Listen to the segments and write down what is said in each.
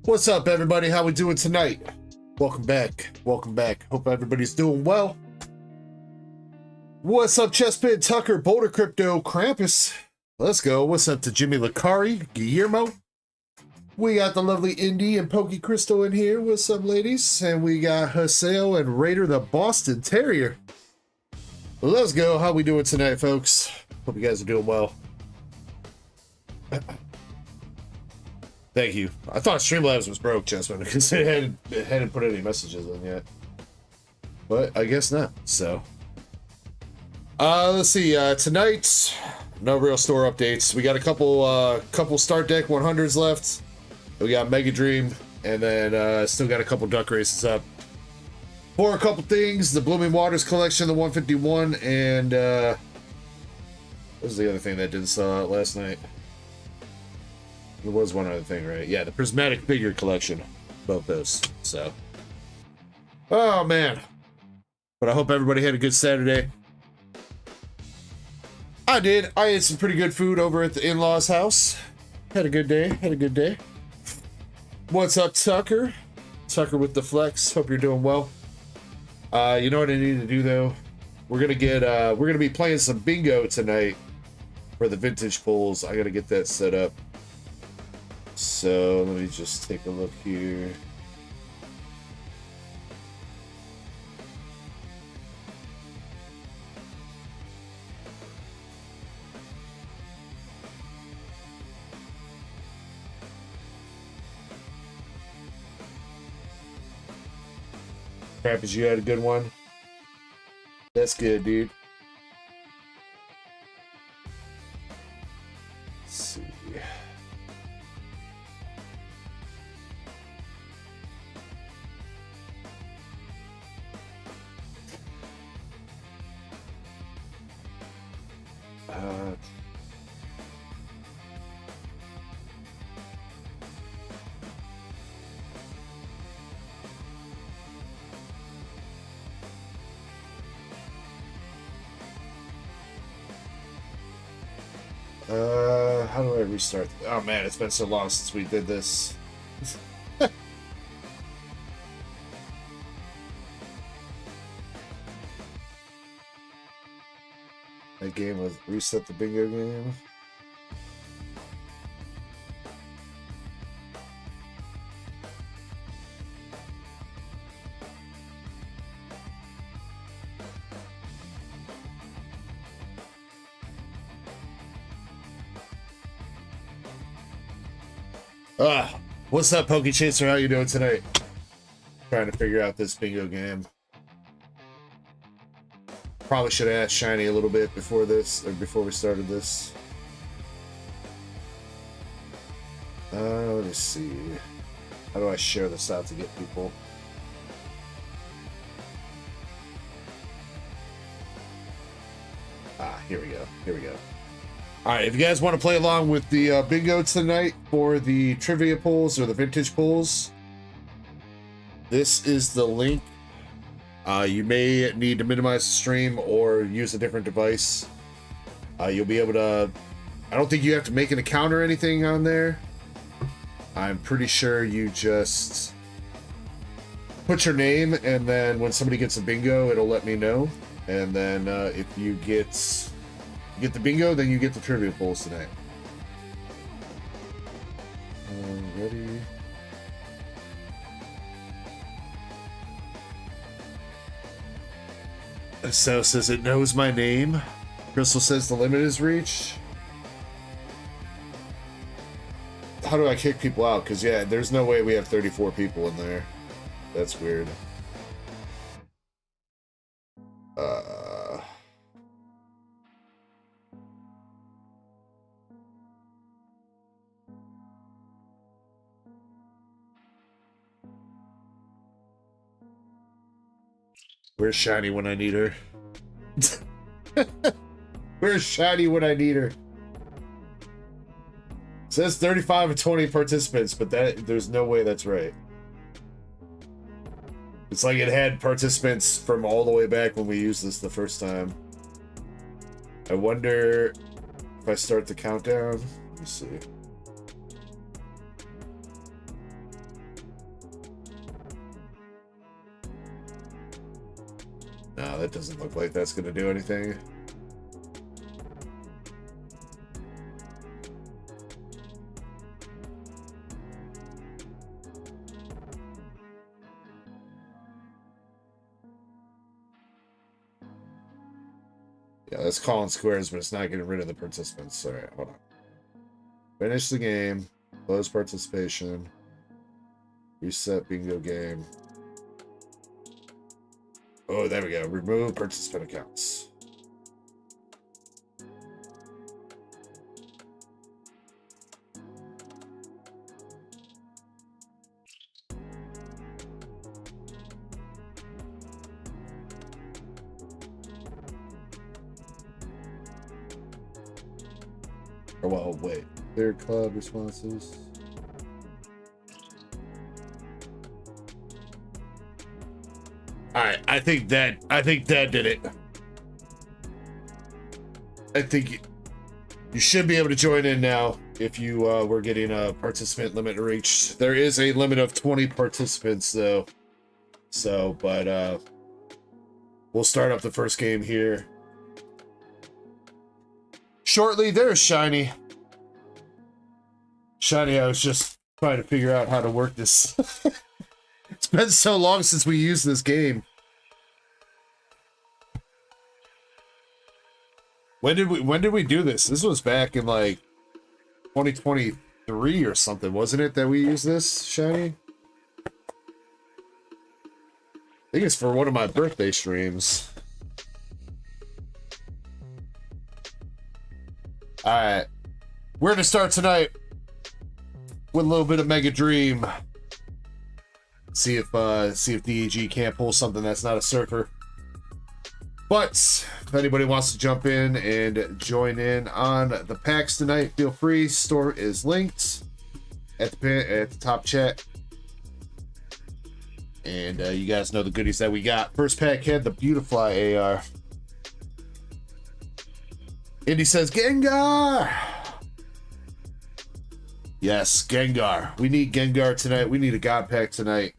What's up, everybody? How we doing tonight? Welcome back. Welcome back. Hope everybody's doing well. What's up, Chespin, Tucker, Boulder Crypto, Krampus? Let's go. What's up to Jimmy Lacari, Guillermo? We got the lovely Indy and Pokey Crystal in here. What's up, ladies? And we got Haseo and Raider the Boston Terrier. Let's go. How we doing tonight, folks? Hope you guys are doing well. Thank you. I thought Streamlabs was broke, Chessman, because it hadn't put any messages in yet. But I guess not. So, let's see. Tonight, no real store updates. We got a couple start deck 100s left. We got Mega Dream, and then still got a couple duck races up. For a couple things, the Blooming Waters collection, the 151, and what was the other thing that didn't sell out last night? There was one other thing, right? Yeah, the Prismatic Figure collection. Both those. So. Oh, man. But I hope everybody had a good Saturday. I did. I ate some pretty good food over at the in-laws' house. Had a good day. Had a good day. What's up, Tucker? Tucker with the flex. Hope you're doing well. You know what I need to do, though? We're gonna be playing some bingo tonight for the vintage pools. I gotta get that set up. So let me just take a look here. Crappers, you had a good one? That's good, dude. Let's see. How do I restart? Oh man, it's been so long since we did this. That game was reset the bingo game. What's up, Pokey Chaser? How you doing tonight? Trying to figure out this bingo game. Probably should have asked Shiny a little bit before this, or before we started this. Let me see. How do I share this out to get people? Here we go. Here we go. All right, if you guys want to play along with the bingo tonight for the trivia pools or the vintage pools, this is the link. You may need to minimize the stream or use a different device. You'll be able to... I don't think you have to make an account or anything on there. I'm pretty sure you just put your name, and then when somebody gets a bingo, it'll let me know. And then if you get the bingo, then you get the trivia pools tonight. Ready? So says it knows my name. Crystal says the limit is reached. How do I kick people out? Because yeah, there's no way we have 34 people in there. That's weird. Where's Shiny when I need her? Where's Shiny when I need her? It says 35 and 20 participants, but there's no way that's right. It's like it had participants from all the way back when we used this the first time. I wonder if I start the countdown. Let me see. No, that doesn't look like that's gonna do anything. Yeah, that's calling squares, but it's not getting rid of the participants. All right, hold on. Finish the game. Close participation. Reset bingo game. Oh, there we go. Remove participant accounts. Oh, well, wait. Their club responses. All right, I think that did it. I think you should be able to join in now if you were getting a participant limit reached. There is a limit of 20 participants though. So, but we'll start up the first game here shortly. There's Shiny. Shiny, I was just trying to figure out how to work this. It's been so long since we used this game. When did we do this? This was back in like 2023 or something, wasn't it, that we used this, Shiny? I think it's for one of my birthday streams. Alright. We're gonna start tonight with a little bit of Mega Dream. See if DEG can't pull something that's not a surfer. But if anybody wants to jump in and join in on the packs tonight, feel free. Store is linked at the top chat. And you guys know the goodies that we got. First pack had the Beautifly AR. Indy says Gengar. Yes, Gengar. We need Gengar tonight. We need a God pack tonight.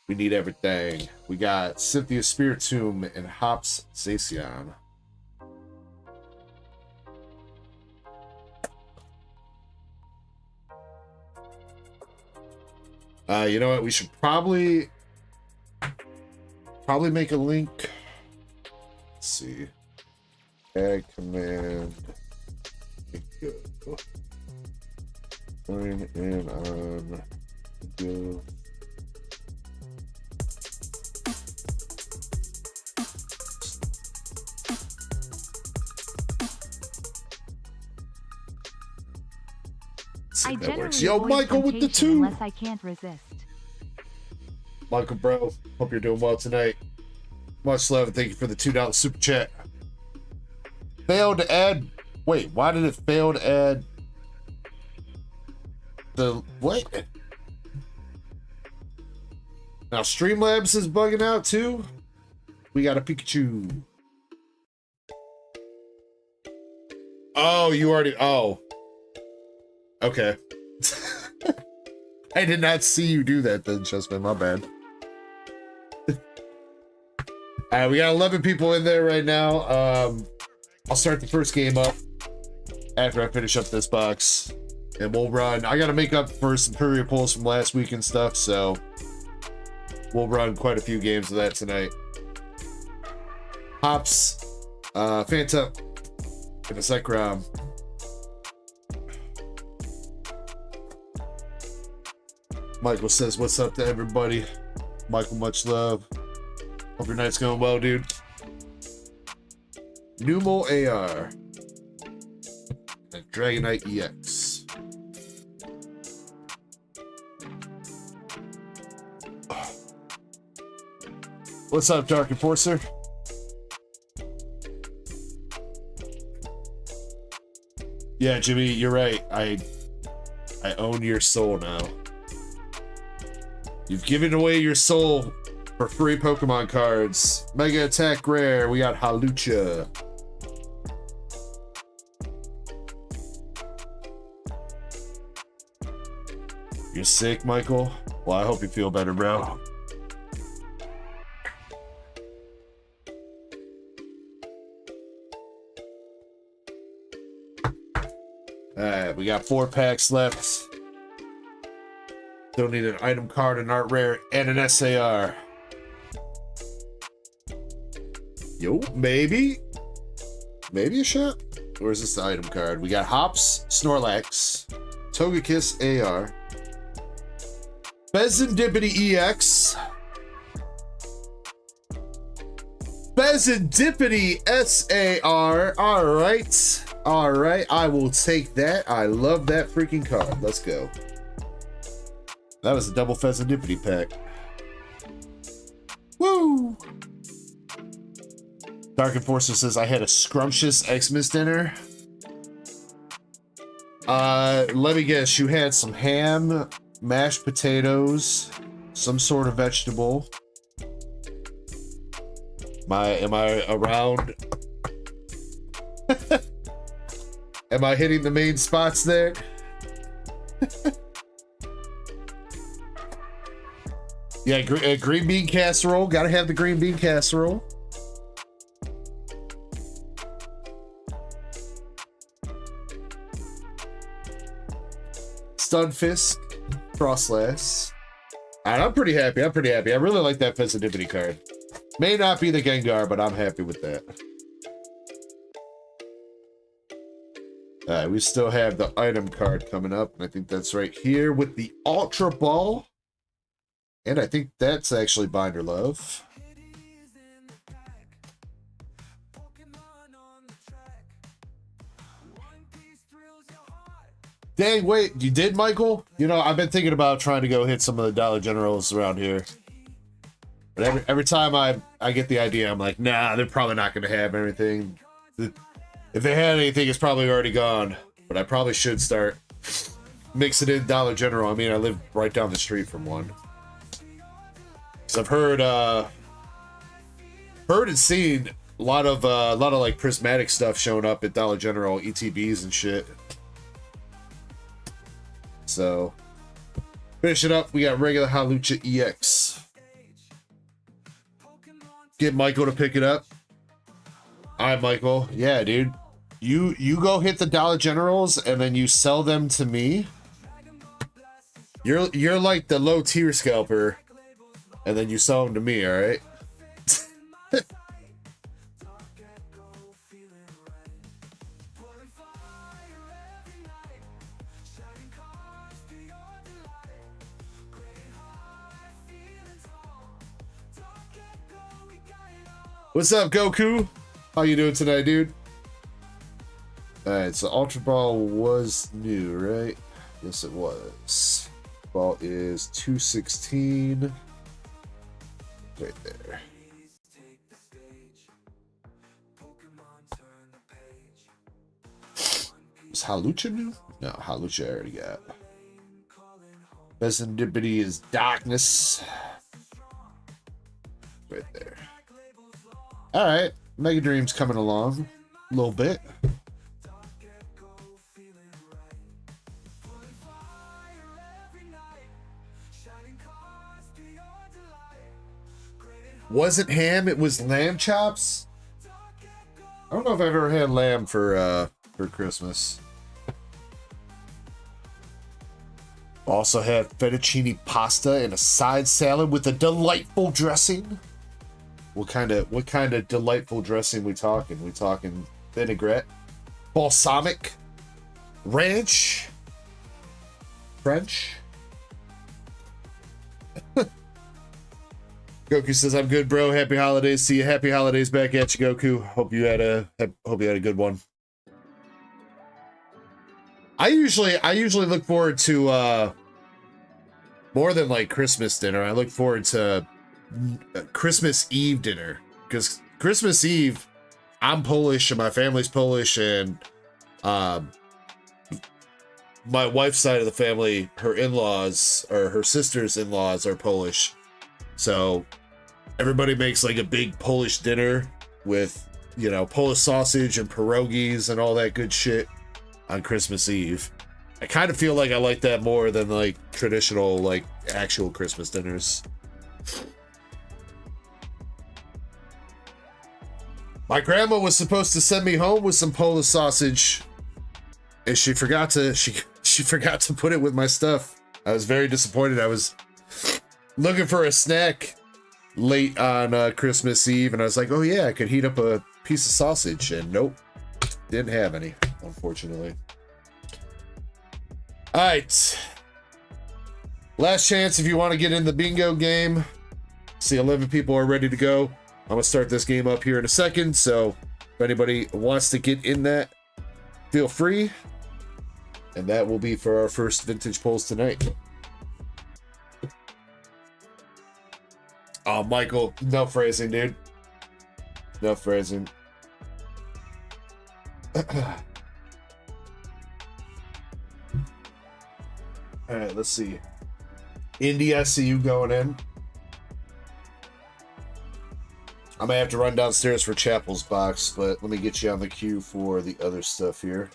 We need everything. We got Cynthia Spiritomb and Hops Zacian. You know what? We should probably make a link. Let's see. Add command. Go. Join in on video. I that works. Yo, Michael with the 2. Unless I can't resist. Michael, bro, hope you're doing well tonight. Much love and thank you for the $2 super chat. Failed to add. Wait, why did it fail to add the what? Now Streamlabs is bugging out too. We got a Pikachu. Oh, you already. Oh. Okay. I did not see you do that then, Chessman. My bad. Alright, we got 11 people in there right now. I'll start the first game up after I finish up this box. And we'll run. I gotta make up for some courier pulls from last week and stuff, so we'll run quite a few games of that tonight. Hops, Fanta, and a Zekrom. Michael says, what's up to everybody? Michael, much love. Hope your night's going well, dude. Numal AR. And Dragonite EX. What's up, Dark Enforcer? Yeah, Jimmy, you're right. I own your soul now. You've given away your soul for free Pokemon cards. Mega Attack Rare. We got Halucha. You're sick, Michael? Well, I hope you feel better, bro. right, we got 4 packs left. Don't need an item card, an art rare, and an SAR. Yo, maybe a shot. Or is this the item card? We got Hops, Snorlax, Togekiss AR, Bezendipity EX, Bezendipity SAR. All right, I will take that. I love that freaking card. Let's go. That was a double Bezendipity pack. Woo! Dark Enforcer says, I had a scrumptious Xmas dinner. Let me guess, you had some ham, mashed potatoes, some sort of vegetable. Am I around? Am I hitting the main spots there? Yeah, green bean casserole. Gotta have the green bean casserole. Stunfisk, Frostlass. Alright, I'm pretty happy. I really like that Bezendipity card. May not be the Gengar, but I'm happy with that. Alright, we still have the item card coming up, and I think that's right here with the Ultra Ball. And I think that's actually Binder Love. Dang, wait, you did, Michael? You know, I've been thinking about trying to go hit some of the Dollar Generals around here. But every time I get the idea, I'm like, nah, they're probably not going to have anything. If they had anything, it's probably already gone. But I probably should start mixing in Dollar General. I mean, I live right down the street from one. Because I've heard and seen a lot of like prismatic stuff showing up at Dollar General, ETBs and shit. So, finish it up. We got regular Halucha EX. Get Michael to pick it up. All right, Michael. Yeah, dude. You go hit the Dollar Generals and then you sell them to me. You're like the low tier scalper, and then you sell them to me. All right. What's up, Goku? How you doing tonight, dude? Alright, so Ultra Ball was new, right? Yes, it was. Ball is 216. Right there. Is Halucha new? No, Halucha I already got. Bezendipity is Darkness. Right there. Alright, Mega Dream's coming along a little bit. Wasn't ham, it was lamb chops. I don't know if I've ever had lamb for Christmas. Also had fettuccine pasta and a side salad with a delightful dressing. What kind of delightful dressing we talking? We talking vinaigrette, balsamic, ranch, French. Goku says, "I'm good, bro. Happy holidays. See you. Happy holidays back at you, Goku. Hope you had a good one." I usually look forward to more than like Christmas dinner. I look forward to Christmas Eve dinner, because Christmas Eve, I'm Polish and my family's Polish, and my wife's side of the family, her in-laws or her sister's in-laws are Polish, so everybody makes like a big Polish dinner with, you know, Polish sausage and pierogies and all that good shit on Christmas Eve. I kind of feel like I like that more than like traditional like actual Christmas dinners. My grandma was supposed to send me home with some Polish sausage And she forgot to put it with my stuff. I was very disappointed. I was looking for a snack late on Christmas Eve, and I was like, oh yeah, I could heat up a piece of sausage, and nope, didn't have any, unfortunately. All right, last chance if you want to get in the bingo game. See, 11 people are ready to go. I'm gonna start this game up here in a second, so if anybody wants to get in that, feel free. And that will be for our first vintage polls tonight. Oh, Michael, no phrasing, dude. No phrasing. All right, let's see. Indy, I see you going in. I may have to run downstairs for Chapel's box, but let me get you on the queue for the other stuff here.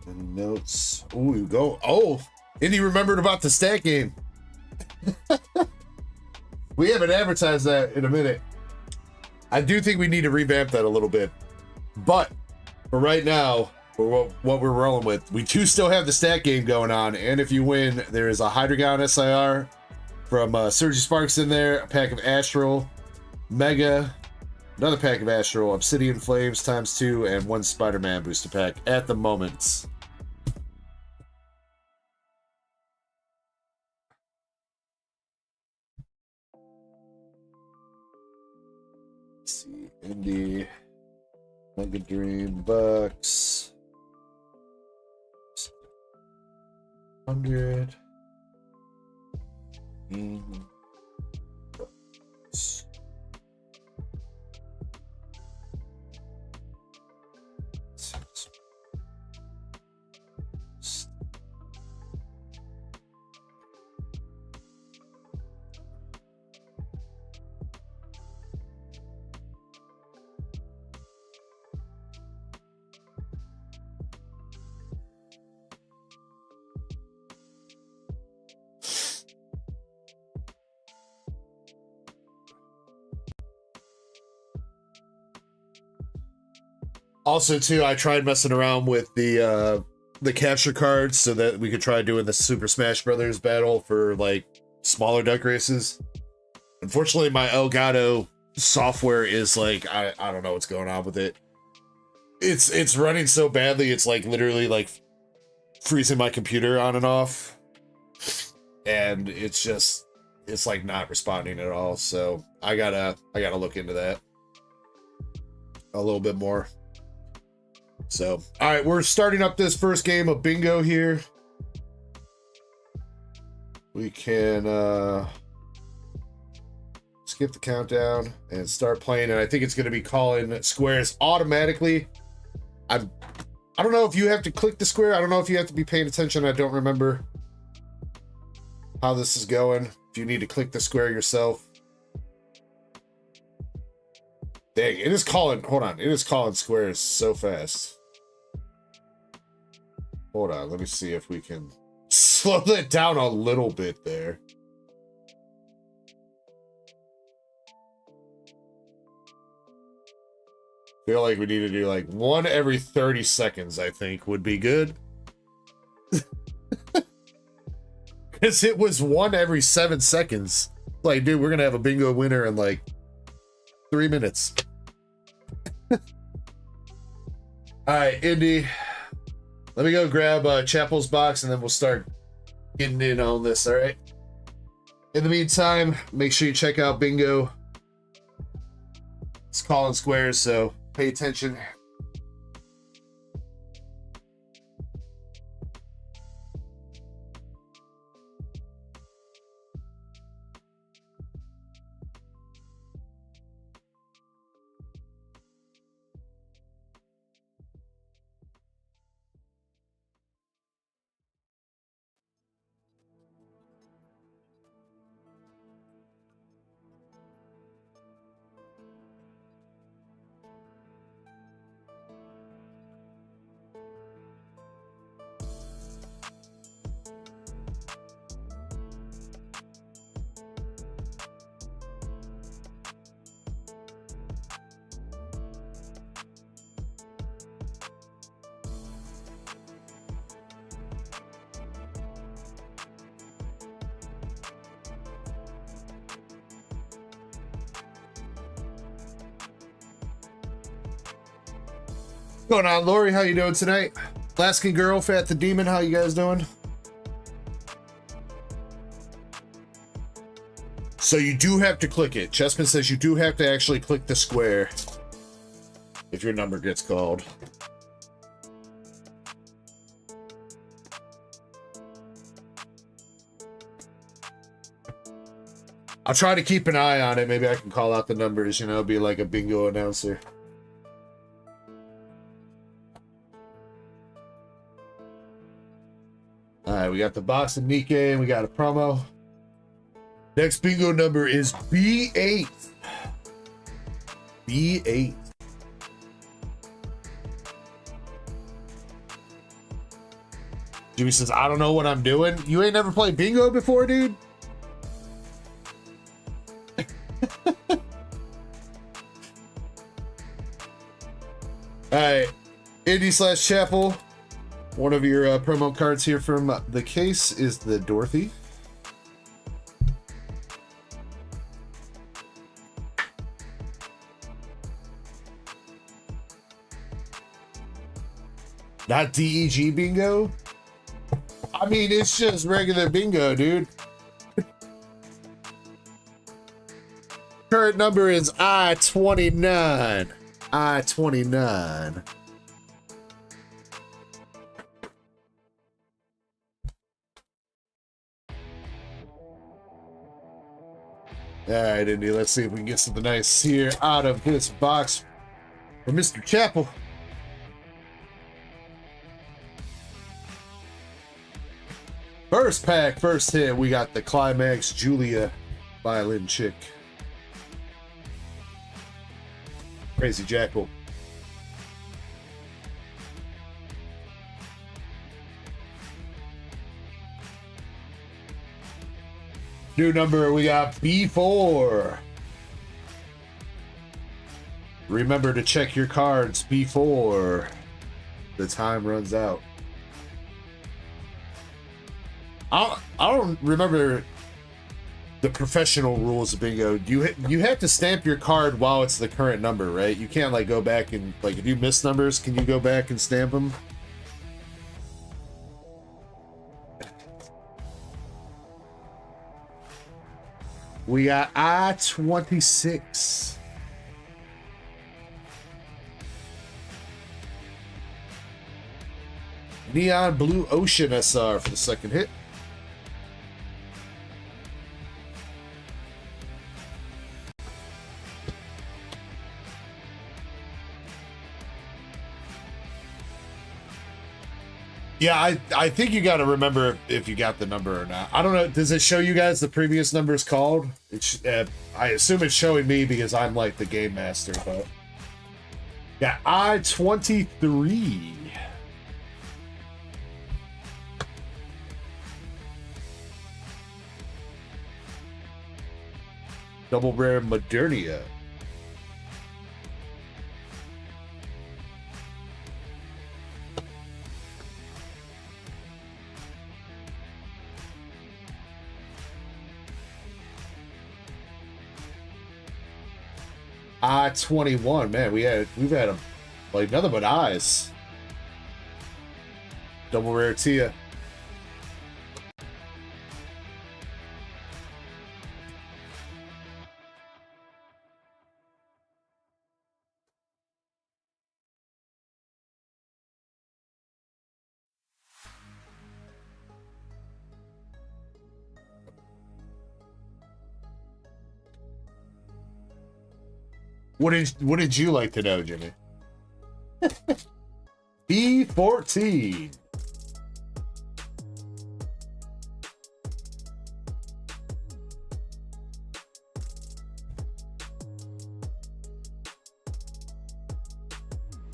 Any notes? Ooh, go. Oh, Indy remembered about the stat game. We haven't advertised that in a minute. I do think we need to revamp that a little bit. But for right now, for what we're rolling with, we do still have the stat game going on. And if you win, there is a Hydreigon SIR from Surgy Sparks in there, a pack of Astral, Mega, another pack of Astral, Obsidian Flames ×2, and one Spider-Man booster pack at the moment. Let's see, Indy, Mega Dream Bucks, 100, Bucks. Also, too, I tried messing around with the capture cards so that we could try doing the Super Smash Brothers battle for like smaller duck races. Unfortunately, my Elgato software is like I don't know what's going on with it. It's running so badly. It's like literally like freezing my computer on and off, and it's like not responding at all. So I gotta look into that a little bit more. So, all right, we're starting up this first game of bingo here. We can skip the countdown and start playing, and I think it's going to be calling squares automatically. I don't know if you have to click the square. I don't know if you have to be paying attention. I don't remember how this is going. If you need to click the square yourself. Dang, it is calling, hold on, it is calling squares so fast. Hold on, let me see if we can slow that down a little bit there. Feel like we need to do like one every 30 seconds, I think would be good. Because it was one every 7 seconds. Like, dude, we're gonna have a bingo winner in like 3 minutes. All right, Indy, let me go grab Chapel's box and then we'll start getting in on this. All right, in the meantime, make sure you check out bingo. It's calling squares, so pay attention. going on, Lori? How you doing tonight? Alaskan Girl, Fat the Demon, how you guys doing? So you do have to click it. Chessman says you do have to actually click the square if your number gets called. I'll try to keep an eye on it. Maybe I can call out the numbers, you know, be like a bingo announcer. All right, we got the box of Nikkei and we got a promo. Next bingo number is B8. B8. Jimmy says, I don't know what I'm doing. You ain't never played bingo before, dude? Alright, Indy/Chapel. One of your promo cards here from the case is the Dorothy. Not DEG bingo? I mean, it's just regular bingo, dude. Current number is I-29. I-29. Alright, Indy, let's see if we can get something nice here out of this box for Mr. Chapel. First pack, first hit, we got the Climax Julia violin chick. Crazy Jackal. New number, we got B4. Remember to check your cards before the time runs out. I don't remember the professional rules of bingo. You have to stamp your card while it's the current number, right? You can't like go back and like if you miss numbers, can you go back and stamp them? We got I-26. Neon Blue Ocean SR for the second hit. Yeah, I think you got to remember if you got the number or not. I don't know. Does it show you guys the previous numbers called? I assume it's showing me because I'm like the game master, but yeah, I-23. Double rare Modernia. I-21, man, we've had them like nothing but eyes. Double rare Tia. What did you like to know, Jimmy? B14.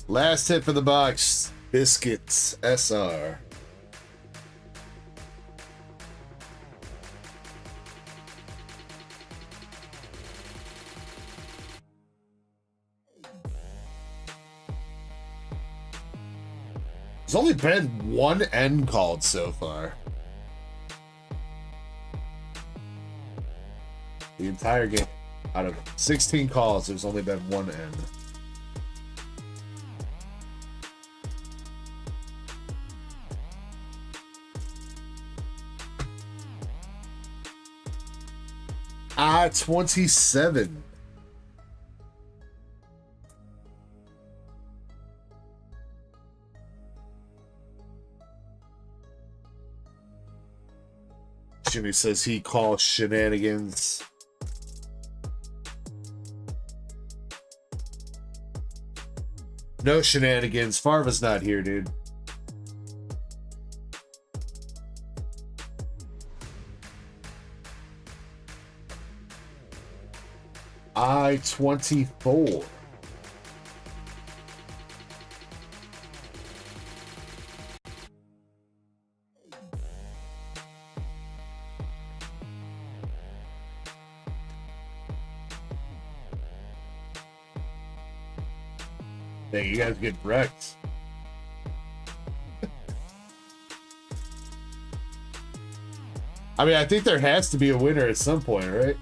Last hit for the box. Biscuits SR. There's only been one N called so far. The entire game. Out of 16 calls, there's only been one N. I-27. Jimmy says he calls shenanigans. No shenanigans. Farva's not here, dude. I-24. Dang, you guys get wrecked. I mean, I think there has to be a winner at some point, right?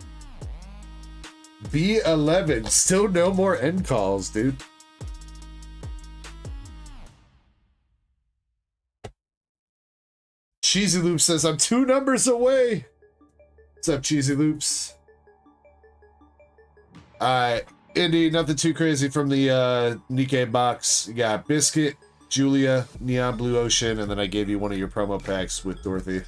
B11. Still no more end calls, dude. Cheesy Loop says, I'm 2 numbers away. What's up, Cheesy Loops? Indy, nothing too crazy from the Nikkei box. You got Biscuit, Julia, Neon Blue Ocean, and then I gave you one of your promo packs with Dorothy.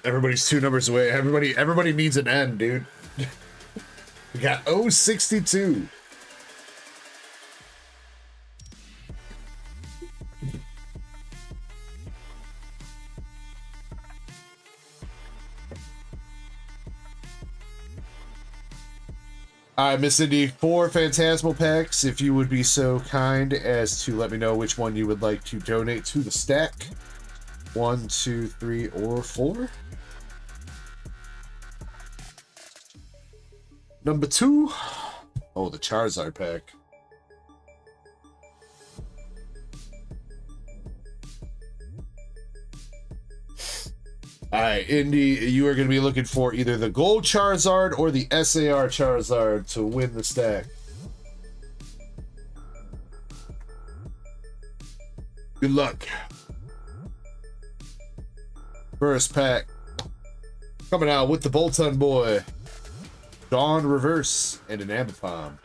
Everybody's 2 numbers away. Everybody needs an end, dude. We got 062. All right, Miss Indy, 4 Phantasmal packs. If you would be so kind as to let me know which one you would like to donate to the stack. 1, 2, 3, or 4. Number 2. Oh, the Charizard pack. Alright, Indy, you are going to be looking for either the Gold Charizard or the SAR Charizard to win the stack. Good luck. First pack. Coming out with the Bolton Boy. Dawn Reverse and an Ambipom.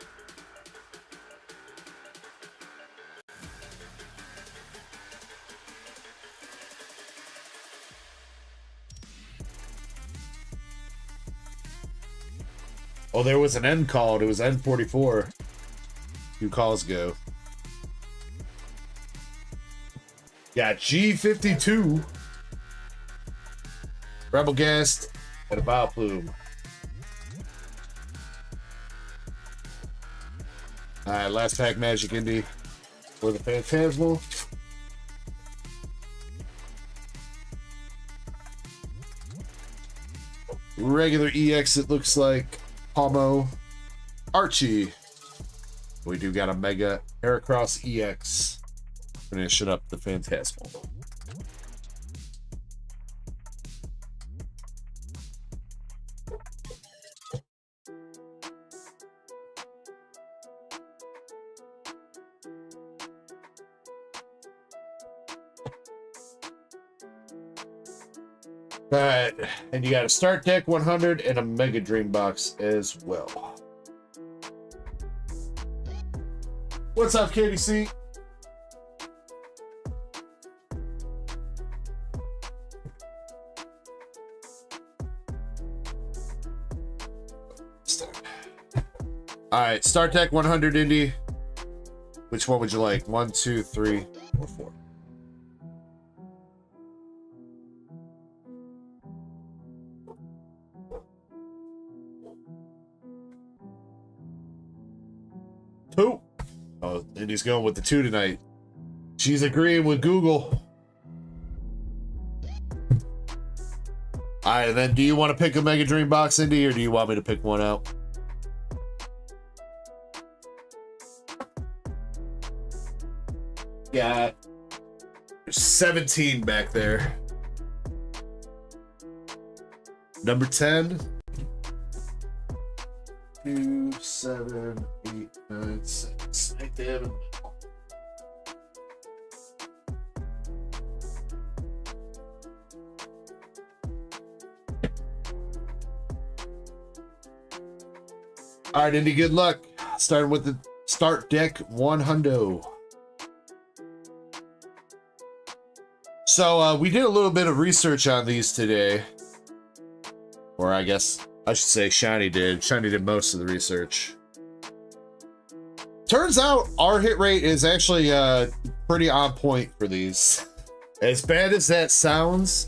Oh, there was an end called. It was N44. 2 calls ago. Got G52. Rebel Guest and a Bioplume. Alright, last pack Magic Indy for the Phantasmal. Regular EX, it looks like. Palmo. Archie. We do got a Mega Heracross EX. Finishing up the Phantasmal. Alright, and you got a Start Deck 100 and a Mega Dream Box as well. What's up, KDC? Alright, Start Deck 100 Indy. Which one would you like? 1, 2, 3, or 4? Two. Oh, Indy's going with the 2 tonight. She's agreeing with Google. Alright, and then do you want to pick a Mega Dream Box, Indy, or do you want me to pick one out? Got 17 back there. Number 10. 2, 7, 8, 9, 7. Smack them. All right, Indy, good luck. Starting with the start deck 100. So we did a little bit of research on these today. Or I guess I should say Shiny did. Shiny did most of the research. Turns out our hit rate is actually pretty on point for these. As bad as that sounds,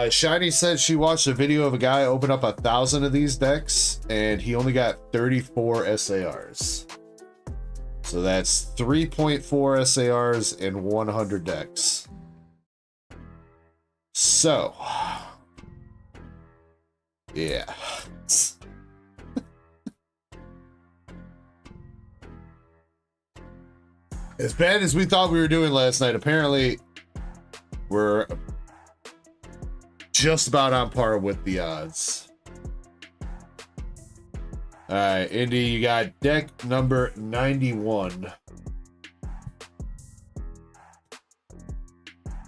Shiny said she watched a video of a guy open up 1,000 of these decks and he only got 34 SARs. So that's 3.4 SARs in 100 decks. So, yeah. As bad as we thought we were doing last night, apparently we're just about on par with the odds. All right, Indy, you got deck number 91.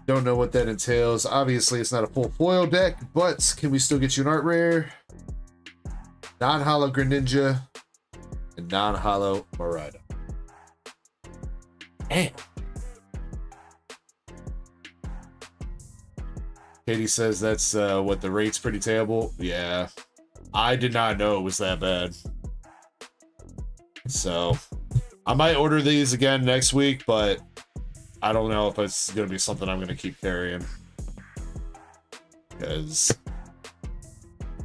Don't know what that entails. Obviously, it's not a full foil deck, but can we still get you an art rare? Non-holo Greninja and non-holo Marida. Damn. Katie says that's what the rate's pretty terrible. Yeah, I did not know it was that bad. So I might order these again next week, but I don't know if it's going to be something I'm going to keep carrying. Because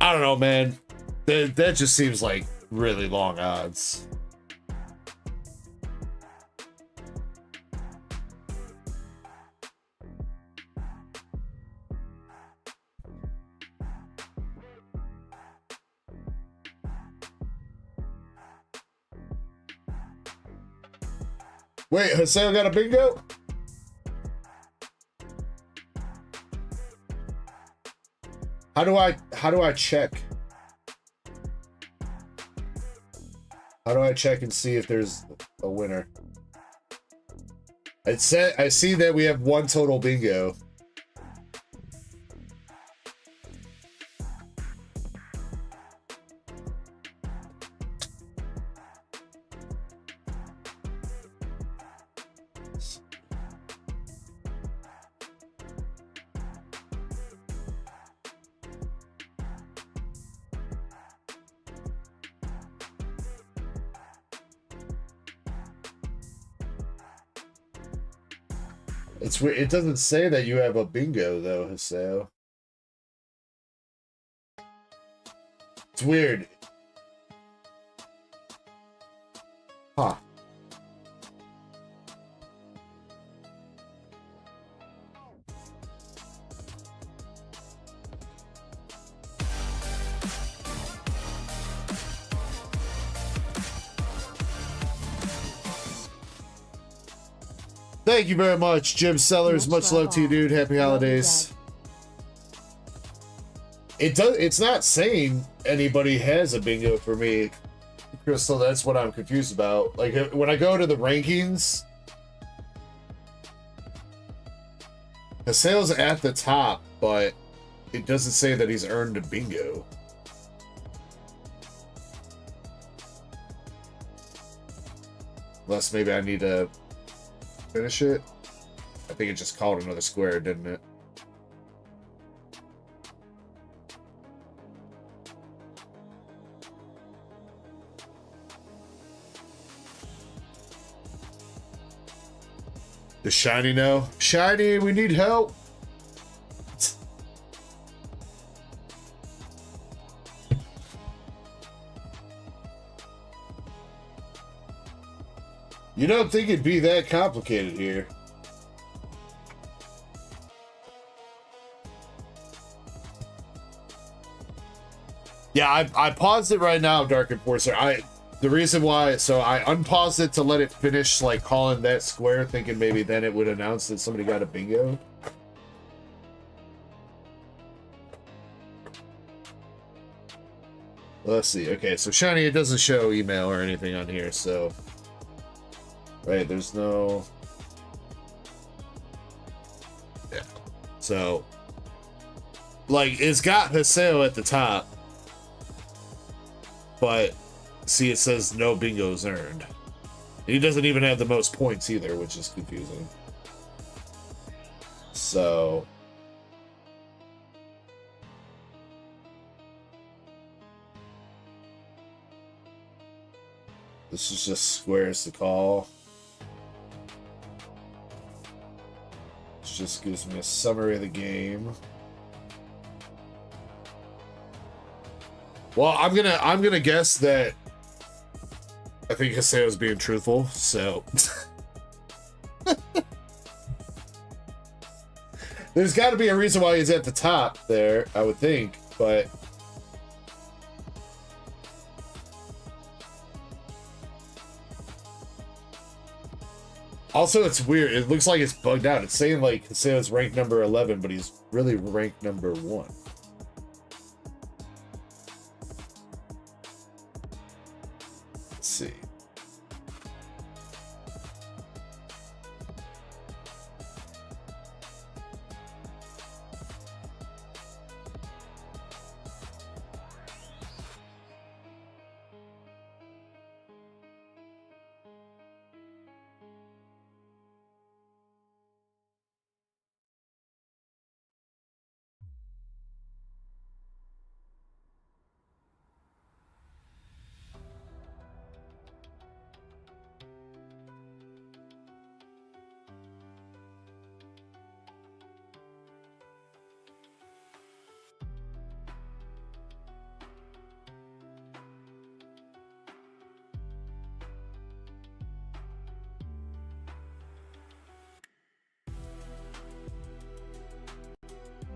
I don't know, man. That just seems like really long odds. Wait, Haseo got a bingo? How do I check? How do I check and see if there's a winner? I see that we have one total bingo. It's weird. It doesn't say that you have a bingo though, Haseo. It's weird. Huh. Thank you very much, Jim Sellers. Much love to you, dude. Happy holidays. It's not saying anybody has a bingo for me, Crystal. That's what I'm confused about. Like when I go to the rankings, the sale's at the top, but it doesn't say that he's earned a bingo. Unless maybe I need to finish it. I think it just called another square, didn't it? Does Shiny know? Shiny, we need help. You don't think it'd be that complicated here? Yeah, I paused it right now, Dark Enforcer. The reason why, so I unpaused it to let it finish, like, calling that square, thinking maybe then it would announce that somebody got a bingo. Let's see. Okay, so Shiny, it doesn't show email or anything on here, so Right, there's no... Yeah. So, like, it's got Haseo at the top, but see, it says no bingos earned. He doesn't even have the most points either, which is confusing. So... This is just squares to call. It just gives me a summary of the game. Well, I'm gonna guess that I think Haseo's being truthful, so there's got to be a reason why he's at the top there, I would think, but also, it's weird. It looks like it's bugged out. It's saying like Haseo's ranked number 11, but he's really ranked number 1. Let's see.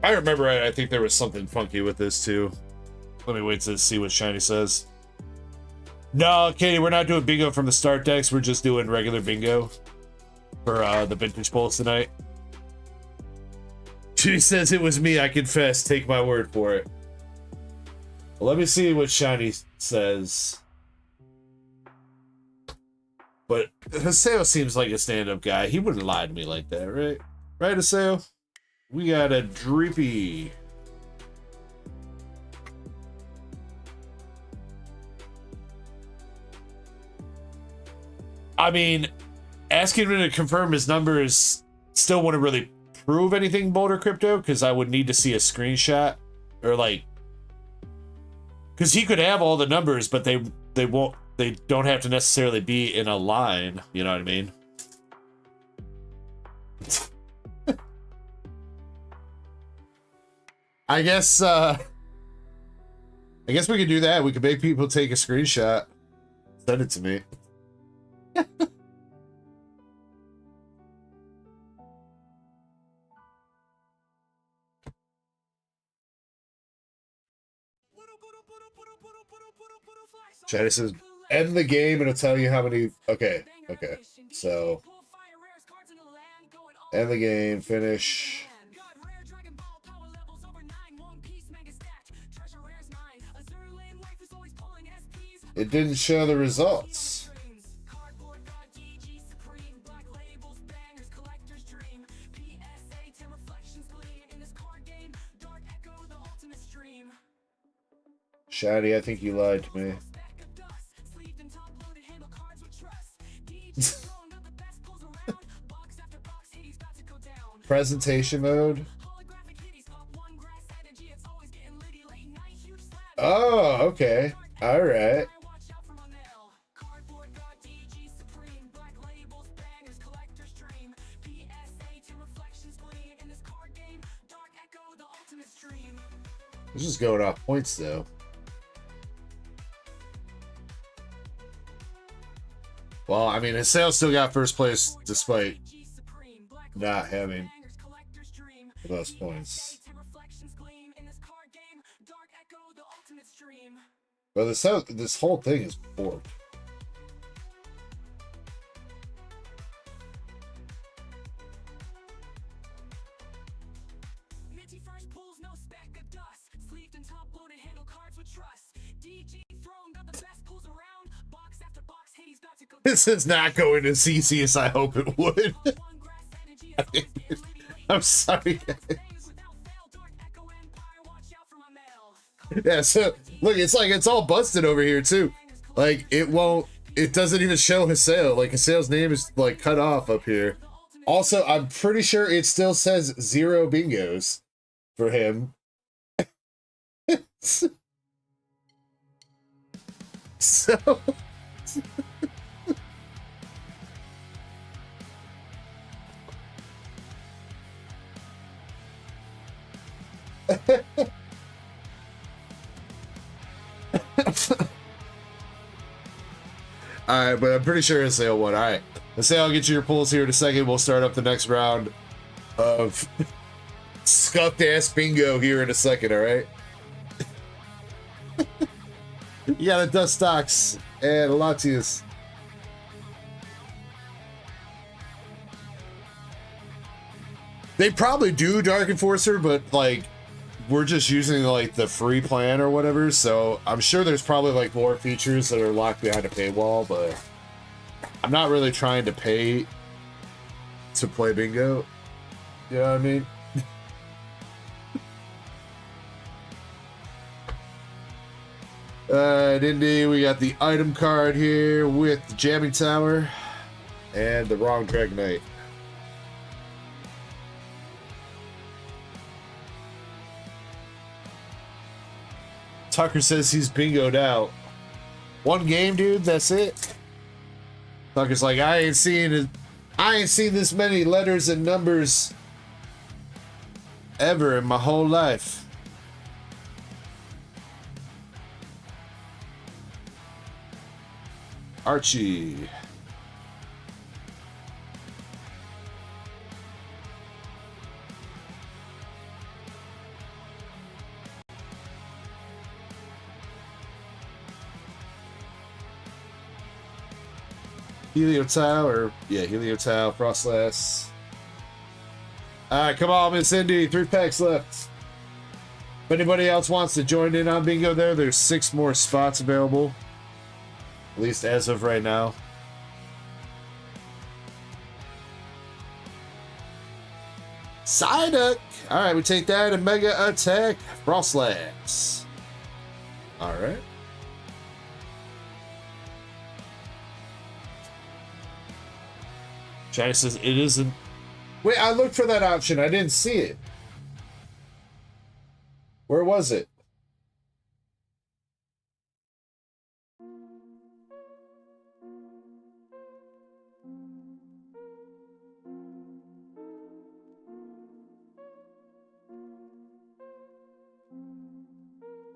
I remember I think there was something funky with this too. Let me wait to see what Shiny says. No, Katie, we're not doing bingo from the start decks. We're just doing regular bingo for the vintage polls tonight. She says it was me, I confess. Take my word for it. Well, let me see what Shiny says. But Haseo seems like a stand-up guy. He wouldn't lie to me like that, right? Right, Haseo? We got a Dreepy. I mean, asking him to confirm his numbers still wouldn't really prove anything, Boulder Crypto, because I would need to see a screenshot or like, because he could have all the numbers, but they don't have to necessarily be in a line. You know what I mean? I guess we could do that. We could make people take a screenshot. Send it to me. Chad says, end the game and it'll tell you how many. Okay. So, end the game, finish. It didn't show the results. Shady, I think you lied to me. Presentation mode. Oh, okay. All right. This is going off points though. Well, I mean, Haseo still got first place despite not having the most points. But this whole thing is bored. This is not going to CC as I hope it would. I'm sorry, guys. Yeah, so look, it's like it's all busted over here too. Like it doesn't even show Haseo. Like Haseo's name is like cut off up here. Also, I'm pretty sure it still says 0 bingos for him. So Alright, but I'm pretty sure Haseo won. Alright. Haseo, I'll get you your pulls here in a second. We'll start up the next round of scuffed ass bingo here in a second, alright? You got a Dust Stocks and a Latias. They probably do Dark Enforcer, but like we're just using like the free plan or whatever, so I'm sure there's probably like more features that are locked behind a paywall, but I'm not really trying to pay to play bingo. You know what I mean? Indy, we got the item card here with the Jamming Tower and the Wrong Drag Knight. Tucker says he's bingoed out. One game, dude, that's it. Tucker's like, I ain't seen this many letters and numbers ever in my whole life. Archie. Heliotau, or yeah, Heliotau, Frostlass. Alright, come on, Miss Indy. 3 packs left. If anybody else wants to join in on bingo there's 6 more spots available. At least as of right now. Psyduck! Alright, we take that and Mega Attack Frostlass. Alright. China says it isn't. Wait, I looked for that option. I didn't see it. Where was it?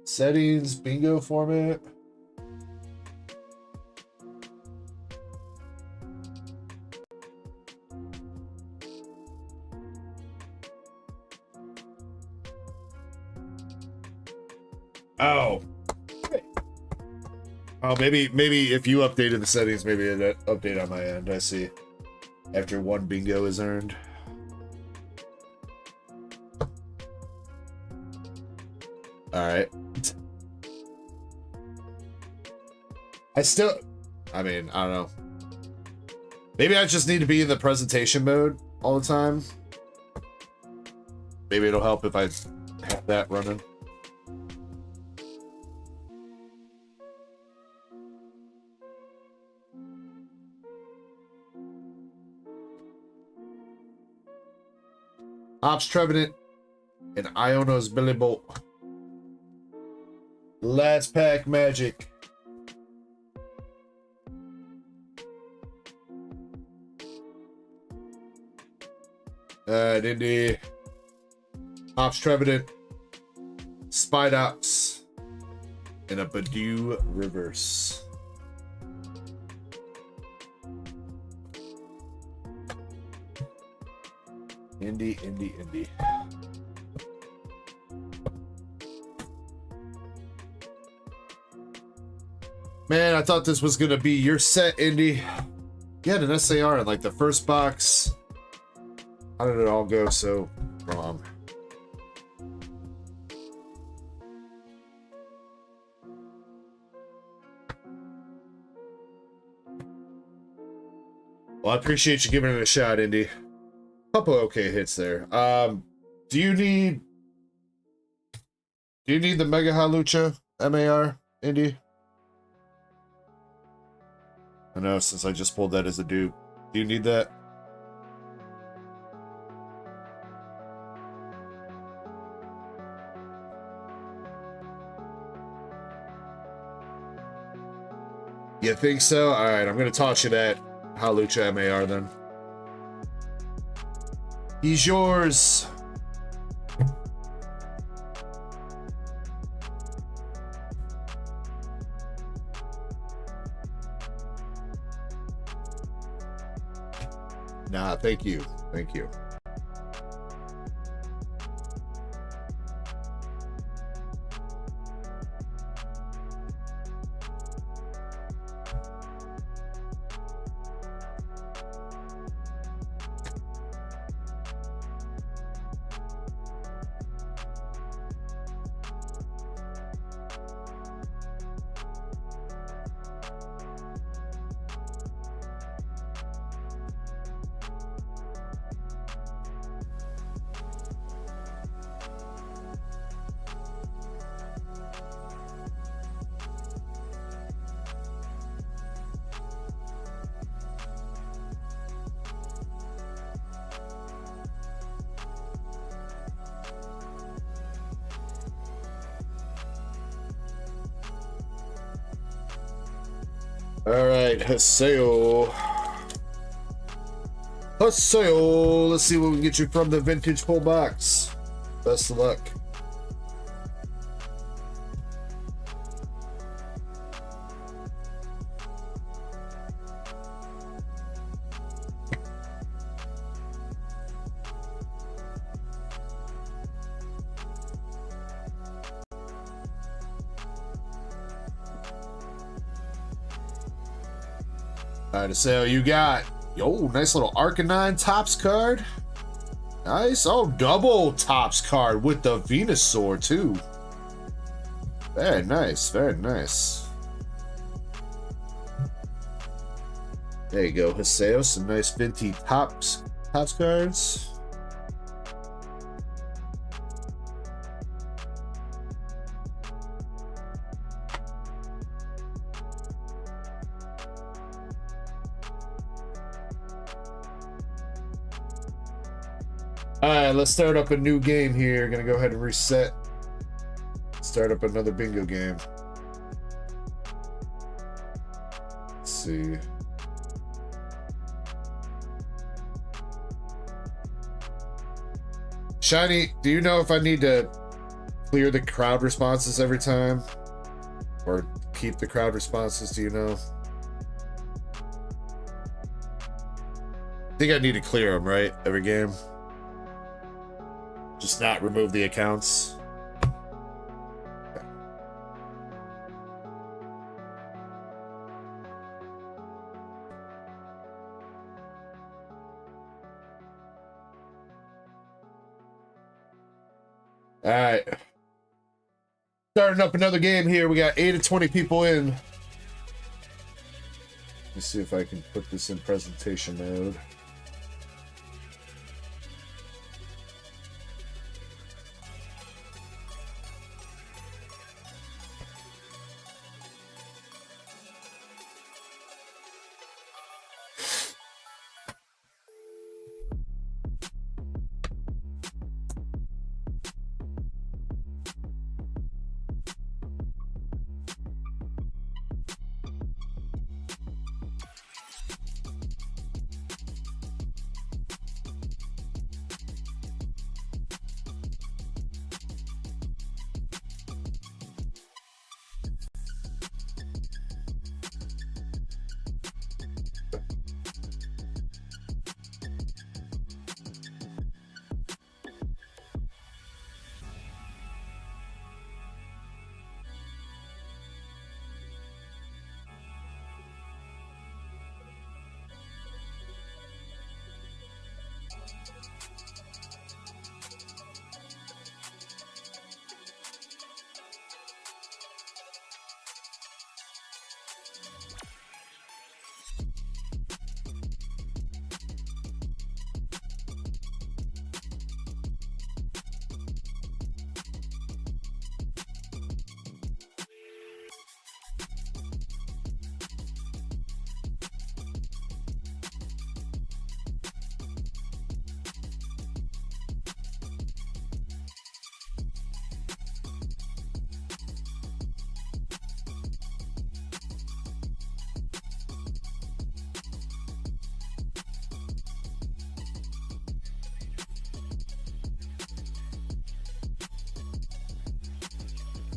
Settings, bingo format. Oh. Oh, maybe if you updated the settings, maybe it update on my end. I see. After 1 bingo is earned. Alright. I mean, I don't know. Maybe I just need to be in the presentation mode all the time. Maybe it'll help if I have that running. Ops Trevenant and Iono's Billy Bolt. Last pack magic. Indy. Ops Trevenant. Spidox. And a Badoo reverse. Indy. Man, I thought this was gonna be your set, Indy. You had an SAR in like the first box. How did it all go so wrong? Well, I appreciate you giving it a shot, Indy. Couple okay hits there. Do you need the Mega Halucha MAR, Indy? I know, since I just pulled that as a dupe. Do you need that? You think so? Alright, I'm gonna toss you that Halucha MAR then. He's yours. Nah, thank you. Thank you. Alright, Haseo. Haseo! Let's see what we can get you from the vintage pull box. Best of luck. Alright, Haseo, you got... Yo, nice little Arcanine Topps card. Nice. Oh, double Topps card with the Venusaur, too. Very nice. Very nice. There you go, Haseo. Some nice vintage Topps cards. Alright, let's start up a new game here. Gonna go ahead and reset. Start up another bingo game. Let's see. Shiny, do you know if I need to clear the crowd responses every time? Or keep the crowd responses, do you know? I think I need to clear them, right? Every game. Just not remove the accounts. Okay. All right. Starting up another game here. We got 8 to 20 people in. Let's see if I can put this in presentation mode.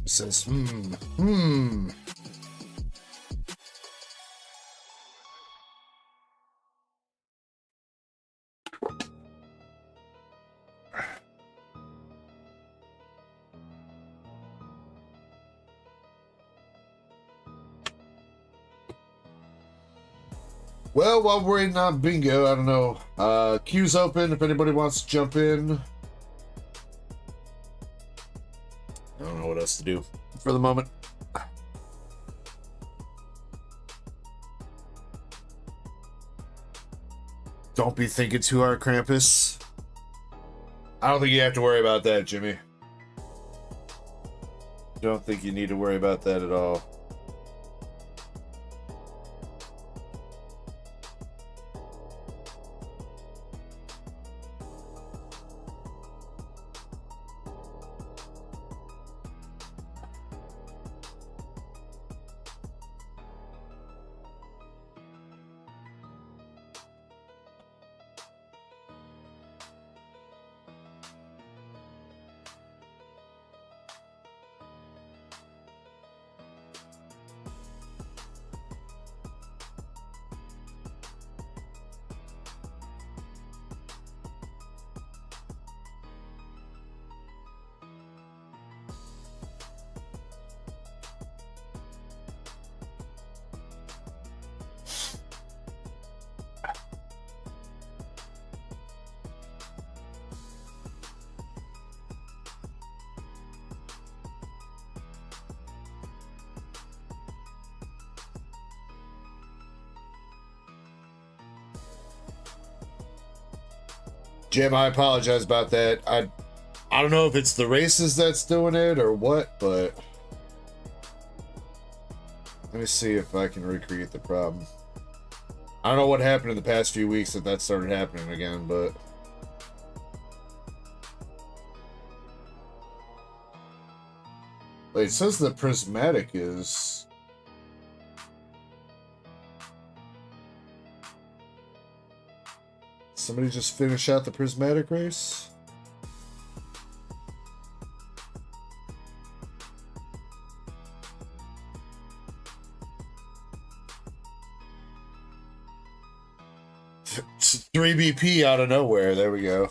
Says, Well, while we're waiting on bingo, I don't know. Queue's open if anybody wants to jump in. I don't know what else to do for the moment. Don't be thinking too hard, Krampus. I don't think you have to worry about that, Jimmy. Don't think you need to worry about that at all. Jim, I apologize about that. I don't know if it's the races that's doing it or what, but let me see if I can recreate the problem. I don't know what happened in the past few weeks that started happening again, but wait, it says the prismatic is somebody just finish out the prismatic race? It's 3BP out of nowhere. There we go.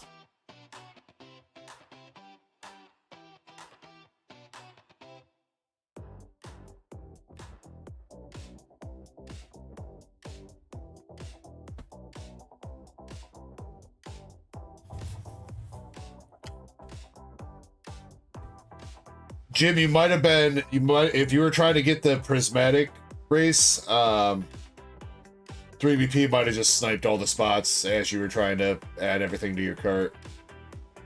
Jim, you might have been, if you were trying to get the prismatic race, 3BP might have just sniped all the spots as you were trying to add everything to your cart.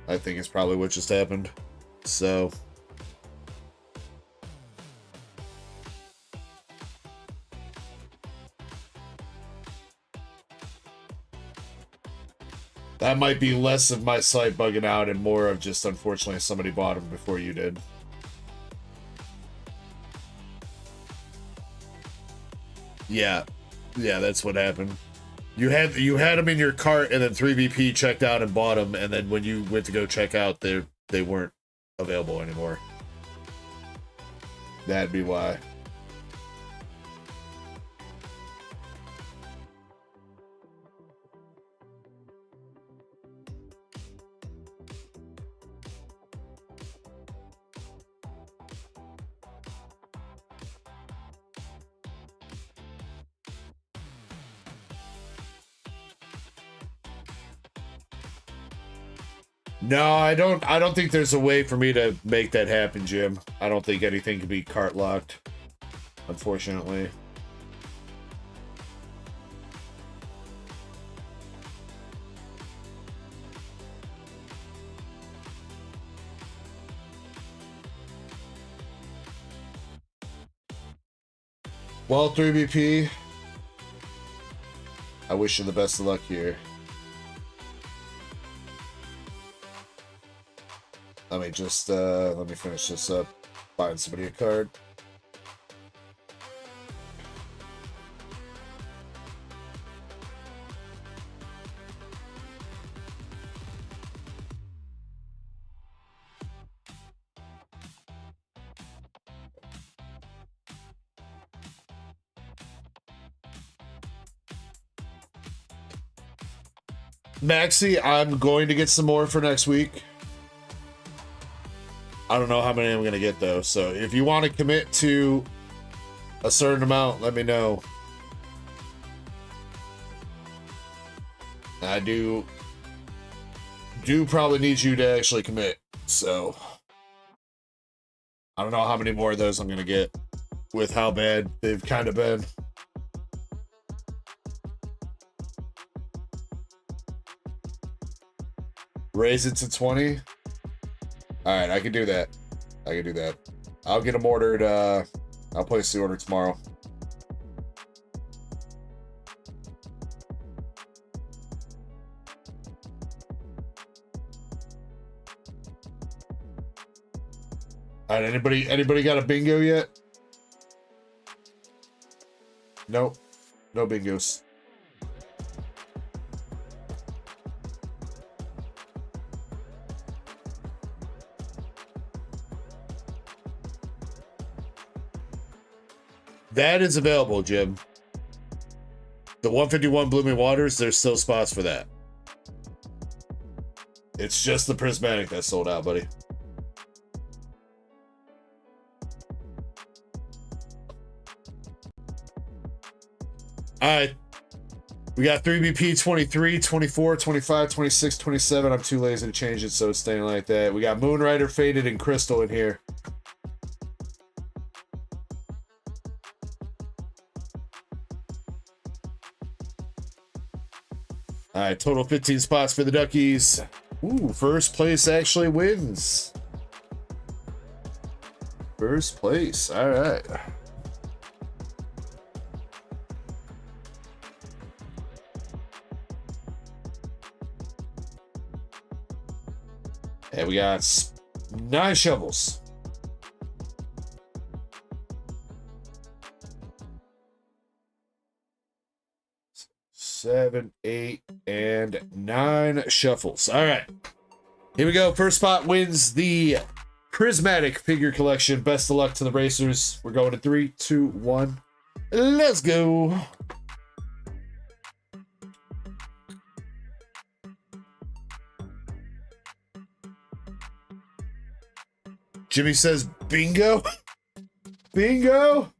I think it's probably what just happened. So that might be less of my site bugging out and more of just, unfortunately, somebody bought them before you did. Yeah, that's what happened. You had them in your cart, and then 3BP checked out and bought them, and then when you went to go check out, they weren't available anymore. That'd be why. No, I don't think there's a way for me to make that happen, Jim. I don't think anything can be cart locked, unfortunately. Well, 3BP, I wish you the best of luck here. Let me just, let me finish this up. Buying somebody a card. Maxi, I'm going to get some more for next week. I don't know how many I'm going to get, though. So if you want to commit to a certain amount, let me know. I do probably need you to actually commit. So I don't know how many more of those I'm going to get with how bad they've kind of been. Raise it to 20. All right, I can do that. I can do that. I'll get them ordered. I'll place the order tomorrow. All right, anybody got a bingo yet? Nope. No bingos. That is available, Jim. The 151 Blooming Waters, there's still spots for that. It's just the prismatic that's sold out, buddy. All right. We got 3BP 23, 24, 25, 26, 27. I'm too lazy to change it, so it's staying like that. We got Moonrider, Faded, and Crystal in here. All right, total 15 spots for the Duckies. Ooh, first place actually wins. First place, all right. And we got 9 shovels. Seven, 8, and 9 shuffles. All right. Here we go. First spot wins the Prismatic Figure Collection. Best of luck to the racers. We're going to 3, 2, 1. Let's go. Jimmy says bingo. Bingo.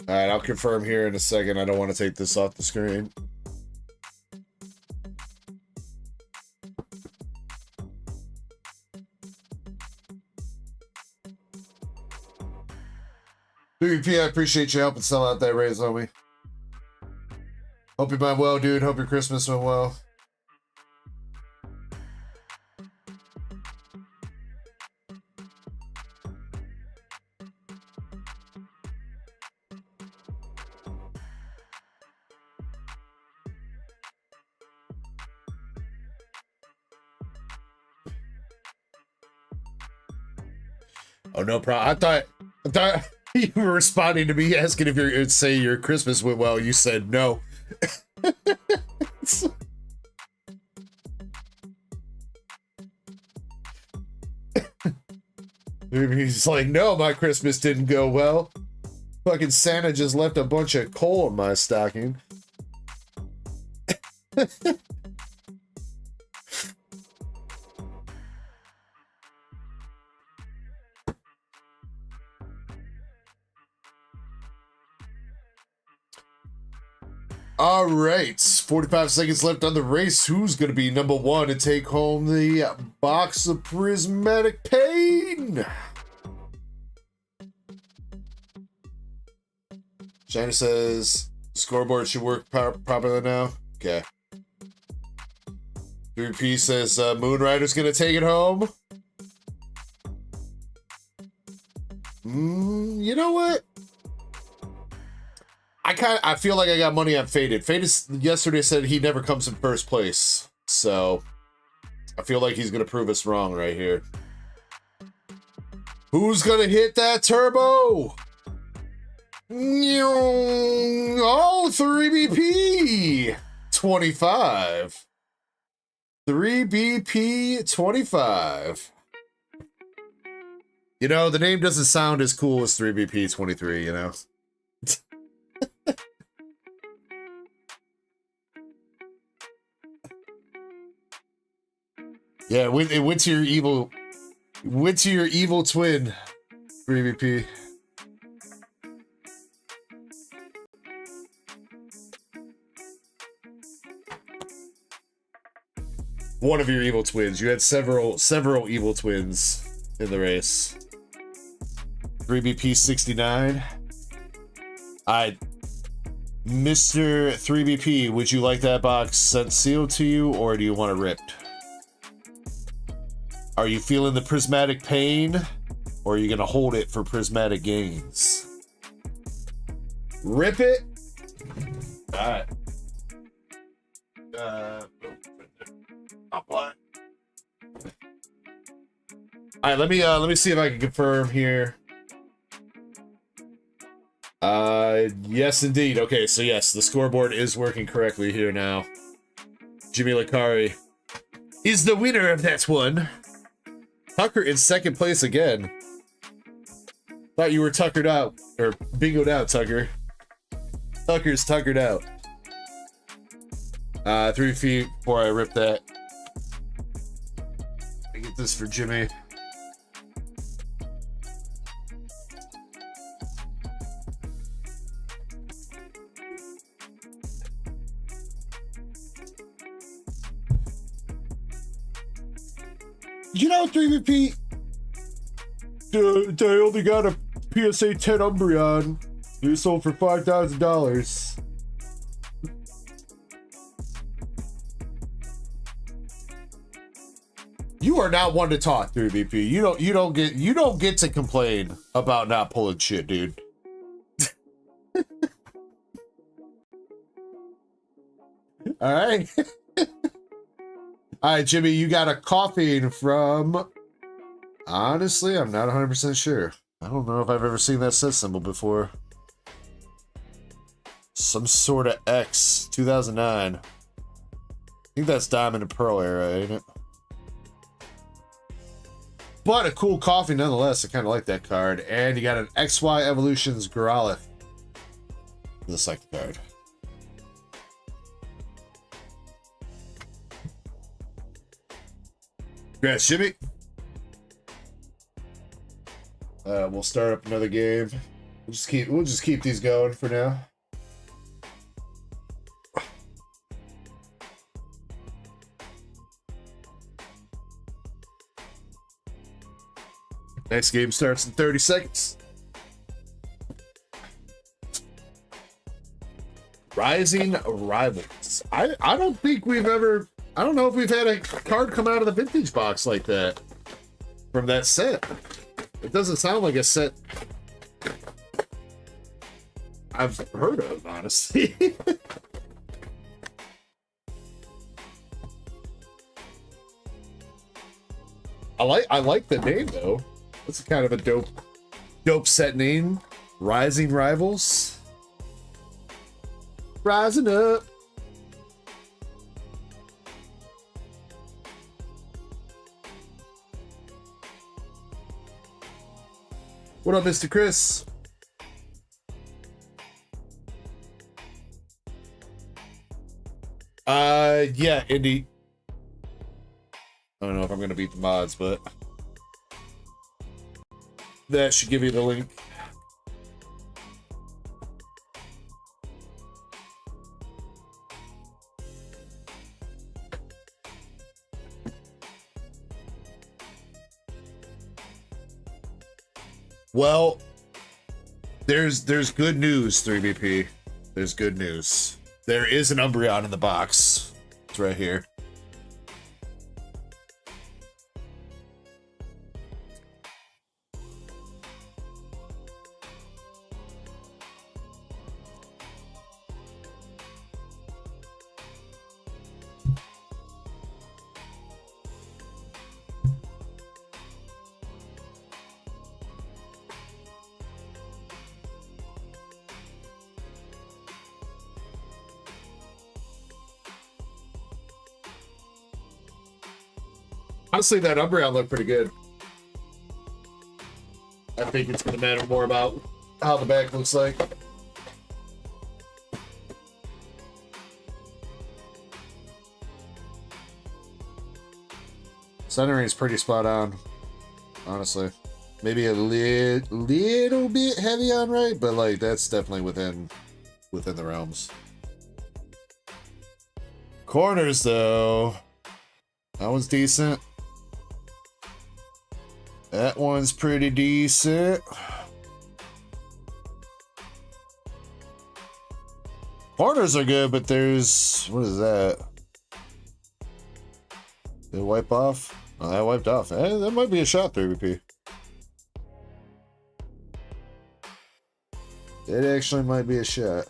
All right, I'll confirm here in a second. I don't want to take this off the screen. BBP, I appreciate you helping sell out that raise, homie. Hope you mind well, dude. Hope your Christmas went well. Oh, no problem. I thought you were responding to me asking if you're say your Christmas went well. You said no. He's like, no, my Christmas didn't go well. Fucking Santa just left a bunch of coal in my stocking. All right, 45 seconds left on the race. Who's going to be number 1 to take home the box of Prismatic Pain? China says scoreboard should work properly now. Okay. 3P says Moonrider's going to take it home. You know what? I feel like I got money on Faded. Faded yesterday said he never comes in first place. So I feel like he's gonna prove us wrong right here. Who's gonna hit that turbo? Oh, 3BP 25. 3BP 25. You know, the name doesn't sound as cool as 3BP 23, you know? Yeah, it went to your evil. Went to your evil twin, 3VP. One of your evil twins. You had several evil twins in the race. 3BP 69. Mr. 3BP, would you like that box sent sealed to you, or do you want it ripped? Are you feeling the prismatic pain, or are you gonna hold it for prismatic gains? Rip it. All right. All right, let me see if I can confirm here. Yes, indeed. Okay, so yes, the scoreboard is working correctly here now. Jimmy Licari is the winner of that one. Tucker in second place again. Thought you were tuckered out, or bingoed out, Tucker. Tucker's tuckered out. 3 feet before I rip that. I get this for Jimmy. You know, 3VP, I only got a PSA 10 Umbreon. It sold for $5,000. You are not one to talk, 3VP. You don't get to complain about not pulling shit, dude. All right. All right, Jimmy, you got a coughing from... Honestly, I'm not 100% sure. I don't know if I've ever seen that set symbol before. Some sort of X, 2009. I think that's Diamond and Pearl era, ain't it? But a cool coffee nonetheless. I kind of like that card. And you got an XY Evolutions Growlithe. Just like the card. Congrats, Jimmy. We'll start up another game. We'll just keep these going for now. Next game starts in 30 seconds. Rising Rivals. I don't think we've ever... I don't know if we've had a card come out of the vintage box like that from that set. It doesn't sound like a set I've heard of, honestly. I like the name though. That's kind of a dope set name. Rising Rivals. Rising up. What up, Mr. Chris? Yeah, Indy. I don't know if I'm gonna beat the mods, but that should give you the link. Well, there's good news, 3BP. There's good news. There is an Umbreon in the box. It's right here. Honestly, that Umbreon looked pretty good. I think it's going to matter more about how the back looks like. Centering is pretty spot on, honestly. Maybe a little bit heavy on right, but like that's definitely within the realms. Corners though, that one's decent. That one's pretty decent. Corners are good, but there's, what is that? Did it wipe off? Oh, that wiped off. That might be a shot 3BP. It actually might be a shot.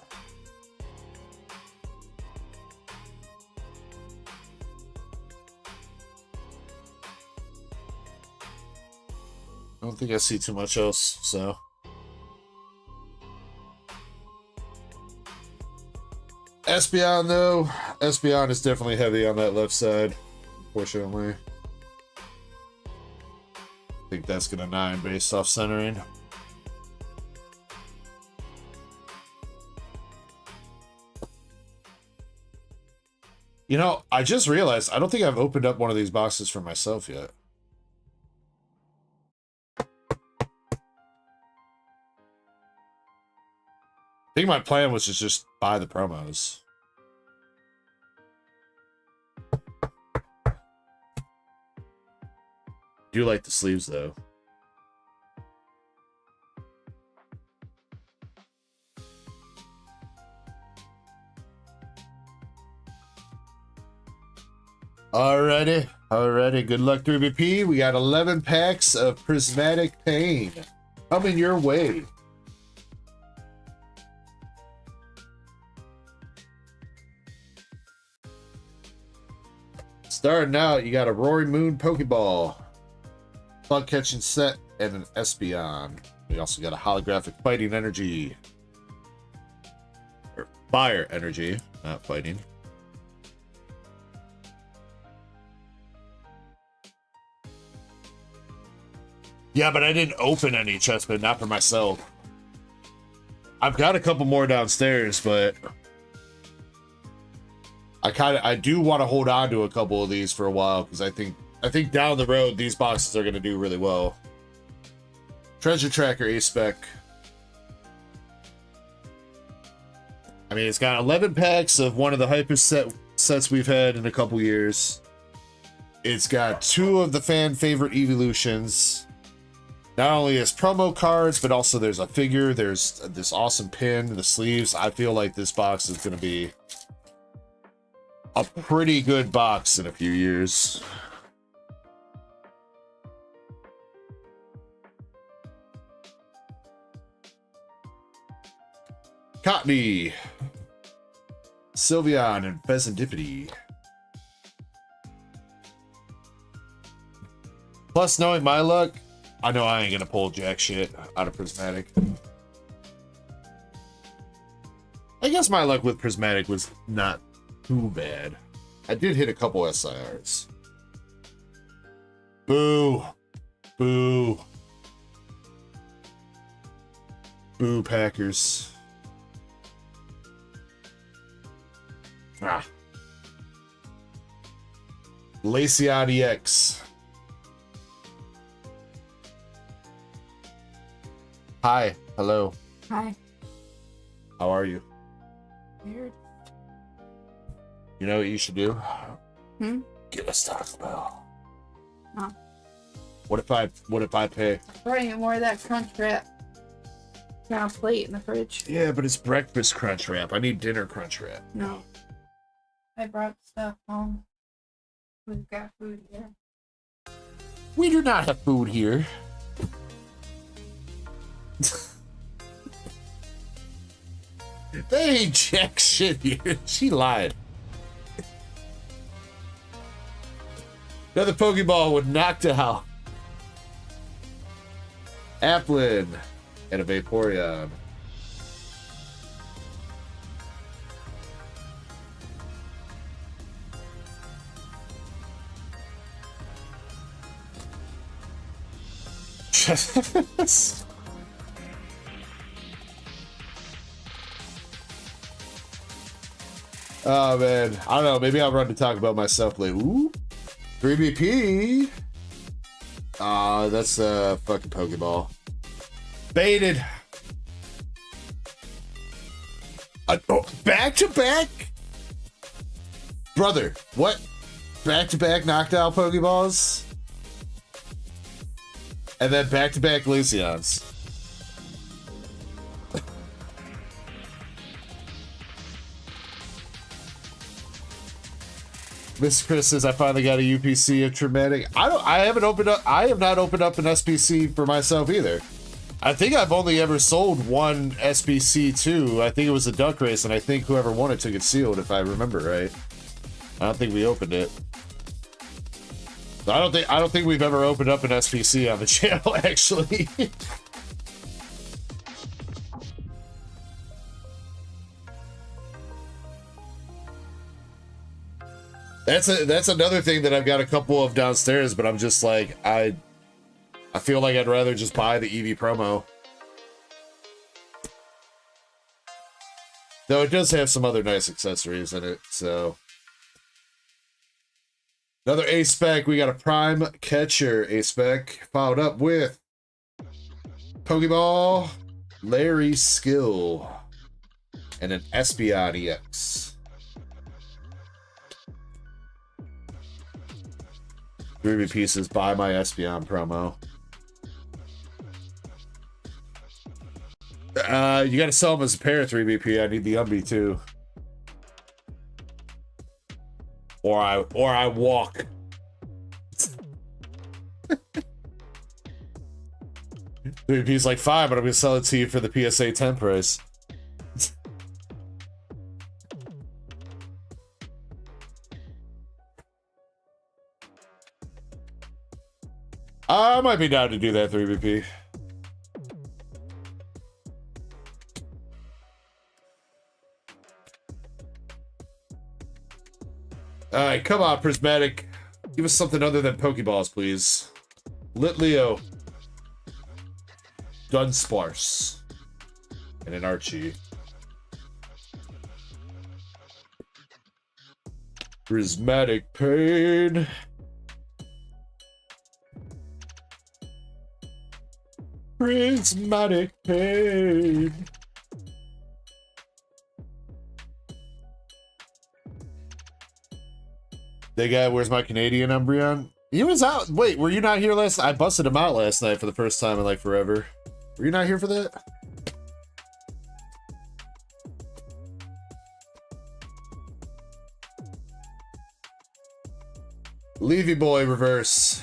I don't think I see too much else, so. Espeon though, Espeon is definitely heavy on that left side, unfortunately. I think that's gonna 9 based off centering. You know, I just realized I don't think I've opened up one of these boxes for myself yet. I think my plan was to just buy the promos. Do like the sleeves though. Alrighty. Good luck 3BP. We got 11 packs of Prismatic Pain coming your way. Starting out, you got a Roaring Moon Pokeball, Bug Catching Set, and an Espeon. We also got a Holographic Fighting Energy. Or Fire Energy, not Fighting. Yeah, but I didn't open any chestplate, not for myself. I've got a couple more downstairs, but I do want to hold on to a couple of these for a while because I think down the road these boxes are going to do really well. Treasure Tracker A-Spec. I mean, it's got 11 packs of one of the hypest sets we've had in a couple years. It's got 2 of the fan favorite evolutions. Not only as promo cards, but also there's a figure. There's this awesome pin, the sleeves. I feel like this box is going to be a pretty good box in a few years. Cotney, Sylveon, and Pheasantipity. Plus, knowing my luck, I know I ain't gonna pull jack shit out of Prismatic. I guess my luck with Prismatic was not too bad. I did hit a couple SIRs. Boo. Boo. Boo, Packers. Ah. Laceon EX. Hi. Hello. Hi. How are you? Weird. You know what you should do? Hmm? Get a stockpile. No. What if I pay? Bring more of that crunch wrap. Got a plate in the fridge. Yeah, but it's breakfast crunch wrap. I need dinner crunch wrap. No. I brought stuff home. We've got food here. We do not have food here. They ain't jack shit here. She lied. Another Pokeball with Noctowl, Applin, and a Vaporeon. Oh man, I don't know. Maybe I'll run to talk about myself later. Ooh, 3BP. That's a fucking Pokeball. Baited. Back to back? Brother, what? Back to back knockdown Pokeballs? And then back to back Glaceons. Mr. Chris says I finally got a UPC of traumatic. I have not opened up an SPC for myself either. I think I've only ever sold one SPC too. I think it was a duck race, and I think whoever won it took it sealed, if I remember right. I don't think we opened it. I don't think we've ever opened up an SPC on the channel, actually. That's another thing that I've got a couple of downstairs, but I'm just like, I feel like I'd rather just buy the EV promo. Though it does have some other nice accessories in it, so. Another A-Spec, we got a Prime Catcher A-Spec, followed up with Pokeball, Larry Skill, and an Espeon EX. 3 pieces, buy my Espeon promo. You gotta sell them as a pair of 3BP. I need the Umby too. Or I walk. 3P's like 5, but I'm gonna sell it to you for the PSA 10 price. I might be down to do that 3BP. Alright, come on, Prismatic. Give us something other than Pokeballs, please. Litleo. Dunsparce. And an Archie. Prismatic Pain. Prismatic Pain. They got, where's my Canadian Umbreon? He was out. Wait, were you not here last night? I busted him out last night for the first time in like forever. Were you not here for that? Levy Boy reverse.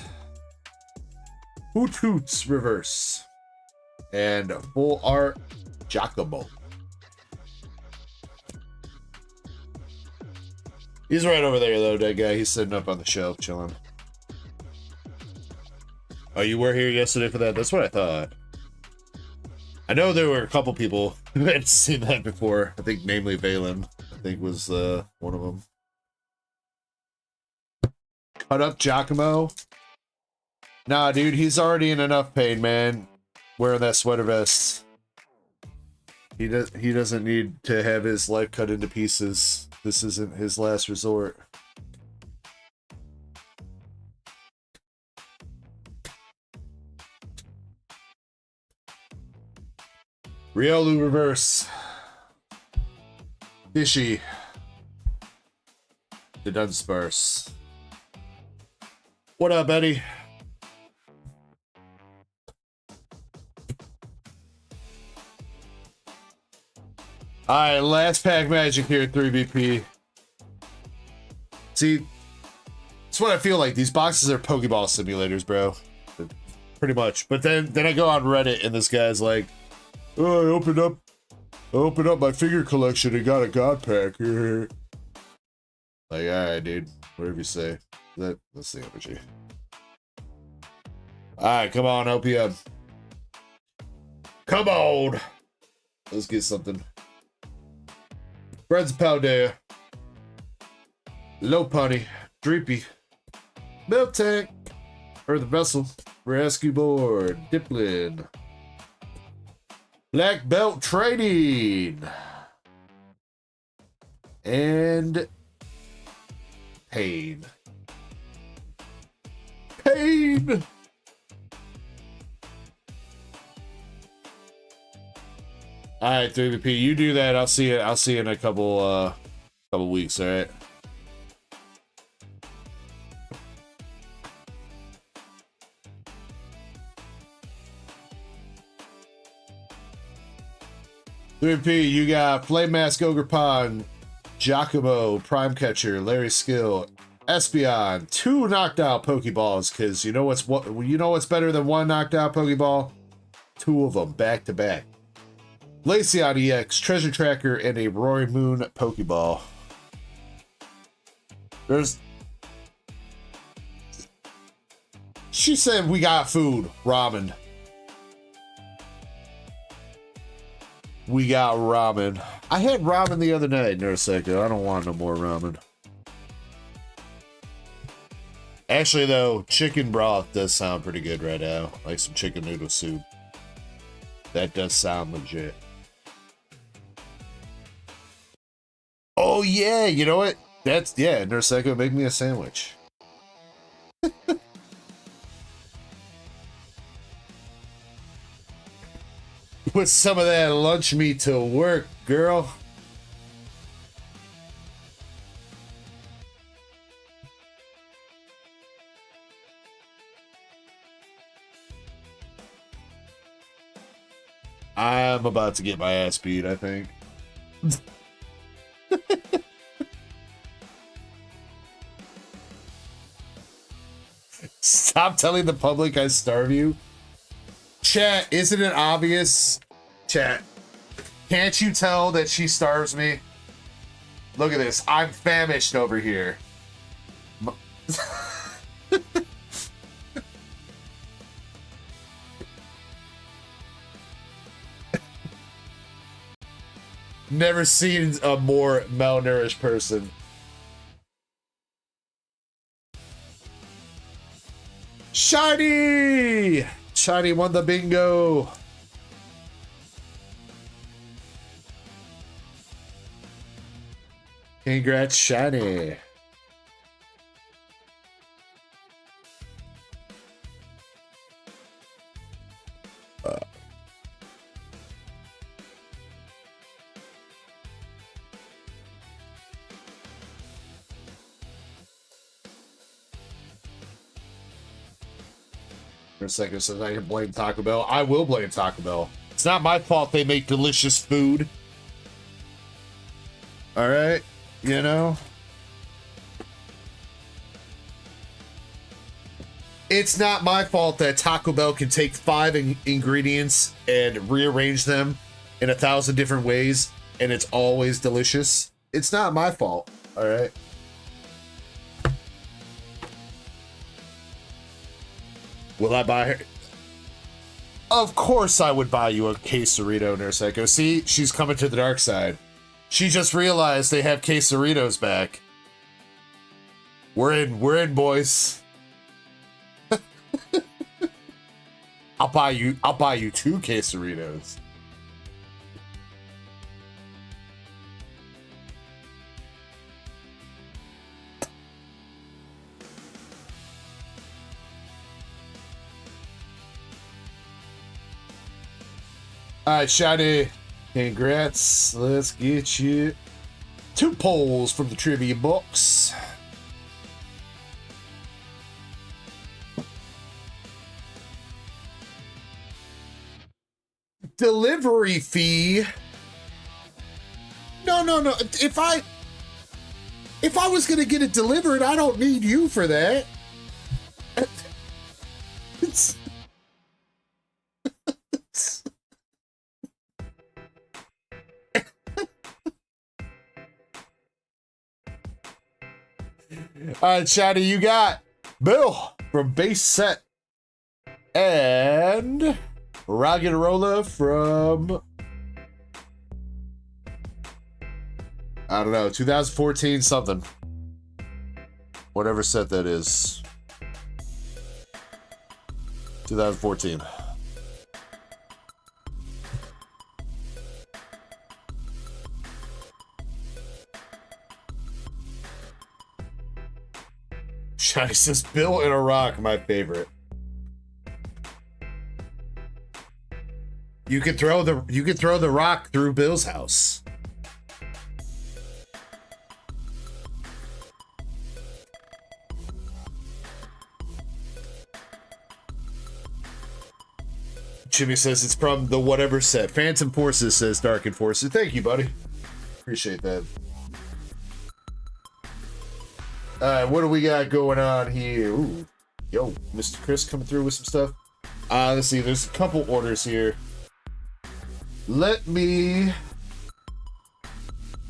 Hoot Hoots reverse. And full art Giacomo. He's right over there though, that guy. He's sitting up on the shelf chilling. Oh, you were here yesterday for that? That's what I thought. I know there were a couple people who had seen that before. I think namely Valen, I think was one of them. Cut up Giacomo. Nah, dude, he's already in enough pain, man. Wearing that sweater vest. He doesn't need to have his life cut into pieces. This isn't his last resort. Riolu reverse. Fishy. The Dunsparce. What up, Eddie? Alright, last pack magic here at 3BP. See, that's what I feel like. These boxes are Pokeball simulators, bro. Pretty much. But then I go on Reddit and this guy's like, oh, I opened up my figure collection and got a god pack. Like, alright, dude. Whatever you say. That's the energy. Alright, come on, OPM. Come on! Let's get something. Bread's Powder. Lopunny. Dreepy. Milk Tank. Earth Vessel. Rescue Board. Diplin. Black Belt Trading. And Pain. green. All right, 3VP, you do that. I'll see you. I'll see you in a couple weeks. All right. VP, you got Flame Mask, Ogre Pond, Giacomo, Prime Catcher, Larry Skill, Espeon, 2 knocked out Pokeballs, because you know what's better than 1 knocked out Pokeball? 2 of them back to back. Glaceon EX, Treasure Tracker, and a Roaring Moon Pokeball. She said we got food, ramen. We got ramen. I had ramen the other night, Nurseko. I don't want no more ramen. Actually, though, chicken broth does sound pretty good right now. Like some chicken noodle soup. That does sound legit. Oh, yeah. You know what? Yeah, Nurseko, make me a sandwich. Put some of that lunch meat to work, girl. I'm about to get my ass beat, I think. Stop telling the public I starve you. Chat, isn't it obvious? Chat, can't you tell that she starves me? Look at this. I'm famished over here. Never seen a more malnourished person. Shiny! Shiny won the bingo. Congrats, Shiny. For a second, says I can blame Taco Bell. I will blame Taco Bell. It's not my fault they make delicious food. All right, you know. It's not my fault that Taco Bell can take 5 ingredients and rearrange them in 1,000 different ways, and it's always delicious. It's not my fault. All right. Will I buy her? Of course I would buy you a quesarito, Nurseko. See, she's coming to the dark side. She just realized they have quesaritos back. We're in, boys. I'll buy you 2 quesaritos. All right, Shady. Congrats. Let's get you 2 polls from the trivia box. Delivery fee. No. If I was gonna get it delivered, I don't need you for that. All right, Shady, you got Bill from Base Set and Ragarola from, I don't know, 2014 something. Whatever set that is. 2014. Shiny says Bill in a rock, my favorite. You could throw the rock through Bill's house. Jimmy says it's from the whatever set. Phantom Forces says Dark Enforcer. Thank you, buddy. Appreciate that. Alright, what do we got going on here? Ooh. Yo, Mr. Chris coming through with some stuff. Let's see, there's a couple orders here. I'm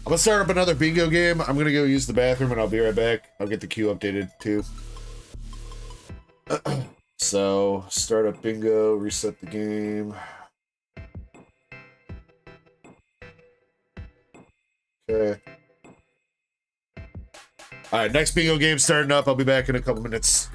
gonna start up another bingo game. I'm gonna go use the bathroom and I'll be right back. I'll get the queue updated too. So, start up bingo, reset the game. Okay. Alright, next bingo game starting up. I'll be back in a couple minutes.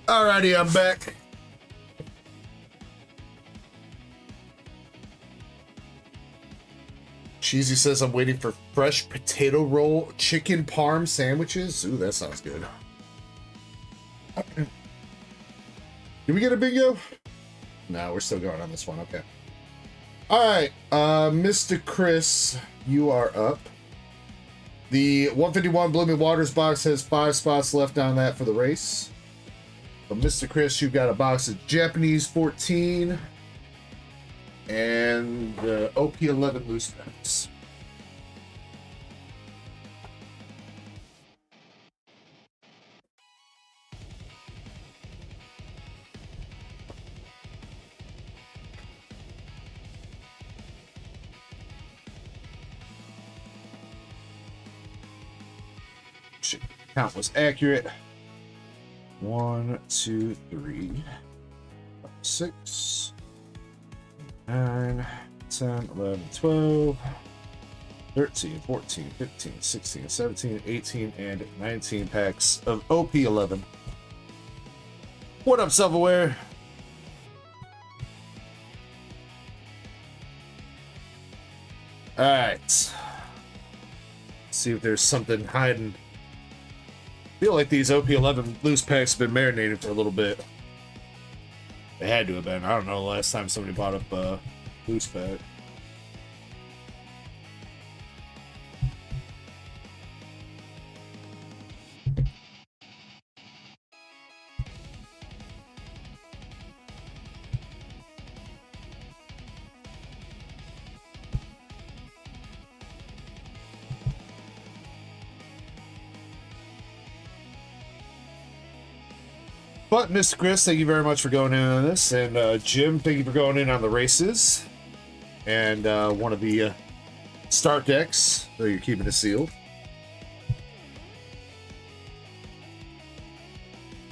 Alrighty, I'm back. Cheesy says I'm waiting for fresh potato roll chicken parm sandwiches. Ooh, that sounds good. Did we get a bingo? No, we're still going on this one. Okay. All right, Mr. Chris, you are up. The 151 Blooming Waters box has 5 spots left on that for the race. But Mr. Chris, you've got a box of Japanese 14 and the OP11 loose packs. Count was accurate. 1, 2, 3, 6, 9, 10, 11, 12, 13, 14, 15, 16, 17, 18, and 19 packs of OP11. What up, self-aware? All right. See if there's something hiding. I feel like these OP11 loose packs have been marinated for a little bit. They had to have been. I don't know the last time somebody bought up a loose pack. But Mr. Chris, thank you very much for going in on this, and Jim, thank you for going in on the races, and one of the start decks, so you're keeping it sealed.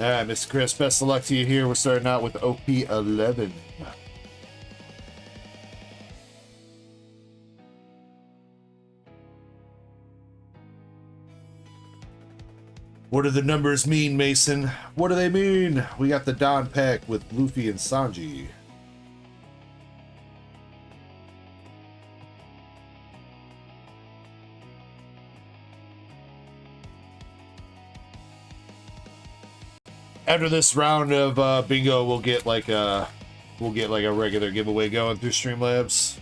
All right, Mr. Chris, best of luck to you here. We're starting out with OP11. What do the numbers mean, Mason? What do they mean? We got the Don pack with Luffy and Sanji. After this round of bingo, we'll get like a regular giveaway going through Streamlabs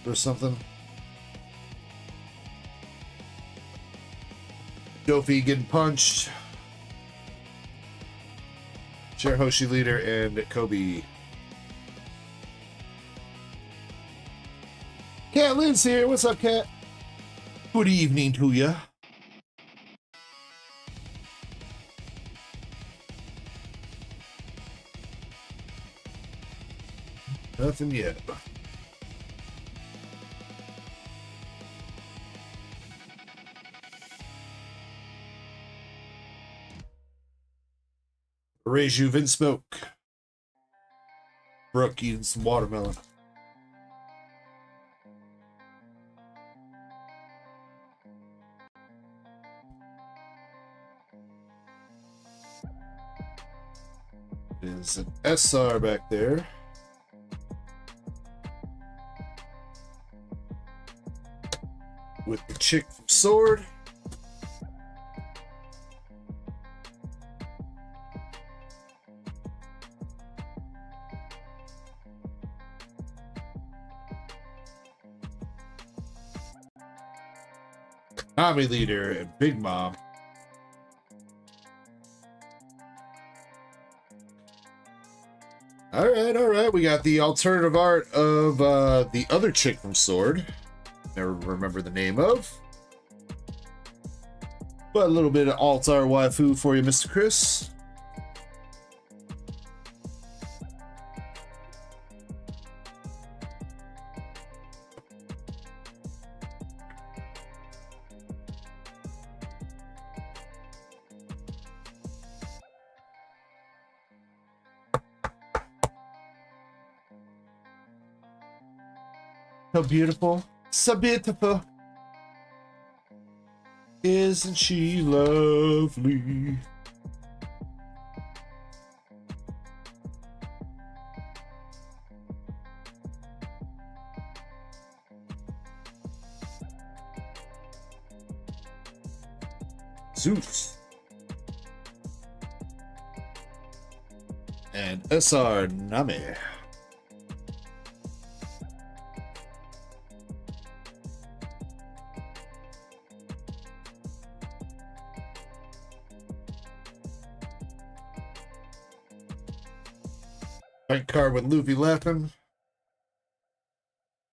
or something. Dofi getting punched. Hoshi leader and Kobe. Cat Lynn's here. What's up, Cat? Good evening to ya. Nothing yet. Rejuven smoke. Brooke eating some watermelon. There's an SR back there. With the chick from Sword. Army leader and Big Mom. All right. We got the alternative art of the other chick from Sword. Never remember the name of. But a little bit of alt-art waifu for you, Mr. Chris. So beautiful. So beautiful. Isn't she lovely? Zeus. And SR Nami. Bank card with Luffy laughing.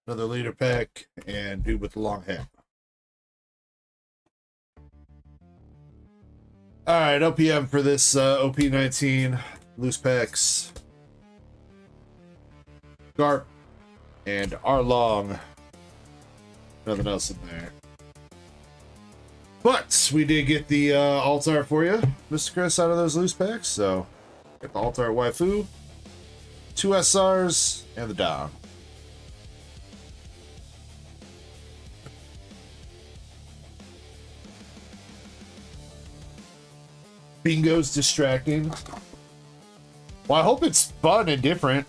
Another leader pack, and dude with the long hat. Alright, OPM for this OP19. Loose packs. Garp. And Arlong. Nothing else in there. But we did get the Altar for you, Mr. Chris, out of those loose packs. So, get the Altar Waifu. 2 SRs, and the Dom. Bingo's distracting. Well, I hope it's fun and different.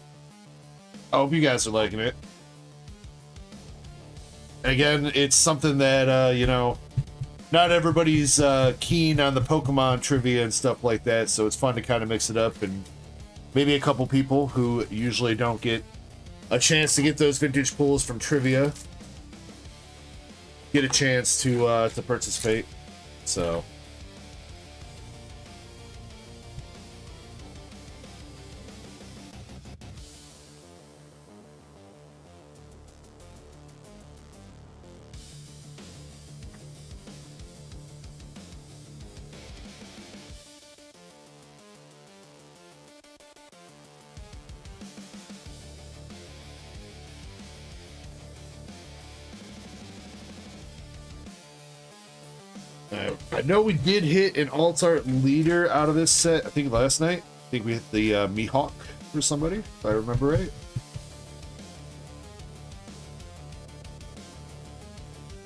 I hope you guys are liking it. Again, it's something that, you know, not everybody's keen on the Pokemon trivia and stuff like that, so it's fun to kind of mix it up, and maybe a couple people who usually don't get a chance to get those vintage pulls from trivia get a chance to participate. So I know we did hit an alt-art leader out of this set, I think last night. I think we hit the Mihawk for somebody, if I remember right.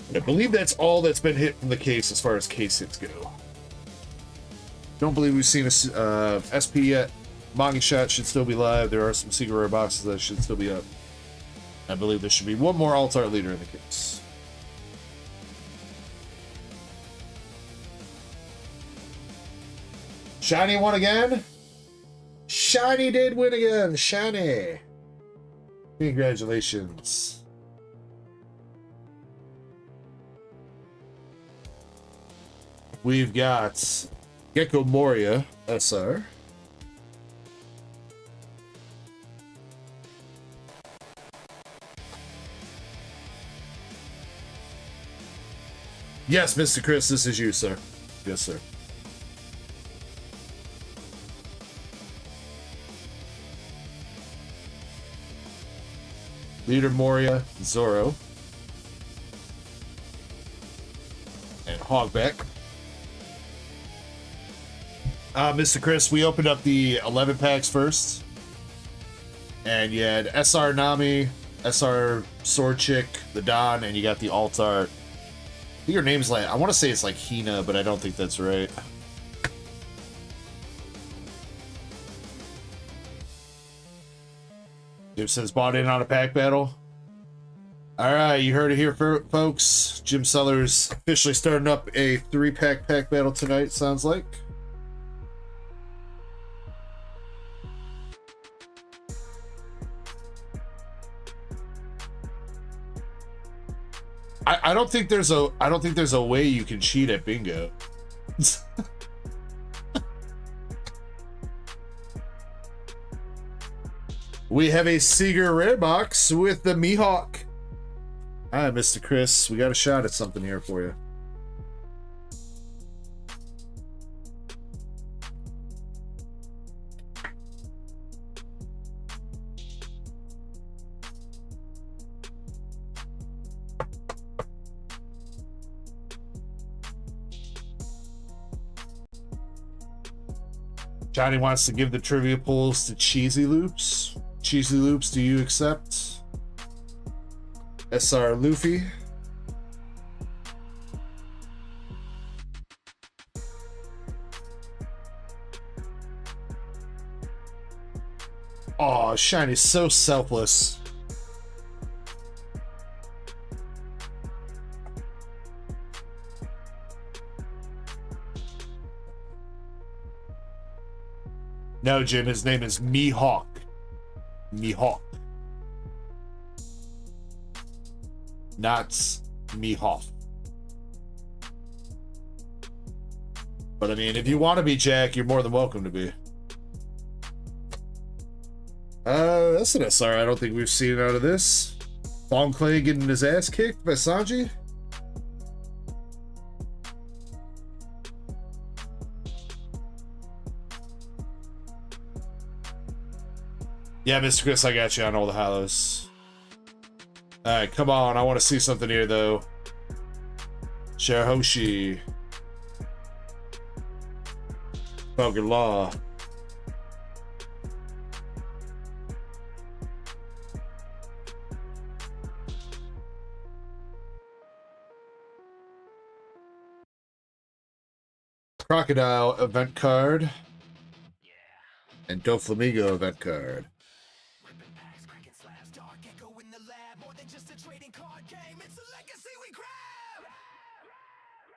And I believe that's all that's been hit from the case as far as case hits go. Don't believe we've seen a SP yet. Manga Shot should still be live. There are some secret rare boxes that should still be up. I believe there should be one more alt-art leader in the case. Shiny won again? Shiny did win again. Shiny. Congratulations. We've got Gecko Moria SR. Yes, Mr. Chris, this is you, sir. Yes, sir. Leader Moria, Zoro, and Hogback. Mr. Chris, we opened up the 11 packs first, and you had SR Nami, SR Sword Chick, the Don, and you got the Altar. I think your name's like, I want to say it's like Hina, but I don't think that's right. Jim says bought in on a pack battle. Alright, you heard it here, folks. Jim Sellers officially starting up a 3-pack pack battle tonight, sounds like. I don't think there's a way you can cheat at bingo. We have a Seeger rare box with the Mihawk. Hi, Mr. Chris. We got a shot at something here for you. Johnny wants to give the trivia pulls to Cheesy Loops. Cheesy Loops, do you accept? SR Luffy. Aw, Shiny's so selfless. No, Jim, his name is Mihawk. Mihawk. Not Mihawk. But I mean, if you want to be Jack, you're more than welcome to be. That's an SR I don't think we've seen out of this. Bon Clay getting his ass kicked by Sanji. Yeah, Mr. Chris, I got you on all the Hallows. Alright, come on. I want to see something here, though. Shirahoshi. Vulgar Law. Crocodile event card. And Doflamingo event card.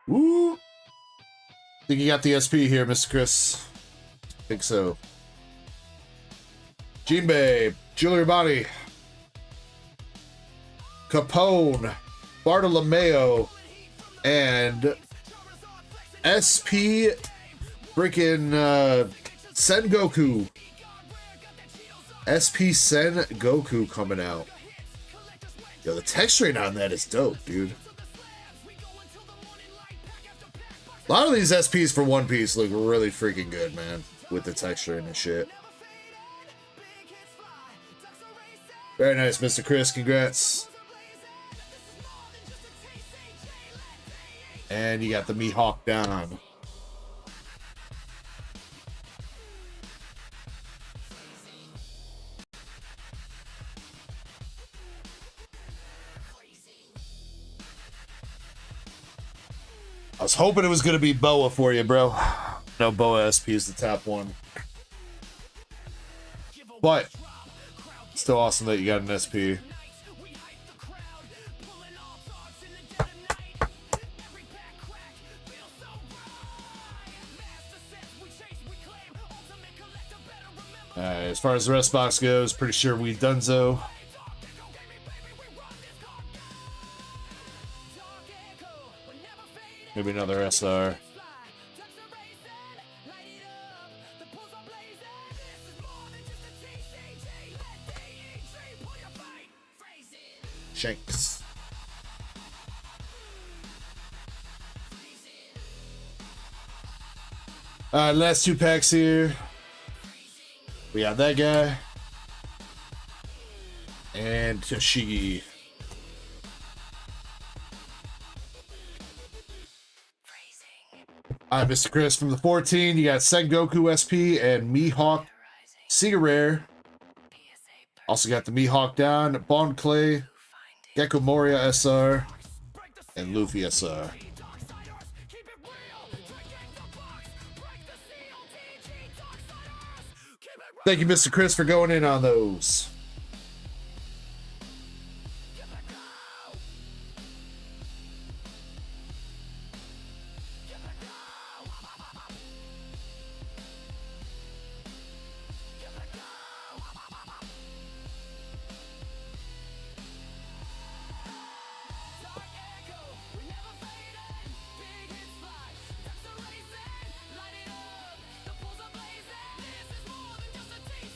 Woo! Think you got the SP here, Mr. Chris? Think so. Jinbei, Jewelry Body, Capone, Bartolomeo, and SP freaking Sengoku. SP Sengoku coming out. Yo, the texturing on that is dope, dude. A lot of these SPs for One Piece look really freaking good, man, with the texturing and shit. Very nice, Mr. Chris. Congrats. And you got the Mihawk down. I was hoping it was going to be Boa for you, bro. No, Boa SP is the top one. But still awesome that you got an SP. As far as the rest box goes, pretty sure we've done so. Maybe another SR. Shanks. Last two packs here. We got that guy. And Toshigi. Alright, Mr. Chris, from the 14, you got Sengoku SP and Mihawk Sega Rare. Also got the Mihawk down, Bon Clay, Gecko Moria SR, and Luffy SR. Thank you, Mr. Chris, for going in on those.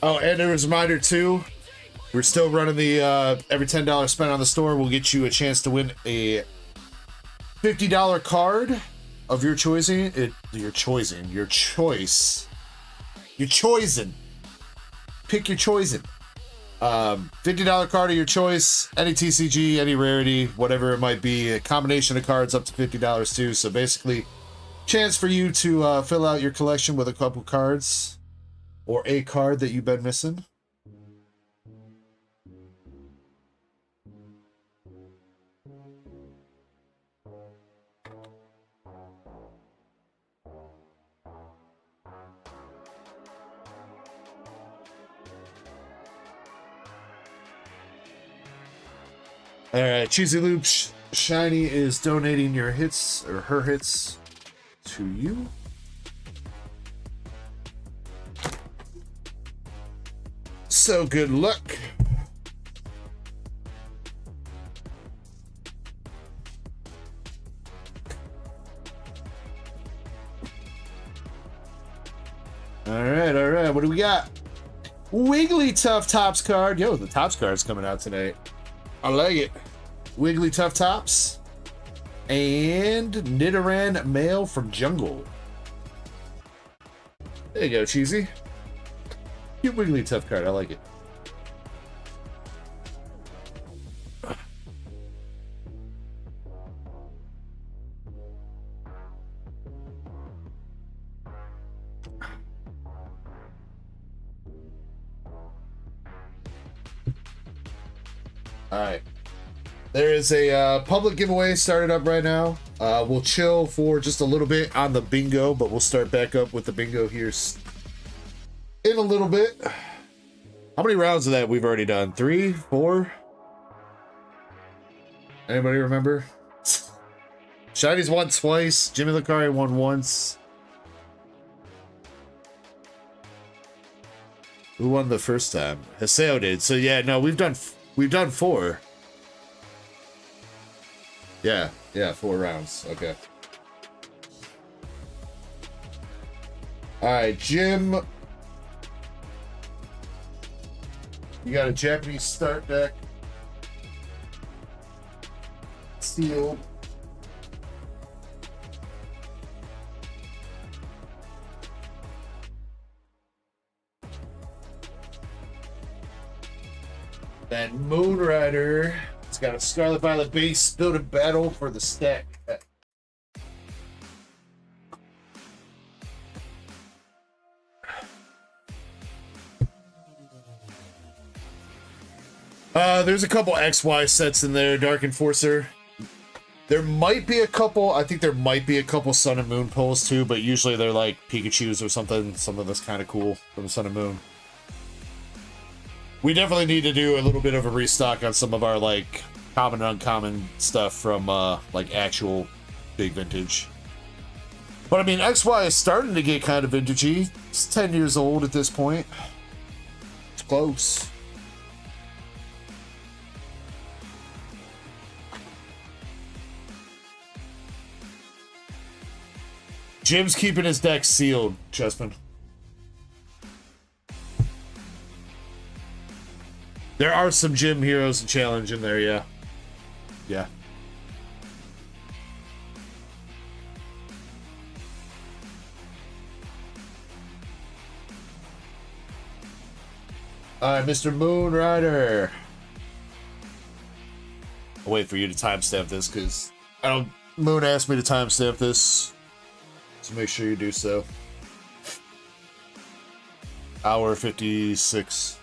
Oh, and a reminder too, we're still running the every $10 spent on the store will get you a chance to win a $50 card of your choosing. Your choice. Pick your choice. $50 card of your choice, any TCG, any rarity, whatever it might be. A combination of cards up to $50 too. So basically, chance for you to fill out your collection with a couple cards. Or a card that you've been missing. Alright, Cheesy Loop Shiny is donating your hits, or her hits, to you. So good luck. All right. What do we got? Wiggly Tough Tops card. Yo, the Tops card's coming out tonight. I like it. Wiggly Tough Tops. And Nidoran Male from Jungle. There you go, Cheesy. Cute Wiggly Tough card. I like it. All right. There is a public giveaway started up right now. We'll chill for just a little bit on the bingo, but we'll start back up with the bingo here in a little bit. How many rounds of that we've already done? 3, 4? Anybody remember? Shiny's won twice. Jimmy Lucari won once. Who won the first time? Haseo did. So yeah, no, we've done 4. Yeah, 4 rounds. Okay. All right, Jim. You got a Japanese start deck. Sealed. Then Moonrider. It's got a Scarlet Violet base, build a battle for the stack. There's a couple XY sets in there, Dark Enforcer. There might be a couple, I think there might be a couple Sun and Moon pulls too, but usually they're like Pikachus or something that's kind of cool from Sun and Moon. We definitely need to do a little bit of a restock on some of our like common and uncommon stuff from like actual big vintage. But I mean, XY is starting to get kind of vintagey. It's 10 years old at this point. It's close. Jim's keeping his deck sealed, Chessman. There are some Gym Heroes and Challenge in there, yeah. Yeah. Alright, Mr. Moonrider. I'll wait for you to timestamp this, because Moon asked me to timestamp this. So make sure you do so. Hour 56.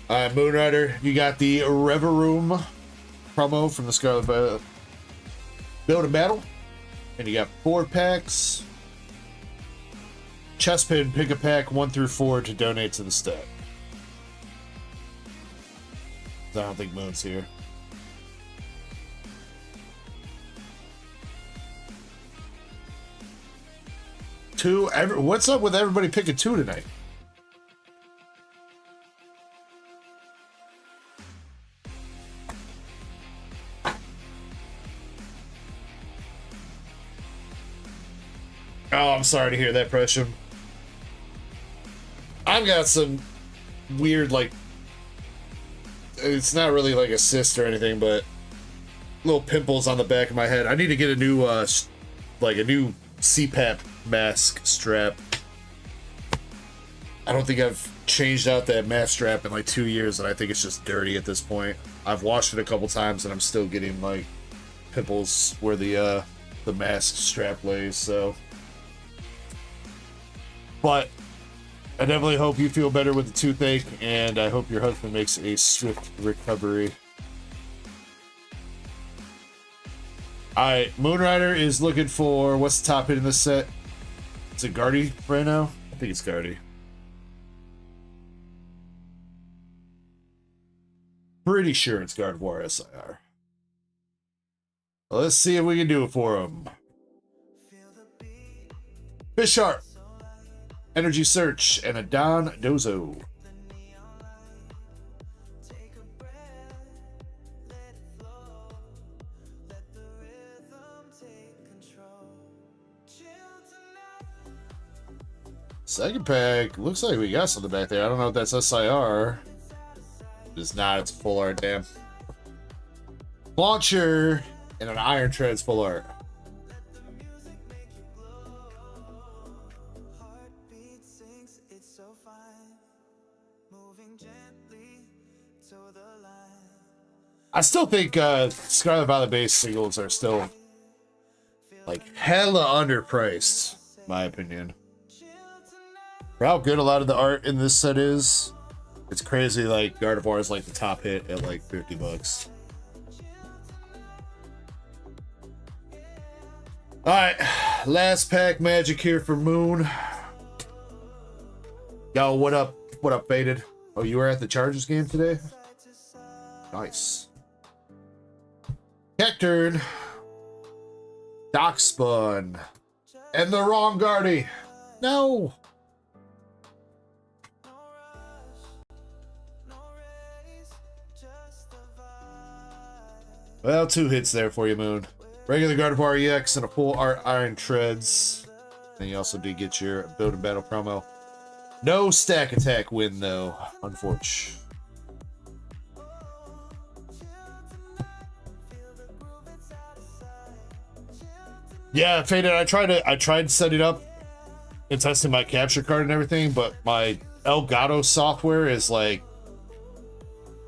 Alright, Moonrider, you got the Reverum promo from the Scarlet Violet Build a Battle. And you got 4 packs. Chesspin, pick a pack 1 through 4 to donate to the stack. I don't think Moon's here. What's up with everybody picking 2 tonight? Oh, I'm sorry to hear that, Presham. I've got some weird, like, it's not really like a cyst or anything, but little pimples on the back of my head. I need to get a new, like a new CPAP mask strap. I don't think I've changed out that mask strap in like 2 years, and I think it's just dirty at this point. I've washed it a couple times, and I'm still getting like pimples where the mask strap lays. So, but I definitely hope you feel better with the toothache, and I hope your husband makes a swift recovery. Alright, Moonrider is looking for, what's the top hit in this set? Is it Guardy right now? I think it's Guardy. Pretty sure it's Gardevoir SIR. Well, let's see if we can do it for him. Bisharp, Energy Search, and a Don Dozo. Second pack, looks like we got something back there. I don't know if that's SIR. It's not, it's full art, damn. Launcher and an Iron Treads full art. I still think Scarlet Violet base singles are still like hella underpriced, in my opinion. For how good a lot of the art in this set is, it's crazy. Like Gardevoir is like the top hit at like $50. All right, last pack magic here for Moon. Yo, what up? What up, Faded? Oh, you were at the Chargers game today? Nice. Hector, Doc Spun, and the wrong Guardy. No. Well, 2 hits there for you, Moon. Regular Gardevoir EX and a full art Iron Treads. And you also did get your Build and Battle promo. No stack attack win, though, unfortunately. Yeah, Faded, I tried setting up and testing my capture card and everything, but my Elgato software is like,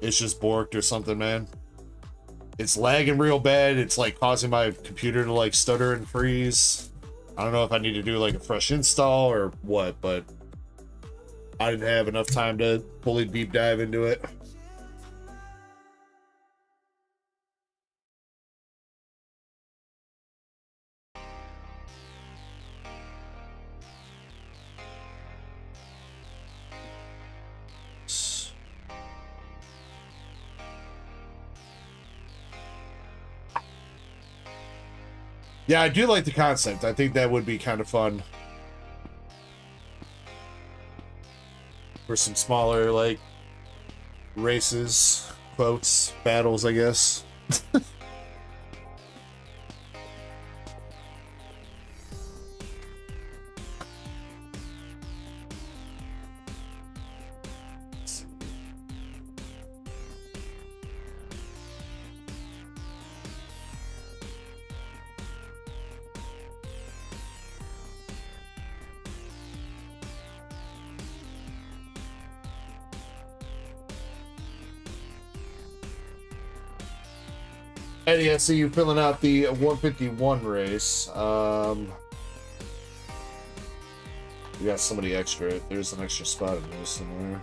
it's just borked or something, man. It's lagging real bad. It's like causing my computer to like stutter and freeze. I don't know if I need to do like a fresh install or what, but I didn't have enough time to fully deep dive into it. Yeah, I do like the concept. I think that would be kind of fun for some smaller, like, races, quotes, battles, I guess. Eddie, I see you filling out the 151 race. We got somebody extra. There's an extra spot in there somewhere.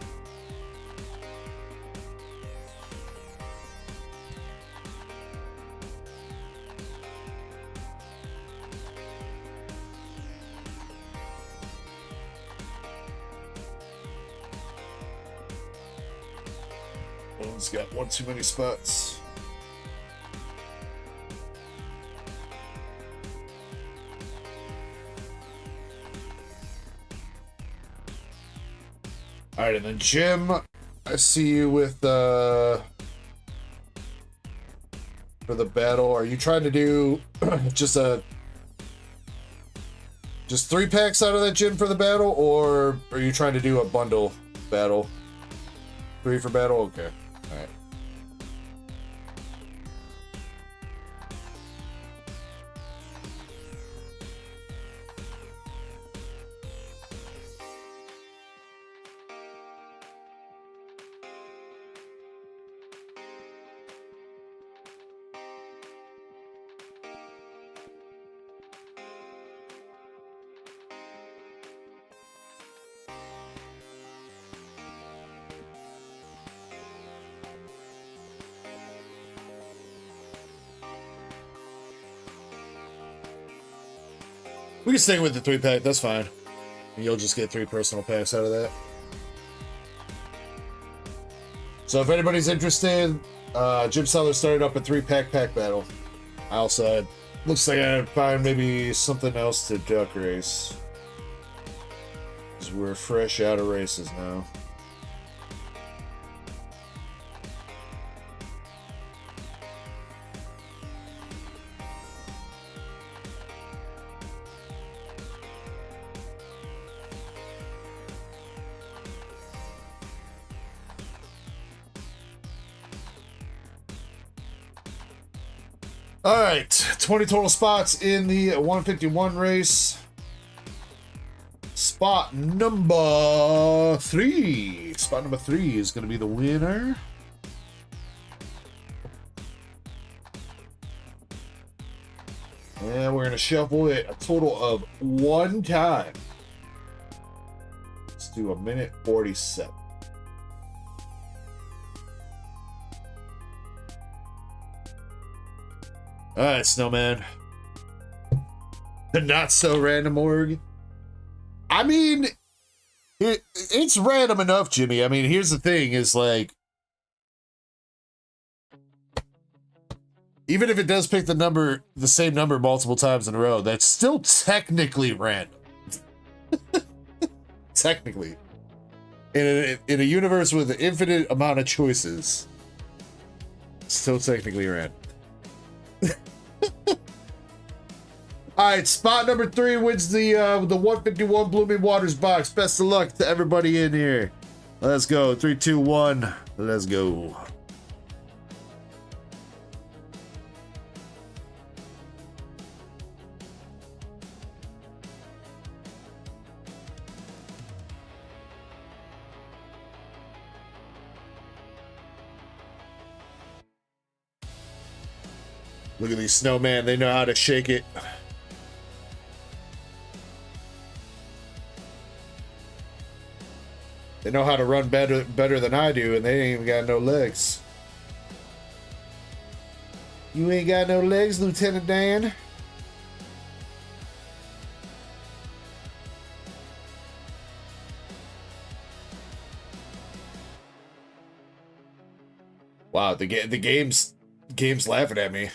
One's got one too many spots. All right, and then Jim, I see you with for the battle. Are you trying to do just 3 packs out of that, Jim, for the battle, or are you trying to do a bundle battle? 3 for battle? Okay. All right. We can stay with the 3-pack, that's fine. You'll just get 3 personal packs out of that. So if anybody's interested, Jim Seller started up a 3-pack pack battle. I also looks like I find maybe something else to duck race. because we're fresh out of races now. All right, 20 total spots in the 151 race. Spot number 3. Spot number 3 is going to be the winner. And we're going to shuffle it a total of 1 time. Let's do 1:47. All right, Snowman. The not so random org. I mean, it's random enough, Jimmy. I mean, here's the thing: is like, even if it does pick the same number multiple times in a row, that's still technically random. Technically, in a universe with an infinite amount of choices, still technically random. All right, spot number 3 wins the 151 Blooming Waters box. Best of luck to everybody in here. Let's go. 3, 2, 1. Let's go. Look at these snowmen. They know how to shake it. They know how to run better than I do, and they ain't even got no legs. You ain't got no legs, Lieutenant Dan? Wow, the game's laughing at me.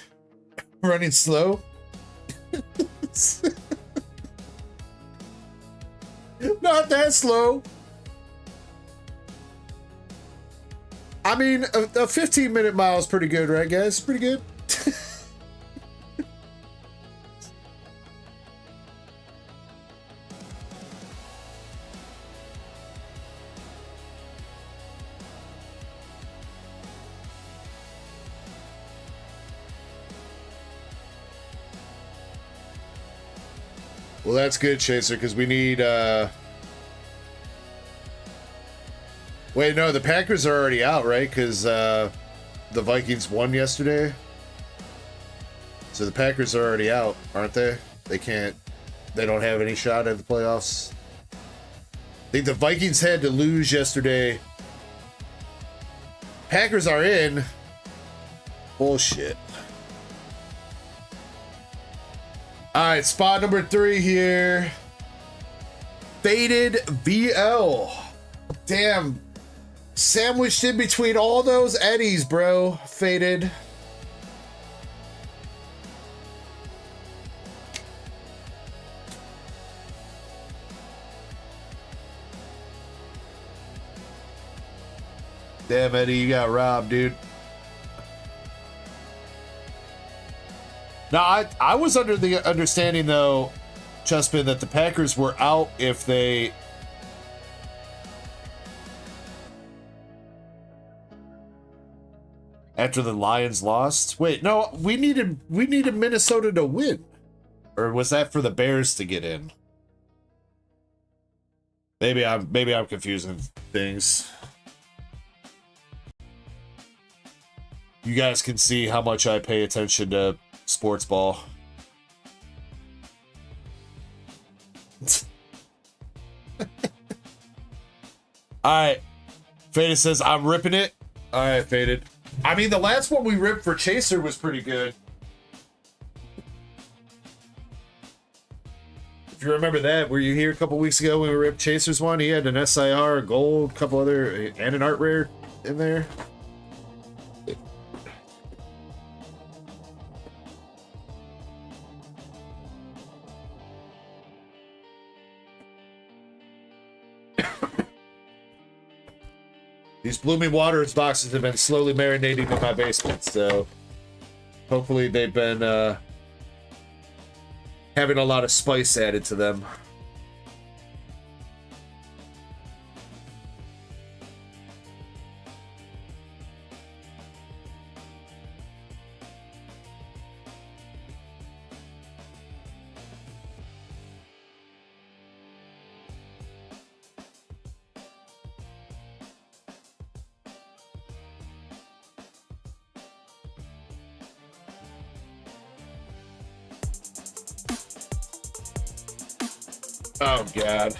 Running slow? Not that slow. I mean, a 15-minute mile is pretty good, right, guys? Pretty good. Well, that's good, Chaser, because we need... Wait, no, the Packers are already out, right? Because the Vikings won yesterday. So the Packers are already out, aren't they? They don't have any shot at the playoffs. I think the Vikings had to lose yesterday. Packers are in. Bullshit. All right, spot number 3 here. Faded VL. Damn. Sandwiched in between all those Eddies, bro. Faded. Damn, Eddie, you got robbed, dude. Now, I was under the understanding, though, Chuspin, that the Packers were out if they... After the Lions lost? Wait, no, we needed Minnesota to win. Or was that for the Bears to get in? Maybe I'm confusing things. You guys can see how much I pay attention to sports ball. Alright. Faded says, I'm ripping it. Alright, Faded. I mean, the last one we ripped for Chaser was pretty good. If you remember that, were you here a couple weeks ago when we ripped Chaser's one? He had an SIR, gold, a couple other, and an art rare in there. These Blooming Waters boxes have been slowly marinating in my basement, so hopefully they've been having a lot of spice added to them. Oh, God.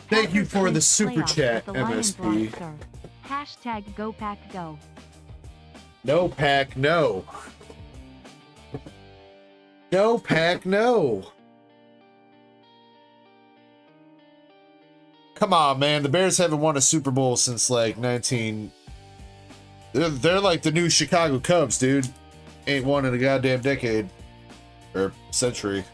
Thank you for the super chat, MSP. Hashtag go pack go. No pack, no. No pack, no. Come on, man. The Bears haven't won a Super Bowl since, like, 19... They're like the new Chicago Cubs, dude. Ain't won in a goddamn decade. Or century.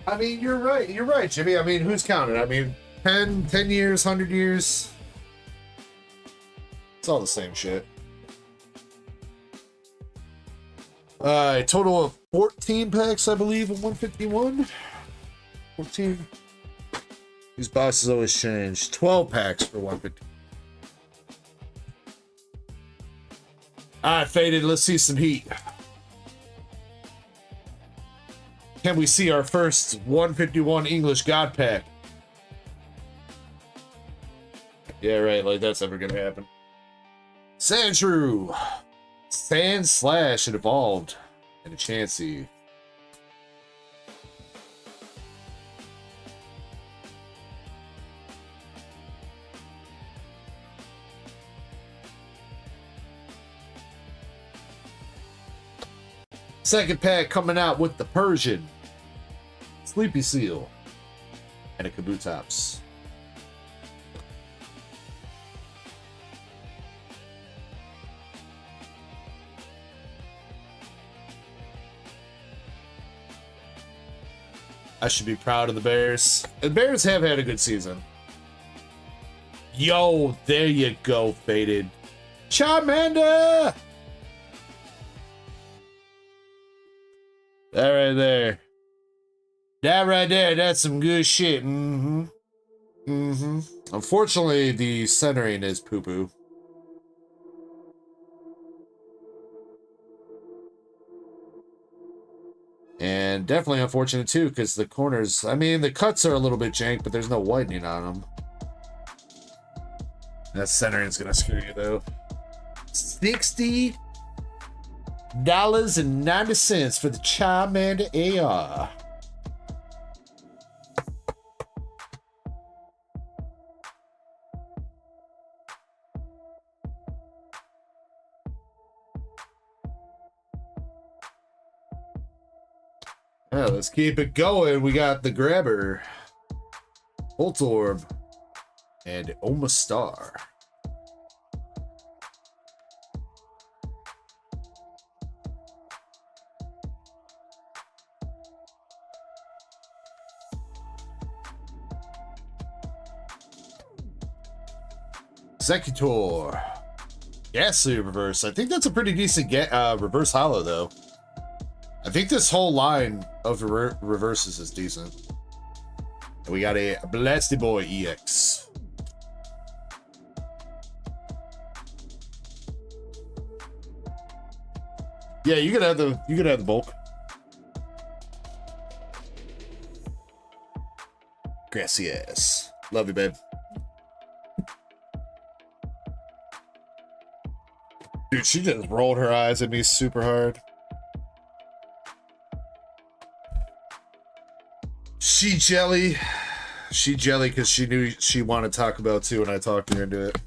I mean, you're right, Jimmy. I mean, who's counting? I mean, 10 years, 100 years. It's all the same shit. A total of 14 packs, I believe, of 151. 14. These boxes always change. 12 packs for 150. All right, Faded, let's see some heat. Can we see our first 151 English God pack? Yeah, right, like that's ever gonna happen. Sandshrew, Sand Slash, it evolved, and a Chansey. Second pack coming out with the Persian, Sleepy Seal, and a Kabutops. I should be proud of the Bears. The Bears have had a good season. Yo, there you go, Faded. Charmander! That right there. That right there, that's some good shit. Unfortunately, the centering is poo-poo. And definitely unfortunate too, because the corners, I mean, the cuts are a little bit jank, but there's no whitening on them. That centering's gonna screw you though. $60.90 for the Charmander AR. Yeah, let's keep it going. We got the Grabber, Voltorb, and Omastar. Executor. Ghastly reverse. I think that's a pretty decent reverse holo, though. I think this whole line of reverses is decent. And we got a Blasty Boy EX. Yeah, you could have the bulk. Gracias. Love you, babe. Dude, she just rolled her eyes at me super hard. She jelly. She jelly because she knew she wanted Taco Bell too, and I talked her into it.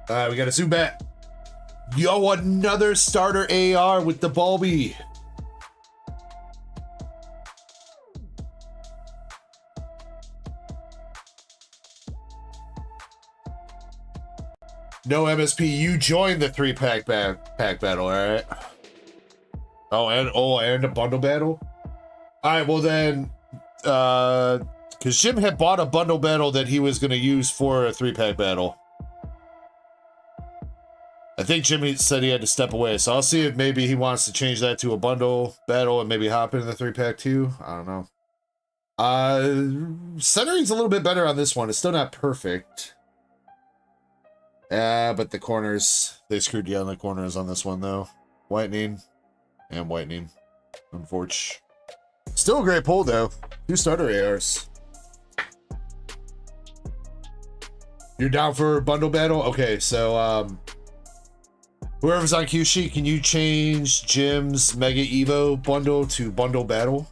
All right, we got to zoom back. Yo, another starter AR with the Bulby. No MSP, you joined the 3-pack pack battle, all right? And a bundle battle. All right, well then, because Jim had bought a bundle battle that he was going to use for a 3-pack battle. I think Jimmy said he had to step away, so I'll see if maybe he wants to change that to a bundle battle and maybe hop into the 3-pack too. I don't know. Centering's a little bit better on this one. It's still not perfect. But the corners, they screwed you on the corners on this one though. Whitening and whitening. Unfortunate. Still a great pull though. 2 starter ARs. You're down for bundle battle? Okay, so whoever's on Q sheet, can you change Jim's Mega Evo bundle to bundle battle?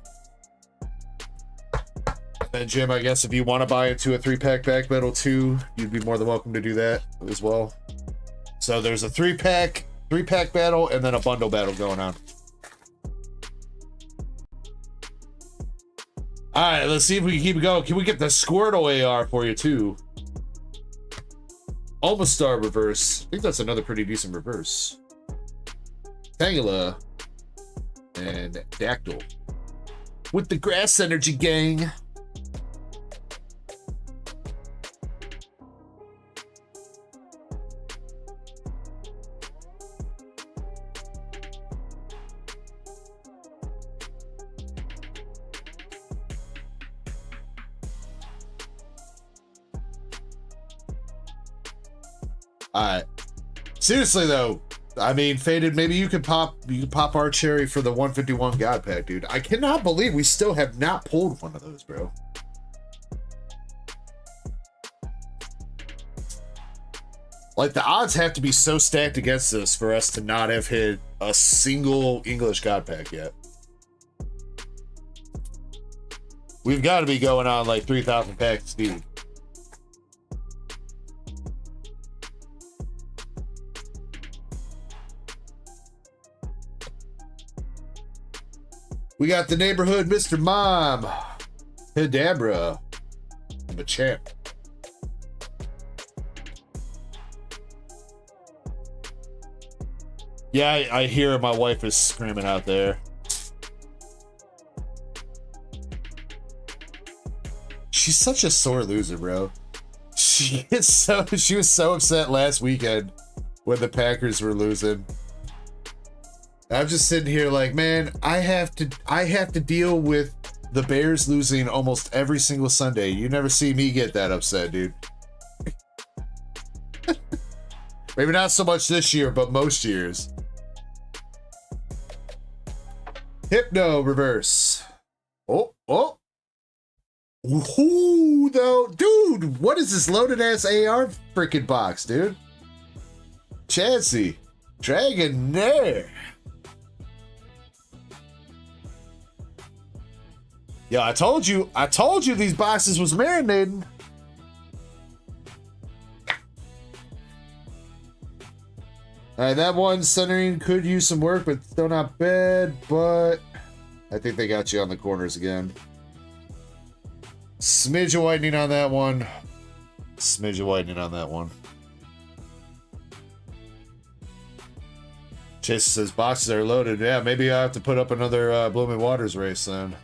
And Jim, I guess if you want to buy into a 3-pack back battle too, you'd be more than welcome to do that as well. So there's a 3-pack battle and then a bundle battle going on. All right, let's see if we can keep it going. Can we get the Squirtle AR for you too? Almastar reverse. I think that's another pretty decent reverse. Tangela and Dactyl with the grass energy gang. Alright. Seriously though, I mean, Faded, maybe you could pop our cherry for the 151 God Pack, dude. I cannot believe we still have not pulled one of those, bro. Like, the odds have to be so stacked against this for us to not have hit a single English God Pack yet. We've got to be going on like 3,000 packs speed. We got the neighborhood Mr. Mom, Hidabra, and the champ. Yeah, I hear my wife is screaming out there. She's such a sore loser, bro. She was so upset last weekend when the Packers were losing. I'm just sitting here like, man, I have to deal with the Bears losing almost every single Sunday. You never see me get that upset, dude. Maybe not so much this year, but most years. Hypno reverse. Oh. Ooh, though, dude, what is this loaded ass AR freaking box, dude? Chansey, Dragonair. Yeah, I told you these boxes was marinating. Alright, that one centering could use some work, but still not bad, but I think they got you on the corners again. Smidge of whitening on that one. Smidge of whitening on that one. Chase says boxes are loaded. Yeah, maybe I have to put up another Blooming Waters race then.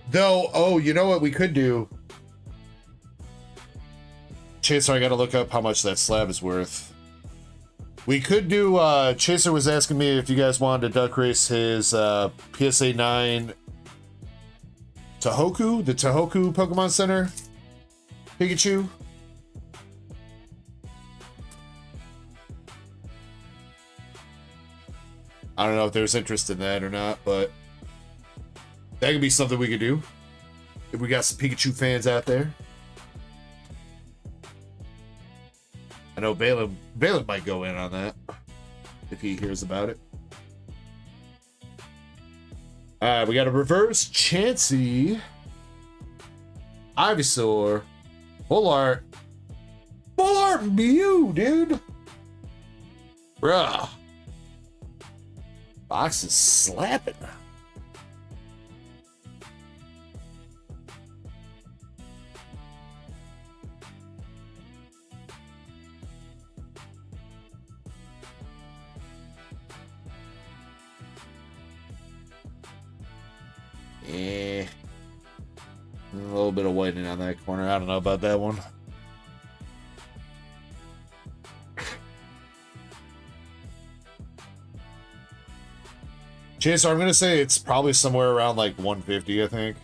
Though, oh, you know what we could do? Chaser, I gotta look up how much that slab is worth. We could do, Chaser was asking me if you guys wanted to duck race his PSA 9 Tohoku, the Tohoku Pokemon Center Pikachu. I don't know if there's interest in that or not, but that could be something we could do if we got some Pikachu fans out there. I know Balin might go in on that if he hears about it. We got a reverse Chansey, Ivysaur, Full Art Mew, dude. Bruh. Box is slapping. A little bit of whitening on that corner. I don't know about that one. Chaser, I'm gonna say it's probably somewhere around like 150, I think,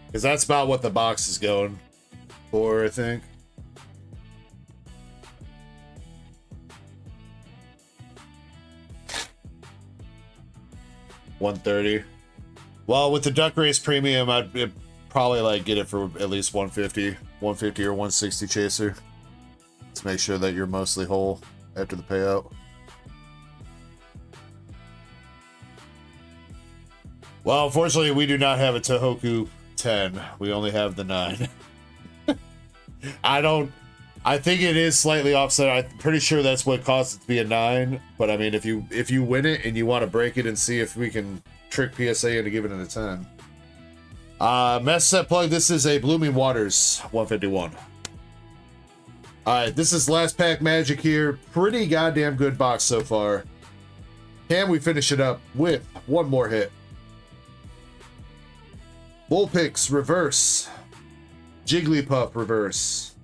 because that's about what the box is going for, I think. $130. Well, with the Duck Race Premium, I'd probably like get it for at least 150 or 160, Chaser. Let's make sure that you're mostly whole after the payout. Well, unfortunately, we do not have a Tohoku 10. We only have the 9. I think it is slightly offset. I'm pretty sure that's what caused it to be a 9. But I mean, if you win it and you want to break it and see if we can trick PSA into giving it a 10. Mess set plug. This is a Blooming Waters 151. All right, this is last pack magic here. Pretty goddamn good box so far. Can we finish it up with one more hit? Bullpix reverse, Jigglypuff reverse,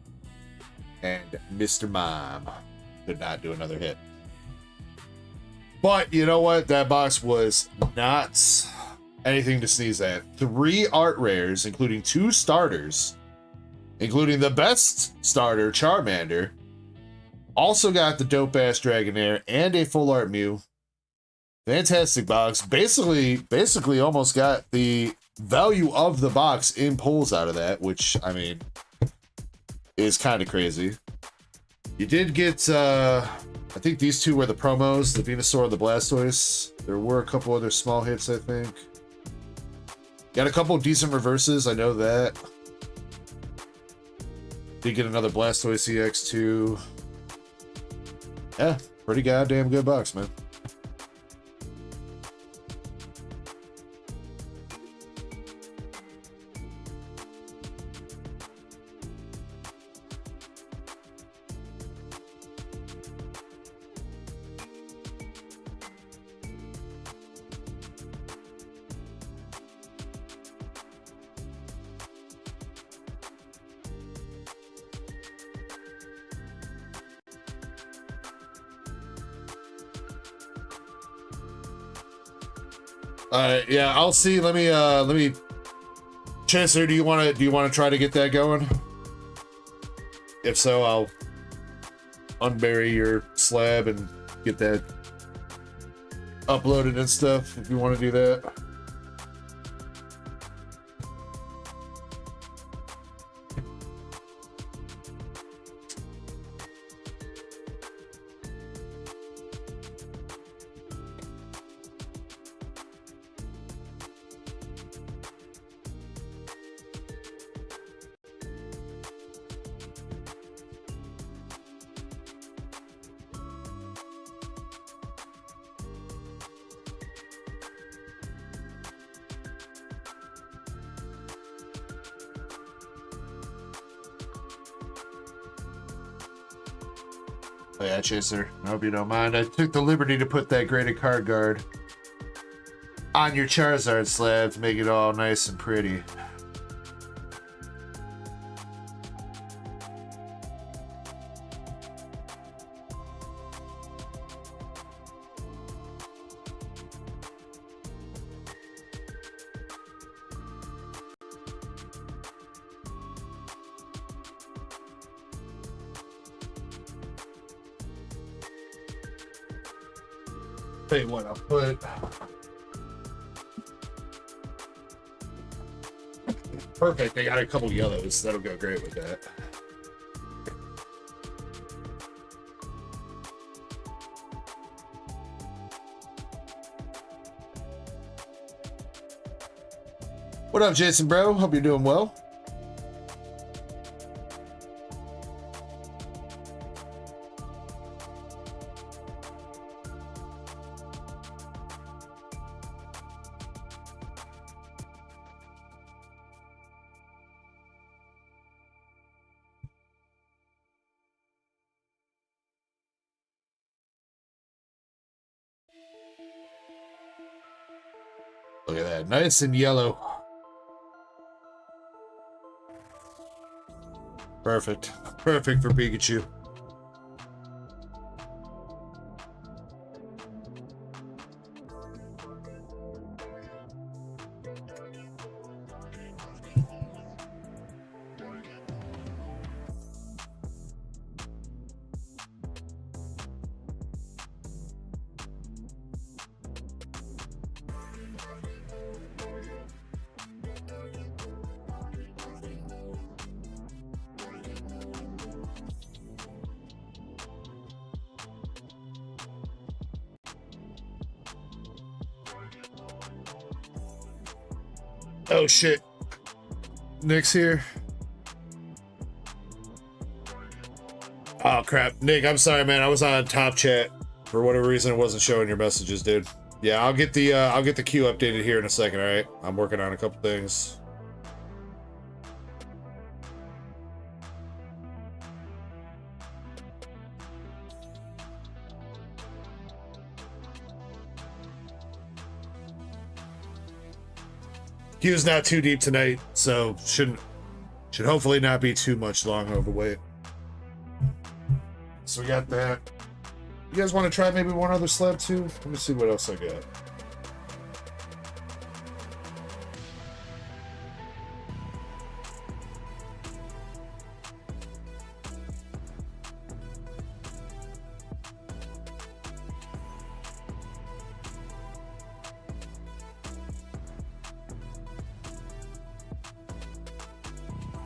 and Mr. Mime could not do another hit. But you know what? That box was not anything to sneeze at. 3 art rares, including 2 starters, including the best starter, Charmander. Also got the dope-ass Dragonair and a full art Mew. Fantastic box. Basically almost got the value of the box in pulls out of that, which, I mean, is kind of crazy. You did get, I think these 2 were the promos, the Venusaur and the Blastoise. There were a couple other small hits, I think. Got a couple decent reverses, I know that. Did get another Blastoise EX too. Yeah, pretty goddamn good box, man. Yeah, I'll see. Let me Chancellor, do you want to try to get that going? If so, I'll unbury your slab and get that uploaded and stuff if you want to do that. Oh yeah, Chaser, I hope you don't mind. I took the liberty to put that graded card guard on your Charizard slab to make it all nice and pretty. Tell you what, I'll put. Perfect. They got a couple yellows. That'll go great with that. What up, Jason, bro? Hope you're doing well. Look at that. Nice and yellow. Perfect. Perfect for Pikachu. Oh shit. Nick's here. Oh crap. Nick, I'm sorry, man. I was on top chat. For whatever reason it wasn't showing your messages, dude. Yeah, I'll get the queue updated here in a second, alright? I'm working on a couple things. Queue's not too deep tonight, so should hopefully not be too much long overweight. So we got that. You guys want to try maybe one other slab too? Let me see what else I got.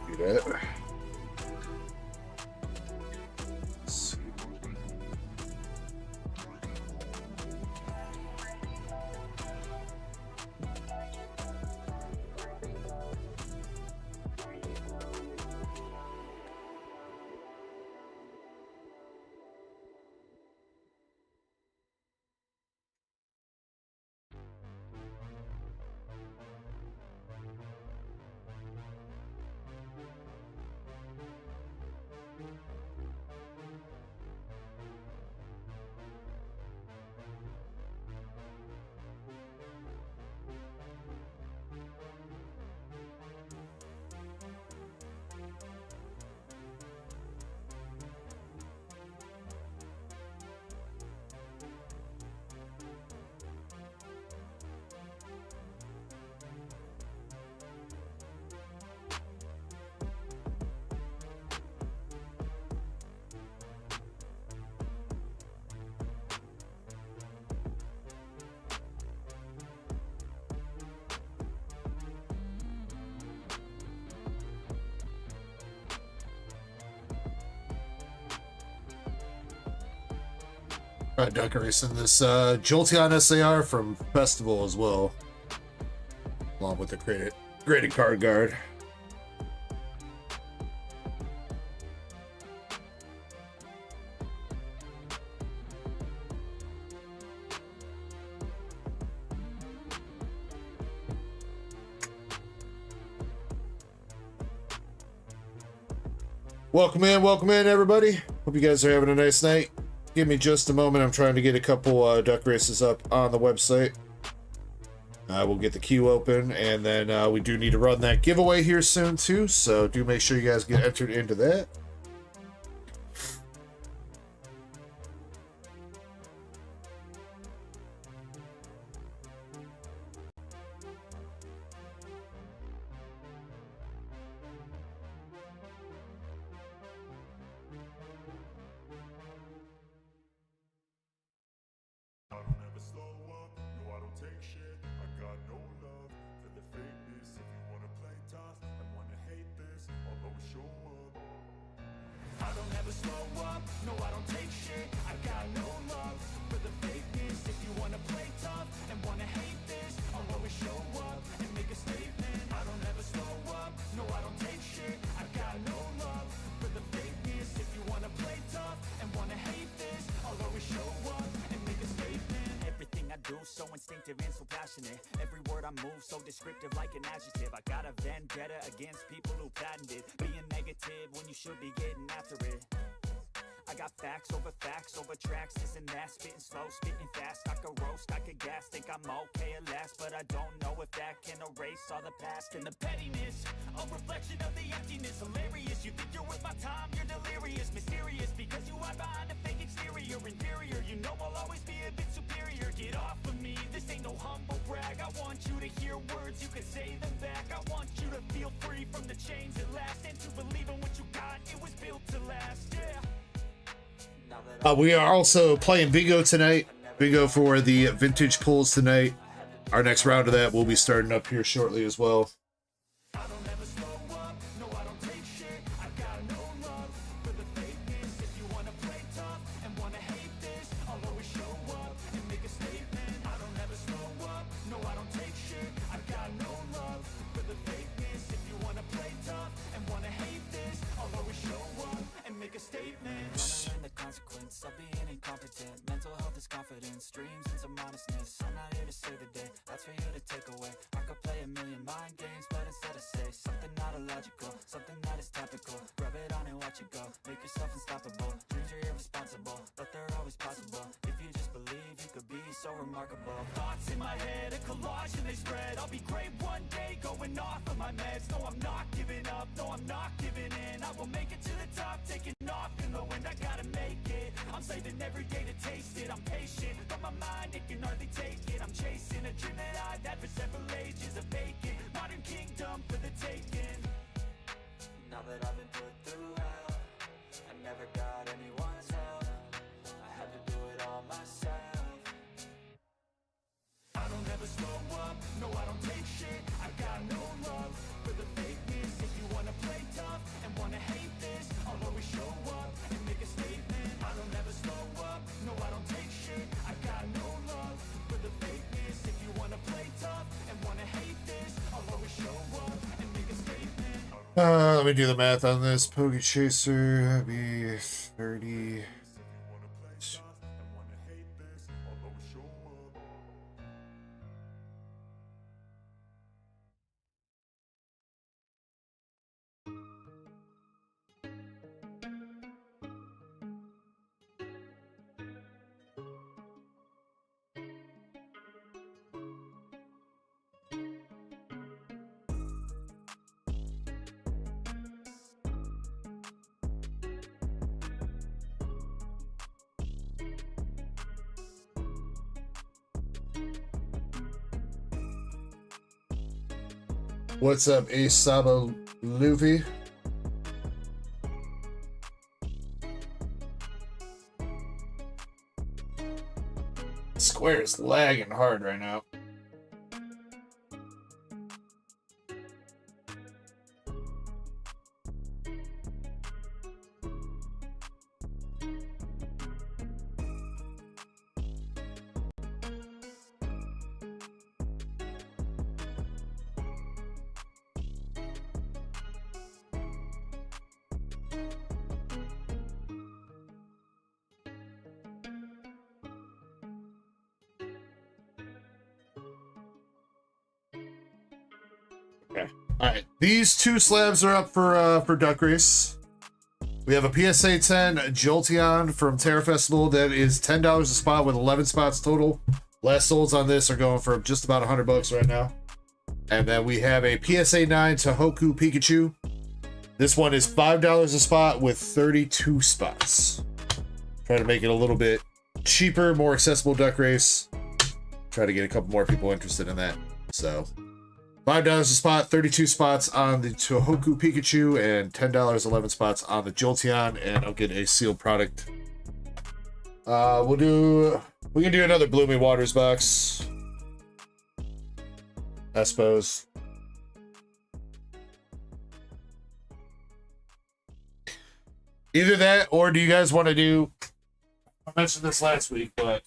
Do that. Let's see. Decorating this Jolteon SAR from Festival as well, along with the graded card guard. Welcome in, everybody. Hope you guys are having a nice night. Give me just a moment. I'm trying to get a couple duck races up on the website. We'll get the queue open, and then we do need to run that giveaway here soon too, so do make sure you guys get entered into that. slow up, no I don't take shit. I got no love for the fakeness. If you wanna play tough and wanna hate this, I'll always show up and make a statement. I don't ever slow up, no I don't take shit. I got no love for the fakeness. If you wanna play tough and wanna hate this, I'll always show up and make a statement. Everything I do so instinctive and so passionate. Every word I move so descriptive like an adjective. I got a vendetta against people who patented being negative when you should be getting after it. I got facts over tracks, this and that, spitting slow, spitting fast. I could roast, I could gas, think I'm okay at last, but I don't know if that can erase all the past and the pettiness. A reflection of the emptiness, hilarious. You think you're worth my time, you're delirious, mysterious, because you hide behind a fake exterior, inferior. You know I'll always be a bit superior. Get off of me, this ain't no humble brag. I want you to hear words, you can say them back. I want you to feel free from the chains at last, and to believe in what you got, it was built to last, yeah. We are also playing bingo tonight. Bingo for the vintage pulls tonight. Our next round of that will be starting up here shortly as well. Of being incompetent, mental health is confidence, dreams and some honestness. I'm not here to save the day, that's for you to take away. I could play a million mind games, but instead I say something not illogical, something that is topical. Rub it on and watch it go, make yourself unstoppable. Dreams are irresponsible, but they're always possible. If you just believe, you could be so remarkable. Thoughts in my head, a collage and they spread. I'll be great one day, going off of my meds. No, I'm not giving up, no, I'm not giving in. I will make it to the top, taking off in the wind. I gotta make it. I'm saving every day to taste it. I'm patient, but my mind, it can hardly take it. I'm chasing a dream that I've had for several ages. A vacant modern kingdom for the taking. Now that I've been put through hell, I never got anyone's help. I had to do it all myself. I don't ever slow up, no I don't take shit. I got no love for the fakeness. If you wanna play tough and wanna hate this, I'll always show up and make a statement. I don't ever slow up, no I don't take shit. I got no love for the fakeness. If you wanna play tough and wanna hate this, I'll always show up and make a statement. Let me do the math on this. Pogie Chaser, that'd be 30. What's up, Ace Saba Luffy? Square is lagging hard right now. Alright, these two slabs are up for Duck Race. We have a PSA 10 Jolteon from Terra Festival that is $10 a spot with 11 spots total. Last solds on this are going for just about $100 right now. And then we have a PSA 9 Tohoku Pikachu. This one is $5 a spot with 32 spots. Try to make it a little bit cheaper, more accessible Duck Race. Try to get a couple more people interested in that. So $5 a spot, 32 spots on the Tohoku Pikachu, and $10, 11 spots on the Jolteon, and I'll get a sealed product. We can do another Bloomy Waters box, I suppose. Either that, or do you guys want to do? I mentioned this last week, but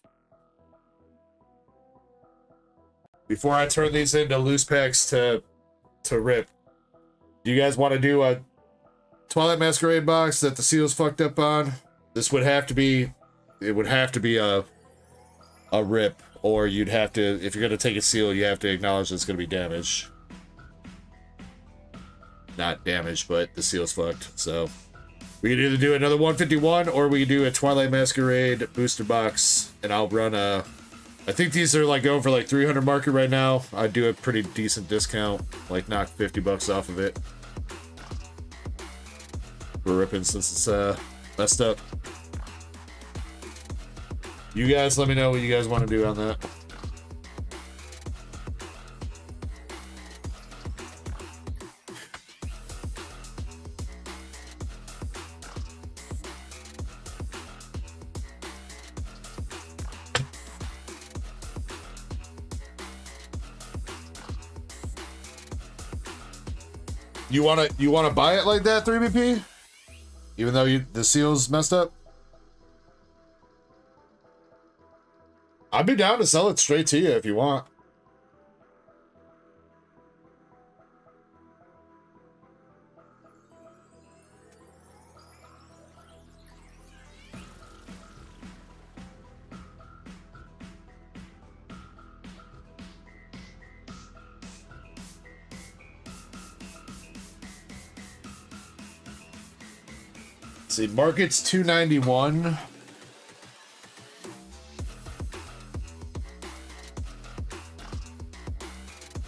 before I turn these into loose packs to rip, do you guys want to do a Twilight Masquerade box that the seal's fucked up on? This would have to be. It would have to be a rip, or you'd have to, if you're gonna take a seal, you have to acknowledge that it's gonna be damaged. Not damaged, but the seal's fucked. So we can either do another 151, or we can do a Twilight Masquerade booster box, and I'll run a. I think these are like going for like 300 market right now. I'd do a pretty decent discount, like knock 50 bucks off of it. We're ripping since it's messed up. You guys let me know what you guys want to do on that. You wanna buy it like that, 3BP? Even though the seal's messed up? I'd be down to sell it straight to you if you want. See, market's 291.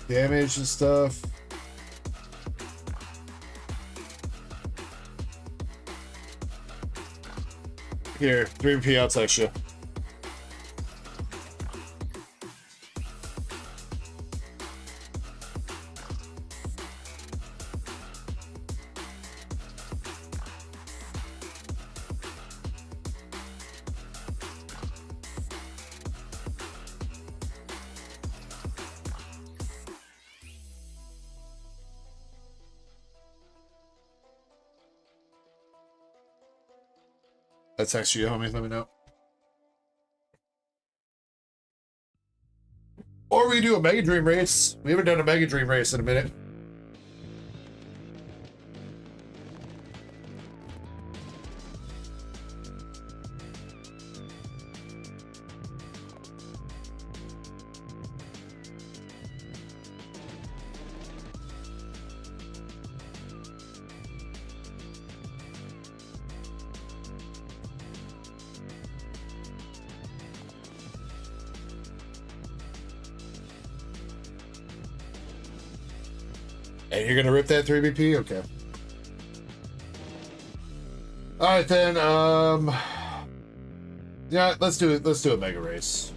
Damage and stuff. Here, 3P, I'll text you. I text you, homie. Let me know. Or we do a Mega Dream race. We haven't done a Mega Dream race in a minute. And you're gonna rip that 3BP? Okay. Alright then, yeah, let's do it. Let's do a mega race.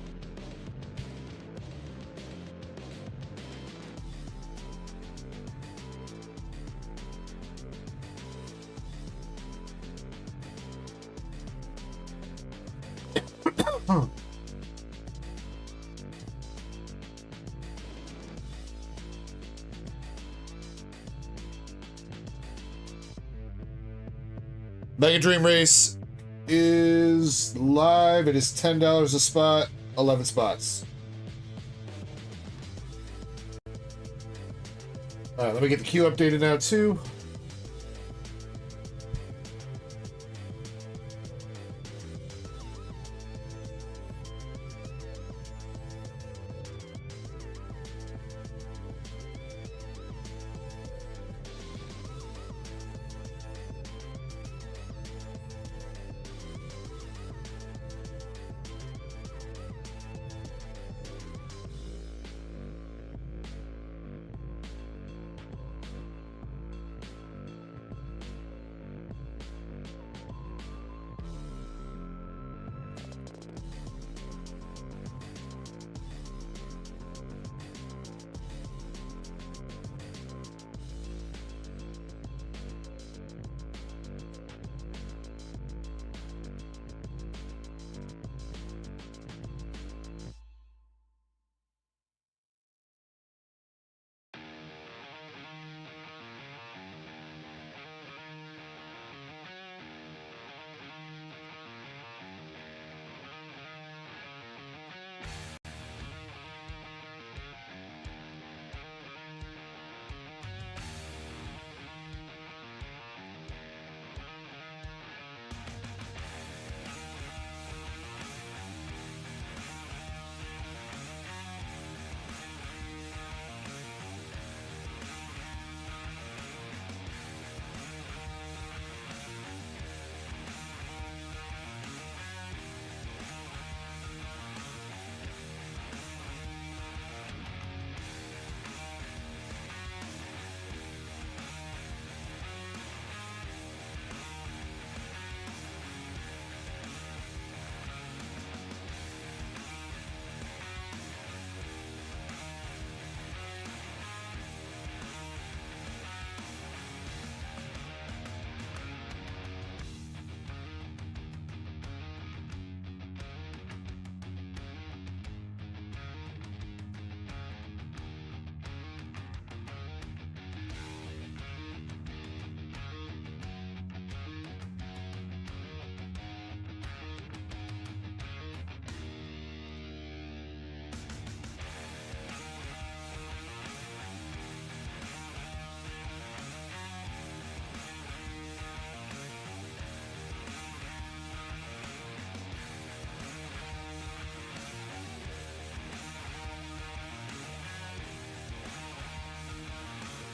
Mega Dream Race is live. It is $10 a spot, 11 spots. All right, let me get the queue updated now too.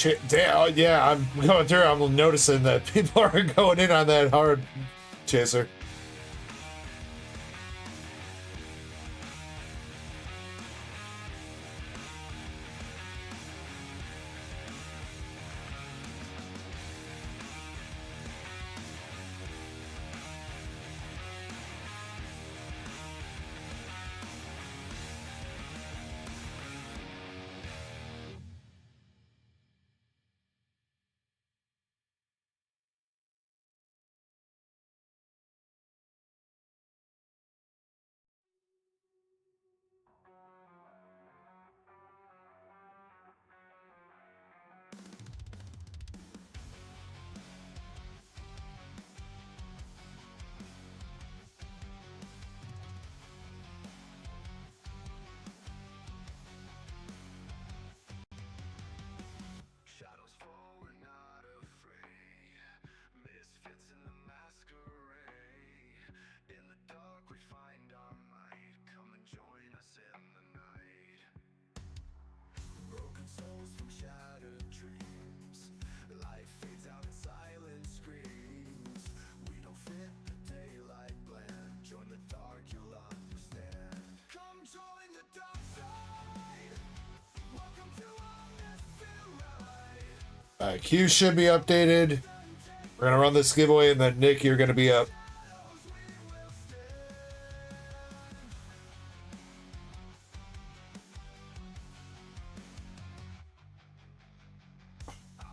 Yeah, I'm going through. I'm noticing that people are going in on that hard, Chaser. Q should be updated. We're gonna run this giveaway, and then Nick, you're gonna be up.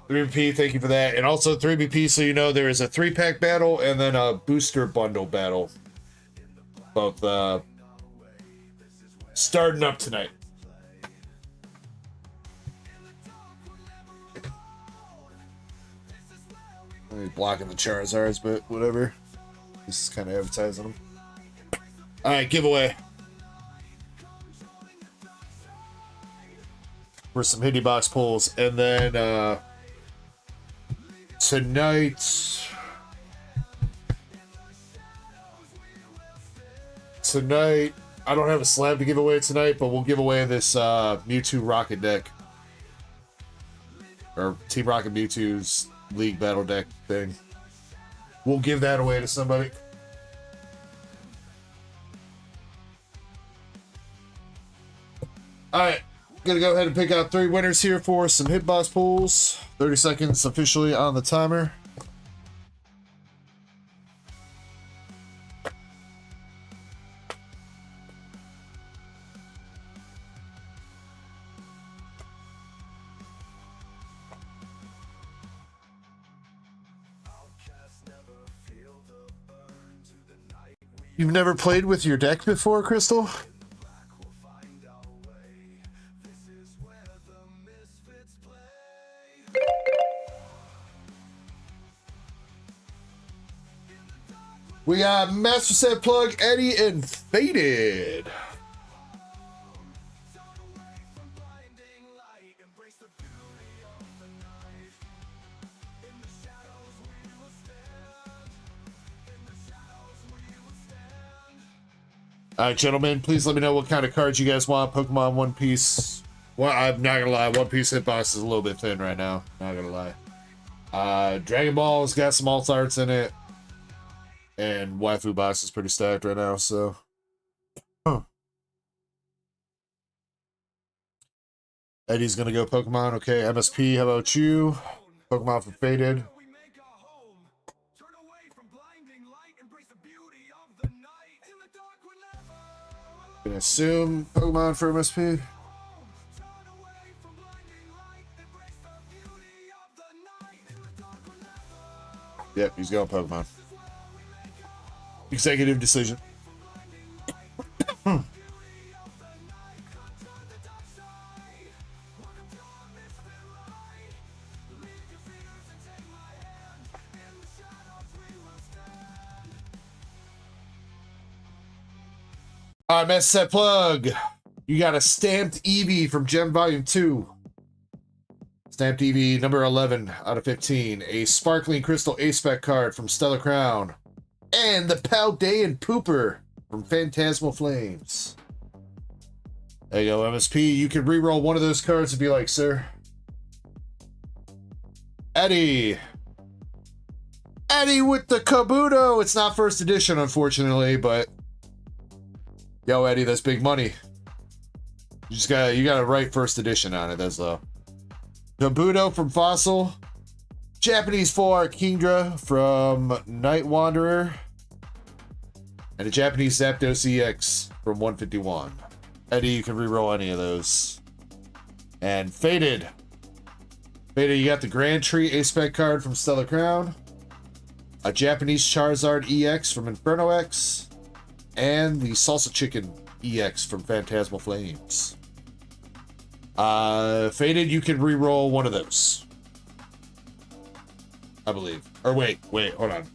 $3BP, thank you for that. And also $3BP, so you know there is a 3-pack battle and then a booster bundle battle. Both starting up tonight. He's blocking the Charizards, but whatever. This is kind of advertising them. Alright, giveaway. For some Hindi box pulls. And then tonight, I don't have a slab to give away tonight, but we'll give away this Mewtwo Rocket deck. Or Team Rocket Mewtwo's League Battle deck thing. We'll give that away to somebody. Alright, gonna go ahead and pick out 3 winners here for some hitbox pulls. 30 seconds officially on the timer. You've never played with your deck before, Crystal? We got Master Set Plug, Eddie, and Faded. Alright, gentlemen, please let me know what kind of cards you guys want. Pokemon One Piece. Well, I'm not gonna lie, One Piece hitbox is a little bit thin right now. Not gonna lie. Dragon Ball's got some alt arts in it. And Waifu box is pretty stacked right now, so. Eddie's gonna go Pokemon. Okay, MSP, how about you? Pokemon for Faded. Gonna assume Pokemon for MSP. Yep, he's going Pokemon. Executive decision. Alright, Master Set Plug. You got a stamped Eevee from Gem Volume 2. Stamped Eevee number 11 out of 15. A Sparkling Crystal A-Spec card from Stellar Crown. And the Paldean Pooper from Phantasmal Flames. There you go, MSP. You can re-roll one of those cards and be like, sir. Eddie. Eddie with the Kabuto. It's not first edition, unfortunately, but yo, Eddie, that's big money. You gotta write first edition on it. That's low. Kabuto from Fossil. Japanese full art Kingdra from Night Wanderer. And a Japanese Zapdos EX from 151. Eddie, you can reroll any of those. And Faded. Faded, you got the Grand Tree A-Spec card from Stellar Crown. A Japanese Charizard EX from Inferno X. And the Salsa Chicken EX from Phantasmal Flames. Faded, you can reroll one of those. I believe. Or wait, hold on.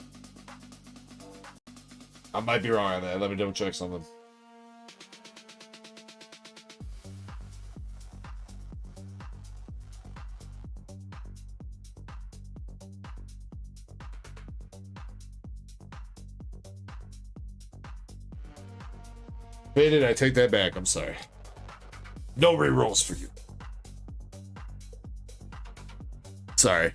I might be wrong on that. Let me double check something. Faded, I take that back. I'm sorry. No rerolls for you. Sorry.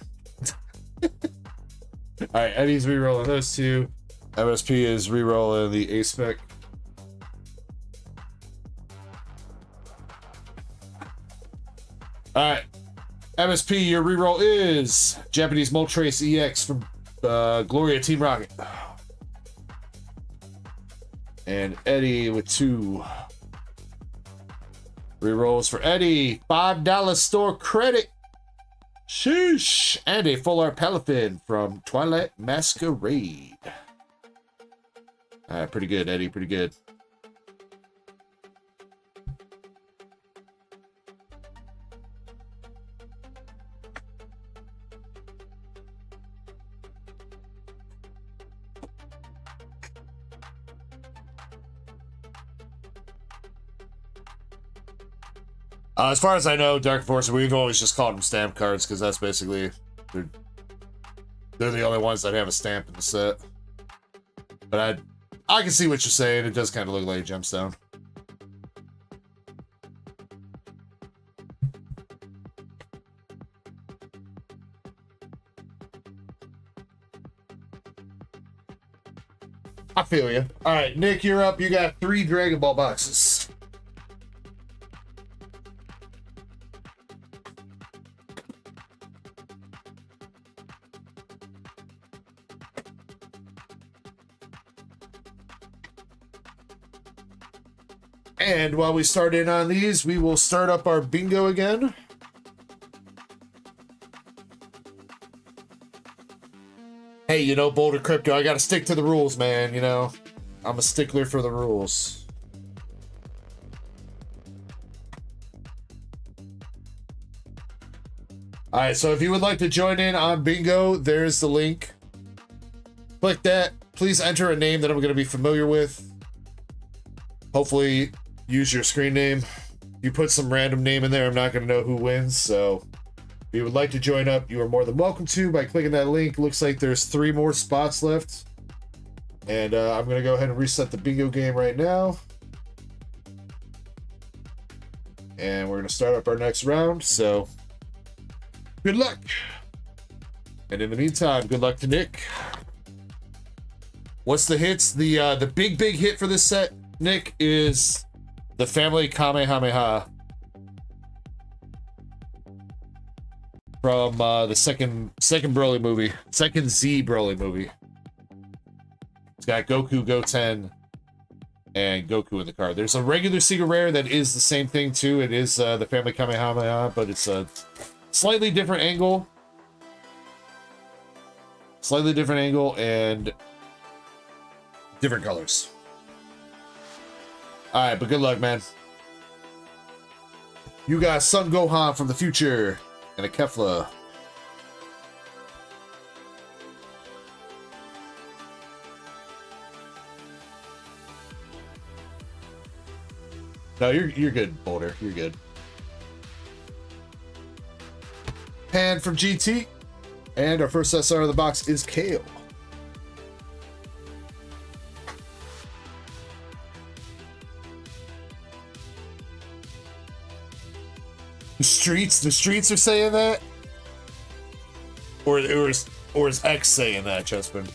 Alright, Eddie's rerolling those two. MSP is rerolling the A-Spec. Alright. MSP, your reroll is Japanese Moltres EX from Gloria Team Rocket. And Eddie with 2 rerolls for Eddie. $5 store credit. Sheesh. And a full art Palafin from Twilight Masquerade. Pretty good, Eddie. Pretty good. As far as I know, Dark Force, we've always just called them stamp cards because that's basically they're the only ones that have a stamp in the set. But I can see what you're saying. It does kind of look like a gemstone. I feel you. All right, Nick, you're up. You got 3 Dragon Ball boxes. And while we start in on these, we will start up our bingo again. Hey, you know, Boulder Crypto, I gotta stick to the rules, man, you know. I'm a stickler for the rules. Alright, so if you would like to join in on bingo, there's the link. Click that. Please enter a name that I'm gonna be familiar with. Hopefully, use your screen name. You put some random name in there, I'm not going to know who wins. So if you would like to join up, you are more than welcome to by clicking that link. Looks like there's 3 more spots left. And I'm going to go ahead and reset the bingo game right now. And we're going to start up our next round. So good luck. And in the meantime, good luck to Nick. What's the hits? The big hit for this set, Nick, is the Family Kamehameha from the second Broly movie, second Z Broly movie. It's got Goku, Goten, and Goku in the card. There's a regular Secret Rare that is the same thing too. It is the Family Kamehameha, but it's a slightly different angle. Slightly different angle and different colors. Alright, but good luck, man. You got Son Gohan from the future and a Kefla. No, you're good, Boulder. You're good. Pan from GT. And our first SR of the box is Kale. The streets are saying that. Or is X saying that, Chespin?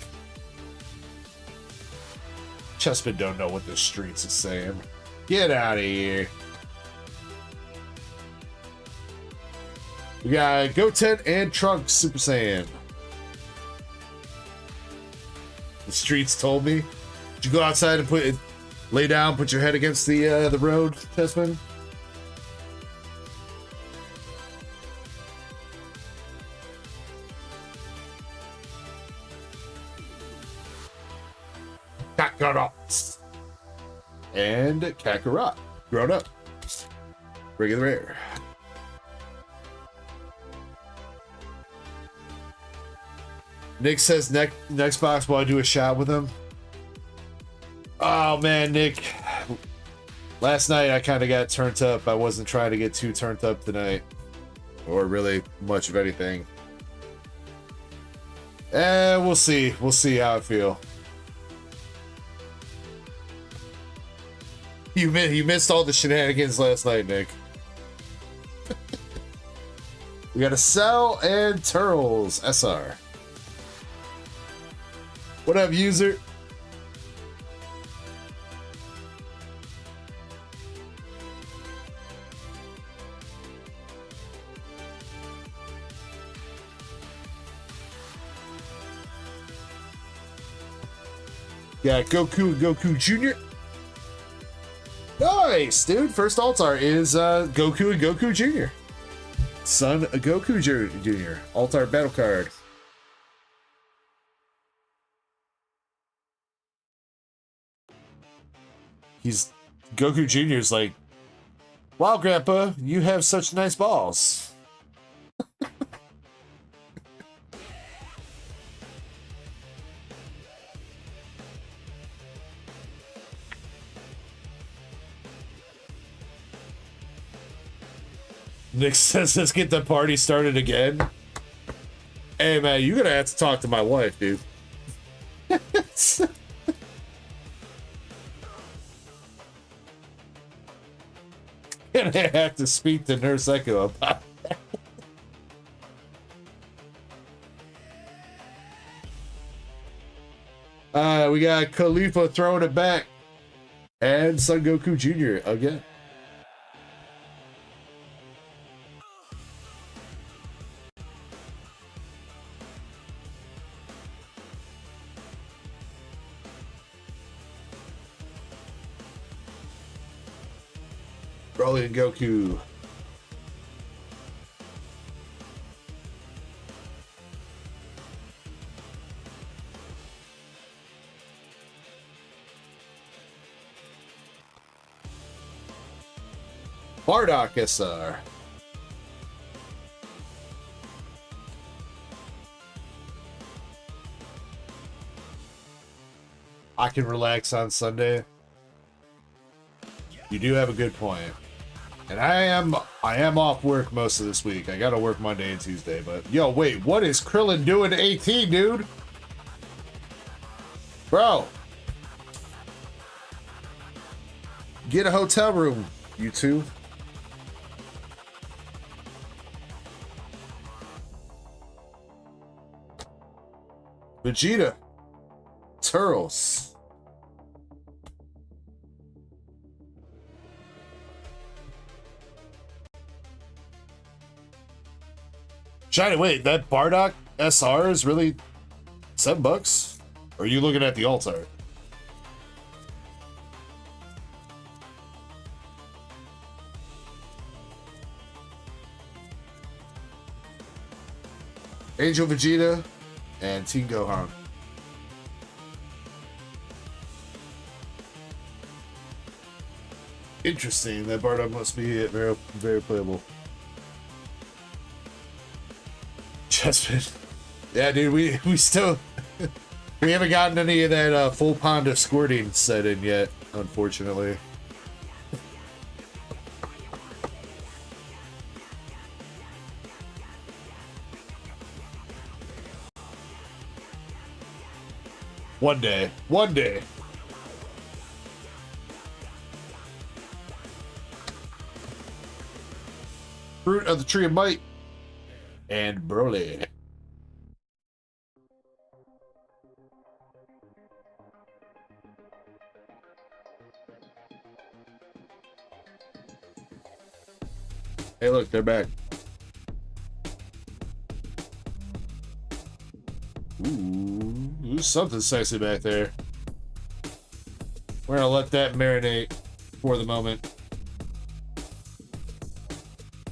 Chespin don't know what the streets is saying. Get out of here. We got Goten and Trunks Super Saiyan. The streets told me. Did you go outside and lay down, put your head against the road, Chespin? Kakarot. And Kakarot. Grown up. Regular rare. Nick says next box, will I do a shot with him? Oh man, Nick. Last night I kind of got turned up. I wasn't trying to get too turned up tonight. Or really much of anything. We'll see. We'll see how I feel. You missed all the shenanigans last night, Nick. We got a Zelle and Turtles SR. What up, user? Got Goku and Goku Jr. Nice, dude. First altar is Goku and Goku Jr. Son of Goku Jr. Altar battle card. Goku Jr.'s like, wow, Grandpa, you have such nice balls. Nick says, let's get the party started again. Hey, man, you're gonna have to talk to my wife, dude. And I have to speak to Nurse Echo about that. We got Khalifa throwing it back. And Son Goku Jr. again. Broly and Goku. Bardock SR. I can relax on Sunday. You do have a good point. And I am off work most of this week. I gotta work Monday and Tuesday, but yo, wait, what is Krillin doing to 18, dude? Bro. Get a hotel room, you two. Vegeta. Turtles. Shiny, wait, that Bardock SR is really $7? Or are you looking at the altar? Angel Vegeta and Teen Gohan. Interesting, that Bardock must be very, very playable. Chespin. Yeah, dude, we still we haven't gotten any of that full pond of squirting set in yet, unfortunately. One day. One day. Fruit of the Tree of Might. And Broly. Hey, look, they're back. Ooh, there's something sexy back there. We're gonna let that marinate for the moment.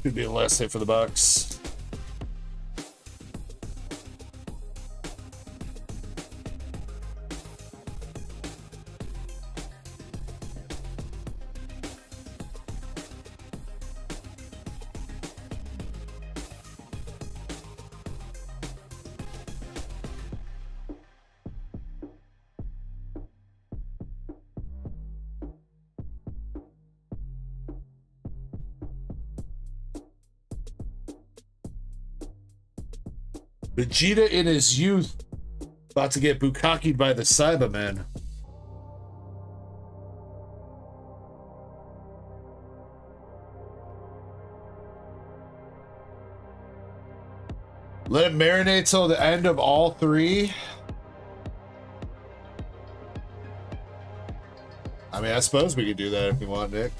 Could be a last hit for the Bucks. Vegeta in his youth about to get bukkakied by the Cybermen. Let it marinate till the end of all three. I mean, I suppose we could do that if you want, Nick.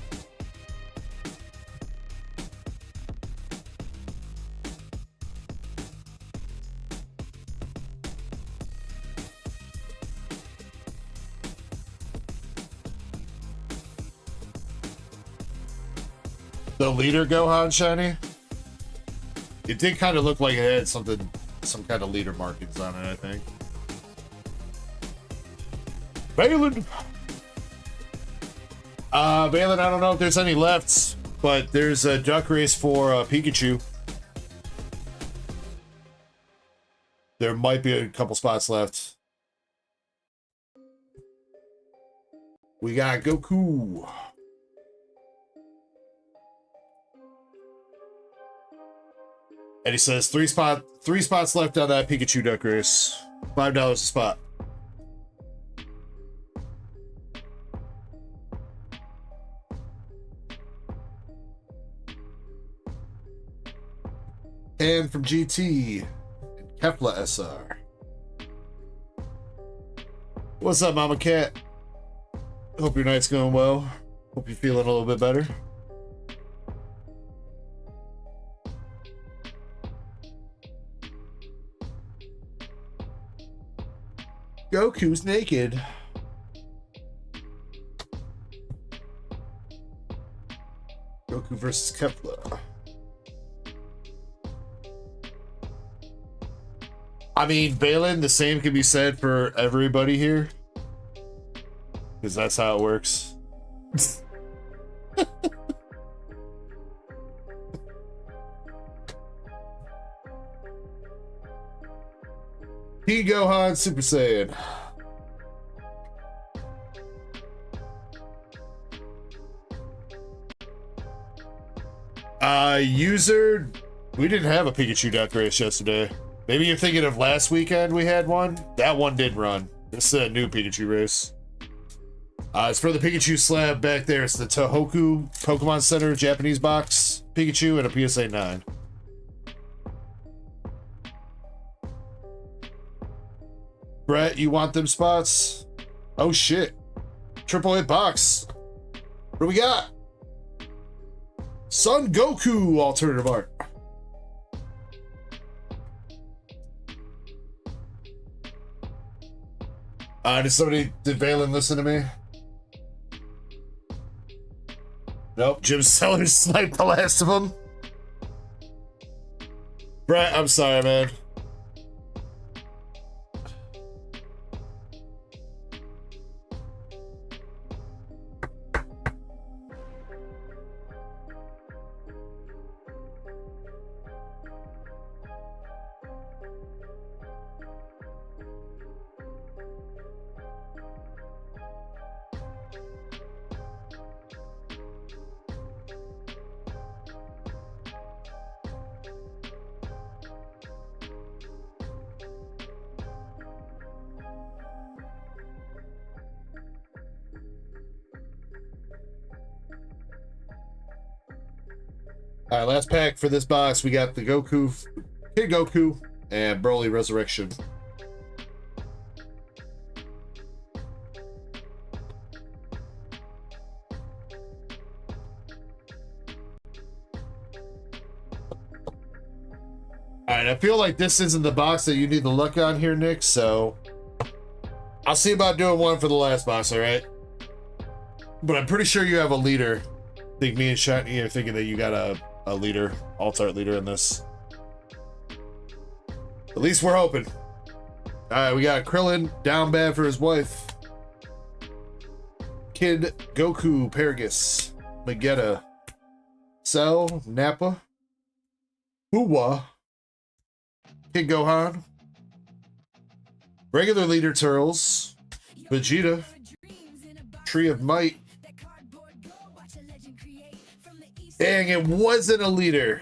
The leader Gohan shiny? It did kind of look like it had something, some kind of leader markings on it, I think. Balin! Balin, I don't know if there's any left, but there's a duck race for Pikachu. There might be a couple spots left. We got Goku. And he says three spots left on that Pikachu duck race. $5 a spot. And from GT and Kefla SR. What's up, Mama Cat? Hope your night's going well. Hope you're feeling a little bit better. Goku's naked. Goku versus Kefla. I mean, Balin, the same can be said for everybody here. Because that's how it works. P Gohan Super Saiyan. User, we didn't have a Pikachu duck race yesterday. Maybe you're thinking of last weekend we had one. That one did run. This is a new Pikachu race. It's for the Pikachu slab back there. It's the Tohoku Pokemon Center Japanese box Pikachu and a PSA 9. Brett, you want them spots? Oh shit. Triple hit box. What do we got? Son Goku alternative art. Did Valen listen to me? Nope, Jim Sellers sniped the last of them. Brett, I'm sorry, man. All right, last pack for this box. We got the Goku, Kid Goku, and Broly Resurrection. All right, I feel like this isn't the box that you need to look on here, Nick, so I'll see about doing one for the last box, all right? But I'm pretty sure you have a leader. I think me and Shiny are thinking that you got a leader, alt-art leader in this. At least we're hoping. All right, we got Krillin, down bad for his wife. Kid, Goku, Paragus, Vegeta, Cell, Nappa, Buwa, Kid Gohan, regular leader Turles, Vegeta, Tree of Might. Dang, it wasn't a leader.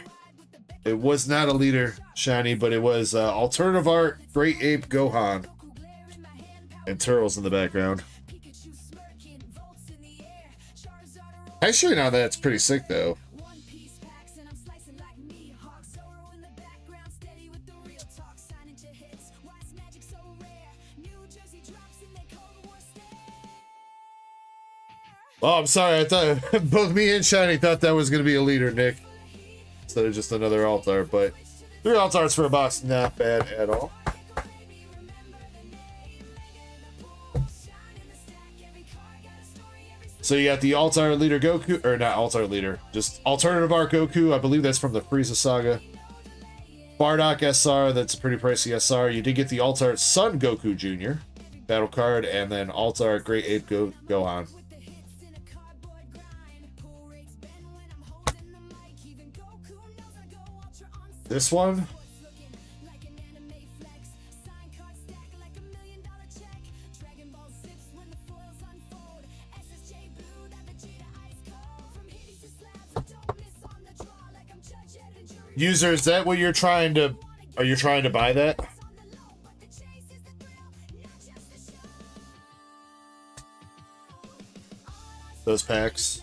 It was not a leader, Shiny, but it was alternative art, Great Ape Gohan, and Turles in the background. Actually, now that's pretty sick, though. Oh, I'm sorry. I thought both me and Shiny thought that was going to be a leader, Nick, instead of just another alt art. But 3 alt arts for a box, not bad at all. So you got the alt art leader Goku, or not alt art leader, just alternative art Goku. I believe that's from the Frieza saga. Bardock SR, that's a pretty pricey SR. You did get the alt art Son Goku Jr. battle card, and then alt art Great Ape Gohan. This one, user, is that what you're trying to, are you trying to buy that? Those packs.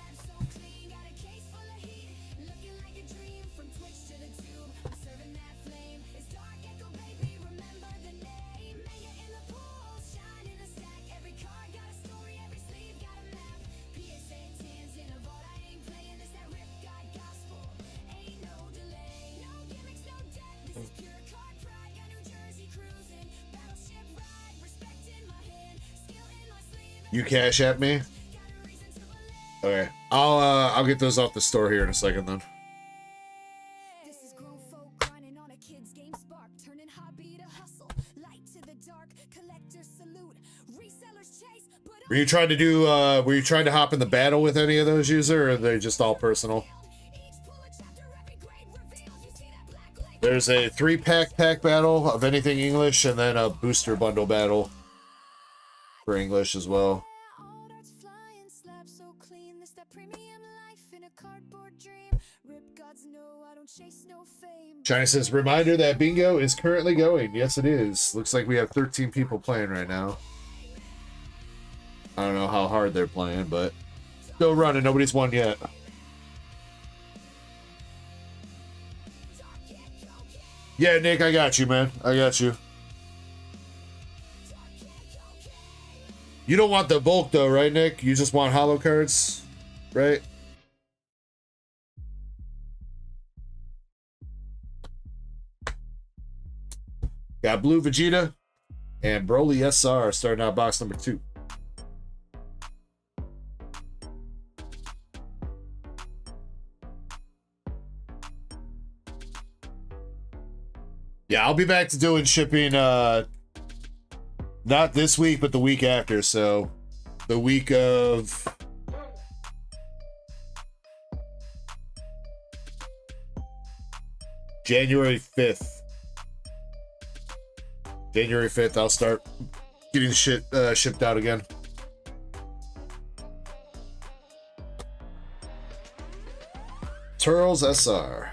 You cash at me? Okay. I'll get those off the store here in a second then. Were you trying to do were you trying to hop in the battle with any of those, user, or are they just all personal? There's a 3-pack battle of anything English, and then a booster bundle battle for English as well. China says, reminder that bingo is currently going. Yes, it is. Looks like we have 13 people playing right now. I don't know how hard they're playing, but still running. Nobody's won yet. Yeah, Nick, I got you, man. I got you. You don't want the bulk, though, right, Nick? You just want holo cards, right? Got Blue Vegeta and Broly SR starting out box number 2. Yeah, I'll be back to doing shipping, not this week, but the week after. So the week of January 5th. January 5th, I'll start getting shit shipped out again. Turles SR.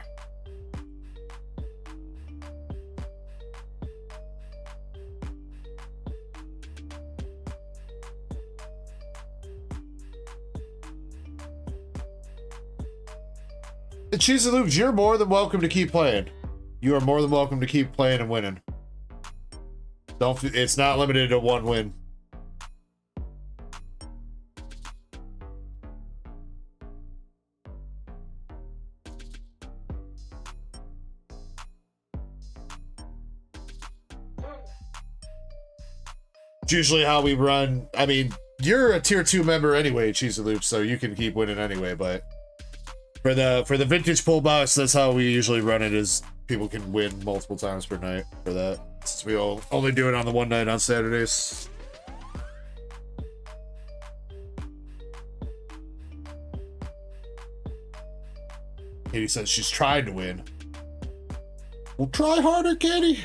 The Cheesy Loops, you're more than welcome to keep playing. You are more than welcome to keep playing and winning. Don't. It's not limited to one win. It's usually how we run. I mean, you're a tier 2 member anyway, Cheesy Loop, so you can keep winning anyway, but for the vintage pull box, that's how we usually run it, is people can win multiple times per night for that. Since we only do it on the one night on Saturdays. Katie says she's trying to win. Well, try harder, Katie.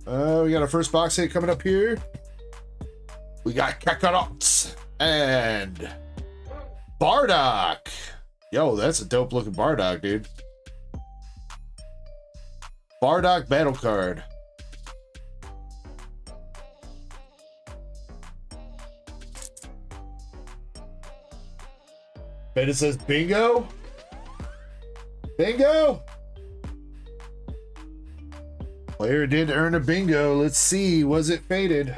We got our first box hit coming up here. We got Contestants and Bardock. Yo, that's a dope looking Bardock, dude. Bardock battle card. And it says bingo. Bingo. Player did earn a bingo. Let's see. Was it faded?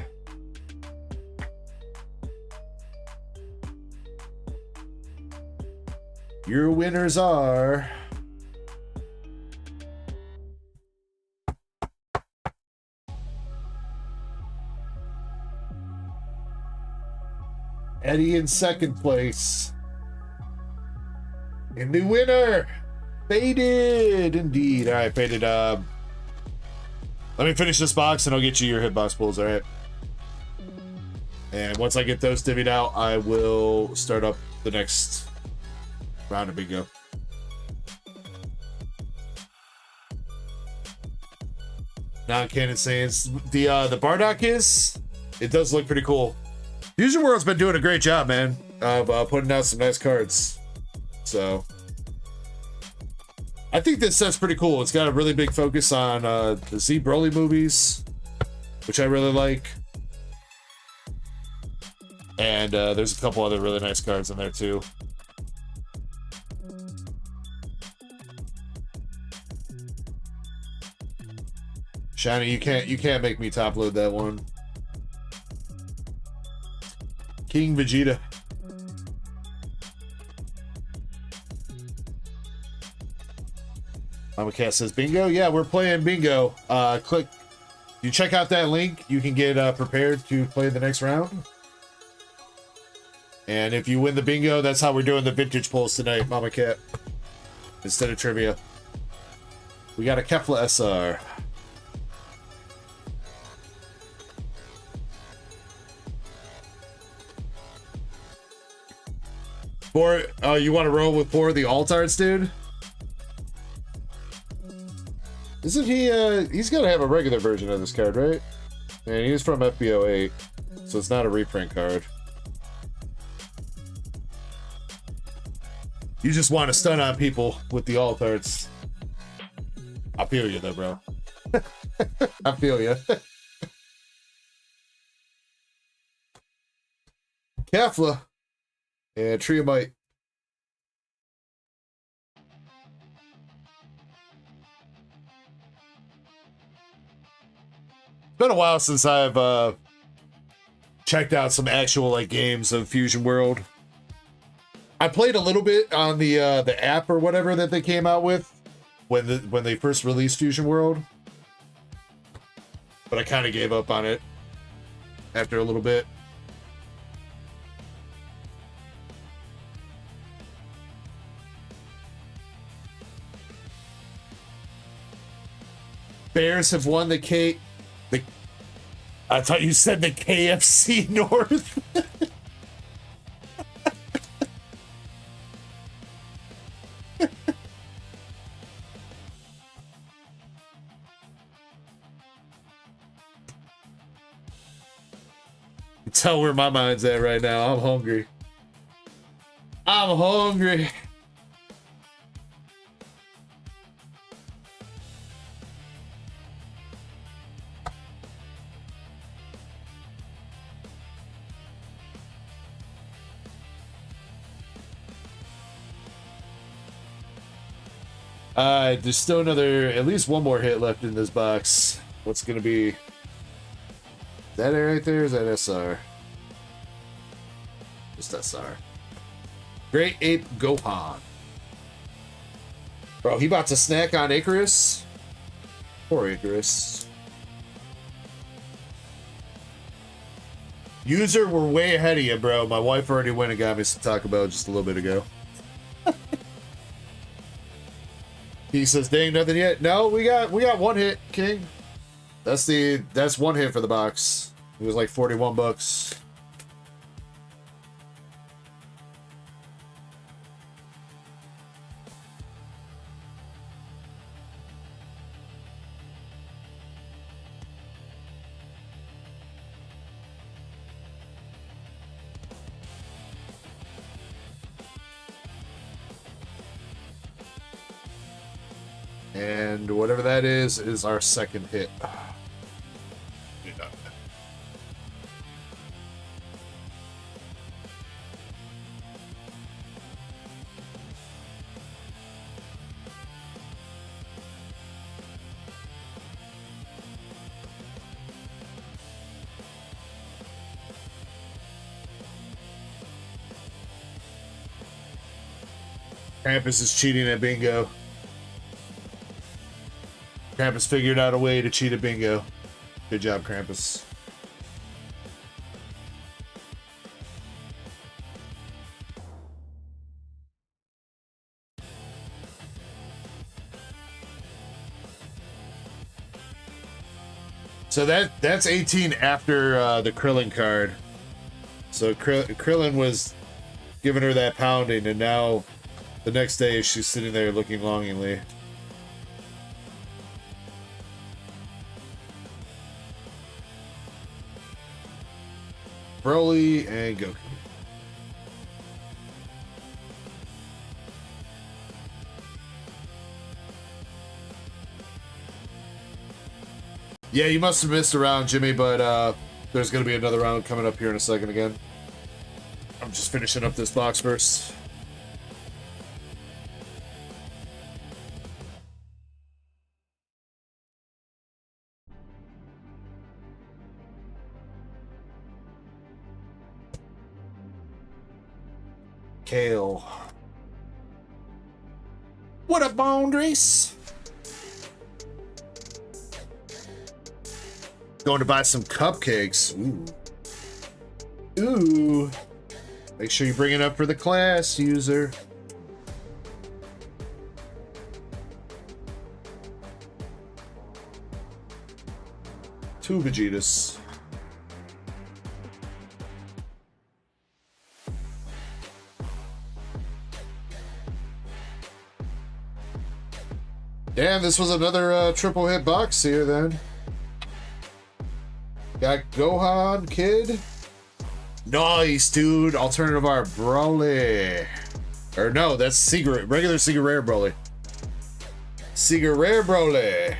Your winners are Eddie in second place. And the winner, faded indeed. All right, faded. Let me finish this box and I'll get you your hitbox pulls. All right. And once I get those divvied out, I will start up the next round of bingo. Non-canon sayings. The Bardock it does look pretty cool. Fusion World's been doing a great job, man, of putting out some nice cards. So I think this set's pretty cool. It's got a really big focus on the Z Broly movies, which I really like. And there's a couple other really nice cards in there too. Shiny, you can't make me top load that one. King Vegeta. Mama Cat says bingo. Yeah, we're playing bingo. Click. You check out that link. You can get prepared to play the next round. And if you win the bingo, that's how we're doing the vintage pulls tonight, Mama Cat. Instead of trivia. We got a Kefla SR. You want to roll with 4 of the alt-arts, dude? Isn't he, he's got to have a regular version of this card, right? And he's from FBO 8, so it's not a reprint card. You just want to stun on people with the alt-arts. I feel you, though, bro. I feel you. Kefla and Triomite. It's been a while since I've checked out some actual like games of Fusion World. I played a little bit on the app or whatever that they came out with when they first released Fusion World, but I kind of gave up on it after a little bit. Bears have won the I thought you said the KFC North. Tell where my mind's at right now. I'm hungry. I'm hungry. There's still at least one more hit left in this box. What's gonna be? That right there, is that SR? Just SR. Great Ape Gohan. Bro, he about to snack on Icarus? Poor Icarus. User, we're way ahead of you, bro. My wife already went and got me some Taco Bell just a little bit ago. He says, dang, nothing yet. No, we got one hit, King. That's one hit for the box. It was like 41 bucks. And whatever that is our second hit. Krampus is cheating at bingo. Krampus figured out a way to cheat at bingo. Good job, Krampus. So that's 18 after the Krillin card. So Krillin was giving her that pounding, and now the next day she's sitting there looking longingly. Broly and Goku. Yeah, you must have missed a round, Jimmy, but there's going to be another round coming up here in a second again. I'm just finishing up this box first. Kale. What up, boundaries? Going to buy some cupcakes. Ooh. Ooh. Make sure you bring it up for the class, user. Two Vegetas. Damn, this was another triple hit box here then. Got Gohan, Kid. Nice, dude. Alternative art, Broly. Or no, that's secret, regular Secret Rare Broly. Secret Rare Broly.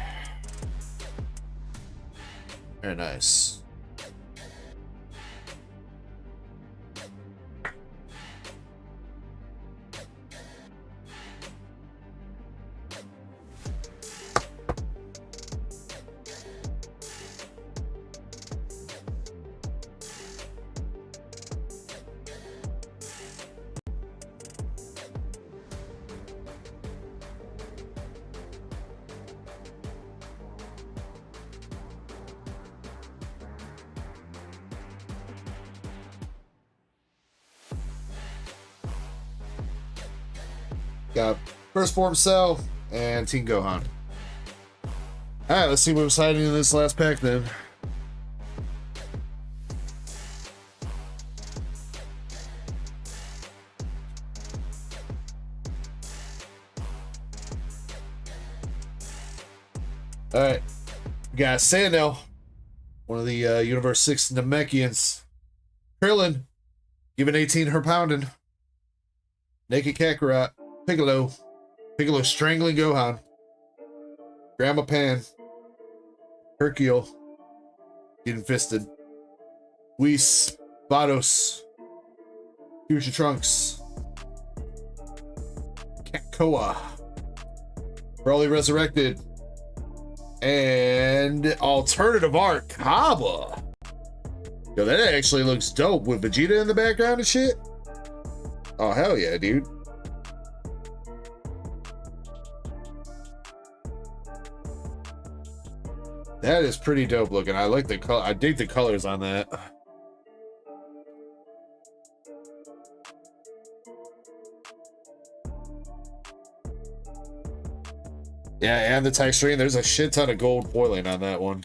Very nice. Got First Form Cell and Teen Gohan. Alright, let's see what was hiding in this last pack then. Alright, we got Sandel, one of the Universe 6 Namekians. Krillin, giving 18 her pounding. Naked Kakarot. Piccolo strangling Gohan. Grandma Pan. Hercule getting fisted. Whis, Vados, Future Trunks, Kakoa, Broly Resurrected, and alternative art Kaba. Yo, that actually looks dope with Vegeta in the background and shit. Oh hell yeah, dude. That is pretty dope looking. I like the color. I dig the colors on that. Yeah, and the texturing. There's a shit ton of gold foiling on that one.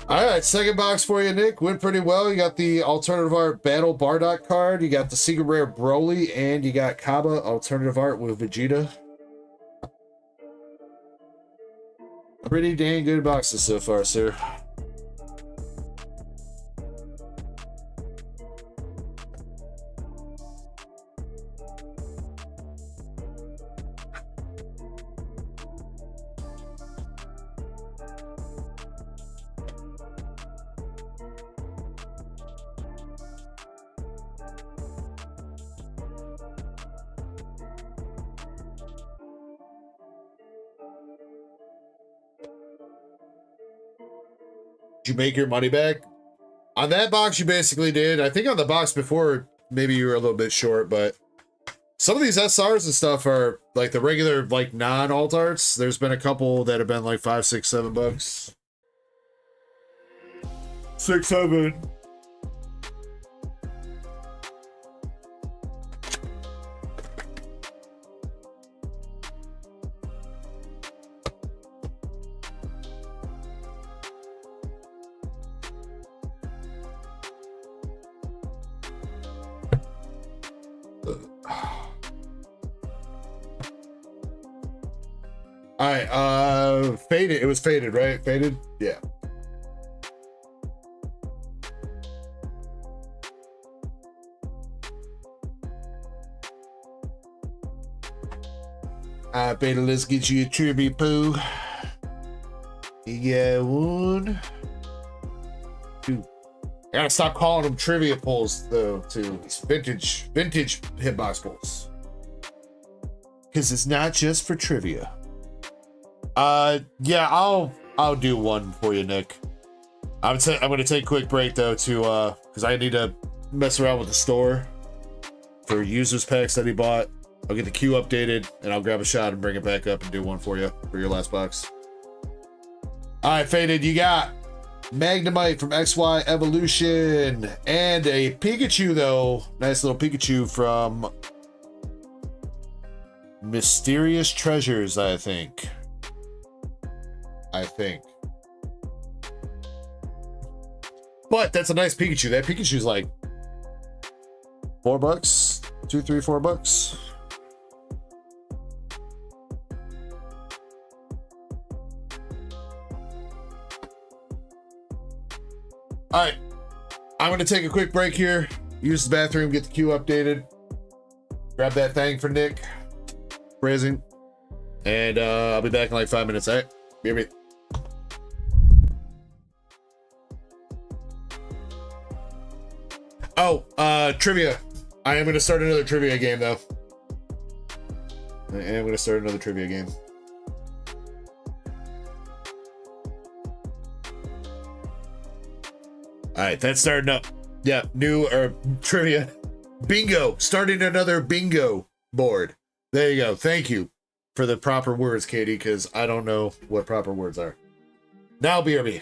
All right, second box for you, Nick. Went pretty well. You got the alternative art Battle Bardock card. You got the secret rare Broly, and you got Kaba alternative art with Vegeta. Pretty dang good boxes so far, sir. Did you make your money back? On that box, you basically did. I think on the box before, maybe you were a little bit short, but some of these SRs and stuff are like the regular, like non-alt arts. There's been a couple that have been like $5, $6, $7. 6, 7. All right, faded. It was faded, right? Faded? Yeah. Beta, let's get you a trivia poo. You got 1, 2. I gotta stop calling them trivia pulls though, too. It's vintage hitbox pulls. Because it's not just for trivia. Yeah, I'll do one for you, Nick. I'm gonna take a quick break though to because I need to mess around with the store for users packs that he bought. I'll get the queue updated and I'll grab a shot and bring it back up and do one for you for your last box. All right, Faded, you got Magnemite from XY Evolution and a Pikachu though. Nice little Pikachu from Mysterious Treasures, I think. But that's a nice Pikachu. That Pikachu's like $4, $2, $3, $4. All right, I'm gonna take a quick break here, use the bathroom, get the queue updated, grab that thing for Nick, present, and I'll be back in like 5 minutes. All right, be right. Oh, trivia. I am gonna start another trivia game though. All right, that's starting up. Yeah, new trivia. Bingo. Starting another bingo board. There you go. Thank you for the proper words, Katie, because I don't know what proper words are. Now, BRB.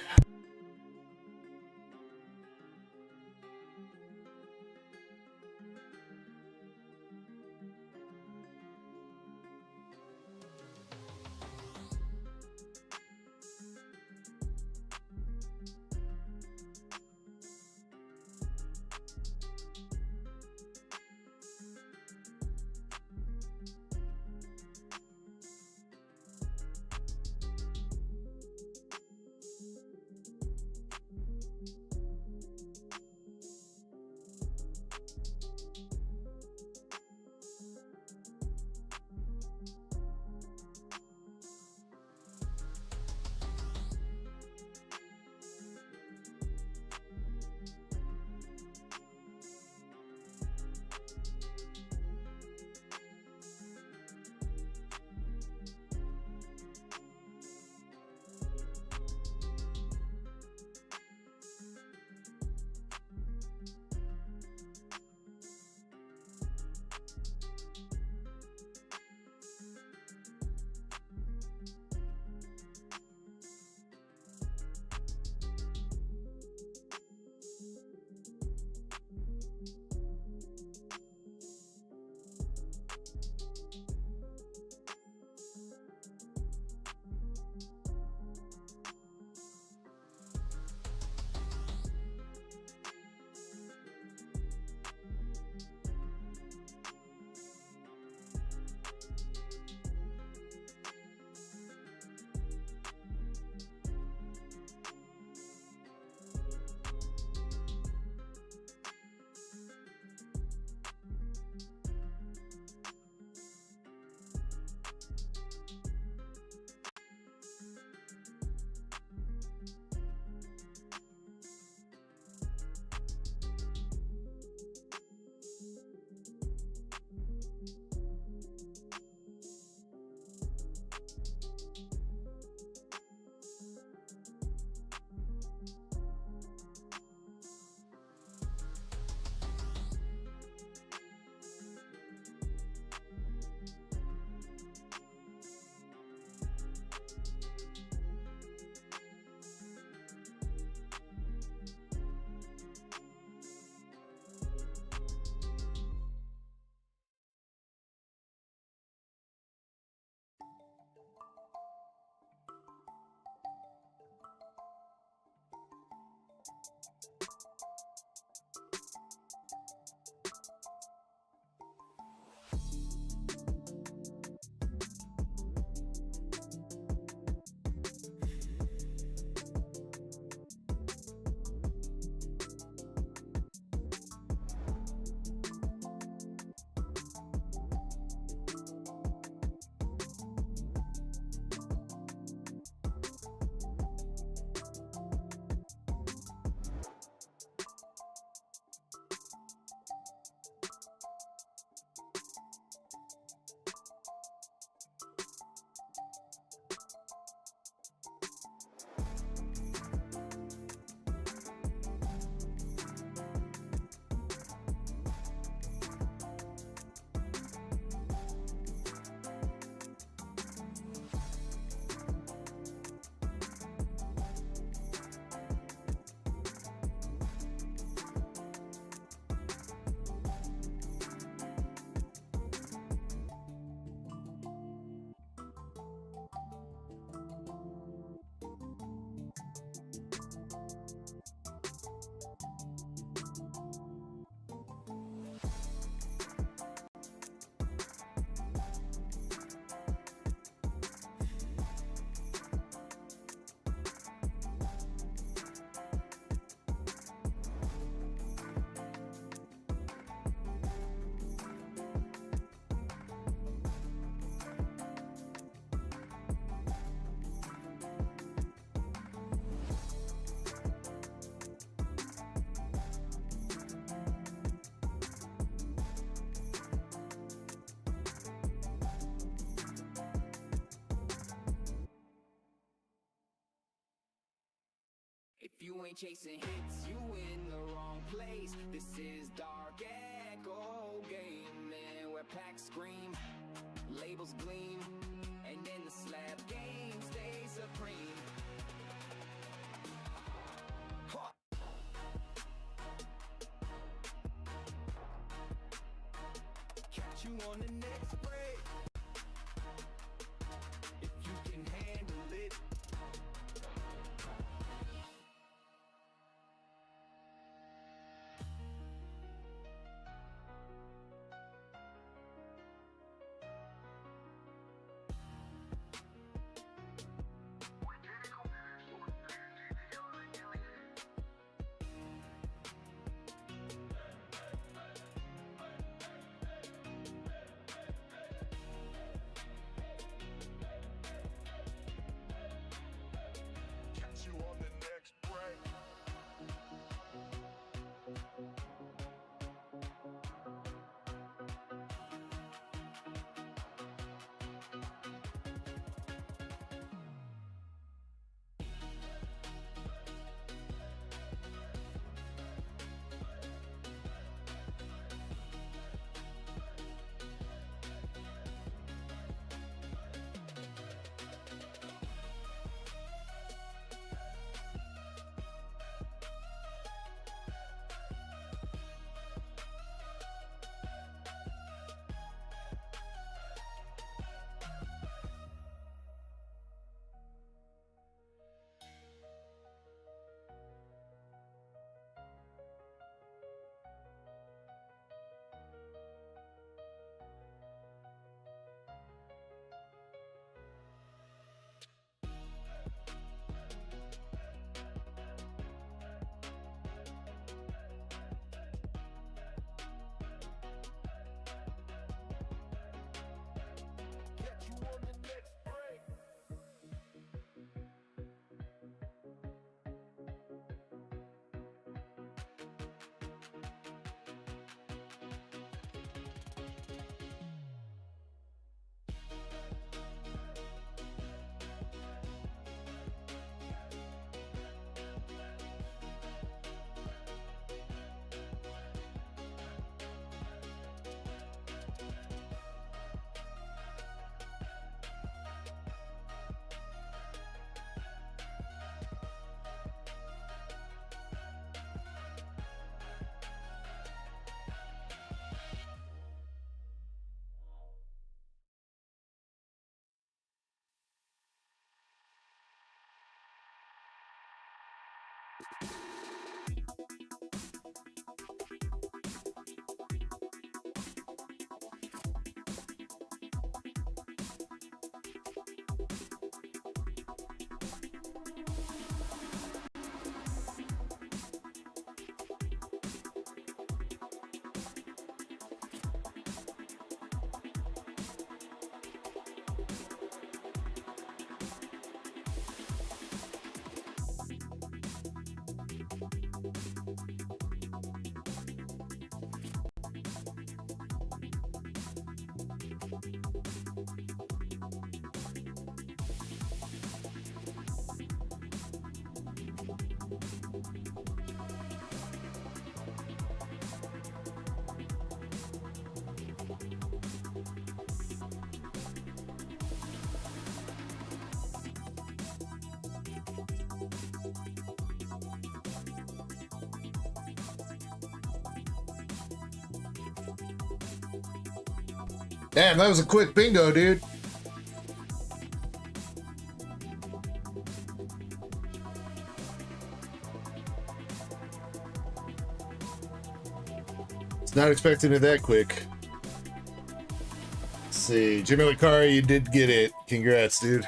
If you ain't chasing hits, you in the wrong place. This is Dark Echo Gaming, where packs scream, labels gleam, and in the slab game stays supreme. Huh. Catch you on the next break, if you can handle it. You Damn, that was a quick bingo, dude. It's not expecting it that quick. Let's see, Jimmy Licari, you did get it. Congrats, dude.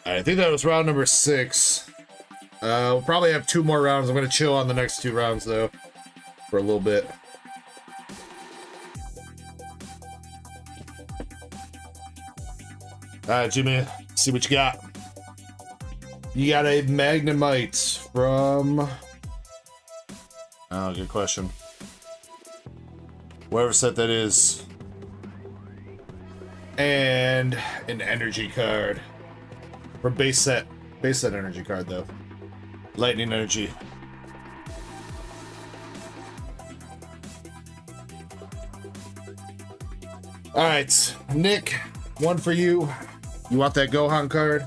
I think that was round number 6. We'll probably have 2 more rounds. I'm going to chill on the next 2 rounds, though, for a little bit. All right, Jimmy, see what you got. You got a Magnemite from... Oh, good question. Whatever set that is. And an energy card. For base set energy card, though. Lightning energy. Alright, Nick, one for you. You want that Gohan card?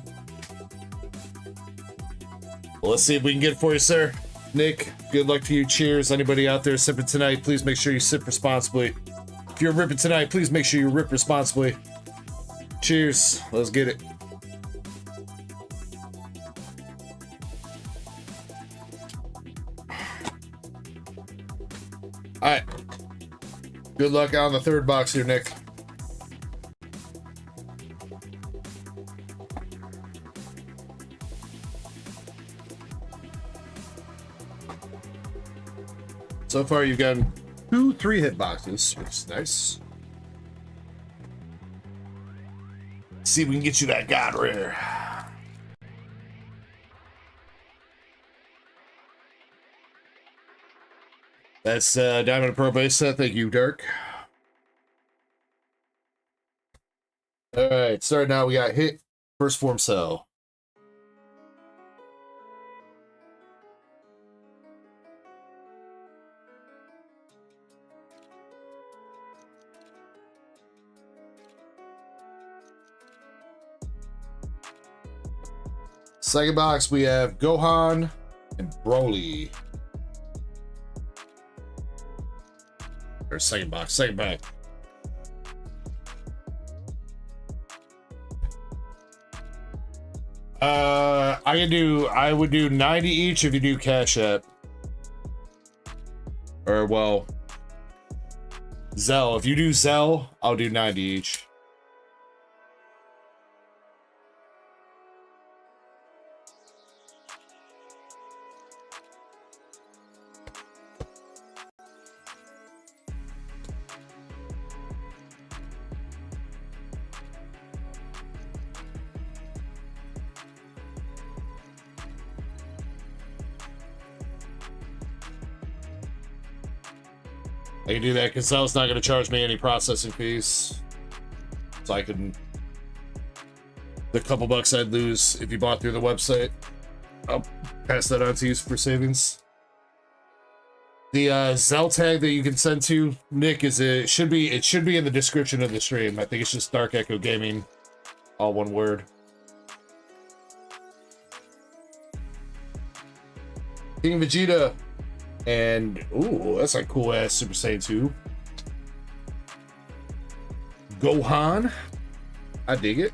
Well, let's see if we can get it for you, sir. Nick, good luck to you. Cheers. Anybody out there sipping tonight, please make sure you sip responsibly. If you're ripping tonight, please make sure you rip responsibly. Cheers. Let's get it. Alright. Good luck on the 3rd box here, Nick. So far, you've gotten 2 3-hit boxes, which is nice. Let's see if we can get you that God Rare. That's Diamond Pro base set. Thank you, Dark. All right, starting out, we got Hit, First Form Cell. Second box, we have Gohan and Broly. Or second box, second pack. I would do 90 each if you do Cash App. Or, well, Zelle. If you do Zelle, I'll do 90 each. I can do that because Zelle's not going to charge me any processing fees. So I can... The couple bucks I'd lose if you bought through the website, I'll pass that on to you for savings. The Zelle tag that you can send to Nick is it should be in the description of the stream. I think it's just DarkEckoGaming, all one word. King Vegeta. And, ooh, that's a cool-ass Super Saiyan 2. Gohan. I dig it.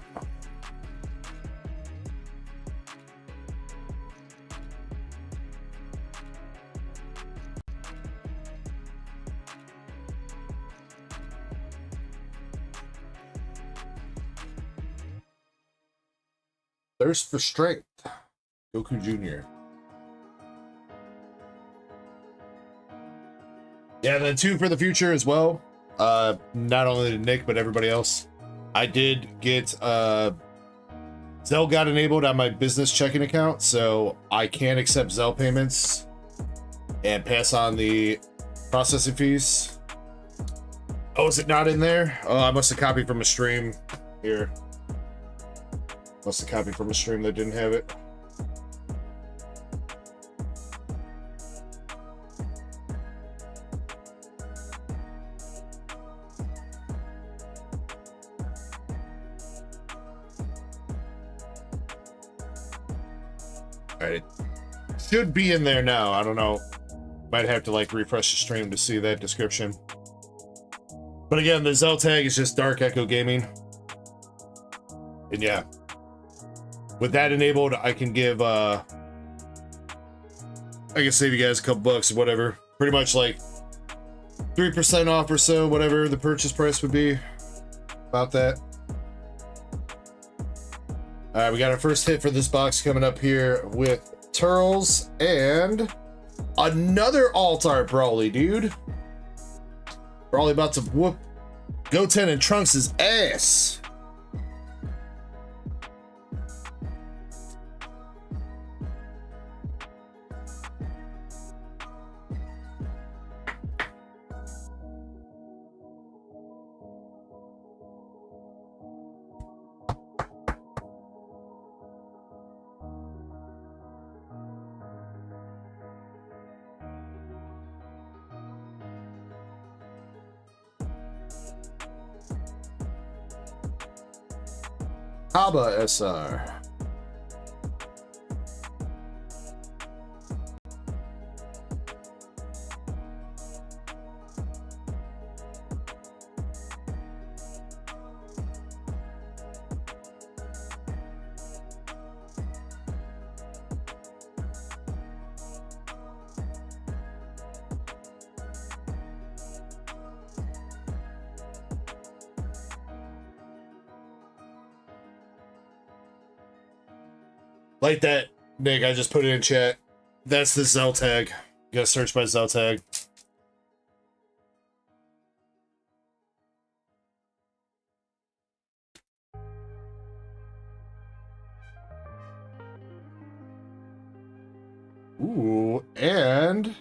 Thirst for Strength. Goku Jr. Yeah, then 2 for the future as well. Not only to Nick, but everybody else. I did get Zelle got enabled on my business checking account, so I can accept Zelle payments and pass on the processing fees. Oh, is it not in there? Oh, I must have copied from a stream here. Must have copied from a stream that didn't have it. All right, it should be in there now. I don't know. Might have to like refresh the stream to see that description. But again, the Zelle tag is just DarkEckoGaming. And yeah, with that enabled, I can give I can save you guys a couple bucks or whatever. Pretty much like 3% off or so, whatever the purchase price would be. About that. All right, we got our first hit for this box coming up here with Turles and another alt-art Brawly, dude. Brawly about to whoop Goten and Trunks' ass. Haba SR. Like that, Nick, I just put it in chat. That's the Zelle tag. You gotta search by Zelle tag. Ooh, and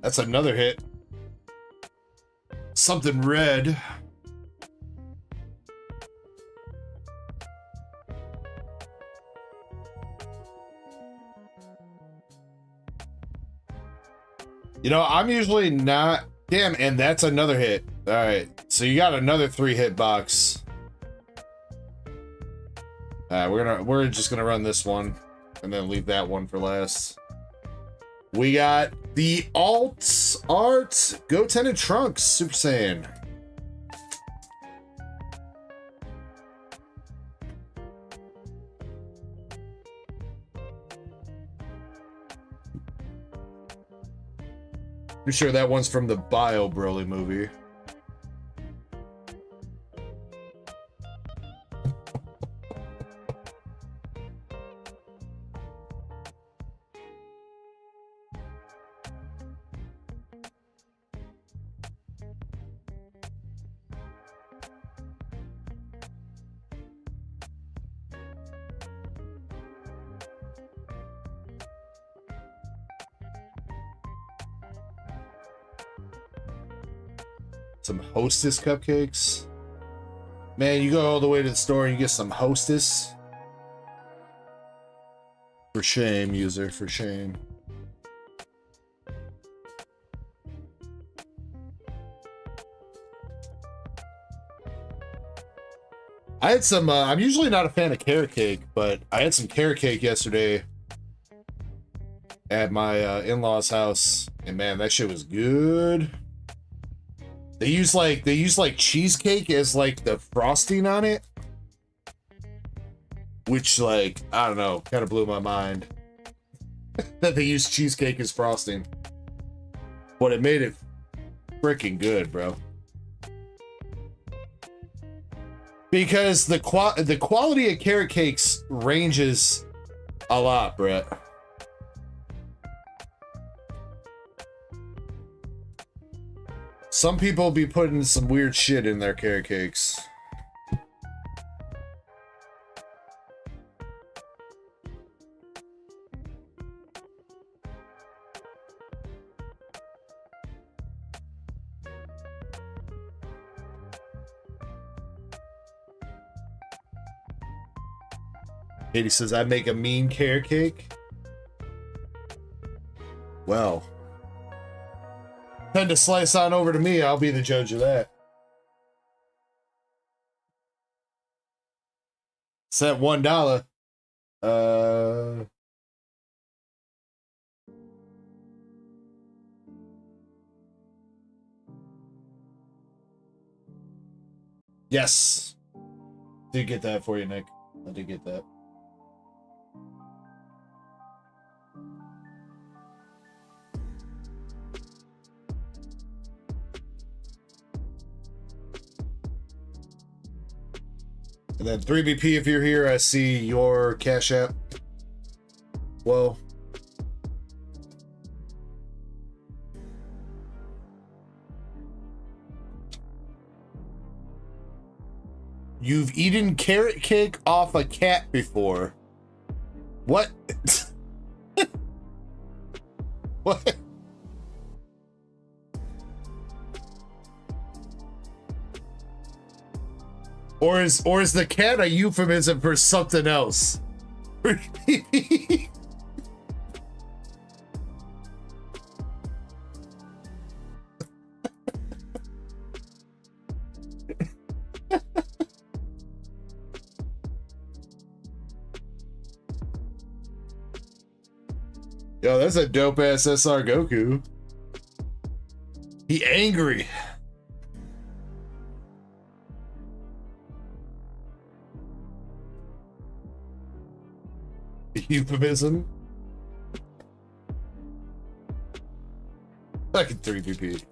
that's another hit. Something red. You know, I'm usually not. Damn, and that's another hit. All right, so you got another 3-hit box. We're just gonna run this one and then leave that one for last. We got the alt art Goten and Trunks Super Saiyan. Pretty sure that one's from the Bio Broly movie. Some Hostess cupcakes. Man, you go all the way to the store and you get some Hostess. For shame, user, for shame. I had some, I'm usually not a fan of carrot cake, but I had some carrot cake yesterday at my in-laws' house, and man, that shit was good. They use like cheesecake as like the frosting on it, which like, I don't know, kind of blew my mind that they use cheesecake as frosting, but it made it freaking good, bro. Because the quality of carrot cakes ranges a lot, Brett. Some people be putting some weird shit in their carrot cakes. Katie says, I make a mean carrot cake. Well, tend to slice on over to me. I'll be the judge of that. Set $1. Yes. Did get that for you, Nick. I did get that. And then 3BP, if you're here, I see your Cash App. Well, you've eaten carrot cake off a cat before. What? What? Or is the cat a euphemism for something else? Yo, that's a dope ass SR Goku. He angry. Euphemism. Fucking 3PP.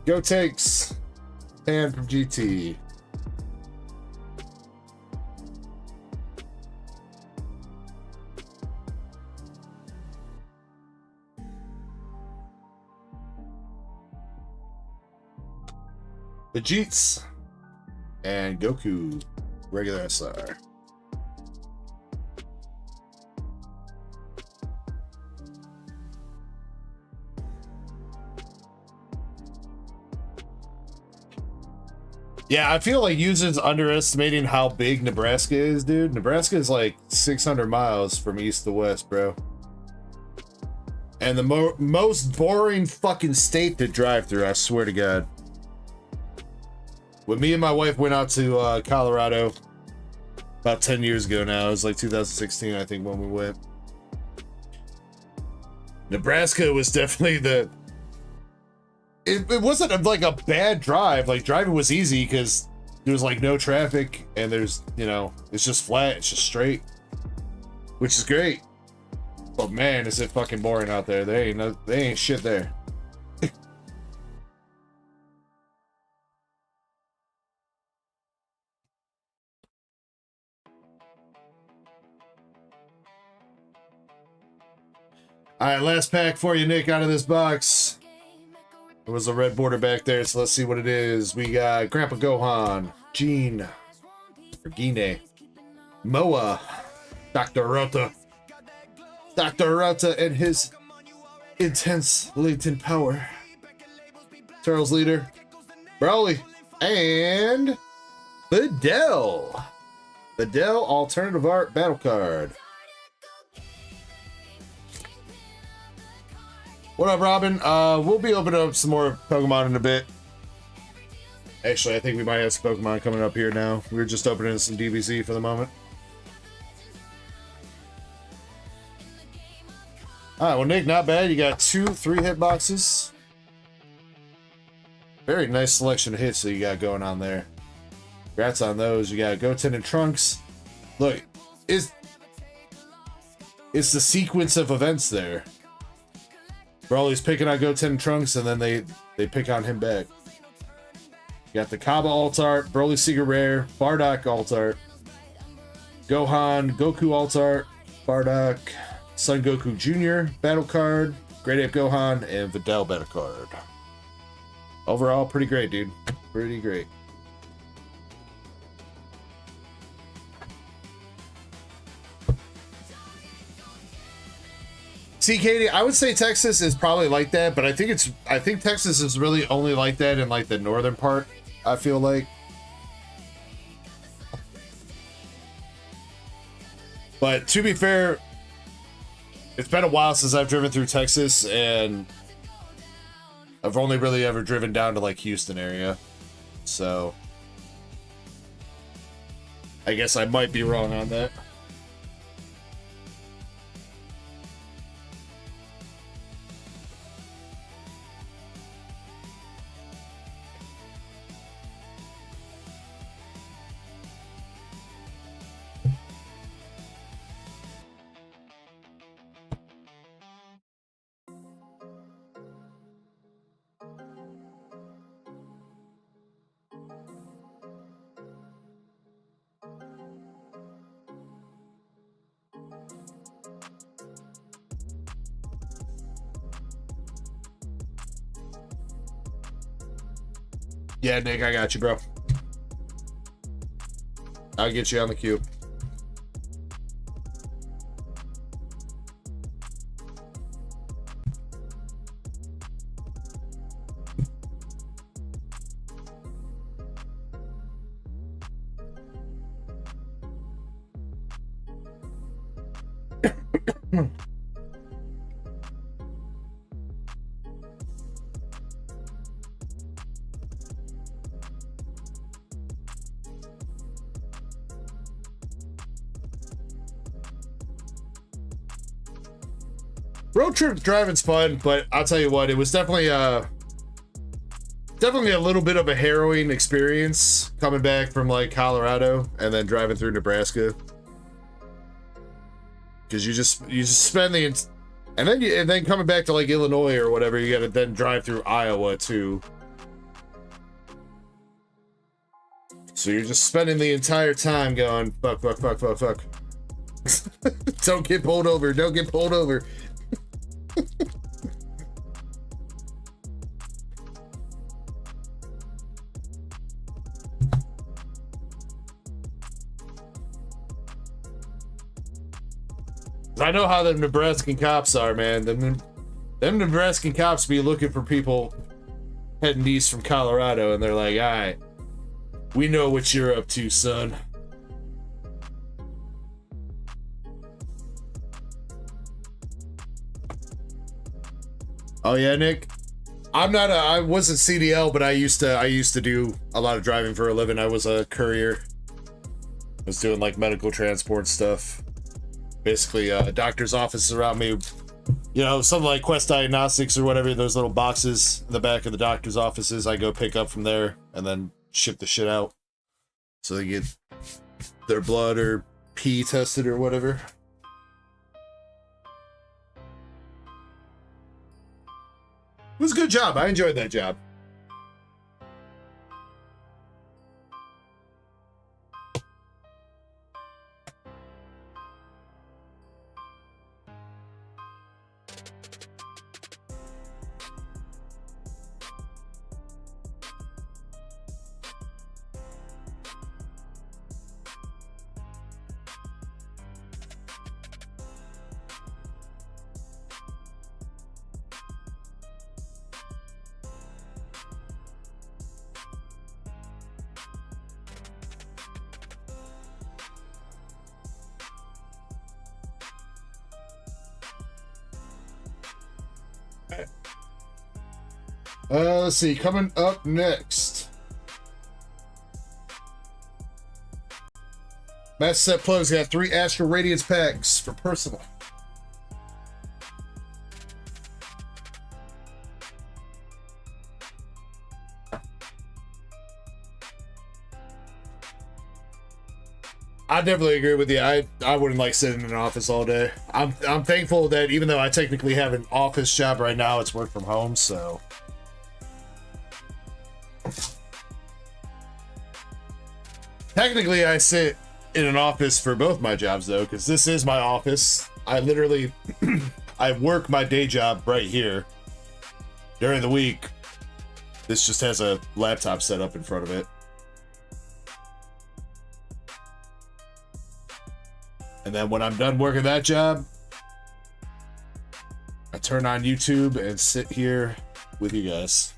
Go takes. Pan from GT. Vegets and Goku, regular SR. Yeah, I feel like users underestimating how big Nebraska is, dude. Nebraska is like 600 miles from east to west, bro. And the most boring fucking state to drive through, I swear to God. When me and my wife went out to Colorado about 10 years ago now, it was like 2016, I think, when we went. Nebraska was definitely it wasn't like a bad drive. Like, driving was easy because there was like no traffic and there's, you know, it's just flat, it's just straight, which is great. But man, is it fucking boring out there. They ain't shit there. All right, last pack for you, Nick, out of this box. There was a red border back there, so let's see what it is. We got Grandpa Gohan, Gene, or Gine, Moa, Dr. Rota and his intense latent power, Charles Leader, Broly, and Fidel. Fidel Alternative Art Battle Card. What up, Robin? We'll be opening up some more Pokemon in a bit. Actually, I think we might have some Pokemon coming up here now. We were just opening some DBZ for the moment. Alright, well, Nick, not bad. You got 2 3-hit boxes. Very nice selection of hits that you got going on there. Congrats on those. You got Goten and Trunks. Look, it's the sequence of events there. Broly's picking on Goten and Trunks, and then they pick on him back. You got the Kaba alt art, Broly Secret Rare, Bardock alt art, Gohan, Goku alt art, Bardock, Son Goku Jr. battle card, Great Ape Gohan, and Videl battle card. Overall, pretty great, dude. Pretty great. See, Katie, I would say Texas is probably like that, but I think Texas is really only like that in like the northern part, I feel like. But to be fair, it's been a while since I've driven through Texas, and I've only really ever driven down to like Houston area. So I guess I might be wrong on that. Yeah, Nick, I got you, bro. I'll get you on the queue. Road trip driving's fun, but I'll tell you what, it was definitely a little bit of a harrowing experience coming back from like Colorado and then driving through Nebraska, because you just spend and then coming back to like Illinois or whatever, you got to then drive through Iowa too. So you're just spending the entire time going fuck. Don't get pulled over. Don't get pulled over. I know how the Nebraskan cops are, man. Them Nebraskan cops be looking for people heading east from Colorado, and they're like, all right, we know what you're up to, son. Oh yeah, Nick. I wasn't CDL, but I used to do a lot of driving for a living. I was a courier. I was doing like medical transport stuff. Basically, doctor's offices around me. You know, something like Quest Diagnostics or whatever, those little boxes in the back of the doctor's offices, I go pick up from there and then ship the shit out. So they get their blood or pee tested or whatever. It was a good job. I enjoyed that job. Let's see, coming up next. Master Set Plus got 3 Astral Radiance packs for personal. I definitely agree with you. I wouldn't like sitting in an office all day. I'm thankful that even though I technically have an office job right now, it's work from home, so. Technically, I sit in an office for both my jobs though, because this is my office. I literally, I work my day job right here. During the week, this just has a laptop set up in front of it. And then when I'm done working that job, I turn on YouTube and sit here with you guys.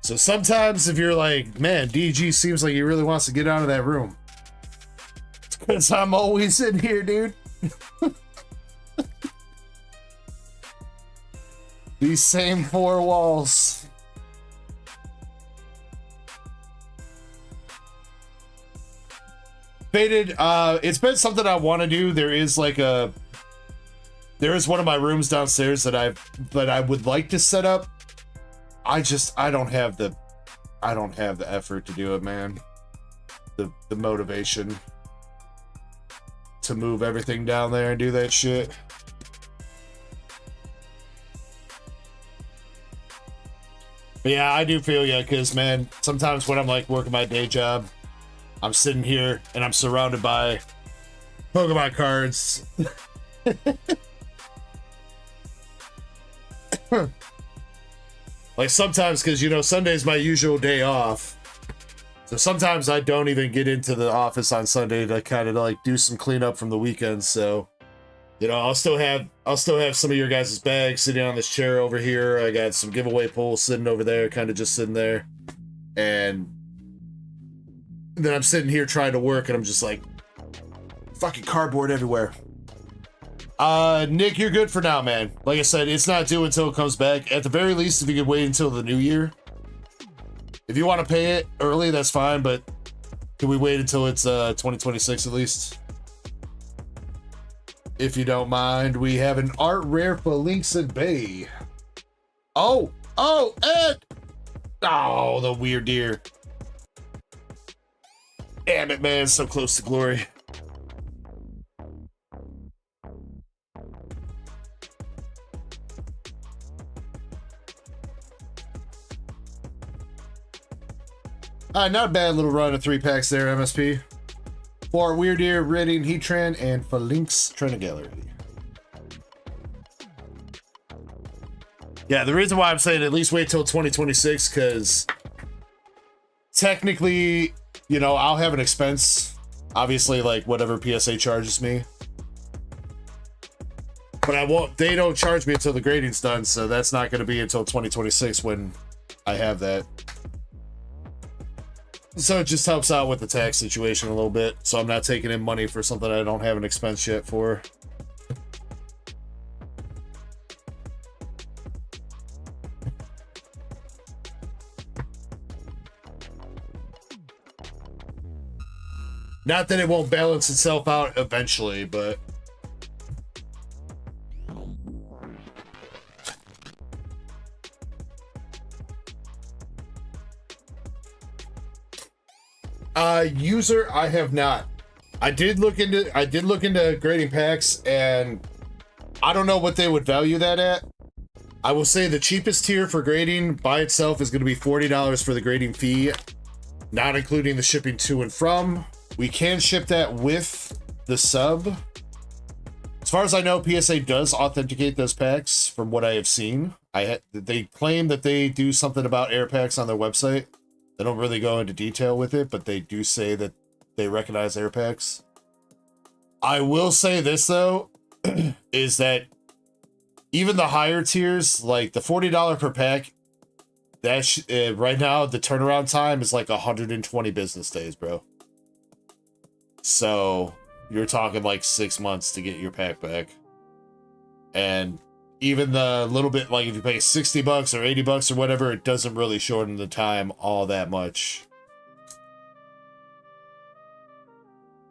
So sometimes if you're like, man, DG seems like he really wants to get out of that room, it's because I'm always in here, dude. These same four walls. Faded, it's been something I want to do. There is one of my rooms downstairs that I would like to set up. I don't have the effort to do it, man. The motivation to move everything down there and do that shit. But yeah, I do feel ya, because man, sometimes when I'm like working my day job, I'm sitting here and I'm surrounded by Pokemon cards. Like sometimes, because you know, Sunday's my usual day off. So sometimes I don't even get into the office on Sunday to kind of like do some cleanup from the weekend. So, you know, I'll still have some of your guys' bags sitting on this chair over here. I got some giveaway pulls sitting over there, kind of just sitting there. And then I'm sitting here trying to work and I'm just like, fucking cardboard everywhere. Nick, you're good for now, man. Like I said, it's not due until it comes back. At the very least, if you could wait until the new year. If you want to pay it early, that's fine, but can we wait until it's 2026 at least? If you don't mind, we have an art rare for Links and Bay. Oh, Ed! Oh, the weird deer. Damn it, man, so close to glory. Not a bad little run of 3-packs there, MSP. For Weird Ear, Reading, Heatran, and for Link's Trina Gallery. Yeah, the reason why I'm saying at least wait till 2026, because technically, you know, I'll have an expense. Obviously, like whatever PSA charges me. But I won't, they don't charge me until the grading's done, so that's not going to be until 2026 when I have that. So it just helps out with the tax situation a little bit. So I'm not taking in money for something I don't have an expense yet for. Not that it won't balance itself out eventually, but... User, I have not. I did look into grading packs, and I don't know what they would value that at. I will say the cheapest tier for grading by itself is going to be $40 for the grading fee, not including the shipping to and from. We can ship that with the sub. As far as I know, PSA does authenticate those packs from what I have seen. They claim that they do something about air packs on their website. They don't really go into detail with it, but they do say that they recognize air packs. I will say this, though, is that even the higher tiers, like the $40 per pack, that right now, the turnaround time is like 120 business days, bro. So you're talking like 6 months to get your pack back. And even the little bit, like if you pay $60 or $80 or whatever, it doesn't really shorten the time all that much.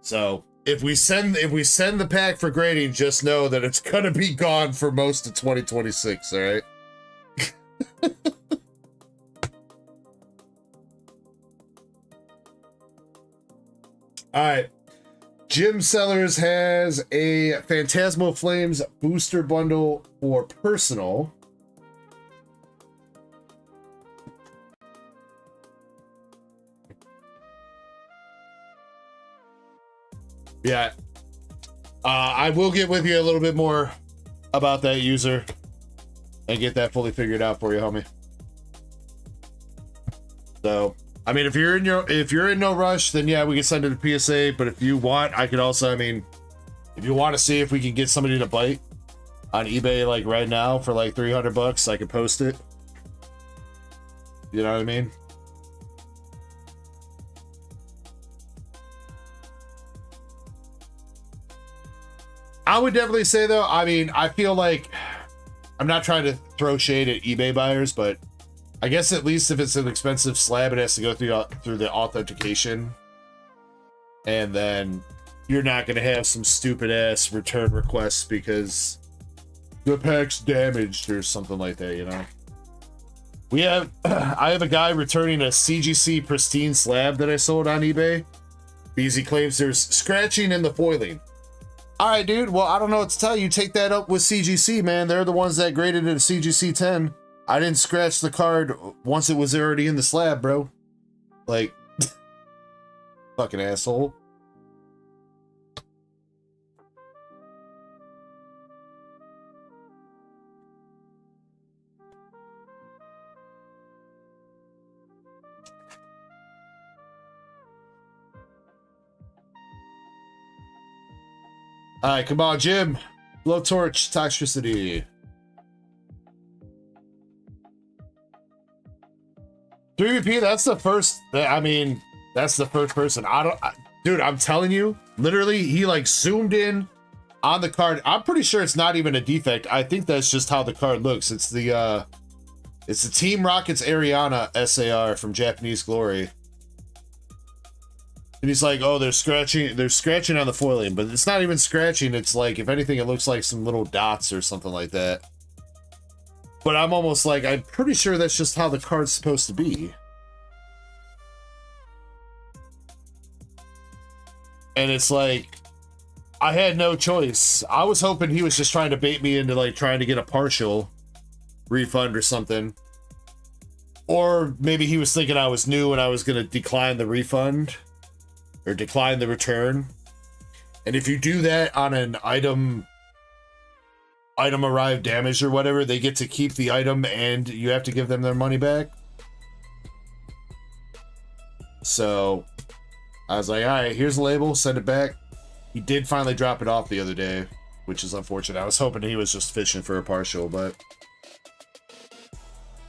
So if we send the pack for grading, just know that it's gonna be gone for most of 2026. All right. All right. Jim Sellers has a Phantasmal Flames booster bundle for personal. Yeah. I will get with you a little bit more about that user and get that fully figured out for you, homie. So, I mean, if you're in no rush, then yeah, we can send it to PSA. But if you want, I could also, I mean, if you want to see if we can get somebody to bite on eBay like right now for like $300, I could post it. You know what I mean? I would definitely say though, I mean, I feel like I'm not trying to throw shade at eBay buyers, but I guess at least if it's an expensive slab, it has to go through the authentication, and then you're not going to have some stupid ass return requests because the pack's damaged or something like that, you know. I have a guy returning a CGC pristine slab that I sold on eBay because he claims there's scratching in the foiling. All right, dude. Well, I don't know what to tell you. Take that up with CGC, man. They're the ones that graded it a CGC 10. I didn't scratch the card once it was already in the slab, bro. Like, fucking asshole. All right, come on, Jim. Blowtorch toxicity. 3VP, that's the first. I mean, that's the first person. Dude, I'm telling you, literally, he like zoomed in on the card. I'm pretty sure it's not even a defect. I think that's just how the card looks. It's the Team Rocket's Ariana SAR from Japanese Glory. And he's like, oh, they're scratching on the foiling, but it's not even scratching. It's like, if anything, it looks like some little dots or something like that. But I'm almost like, I'm pretty sure that's just how the card's supposed to be. And it's like, I had no choice. I was hoping he was just trying to bait me into like trying to get a partial refund or something. Or maybe he was thinking I was new and I was going to decline the refund. Or decline the return. And if you do that on an item arrived damaged or whatever, they get to keep the item and you have to give them their money back. So I was like, all right, here's the label, send it back. He did finally drop it off the other day, which is unfortunate. I was hoping he was just fishing for a partial, but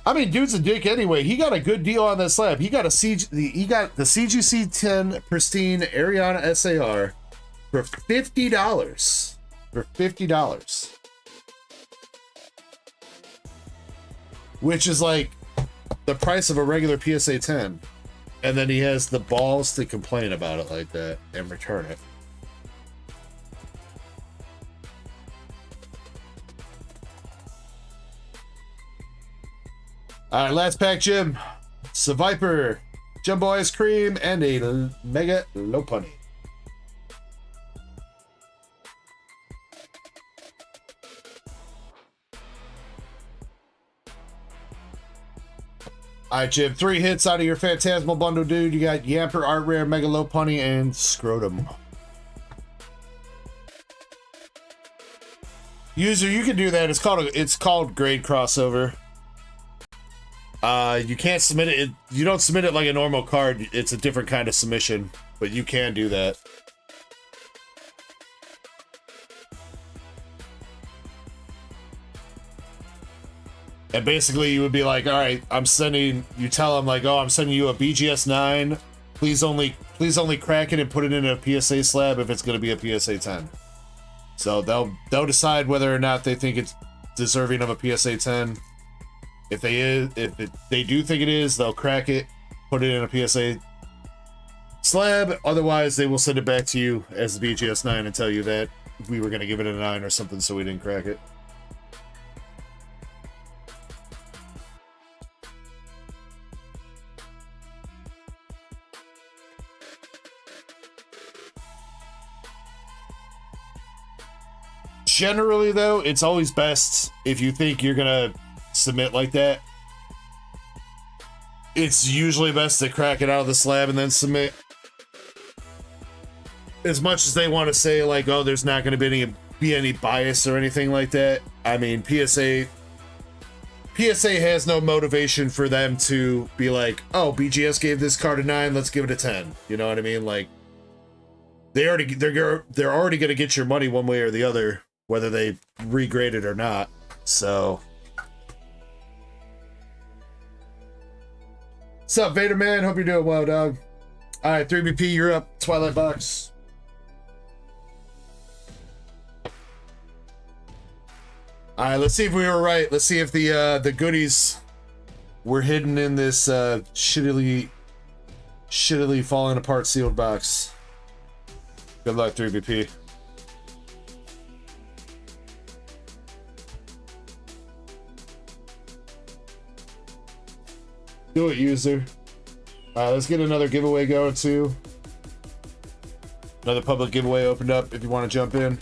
I mean, dude's a dick anyway. He got a good deal on that slab. He got the CGC 10 pristine Ariana SAR for $50. For $50. Which is like the price of a regular PSA 10. And then he has the balls to complain about it like that and return it. All right, last pack, Jim. It's a Viper, Jumbo Ice Cream, and a Mega Low Punny. All right, Jim. 3 hits out of your Phantasmal bundle, dude. You got Yamper, Art Rare, Mega Low Punny, and Scrotum. User, you can do that. It's called grade crossover. You can't submit it. You don't submit it like a normal card. It's a different kind of submission, but you can do that. And basically, you would be like, all right, you tell them like, oh, I'm sending you a BGS 9. Please only crack it and put it in a PSA slab if it's going to be a PSA 10. So they'll decide whether or not they think it's deserving of a PSA 10. If they do think it is, they'll crack it, put it in a PSA slab. Otherwise, they will send it back to you as the BGS 9 and tell you that we were going to give it a 9 or something, so we didn't crack it. Generally, though, it's always best if you think you're going to submit like that. It's usually best to crack it out of the slab and then submit. as much as they want to say like, oh, there's not going to be any bias or anything like that, I mean, PSA has no motivation for them to be like, oh, BGS gave this card a 9, let's give it a 10. You know what I mean? Like, they're already going to get your money one way or the other, whether they regrade it or not. So, what's up, Vader Man? Hope you're doing well, dog. All right, 3BP, you're up. Twilight Box. All right, let's see if we were right. Let's see if the goodies were hidden in this shittily falling apart sealed box. Good luck, 3BP. Do it, user. Let's get another giveaway going too. Another public giveaway opened up if you want to jump in.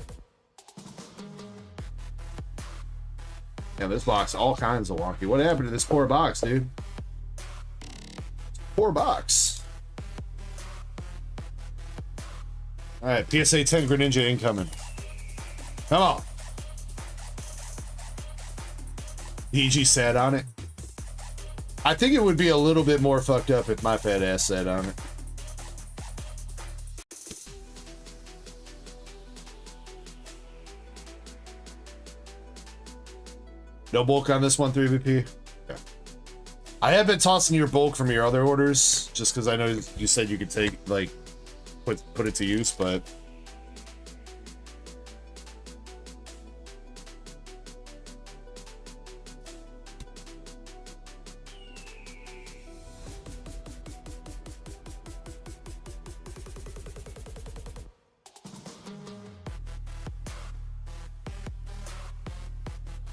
Yeah, this box, all kinds of wonky. What happened to this poor box, dude? Poor box. All right, PSA 10 Greninja incoming. Come on. EG sat on it. I think it would be a little bit more fucked up if my fat ass sat on it. No bulk on this one, 3VP? Yeah. I have been tossing your bulk from your other orders, just because I know you said you could take, like, put it to use, but...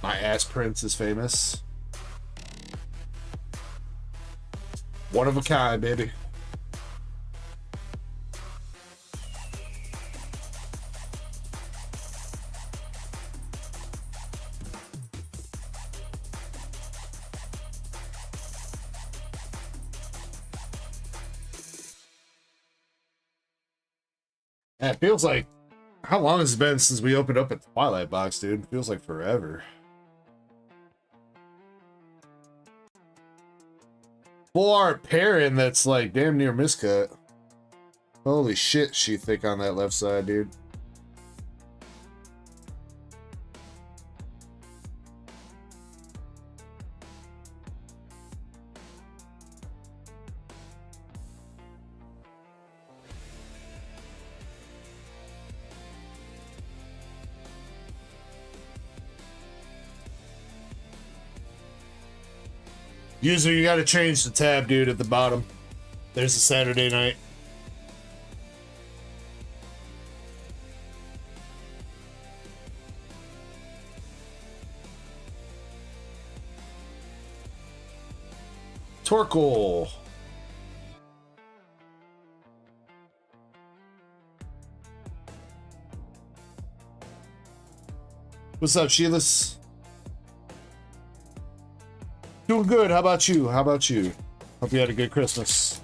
My ass prince is famous. One of a kind, baby. Yeah, it feels like... How long has it been since we opened up a Twilight box, dude? It feels like forever. Full art Perrin that's like damn near miscut. Holy shit, she thick on that left side, dude. User, you gotta change the tab, dude, at the bottom. There's a Saturday night. Torkoal. What's up, Sheilas? Doing good. How about you? How about you? Hope you had a good Christmas.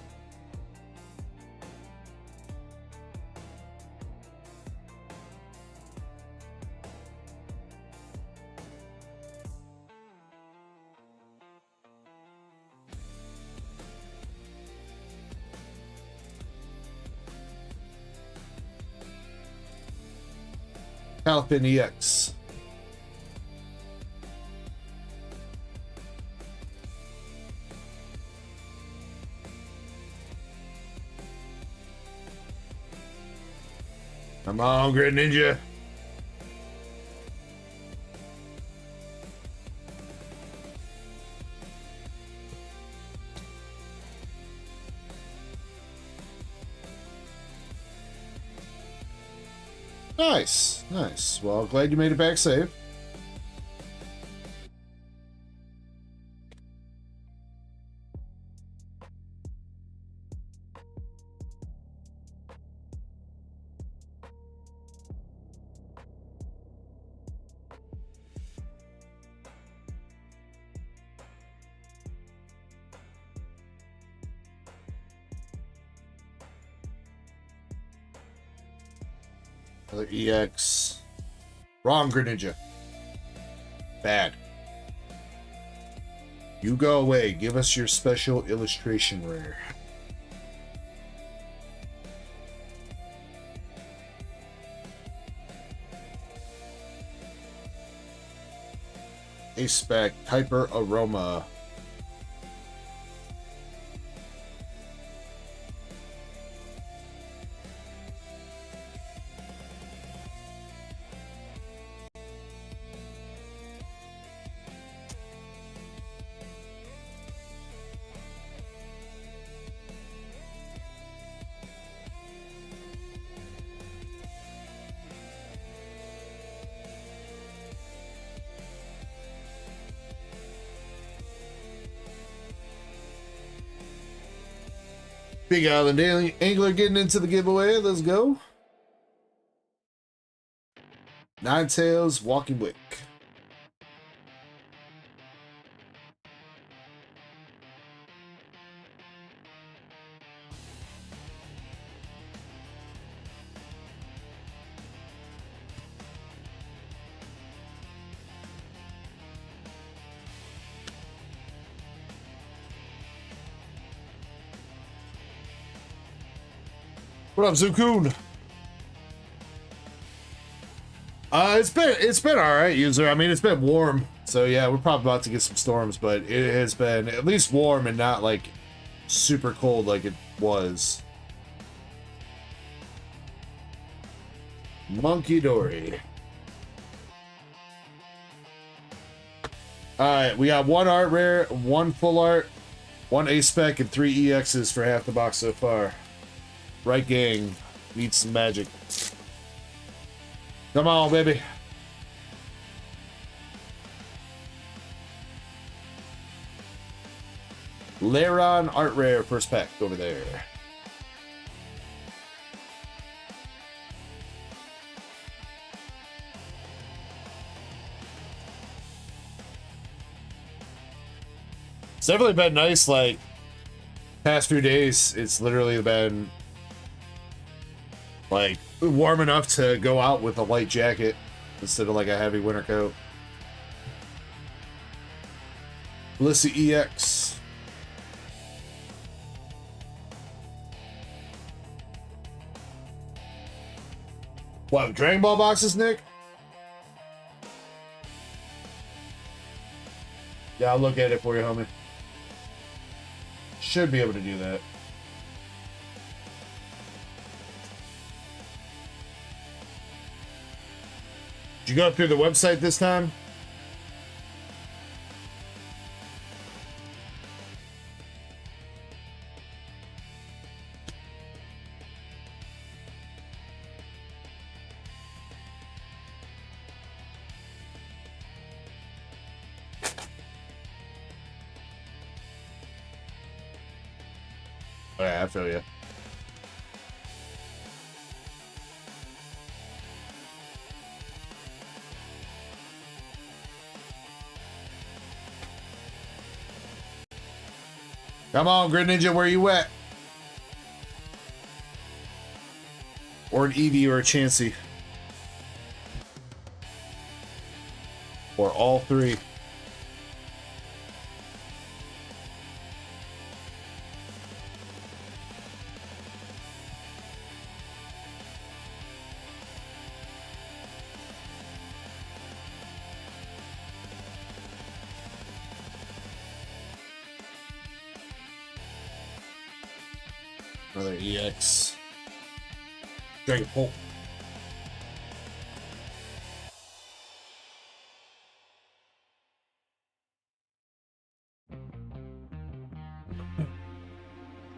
Alpin EX. Come on, Greninja. Nice, nice. Well, glad you made it back safe. Another EX. Wrong, Greninja. Bad. You go away. Give us your special illustration rare. A spec Hyper Aroma. Big Island Angler getting into the giveaway. Let's go. Ninetales Walking Wick. What up, Zukun? It's been all right, user. I mean, it's been warm, so yeah, we're probably about to get some storms, but it has been at least warm and not like super cold like it was. Monkey Dory. All right, we got one art rare, one full art, one A spec, and 3 EXs for half the box so far. Right, gang. Need some magic. Come on, baby. Laron Art Rare first pack over there. It's definitely been nice, like, past few days. It's literally been like warm enough to go out with a light jacket instead of like a heavy winter coat. Blissey EX. What, Dragon Ball boxes, Nick? Yeah, I'll look at it for you, homie. Should be able to do that. Did you go through the website this time? Oh, yeah, I feel you. Come on, Grid Ninja, where you at? Or an Eevee or a Chansey. Or all three. Another EX. Dragon Bolt.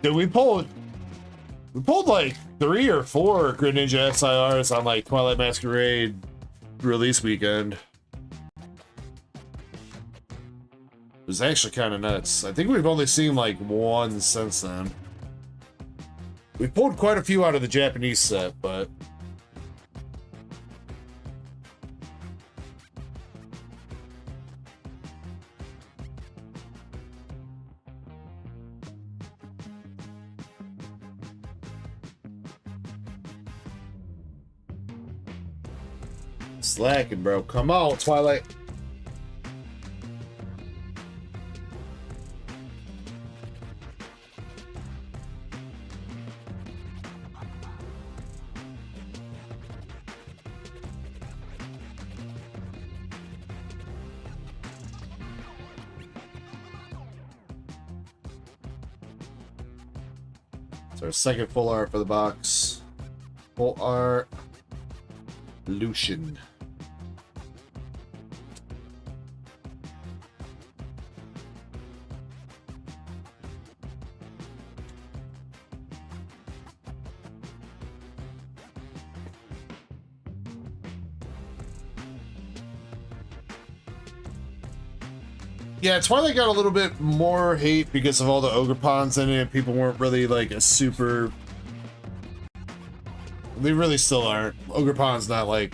Dude, we pulled like 3 or 4 Greninja SIRs on like Twilight Masquerade release weekend. It was actually kind of nuts. I think we've only seen like 1 since then. We pulled quite a few out of the Japanese set, but Slacking, bro. Come on, Twilight. It's our second full art for the box. Full art. Lucian. Yeah, Twilight got a little bit more hate because of all the ogre pawns in it. People weren't really like a super... They really still aren't. Ogre pawn's not like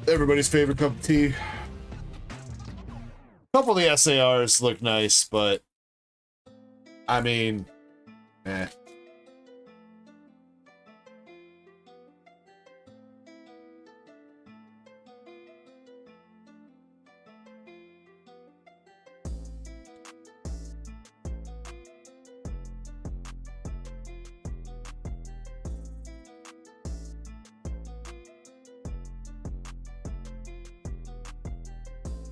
everybody's favorite cup of tea. A couple of the SARs look nice, but I mean, eh.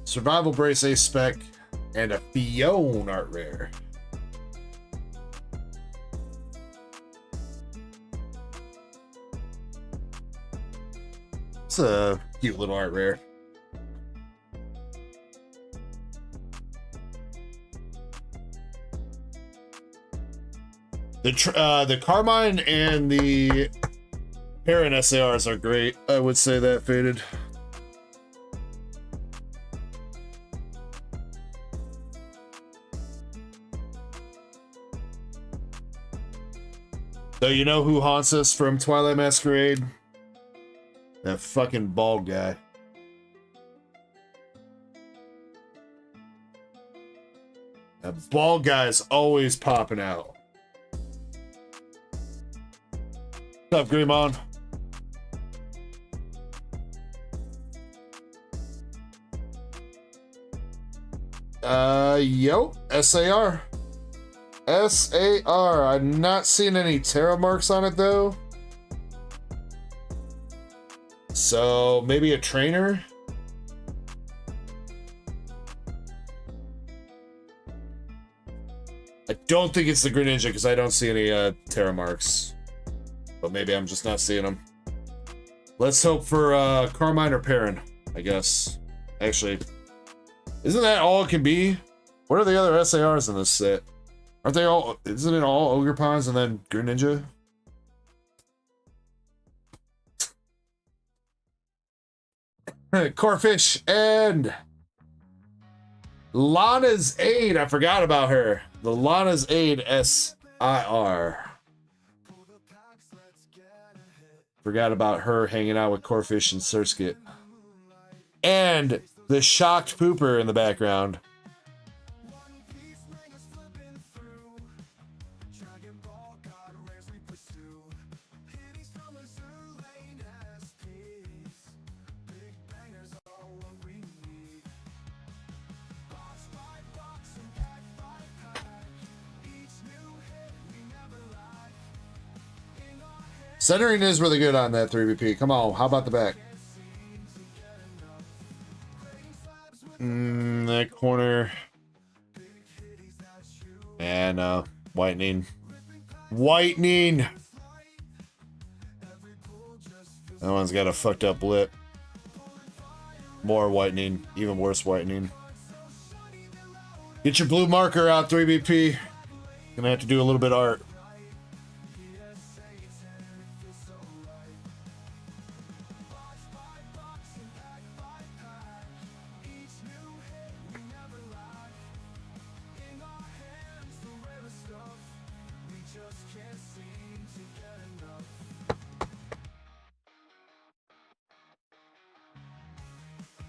Survival Brace A spec and a Fiona art rare. It's a cute little art rare. The Carmine and the Parent SARs are great. I would say that, Faded. So you know who haunts us from Twilight Masquerade? That fucking bald guy. That bald guy's always popping out. What's up, Greymon? Yo, SAR. SAR. I'm not seeing any terra marks on it though. So maybe a trainer. I don't think it's the Greninja because I don't see any terra marks. But maybe I'm just not seeing them. Let's hope for Carmine or Perrin, I guess. Actually, isn't that all it can be? What are the other SARs in this set? Aren't they all, isn't it all Ogre Pawns and then Greninja? Corfish and Lana's Aid. I forgot about her. The Lana's Aid SIR. Forgot about her hanging out with Corfish and Surskit. And the shocked pooper in the background. Centering is really good on that 3BP. Come on, how about the back? That corner. And whitening. Whitening! That one's got a fucked up lip. More whitening. Even worse whitening. Get your blue marker out, 3BP. Gonna have to do a little bit of art.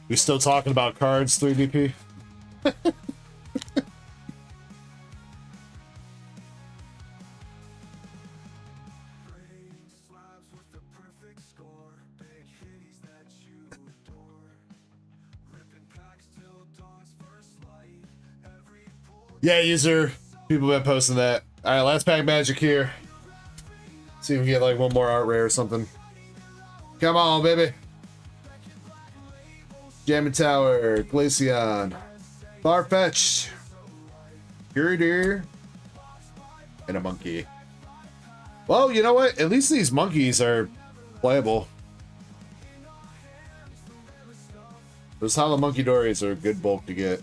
We still talking about cards, 3DP? Yeah, user. People have been posting that. All right, last pack magic here. See if we can get like one more art rare or something. Come on, baby. Jamming Tower, Glaceon, Farfetch, Deer, and a monkey. Well, you know what? At least these monkeys are playable. Those hollow monkey dories are a good bulk to get.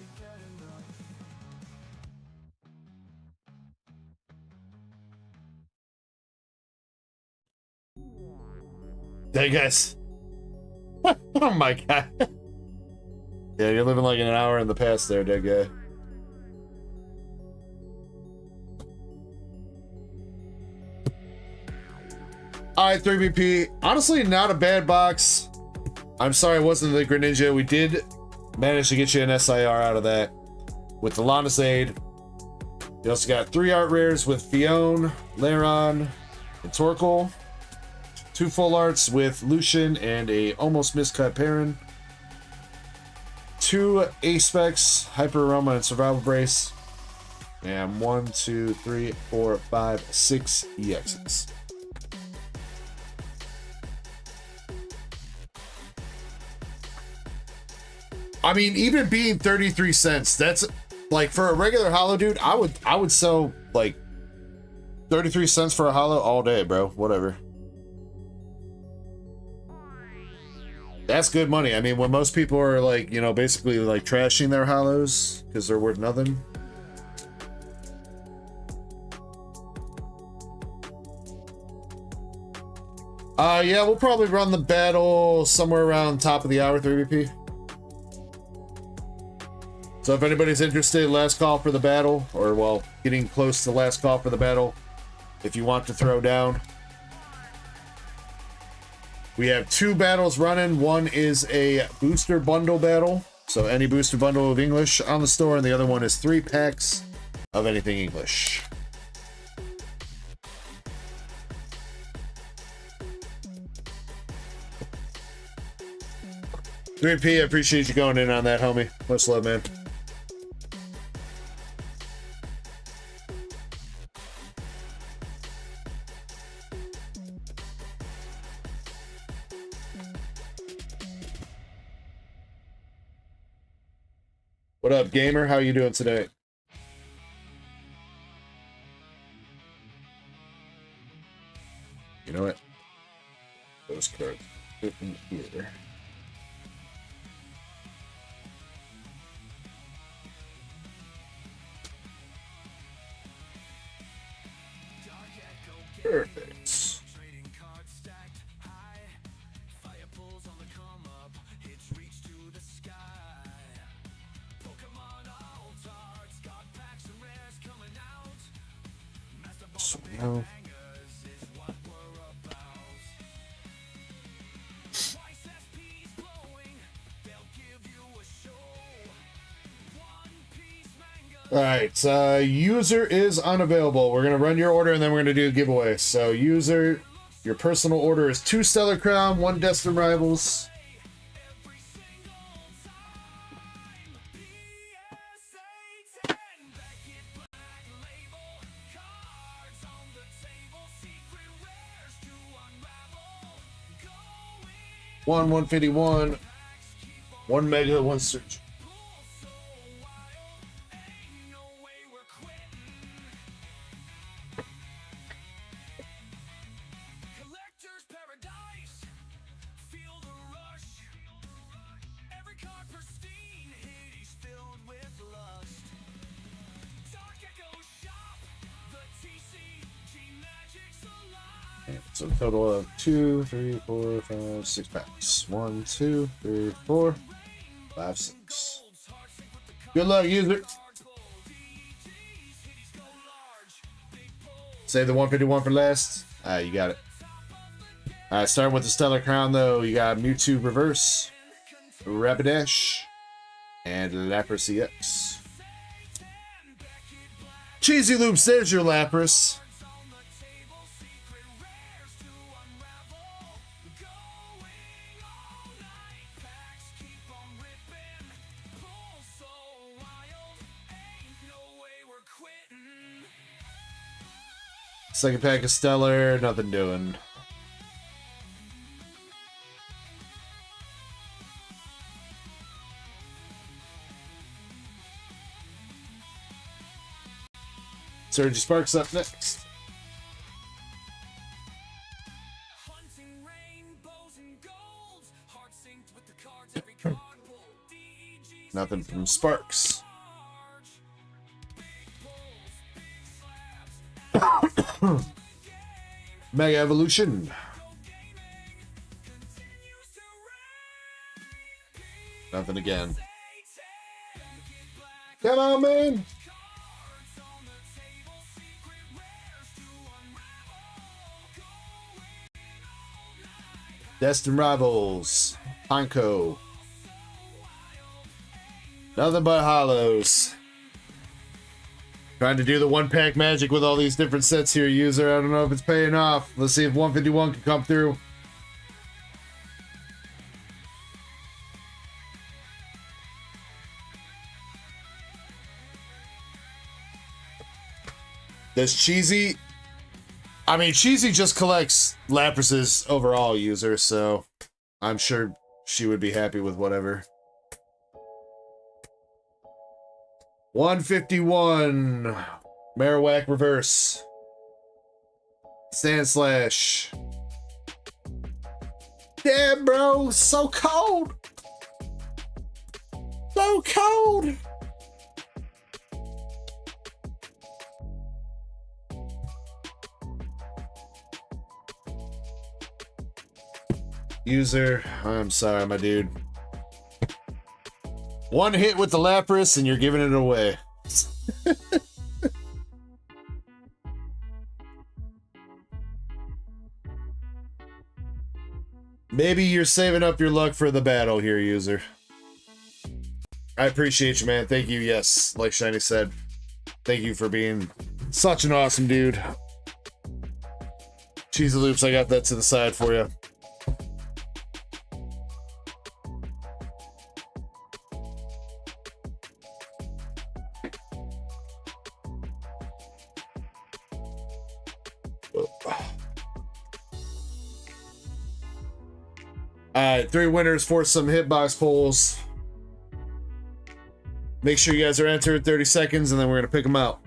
Hey guys. Oh my god. Yeah, you're living like an hour in the past there, dead guy. Alright, 3BP. Honestly, not a bad box. I'm sorry it wasn't the Greninja. We did manage to get you an SIR out of that with the Lana's Aid. You also got 3 art rares with Fion, Laron, and Torkoal. 2 full arts with Lucian and a almost miscut Perrin. 2 A-Specs, Hyper Aroma and Survival Brace. And 1, 2, 3, 4, 5, 6 EXs. I mean, even being 33 cents, that's like for a regular holo, dude, I would sell like 33 cents for a holo all day, bro. Whatever. That's good money. I mean, when most people are like, you know, basically like trashing their holos because they're worth nothing. Yeah, we'll probably run the battle somewhere around top of the hour, 3BP. So if anybody's interested, last call for the battle, or well, getting close to last call for the battle, if you want to throw down. We have 2 battles running. One is a booster bundle battle, so any booster bundle of English on the store, and the other one is 3 packs of anything English. $3P, I appreciate you going in on that, homie. Much love, man. What up, gamer? How you doing today? You know what? Those cards fit in here. Perfect. So now all right, user is unavailable. We're gonna run your order and then we're gonna do a giveaway. So user, your personal order is 2 Stellar Crown, 1 Destin Rivals. One 151, 1 Mega, 1 Surge. So total of 2, 3, 4, 5, 6 packs. 1, 2, 3, 4, 5, 6. Good luck, user. Save the 151 for last. You got it. Alright, starting with the Stellar Crown though, you got Mewtwo Reverse, Rapidash, and Lapras EX. Cheesy Loops, there's your Lapras. Second pack of Stellar, nothing doing. Surge Sparks up next. Nothing from Sparks. Mega Evolution. Nothing again. Come on, man. Destined Rivals. Panko. Nothing but hollows. Trying to do the one pack magic with all these different sets here, user. I don't know if it's paying off. Let's see if 151 can come through. Does Cheesy... I mean, Cheesy just collects Lapis's overall, user, so I'm sure she would be happy with whatever. 151. Marowak Reverse. Sand Slash. Damn, bro. So cold. So cold. User, I'm sorry, my dude. One hit with the Lapras and you're giving it away. Maybe you're saving up your luck for the battle here, user. I appreciate you, man. Thank you. Yes, like Shiny said, thank you for being such an awesome dude. Cheesy Loops, I got that to the side for you. Alright, 3 winners for some hitbox pulls. Make sure you guys are entered 30 seconds and then we're going to pick them out.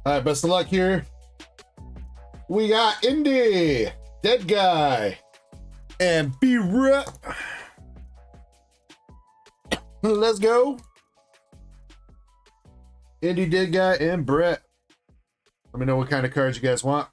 Alright, best of luck here. We got Indy, Dead Guy, and B-Rep. Let's go. Indy, Dead Guy, and Brett. Let me know what kind of cards you guys want.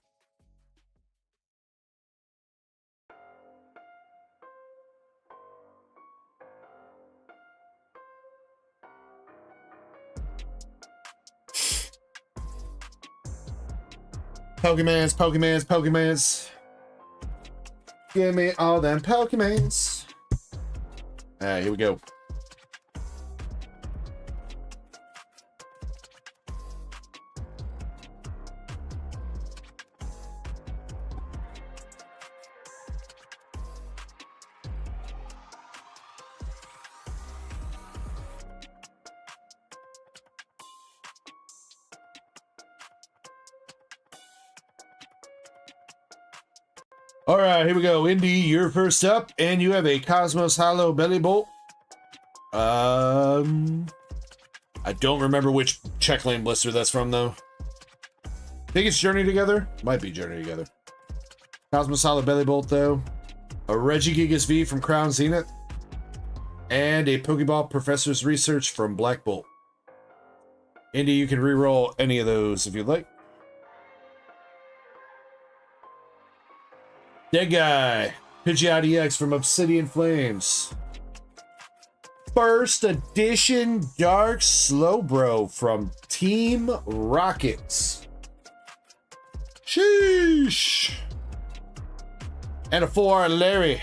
Pokemans, Pokemans, Pokemans. Give me all them Pokemans. Alright, here we go. All right, here we go. Indy, you're first up, and you have a Cosmos Hollow Belly Bolt. I don't remember which check lane blister that's from, though. I think it's Journey Together. Might be Journey Together. Cosmos Hollow Belly Bolt, though. A Regigigas V from Crown Zenith. And a Pokeball Professor's Research from Black Bolt. Indy, you can reroll any of those if you'd like. Dead Guy, Pidgeot EX from Obsidian Flames. First edition Dark Slowbro from Team Rockets. Sheesh. And a 4 Larry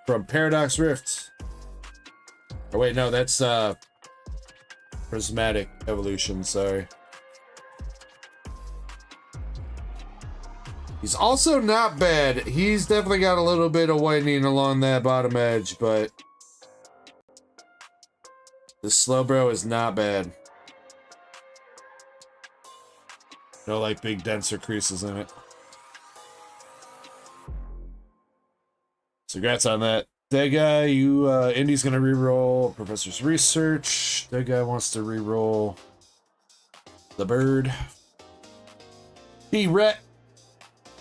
from Paradox Rift. Oh wait, no, that's Prismatic Evolution, sorry. He's also not bad. He's definitely got a little bit of whitening along that bottom edge, but this Slowbro is not bad. No, like big denser creases in it. So congrats on that. That guy, Indy's gonna reroll Professor's Research. That guy wants to reroll the bird. Rhett.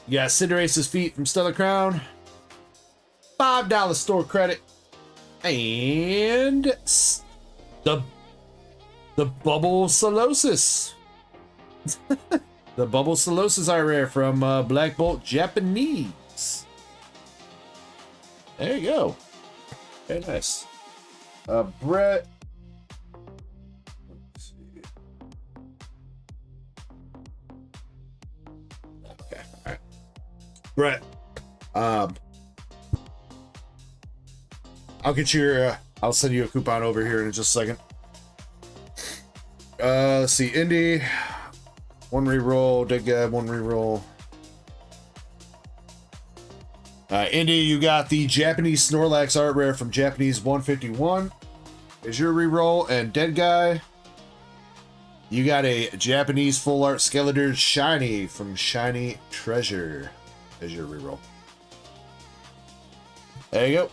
You got Cinderace's Feet from Stellar Crown. $5 store credit. And the Bubble Solosis. The Bubble Solosis are rare from Black Bolt Japanese. There you go. Very nice. Brett. Let's see. Okay, all right. Brett. I'll get your. I'll send you a coupon over here in just a second. Let's see. Indy. One reroll. Dead guy. One reroll. Indy, you got the Japanese Snorlax art rare from Japanese 151 is your reroll, and Dead Guy, you got a Japanese full art Skeletor Shiny from Shiny Treasure as your reroll. There you go.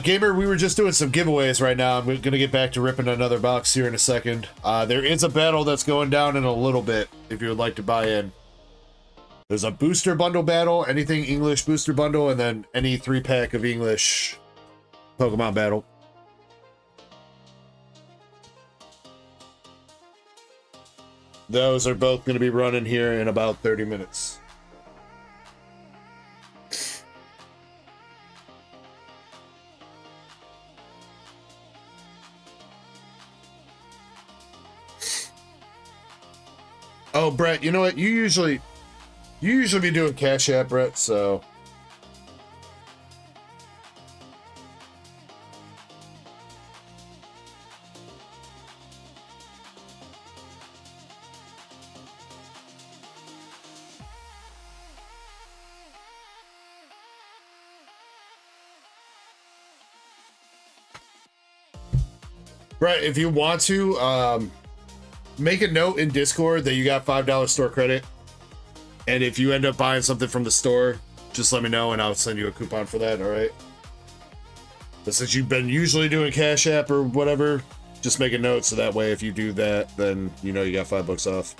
Gamer, we were just doing some giveaways right now. I'm going to get back to ripping another box here in a second. There is a battle that's going down in a little bit if you would like to buy in. There's a booster bundle battle, anything English booster bundle, and then any 3-pack of English Pokemon battle. Those are both going to be running here in about 30 minutes. Oh, Brett, you know what? You usually be doing Cash App, Brett, so. Brett, if you want to, make a note in Discord that you got $5 store credit, and if you end up buying something from the store, just let me know and I'll send you a coupon for that. All right, but since you've been usually doing Cash App or whatever, just make a note so that way if you do that, then you know you got $5 off.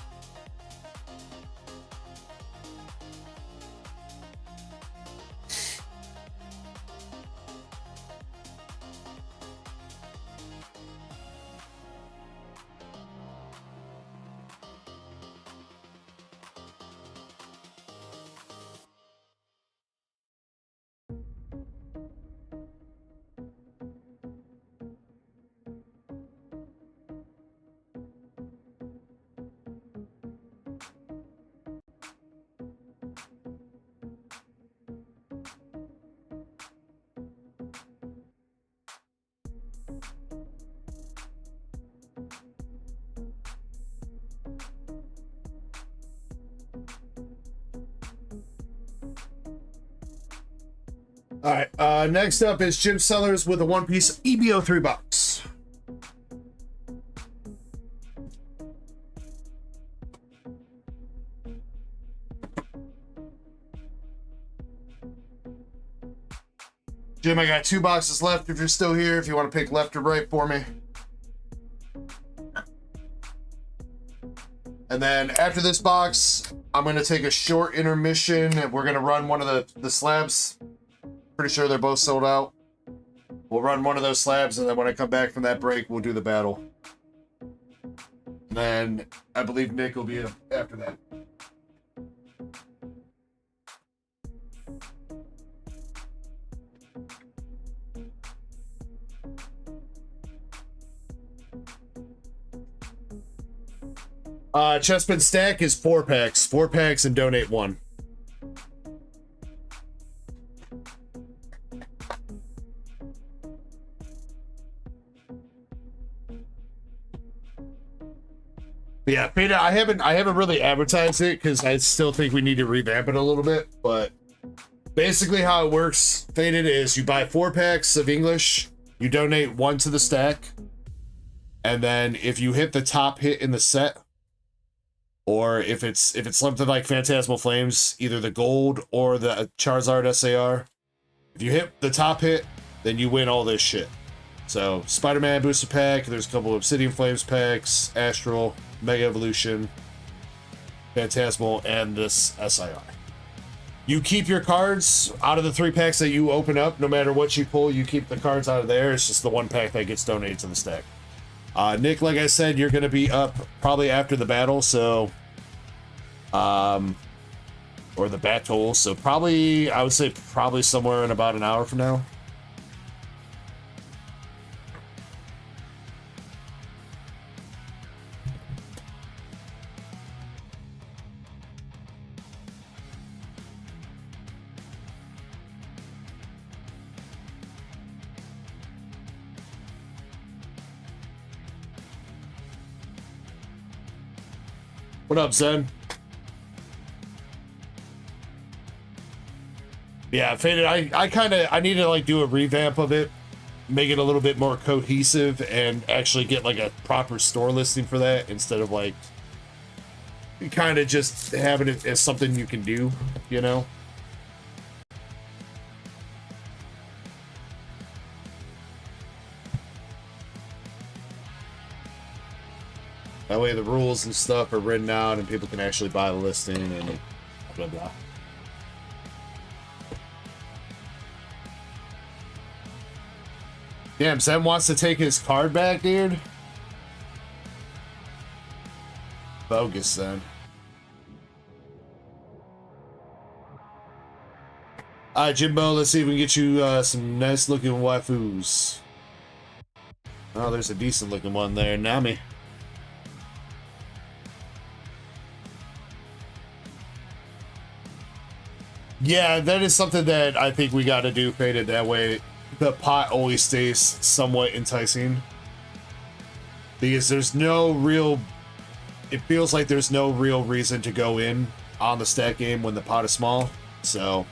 All right, next up is Jim Sellers with a one-piece EBO 3 box. Jim, I got 2 boxes left if you're still here, if you want to pick left or right for me. And then after this box, I'm going to take a short intermission and we're going to run one of the slabs. Pretty sure they're both sold out. We'll run one of those slabs, and then when I come back from that break, we'll do the battle. And then I believe Nick will be after that. Chestpin stack is 4 packs. 4 packs and donate 1. But yeah, Faded, I haven't really advertised it because I still think we need to revamp it a little bit. But basically how it works, Faded, is you buy 4 packs of English, you donate 1 to the stack, and then if you hit the top hit in the set, or if it's something like Phantasmal Flames, either the gold or the Charizard SAR, if you hit the top hit, then you win all this shit. So Spider-Man booster pack, there's a couple of Obsidian Flames packs, Astral, Mega Evolution, Phantasmal, and this SIR. You keep your cards out of the 3 packs that you open up. No matter what you pull, you keep the cards out of there. It's just the 1 pack that gets donated to the stack. Nick, like I said, you're going to be up probably after the battle, so... or the battle, so probably, I would say probably somewhere in about an hour from now. What up, Zen? Yeah, Faded, I need to like do a revamp of it, make it a little bit more cohesive, and actually get like a proper store listing for that instead of like kind of just having it as something you can do, you know? That way the rules and stuff are written out and people can actually buy the listing and blah, blah. Damn, Sam wants to take his card back, dude. Bogus, then. Alright, Jimbo, let's see if we can get you some nice looking waifus. Oh, there's a decent looking one there, Nami. Yeah, that is something that I think we got to do, Faded. That way, the pot always stays somewhat enticing. Because there's no real... It feels like there's no real reason to go in on the stat game when the pot is small. So,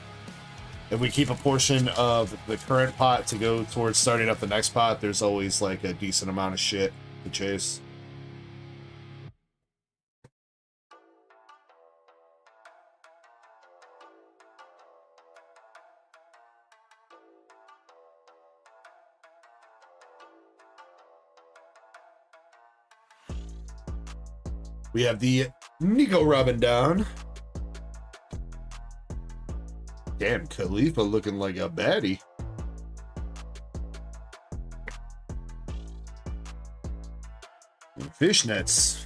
if we keep a portion of the current pot to go towards starting up the next pot, there's always like a decent amount of shit to chase. We have the Nico Robin down. Damn, Khalifa looking like a baddie. And fishnets.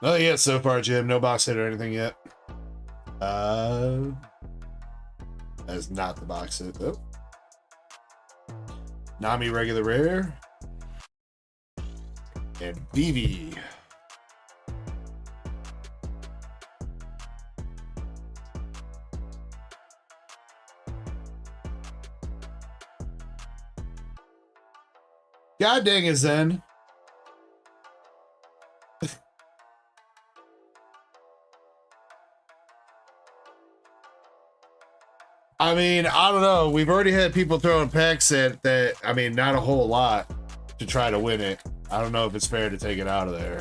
Oh yeah, so far, Jim. No box hit or anything yet. That is not the box hit, though. Nami regular rare. And BB. God dang it, Zen. I mean, I don't know. We've already had people throwing packs at that. I mean, not a whole lot to try to win it. I don't know if it's fair to take it out of there.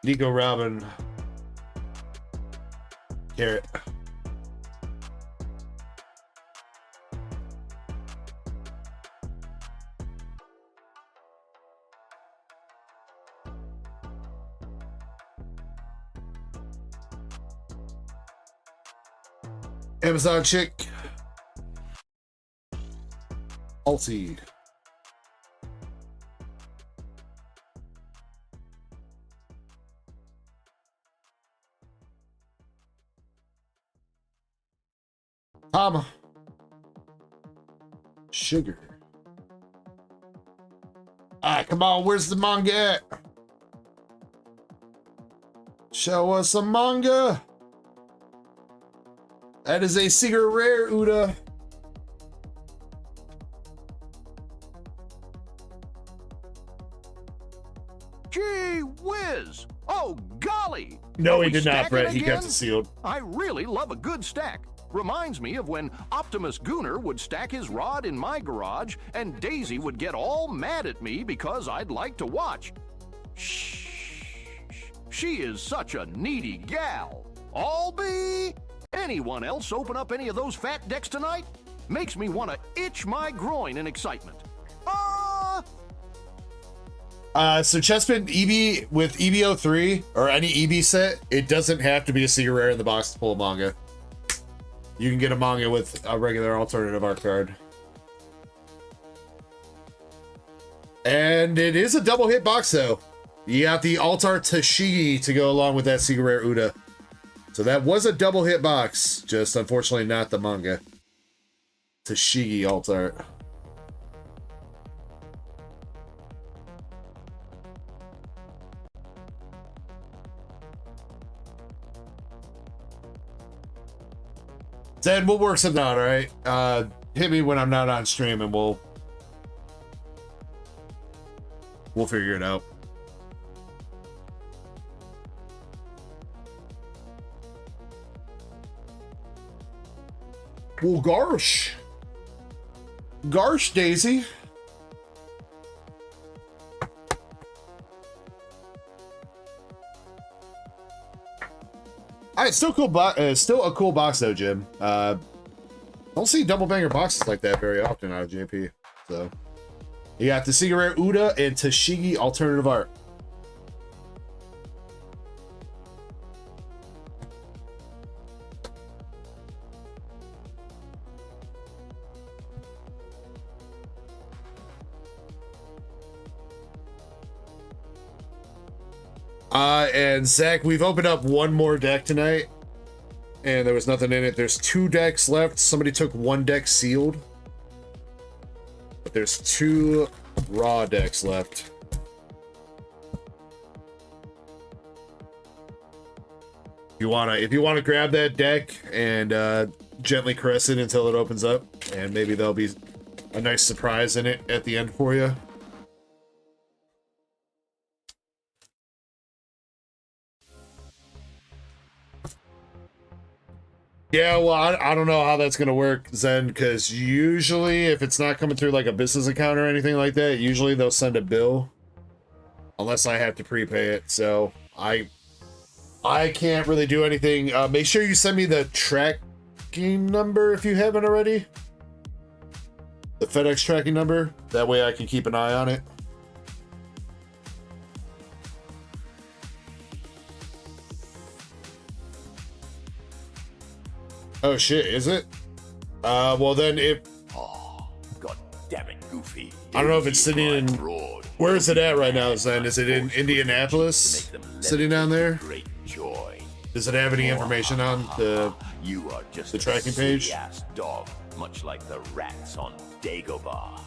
Nico Robin. Carrot. Amazon chick. Alti. Comma. Sugar. Alright, come on, where's the manga at? Show us some manga. That is a secret rare, Uda. Gee whiz! Oh, golly! No, Are he we did not, stacking Brett. He again? kept it sealed. I really love a good stack. Reminds me of when Optimus Gooner would stack his rod in my garage and Daisy would get all mad at me because I'd like to watch. Shh. She is such a needy gal. Albie, anyone else open up any of those fat decks tonight? Makes me want to itch my groin in excitement. So Chespin EB with EB03 or any EB set, it doesn't have to be a secret rare in the box to pull a manga. You can get a manga with a regular alternative art card. And it is a double hit box though. You got the alt art Tashigi to go along with that secret rare Uda. So that was a double hit box, just unfortunately not the manga. Tashigi alt art. Then we'll work something out, all right? Hit me when I'm not on stream and we'll figure it out. Well, Garsh, Daisy. All right, still cool. Still a cool box though, Jim. Don't see double banger boxes like that very often out of JP. So you got the secret rare Uda and Tashigi alternative art. And Zach, we've opened up one more deck tonight, and there was nothing in it. There's 2 decks left. Somebody took 1 deck sealed, but there's 2 raw decks left. If you wanna grab that deck and gently caress it until it opens up, and maybe there'll be a nice surprise in it at the end for you. Yeah, well, I don't know how that's going to work, Zen, because usually if it's not coming through like a business account or anything like that, usually they'll send a bill unless I have to prepay it. So I can't really do anything. Make sure you send me the tracking number if you haven't already. The FedEx tracking number. That way I can keep an eye on it. Oh shit, is it? Well then if... Oh, god damn it, Goofy. I don't know if it's sitting in... Where is it at right now, Zen? Is it in Indianapolis? Sitting down there? Great joy. Does it have any information on the tracking page? Ass dog, much like the rats on Dagobah.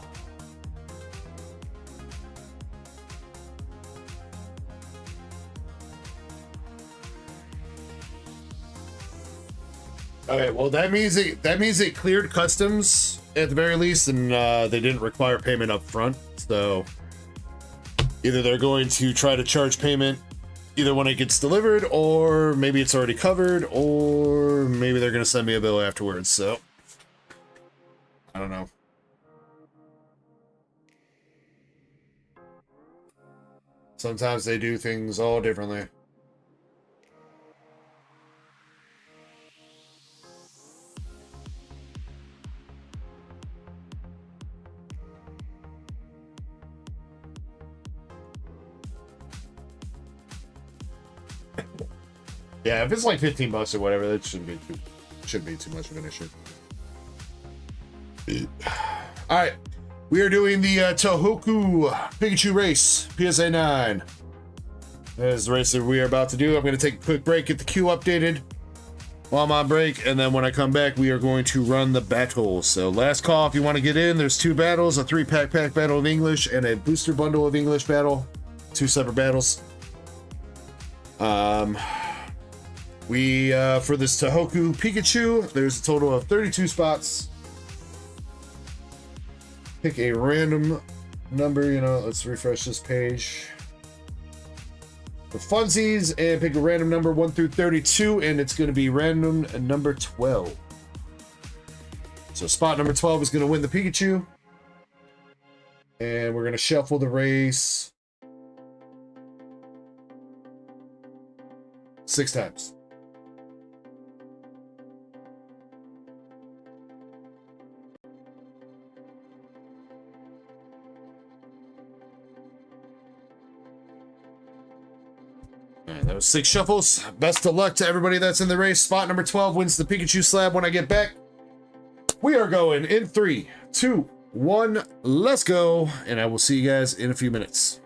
Okay, well that means it cleared customs at the very least, and they didn't require payment up front. So either they're going to try to charge payment either when it gets delivered, or maybe it's already covered, or maybe they're going to send me a bill afterwards. So I don't know. Sometimes they do things all differently. Yeah, if it's like 15 bucks or whatever, that shouldn't be too much of an issue. All right, we are doing the Tohoku Pikachu race, PSA 9. That is the race that we are about to do. I'm going to take a quick break, get the queue updated, while I'm on break, and then when I come back, we are going to run the battles. So last call if you want to get in. There's 2 battles, a 3-pack battle of English and a booster bundle of English battle. 2 separate battles. We for this Tohoku Pikachu, there's a total of 32 spots. Pick a random number, you know, let's refresh this page. For funsies, and pick a random number 1 through 32, and it's going to be random number 12. So spot number 12 is going to win the Pikachu. And we're going to shuffle the race 6 times. Alright, that was 6 shuffles. Best of luck to everybody that's in the race. Spot number 12 wins the Pikachu slab when I get back. We are going in 3, 2, 1, let's go. And I will see you guys in a few minutes.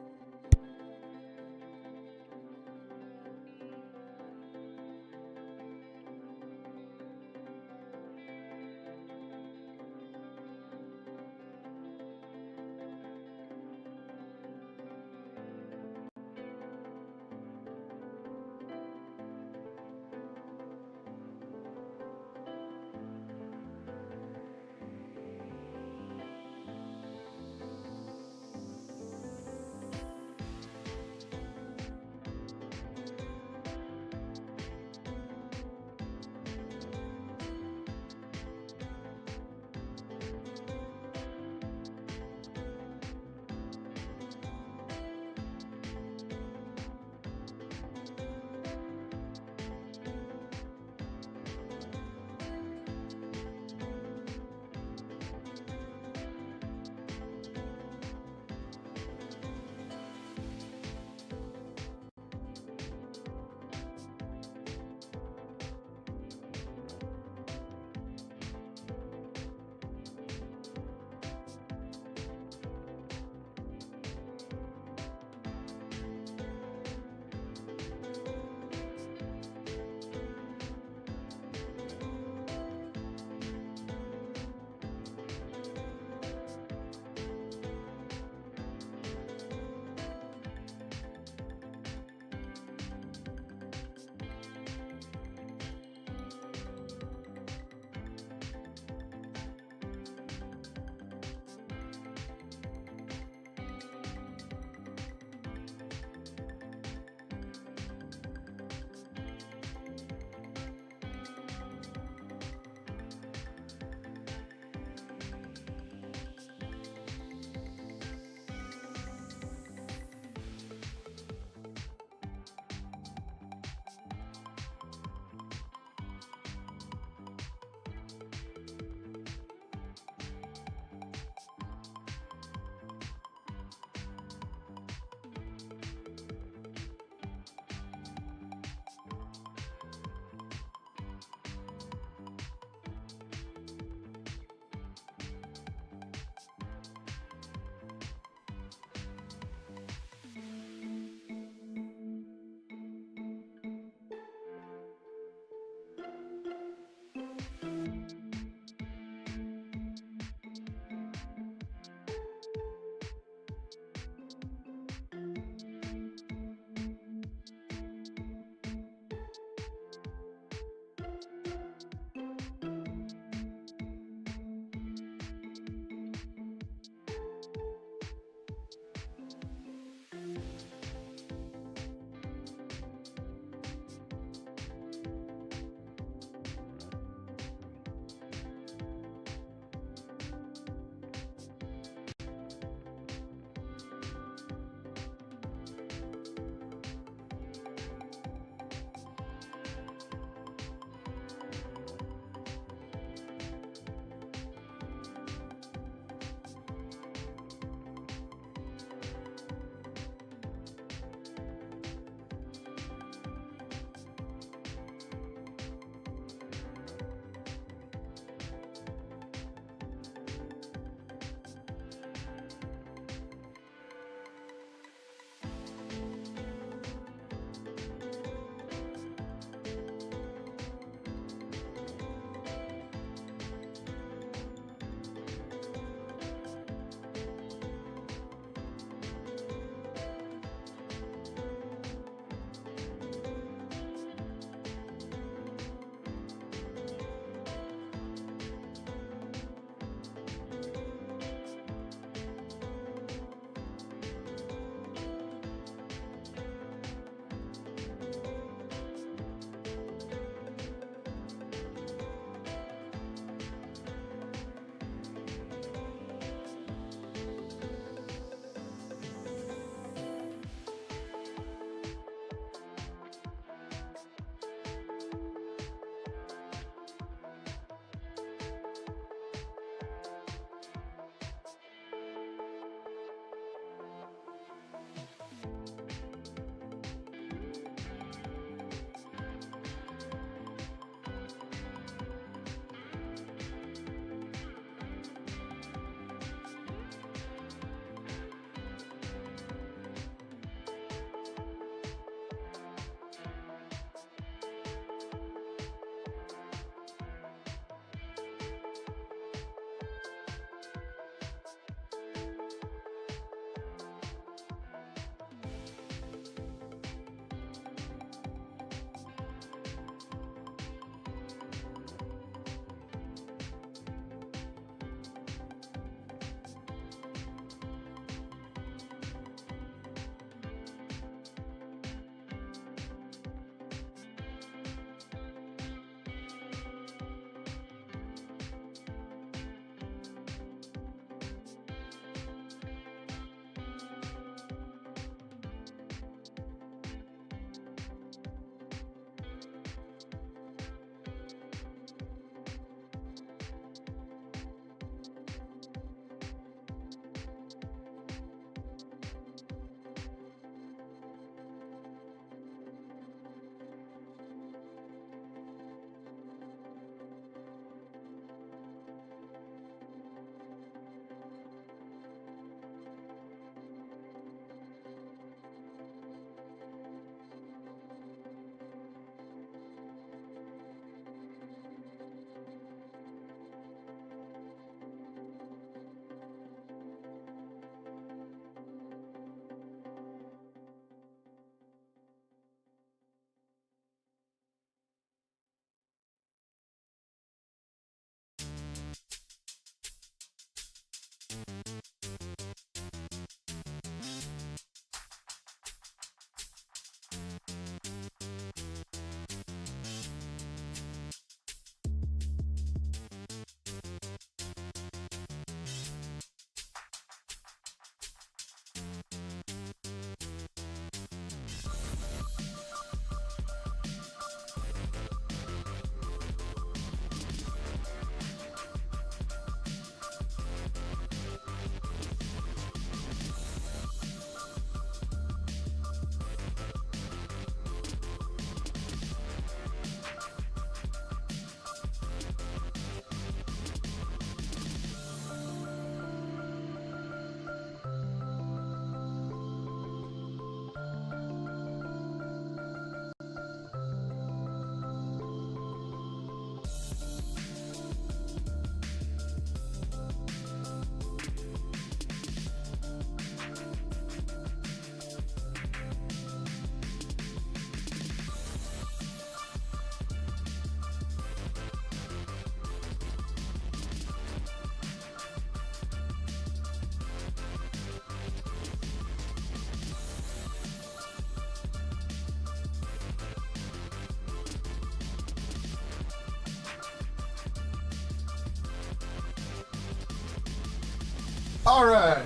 All right.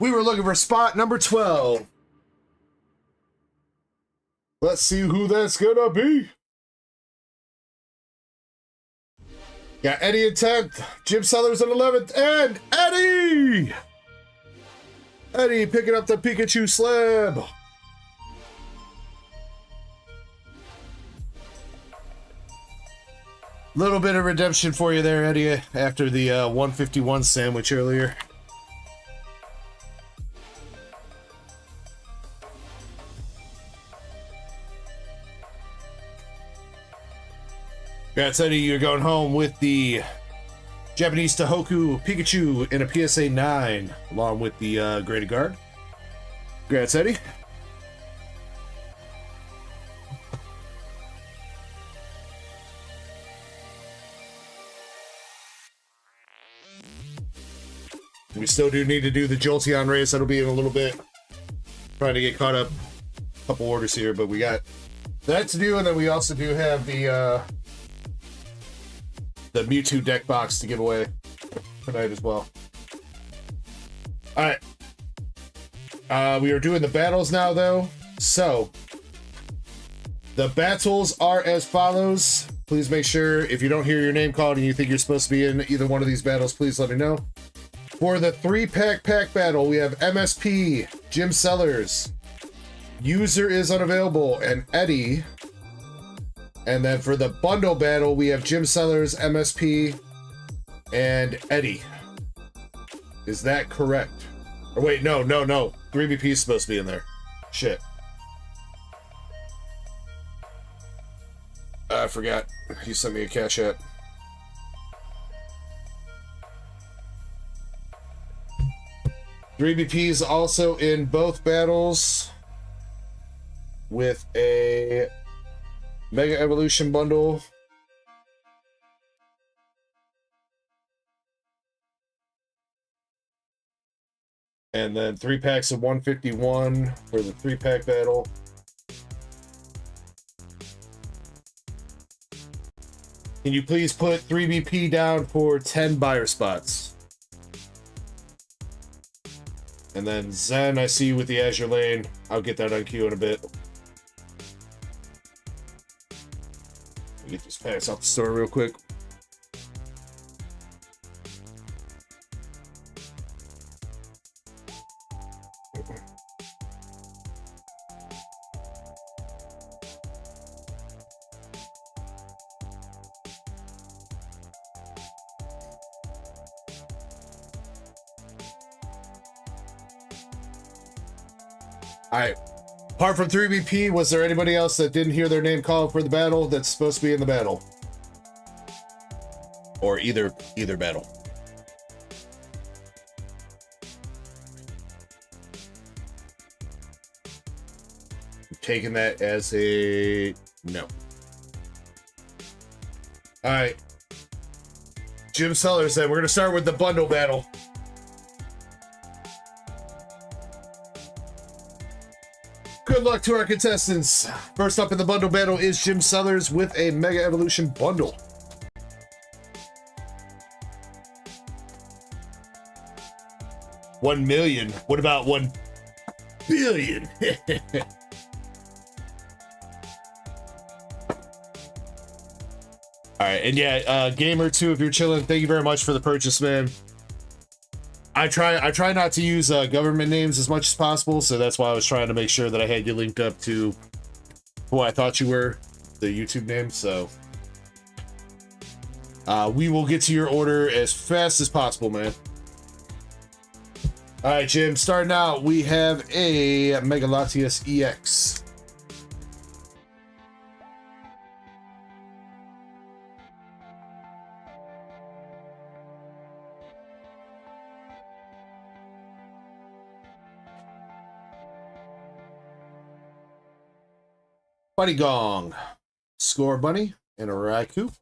We were looking for spot number 12. Let's see who that's gonna be. Got Eddie in 10th, Jim Sellers in 11th, and Eddie! Eddie picking up the Pikachu slab. Little bit of redemption for you there, Eddie, after the 151 sandwich earlier. Congrats, Eddie, you're going home with the Japanese Tohoku Pikachu in a PSA 9, along with the graded guard. Congrats, Eddie. We still do need to do the Jolteon race. That'll be in a little bit. Trying to get caught up. A couple orders here, but we got that to do, and then we also do have the Mewtwo deck box to give away tonight as well. Alright. We are doing the battles now, though. So, the battles are as follows. Please make sure, if you don't hear your name called and you think you're supposed to be in either one of these battles, please let me know. For the 3-pack battle, we have MSP, Jim Sellers, User is unavailable, and Eddie. And then for the bundle battle, we have Jim Sellers, MSP, and Eddie. Is that correct? Or wait, no. 3BP is supposed to be in there. Shit. I forgot. He sent me a cash app. BP is also in both battles with a Mega Evolution bundle. And then 3 packs of 151 for the 3-pack battle. Can you please put 3BP down for 10 buyer spots? And then Zen, I see you with the Azure Lane. I'll get that on queue in a bit. Get these packs off the store real quick. Alright. Apart from 3BP, was there anybody else that didn't hear their name called for the battle that's supposed to be in the battle? Or either battle? I'm taking that as a no. Alright. Jim Sellers then. We're going to start with the bundle battle. Good luck to our contestants. First up in the bundle battle is Jim Sellers with a Mega Evolution bundle. $1 million. What about 1 billion? All right, and yeah, Gamer2, if you're chilling, thank you very much for the purchase, man. I try not to use government names as much as possible, so that's why I was trying to make sure that I had you linked up to who I thought you were, the YouTube name. So we will get to your order as fast as possible, man. All right, Jim. Starting out, we have a Mega Latias EX. Buddy Gong, Score Bunny, and a Raikou.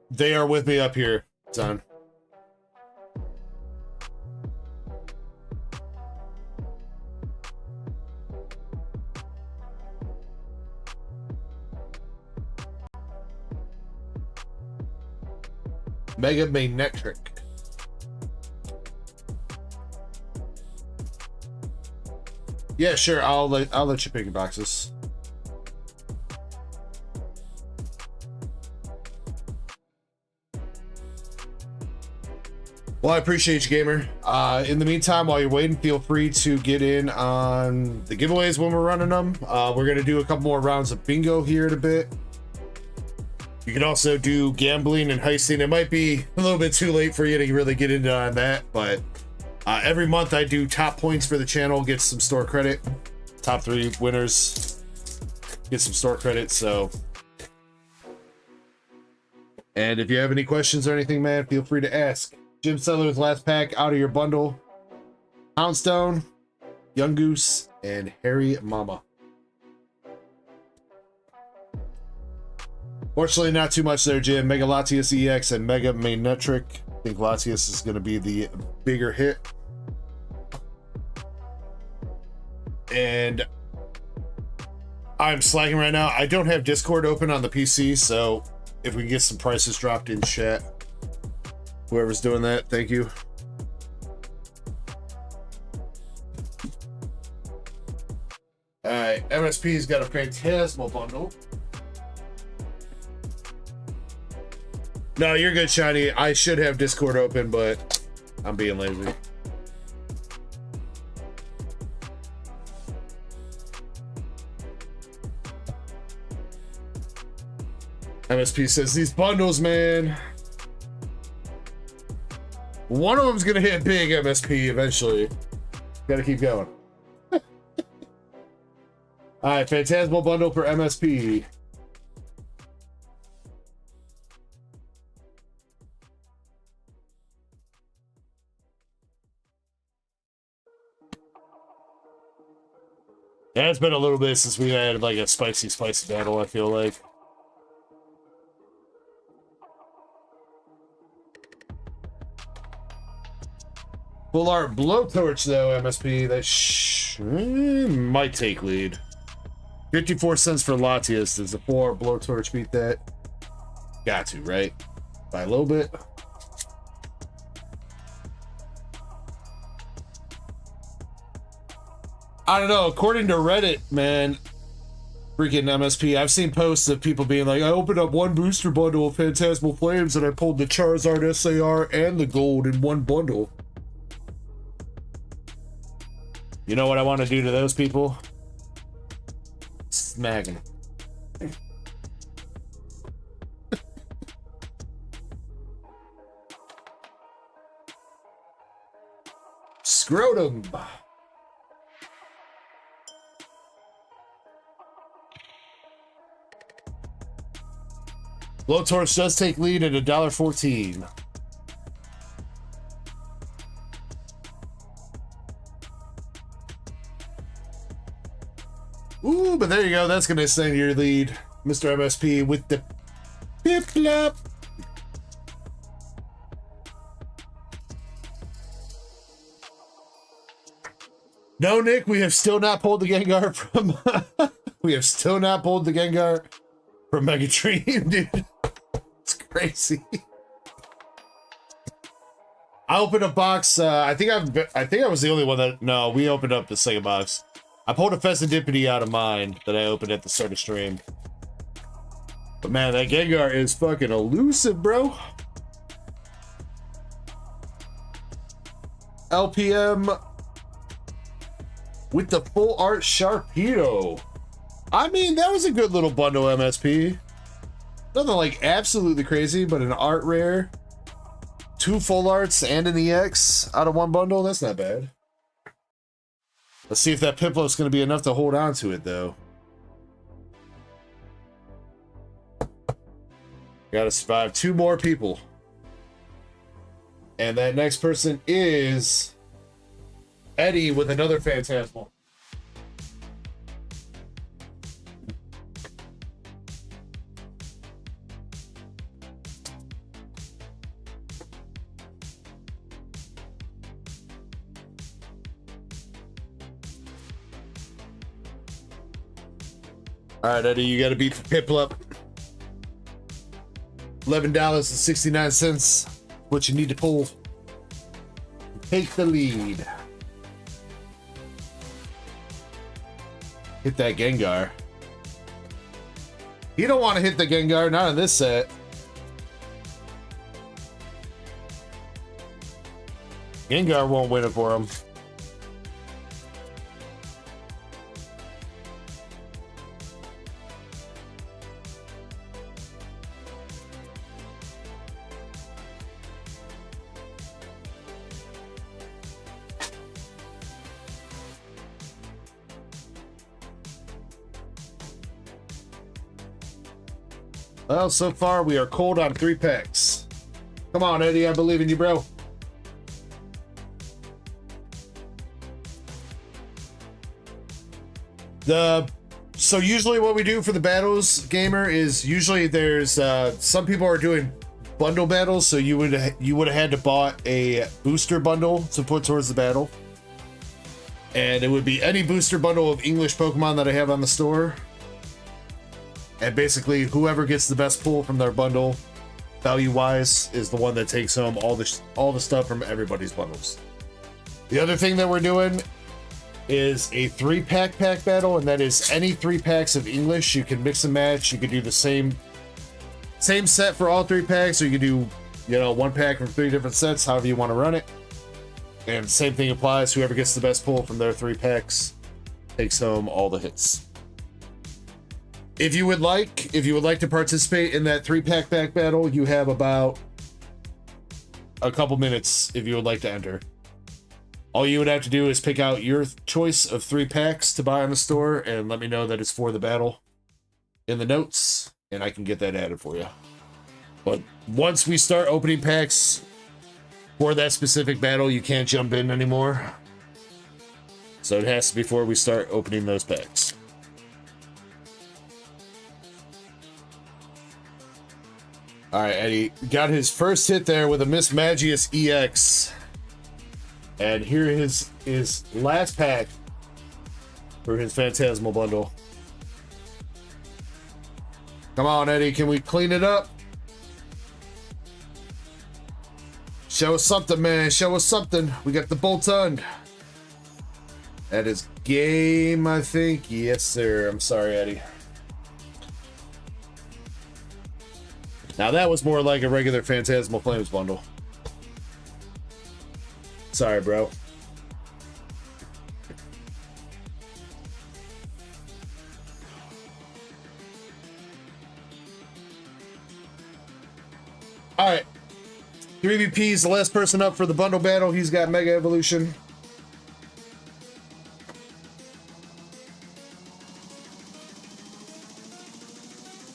They are with me up here, son. Mega Magnetric. Yeah, sure. I'll let you pick your boxes. Well, I appreciate you, gamer. In the meantime, while you're waiting, feel free to get in on the giveaways when we're running them. We're going to do a couple more rounds of bingo here in a bit. You can also do gambling and heisting. It might be a little bit too late for you to really get into on that, but every month I do top points for the channel, get some store credit. Top 3 winners get some store credit, so. And if you have any questions or anything, man, feel free to ask. Jim Seller's last pack out of your bundle. Houndstone, Young Goose, and Harry Mama. Fortunately, not too much there, Jim. Mega Latias EX and Mega Magnetric. I think Latias is going to be the bigger hit. And I'm slacking right now. I don't have Discord open on the PC, so if we can get some prices dropped in chat. Whoever's doing that, thank you. Alright, MSP's got a Phantasmal bundle. No, you're good, Shiny. I should have Discord open, but I'm being lazy. MSP says, these bundles, man. One of them's gonna hit big, MSP, eventually. Gotta keep going. Alright, Phantasmal bundle for MSP. Yeah, it's been a little bit since we had like a spicy battle, I feel like. Full art blowtorch though, MSP. That might take lead. 54 cents for Latias. Does the full art blowtorch beat that? Got to, right? By a little bit. I don't know. According to Reddit, man, freaking MSP, I've seen posts of people being like, I opened up one booster bundle of Phantasmal Flames and I pulled the Charizard SAR and the gold in one bundle. You know what I want to do to those people? Smack them. Scrotum. Blowtorch does take lead at $1.14. Ooh, but there you go. That's going to extend your lead, Mr. MSP, with the pip-lap. No, Nick, we have still not pulled the Gengar from... we have still not pulled the Gengar from Megatream, dude. It's crazy. I opened a box. I think I was the only one that... No, we opened up the second box. I pulled a Pheasantipity out of mine that I opened at the start of stream. But man, that Gengar is fucking elusive, bro. LPM with the full art Sharpedo. I mean, that was a good little bundle, MSP. Nothing like absolutely crazy, but an art rare, 2 full arts and an EX out of one bundle. That's not bad. Let's see if that Piplup's going to be enough to hold on to it, though. Gotta survive 2 more people. And that next person is Eddie with another Phantasmal. All right, Eddie, you got to beat the Piplup. $11.69. What you need to pull. Take the lead. Hit that Gengar. You don't want to hit the Gengar, not in this set. Gengar won't win it for him. Well, so far we are cold on 3 packs. Come on, Eddie, I believe in you, bro. So usually what we do for the battles, gamer, is usually there's some people are doing bundle battles, so you would have had to bought a booster bundle to put towards the battle, and it would be any booster bundle of English Pokemon that I have on the store. And basically, whoever gets the best pull from their bundle, value-wise, is the one that takes home all the stuff from everybody's bundles. The other thing that we're doing is a 3-pack battle, and that is any 3 packs of English. You can mix and match. You can do the same set for all 3 packs, or you can do, 1 pack from 3 different sets, however you want to run it. And same thing applies. Whoever gets the best pull from their 3 packs takes home all the hits. If you would like to participate in that 3-pack battle, you have about a couple minutes if you would like to enter. All you would have to do is pick out your choice of 3 packs to buy on the store and let me know that it's for the battle in the notes, and I can get that added for you. But once we start opening packs for that specific battle, you can't jump in anymore. So it has to be before we start opening those packs. All right, Eddie got his first hit there with a Miss Magius EX. And here is his last pack for his Phantasmal bundle. Come on, Eddie, can we clean it up? Show us something, man. Show us something. We got the Boltund. That is game, I think. Yes, sir. I'm sorry, Eddie. Now that was more like a regular Phantasmal Flames bundle. Sorry, bro. All right. 3VP is the last person up for the bundle battle. He's got Mega Evolution.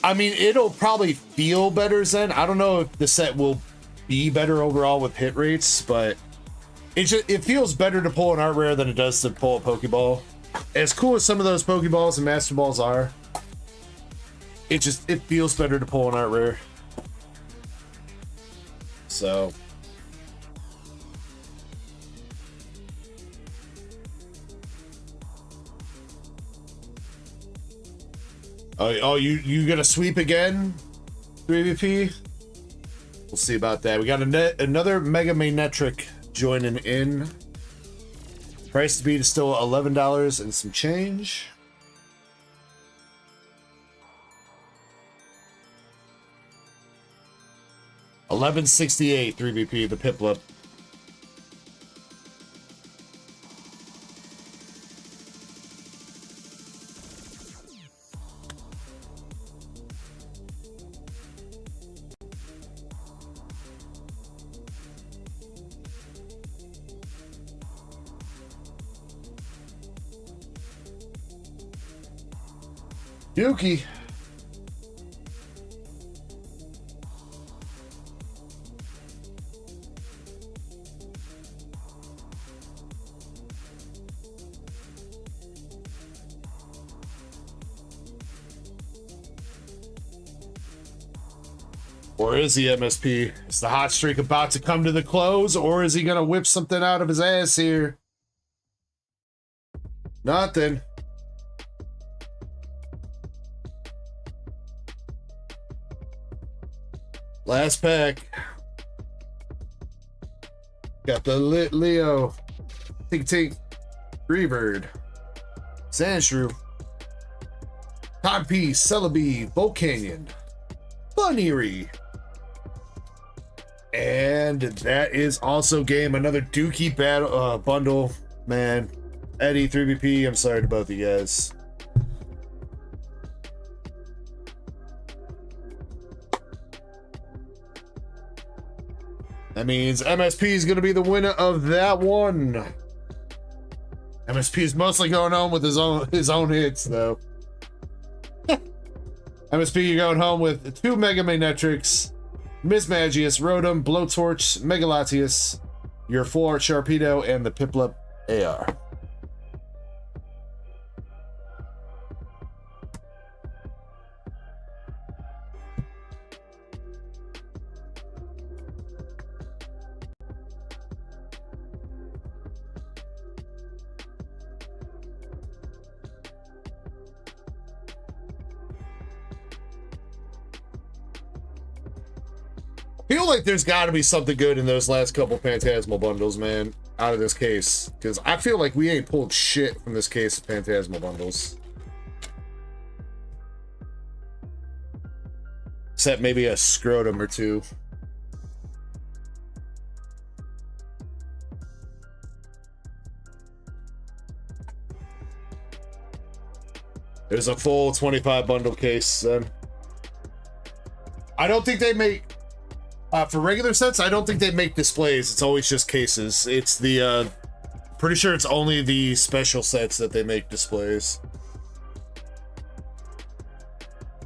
I mean, it'll probably feel better, Zen. I don't know if the set will be better overall with hit rates, but it feels better to pull an art rare than it does to pull a Pokeball. As cool as some of those Pokeballs and Master Balls are, it feels better to pull an art rare. So oh, you gonna sweep again, 3VP? We'll see about that. We got another Mega Magnetric joining in. Price to beat is still $11 and some change. $11.68, 3VP, the Piplup. Yuki. Or is he, MSP? Is the hot streak about to come to the close, or is he gonna whip something out of his ass here? Nothing. Last pack. Got the Lit Leo, Tink Tink, Reaverd, Sandshrew, Timepiece, Celebi, Bolt Canyon, Bunnery. And that is also game. Another Dookie battle bundle. Man, Eddie, 3BP, I'm sorry to both of you guys. That means MSP is going to be the winner of that one. MSP is mostly going home with his own hits, though. MSP, you're going home with 2 Mega Magnetrix, Mismagius, Rotom, Blowtorch, Megalatius, your 4 Sharpedo, and the Piplup AR. I feel like there's got to be something good in those last couple Phantasmal bundles, man, out of this case. Because I feel like we ain't pulled shit from this case of Phantasmal bundles. Except maybe a Scrotum or 2. There's a full 25 bundle case, then. I don't think they make... for regular sets, I don't think they make displays. It's always just cases. It's the, pretty sure it's only the special sets that they make displays.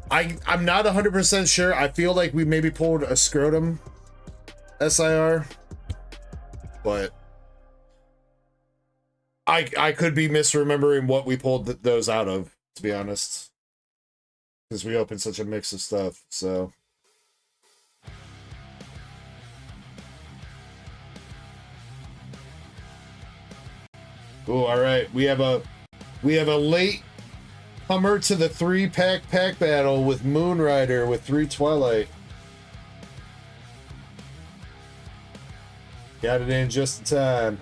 I'm not 100% sure. I feel like we maybe pulled a Scrotum SIR, but I could be misremembering what we pulled those out of, to be honest, because we opened such a mix of stuff, so... Oh, all right. We have a late comer to the 3-pack battle with Moonrider with 3 Twilight. Got it in just in time.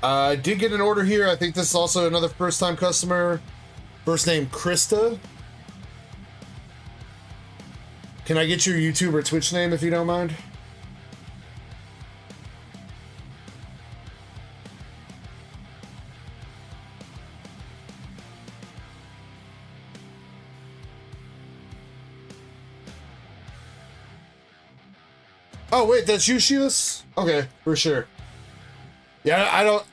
I did get an order here. I think this is also another first-time customer. First name, Krista. Can I get your YouTube or Twitch name if you don't mind? Oh, wait, that's you, Sheilas? Okay, for sure. Yeah, I don't...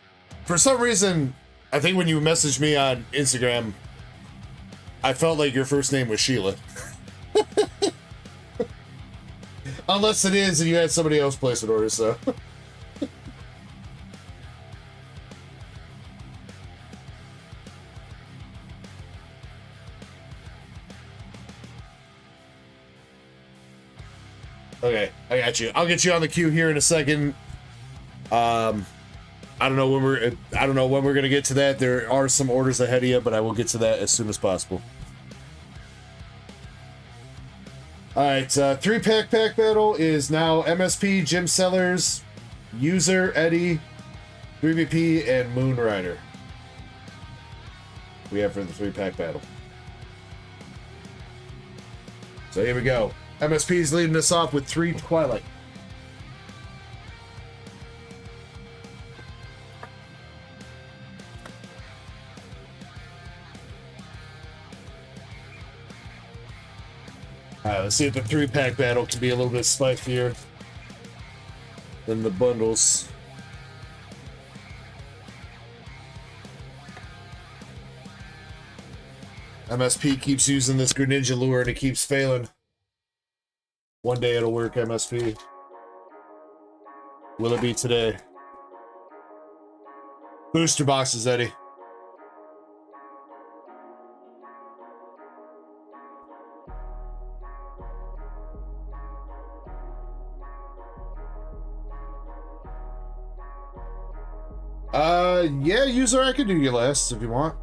For some reason, I think when you messaged me on Instagram, I felt like your first name was Sheila. Unless it is and you had somebody else place an order, so... Okay, I got you. I'll get you on the queue here in a second. I don't know when we're gonna get to that. There are some orders ahead of you, but I will get to that as soon as possible. All right, 3-pack battle is now MSP, Jim Sellers, User, Eddie, 3VP, and Moonrider. We have for the 3-pack battle. So here we go. MSP is leading us off with 3 Twilight. Alright, let's see if the 3-pack battle can be a little bit spicier than the bundles. MSP keeps using this Greninja lure and it keeps failing. One day it'll work, MSP. Will it be today? Booster boxes, Eddie. Yeah, user, I can do your last if you want.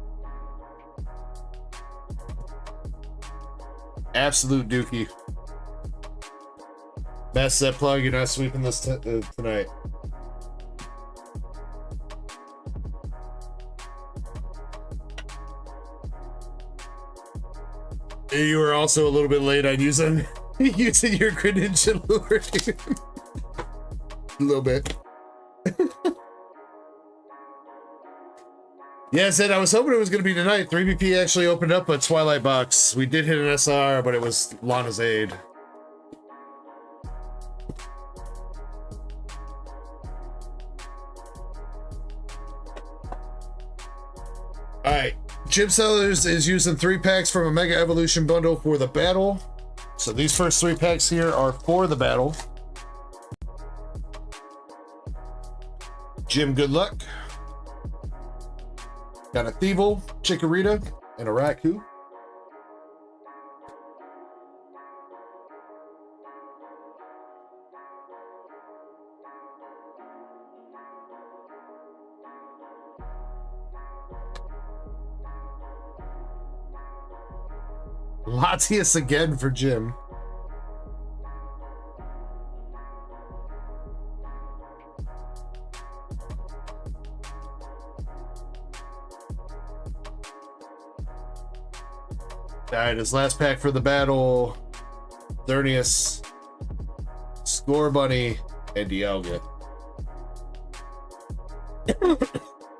Absolute dookie. Best set plug, you're not sweeping this tonight. You were also a little bit late on using your credential lure, dude. A little bit. Yeah, I said I was hoping it was going to be tonight. 3BP actually opened up a Twilight box. We did hit an SR, but it was Lana's Aid. Alright, Jim Sellers is using 3 packs from a Mega Evolution bundle for the battle. So these first 3 packs here are for the battle. Jim, good luck. Got a Thievel, Chikorita, and a Raikou. Latias again for Jim. Alright, his last pack for the battle. Thurnius, Score Bunny, and Dialga.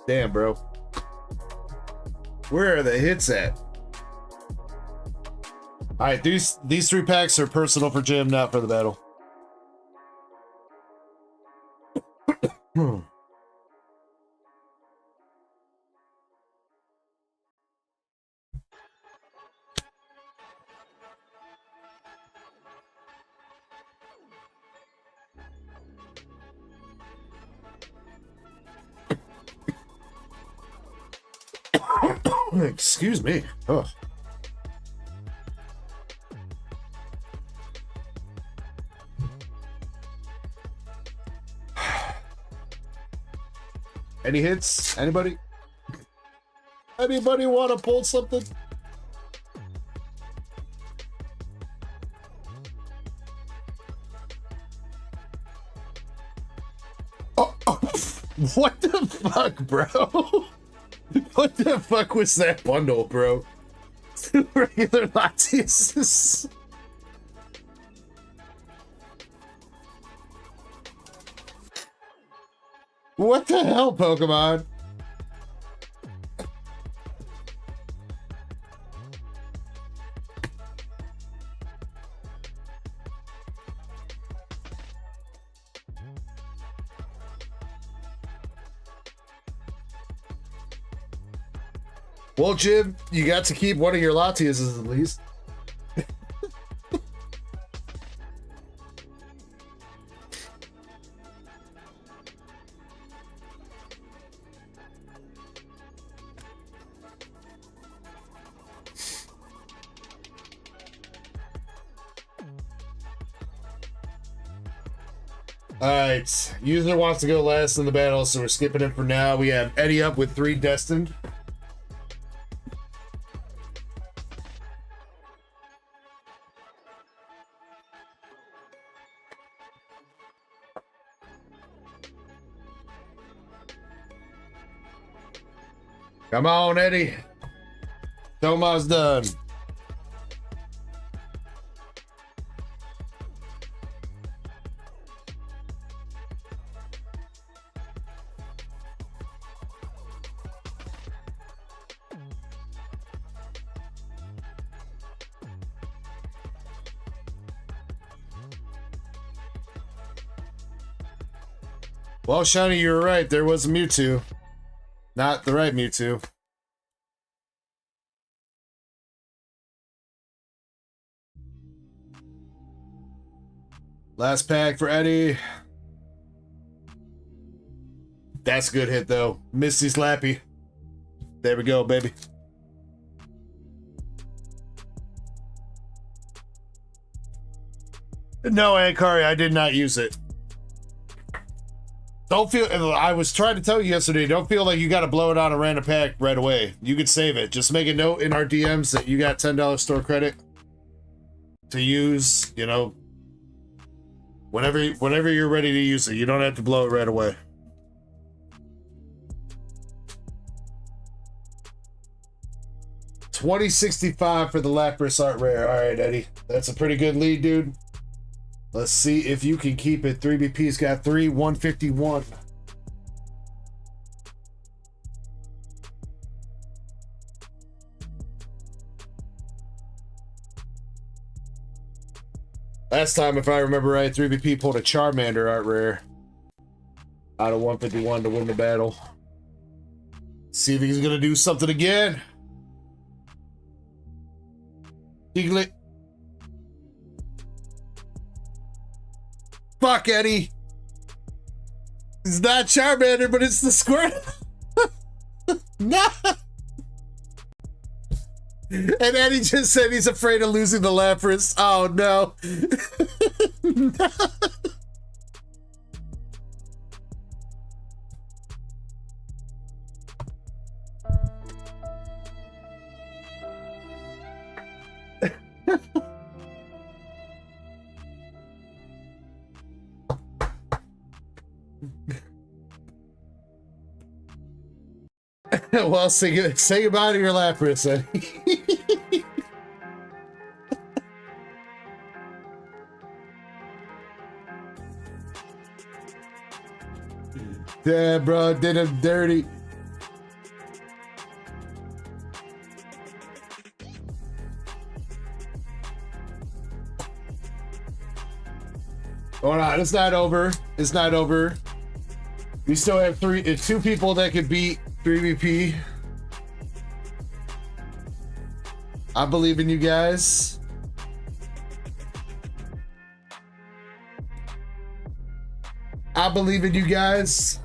Damn, bro. Where are the hits at? Alright, these 3 packs are personal for Jim, not for the battle. Excuse me. Oh. Any hits? Anybody? Anybody want to pull something? Oh, what the fuck, bro? What the fuck was that bundle, bro? 2 regular Latias. What the hell, Pokemon? Well, Jim, you got to keep one of your Latias at least. Alright, user wants to go last in the battle, so we're skipping it for now. We have Eddie up with 3 destined. Come on, Eddie. Toma's done. Well, Shiny, you were right. There was a Mewtwo. Not the right Mewtwo. Last pack for Eddie. That's a good hit, though. Misty Slappy. There we go, baby. No, Akari, I did not use it. Don't feel, I was trying to tell you yesterday, don't feel like you got to blow it on a random pack right away. You could save it. Just make a note in our DMs that you got $10 store credit to use, you know, whenever you're ready to use it. You don't have to blow it right away. $20.65 for the Lapras art rare. All right, Eddie. That's a pretty good lead, dude. Let's see if you can keep it. 3BP's got 3, 151. Last time, if I remember right, 3BP pulled a Charmander art rare out of 151 to win the battle. See if he's gonna do something again. Diglett. Fuck, Eddie. It's not Charmander, but it's the Squirtle. No. And Eddie just said he's afraid of losing the Lapras. Oh, no. No. Well, say goodbye to your Lapras, Eddie. Yeah, bro, did him dirty. Hold on, it's not over. It's not over. We still have two people that could beat 3VP. I believe in you guys. I believe in you guys.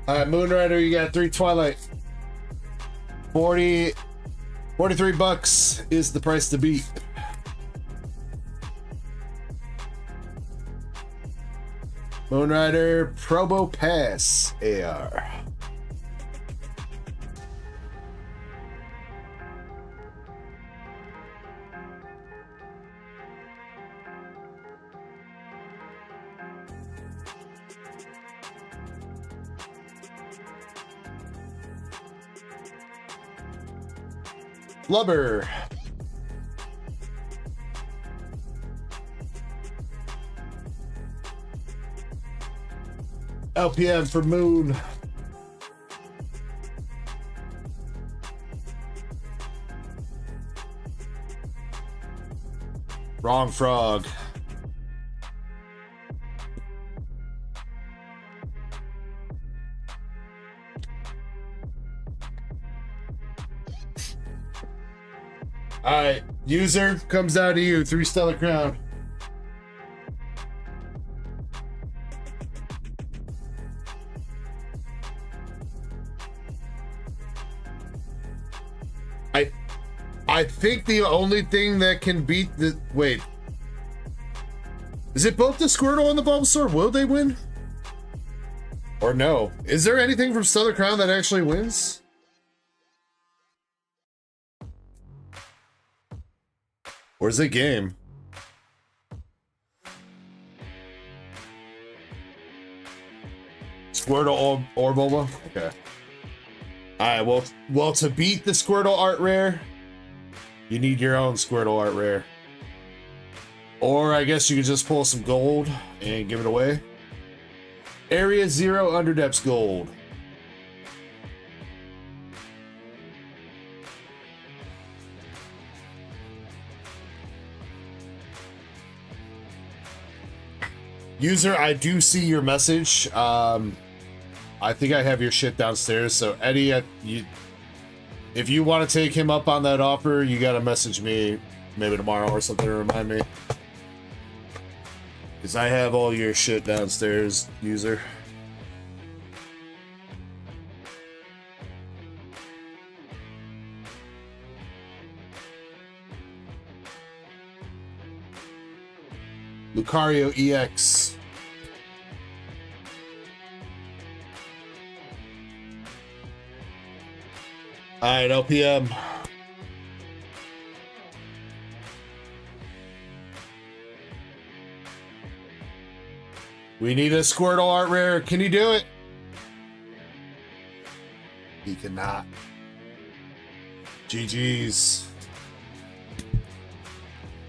All right, Moonrider, you got 3 Twilight. 43 bucks is the price to beat. Moonrider Probo Pass AR. Blubber. LPM for Moon. Wrong frog. All right, user comes out to you. 3 Stellar Crown. I think the only thing that can beat the... Wait. Is it both the Squirtle and the Bulbasaur? Will they win? Or no? Is there anything from Stellar Crown that actually wins? Or is it game? Squirtle or Bulba? Okay. Alright, well, to beat the Squirtle art rare, you need your own Squirtle art rare. Or I guess you could just pull some gold and give it away. Area 0 Underdepths gold. User, I do see your message. I think I have your shit downstairs. So Eddie, if you want to take him up on that offer, you gotta message me maybe tomorrow or something to remind me. Because I have all your shit downstairs, user. Lucario EX. All right, LPM. We need a Squirtle art rare. Can you do it? He cannot. GG's.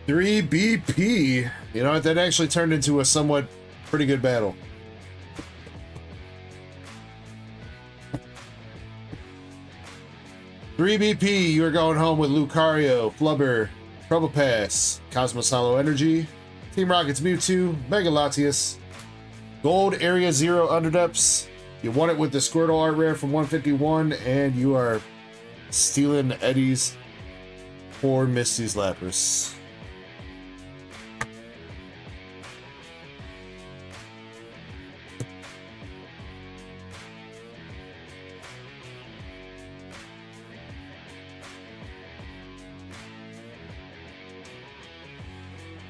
3 BP. You know what? That actually turned into a somewhat pretty good battle. Three BP, you are going home with Lucario, Flubber, Probopass, Cosmos Hollow Energy, Team Rocket's Mewtwo, Mega Latias, Gold Area 0 Underdepths. You won it with the Squirtle art rare from 151, and you are stealing Eddie's poor Misty's Lapras.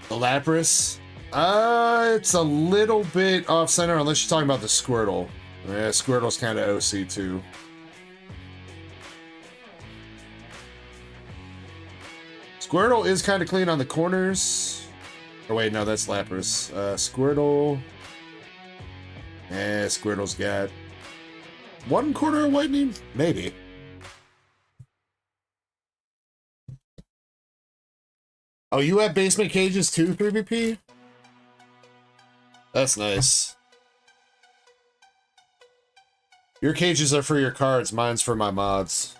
The Lapras? It's a little bit off center unless you're talking about the Squirtle. Yeah, Squirtle's kind of OC too. Squirtle is kind of clean on the corners. Oh wait, no, that's Lapras. Squirtle. Squirtle's got one corner of whitening? Maybe. Oh, you have basement cages too, 3BP? That's nice. Your cages are for your cards, mine's for my mods.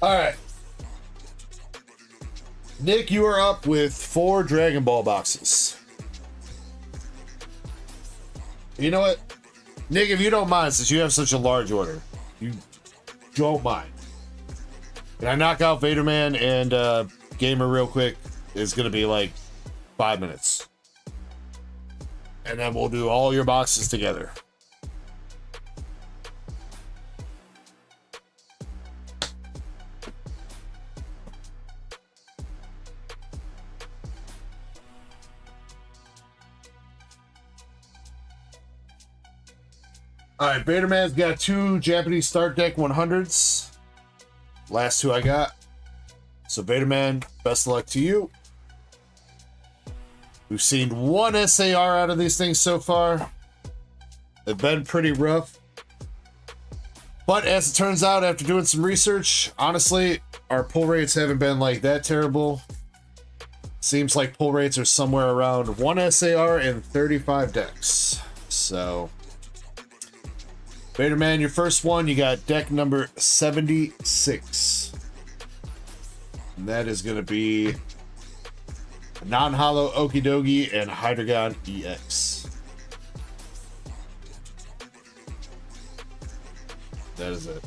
All right. Nick, you are up with 4 Dragon Ball boxes. You know what? Nick, if you don't mind, since you have such a large order, you don't mind. Can I knock out Vaderman and Gamer real quick? It's going to be like 5 minutes. And then we'll do all your boxes together. Alright, Vaderman's got 2 Japanese Start Deck 100s. Last 2 I got. So Vaderman, best of luck to you. We've seen 1 SAR out of these things so far. They've been pretty rough. But as it turns out, after doing some research, honestly, our pull rates haven't been like that terrible. Seems like pull rates are somewhere around 1 SAR and 35 decks. So Vaderman, your first one, you got deck number 76. And that is going to be non-hollow Okidogi and Hydreigon EX. That is it.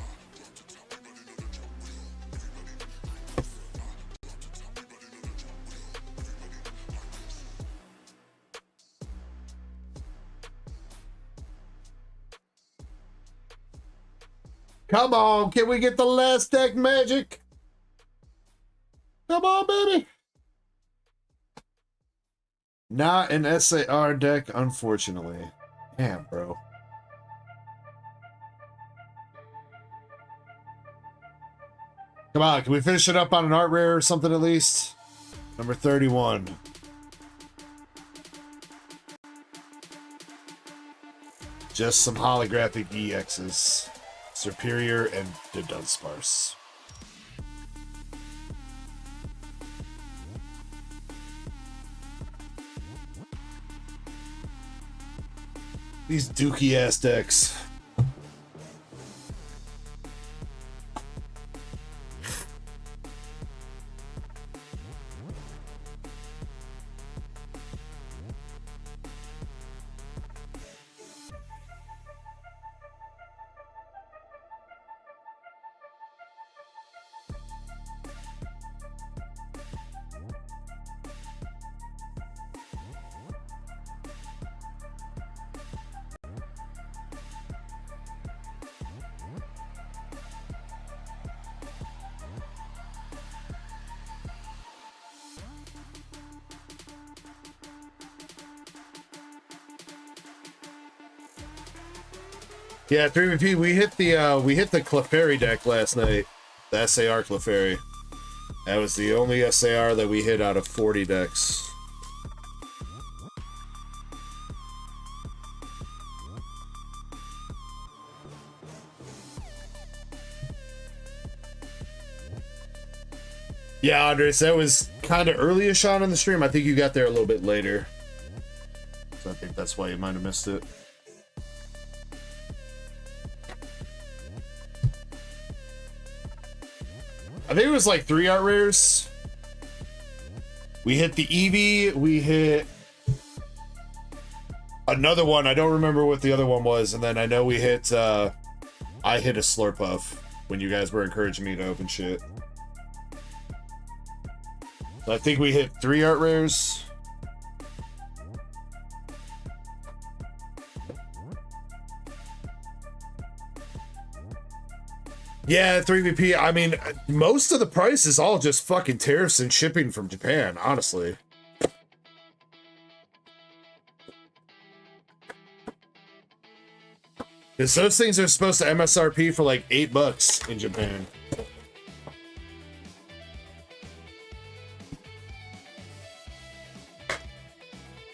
Come on, can we get the last deck magic? Come on, baby. Not an SAR deck, unfortunately. Damn, bro. Come on, can we finish it up on an art rare or something at least? Number 31. Just some holographic EXs. Superior and the Dunsparce. These dookie ass decks. Yeah, 3VP, we hit the Clefairy deck last night. The SAR Clefairy. That was the only SAR that we hit out of 40 decks. Yeah, Andres, that was kind of early-ish on the stream. I think you got there a little bit later. So I think that's why you might have missed it. I think it was like 3 art rares. We hit the Eevee, we hit another one. I don't remember what the other one was, and then I know we hit I hit a Slurpuff when you guys were encouraging me to open shit. So I think we hit 3 art rares. Yeah, 3VP. I mean, most of the price is all just fucking tariffs and shipping from Japan, honestly. Because those things are supposed to MSRP for like $8 in Japan.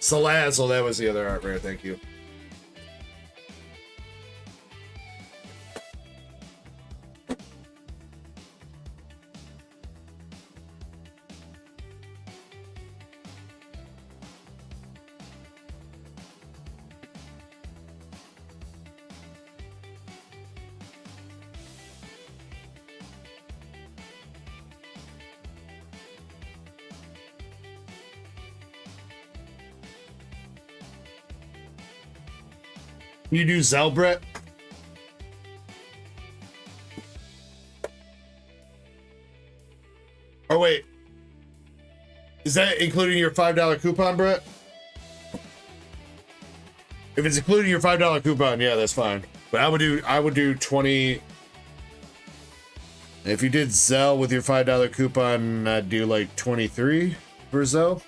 Salazzle, that was the other art rare, thank you. You do Zelle, Brett? Oh, wait. Is that including your $5 coupon, Brett? If it's including your $5 coupon, yeah, that's fine. But I would do 20. If you did Zelle with your $5 coupon, I'd do like 23 for Zelle.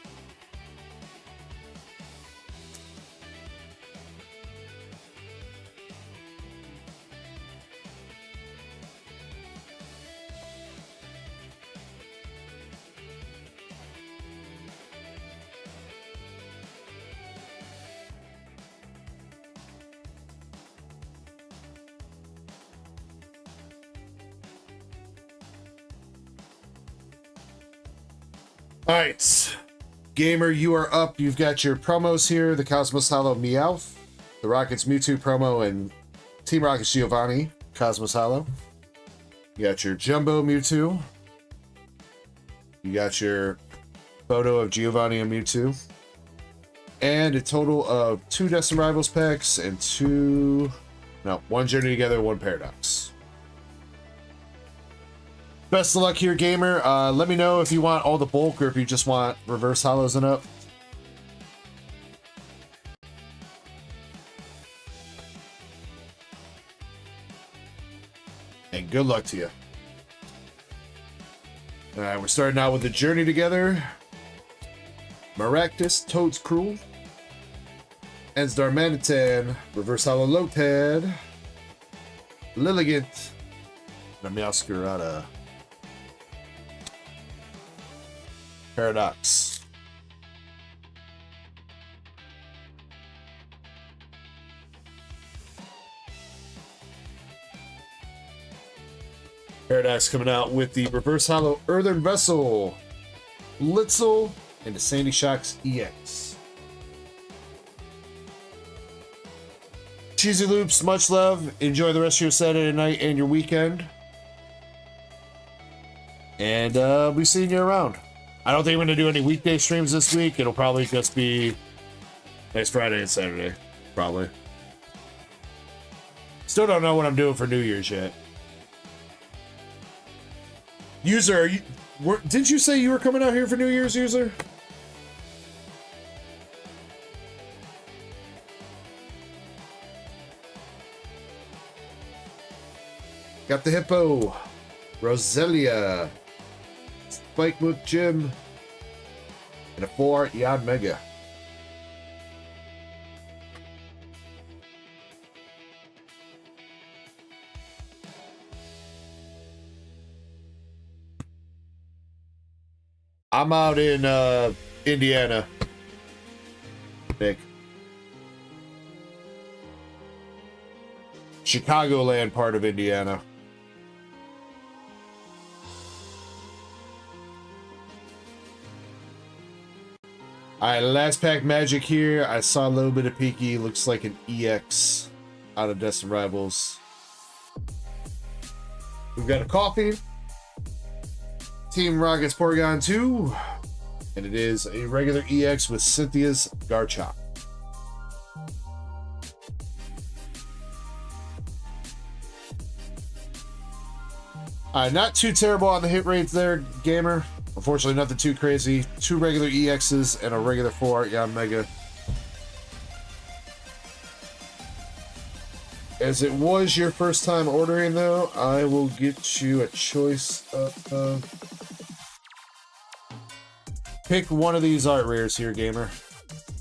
All right, Gamer, you are up. You've got your promos here. The Cosmos Hollow Meowth, the Rockets Mewtwo promo, and Team Rockets Giovanni, Cosmos Hollow. You got your Jumbo Mewtwo. You got your photo of Giovanni and Mewtwo. And a total of 2 Destined Rivals packs and 1 Journey Together, 1 Paradox. Best of luck here, Gamer. Let me know if you want all the bulk or if you just want reverse hollows and up. And good luck to you. Alright, we're starting out with the Journey Together. Maractus, Toad's Cruel. Ensdar Manitan, Reverse Hollow Lotad. Lilligant. Meowscarada. Paradox. Paradox coming out with the Reverse Hollow Earthen Vessel, Blitzel, and the Sandy Shocks EX. Cheesy Loops, much love. Enjoy the rest of your Saturday night and your weekend. And we'll be seeing you around. I don't think we're going to do any weekday streams this week. It'll probably just be next Friday and Saturday. Probably. Still don't know what I'm doing for New Year's yet. User, didn't you say you were coming out here for New Year's, User? Got the Hippo, Roselia, Spike Mook Jim, and a 4 Yad Mega. I'm out in Indiana. Nick. Chicagoland part of Indiana. Alright, last pack magic here. I saw a little bit of peaky. Looks like an EX out of Destined Rivals. We've got a coffee. Team Rockets Porygon 2. And it is a regular EX with Cynthia's Garchomp. Not too terrible on the hit rates there, gamer. Unfortunately, nothing too crazy. 2 regular EXs and a regular 4 Art Mega. As it was your first time ordering, though, I will get you a choice of... pick one of these art rares here, gamer,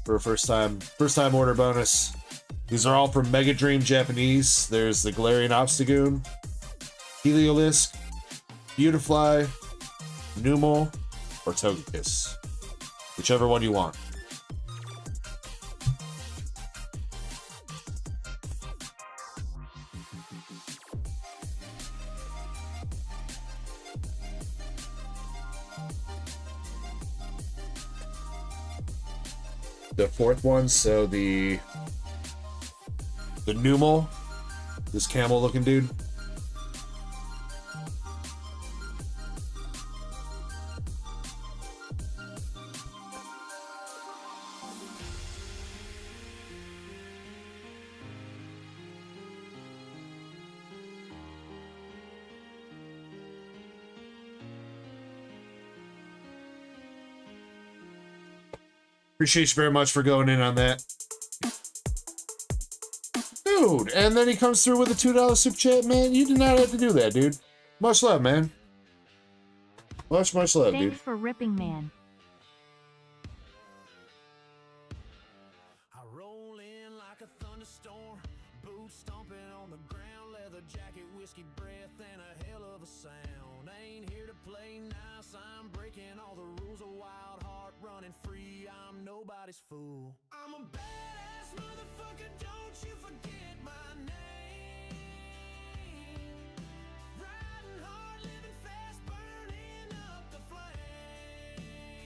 for a first time order bonus. These are all from Mega Dream Japanese. There's the Galarian Obstagoon, Heliolisk, Beautifly, Numel, or Togekiss. Whichever one you want. The 4th one, so the Numel, this camel looking dude. Appreciate you very much for going in on that. Dude, and then he comes through with a $2 super chat, man. You did not have to do that, dude. Much love, man. Much love, dude. Thanks for ripping, man. I roll in like a thunderstorm, boots stomping on the ground, leather jacket, whiskey breath, and a hell of a sound. I ain't here to play nice, I'm breaking all the rules, a wild heart running free, I'm nobody's fool. I'm a badass motherfucker, don't you forget my name. Riding hard, living fast, burning up the flame.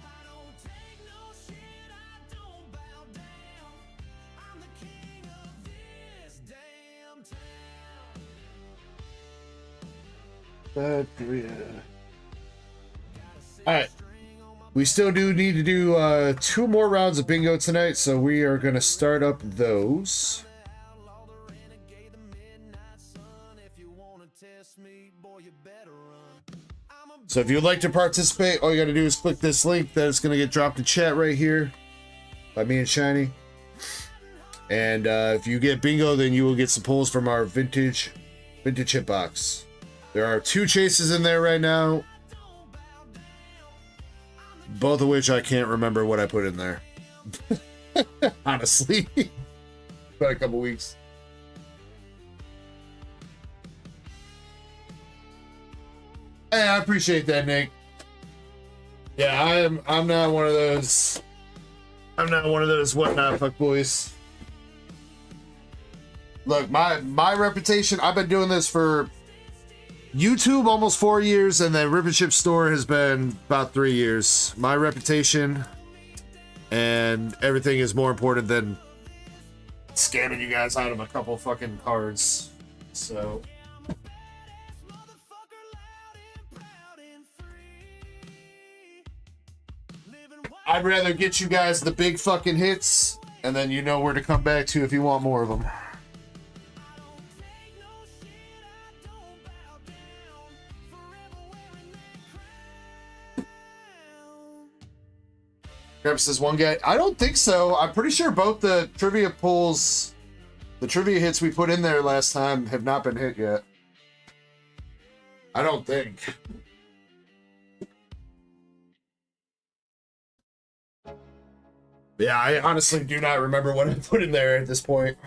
I don't take no shit, I don't bow down. I'm the king of this damn town. Alright. We still do need to do 2 more rounds of bingo tonight, so we are going to start up those. So if you'd like to participate, all you got to do is click this link that is going to get dropped in chat right here by me and Shiny. And if you get bingo, then you will get some pulls from our vintage hit box. There are 2 chases in there right now. Both of which I can't remember what I put in there. Honestly. Been a couple weeks. Hey, I appreciate that, Nick. Yeah, I'm not one of those. I'm not one of those whatnot fuck boys. Look, my reputation, I've been doing this for YouTube almost 4 years, and then Rip and Chip Store has been about 3 years. My reputation and everything is more important than scamming you guys out of a couple fucking cards. So I'd rather get you guys the big fucking hits, and then you know where to come back to if you want more of them. Grab says one guy. I don't think so. I'm pretty sure both the trivia pulls, the trivia hits we put in there last time have not been hit yet. I don't think. Yeah, I honestly do not remember what I put in there at this point.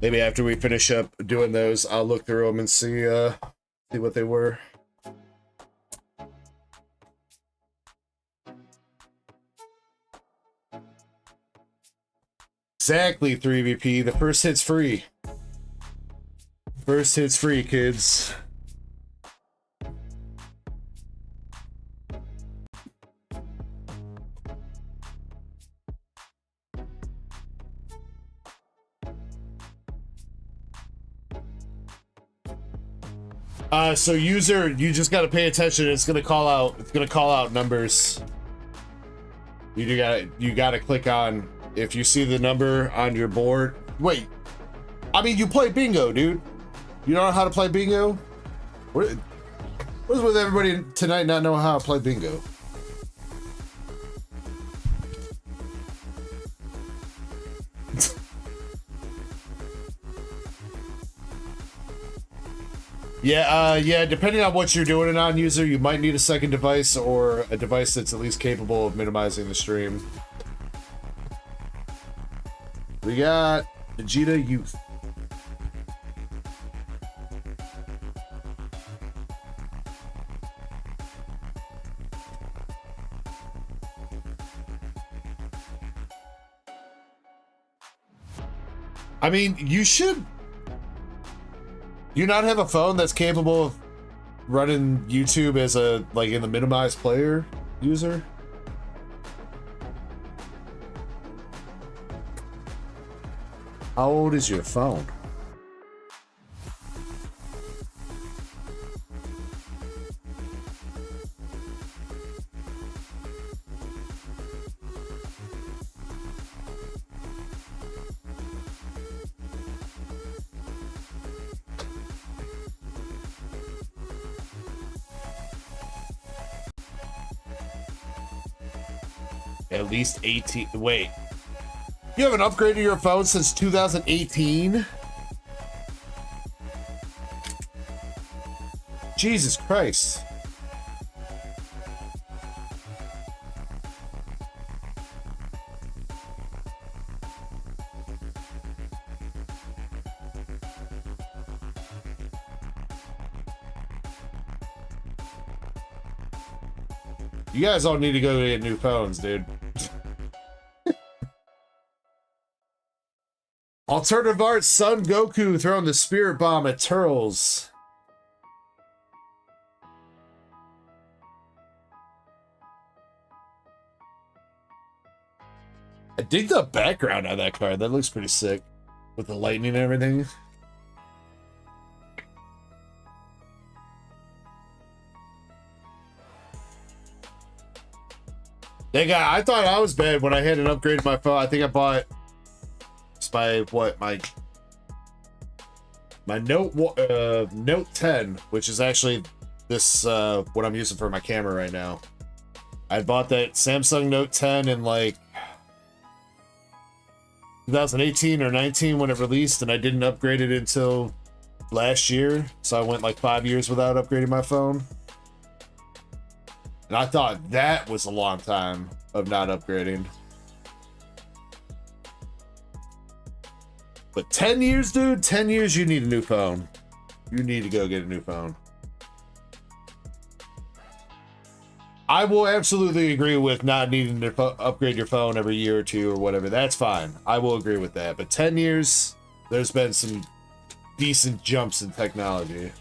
Maybe after we finish up doing those, I'll look through them and see what they were. Exactly, 3VP. The first hit's free. First hit's free, kids. So user, you just gotta pay attention. It's gonna call out numbers. You gotta click on, if you see the number on your board. Wait, I mean, you play bingo, dude. You don't know how to play bingo? What's with everybody tonight not knowing how to play bingo? Yeah, depending on what you're doing it on, user, you might need a second device or a device that's at least capable of minimizing the stream. We got Vegeta Youth. I mean, you should... Do you not have a phone that's capable of running YouTube as a, like, in the minimized player user? How old is your phone? At least 18. Wait. You haven't upgraded your phone since 2018? Jesus Christ. You guys all need to go get new phones, dude. Alternative art, Son Goku throwing the spirit bomb at Turles. I dig the background on that card. That looks pretty sick. With the lightning and everything. I thought I was bad when I hadn't upgraded my phone. I think I bought... by what, my Note 10, which is actually this what I'm using for my camera right now. I bought that Samsung Note 10 in like 2018 or 19 when it released, and I didn't upgrade it until last year, so I went like 5 years without upgrading my phone. And I thought that was a long time of not upgrading. But 10 years, dude, 10 years, you need a new phone. You need to go get a new phone. I will absolutely agree with not needing to upgrade your phone every year or two or whatever. That's fine. I will agree with that. But 10 years, there's been some decent jumps in technology.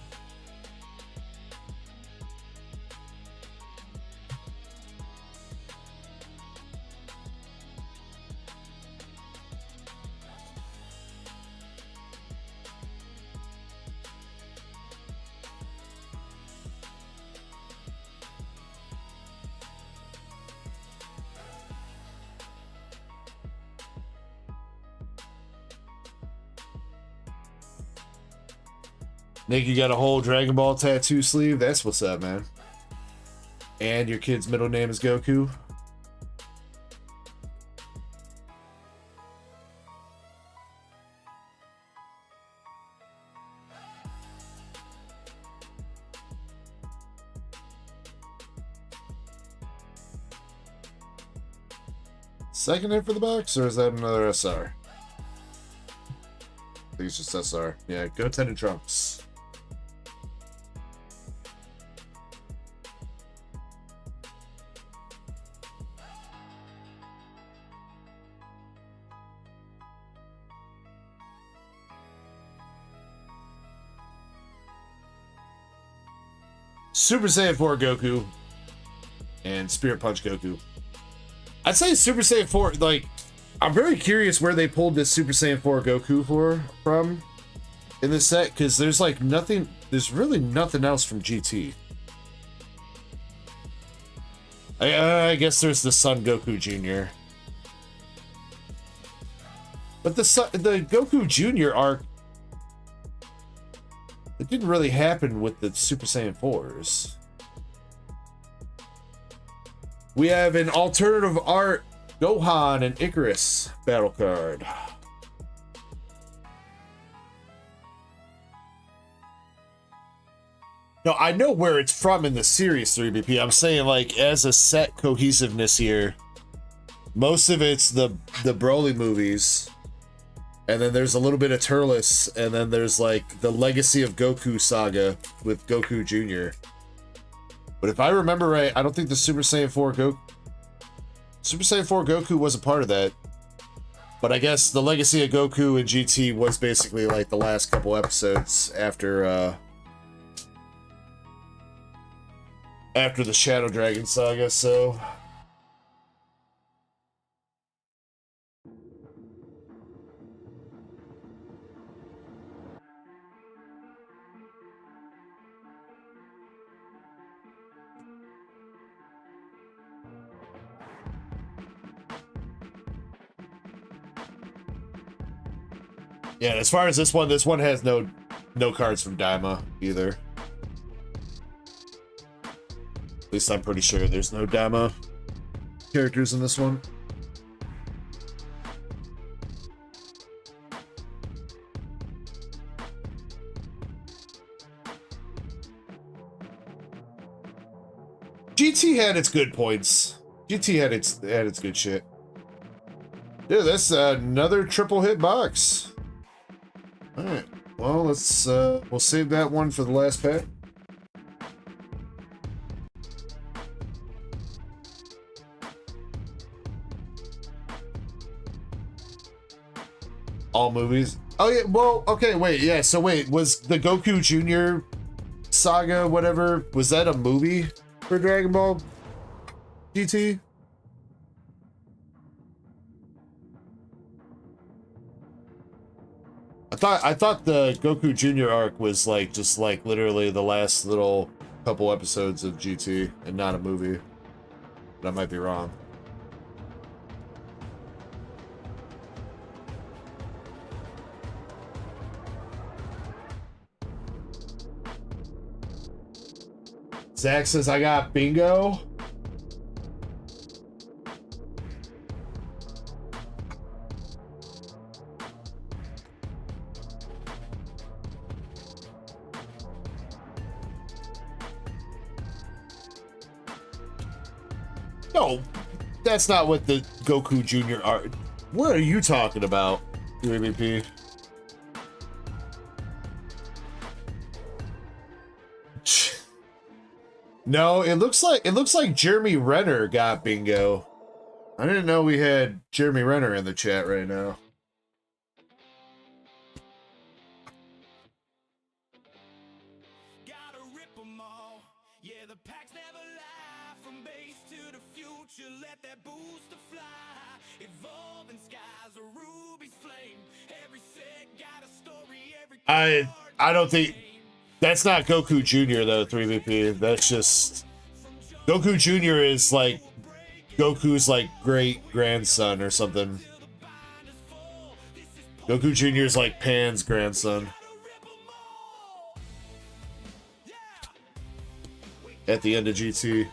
Nick, you got a whole Dragon Ball tattoo sleeve? That's what's up, man. And your kid's middle name is Goku? Second hit for the box, or is that another SR? think it's just SR. Yeah, Goten and Trunks. Super Saiyan 4 Goku and Spirit Punch Goku. I'd say Super Saiyan 4, like, I'm very curious where they pulled this Super Saiyan 4 Goku from in this set, because there's like nothing, there's really nothing else from GT. I guess there's the Son Goku Jr. But the Goku Jr. arc, it didn't really happen with the Super Saiyan 4s. We have an alternative art Gohan and Icarus battle card. No, I know where it's from in the series 3BP. I'm saying, like, as a set cohesiveness here, most of it's the Broly movies, and then there's a little bit of Turles, and then there's like the Legacy of Goku saga with Goku Jr. But if I remember right, I don't think the Super Saiyan 4 Goku was a part of that. But I guess the Legacy of Goku and GT was basically like the last couple episodes after the Shadow Dragon saga, so... Yeah, as far as this one has no cards from Daima either. At least I'm pretty sure there's no Daima characters in this one. GT had its good points. GT had its good shit. Dude, that's another triple hit box. All right. Well, let's we'll save that one for the last pack. All movies. Oh yeah. Well, okay. Wait. Yeah. So wait, was the Goku Jr. saga, whatever, was that a movie for Dragon Ball GT? I thought the Goku Jr. arc was like just like literally the last little couple episodes of GT and not a movie. But I might be wrong. Zach says I got bingo. No, that's not what the Goku Jr. art. What are you talking about, MVP? No, it looks like Jeremy Renner got bingo. I didn't know we had Jeremy Renner in the chat right now. Gotta rip 'em all. Yeah, the packs never lie. From base to the future, let that booster fly. Evolving skies, a ruby's flame. Every set got a story, every I don't think that's not Goku Jr. though, 3VP. That's just Goku Jr. is like Goku's like great grandson or something. Goku Jr. is like Pan's grandson. At the end of GT.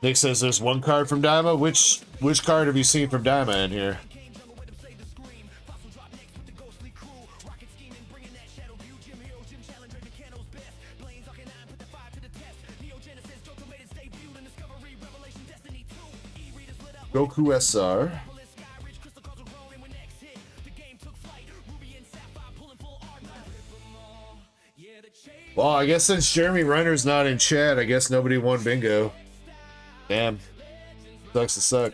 Nick says there's one card from Daima. Which card have you seen from Daima in here? Goku SR. Well, I guess since Jeremy Renner's not in chat, I guess nobody won bingo. Damn. Sucks to suck.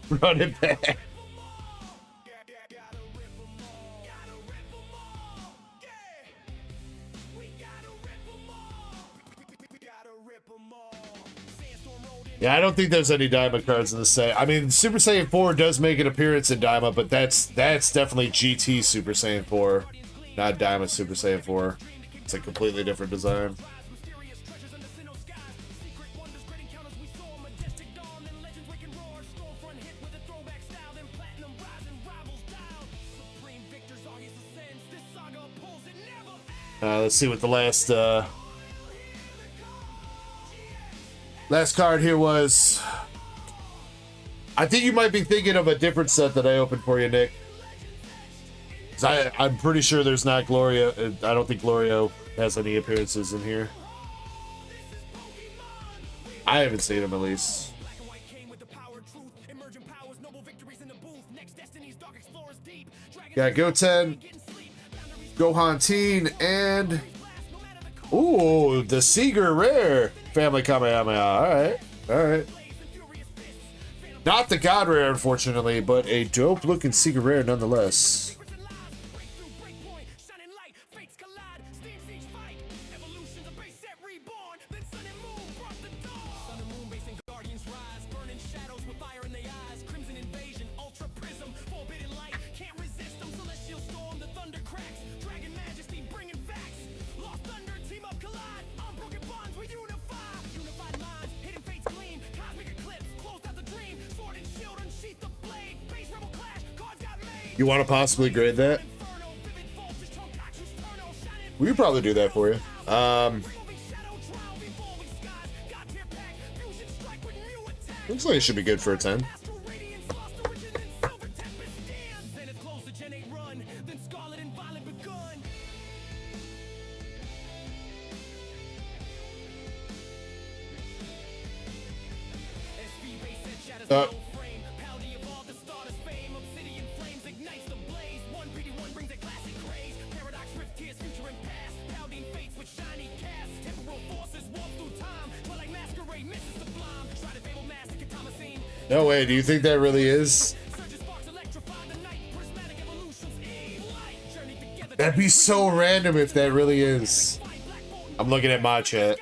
Run it back. Yeah, I don't think there's any Daima cards in the set. I mean, Super Saiyan 4 does make an appearance in Daima, but that's definitely GT Super Saiyan 4, not Daima Super Saiyan 4. It's a completely different design. Let's see what the last card here was. I think you might be thinking of a different set that I opened for you, Nick. I'm pretty sure there's not Gloria. I don't think Glorio has any appearances in here. I haven't seen him, at least. Got Goten, Gohan Teen, and ooh, the Seeger Rare Family Kamehameha. All right. Not the God Rare, unfortunately, but a dope looking Seeger Rare nonetheless. You want to possibly grade that? We could probably do that for you. Looks like it should be good for a 10. No way, do you think that really is? That'd be so random if that really is. I'm looking at my chat.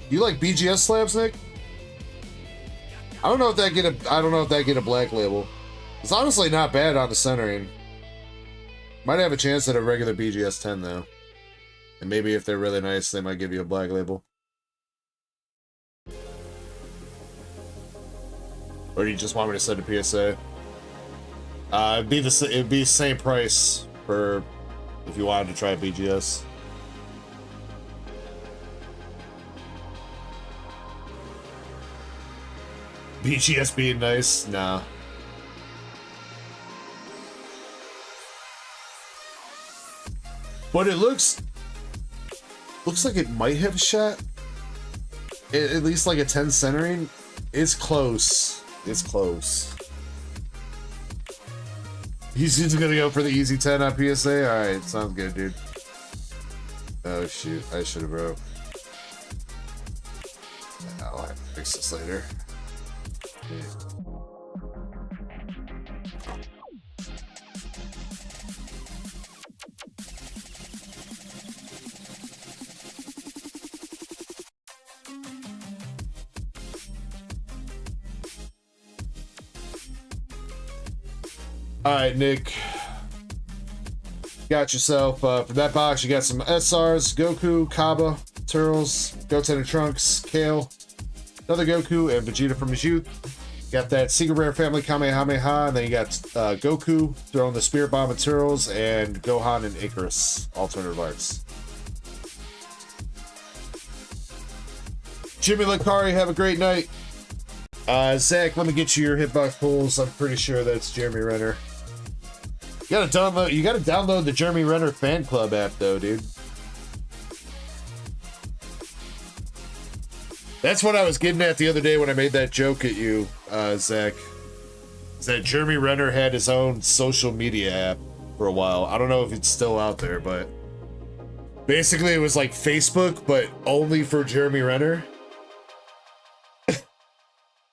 You like BGS slabs, Nick? I don't know if that get a black label. It's honestly not bad on the centering. Might have a chance at a regular BGS 10 though. And maybe if they're really nice, they might give you a black label. Or do you just want me to send a PSA? It'd be the same price for if you wanted to try BGS. BGS being nice? Nah. But it looks like it might have a shot. At least like a 10 centering. It's close. It's close. He's gonna go for the easy 10 on PSA? Alright, sounds good, dude. Oh shoot, I should have broke. I'll have to fix this later. Yeah. All right, Nick. Got yourself, for that box, you got some SRs, Goku, Kaba, Turtles, Goten and Trunks, Kale, another Goku, and Vegeta from his youth. Got that Secret Rare Family Kamehameha, and then you got Goku throwing the Spirit Bomb and Turtles, and Gohan and Icarus, alternative arts. Jimmy Lakari, have a great night. Zach, let me get you your hitbox pulls. I'm pretty sure that's Jeremy Renner. You gotta download the Jeremy Renner fan club app though, dude. That's what I was getting at the other day when I made that joke at you, Zach. Is that Jeremy Renner had his own social media app for a while. I don't know if it's still out there, but basically it was like Facebook, but only for Jeremy Renner.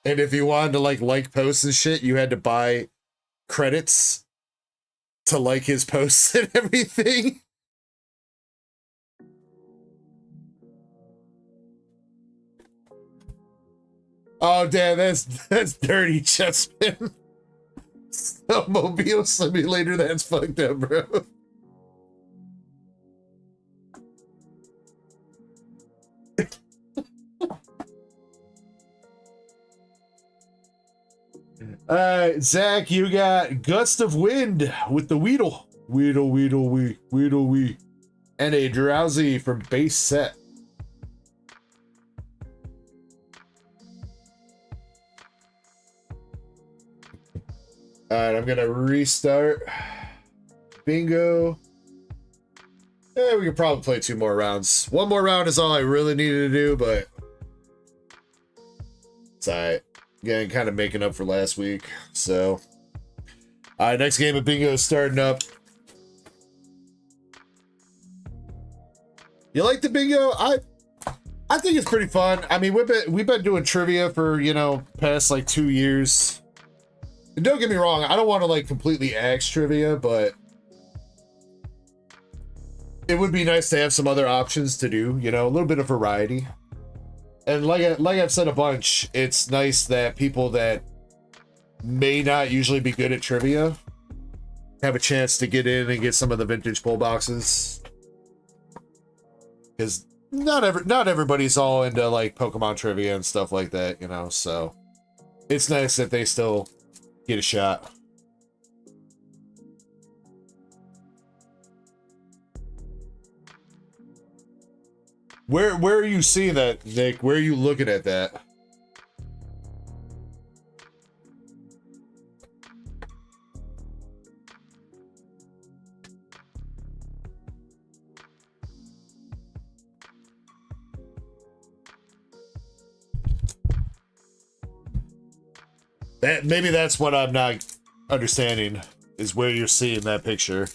And if you wanted to like posts and shit, you had to buy credits to like his posts and everything. Oh damn, that's dirty, Chespin. Snowmobile simulator, that's fucked up, bro. Zach, you got Gust of Wind with the Weedle. Weedle. And a Drowsy from base set. Alright, I'm gonna restart. Bingo. Yeah, we could probably play 2 more rounds. 1 more round is all I really needed to do, but it's alright. Again, kind of making up for last week. So, all right, next game of bingo is starting up. You like the bingo? I think it's pretty fun. I mean, we've been doing trivia for, you know, past like 2 years. And don't get me wrong, I don't want to like completely axe trivia, but it would be nice to have some other options to do, you know, a little bit of variety. And like I've said a bunch, it's nice that people that may not usually be good at trivia have a chance to get in and get some of the vintage pull boxes. Because not everybody's all into like Pokemon trivia and stuff like that, you know, so it's nice that they still get a shot. Where are you seeing that, Nick? Where are you looking at that? Maybe that's what I'm not understanding, is where you're seeing that picture.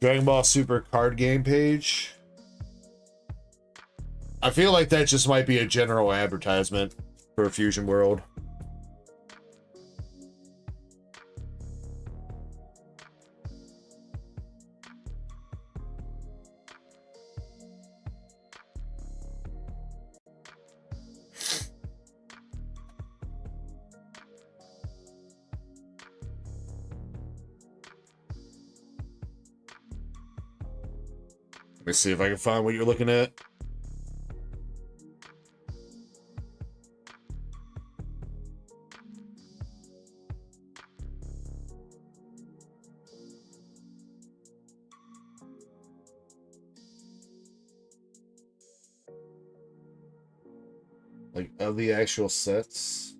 Dragon Ball Super card game page. I feel like that just might be a general advertisement for Fusion World. Let me see if I can find what you're looking at. Like, of the actual sets.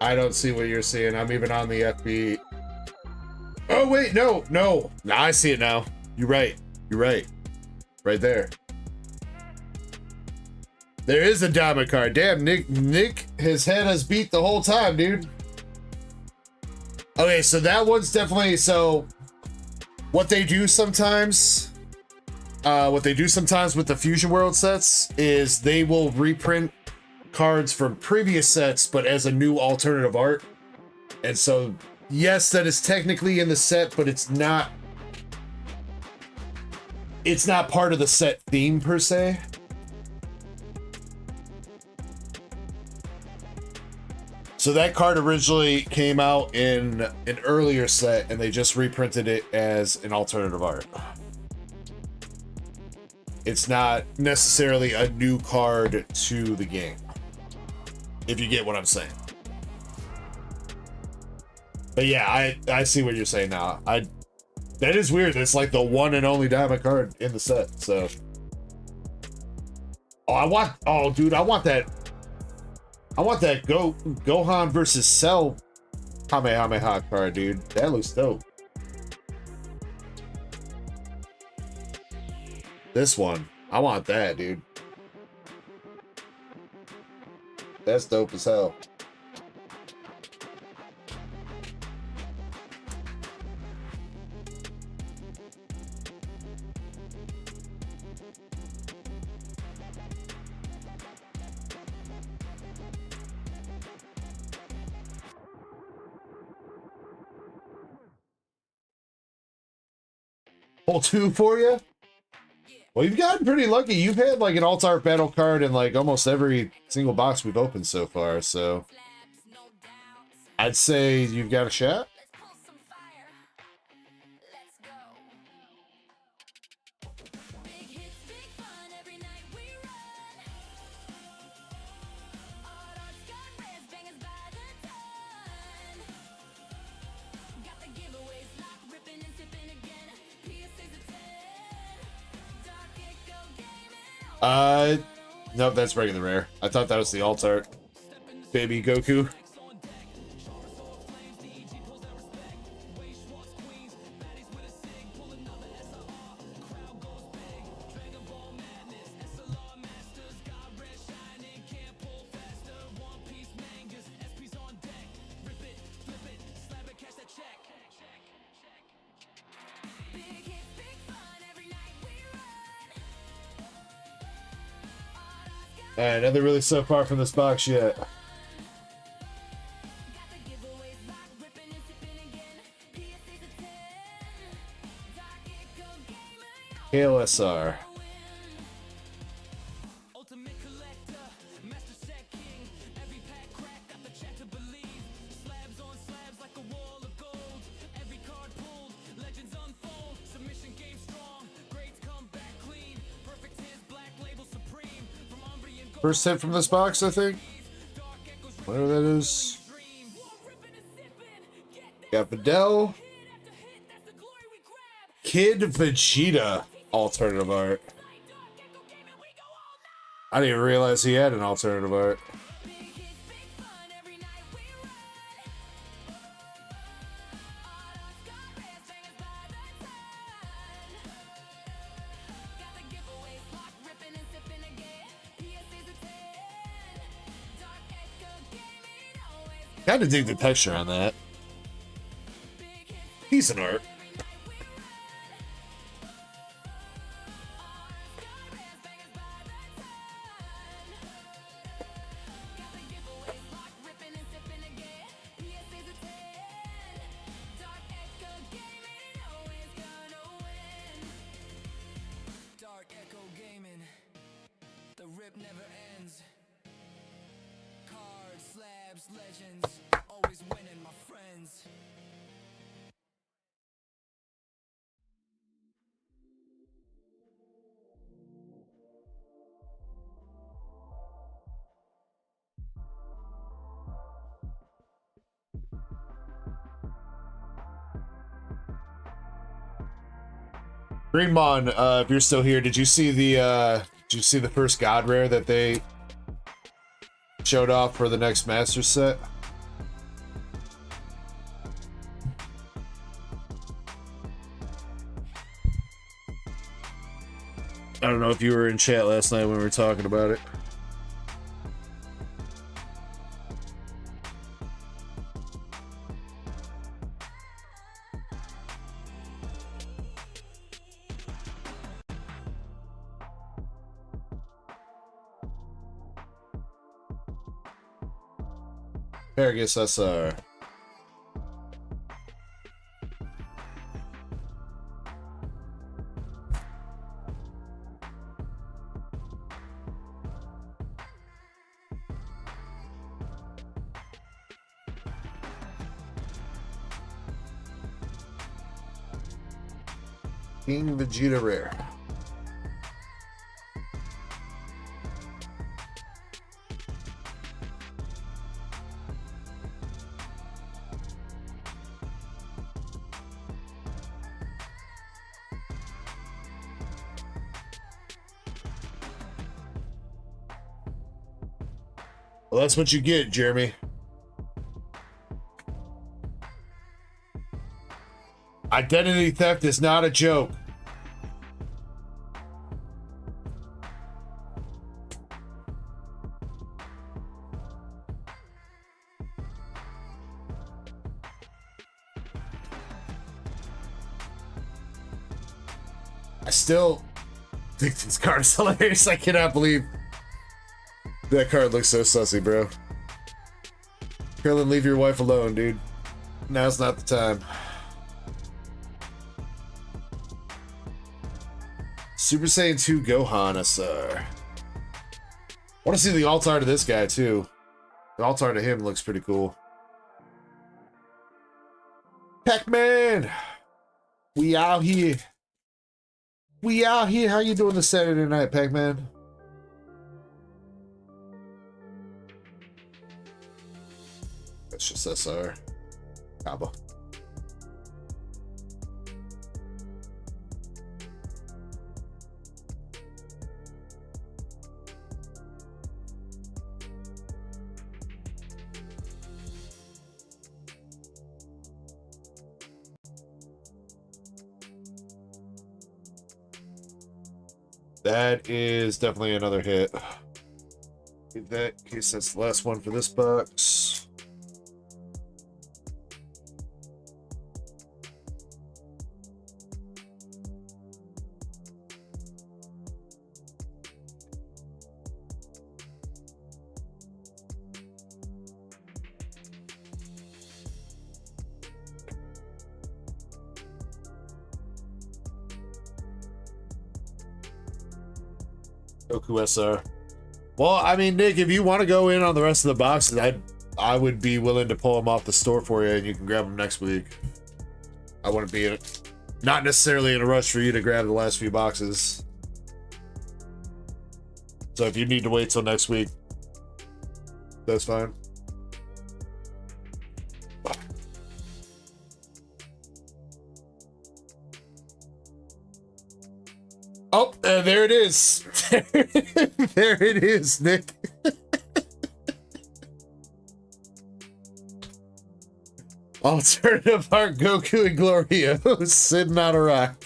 I don't see what you're seeing. I'm even on the FB. Oh, wait, no. Nah, I see it now. You're right. Right there. There is a diamond card. Damn, Nick has had us beat the whole time, dude. Okay, so that one's definitely, so what they do sometimes with the Fusion World sets is they will reprint cards from previous sets, but as a new alternative art. And so, yes, that is technically in the set, but it's not part of the set theme per se. So that card originally came out in an earlier set, and they just reprinted it as an alternative art. It's not necessarily a new card to the game, if you get what I'm saying. But yeah, I see what you're saying now. That is weird. It's like the one and only diamond card in the set. So, dude, I want that Gohan versus Cell Kamehameha card, dude. That looks dope. This one, I want that, dude. That's dope as hell. Pull 2 for you? Well, you've gotten pretty lucky. You've had like an alt-art battle card in like almost every single box we've opened so far, so I'd say you've got a shot. Nope, that's regular rare. I thought that was the alt art. Baby Goku. Alright, nothing really so far from this box yet. KLSR. First hit from this box, I think. Whatever that is. Got Videl. Kid Vegeta alternative art. I didn't even realize he had an alternative art. Kind of dig the texture on that. Decent art. DarkEckoGaming, the rip never ends. Cards, slabs, legends, always winning, my friends. Greenmon, if you're still here, did you see the first God Rare that they showed off for the next Master set? don't know if you were in chat last night when we were talking about it. Paragus SR. King Vegeta Rare. Well, that's what you get, Jeremy. Identity theft is not a joke. I still think this card is hilarious. I cannot believe that card looks so sussy, bro. Krillin, leave your wife alone, dude. Now's not the time. Super Saiyan 2 Gohan SR. I want to see the alt art of this guy, too. The alt art of him looks pretty cool. Pac-Man! We out here. We out here. How you doing this Saturday night, Pac-Man? That's just SR. Kaba. That is definitely another hit. In that case, that's the last one for this box. Goku SR. Well, I mean, Nick, if you want to go in on the rest of the boxes, I would be willing to pull them off the store for you, and you can grab them next week. I wouldn't be not necessarily in a rush for you to grab the last few boxes. So if you need to wait till next week, that's fine. Oh, there it is. There it is, Nick. Alternative art Goku and Glorio sitting on a rock.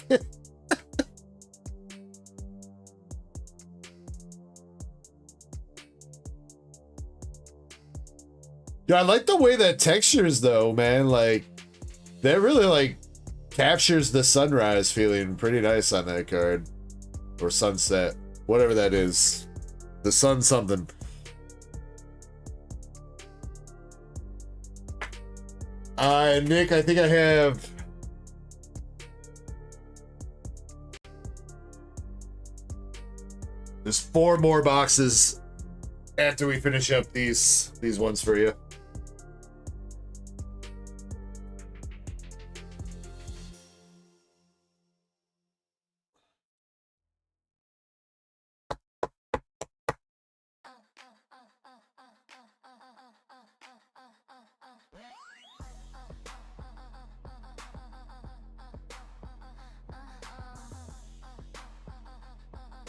Yeah, I like the way that textures though, man. Like, that really like captures the sunrise feeling pretty nice on that card. Or sunset, whatever that is. The sun something. Nick, I think I have... There's 4 more boxes after we finish up these ones for you.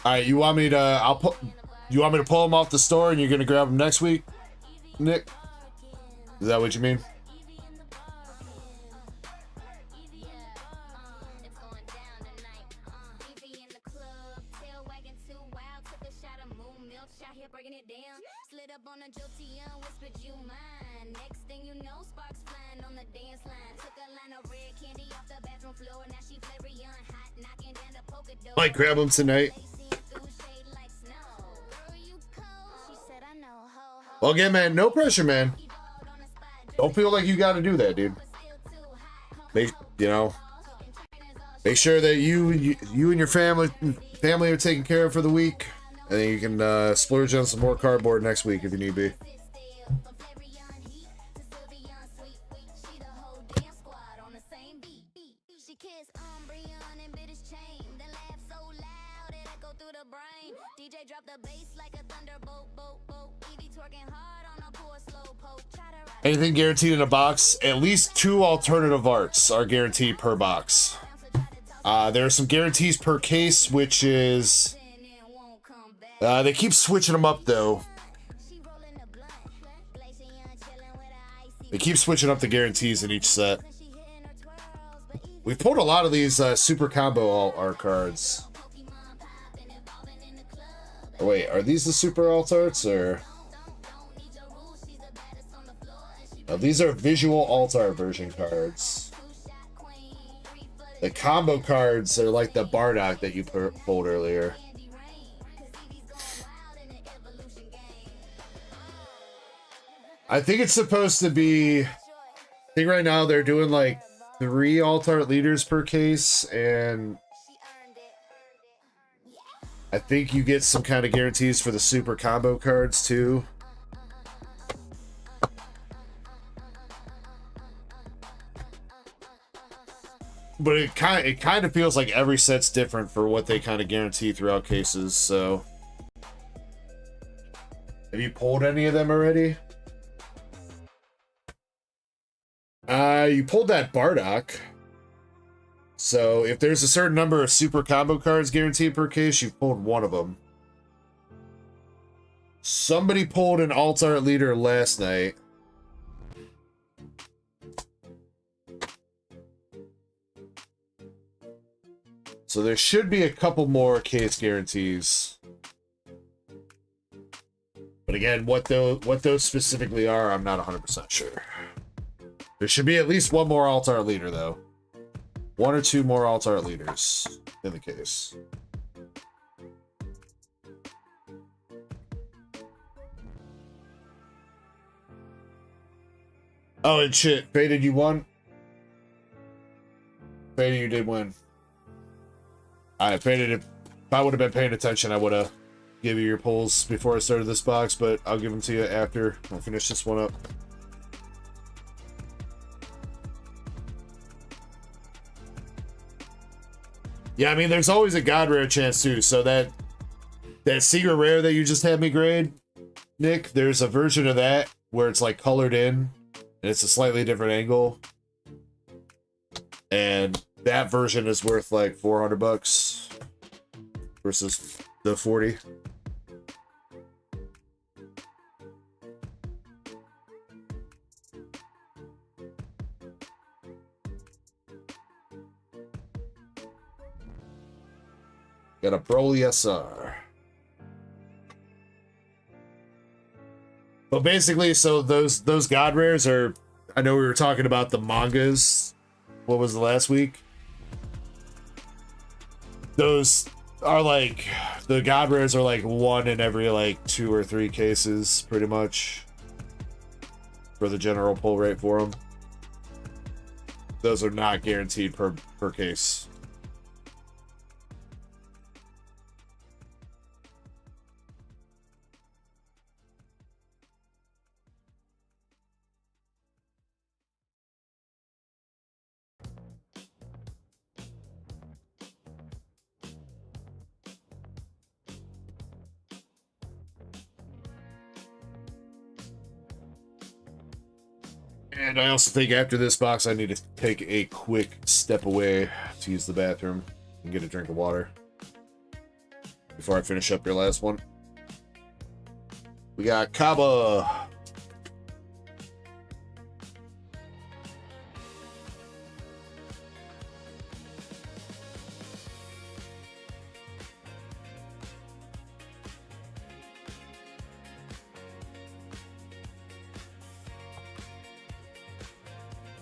All right, you want me to? You want me to pull them off the store, and you're gonna grab them next week, Nick? Is that what you mean? breaking it down. Slid up on a guilty and whispered you mine. Next thing you know, sparks flying on the dance line. Took a line of red candy off the bathroom floor. Now she flavory on hot, knocking down the polka dot. Might grab them tonight. Well, again, man, no pressure, man. Don't feel like you got to do that, dude. Make sure that you and your family are taken care of for the week, and then you can splurge on some more cardboard next week if you need be. Anything guaranteed in a box, at least 2 alternative arts are guaranteed per box. There are some guarantees per case, which is... they keep switching them up, though. They keep switching up the guarantees in each set. We've pulled a lot of these super combo alt cards. Oh, wait, are these the super alt arts, or... these are visual alt art version cards. The combo cards are like the Bardock that you pulled earlier. I think it's supposed to be... I think right now they're doing like 3 alt art leaders per case, and I think you get some kind of guarantees for the super combo cards too. But it kind of feels like every set's different for what they kind of guarantee throughout cases. So, have you pulled any of them already? You pulled that Bardock. So if there's a certain number of super combo cards guaranteed per case, you've pulled one of them. Somebody pulled an alt art leader last night. So there should be a couple more case guarantees. But again, what those specifically are, I'm not 100% sure. There should be at least one more alt art leader, though. 1 or 2 more alt art leaders in the case. Oh, and shit, Faded, you won? Faded, you did win. Alright, Faded, if I would have been paying attention, I would have given you your pulls before I started this box, but I'll give them to you after I finish this one up. Yeah, I mean, there's always a God Rare chance, too, so that Secret Rare that you just had me grade, Nick, there's a version of that where it's, like, colored in, and it's a slightly different angle. And that version is worth, like, $400 versus the 40. Got a Broly SR. But basically, so those God Rares are... I know we were talking about the mangas. What was the last week? Those are like... The God Rares are like 1 in every like 2 or 3 cases, pretty much. For the general pull rate for them. Those are not guaranteed per case. And I also think after this box, I need to take a quick step away to use the bathroom and get a drink of water before I finish up your last one. We got Kaba.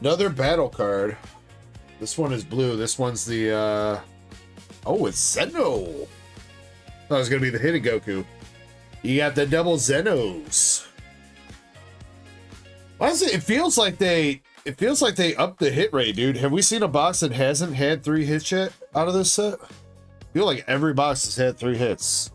Another battle card. This one is blue. This one's the, oh, it's Zeno. Thought it was going to be the hidden Goku. You got the double Zenos. Why is it? It feels like they upped the hit rate, dude. Have we seen a box that hasn't had 3 hits yet out of this set? I feel like every box has had 3 hits.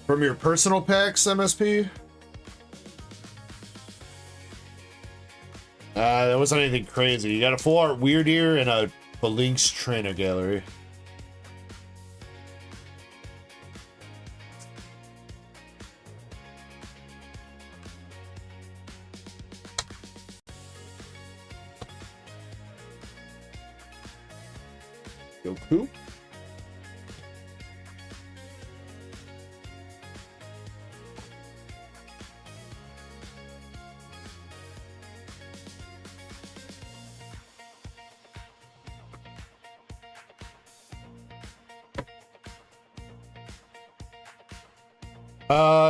From your personal packs, MSP? That wasn't anything crazy. You got a full art Weird Ear and a Belink's Trainer Gallery. Goku?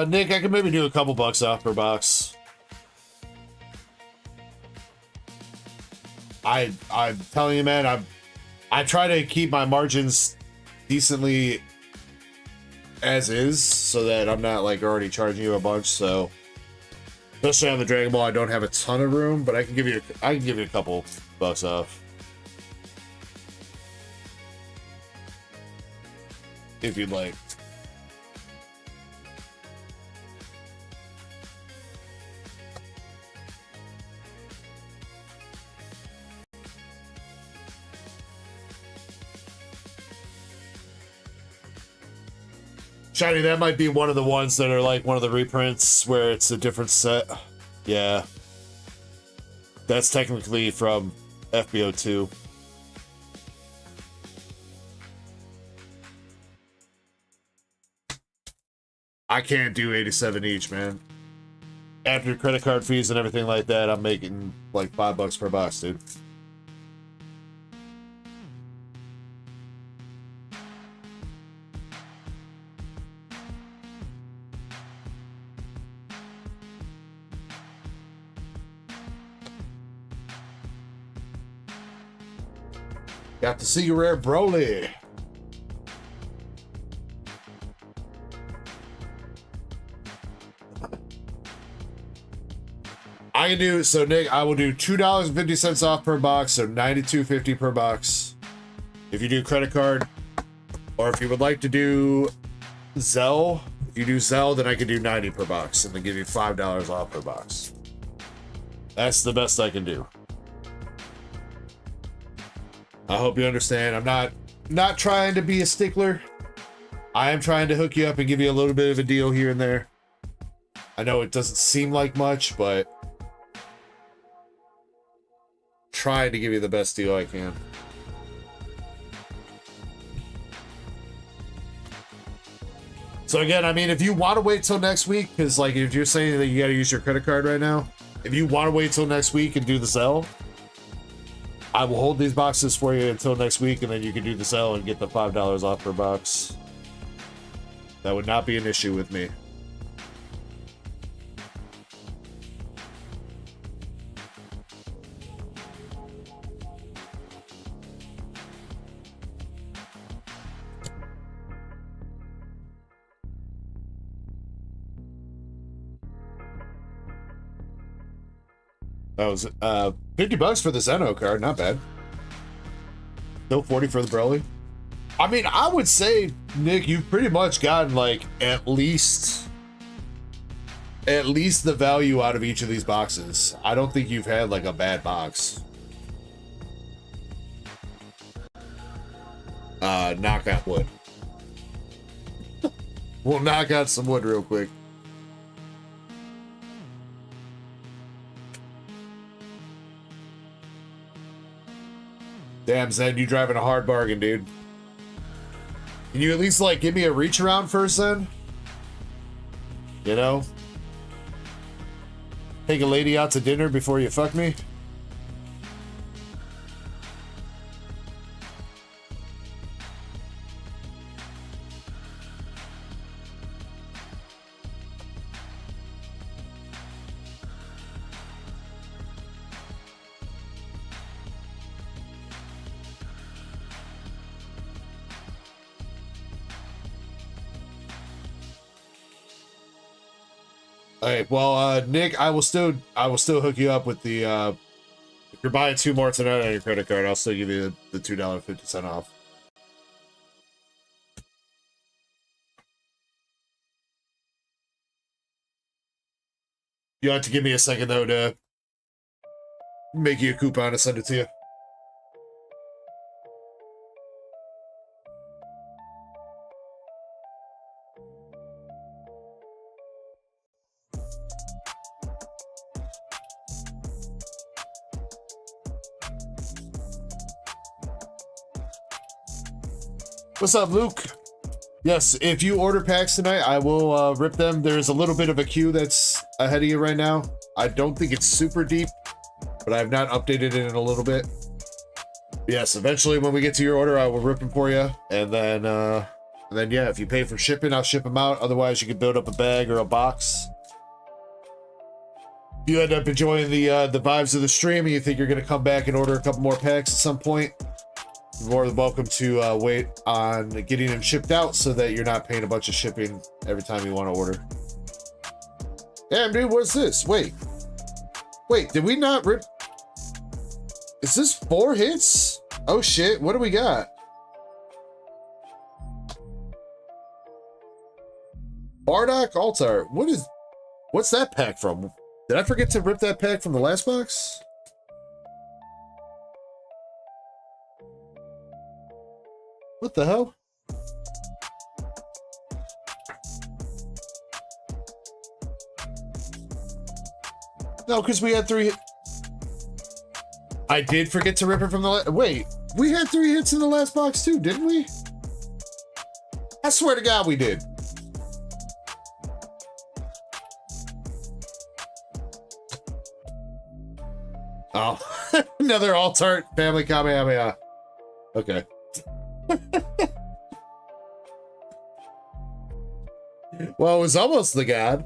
Nick, I could maybe do a couple bucks off per box. I'm telling you, man, I try to keep my margins decently as is, so that I'm not like already charging you a bunch. So, especially on the Dragon Ball, I don't have a ton of room, but I can give you a couple bucks off if you'd like. Shiny, that might be one of the ones that are like one of the reprints where it's a different set. Yeah. That's technically from FBO2. I can't do 87 each, man. After credit card fees and everything like that, I'm making like $5 per box, dude. Got to see your rare Broly. I can do, so Nick, I will do $2.50 off per box, so $92.50 per box. If you do credit card, or if you would like to do Zelle, if you do Zelle, then I can do 90 per box and then give you $5 off per box. That's the best I can do. I hope you understand. I'm not trying to be a stickler. I am trying to hook you up and give you a little bit of a deal here and there. I know it doesn't seem like much, but trying to give you the best deal I can. So again, I mean, if you want to wait till next week, because like if you're saying that you got to use your credit card right now, if you want to wait till next week and do the Zelle, I will hold these boxes for you until next week, and then you can do the Zelle and get the $5 off per box. That would not be an issue with me. That was $50 for the Zeno card, not bad. Still 40 for the Broly. I mean, I would say, Nick, you've pretty much gotten like at least the value out of each of these boxes. I don't think you've had like a bad box. Knock out wood. We'll knock out some wood real quick. Damn, Zen, you driving a hard bargain, dude. Can you at least, like, give me a reach around first, then? You know? Take a lady out to dinner before you fuck me? All right, well, Nick, I will still hook you up with the if you're buying 2 more tonight on your credit card, I'll still give you the $2.50 off. You have to give me a second though to make you a coupon and send it to you. What's up, Luke? Yes, if you order packs tonight, I will rip them. There's a little bit of a queue that's ahead of you right now. I don't think it's super deep, but I have not updated it in a little bit. Yes, eventually when we get to your order, I will rip them for you. And then yeah, if you pay for shipping, I'll ship them out. Otherwise, you can build up a bag or a box. If you end up enjoying the vibes of the stream and you think you're going to come back and order a couple more packs at some point, you're more than welcome to wait on getting them shipped out so that you're not paying a bunch of shipping every time you want to order. Damn, dude, what's this? Wait, did we not rip? Is this 4 hits? Oh shit, what do we got? Bardock Altar. What's that pack from? Did I forget to rip that pack from the last box? What the hell? No, because we had 3. I did forget to rip it from the last. Wait, we had 3 hits in the last box too, didn't we? I swear to God we did. Oh, another alt-art family Kamehameha. Okay. Well, it was almost the god.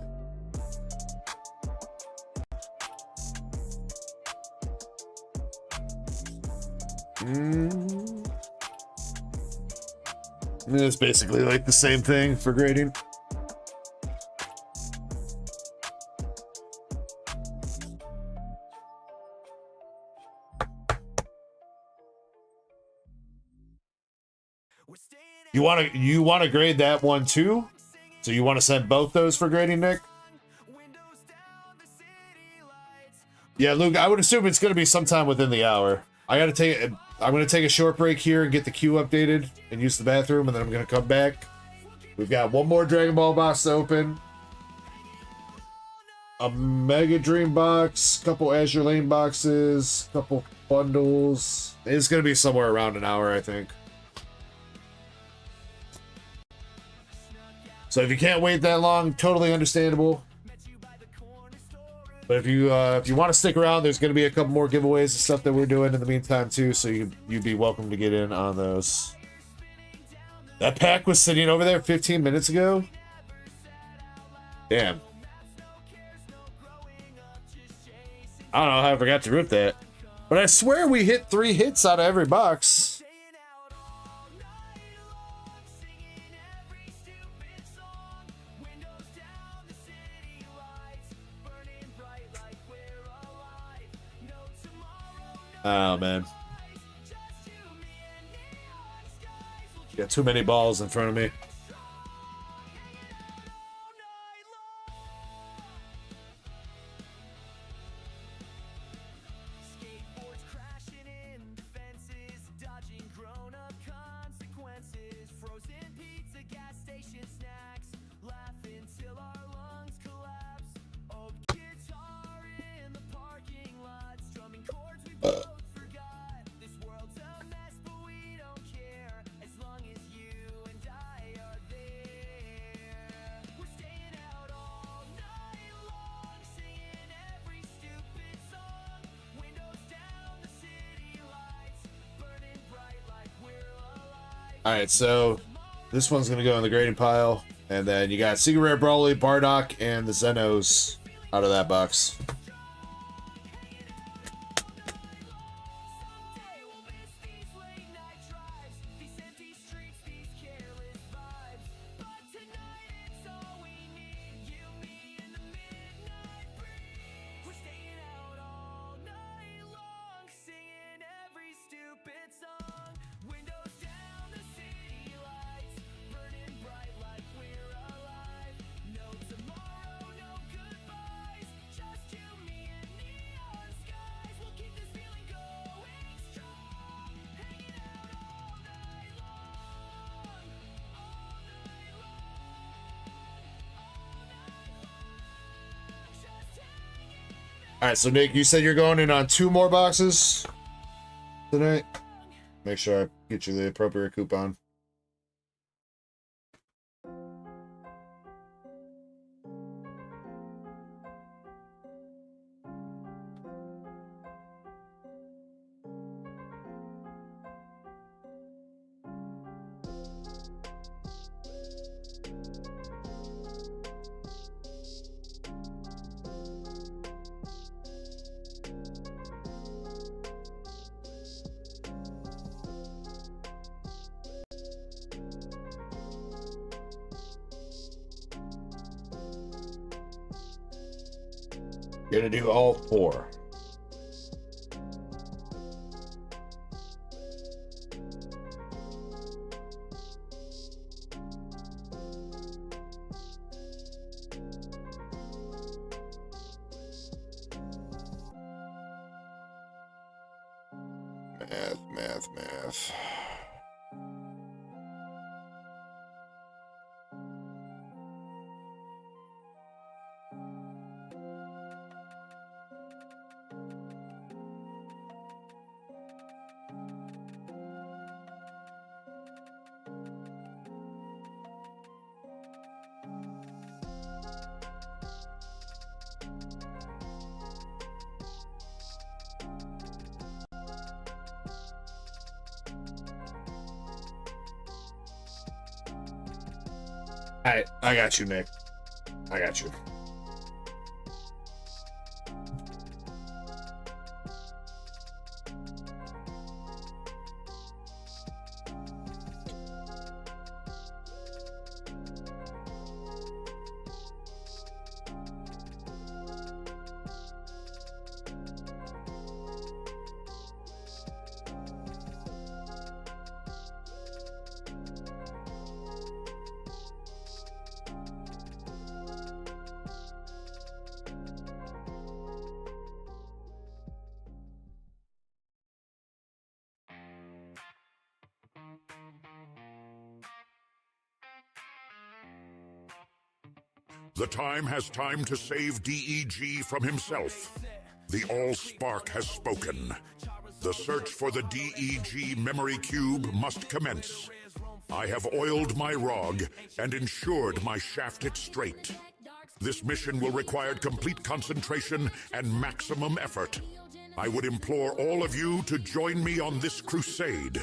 It's basically like the same thing for grading. You want to grade that one too? So you want to send both those for grading, Nick? Yeah, Luke, I would assume it's going to be sometime within the hour. I'm going to take a short break here and get the queue updated and use the bathroom, and then I'm going to come back. We've got one more Dragon Ball box to open, a Mega Dream box, couple Azure Lane boxes, couple bundles. It's going to be somewhere around an hour, I think. So if you can't wait that long, totally understandable. But if you want to stick around, there's going to be a couple more giveaways and stuff that we're doing in the meantime too, so you'd be welcome to get in on those. That pack was sitting over there 15 minutes ago. Damn. I don't know how I forgot to rip that, but I swear we hit 3 hits out of every box. Oh, man. Got too many balls in front of me. All right, so this one's gonna go in the grading pile, and then you got Secret Rare Brawly, Bardock, and the Zenos out of that box. All right, so Nick, you said you're going in on 2 more boxes tonight. Make sure I get you the appropriate coupon. Gonna do all 4. Math. I got you, Nick. I got you. The time has time to save DEG from himself. The Allspark has spoken. The search for the DEG memory cube must commence. I have oiled my ROG and ensured my shaft it straight. This mission will require complete concentration and maximum effort. I would implore all of you to join me on this crusade.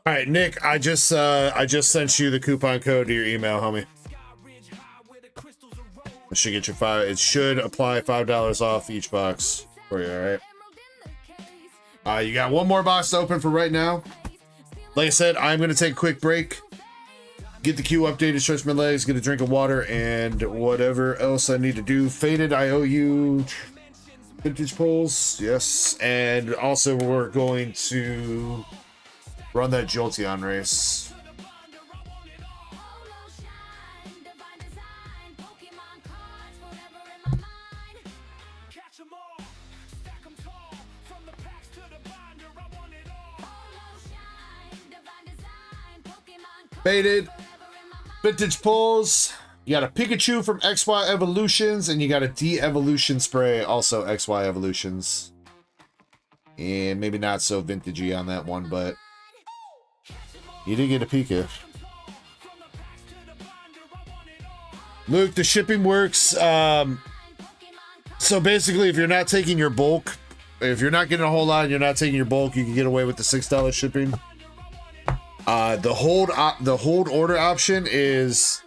All right, Nick, I just sent you the coupon code to your email, homie. It should get your it should apply $5 off each box for you, all right? You got 1 more box to open for right now. Like I said, I'm going to take a quick break, get the queue updated, stretch my legs, get a drink of water, and whatever else I need to do. Faded, I owe you vintage pulls, yes. And also we're going to run that Jolteon race. Faded, vintage pulls. You got a Pikachu from XY Evolutions, and you got a De-Evolution spray, also XY Evolutions. And maybe not so vintagey on that one, but you did get a Pika. Luke, the shipping works. So basically, if you're not taking your bulk, if you're not getting a whole lot and you're not taking your bulk, you can get away with the $6 shipping. The hold order option is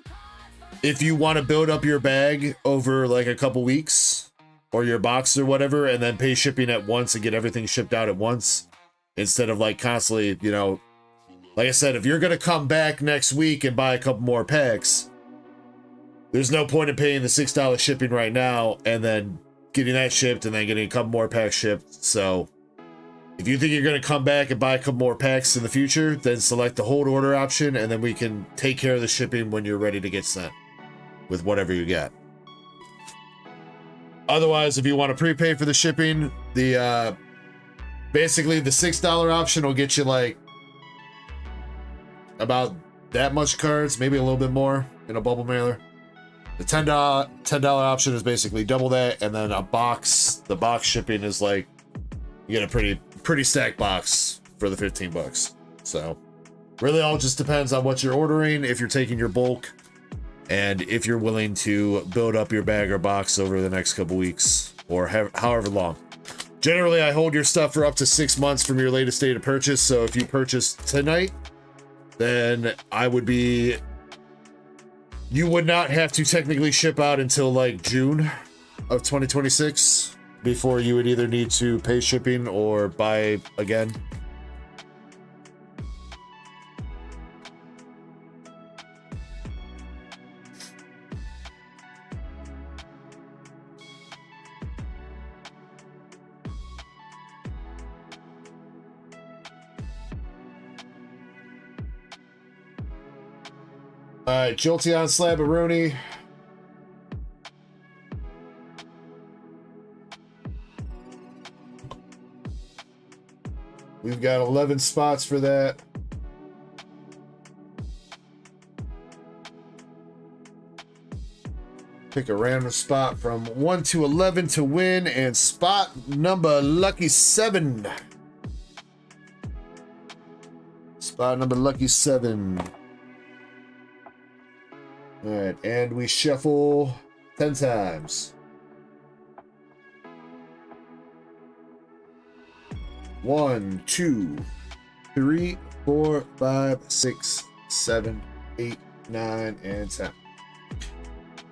if you want to build up your bag over like a couple weeks or your box or whatever, and then pay shipping at once and get everything shipped out at once instead of like constantly, you know, like I said, if you're going to come back next week and buy a couple more packs, there's no point in paying the $6 shipping right now and then getting that shipped and then getting a couple more packs shipped. So if you think you're going to come back and buy a couple more packs in the future, then select the hold order option, and then we can take care of the shipping when you're ready to get sent with whatever you got. Otherwise, if you want to prepay for the shipping, the basically the $6 option will get you like about that much cards, maybe a little bit more in a bubble mailer. The $10 option is basically double that, and then a box, the box shipping is like you get a pretty stacked box for the $15. So really all just depends on what you're ordering, if you're taking your bulk, and if you're willing to build up your bag or box over the next couple weeks or however long. Generally, I hold your stuff for up to 6 months from your latest date of purchase. So if you purchase tonight, then you would not have to technically ship out until like June of 2026 before you would either need to pay shipping or buy again. All right, Jolteon Slabberoni. We've got 11 spots for that. Pick a random spot from 1 to 11 to win, and spot number lucky 7. Spot number lucky 7. All right, and we shuffle 10 times. 1, 2, 3, 4, 5, 6, 7, 8, 9, and 10.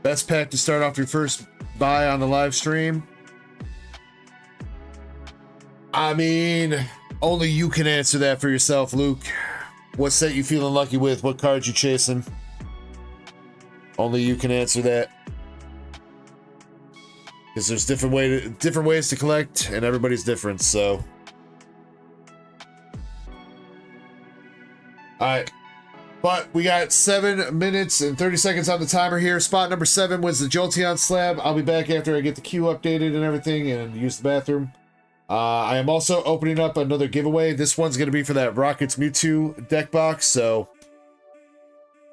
Best pack to start off your first buy on the live stream. I mean, only you can answer that for yourself, Luke. What set you feeling lucky with? What cards you chasing? Only you can answer that. Because there's different ways to collect, and everybody's different, so. Alright. But we got 7 minutes and 30 seconds on the timer here. Spot number 7 was the Jolteon Slab. I'll be back after I get the queue updated and everything and use the bathroom. I am also opening up another giveaway. This one's going to be for that Rockets Mewtwo deck box, so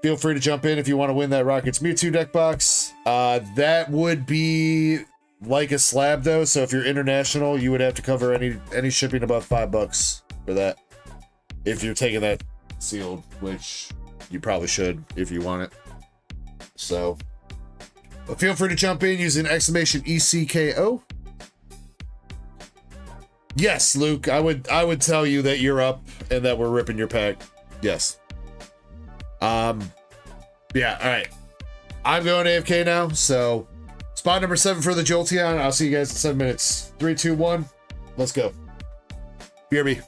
feel free to jump in if you want to win that Rockets Mewtwo deck box. That would be like a slab though, so if you're international, you would have to cover any shipping above $5 for that. If you're taking that sealed, which you probably should if you want it. So, but feel free to jump in using exclamation ECKO. Yes, Luke, I would tell you that you're up and that we're ripping your pack. Yes. Yeah, all right. I'm going AFK now, so spot number 7 for the Jolteon. I'll see you guys in 7 minutes. 3, 2, 1. Let's go. BRB.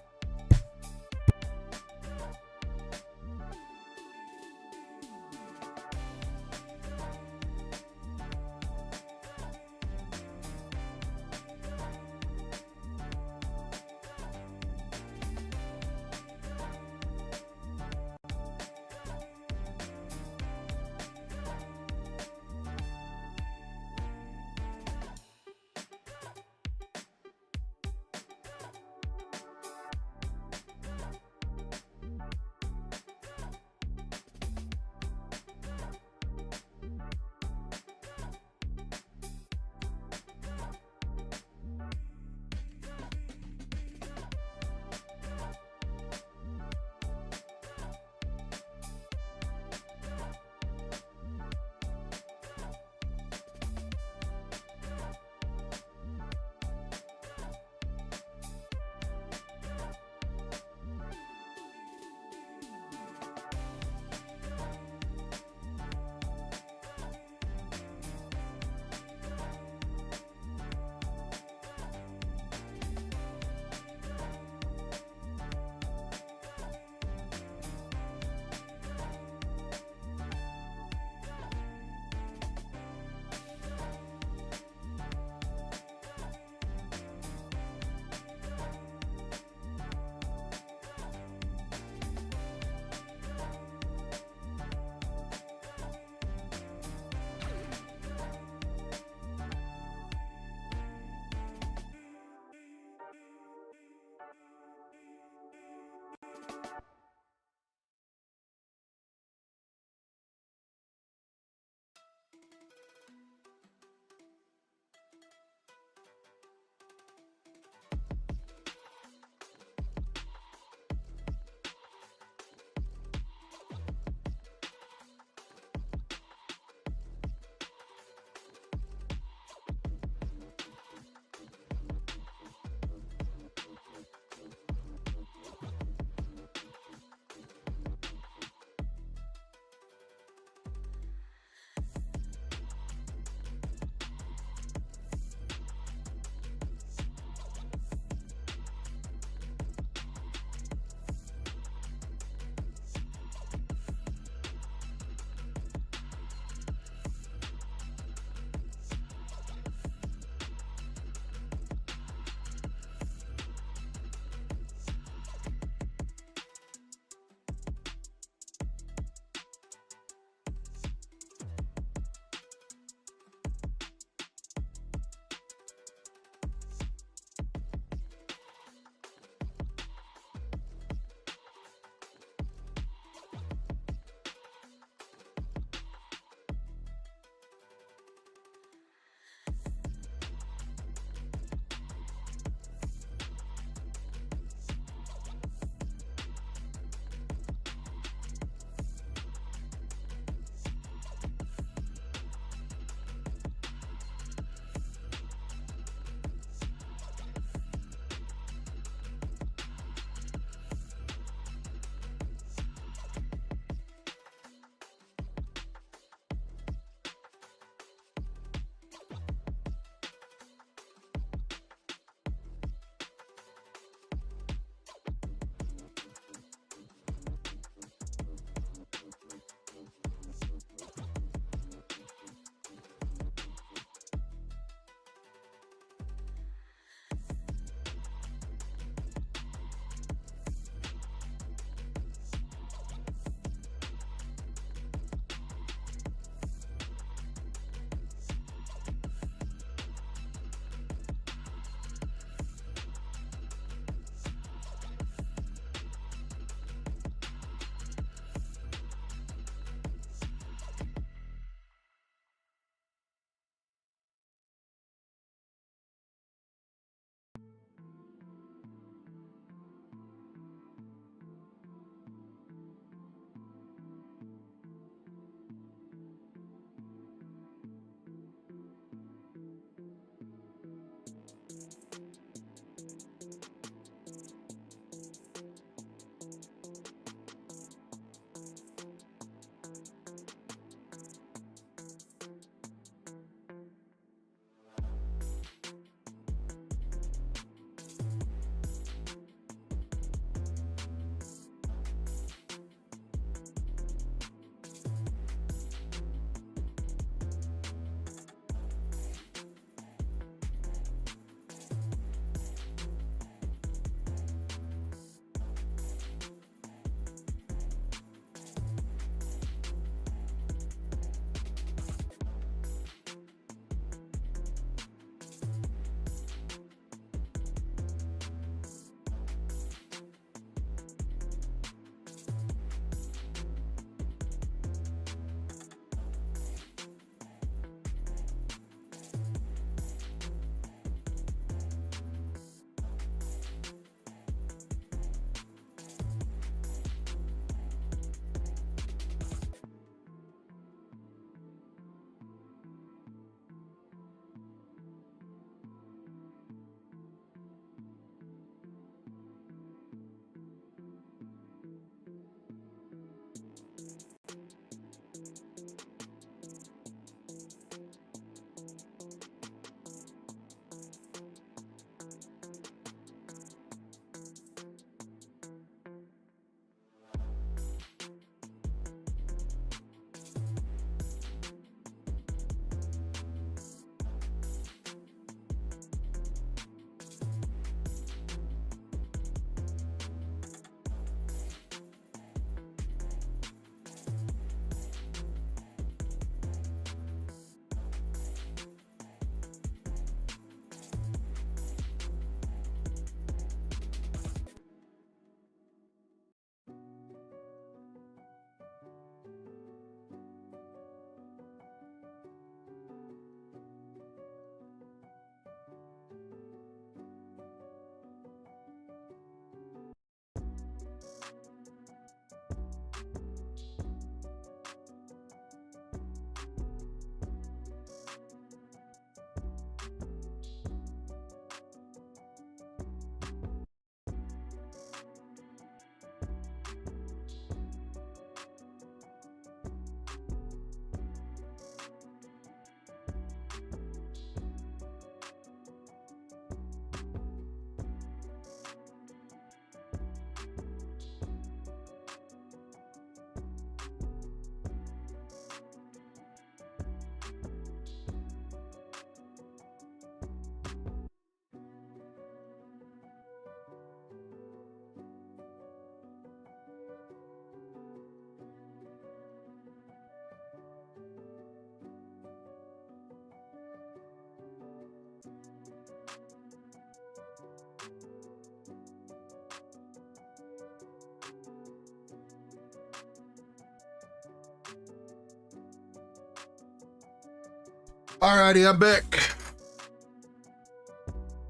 Alrighty, I'm back.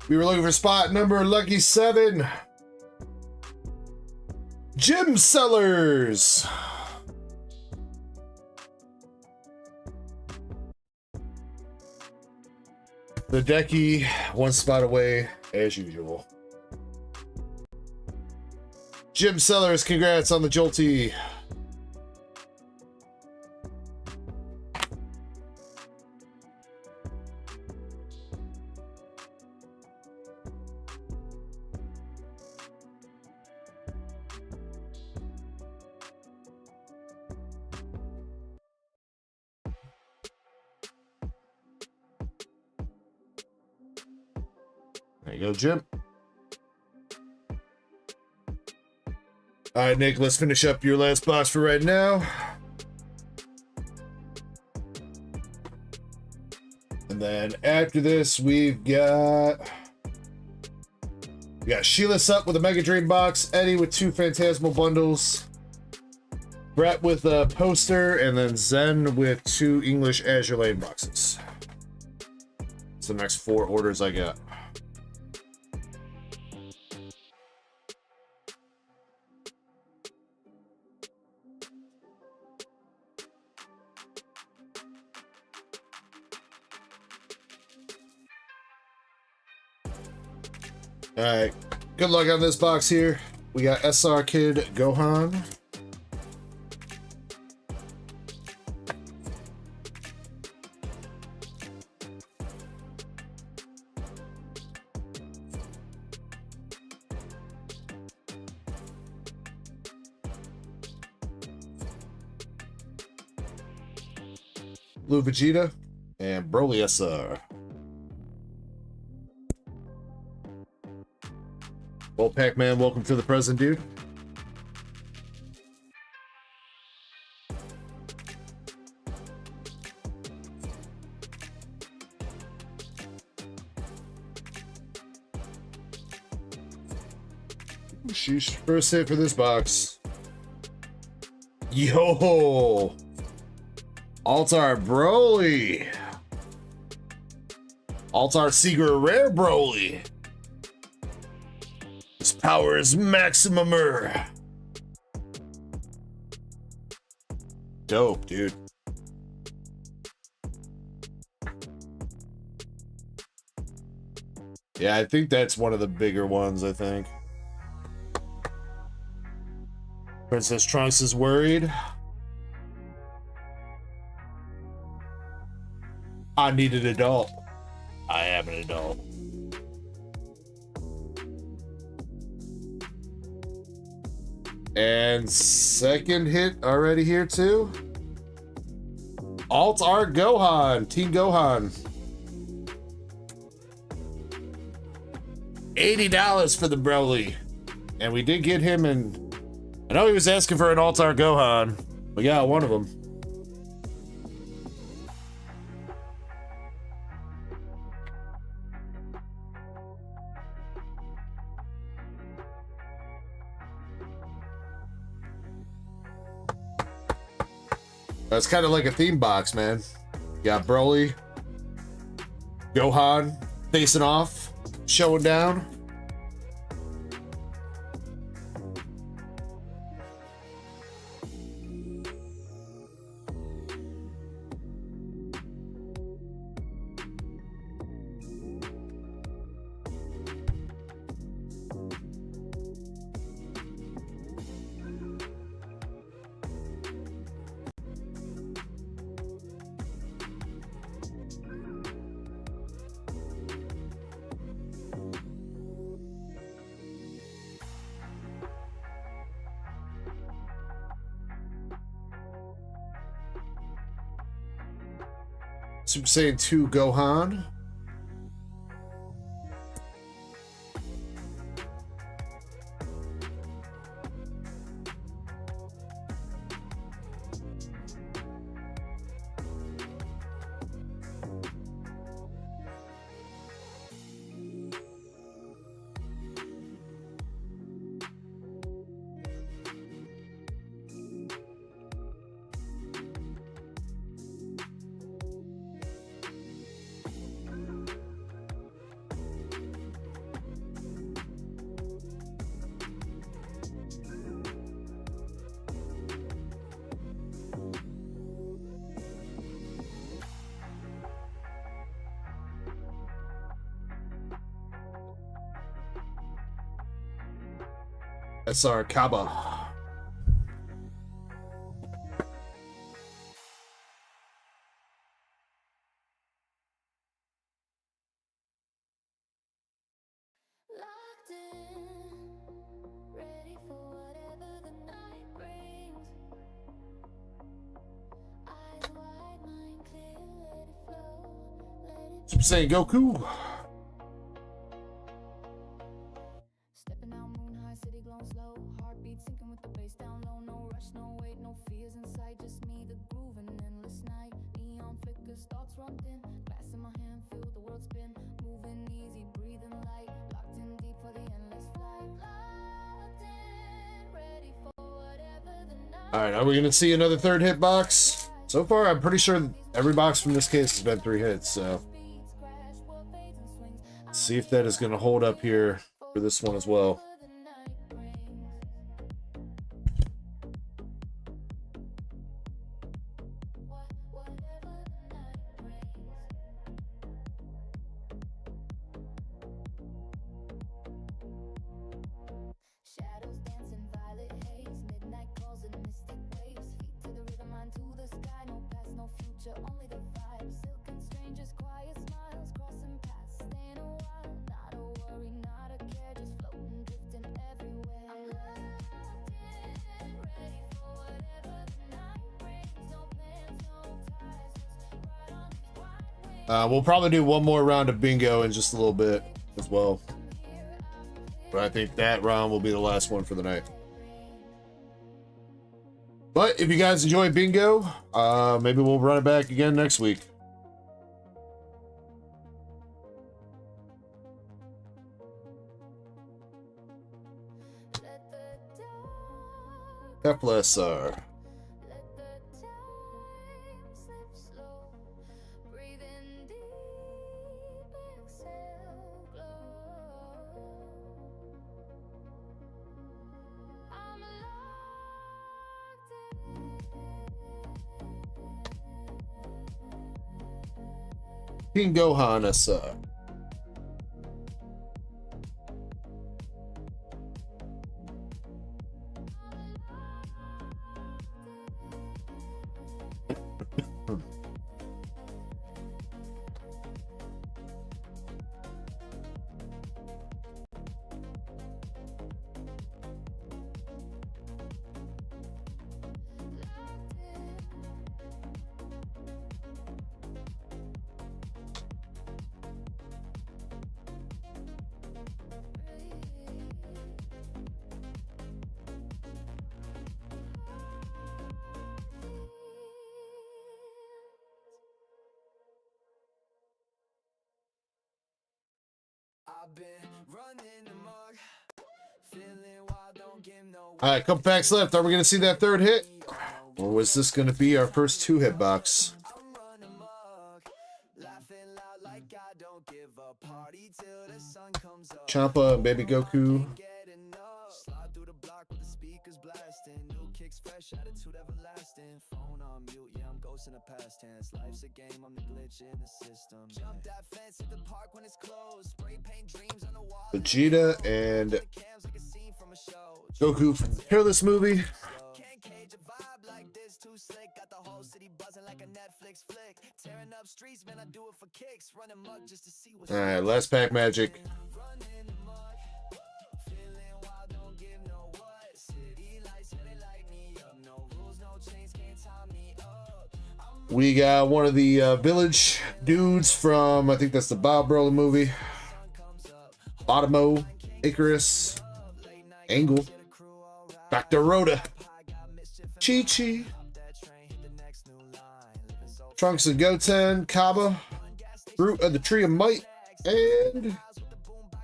We were looking for spot number lucky 7. Gym Sellers. The decky, one spot away as usual. Gym Sellers, congrats on the Jolty. There you go, Jim. All right, Nick, let's finish up your last box for right now. And then after this, we got Sheila Sup with a Mega Dream box, Eddie with 2 Phantasmal bundles, Brett with a poster, and then Zen with 2 English Azure Lane boxes. It's the next 4 orders I got. All right, good luck on this box here. We got SR Kid Gohan. Blue Vegeta and Broly SR. Well, Pac-Man, welcome to the present, dude. Sheesh. First hit for this box. Yo! Altar Broly. Altar Secret Rare Broly. His power is maximumer. Dope, dude. Yeah, I think that's one of the bigger ones, I think. Princess Trunks is worried. I need an adult. I am an adult. And second hit already here too. Alt Art Gohan, Team Gohan. $80 for the Broly. And we did get him in. I know he was asking for an Alt Art Gohan. We got one of them. That's kind of like a theme box, man. You got Broly, Gohan facing off, showing down. Super Saiyan 2 Gohan. SR Kaba. Locked in, ready for whatever the night brings. Eyes wide, mind clear, let it flow, let it Super Saiyan Goku. stepping out moon high, city glowing slow, heartbeat sinking with the bass down low, no rush, no wait, no fears in sight, just me, the groove, an endless night, neon flickers, thoughts run thin, glass in my hand, feel the world spin, moving easy, breathing light, locked in deep for the endless flight, locked in, ready for whatever the night. All right, are we gonna see another third hit box? So far, I'm pretty sure every box from this case has been 3 hits. So let's see if that is gonna hold up here for this one as well. Shadows dancing, violet haze, midnight calls and mystic waves, feet to the rhythm, mind to the sky, no past, no future, only the vibe, silken strangers, quiet smiles, crossing paths, staying a while, not a worry, not a care, just floating, drifting everywhere. I'm locked in, ready for whatever the night brings, no plans, no ties, just ride on these wide wings. We'll probably do one more round of bingo in just a little bit as well. But I think that round will be the last one for the night. But if you guys enjoy bingo, maybe we'll run it back again next week. FLSR. Let the time slip slow, breathe in deep, exhale, glow. I'm locked in. King Gohan SR. I've been running amok, feeling wild, don't give no. All right, couple packs left. Are we going to see that third hit? Or was this going to be our first 2-hit box? I'm running amok, laughing loud like I don't give a party till the sun comes up. Champa and Baby Goku. Get enough, slide through the block with the speakers blasting, new kicks fresh, attitude everlasting, phone on mute, yeah I'm ghosting the past tense, life's a game, I'm the glitch in the system. Jump that fence at the park when it's closed, spray paint dreams on the wall. Vegeta and Cams like a scene from a show. Goku from the Peerless movie. Can't cage a vibe like this, too slick. Got the whole city buzzing like a Netflix flick. Tearing up streets, man, I do it for kicks. Running mug just to see what's All right, last pack magic. running amok. Feeling wild, don't give no what. City lights, yeah, they light me up. No rules, no chains, can't tie me up. We got one of the village dudes from, I think that's the Bob Broly movie. Bottomo, Icarus, Angle, Dr. Rhoda, Chi-Chi, Trunks and Goten, Kaba, Fruit of the Tree of Might, and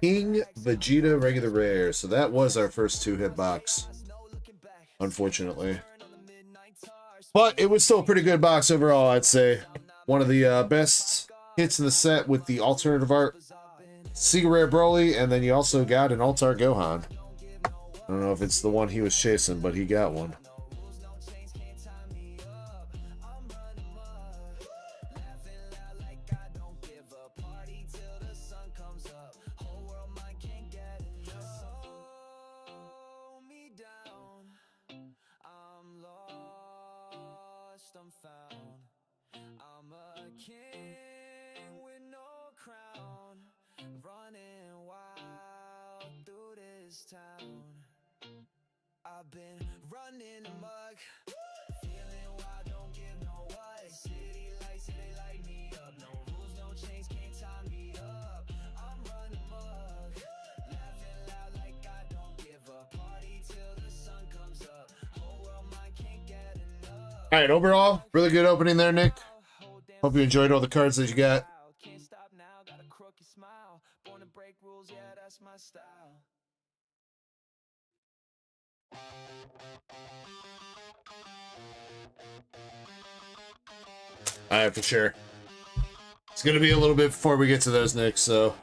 King Vegeta regular rare. So that was our first 2-hit box, unfortunately. But it was still a pretty good box overall, I'd say. One of the best hits in the set with the alternative art. Secret Rare Broly, and then you also got an Altar Gohan. I don't know if it's the one he was chasing, but he got one. lost, I'm found. I'm a king with no crown, running wild through this town. I've been running amok, feeling wild, don't give no what. City lights, they light me up. No rules, no chains, can't tie me up. I'm running amok, laughing loud like I don't give up. Party till the sun comes up. Whole world mine, can't get enough. All right, overall, really good opening there, Nick. Hope you enjoyed all the cards that you got. Can't stop now, got a crooked smile. Born to break rules, yeah, that's my style. All right, for sure. It's gonna be a little bit before we get to those, Nick. So,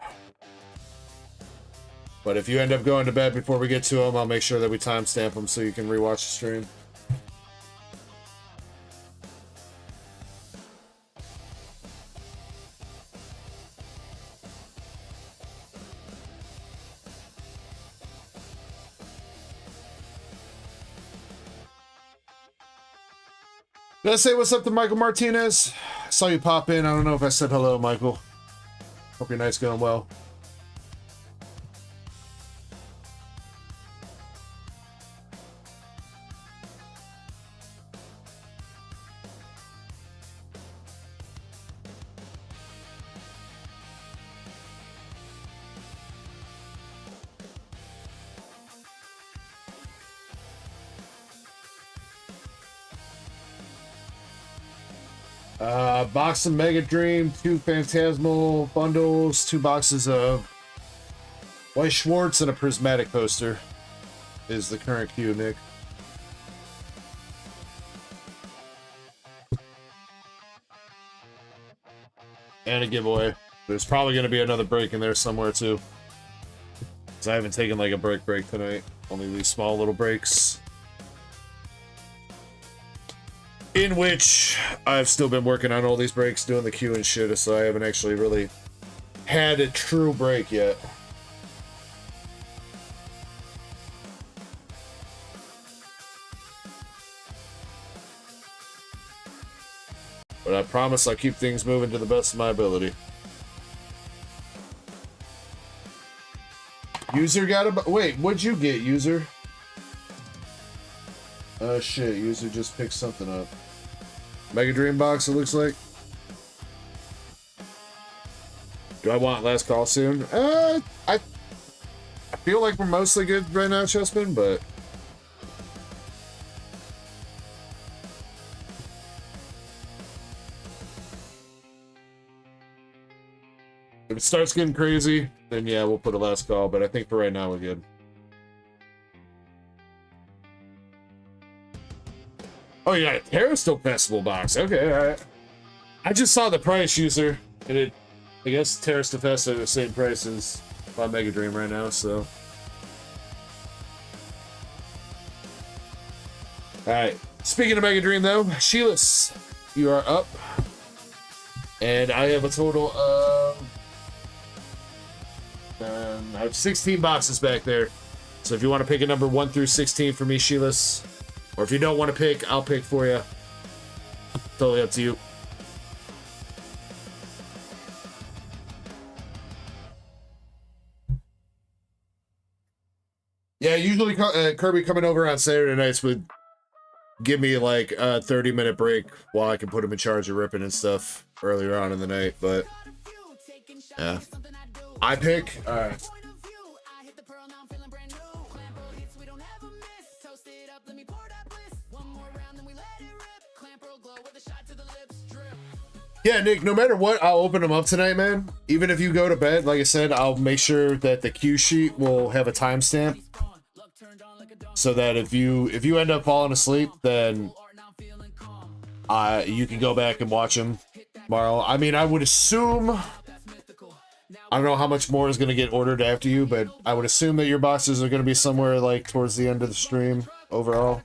but if you end up going to bed before we get to them, I'll make sure that we timestamp them so you can rewatch the stream. Did I say what's up to Michael Martinez? I saw you pop in. I don't know if I said hello, Michael. Hope your night's going well. Box of Mega Dream, 2 Phantasmal bundles, 2 boxes of White Schwartz, and a Prismatic poster is the current queue, Nick. And a giveaway. There's probably going to be another break in there somewhere too. Because I haven't taken like a break tonight. Only these small little breaks. In which I've still been working on all these breaks, doing the queue and shit, so I haven't actually really had a true break yet. But I promise I'll keep things moving to the best of my ability. User got a... Wait, what'd you get, User? Oh shit, User just picked something up. Mega Dream box, it looks like. Do I want last call soon? I feel like we're mostly good right now, Chessman, but... if it starts getting crazy, then yeah, we'll put a last call, but I think for right now we're good. Oh, you got a Terrastal Festival box. Okay, alright. I just saw the price, User, and it... I guess Terrastal Festival are the same price as my Mega Dream right now, so... Alright. Speaking of Mega Dream, though, Sheilas, you are up. And I have a total of... I have 16 boxes back there. So if you want to pick a number 1 through 16 for me, Sheilas, or if you don't want to pick, I'll pick for you. Totally up to you. Yeah, usually Kirby coming over on Saturday nights would give me like a 30-minute break while I can put him in charge of ripping and stuff earlier on in the night, but yeah. I pick? Alright. Yeah, Nick, no matter what, I'll open them up tonight, man. Even if you go to bed, like I said, I'll make sure that the cue sheet will have a timestamp. So that if you end up falling asleep, then you can go back and watch them tomorrow. I mean, I would assume... I don't know how much more is going to get ordered after you, but I would assume that your boxes are going to be somewhere like towards the end of the stream overall.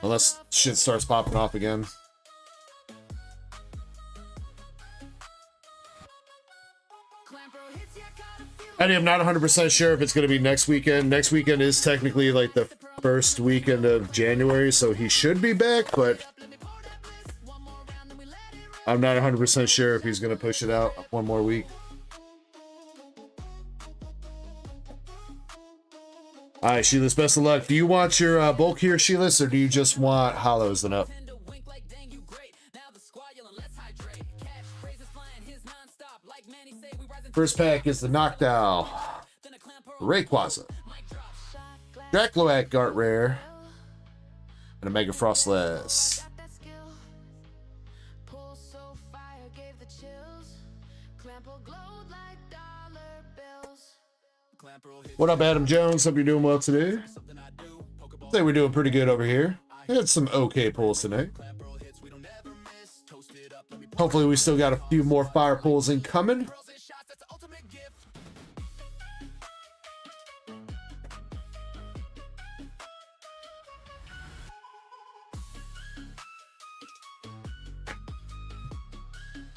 Unless shit starts popping off again. I'm not 100% sure if it's going to be next weekend. Next weekend is technically like the first weekend of January, so he should be back, but I'm not 100% sure if he's going to push it out one more week. All right, Sheilas, best of luck. Do you want your bulk here, Sheilas, or do you just want hollows and up? First pack is the Knockdown, Rayquaza, Dracloak Art Rare, and a Mega Frostless. What up, Adam Jones? Hope you're doing well today. I think we're doing pretty good over here. We had some okay pulls tonight. Hopefully we still got a few more fire pulls incoming.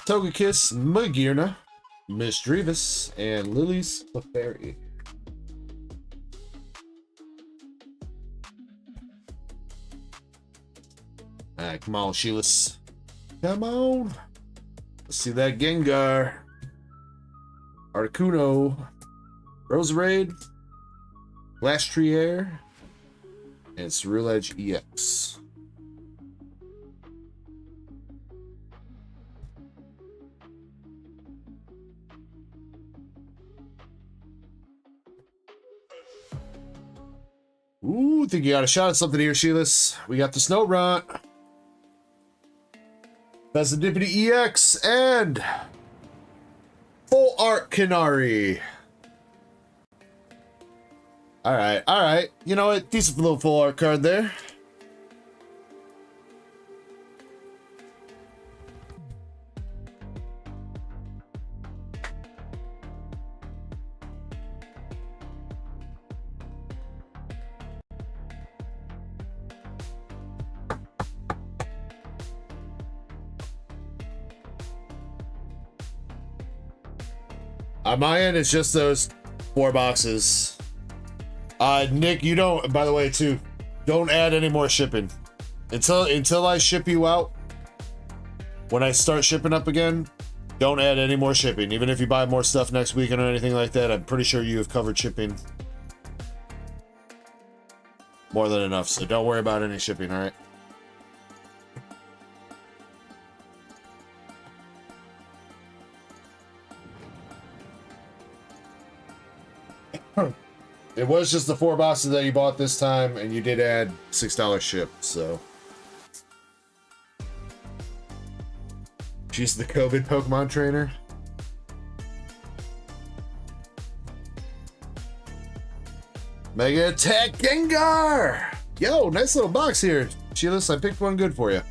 Togekiss, Magearna, Misdreavus, and Lily's Clefairy. Alright, come on, Sheilas. Come on. Let's see that Gengar, Articuno, Roserade, Glastrier, and Ceruledge EX. Ooh, think you got a shot at something here, Sheilas. We got the Snow Runt, Bezadipity EX, and Full Art Canary. Alright, alright. You know what? Decent little full art card there. On my end, it's just those 4 boxes. Nick, you don't, by the way, too, don't add any more shipping. Until I ship you out, when I start shipping up again, don't add any more shipping. Even if you buy more stuff next weekend or anything like that, I'm pretty sure you have covered shipping more than enough. So don't worry about any shipping, all right? It was just the 4 boxes that you bought this time, and you did add $6 ship, so. She's the COVID Pokemon trainer. Mega Attack Gengar! Yo, nice little box here. Sheilas, I picked one good for you.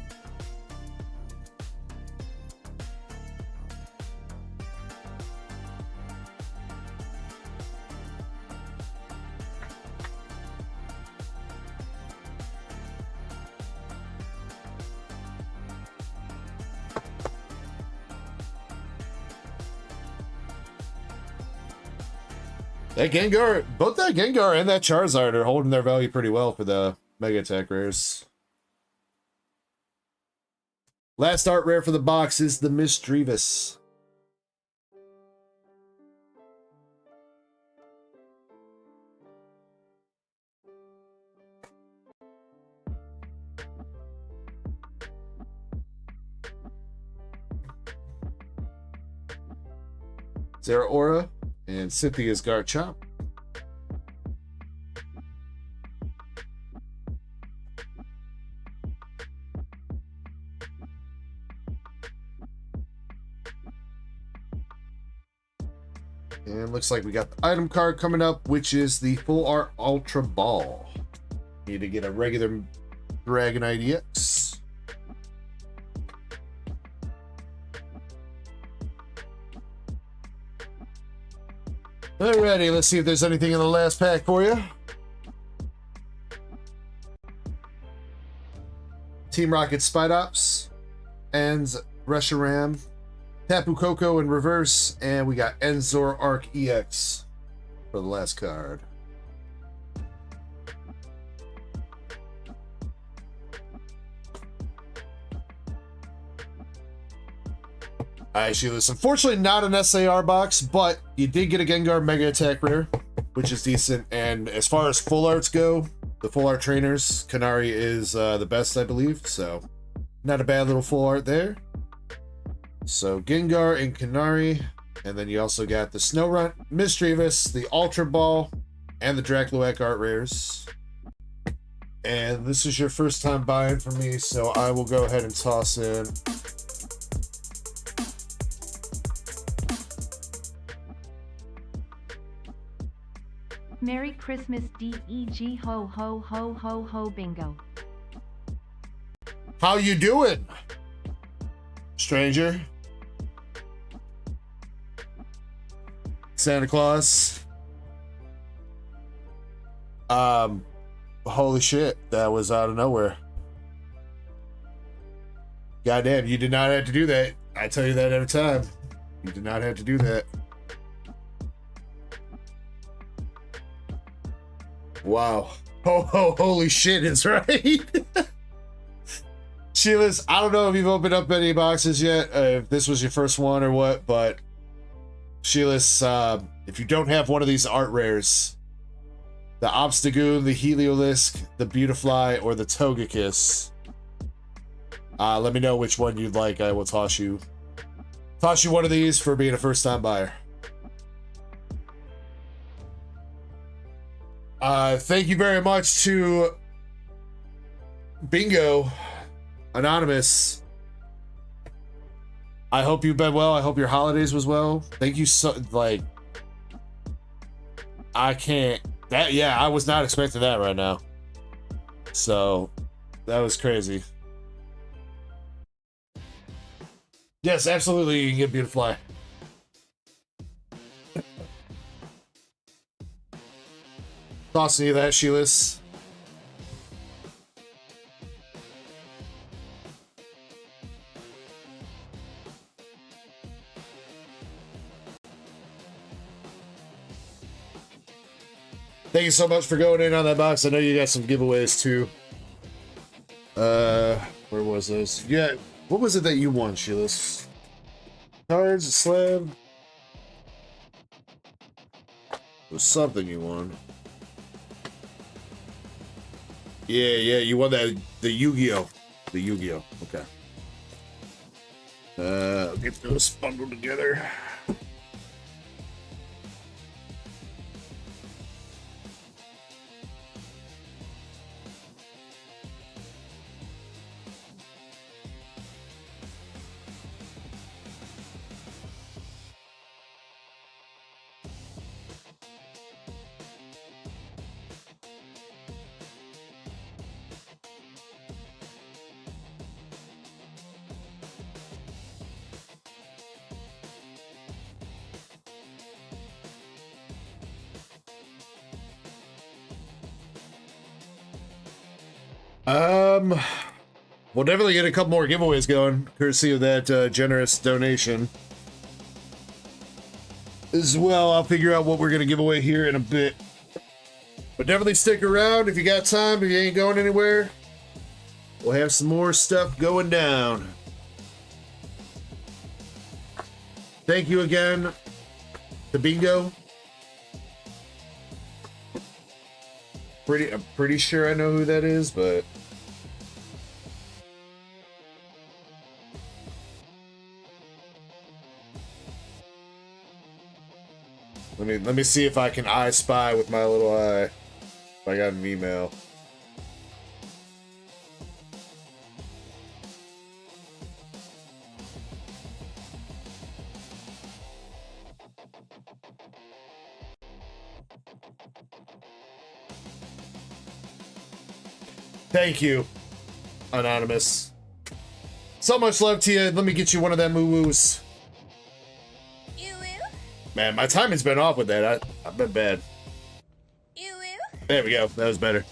That Gengar, both that Gengar and that Charizard are holding their value pretty well for the Mega Attack rares. Last art rare for the box is the Misdreavus. Zeraora and Cynthia's Garchomp. And looks like we got the item card coming up, which is the Full Art Ultra Ball. Need to get a regular Dragonite EX. Alrighty, let's see if there's anything in the last pack for you. Team Rocket Spidops, Enz Reshiram, Tapu Koko in reverse, and we got Enzor Arc EX for the last card. Alright, Sheila's unfortunately not an SAR box, but you did get a Gengar Mega Attack rare, which is decent. And as far as full arts go, the full art trainers, Kanari is the best, I believe. So, not a bad little full art there. So, Gengar and Kanari. And then you also got the Snorunt, Misdreavus, the Ultra Ball, and the Dracloak art rares. And this is your first time buying from me, so I will go ahead and toss in. Merry Christmas DEG ho ho ho ho ho bingo. How you doing, stranger? Santa Claus. Holy shit, that was out of nowhere. Goddamn, you did not have to do that. I tell you that every time. You did not have to do that. Wow. Holy shit, it's right. Sheila's, I don't know if you've opened up any boxes yet, if this was your first one or what, but Sheila's, if you don't have one of these art rares, the Obstagoon, the Heliolisk, the Beautifly, or the Togekiss, let me know which one you'd like. I will toss you one of these for being a first-time buyer. Thank you very much to Bingo Anonymous. I hope you've been well. I hope your holidays was well. Thank you so, like, I can't, that, yeah, I was not expecting that right now. So, that was crazy. Yes, absolutely, you can get Beautifly. Tossing you that, Sheila's. Thank you so much for going in on that box. I know you got some giveaways too. Where was those? Yeah, what was it that you won, Sheila's? Cards, slab. It was something you won. Yeah, you won that, the Yu-Gi-Oh! The Yu-Gi-Oh! Okay. I'll get those bundled together. We'll definitely get a couple more giveaways going, courtesy of that generous donation. As well, I'll figure out what we're going to give away here in a bit. But definitely stick around if you got time, if you ain't going anywhere. We'll have some more stuff going down. Thank you again to Bingo. I'm pretty sure I know who that is, but let me see if I can I spy with my little eye. If I got an email. Thank you, Anonymous. So much love to you. Let me get you one of them moo-woos. Man, my timing's been off with that. I've been bad. There we go. That was better.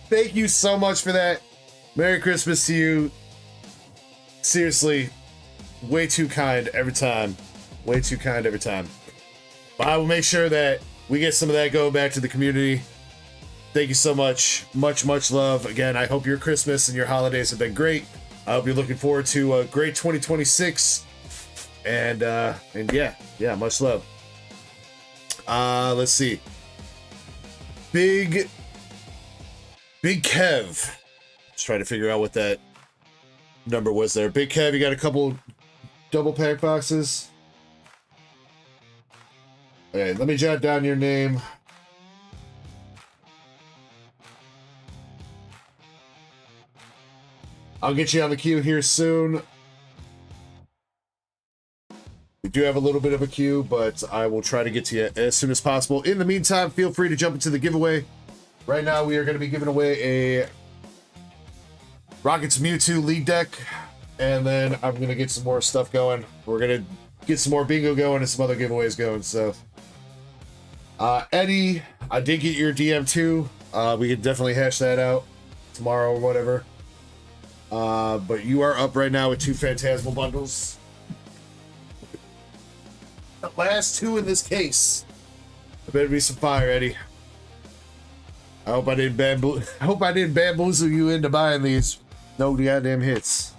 Thank you so much for that. Merry Christmas to you. Seriously, way too kind every time. Way too kind every time. But I will make sure that we get some of that going back to the community. Thank you so much. Much love. Again, I hope your Christmas and your holidays have been great. I hope you're looking forward to a great 2026. And yeah, much love. Let's see. Big Kev. Just trying to figure out what that number was there. Big Kev, you got a couple double pack boxes. Okay, let me jot down your name. I'll get you on the queue here soon. We do have a little bit of a queue, but I will try to get to you as soon as possible. In the meantime, feel free to jump into the giveaway. Right now, we are going to be giving away a Rockets Mewtwo League deck, and then I'm going to get some more stuff going. We're going to get some more bingo going and some other giveaways going. So, Eddie, I did get your DM too. We could definitely hash that out tomorrow or whatever. But you are up right now with 2 Phantasmal bundles. The last 2 in this case. There better be some fire, Eddie. I hope I didn't bamboozle you into buying these. No goddamn hits.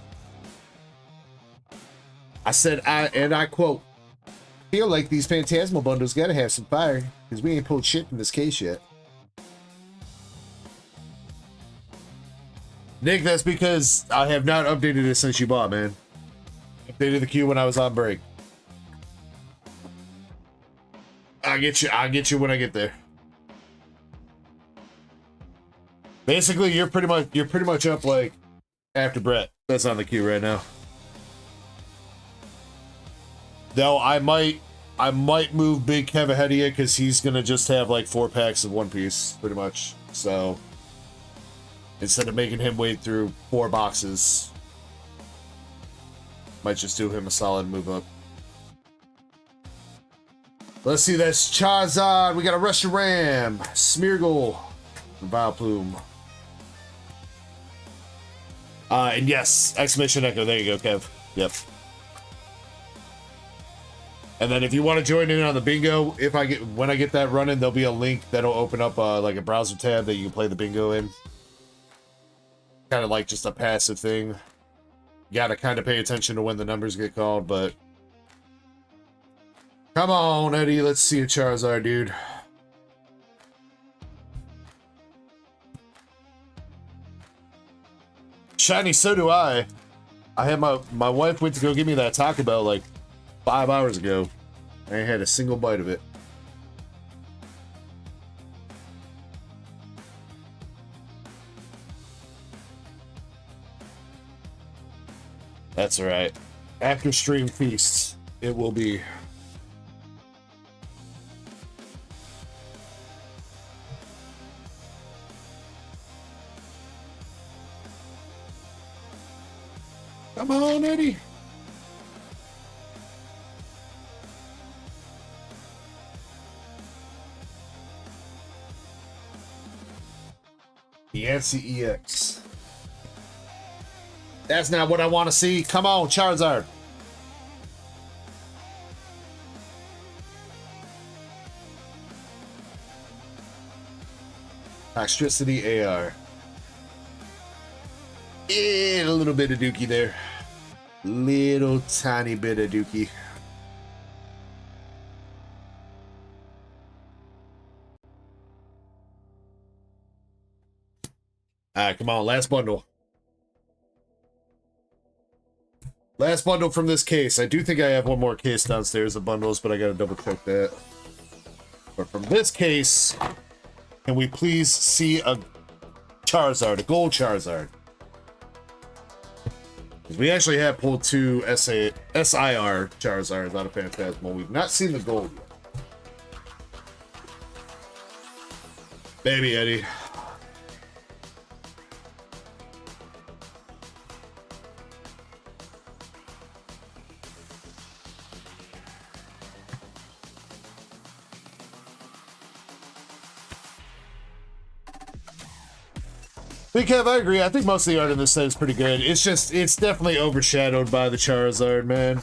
I said, I quote, feel like these Phantasmal bundles gotta have some fire, because we ain't pulled shit in this case yet. Nick, that's because I have not updated it since you bought, man. Updated the queue when I was on break. I'll get you when I get there. Basically, you're pretty much up like after Brett. That's on the queue right now. Though I might move Big Kev ahead of you because he's gonna just have like 4 packs of One Piece, pretty much. So instead of making him wade through 4 boxes, might just do him a solid move up. Let's see, that's Charizard. We got a Reshiram, Smeargle, Vileplume. And yes, exclamation echo. There you go, Kev. Yep. And then if you want to join in on the bingo, when I get that running, there'll be a link that'll open up like a browser tab that you can play the bingo in. Kind of like just a passive thing. You gotta kind of pay attention to when the numbers get called, but come on, Eddie. Let's see a Charizard, dude. Shiny, so do I. I had my wife went to go give me that Taco Bell like 5 hours ago. I ain't had a single bite of it. That's alright. After stream feasts, it will be. Come on, Eddie. Yancy EX. That's not what I want to see. Come on, Charizard. Toxtricity AR. A little bit of dookie there. Little tiny bit of dookie. Alright, come on, last bundle. Last bundle from this case. I do think I have one more case downstairs of bundles, but I gotta double check that. But from this case, can we please see a Charizard, a gold Charizard? We actually have pulled 2 SIR Charizards out of Phantasmal. We've not seen the gold yet. Baby Eddie. Big Kev, I agree. I think most of the art in this set is pretty good. It's definitely overshadowed by the Charizard, man.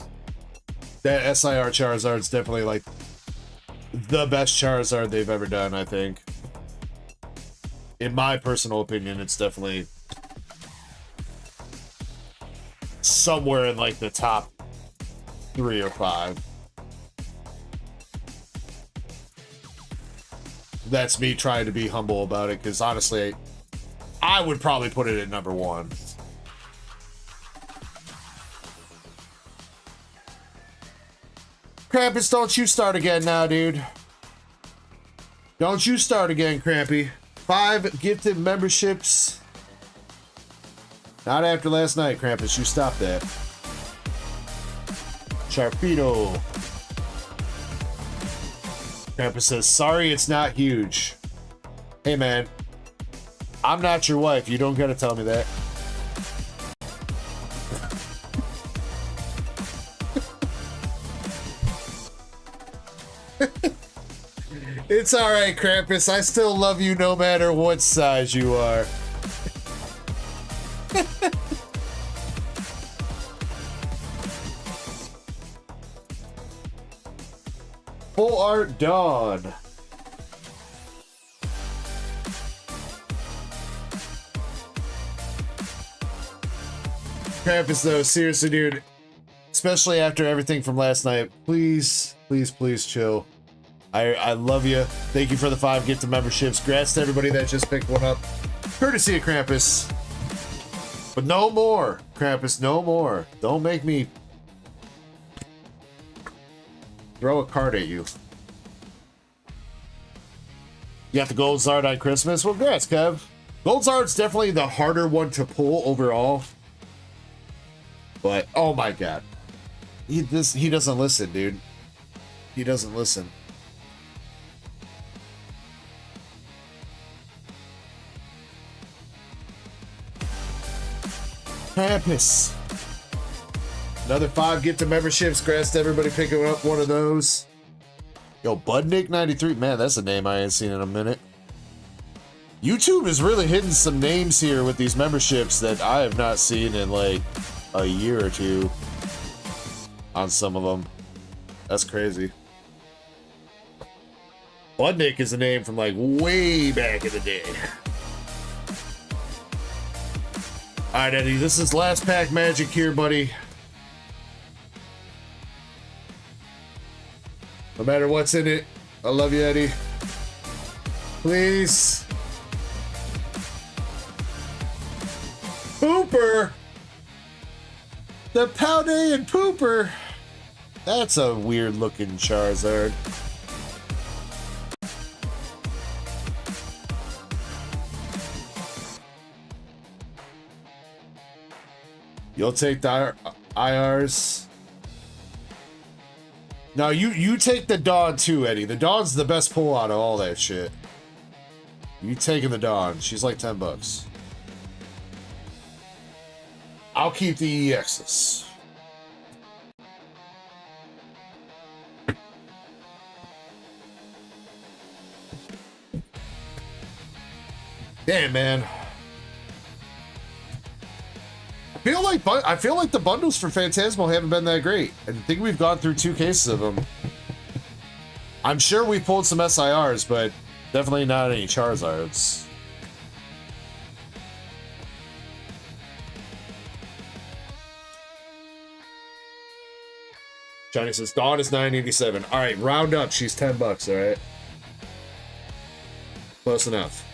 That SIR Charizard's definitely like the best Charizard they've ever done, I think. In my personal opinion, it's definitely somewhere in like the top 3 or 5. That's me trying to be humble about it, because honestly, I would probably put it at number 1. Krampus, don't you start again now, dude. Don't you start again, Crampy. 5 gifted memberships. Not after last night, Krampus. You stop that. Sharpedo. Krampus says, sorry it's not huge. Hey, man. I'm not your wife. You don't gotta tell me that. It's alright, Krampus. I still love you no matter what size you are. Full Art Dawn. Krampus, though, seriously, dude. Especially after everything from last night. Please, please, please chill. I love you. Thank you for the 5 gifted memberships. Congrats to everybody that just picked one up. Courtesy of Krampus. But no more, Krampus, no more. Don't make me throw a card at you. You got the Gold Zard on Christmas? Well, congrats, Kev. Gold Zard's definitely the harder one to pull overall. But, oh my god. He doesn't listen, dude. He doesn't listen. Krampus. Another 5 gifted memberships. Congrats to everybody picking up one of those. Yo, Budnick93. Man, that's a name I ain't seen in a minute. YouTube is really hitting some names here with these memberships that I have not seen in like a year or two on some of them. That's crazy. Budnick is a name from like way back in the day. Alright, Eddie, this is last pack magic here, buddy. No matter what's in it, I love you, Eddie. Please. Pooper! The Paldean Pooper! That's a weird looking Charizard. You'll take the IRs. No, you take the Dawn too, Eddie. The Dawn's the best pull out of all that shit. You taking the Dawn. She's like $10. I'll keep the EXs. Damn, man. I feel like the bundles for Phantasmal haven't been that great. I think we've gone through 2 cases of them. I'm sure we pulled some SIRs, but definitely not any Charizards. Johnny says Dawn is $9.87. All right, round up. She's $10. All right, close enough.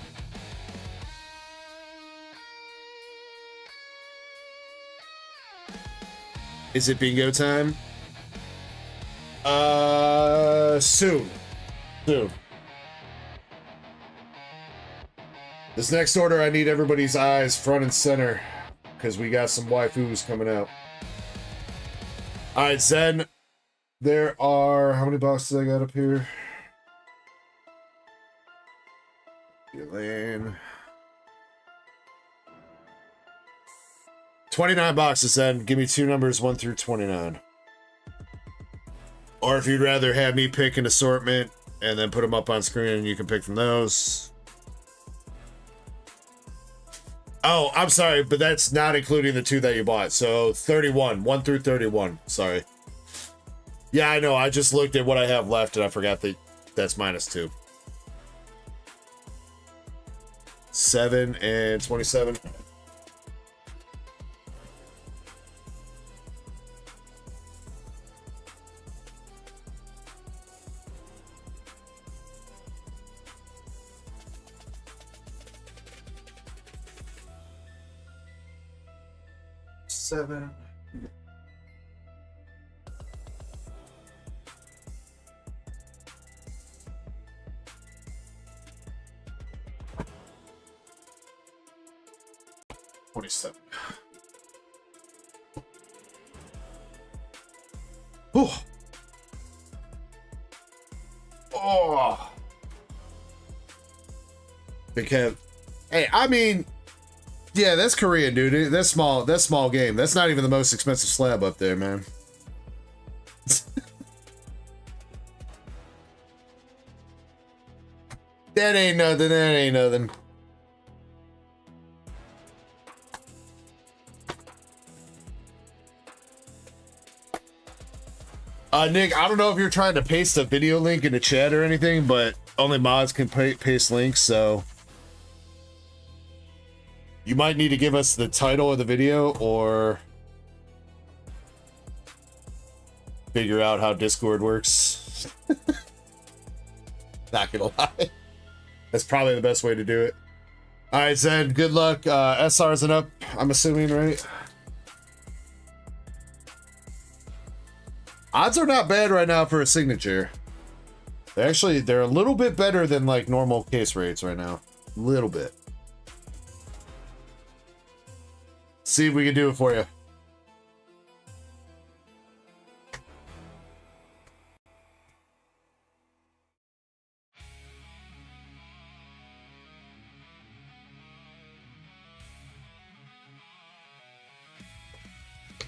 Is it bingo time? Soon. Soon. This next order, I need everybody's eyes front and center because we got some waifus coming out. All right, Zen. There are, how many boxes I got up here? Elaine. 29 boxes, then. Give me 2 numbers, 1 through 29. Or if you'd rather have me pick an assortment and then put them up on screen and you can pick from those. Oh, I'm sorry, but that's not including the 2 that you bought. So 31, 1 through 31. Sorry. Yeah, I know. I just looked at what I have left and I forgot that that's -2. 7 and 27. 27. Oh. Oh. Big head. Hey, I mean, yeah, that's Korean, dude. That's small. That's small game. That's not even the most expensive slab up there, man. That ain't nothing. That ain't nothing. Nick, I don't know if you're trying to paste a video link in the chat or anything, but only mods can paste links, so you might need to give us the title of the video or figure out how Discord works. Not gonna lie. That's probably the best way to do it. All right, Zed, good luck. SR's an up, I'm assuming, right? Odds are not bad right now for a signature. They're a little bit better than like normal case rates right now. A little bit. See if we can do it for you.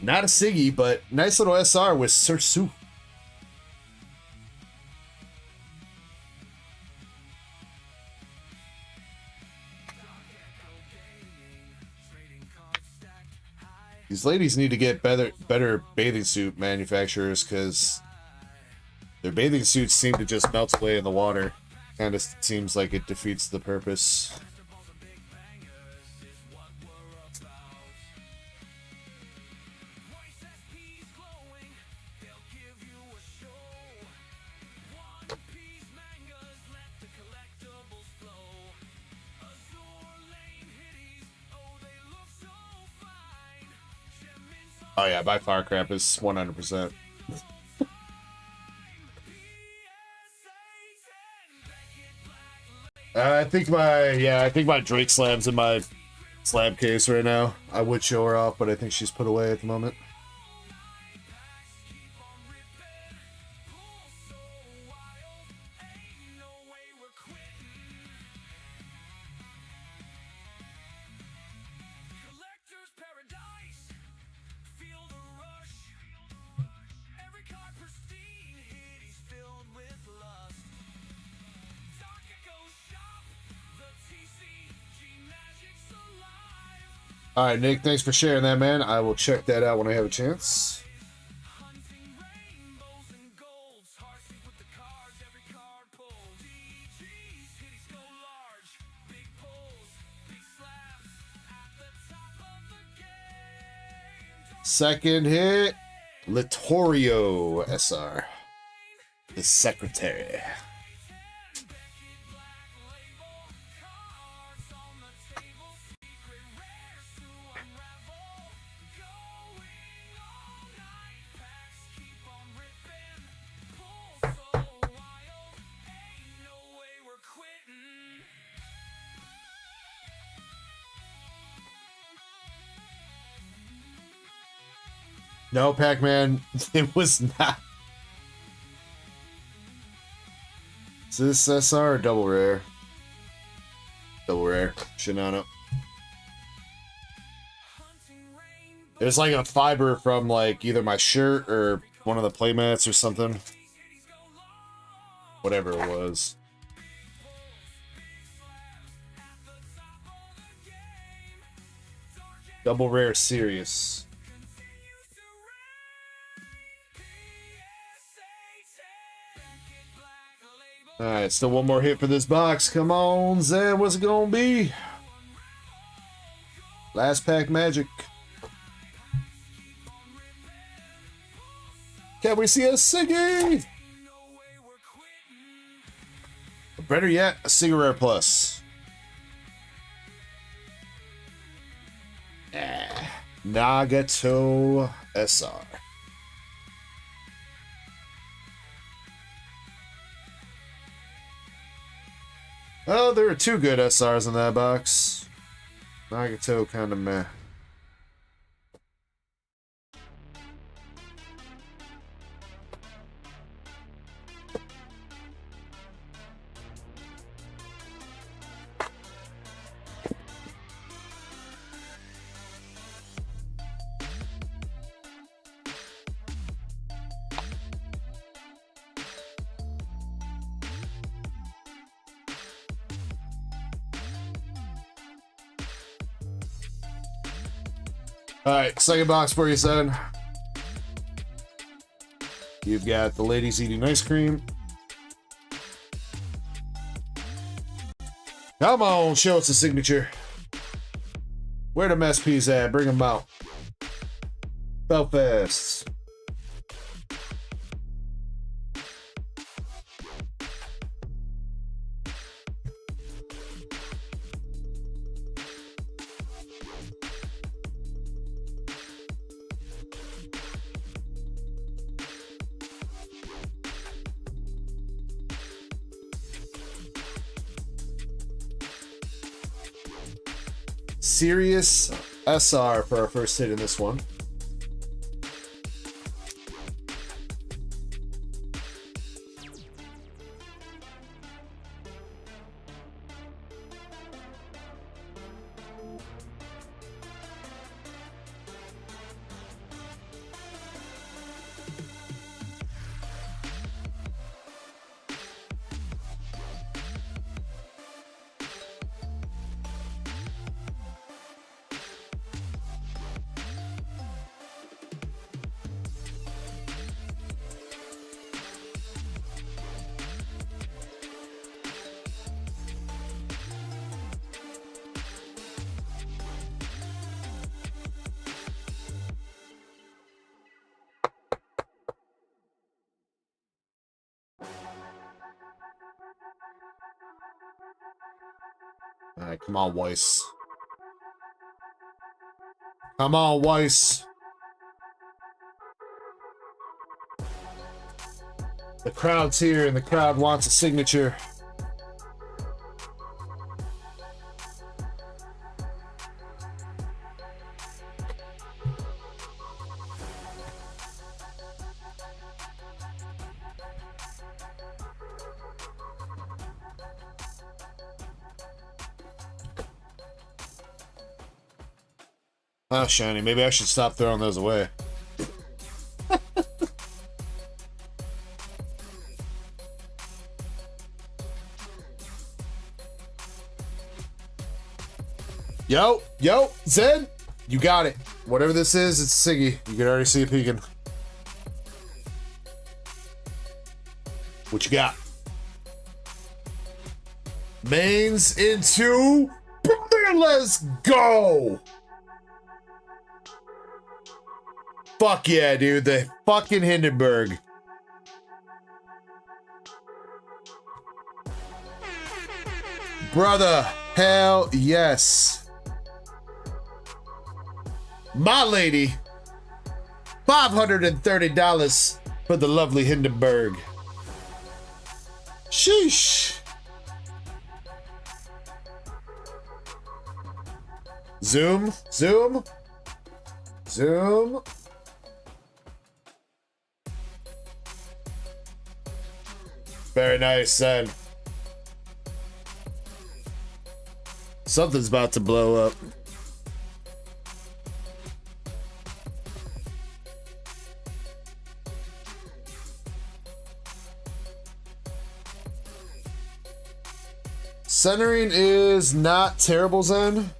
Not a Siggy, but nice little SR with Sursu. These ladies need to get better bathing suit manufacturers because their bathing suits seem to just melt away in the water. Kind of seems like it defeats the purpose. Oh yeah, by far crap is 100%. I think my Drake slab's in my slab case right now. I would show her off, but I think she's put away at the moment. All right, Nick, thanks for sharing that, man. I will check that out when I have a chance. Second hit, Littorio SR, the secretary. No, Pac-Man, it was not. Is this SR or double rare? Double rare. Shinano. There's like a fiber from like either my shirt or one of the playmats or something. Whatever it was. Double rare serious. Alright, still one more hit for this box. Come on, Zed, what's it gonna be? Last pack magic. Can we see a Siggy? Or better yet, a Siggy Rare Plus. Nagato SR. Oh, there are two good SRs in that box. Nagato kind of meh. Alright, second box for you, son. You've got the ladies eating ice cream. Come on, show us a signature. Where the mess peas at? Bring them out. Belfast. Serious SR for our first hit in this one. Alright, come on, Weiss. Come on, Weiss. The crowd's here and the crowd wants a signature. Oh, shiny. Maybe I should stop throwing those away. Yo, Zed, you got it. Whatever this is, it's Siggy. You can already see it peeking. What you got? Mains into... Let's go! Fuck yeah, dude. The fucking Hindenburg. Brother, hell yes. My lady. $530 for the lovely Hindenburg. Sheesh. Zoom, zoom, zoom. Very nice, son. Something's about to blow up. Centering is not terrible, Zen.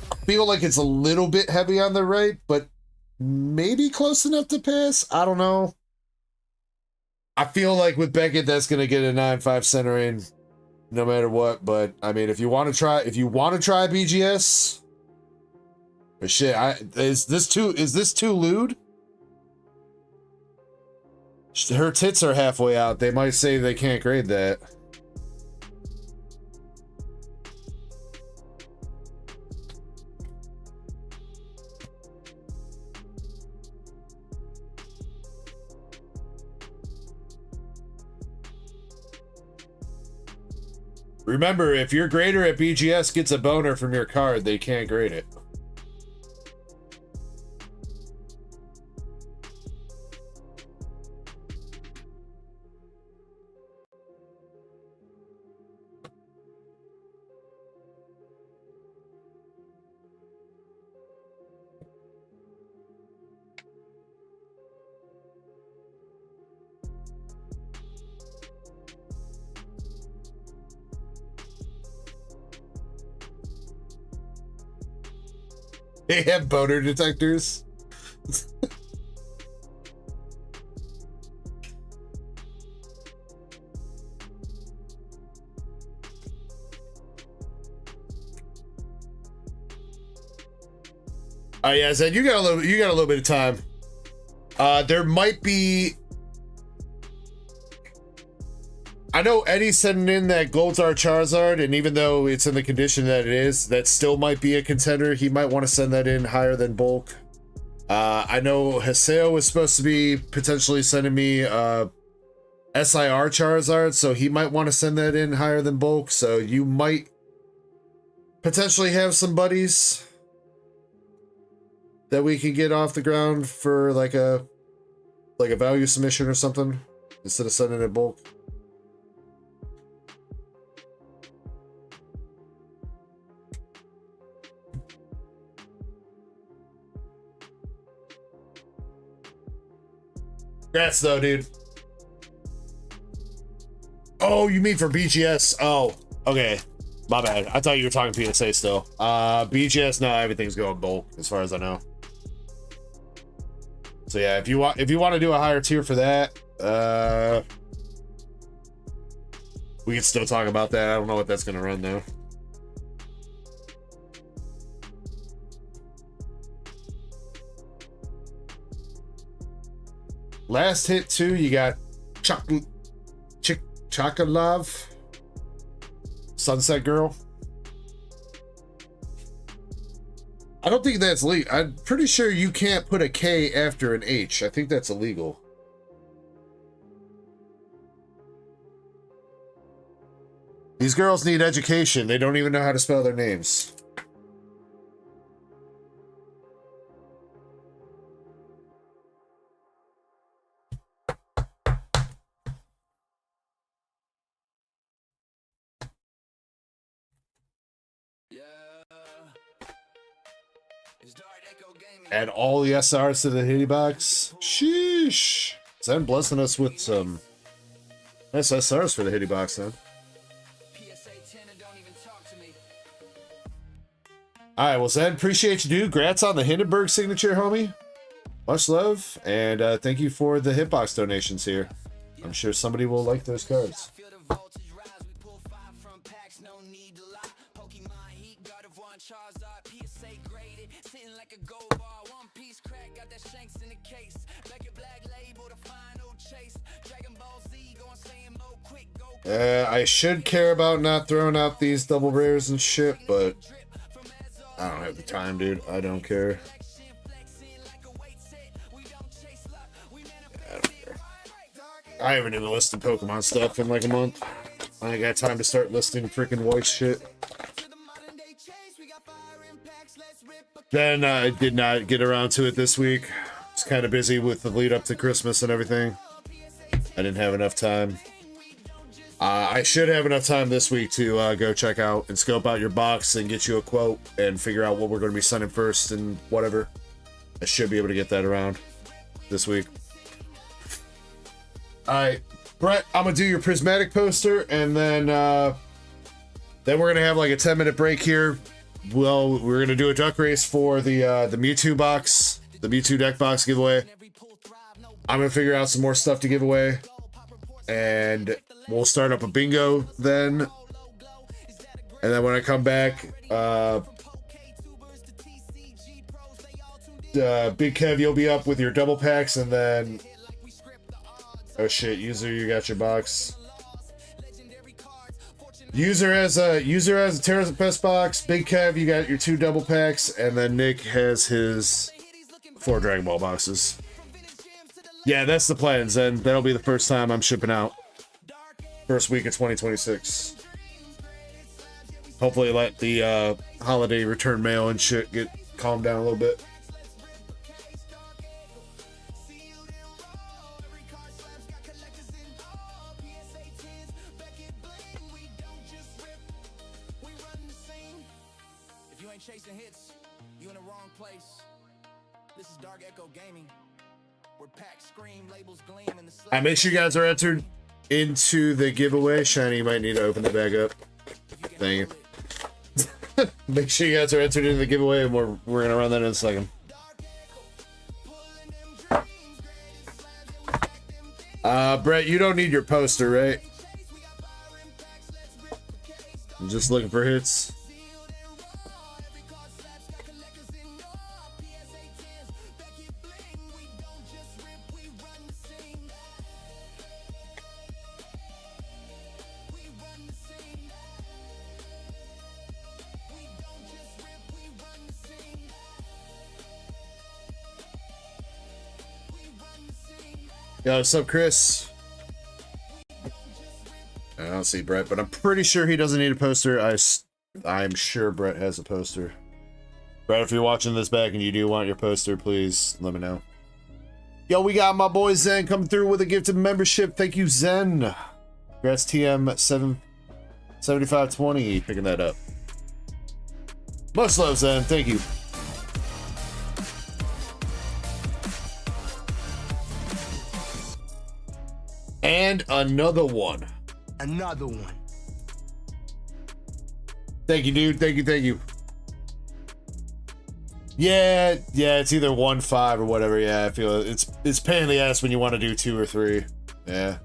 I feel like it's a little bit heavy on the right, but maybe close enough to pass. I don't know. I feel like with Beckett, that's gonna get a 9.5 centering, no matter what. But I mean, if you want to try BGS, or shit, is this too lewd? Her tits are halfway out. They might say they can't grade that. Remember, if your grader at BGS gets a boner from your card, they can't grade it. They have boner detectors. Oh yeah, Zed, you got a little bit of time. There might be. I know Eddie's sending in that Goldstar Charizard, and even though it's in the condition that it is, that still might be a contender. He might want to send that in higher than bulk. I know Haseo was supposed to be potentially sending me SIR Charizard, so he might want to send that in higher than bulk. So you might potentially have some buddies that we can get off the ground for like a value submission or something instead of sending it bulk. Congrats though, dude. Oh, you mean for BGS? Oh, okay. My bad. I thought you were talking PSA still. BGS, no, everything's going bulk as far as I know. So yeah, if you want to do a higher tier for that, we can still talk about that. I don't know what that's gonna run though. Last hit 2, you got Chocolove, Sunset Girl. I don't think that's legal. I'm pretty sure you can't put a K after an H. I think that's illegal. These girls need education. They don't even know how to spell their names. Add all the SRs to the hitty box. Sheesh. Zen blessing us with some nice SRs for the hitty box then. Alright, well Zen, appreciate you, dude. Grats on the Hindenburg signature, homie. Much love, and thank you for the hitbox donations here. I'm sure somebody will like those cards. I should care about not throwing out these double rares and shit, but I don't have the time, dude. I don't care. I don't care. I haven't even listed Pokemon stuff in like a month. I ain't got time to start listing freaking voice shit. Then I did not get around to it this week. I was kind of busy with the lead up to Christmas and everything. I didn't have enough time. I should have enough time this week to go check out and scope out your box and get you a quote and figure out what we're going to be sending first and whatever. I should be able to get that around this week. Alright, Brett, I'm going to do your prismatic poster, and then we're going to have like a 10-minute break here. Well, we're going to do a duck race for the Mewtwo box, the Mewtwo deck box giveaway. I'm going to figure out some more stuff to give away, and we'll start up a bingo then. And then when I come back, Big Kev, you'll be up with your double packs, and then oh shit, user, you got your box. User has a Terra's Pest box. Big Kev, you got your 2 double packs, and then Nick has his 4 Dragon Ball boxes. Yeah, that's the plans, and that'll be the first time I'm shipping out. First week of 2026. Hopefully let the holiday return mail and shit get calmed down a little bit. If you ain't chasing hits, you in the wrong place. This is DarkEckoGaming. Where packs scream, labels gleam, and the I make sure you guys are entered into the giveaway. Shiny, you might need to open the bag up. Thank you. Make sure you guys are entered into the giveaway, and we're gonna run that in a second. Brett, you don't need your poster, right? I'm just looking for hits. Yo, what's up, Chris? I don't see Brett, but I'm pretty sure he doesn't need a poster. I'm sure Brett has a poster. Brett, if you're watching this back and you do want your poster, please let me know. Yo, we got my boy Zen coming through with a gifted membership. Thank you, Zen. Congrats, TM7520, picking that up. Much love, Zen. Thank you. And another one. Another one. Thank you, dude. Thank you, thank you. Yeah, it's either 1-5 or whatever. Yeah, I feel it's pain in the ass when you want to do 2 or 3. Yeah.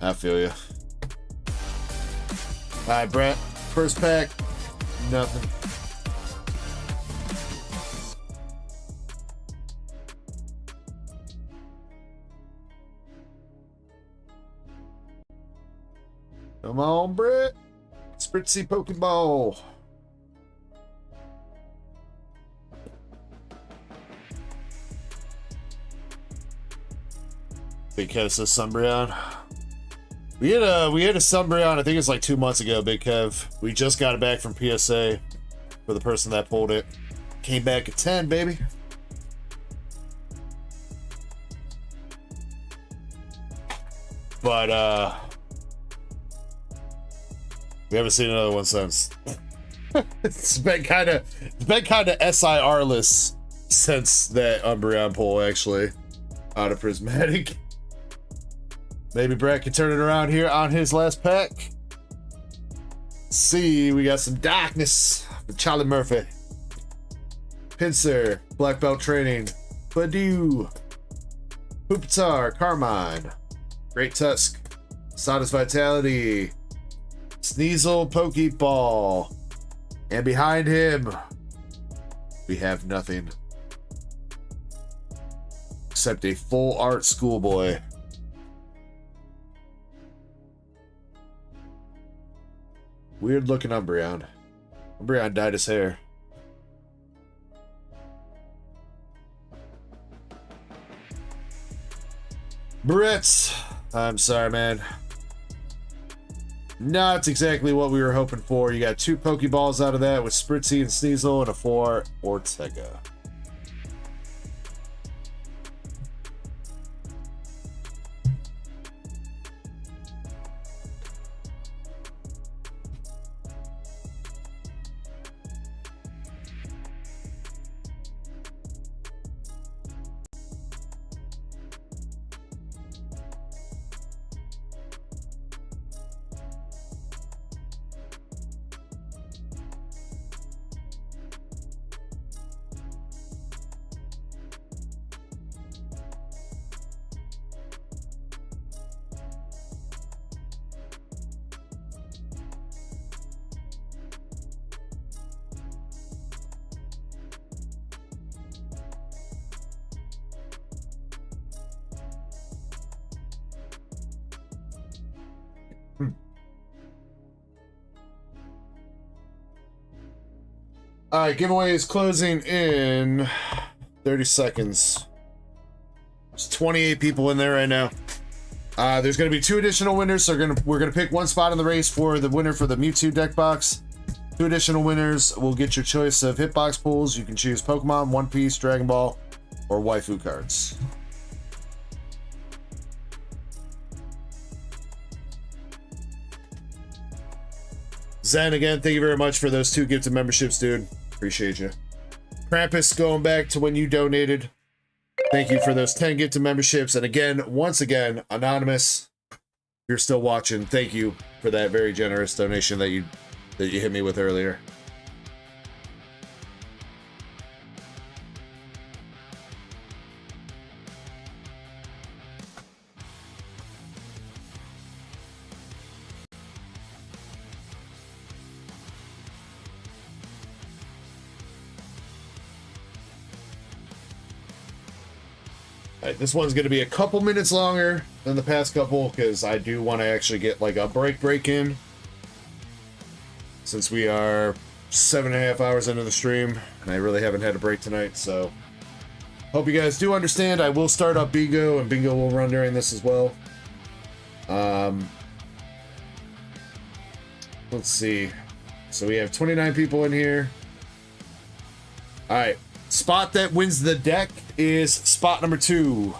I feel you. Alright, Brett. First pack. Nothing. Come on, Brett. Spritzy Pokeball. Big Kev says Sunbreon. We had a Sunbreon, I think it's like 2 months ago, Big Kev. We just got it back from PSA for the person that pulled it. Came back at 10, baby. But we haven't seen another one since. It's been kind of SIR-less since that Umbreon pull, actually, out of Prismatic. Maybe Brett can turn it around here on his last pack. Let's see, we got some Darkness with Charlie Murphy, Pinsir, Black Belt Training, Badoo, Pupitar, Carmine, Great Tusk, Sodus Vitality, Sneasel, Pokeball, and behind him, we have nothing except a full art schoolboy. Weird looking Umbreon. Umbreon dyed his hair. Brits, I'm sorry, man. Not exactly what we were hoping for. You got 2 Pokeballs out of that with Spritzy and Sneasel and a 4 Ortega. Alright, giveaway is closing in 30 seconds. There's 28 people in there right now. There's going to be 2 additional winners, so we're gonna pick 1 spot in the race for the winner for the Mewtwo deck box. 2 additional winners will get your choice of hitbox pulls. You can choose Pokemon, One Piece, Dragon Ball, or waifu cards. Zen, again, thank you very much for those 2 gifted memberships, dude. Appreciate you. Krampus, going back to when you donated. Thank you for those 10 gifted memberships. And again, once again, Anonymous, if you're still watching, thank you for that very generous donation that you hit me with earlier. Alright, this one's going to be a couple minutes longer than the past couple because I do want to actually get like a break in. Since we are 7.5 hours into the stream and I really haven't had a break tonight, so hope you guys do understand. I will start up bingo and bingo will run during this as well. Let's see. So we have 29 people in here. Alright. Spot that wins the deck is spot number 2.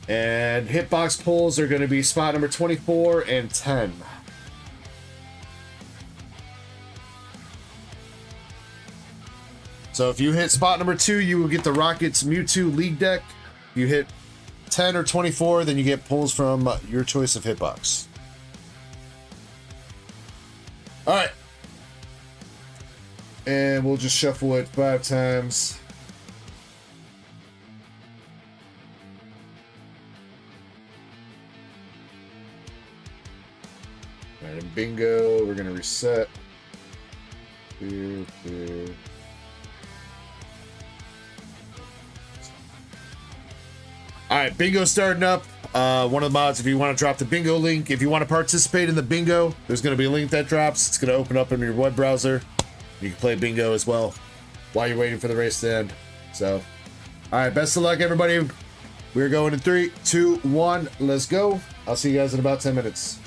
And hitbox pulls are going to be spot number 24 and 10. So if you hit spot number 2, you will get the Rockets Mewtwo League deck. If you hit 10 or 24, then you get pulls from your choice of hitbox. Alright. And we'll just shuffle it 5 times. Alright, and bingo, we're gonna reset. 2, 2. Alright, bingo starting up. One of the mods, if you want to drop the bingo link, if you want to participate in the bingo, there's going to be a link that drops. It's going to open up in your web browser. You can play bingo as well while you're waiting for the race to end. So, alright, best of luck, everybody. We're going in 3, 2, 1. Let's go. I'll see you guys in about 10 minutes.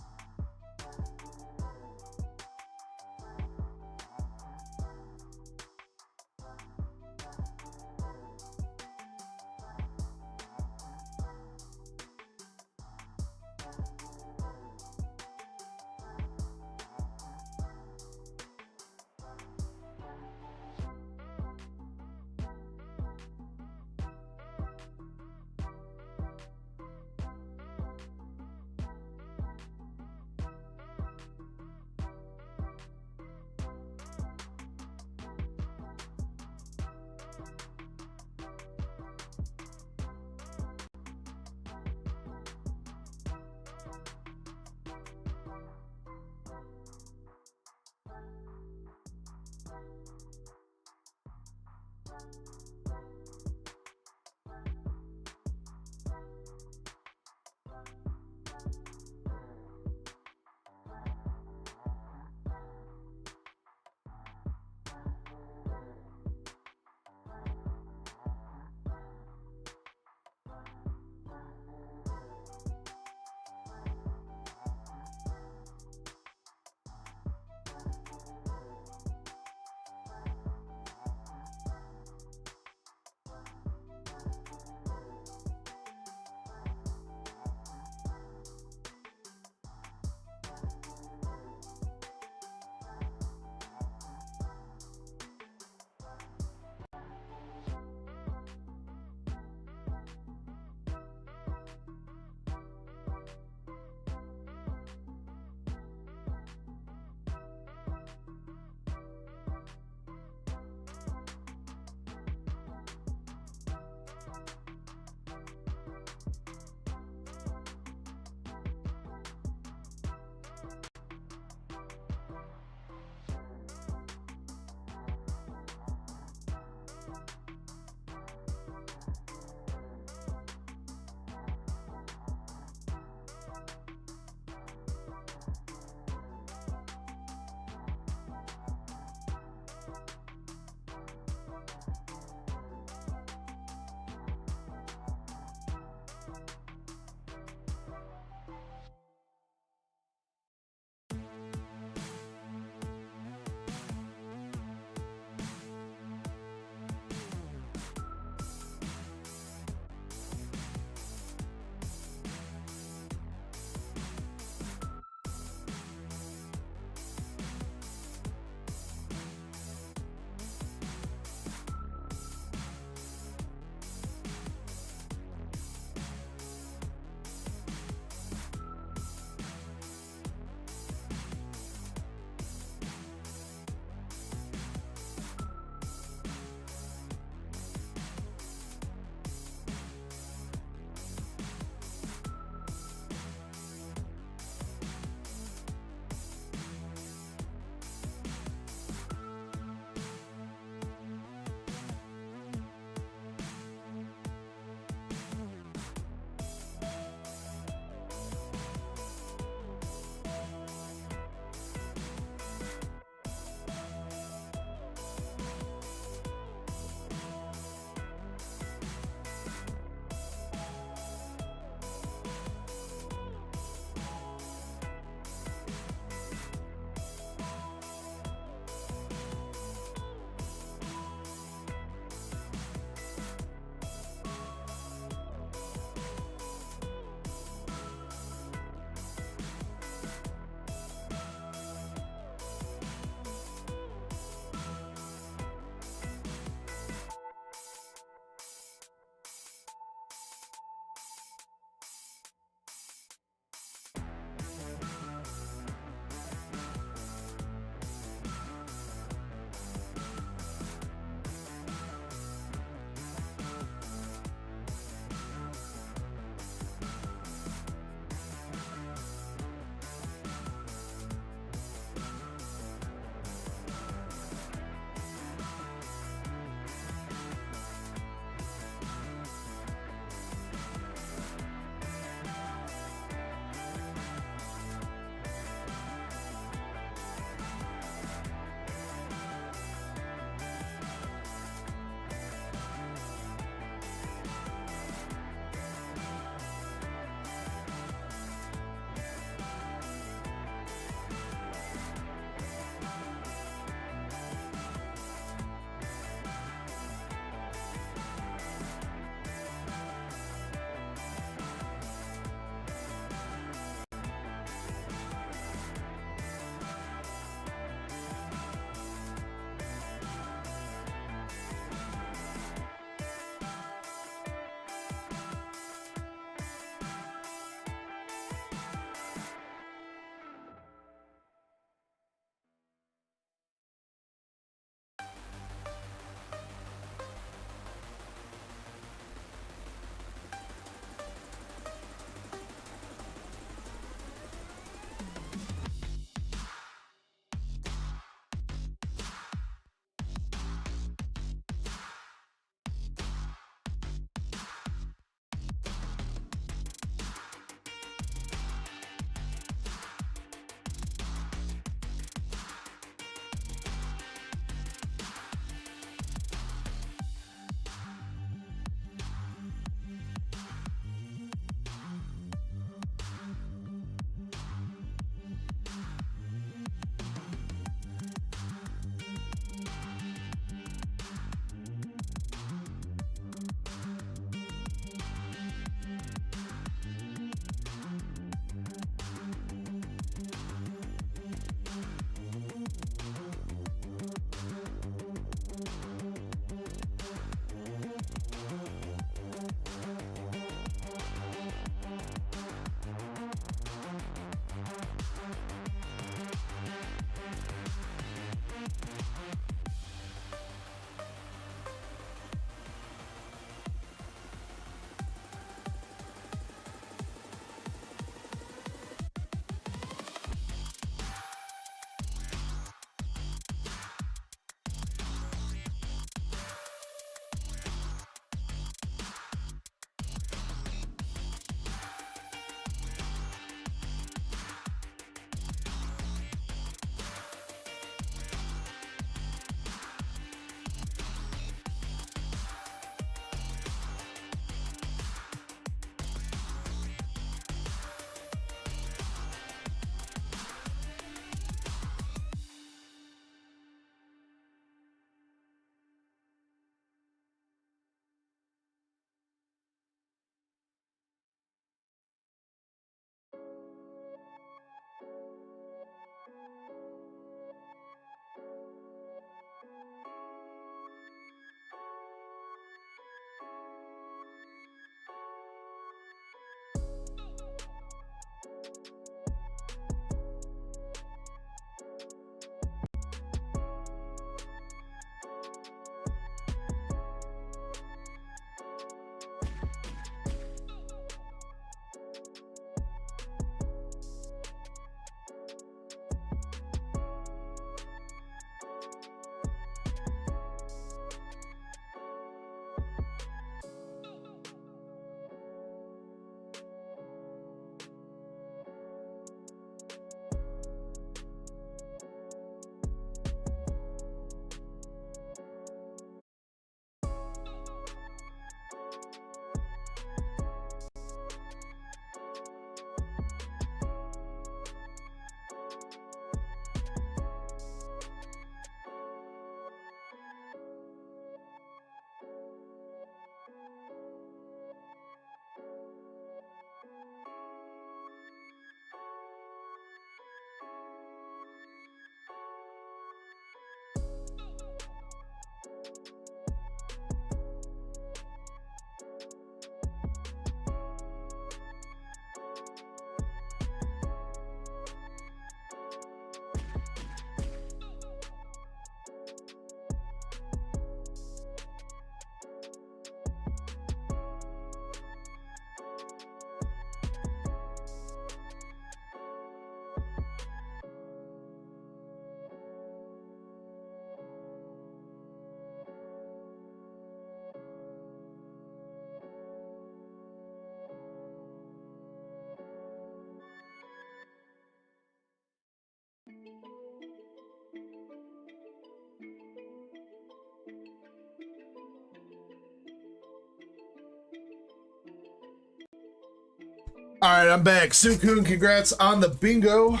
All right, I'm back. Sukun, congrats on the bingo. I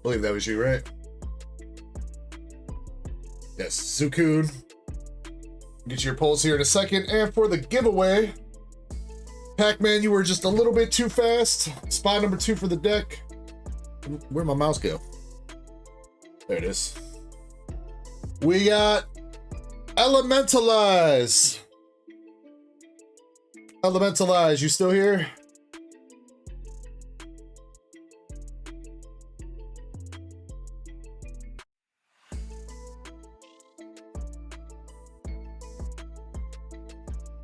believe that was you, right? Yes, Sukun. Get your polls here in a second. And for the giveaway, Pac-Man, you were just a little bit too fast. Spot number 2 for the deck. Where'd my mouse go? There it is. We got Elementalize. Elementalize, you still here?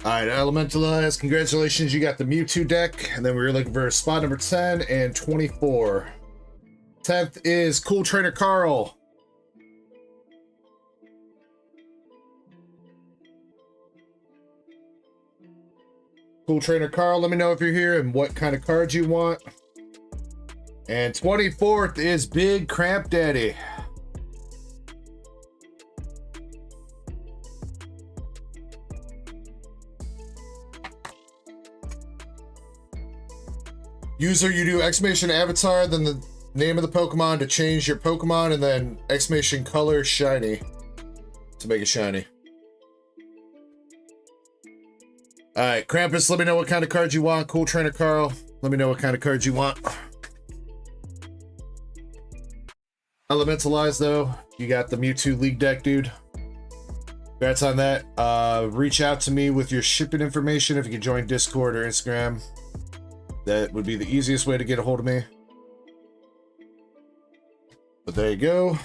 All right, Elementalize, congratulations, you got the Mewtwo deck, and then we were looking for spot number 10 and 24. 10th is Cool Trainer Carl. Cool Trainer Carl, let me know if you're here and what kind of cards you want. And 24th is Big Cramp Daddy. User, you do exclamation avatar, then the name of the Pokemon to change your Pokemon, and then exclamation color shiny to make it shiny. Alright, Krampus, let me know what kind of cards you want. Cool Trainer Carl, let me know what kind of cards you want. Elementalize, though, you got the Mewtwo League deck, dude. Congrats on that. Reach out to me with your shipping information if you can join Discord or Instagram. That would be the easiest way to get a hold of me. But there you go.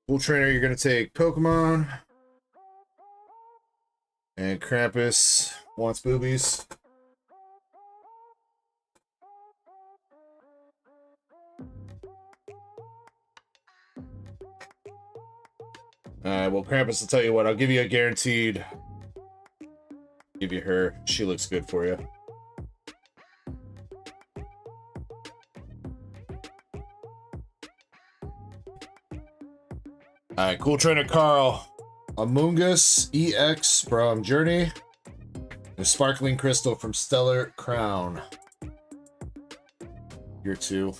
Cool Trainer, you're going to take Pokemon. And Krampus wants boobies. Alright, well, Krampus, I'll tell you what, I'll give you a guaranteed. Give you her. She looks good for you. Alright, Cool Trainer Carl. Amoongus EX from Journey. And Sparkling Crystal from Stellar Crown. Here too.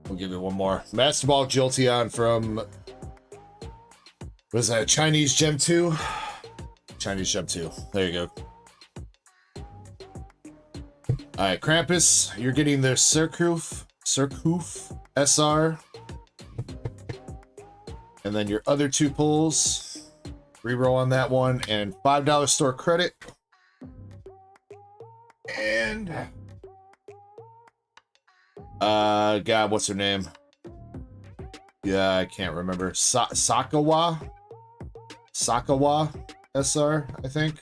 We'll give it one more. Master Ball Jolteon from, what is that, Chinese Gem 2? Chinese Gem 2. There you go. Alright, Krampus, you're getting the Circoof SR. And then your other 2 pulls. Reroll on that one, and $5 store credit. And God, what's her name? Yeah, I can't remember. Sakawa SR, I think.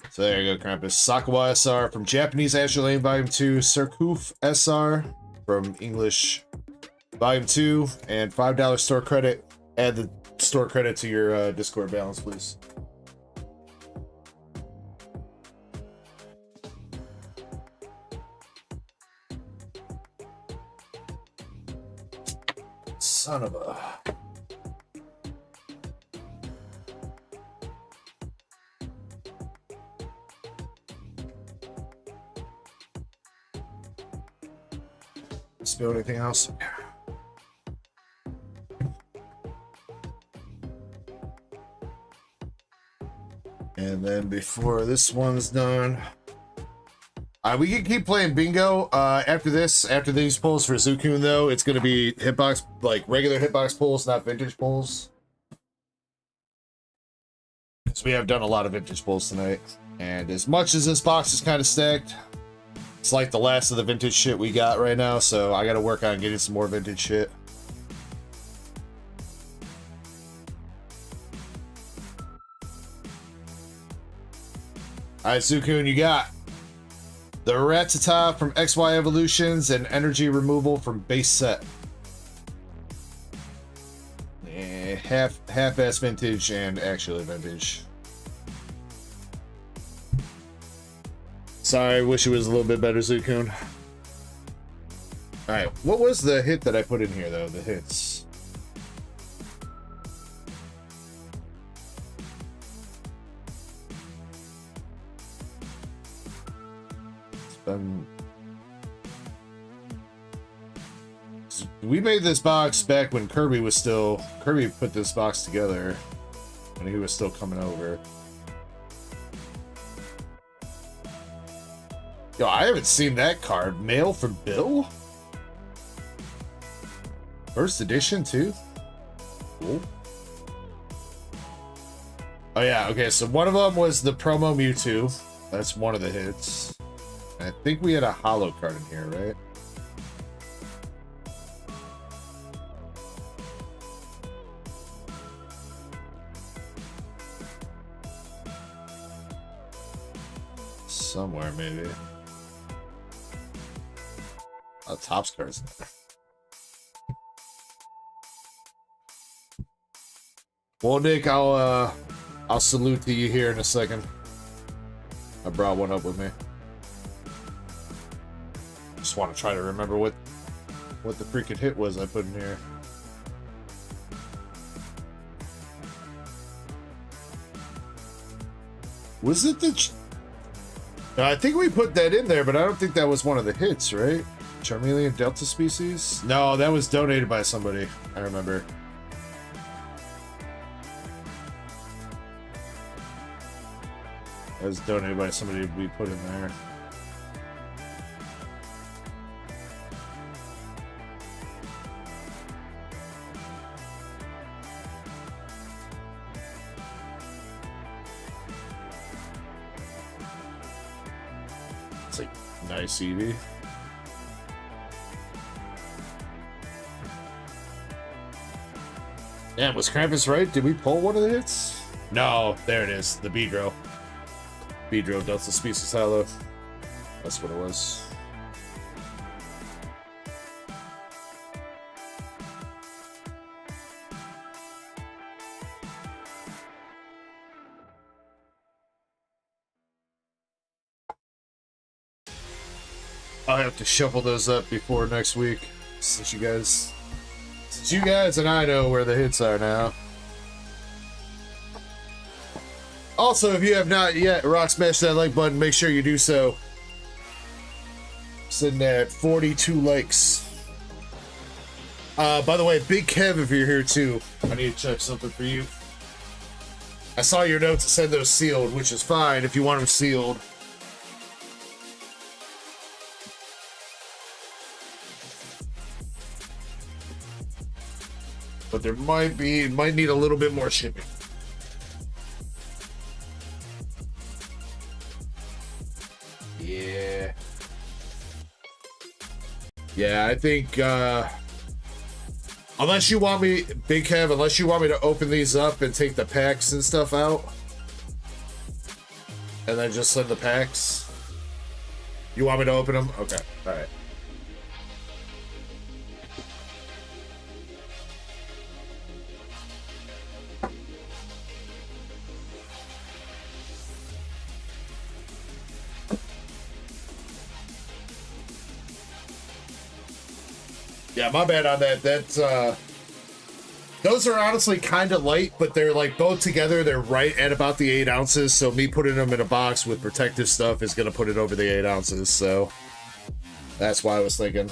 So there you go, Krampus. Sakawa SR from Japanese Azure Lane Volume 2, Circoof SR from English Volume 2, and $5 store credit. Add the store credit to your Discord balance, please. Son of a... Spill anything else? And then before this one's done... we can keep playing bingo after this. After these pulls for Sukun, though, it's going to be hitbox, like regular hitbox pulls, not vintage pulls. Because we have done a lot of vintage pulls tonight. And as much as this box is kind of stacked, it's like the last of the vintage shit we got right now. So I got to work on getting some more vintage shit. Alright, Sukun, you got the Rattata from XY Evolutions and Energy Removal from Base Set. Half-ass vintage and actually vintage. Sorry, wish it was a little bit better, Sukun. All right, what was the hit that I put in here though? The hits. We made this box back when Kirby put this box together when he was still coming over. Yo, I haven't seen that card. Mail from Bill? First edition too? Cool. Oh yeah, okay, so one of them was the promo Mewtwo. That's one of the hits. And I think we had a holo card in here, right? Somewhere, maybe. Oh, Topps cards in there. Well, Nick, I'll salute to you here in a second. I brought one up with me. Just want to try to remember what the freaking hit was I put in here. Was it the... No, I think we put that in there, but I don't think that was one of the hits, right? Charmeleon Delta species? No, that was donated by somebody. I remember. That was donated by somebody we put in there. It's like nice Eevee. Yeah, was Krampus right? Did we pull one of the hits? No, there it is. The Beedrill. Beedrill Delta Species Halo. That's what it was. I'll have to shuffle those up before next week, since you guys and I know where the hits are now. Also, if you have not yet rock smash that like button, make sure you do so. Sitting at 42 likes. By the way, Big Kev, if you're here too, I need to check something for you. I saw your note to send those sealed, which is fine if you want them sealed. But there might need a little bit more shipping. Yeah. Yeah, I think, unless you want me, Big Kev, unless you want me to open these up and take the packs and stuff out, and then just send the packs. You want me to open them? Okay, alright. Yeah, my bad on that. That's those are honestly kind of light, but they're like both together. They're right at about the 8 ounces. So me putting them in a box with protective stuff is gonna put it over the 8 ounces. So that's why I was thinking.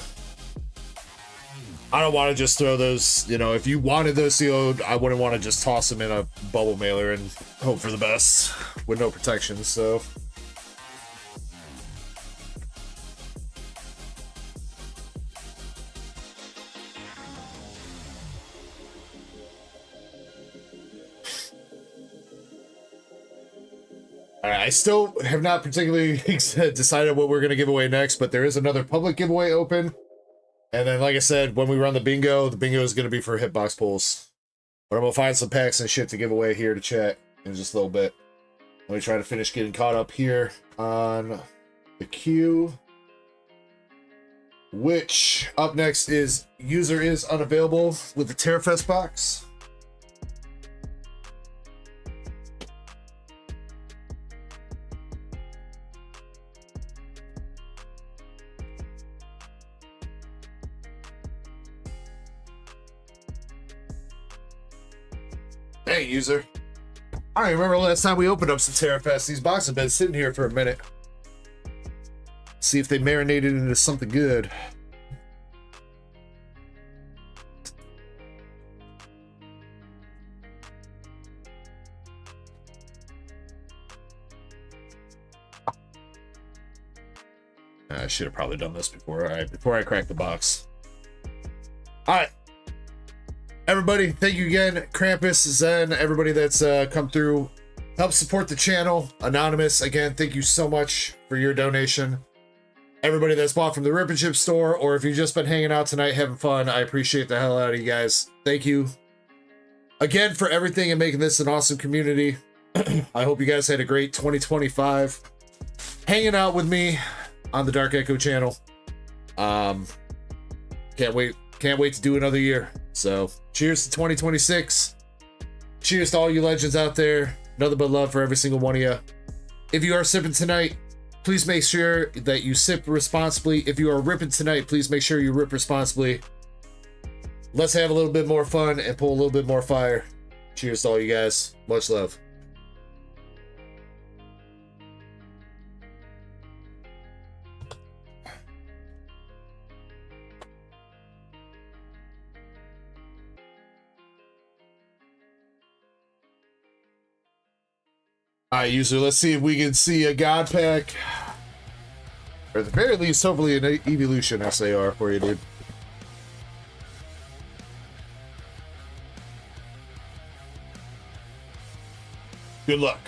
I don't want to just throw those. You know, if you wanted those sealed, I wouldn't want to just toss them in a bubble mailer and hope for the best with no protection. So. I still have not particularly decided what we're going to give away next, but there is another public giveaway open. And then, like I said, when we run the bingo is going to be for hitbox pulls. But I'm going to find some packs and shit to give away here to chat in just a little bit. Let me try to finish getting caught up here on the queue. Which, up next is user is unavailable with the Terrafest box. Hey, user. I don't remember the last time we opened up some TerraFest. These boxes have been sitting here for a minute. See if they marinated into something good. I should have probably done this before I cracked the box. All right. Everybody, thank you again. Krampus, Zen, everybody that's come through. Help support the channel. Anonymous, again, thank you so much for your donation. Everybody that's bought from the Rip and Chip store, or if you've just been hanging out tonight having fun, I appreciate the hell out of you guys. Thank you again for everything and making this an awesome community. I hope you guys had a great 2025 hanging out with me on the Dark Echo channel. Can't wait to do another year. So cheers to 2026. Cheers to all you legends out there. Nothing but love for every single one of you. If you are sipping tonight, please make sure that you sip responsibly. If you are ripping tonight, please make sure you rip responsibly. Let's have a little bit more fun and pull a little bit more fire. Cheers to all you guys. Much love. All right, user, let's see if we can see a God Pack. Or at the very least, hopefully an Evolution SAR for you, dude. Good luck.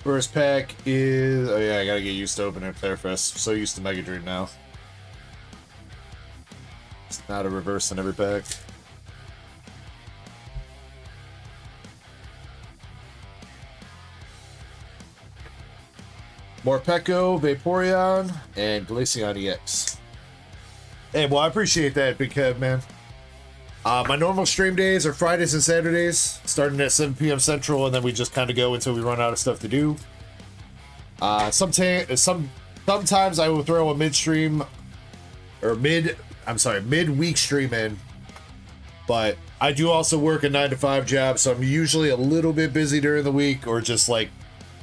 First pack is... Oh yeah, I gotta get used to opening Clarefest. I'm so used to Mega Dream now. It's not a reverse in every pack. Morpeko, Vaporeon, and Glaceon EX. Hey, well, I appreciate that, Big Kev, man. My normal stream days are Fridays and Saturdays, starting at 7 p.m. Central, and then we just kind of go until we run out of stuff to do. Sometimes I will throw a midweek stream in, but I do also work a 9-to-5 job, so I'm usually a little bit busy during the week, or just like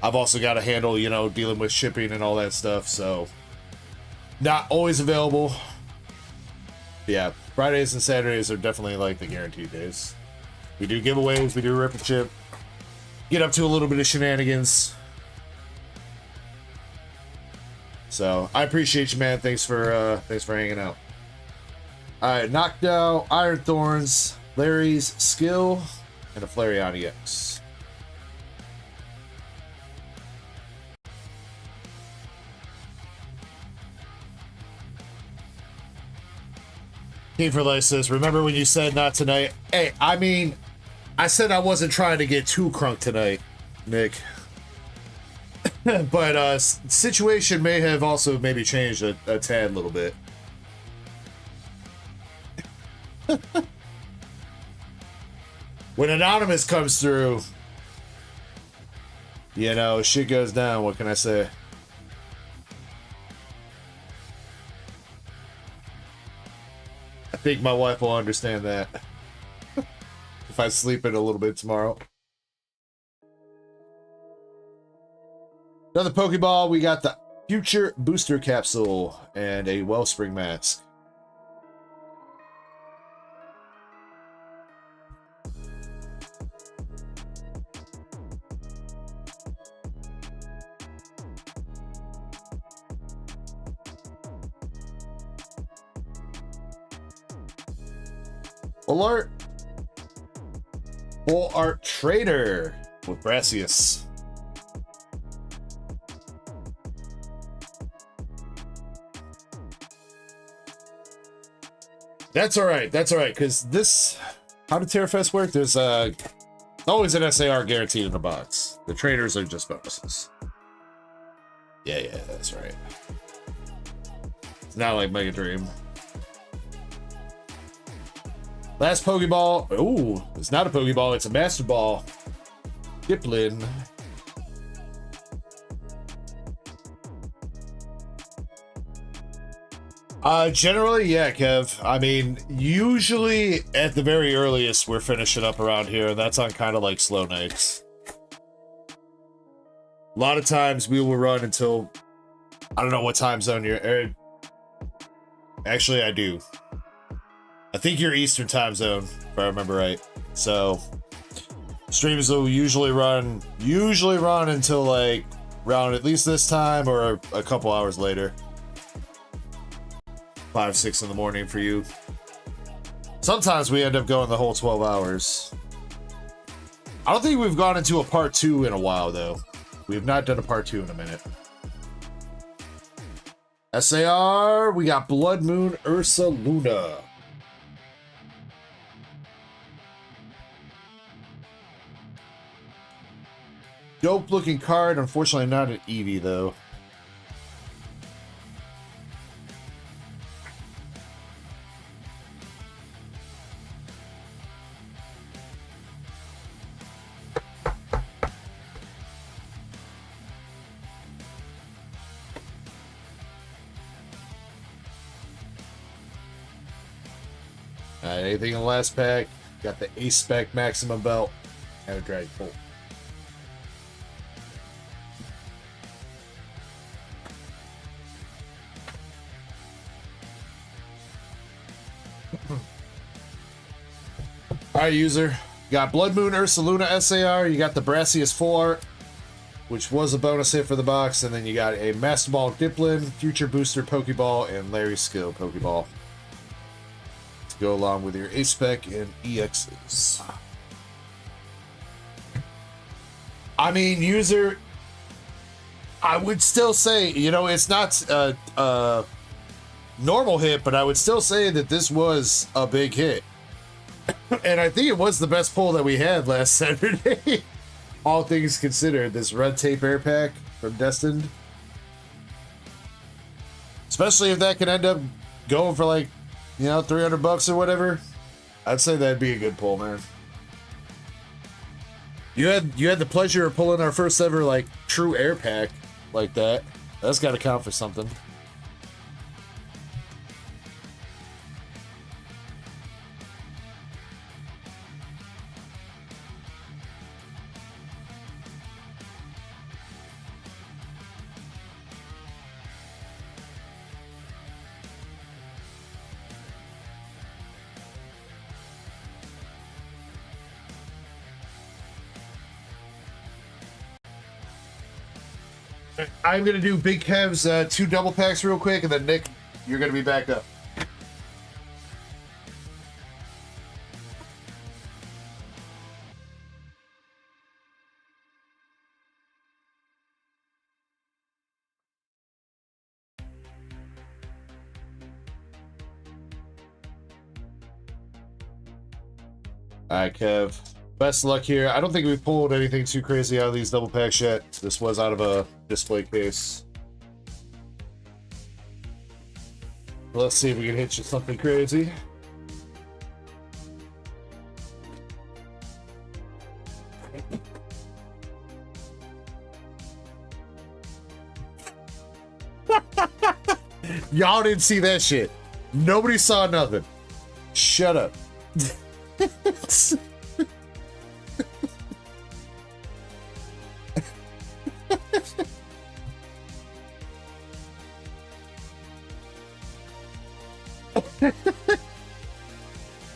I've also got to handle, you know, dealing with shipping and all that stuff, so not always available. Yeah, Fridays and Saturdays are definitely like the guaranteed days. We do giveaways, we do Rip and Chip, get up to a little bit of shenanigans. So I appreciate you, man. Thanks for hanging out. All right, knocked out Iron Thorns, Larry's Skill, and a Flareon EX. Team for Lysis, remember when you said not tonight? Hey, I mean, I said I wasn't trying to get too crunk tonight, Nick. But situation may have also maybe changed a tad little bit. When Anonymous comes through, you know, shit goes down. What can I say? I think my wife will understand that. If I sleep in a little bit tomorrow. Another Pokeball, we got the Future Booster Capsule and a Wellspring Mask. Full Art Trader with Brassius. That's alright, because this... How did TerraFest work? There's always an SAR guaranteed in the box. The traders are just bonuses. Yeah, that's right. It's not like Mega Dream. Last Pokeball. Ooh, it's not a Pokeball, it's a Master Ball. Diplin. Generally, yeah, Kev. I mean, usually at the very earliest, we're finishing up around here. That's on kind of like slow nights. A lot of times we will run until, I don't know what time zone you're. Actually, I do. I think you're Eastern time zone, if I remember right. So streams will usually run until like around at least this time or a couple hours later. 5, 6 in the morning for you. Sometimes we end up going the whole 12 hours. I don't think we've gone into a part 2 in a while, though. We have not done a part 2 in a minute. SAR, we got Blood Moon Ursa Luna. Dope looking card. Unfortunately, not an Eevee, though. Anything in the last pack? Got the Ace Spec Maximum Belt and a Drag Bolt. Alright, user. You got Blood Moon Ursa Luna SAR. You got the Brassius Full Art, which was a bonus hit for the box. And then you got a Master Ball Diplin, Future Booster Pokeball, and Larry Skill Pokeball. Go along with your A-Spec and EXs. I mean, user, I would still say, you know, it's not a normal hit, but I would still say that this was a big hit. And I think it was the best pull that we had last Saturday. All things considered, this Red Tape Air Pack from Destined. Especially if that could end up going for like, you know, $300 or whatever. I'd say that'd be a good pull, man. You had the pleasure of pulling our first ever like true air pack like that. That's got to count for something. I'm going to do Big Kev's 2 double packs real quick, and then Nick, you're going to be back up. Alright, Kev. Best of luck here. I don't think we pulled anything too crazy out of these double packs yet. This was out of a display case. Let's see if we can hit you something crazy. Y'all didn't see that shit. Nobody saw nothing. Shut up.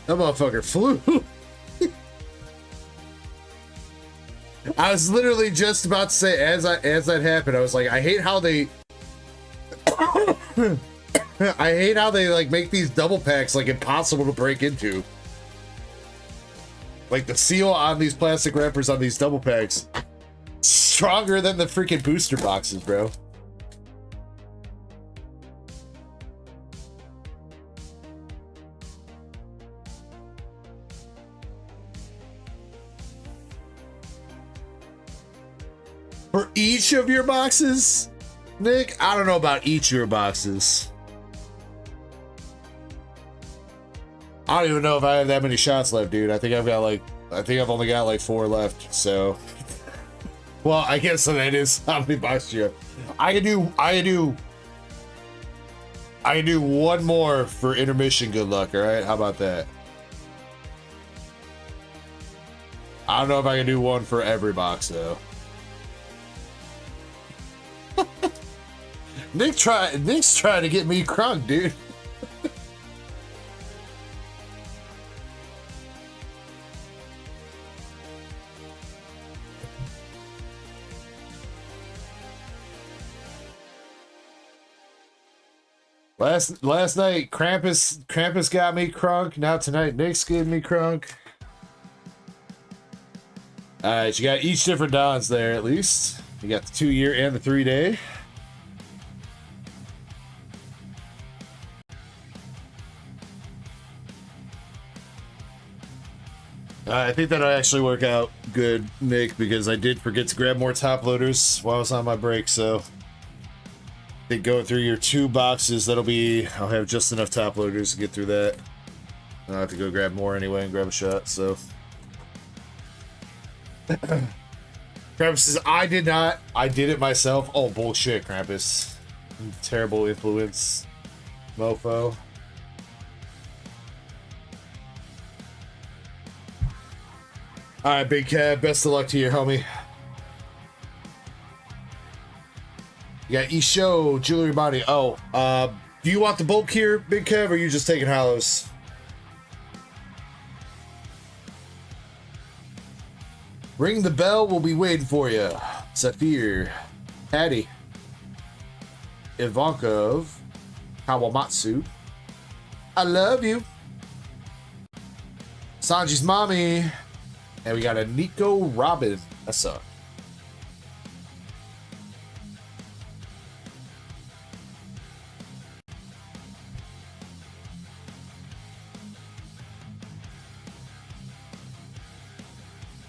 That motherfucker flew. I was literally just about to say, as that happened, I was like, I hate how they I hate how they like make these double packs like impossible to break into. Like the seal on these plastic wrappers on these double packs stronger than the freaking booster boxes, bro. For each of your boxes, Nick? I don't know about each of your boxes. I don't even know if I have that many shots left, dude. I think I've only got like 4 left, so. Well, I guess that is how many boxes you have. I can do I can do one more for intermission. Good luck. All right. How about that? I don't know if I can do one for every box though. Nick's trying to get me crunk, dude. Last night Krampus got me crunk. Now tonight Nick's getting me crunk. Alright, you got each different dons there at least. You got the 2-year and the 3-day. I think that'll actually work out good, Nick, because I did forget to grab more top loaders while I was on my break, so I think going through your 2 boxes, I'll have just enough top loaders to get through that. I'll have to go grab more anyway and grab a shot, so. Krampus says, I did not. I did it myself. Oh, bullshit, Krampus. Terrible influence, mofo. Alright, Big Cat, best of luck to you, homie. You got Isho, Jewelry Body. Oh, do you want the bulk here, Big Kev, or are you just taking hollows? Ring the bell, we'll be waiting for you. Zafir, Patty, Ivankov, Kawamatsu. I love you. Sanji's mommy. And we got a Nico Robin. That's up.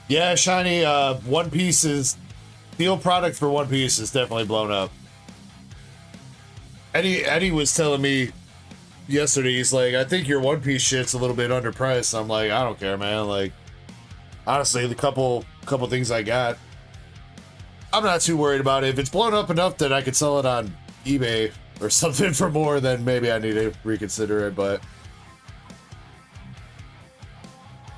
Yeah, Shiny, One Piece is... Steel product for One Piece is definitely blown up. Eddie was telling me yesterday, he's like, I think your One Piece shit's a little bit underpriced. I'm like, I don't care, man. Like, honestly, the couple things I got, I'm not too worried about it. If it's blown up enough that I could sell it on eBay or something for more, then maybe I need to reconsider it, but...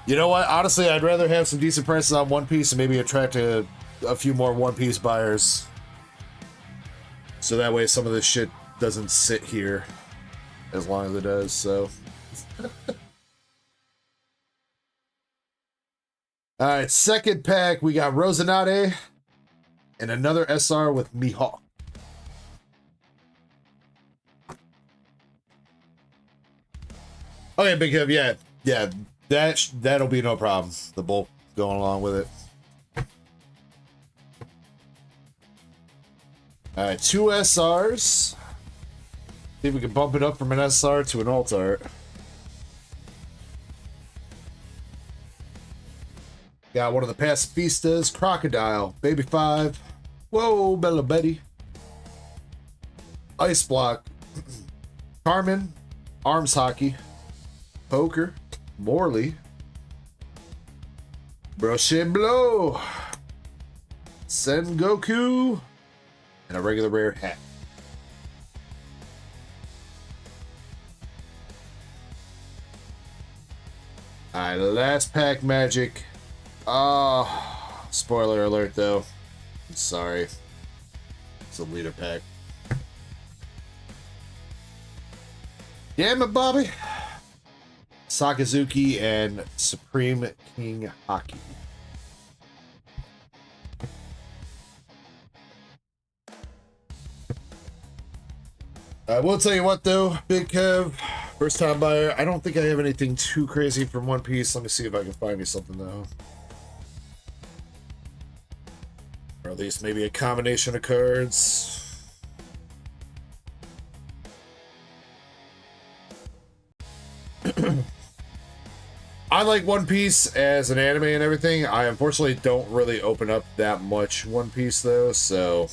You know what? Honestly, I'd rather have some decent prices on One Piece and maybe attract a few more One Piece buyers. So that way some of this shit doesn't sit here as long as it does, so... Alright, second pack, we got Rosanade and another SR with Mihawk. Okay, Big Kev, yeah, that'll be no problem. The bulk going along with it. Alright, 2 SRs. See if we can bump it up from an SR to an alt art. Got one of the Pacifistas, Crocodile, Baby 5. Whoa, Bella Betty. Ice Block, Carmen, Arms Hockey, Poker, Morley, Brochet Blow, Sengoku, and a regular rare hat. Alright, last pack magic. Oh, spoiler alert though. I'm sorry. It's a leader pack. Damn it, Bobby. Sakazuki and Supreme King Hockey. I will tell you what though, Big Kev, first time buyer, I don't think I have anything too crazy from One Piece. Let me see if I can find you something though. Or at least maybe a combination of cards. I like One Piece as an anime and everything. I unfortunately don't really open up that much One Piece though, so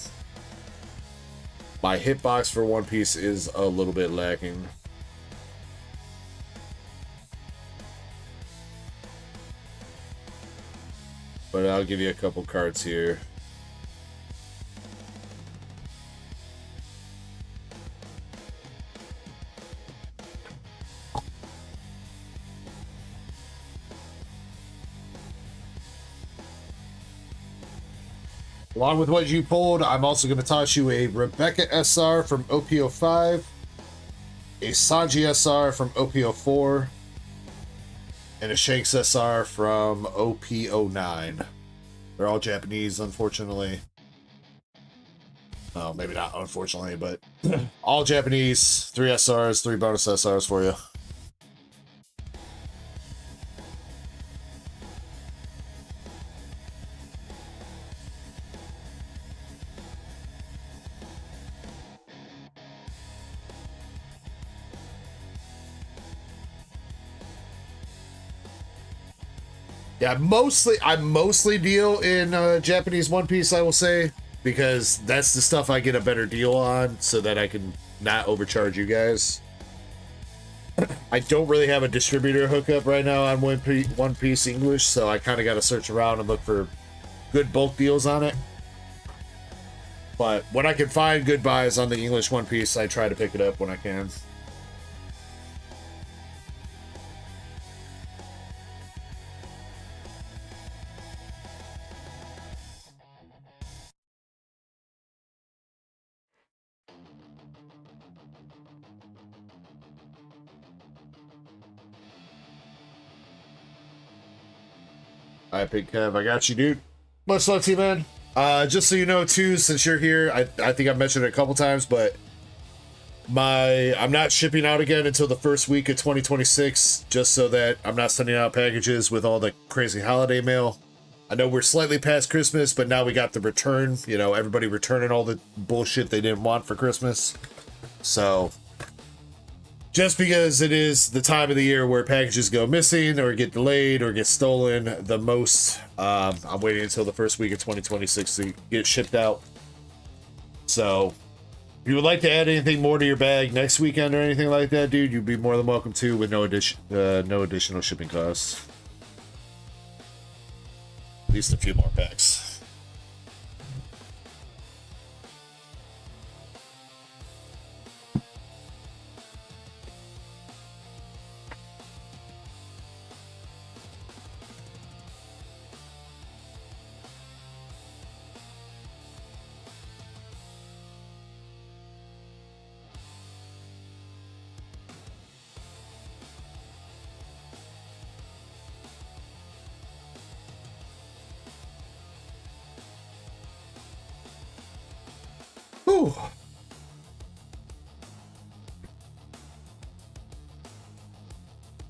my hitbox for One Piece is a little bit lacking. But I'll give you a couple cards here. Along with what you pulled, I'm also going to toss you a Rebecca SR from OPO5, a Sanji SR from OPO4, and a Shanks SR from OPO9. They're all Japanese, unfortunately. Oh, maybe not unfortunately, but all Japanese. 3 SRs, 3 bonus SRs for you. Yeah, I mostly deal in Japanese One Piece, I will say, because that's the stuff I get a better deal on, so that I can not overcharge you guys. I don't really have a distributor hookup right now on One Piece English, so I kind of got to search around and look for good bulk deals on it. But when I can find good buys on the English One Piece, I try to pick it up when I can. All right, Big Kev, I got you, dude. Much love to you, man. Just so you know, too, since you're here, I think I've mentioned it a couple times, but I'm not shipping out again until the first week of 2026, just so that I'm not sending out packages with all the crazy holiday mail. I know we're slightly past Christmas, but now we got the return, you know, everybody returning all the bullshit they didn't want for Christmas. So just because it is the time of the year where packages go missing or get delayed or get stolen the most, I'm waiting until the first week of 2026 to get shipped out. So if you would like to add anything more to your bag next weekend or anything like that, dude, you'd be more than welcome to, with no additional shipping costs. At least a few more packs. Whew.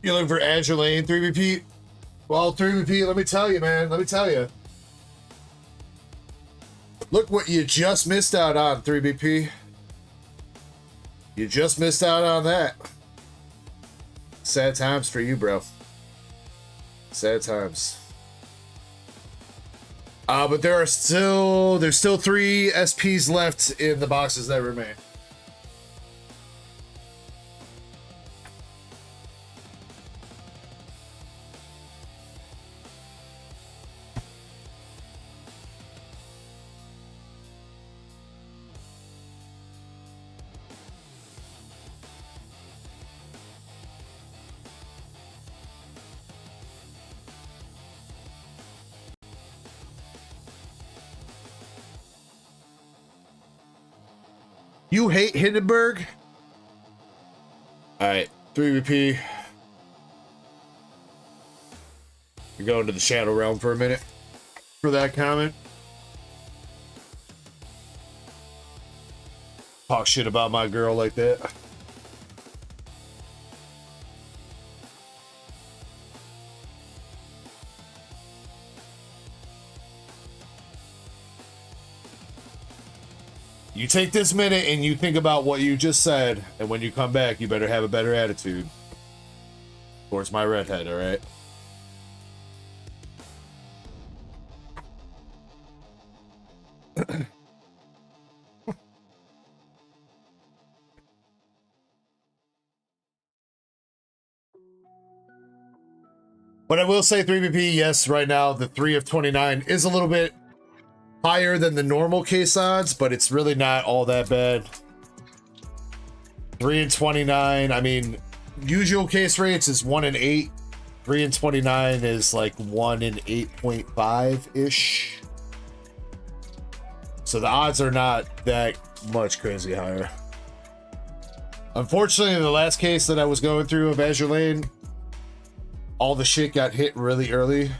You looking for Angela 3BP? Well, 3BP, let me tell you, man. Let me tell you. Look what you just missed out on, 3BP. You just missed out on that. Sad times for you, bro. Sad times. But there's still 3 SPs left in the boxes that remain. You hate Hindenburg? Alright, 3BP. You're going to the Shadow Realm for a minute for that comment. Talk shit about my girl like that. You take this minute and you think about what you just said, and when you come back, you better have a better attitude towards my redhead, all right? But I will say 3BP, yes, right now, the 3 of 29 is a little bit higher than the normal case odds, but it's really not all that bad. 3 and 29, I mean, usual case rates is 1 in 8. 3 and 29 is like 1 in 8.5 ish. So the odds are not that much crazy higher. Unfortunately, in the last case that I was going through of Azure Lane, all the shit got hit really early.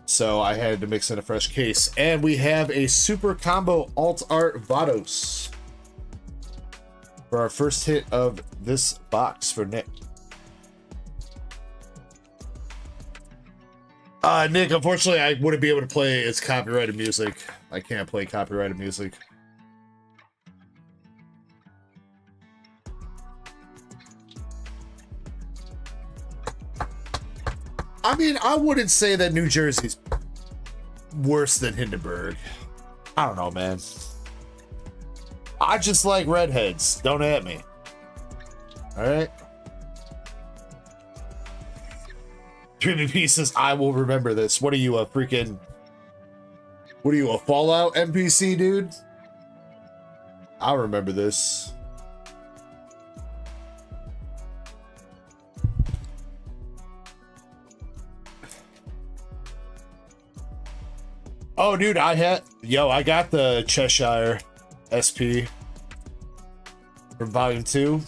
So I had to mix in a fresh case. And we have a super combo alt art Vados for our first hit of this box for Nick. Nick, unfortunately, I wouldn't be able to play its copyrighted music. I can't play copyrighted music. I mean, I wouldn't say that New Jersey's worse than Hindenburg. I don't know, man. I just like redheads. Don't at me. All right. Dreamy Pieces, I will remember this. What are you, a freaking... What are you, a Fallout NPC, dude? I'll remember this. Oh, dude, I got the Cheshire SP from Volume 2.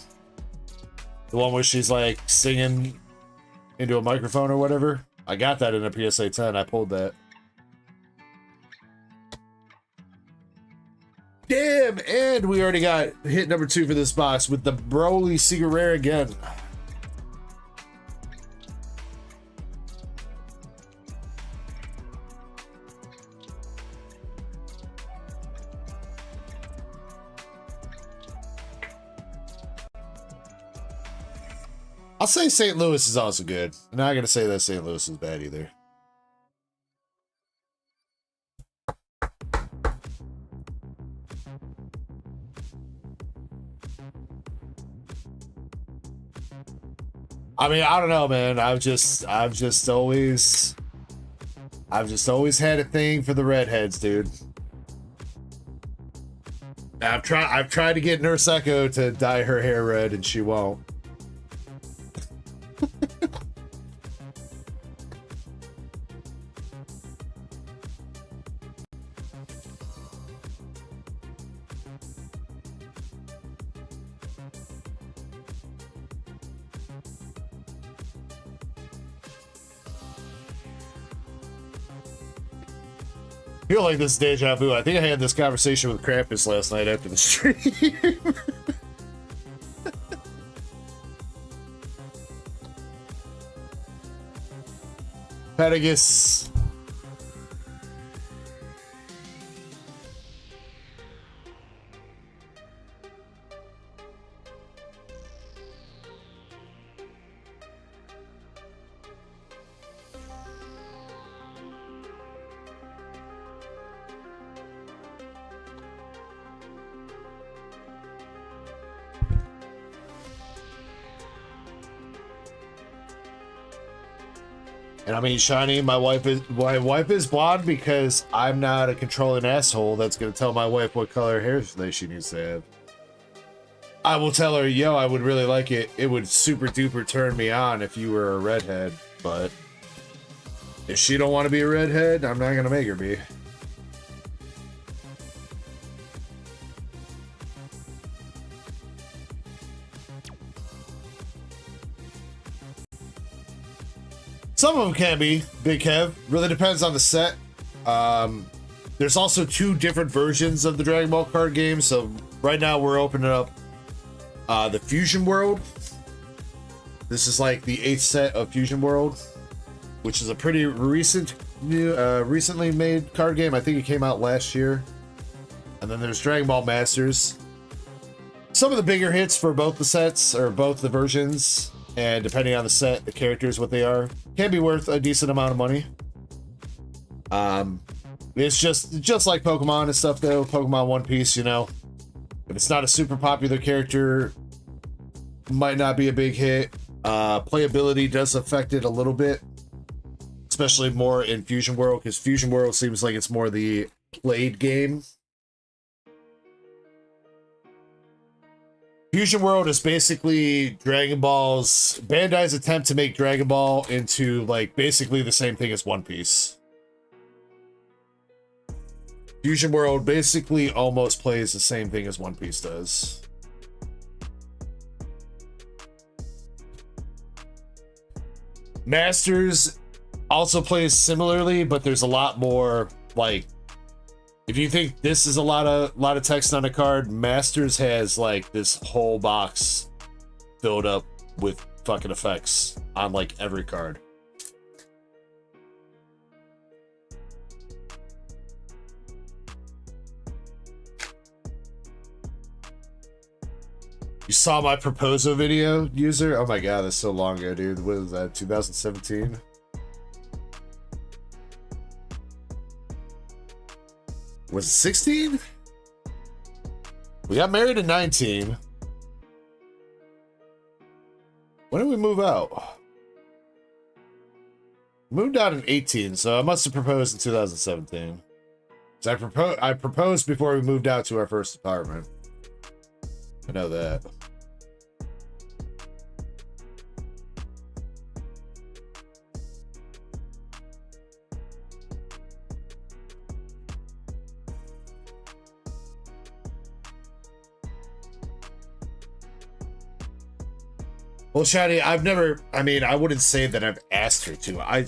The one where she's like singing into a microphone or whatever. I got that in a PSA 10. I pulled that. Damn, and we already got hit number 2 for this box with the Broly Secret Rare again. I'll say St. Louis is also good. I'm not gonna say that St. Louis is bad either. I mean, I don't know, man. I've just always had a thing for the redheads, dude. I've tried to get Nurse Echo to dye her hair red, and she won't. I feel like this is deja vu. I think I had this conversation with Krampus last night after the stream. Patagus. And I mean, Shiny, my wife is blonde because I'm not a controlling asshole that's gonna tell my wife what color hair she needs to have. I will tell her, yo, I would really like it. It would super duper turn me on if you were a redhead, but if she don't want to be a redhead, I'm not gonna make her be. Some of them can be, Big Kev. Really depends on the set. There's also 2 different versions of the Dragon Ball card game. So right now we're opening up the Fusion World. This is like the 8th set of Fusion World, which is a pretty recently made card game. I think it came out last year. And then there's Dragon Ball Masters. Some of the bigger hits for both the sets, or both the versions, and depending on the set, the characters, what they are, can be worth a decent amount of money. It's just like Pokemon and stuff, though. Pokemon One Piece, you know, if it's not a super popular character, might not be a big hit. Playability does affect it a little bit, especially more in Fusion World, because Fusion World seems like it's more the played game. Fusion World is basically Bandai's attempt to make Dragon Ball into like basically the same thing as One Piece. Fusion World basically almost plays the same thing as One Piece does. Masters also plays similarly, but there's a lot more, like, if you think this is a lot of text on a card, Masters has like this whole box filled up with fucking effects on like every card. You saw my proposal video, user? Oh my god, that's so long ago, dude. What is that, 2017? Was it 16? We got married in 19. When did we move out? Moved out in 18, so I must have proposed in 2017. So I proposed before we moved out to our first apartment. I know that. Well, Shadi, I've never, I mean, I wouldn't say that I've asked her to.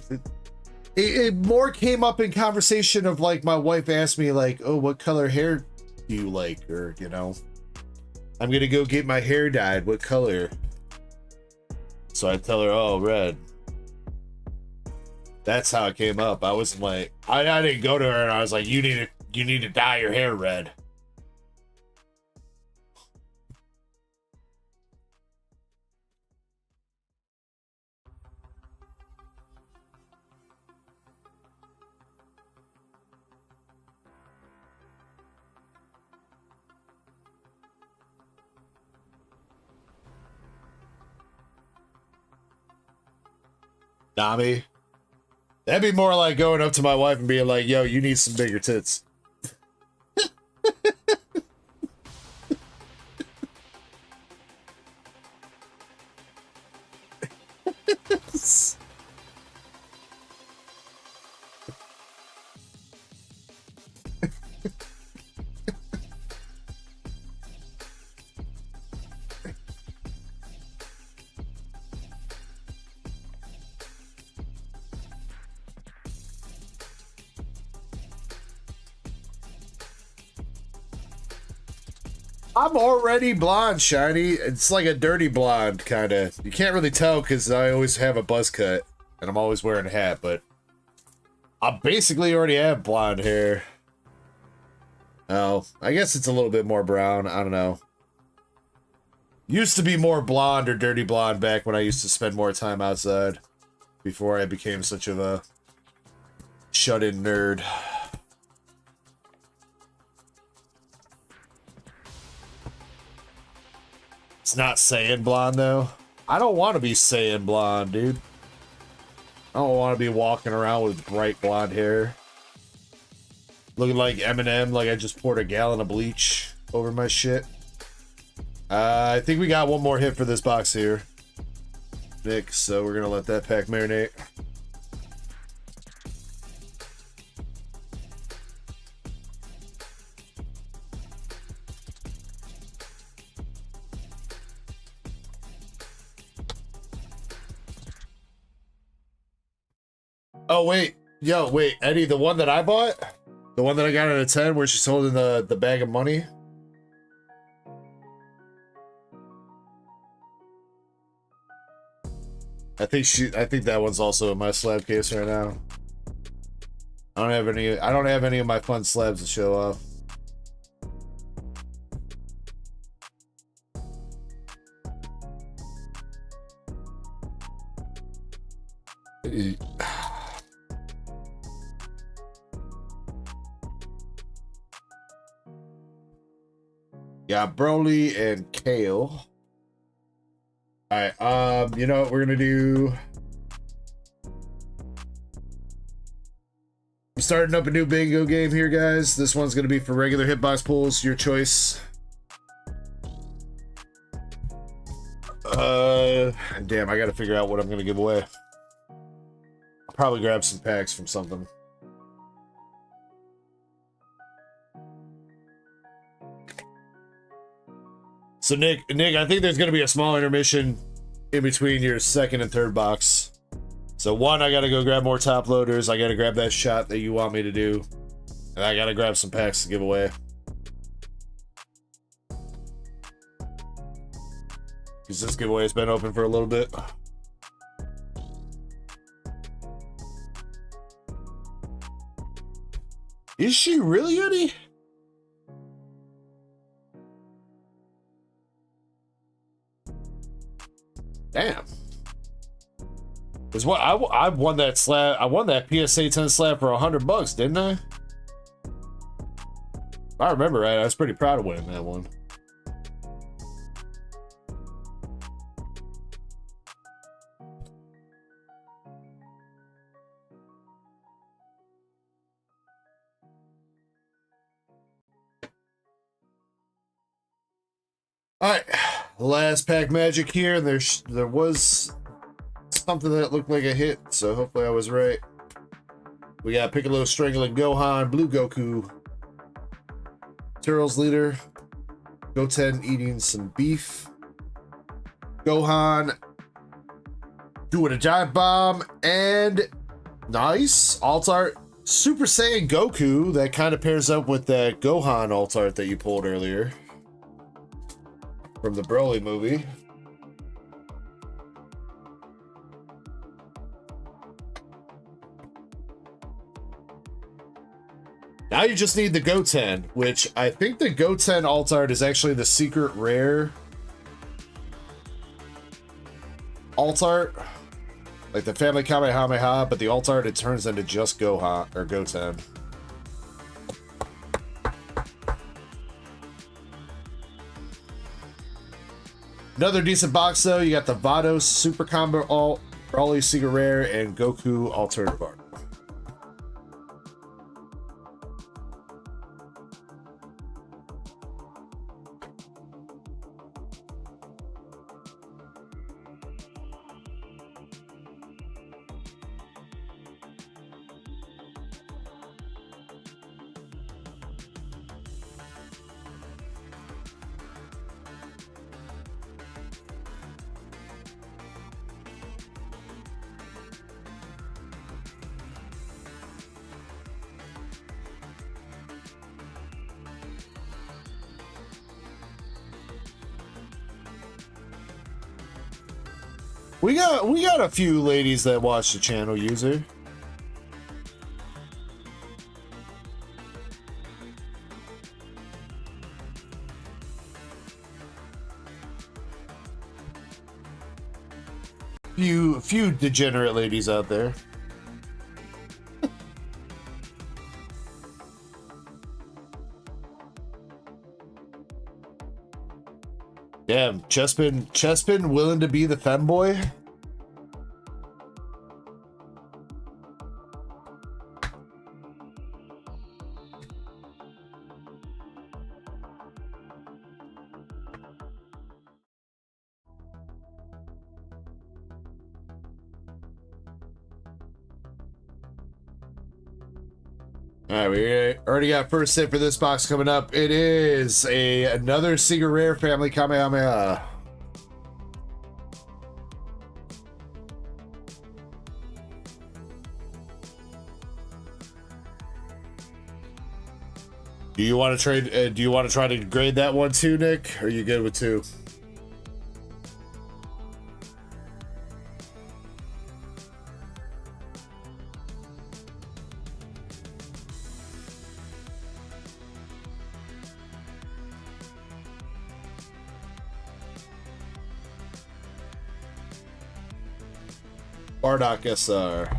It more came up in conversation of like, my wife asked me like, oh, what color hair do you like? Or, you know, I'm gonna go get my hair dyed. What color? So I tell her, oh, red. That's how it came up. I wasn't like, I didn't go to her and I was like, you need to dye your hair red. Nami. That'd be more like going up to my wife and being like, yo, you need some bigger tits. I'm already blonde, Shiny. It's like a dirty blonde, kind of. You can't really tell because I always have a buzz cut and I'm always wearing a hat, but I basically already have blonde hair. Oh, I guess it's a little bit more brown. I don't know. Used to be more blonde or dirty blonde back when I used to spend more time outside before I became such of a shut-in nerd. It's not Saiyan blonde, though. I don't want to be Saiyan blonde, dude. I don't want to be walking around with bright blonde hair. Looking like Eminem, like I just poured a gallon of bleach over my shit. I think we got one more hit for this box here, Nick, so we're going to let that pack marinate. Oh, wait. Yo, wait. Eddie, the one that I bought? The one that I got at a 10 where she's holding the bag of money? I think that one's also in my slab case right now. I don't have any of my fun slabs to show off. Got Broly and Kale. Alright, you know what we're gonna do? I'm starting up a new bingo game here, guys. This one's gonna be for regular hitbox pulls, your choice. Damn, I gotta figure out what I'm gonna give away. I'll probably grab some packs from something. So Nick, I think there's gonna be a small intermission in between your second and third box. So one, I gotta go grab more top loaders. I gotta grab that shot that you want me to do, and I gotta grab some packs to give away. Because this giveaway has been open for a little bit. Is she really, Eddie? Damn. Is what I won that slab. I won that PSA 10 slab for $100, didn't I? If I remember right, I was pretty proud of winning that one. All right, last pack magic here, and there was something that looked like a hit, so hopefully I was right. We got Piccolo strangling Gohan, Blue Goku, Turtles leader, Goten eating some beef, Gohan doing a giant bomb, and nice alt art Super Saiyan Goku that kind of pairs up with that Gohan alt art that you pulled earlier from the Broly movie. Now you just need the Goten, which I think the Goten alt art is actually the secret rare alt art. Like the Family Kamehameha, but the alt art, it turns into just Gohan or Goten. Another decent box though. You got the Vados Super Combo alt, Broly Secret Rare, and Goku Alternative Art. We got a few ladies that watch the channel, user. Few degenerate ladies out there. Damn, Chespin willing to be the femboy? Alright, we already got first hit for this box coming up. It is another Secret Rare Family Kamehameha. Do you want to trade? Do you want to try to grade that one too, Nick? Or are you good with two? Bardock SR.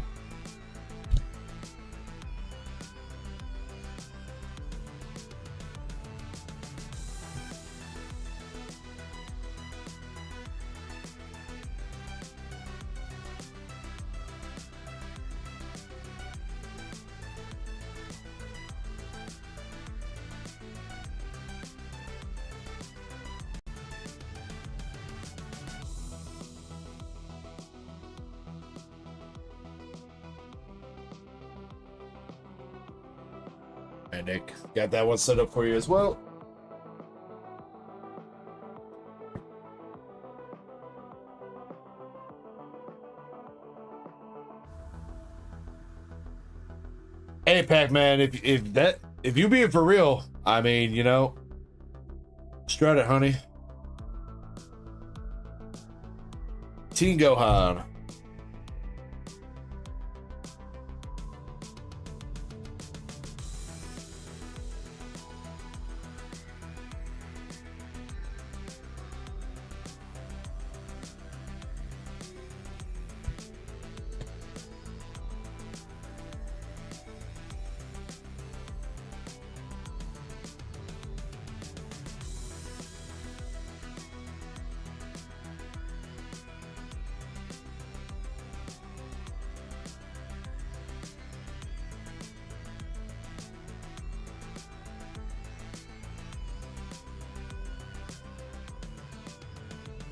Nick, got that one set up for you as well. Hey, Pac-Man, if you being for real, I mean, you know, strut it, honey. Teen Gohan.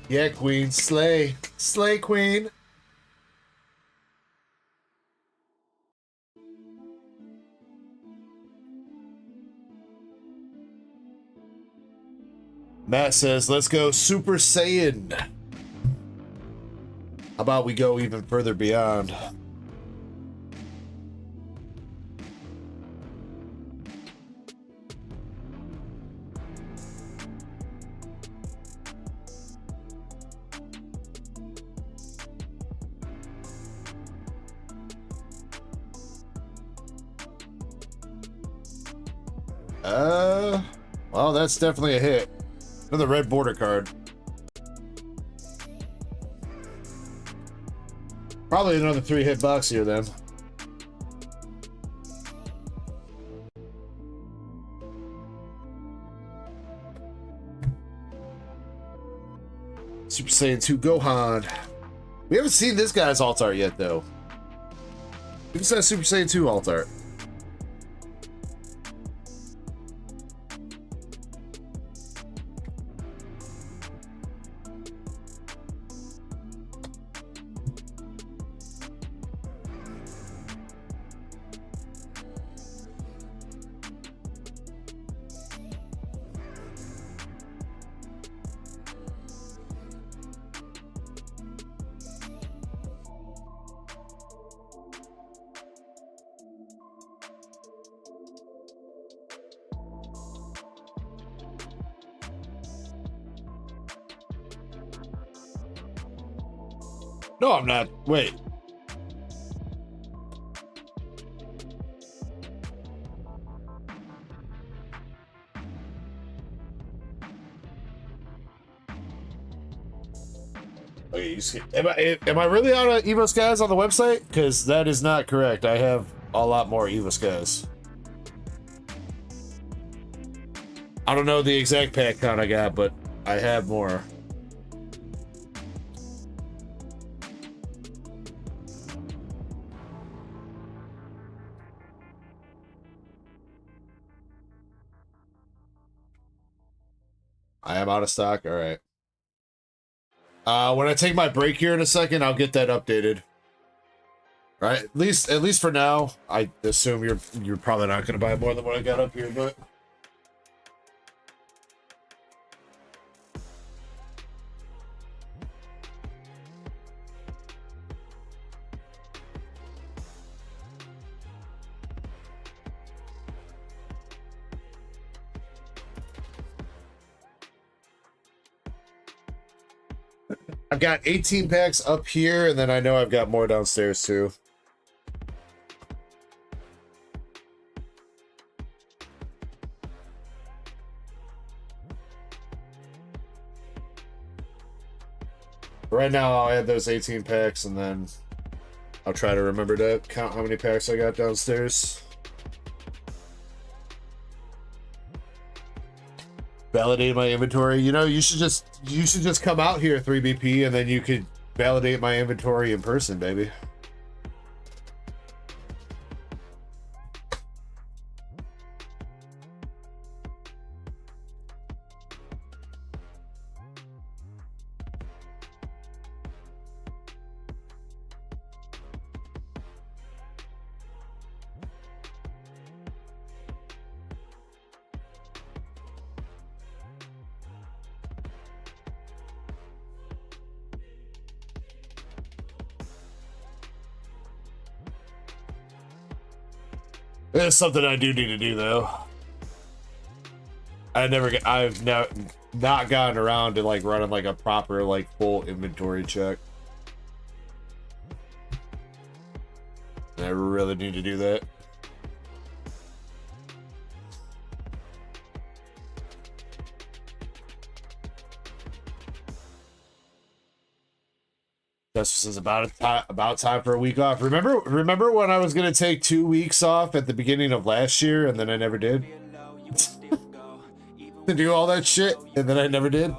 Yeah, Queen, slay. Slay, Queen. Matt says, let's go Super Saiyan. How about we go even further beyond? Well, that's definitely a hit. Another red border card. Probably another 3-hit box here then. Super Saiyan 2 Gohan. We haven't seen this guy's alt art yet, though. We just had Super Saiyan 2 alt art. No, I'm not. Wait. Okay, am I really out of Evo Skies on the website? Because that is not correct. I have a lot more Evo Skies. I don't know the exact pack count I got, but I have more. I am out of stock. All right. When I take my break here in a second, I'll get that updated. Right? At least for now. I assume you're probably not going to buy more than what I got up here, but I've got 18 packs up here, and then I know I've got more downstairs too. Right now, I'll add those 18 packs, and then I'll try to remember to count how many packs I got downstairs. Validate my inventory. You know, you should just come out here 3BP, and then you could validate my inventory in person, baby. It's something I do need to do though. I've not gotten around to like running like a proper like full inventory check. And I really need to do that. This is about time for a week off. Remember when I was gonna take 2 weeks off at the beginning of last year, and then I never did. To do all that shit, and then I never did.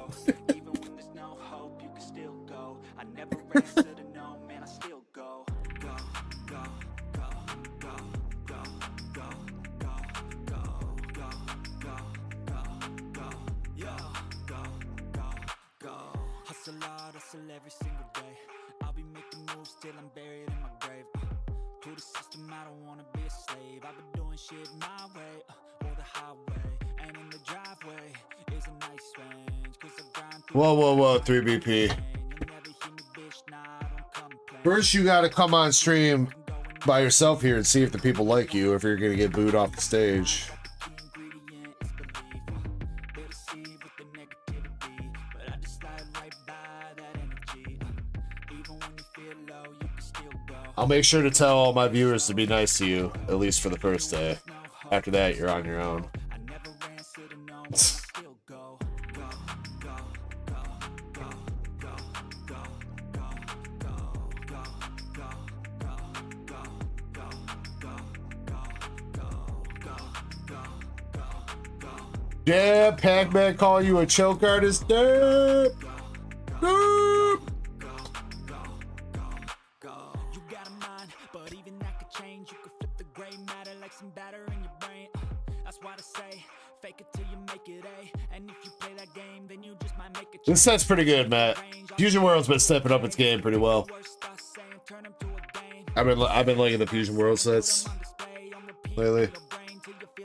Hustle hard, hustle every single day. I'll be making moves till I'm buried in my grave. To the system, I don't wanna be a slave. I've been doing shit my way, or the highway. And in the driveway is a nice range. 'Cause I grind through Whoa, 3BP. First, you gotta come on stream by yourself here and see if the people like you, if you're gonna get booed off the stage. I'll make sure to tell all my viewers to be nice to you, at least for the first day. After that, you're on your own. Yeah, Pac-Man call you a choke artist. Derp! Derp! This set's pretty good, Matt. Fusion World's been stepping up its game pretty well. I've been liking the Fusion World sets lately.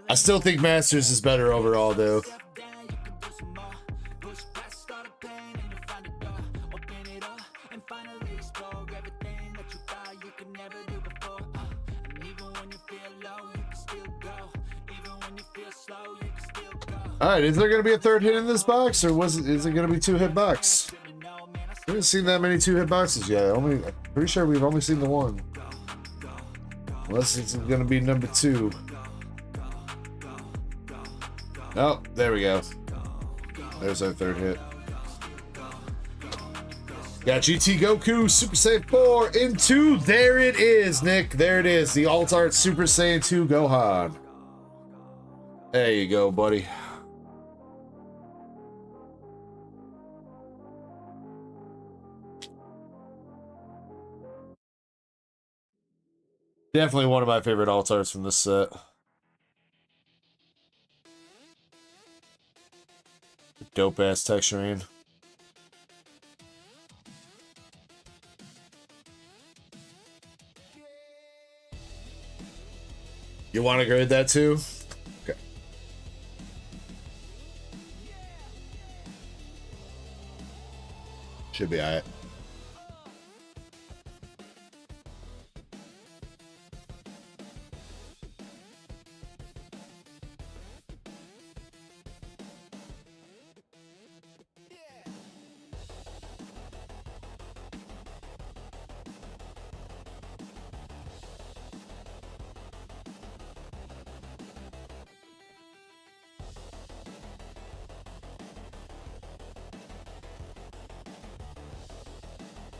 I still think Masters is better overall, though. All right, is there going to be a third hit in this box, or is it going to be 2-hit box? We haven't seen that many 2-hit boxes yet. I'm pretty sure we've only seen the one. Unless it's going to be number 2. Oh, there we go. There's our third hit. Got GT Goku Super Saiyan 4 in 2. There it is, Nick. There it is. The Alt Art Super Saiyan 2 Gohan. There you go, buddy. Definitely one of my favorite alt arts from this set. Dope ass texturing. You want to grade that too? Okay. Should be alright.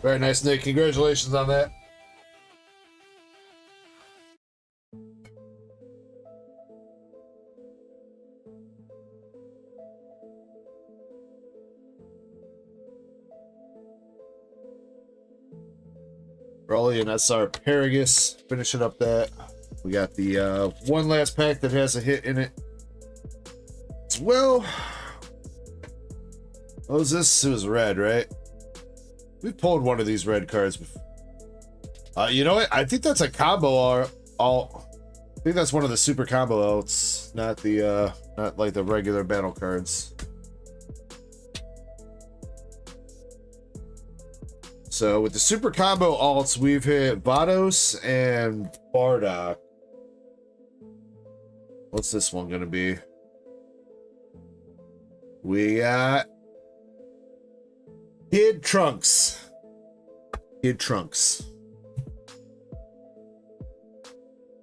Very nice, Nick. Congratulations on that. Raleigh and SR Paragus finishing up that. We got the one last pack that has a hit in it as well. What was this? It was red, right? We pulled one of these red cards before. You know what? I think that's a combo alt. I think that's one of the super combo alts, not the not like the regular battle cards. So with the super combo alts, we've hit Vados and Bardock. What's this one gonna be? We got Kid Trunks. Kid Trunks.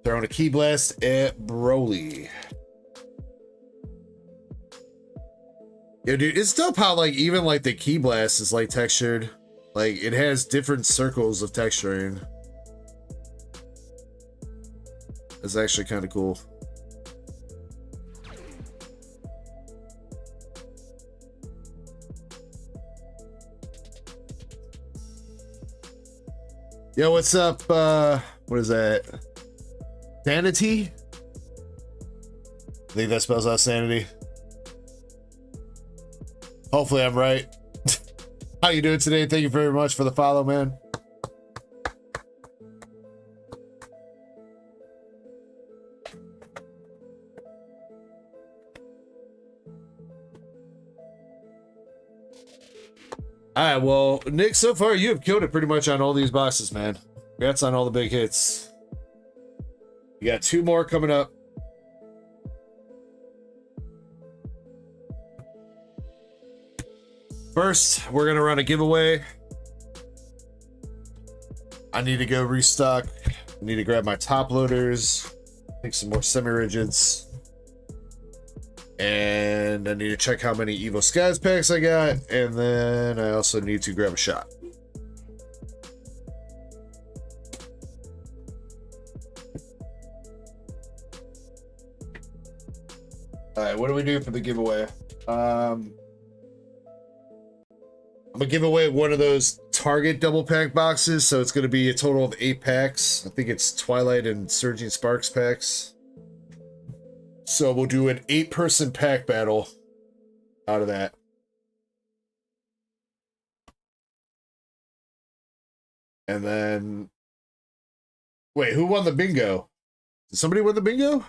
Throwing a key blast at Broly. Yeah, dude, it's dope how like even like the key blast is like textured. Like it has different circles of texturing. It's actually kind of cool. Yo, what's up? What is that? Sanity? I think that spells out sanity. Hopefully I'm right. How you doing today? Thank you very much for the follow, man. All right, well, Nick, so far you have killed it pretty much on all these boxes, man. Congrats on all the big hits. You got 2 more coming up. First, we're gonna run a giveaway. I need to go restock. I need to grab my top loaders, take some more semi-rigids. And I need to check how many Evo Skies packs I got. And then I also need to grab a shot. All right, what do we do for the giveaway? I'm gonna give away one of those Target double pack boxes. So it's gonna be a total of 8 packs. I think it's Twilight and Surging Sparks packs. So we'll do an 8-person pack battle out of that. And then, wait, who won the bingo? Did somebody win the bingo?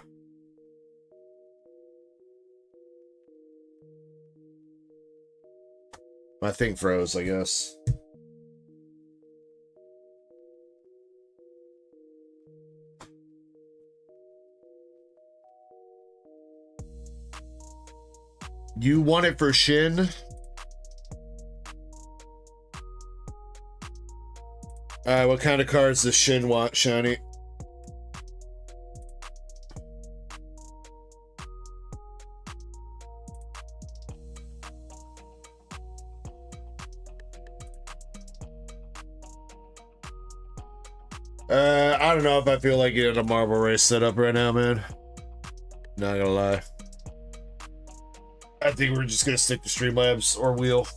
My thing froze, I guess. You won it for Shin. Alright, what kind of cards does Shin want, Shiny? I don't know if I feel like getting a marble race set up right now, man. Not gonna lie. I think we're just gonna stick to Streamlabs or Wheel.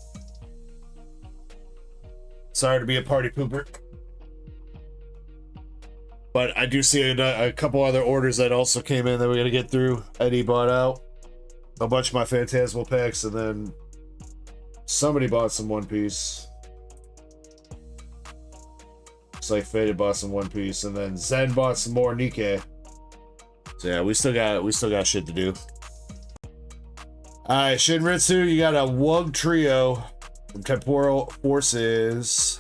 Sorry to be a party pooper. But I do see a couple other orders that also came in that we're gonna get through. Eddie bought out a bunch of my Phantasmal packs, and then somebody bought some One Piece. Looks like Faded bought some One Piece, and then Zen bought some more Nikkei. So yeah, we still got shit to do. Alright, Shinritsu, you got a Wug Trio from Temporal Forces,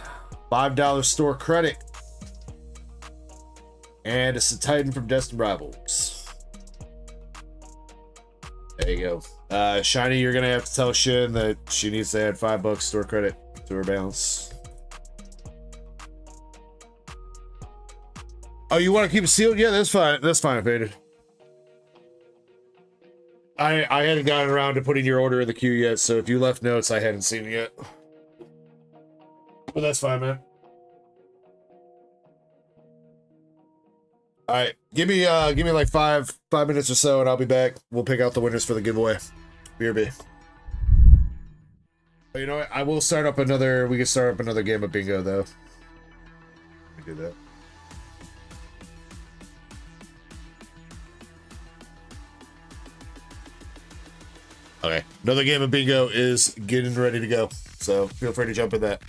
$5 store credit, and it's a Titan from Destined Rivals. There you go. Shiny, you're gonna have to tell Shin that she needs to add $5 store credit to her balance. Oh, you want to keep it sealed? Yeah, that's fine. That's fine, Faded. I hadn't gotten around to putting your order in the queue yet, so if you left notes, I hadn't seen it yet. But that's fine, man. All right, give me like five minutes or so, and I'll be back. We'll pick out the winners for the giveaway. BRB. But you know what? I will start up another. We can start up another game of bingo, though. We do that. Okay, another game of bingo is getting ready to go, so feel free to jump in that.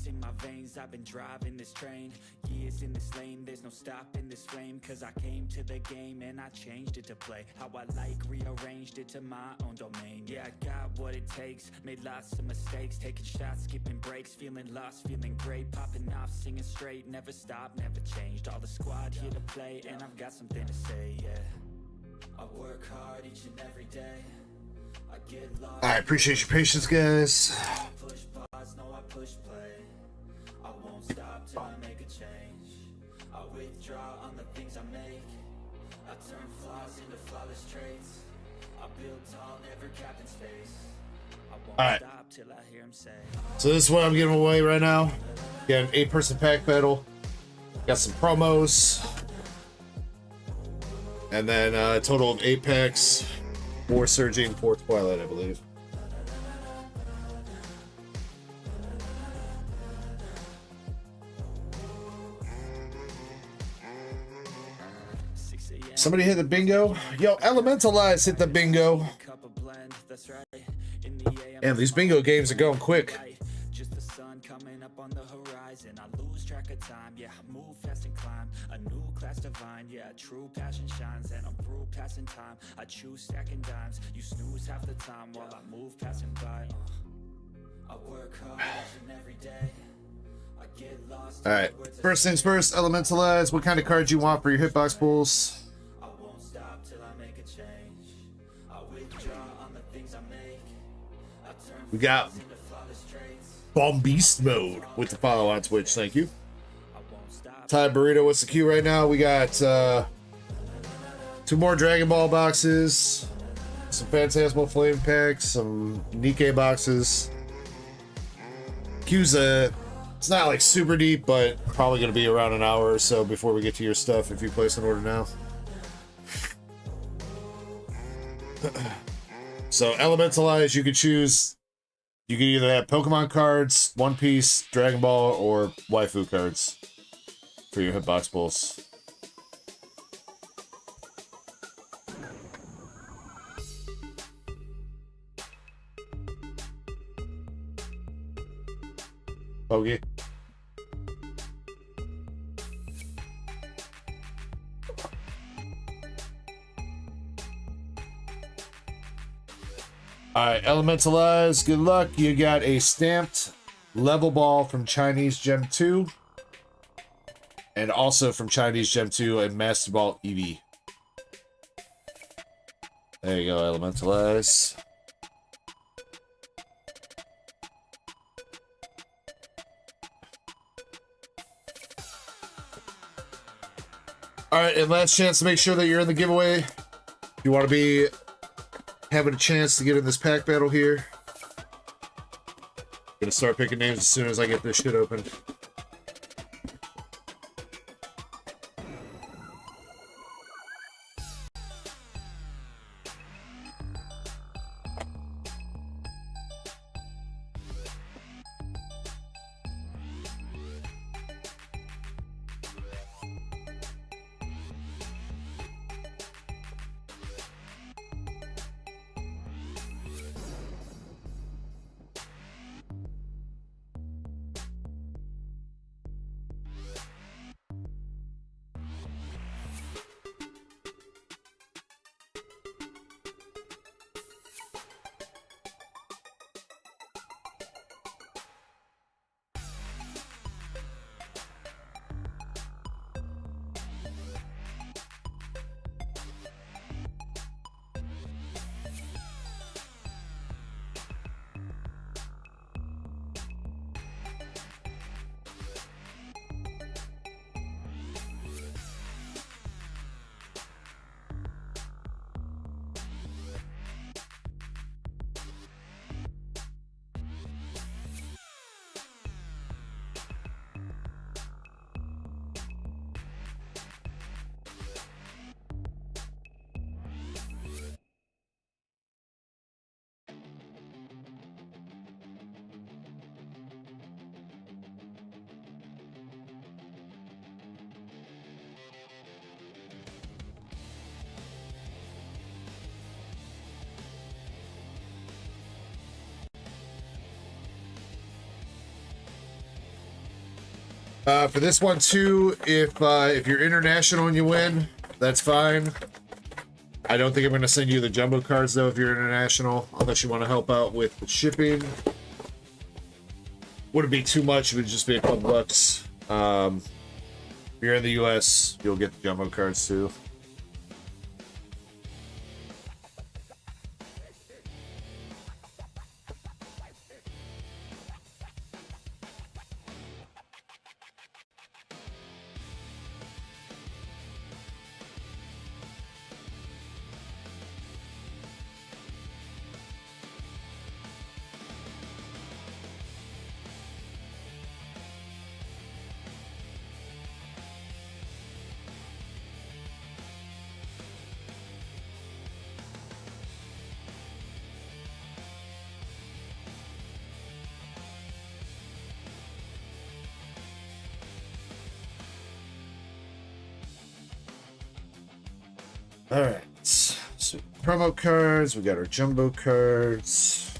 ice in my veins, I've been driving this train. Years in this lane, there's no stopping this flame. Cause I came to the game and I changed it to play how I like, rearranged it to my own domain. Yeah, I got what it takes, made lots of mistakes, taking shots, skipping breaks, feeling lost, feeling great, popping off, singing straight, never stopped, never changed. All the squad here to play, and I've got something to say, yeah. I work hard each and every day. I get lost. I appreciate your patience, guys. Push pause, no, I push play. I won't stop till I make a change. I withdraw on the things I make. I turn flaws into flawless traits. I build tall, never cap in space. I won't stop till I hear him say. So this is what I'm giving away right now. Got an 8-person pack battle. Got some promos. And then a total of 8 packs. 4 Surging, 4 Twilight, I believe. Somebody hit the bingo? Yo, Elementalize hit the bingo. Damn, these bingo games are going quick. Just the sun coming up on the horizon. I lose track of time, yeah, I move fast and climb. A new class divine, yeah, true passion shines. And I'm through passing time. I choose stacking dimes. You snooze half the time while I move passing by. I work hard each and every day. I get lost. Alright, first things first, Elementalize. What kind of cards you want for your hitbox pulls? I won't stop till I make a change. I withdraw on the things I make. I turn We got into flawless traits. Bomb Beast mode with the follow on Twitch. Thank you. Ty Burrito, what's the queue right now? We got 2 more Dragon Ball boxes, some Phantasmal Flame packs, some Nikkei boxes. Queue's it's not like super deep, but probably going to be around an hour or so before we get to your stuff if you place an order now. So Elementalize, you could choose. You can either have Pokemon cards, One Piece, Dragon Ball, or Waifu cards for your hitbox pulls. Okay. Alright, Elementalize, good luck. You got a stamped level ball from Chinese Gem 2. And also from Chinese Gem 2 and Master Ball Eevee. There you go, Elementalize. Alright, and last chance to make sure that you're in the giveaway. If you want to be having a chance to get in this pack battle here. Gonna start picking names as soon as I get this shit open. For this one too, if you're international and you win, that's fine. I don't think I'm going to send you the jumbo cards though if you're international, unless you want to help out with the shipping. Wouldn't be too much; it would just be a couple bucks. If you're in the U.S., you'll get the jumbo cards too. All right, so promo cards. We got our jumbo cards.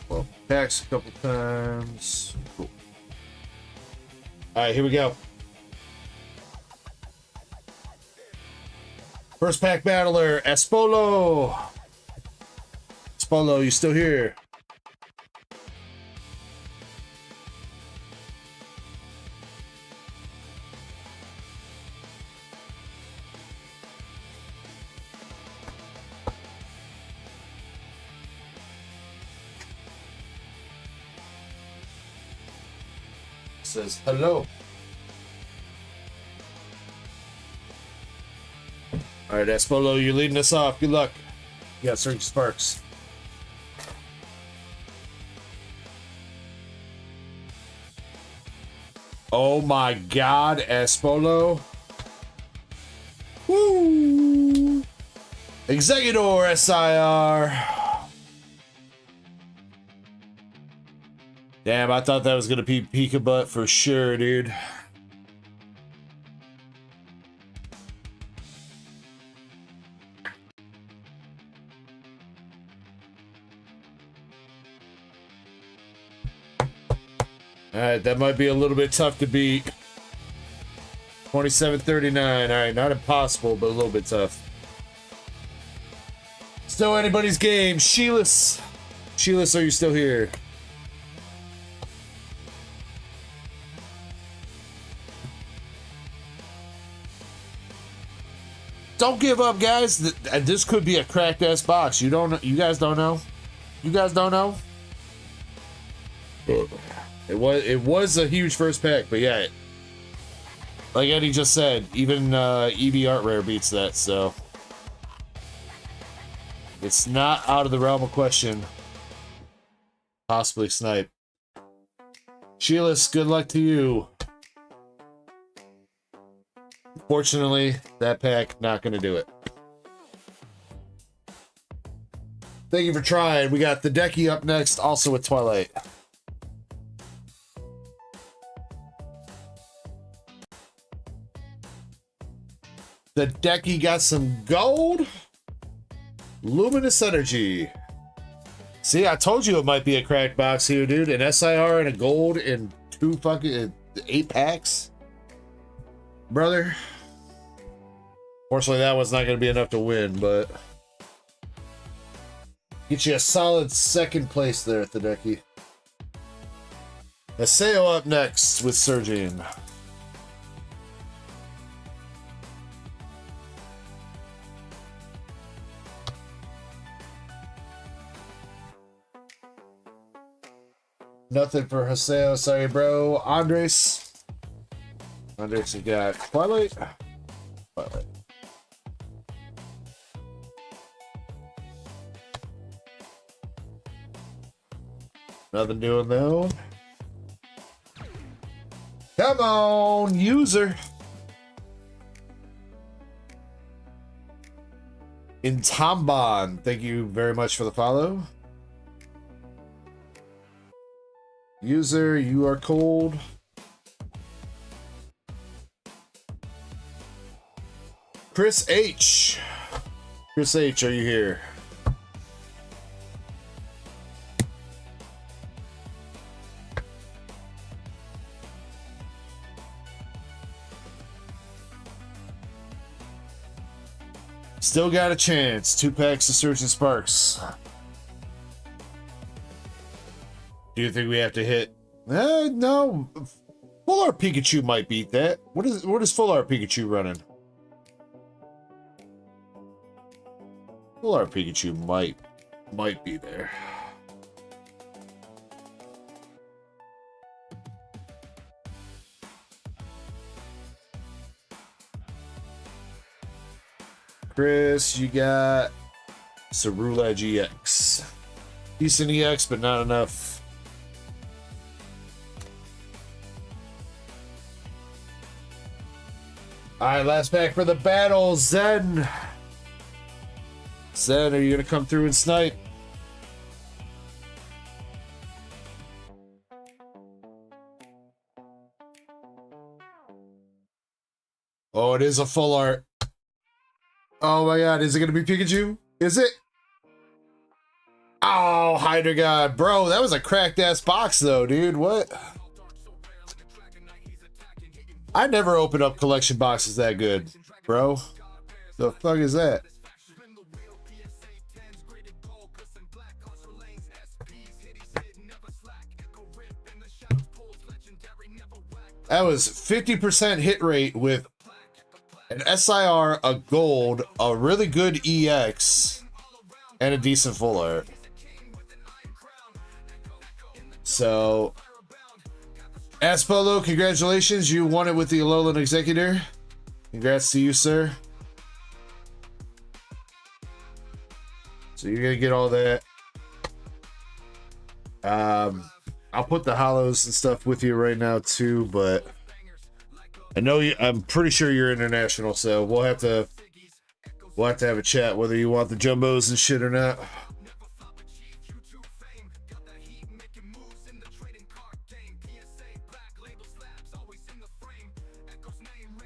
Well, packs a couple times. Cool. All right, here we go. First pack battler, Espolo. Espolo, you still here? Says hello. All right, Espolo, you're leading us off. Good luck. You got Surge Sparks. Oh my God, Espolo. Woo! Executor SIR. Damn, I thought that was gonna be Pika Butt for sure, dude. Alright, that might be a little bit tough to beat. 2739. Alright, not impossible, but a little bit tough. Still anybody's game. Sheilas. Sheilas, are you still here? Don't give up, guys. This could be a cracked ass box. You guys don't know. You guys don't know. It was a huge first pack, but yeah, like Eddie just said, even EV Art Rare beats that. So it's not out of the realm of question. Possibly snipe. Sheilas, good luck to you. Fortunately, that pack not going to do it. Thank you for trying. We got the Decky up next, also with Twilight. The Decky got some gold. Luminous Energy. See, I told you it might be a cracked box here, dude. An SIR and a gold in 8 packs. Brother. Fortunately, that was not going to be enough to win, but get you a solid second place there at the Decky. Aseo up next with Surging. Nothing for Haseo, sorry, bro. Andres, you got Twilight. Twilight. Nothing doing though. Come on, user. In Tamban, thank you very much for the follow. User, you are cold. Chris H. Chris H, are you here? Still got a chance. 2 packs of Surging Sparks. Do you think we have to hit? No. Full Art Pikachu might beat that. What is Full Art Pikachu running? Full Art Pikachu might be there. Chris, you got Cerulege EX. Decent EX, but not enough. Alright, last pack for the battle. Zen, are you gonna come through and snipe? Oh, it is a full art. Oh my god, is it gonna be Pikachu? Is it? Oh, Hydra God. Bro, that was a cracked ass box though, dude. What? I never open up collection boxes that good, bro. The fuck is that? That was 50% hit rate with an SIR, a gold, a really good EX, and a decent full art. So, Aspolo, congratulations. You won it with the Alolan Executor. Congrats to you, sir. So you're going to get all that. I'll put the hollows and stuff with you right now, too, but I know I'm pretty sure you're international, so we'll have to have a chat whether you want the jumbos and shit or not.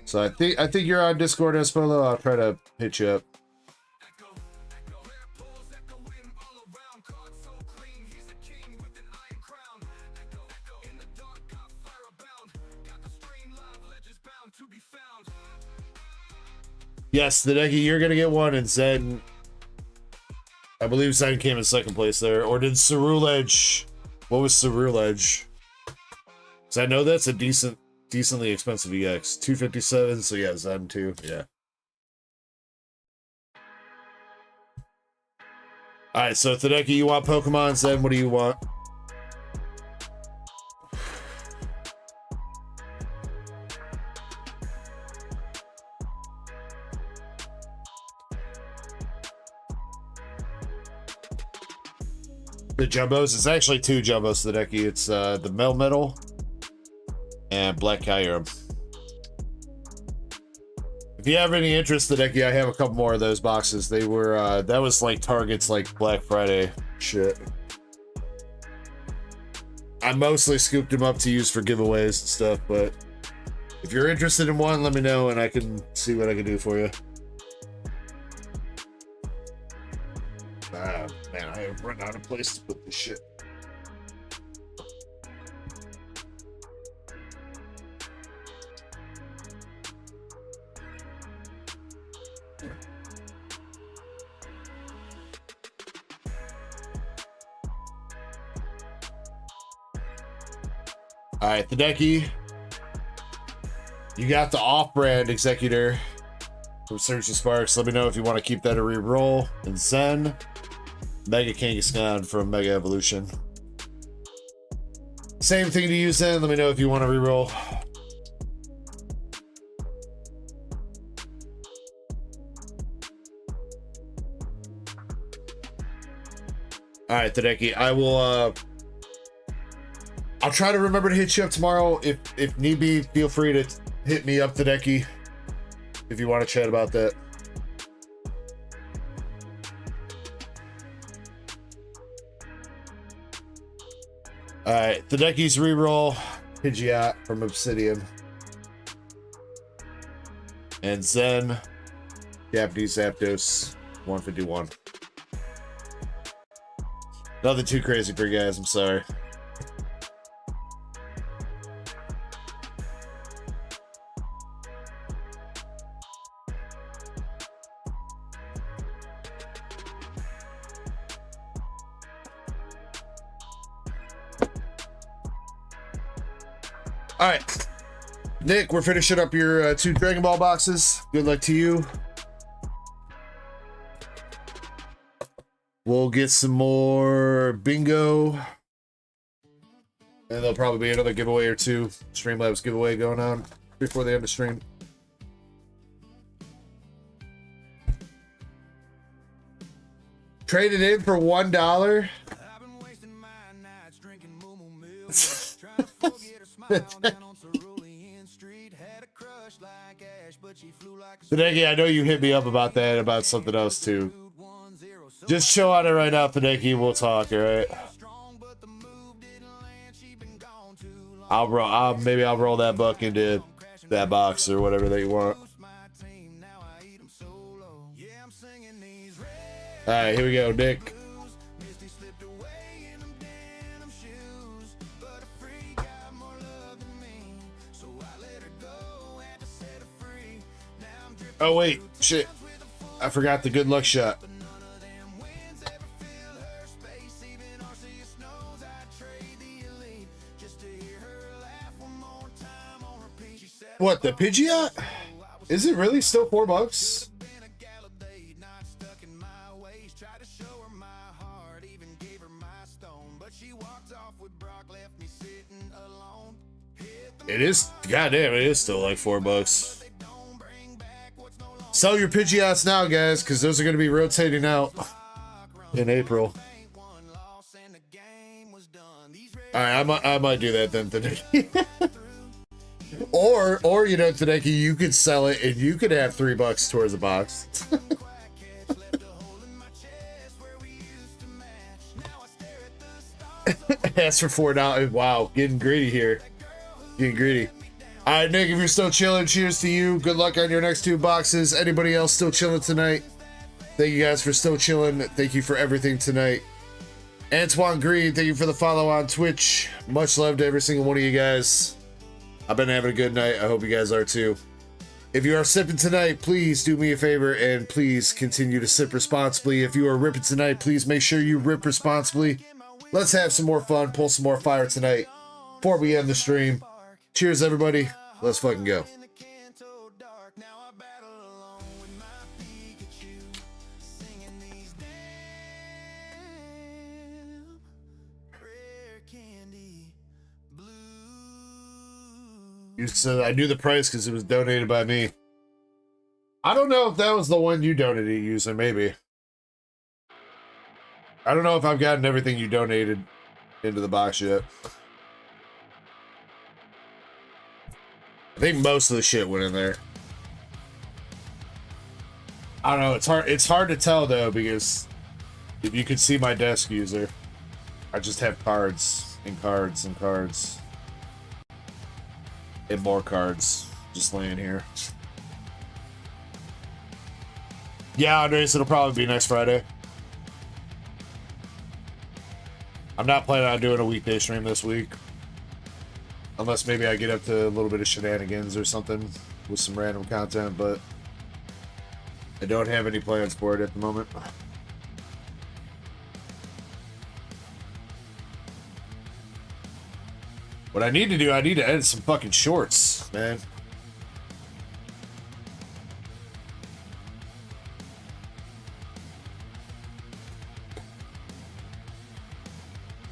So I think you're on Discord, Espolo. I'll try to hit you up. Yes, the Decky, you're gonna get one, and Zen, I believe Zen came in second place there. Or did Cerulege? What was Cerulege? Because I know that's a decently expensive EX. 257, so yeah, Zen too, yeah. Alright, so Hideki, you want Pokemon? Zen, what do you want? The jumbos, it's actually 2 jumbos, Hideki. It's the Melmetal and Black Kyurem. If you have any interest, Hideki, I have a couple more of those boxes. They were, that was like Target's like Black Friday shit. I mostly scooped them up to use for giveaways and stuff, but if you're interested in one, let me know and I can see what I can do for you. Man, I have run out of place to put this shit. Alright, Hideki, you got the off-brand Executor from Surging Sparks. Let me know if you want to keep that a re-roll. And Zen, Mega Kangaskhan from Mega Evolution. Same thing to you, Zen. Let me know if you want to re-roll. Alright, Hideki, I will I'll try to remember to hit you up tomorrow. If need be, feel free to hit me up, Hideki, if you want to chat about that. Alright, Hideki's reroll, Pidgeot from Obsidian. And Zen, Japanese Zapdos, 151. Nothing too crazy for you guys, I'm sorry. All right, Nick, we're finishing up your 2 Dragon Ball boxes. Good luck to you. We'll get some more bingo. And there'll probably be another giveaway or 2. Streamlabs giveaway going on before the end of stream. Traded in for $1. Hideki, I know you hit me up about that, about something else too. Just chill on it right now, Hideki. We'll talk, alright? Maybe I'll roll that buck into that box or whatever that you want. Alright, here we go, Nick. Oh wait, shit. I forgot the good luck shot. What, the Pidgeot? Is it really still $4? It is, goddamn, it is still like $4. Sell your Pidgeots now, guys, because those are going to be rotating out in April. Alright, I might do that then today. or you know, Tadeki, you could sell it and you could have $3 towards the box. Ask for $4. Wow, getting greedy here. Getting greedy. Alright, Nick, if you're still chilling, cheers to you. Good luck on your next 2 boxes. Anybody else still chilling tonight? Thank you guys for still chilling. Thank you for everything tonight. Antoine Green, thank you for the follow on Twitch. Much love to every single one of you guys. I've been having a good night. I hope you guys are too. If you are sipping tonight, please do me a favor and please continue to sip responsibly. If you are ripping tonight, please make sure you rip responsibly. Let's have some more fun, pull some more fire tonight before we end the stream. Cheers, everybody. Let's fucking go. You said I knew the price because it was donated by me. I don't know if that was the one you donated using, maybe. I don't know if I've gotten everything you donated into the box yet. I think most of the shit went in there. I don't know, it's hard to tell though, because if you could see my desk user, I just have cards and cards and cards. And more cards just laying here. Yeah, Andres, it'll probably be next Friday. I'm not planning on doing a weekday stream this week. Unless maybe I get up to a little bit of shenanigans or something with some random content, but I don't have any plans for it at the moment. What I need to do, I need to edit some fucking shorts, man.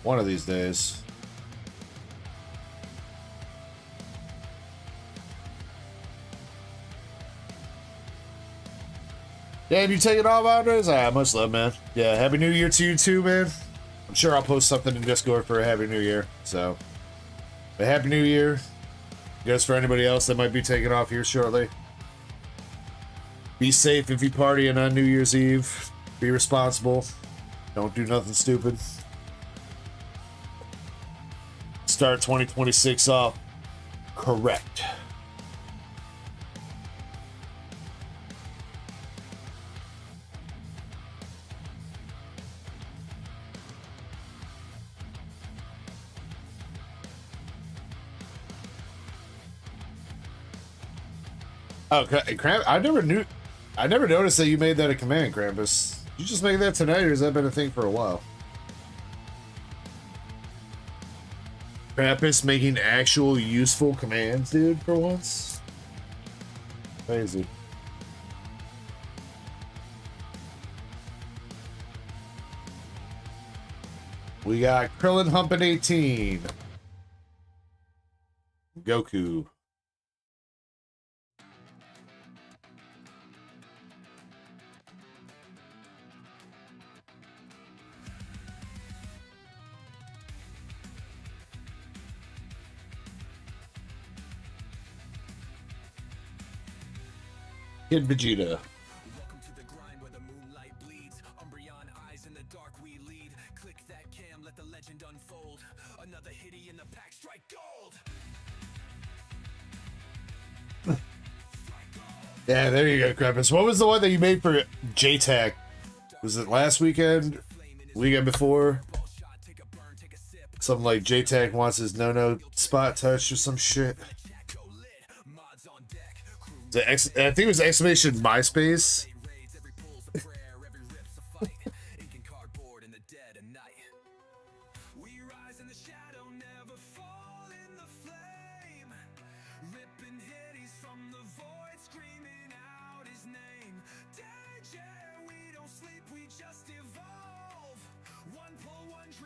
One of these days. Damn, you take it off, Andres? Ah, much love, man. Yeah, Happy New Year to you too, man. I'm sure I'll post something in Discord for a Happy New Year, so... A Happy New Year. Goes for anybody else that might be taking off here shortly. Be safe if you partying on New Year's Eve. Be responsible. Don't do nothing stupid. Start 2026 off correct. Okay, I never noticed that you made that a command, Krampus. Did you just make that tonight, or has that been a thing for a while? Krampus making actual useful commands, dude, for once. Crazy. We got Krillin humping 18. Goku. Kid Vegeta. Welcome to the grind where the moonlight bleeds. Umbreon eyes in the dark we lead. Click that cam, let the legend unfold. Another hitty in the pack, strike gold. Yeah, there you go, Krampus. What was the one that you made for JTAC? Was it last weekend? Weekend before? Something like JTAC wants his no-no spot touch or some shit. I think it was exclamation MySpace.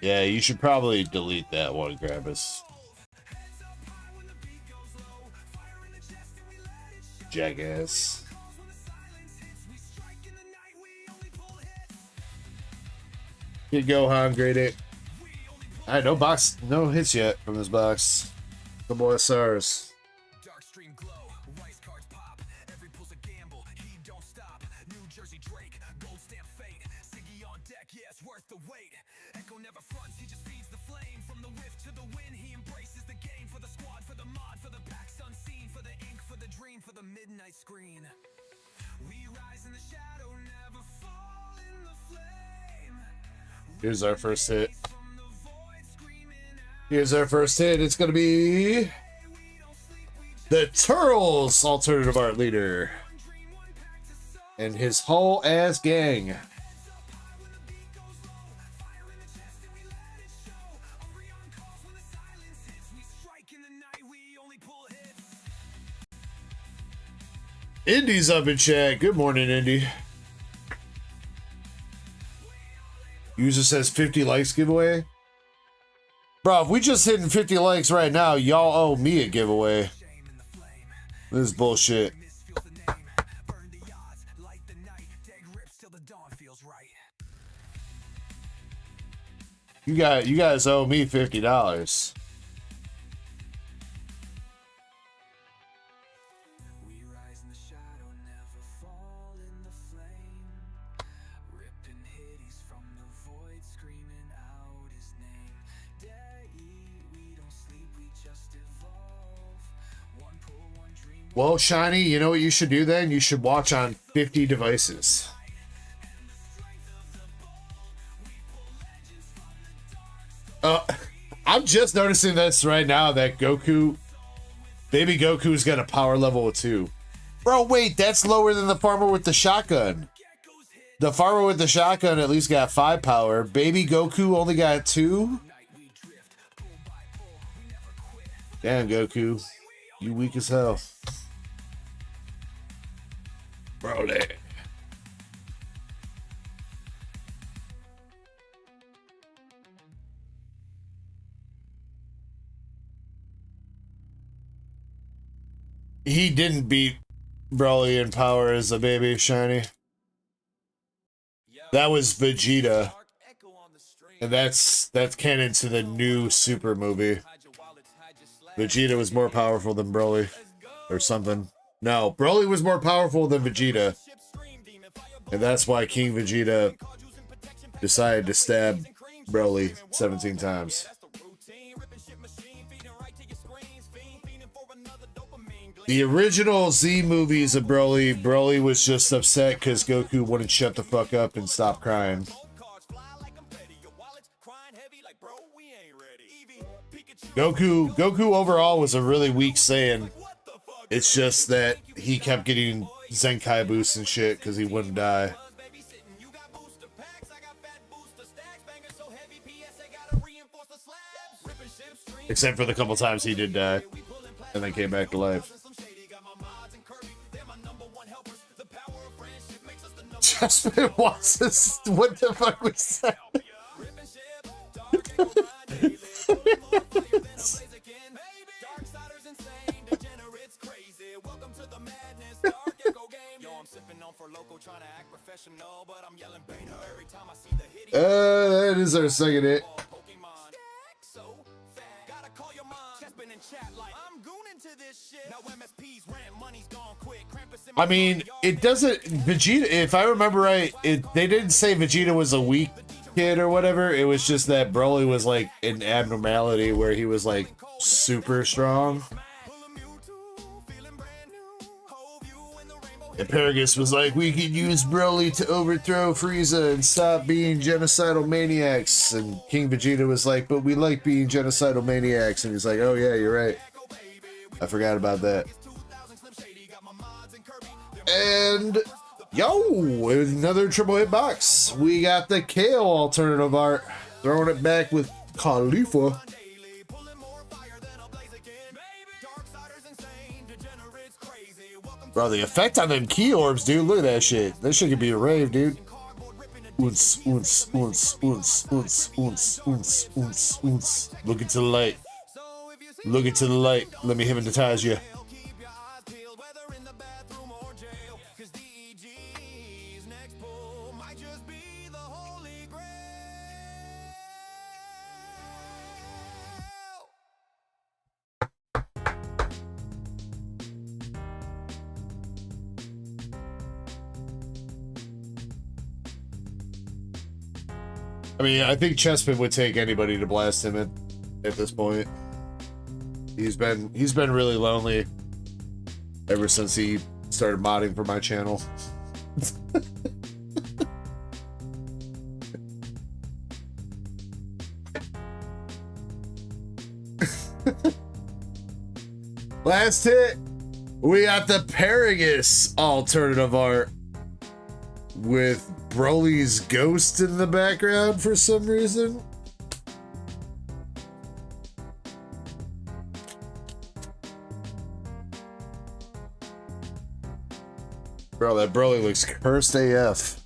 Yeah, you should probably delete that one, Krampus. Jackass. Kid Gohan, grade 8. Alright, no hits yet from this box. Couple SRs. Here's our first hit. Here's our first hit. It's going to be the Turtles alternative art leader and his whole ass gang. Indy's up in chat. Good morning, Indy. User says 50 likes giveaway. Bro, if we just hitting 50 likes right now, y'all owe me a giveaway. This is bullshit. You guys owe me $50. Well, Shiny, you know what you should do then? You should watch on 50 devices. I'm just noticing this right now that Goku, baby Goku's got a power level of 2. Bro, wait, that's lower than the farmer with the shotgun. The farmer with the shotgun at least got 5 power. Baby Goku only got 2? Damn, Goku. You weak as hell. Brody. He didn't beat Broly in power as a baby, Shiny. That was Vegeta. And that's canon to the new Super movie. Vegeta was more powerful than Broly. Or something. No, Broly was more powerful than Vegeta. And that's why King Vegeta decided to stab Broly 17 times. The original Z movies of Broly was just upset because Goku wouldn't shut the fuck up and stop crying. Goku overall was a really weak Saiyan. It's just that he kept getting Zenkai boosts and shit because he wouldn't die. Except for the couple times he did die and then came back to life. Jasmine wants this. What the fuck was that? That is our second hit. I mean, it doesn't. Vegeta, if I remember right, they didn't say Vegeta was a weak kid or whatever. It was just that Broly was like an abnormality where he was like super strong. And Paragus was like, we could use Broly to overthrow Frieza and stop being genocidal maniacs. And King Vegeta was like, but we like being genocidal maniacs. And he's like, oh yeah, you're right. I forgot about that. And yo, another triple hit box. We got the Kale alternative art. Throwing it back with Khalifa. Bro, the effect on them key orbs, dude. Look at that shit. That shit could be a rave, dude. Oons, oons, oons, oons, oons, oons, oons, oons, oons. Look into the light. Look into the light. Let me hypnotize you. I mean, I think Chespin would take anybody to blast him at this point. He's been really lonely ever since he started modding for my channel. Last hit, we got the Paragus alternative art with Broly's ghost in the background for some reason. Bro, that Broly looks cursed AF.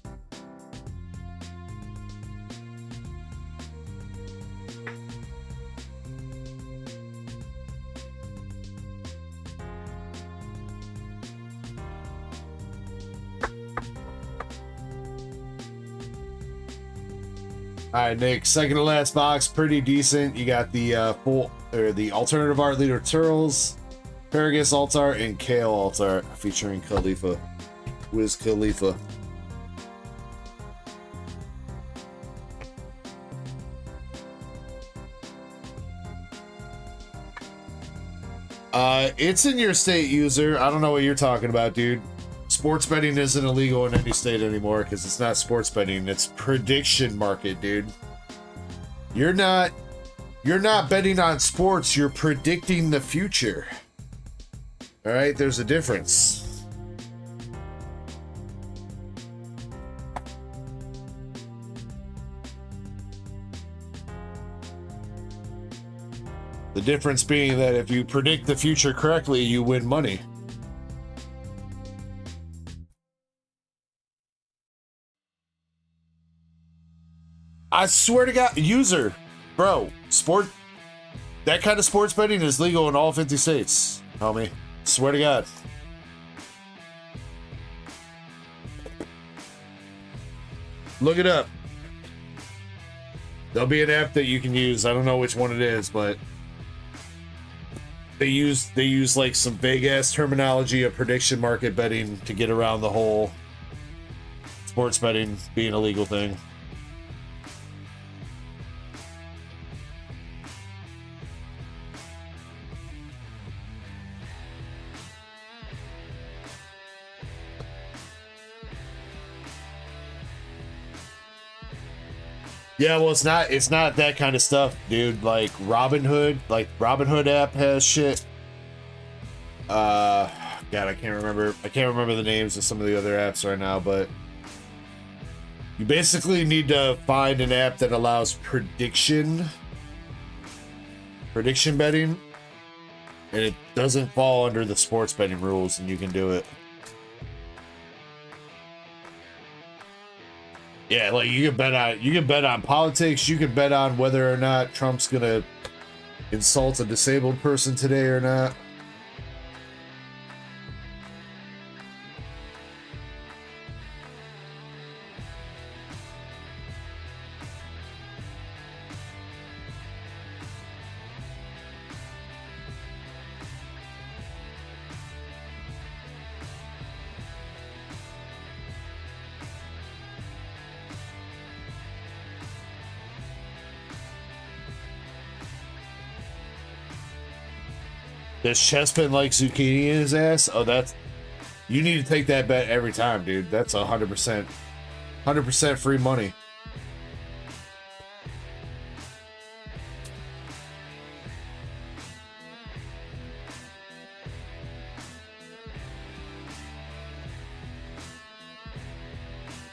All right, Nick, second to last box, pretty decent. You got the the alternative art leader Turles, Paragus alt art, and Kale alt art featuring Khalifa. Wiz Khalifa. It's in your state, user. I don't know what you're talking about, dude. Sports betting isn't illegal in any state anymore because it's not sports betting, it's prediction market, dude. You're not betting on sports, you're predicting the future. All right, there's a difference. The difference being that if you predict the future correctly, you win money. I swear to God, user, bro, that kind of sports betting is legal in all 50 states, homie. Swear to God. Look it up. There'll be an app that you can use. I don't know which one it is, but they use like some vague ass terminology of prediction market betting to get around the whole sports betting being a legal thing. Yeah, well, it's not that kind of stuff, dude. Like Robinhood app has shit. God, I can't remember the names of some of the other apps right now, but you basically need to find an app that allows prediction prediction betting, and it doesn't fall under the sports betting rules, and you can do it. Yeah, like you can bet on politics, you can bet on whether or not Trump's gonna insult a disabled person today or not. Does Chespin like zucchini in his ass? Oh, that's... You need to take that bet every time, dude. That's 100%. 100% free money.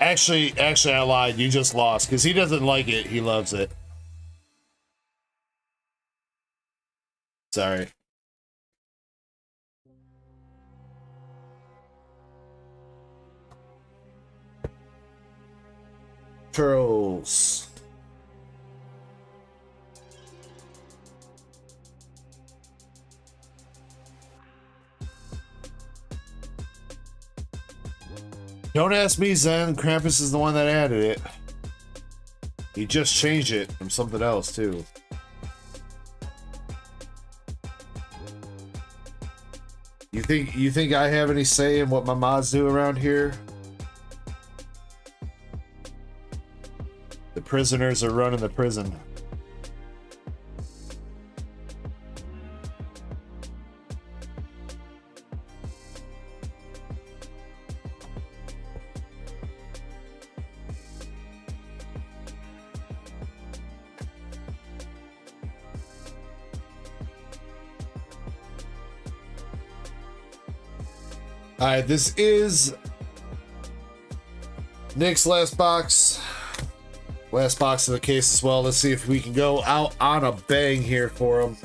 Actually, I lied. You just lost because he doesn't like it. He loves it. Sorry. Trolls. Don't ask me, Zen. Krampus is the one that added it. He just changed it from something else, too. You think I have any say in what my mods do around here? The prisoners are running the prison. All right, this is Nick's last box. Last box of the case as well. Let's see if we can go out on a bang here for him.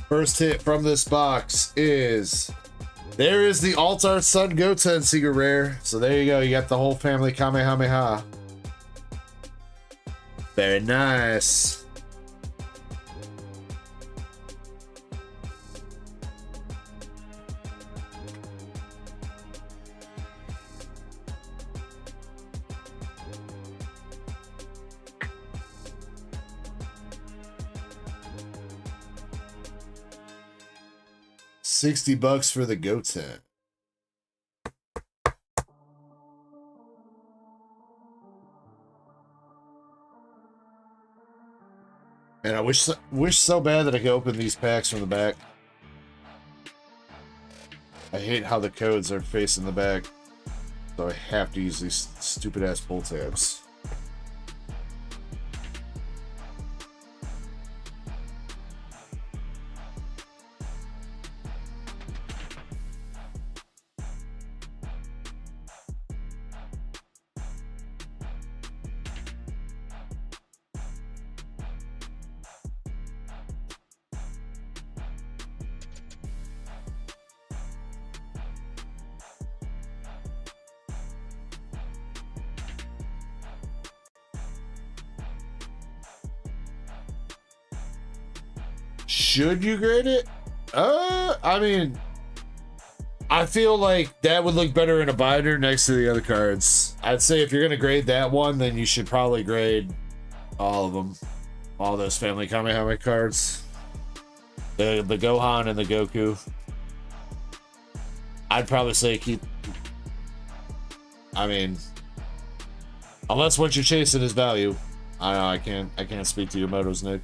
First hit from this box is... There is the Altar Sun Goten Secret Rare. So there you go. You got the whole family Kamehameha. Very nice. $60 for the Goten. And I wish so bad that I could open these packs from the back. I hate how the codes are facing the back, so I have to use these stupid ass pull tabs. Should you grade it? I mean, I feel like that would look better in a binder next to the other cards. I'd say if you're gonna grade that one, then you should probably grade all of them, all those family Kamehameha cards, the Gohan and the Goku. I'd probably say keep. I mean, unless what you're chasing is value. I can't speak to your motos, Nick.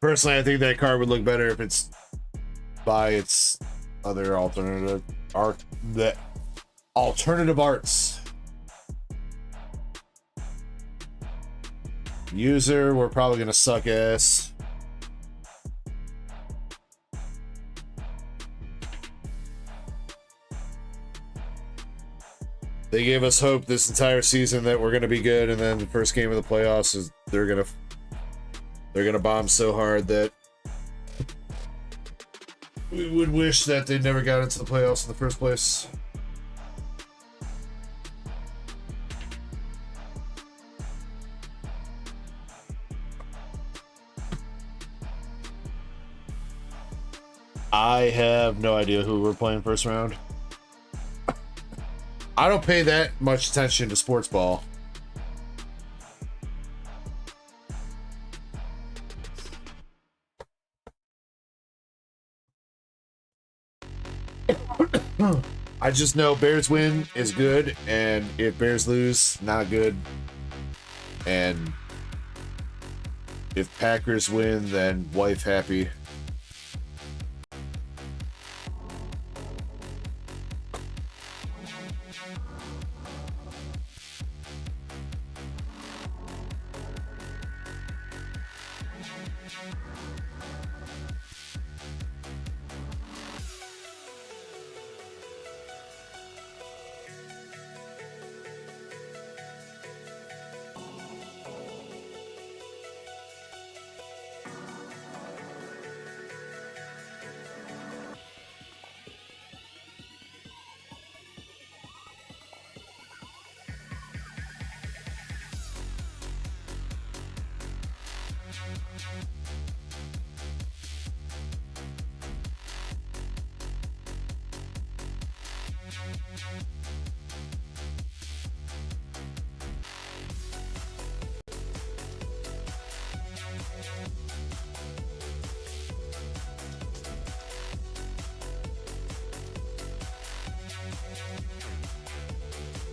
Personally, I think that card would look better if it's by its other alternative art. The alternative arts. User, we're probably gonna suck ass. They gave us hope this entire season that we're gonna be good, and then the first game of the playoffs is they're gonna bomb so hard that we would wish that they never got into the playoffs in the first place. I have no idea who we're playing first round. I don't pay that much attention to sports ball. I just know Bears win is good, and if Bears lose, not good. And if Packers win, then wife happy.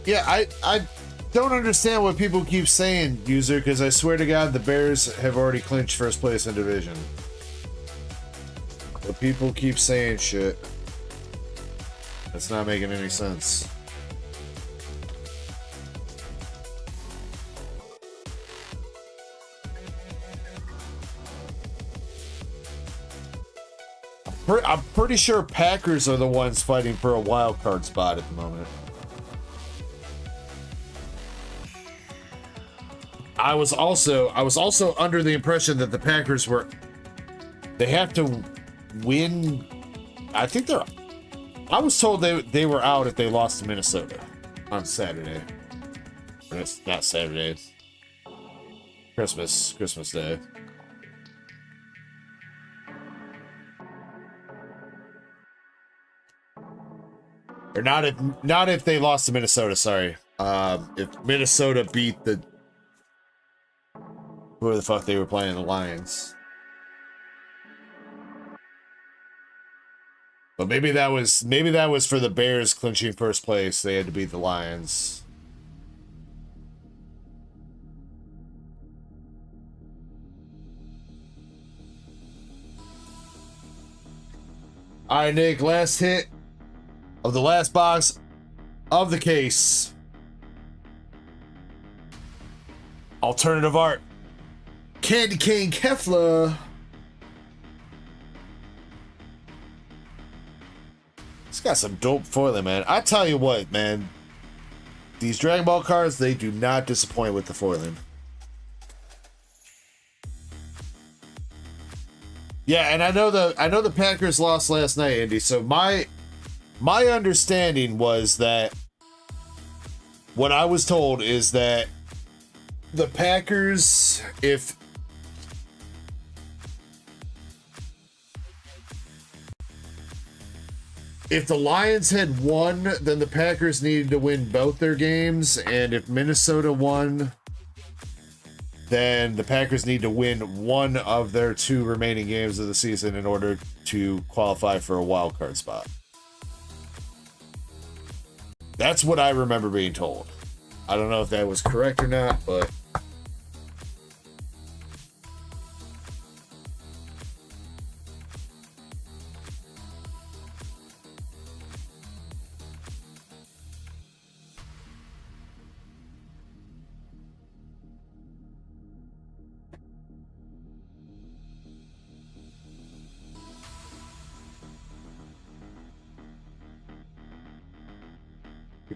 Yeah, I don't understand what people keep saying, user, because I swear to God, the Bears have already clinched first place in division. But people keep saying shit. That's not making any sense. I'm pretty sure Packers are the ones fighting for a wild card spot at the moment. I was also under the impression that the Packers they have to win. I think I was told they were out if they lost to Minnesota on Saturday. It's not Saturday. It's Christmas Day. Or not if they lost to Minnesota, sorry. If Minnesota beat who the fuck they were playing, the Lions. But maybe that was for the Bears clinching first place. They had to beat the Lions. All right, Nick, last hit of the last box of the case. Alternative art. Candy Cane Kefla. It's got some dope foiling, man. I tell you what, man. These Dragon Ball cards, they do not disappoint with the foiling. Yeah, and I know the Packers lost last night, Andy. So my understanding was that what I was told is that the Packers, if the Lions had won, then the Packers needed to win both their games, and if Minnesota won, then the Packers need to win one of their two remaining games of the season in order to qualify for a wild card spot. That's what I remember being told. I don't know if that was correct or not, but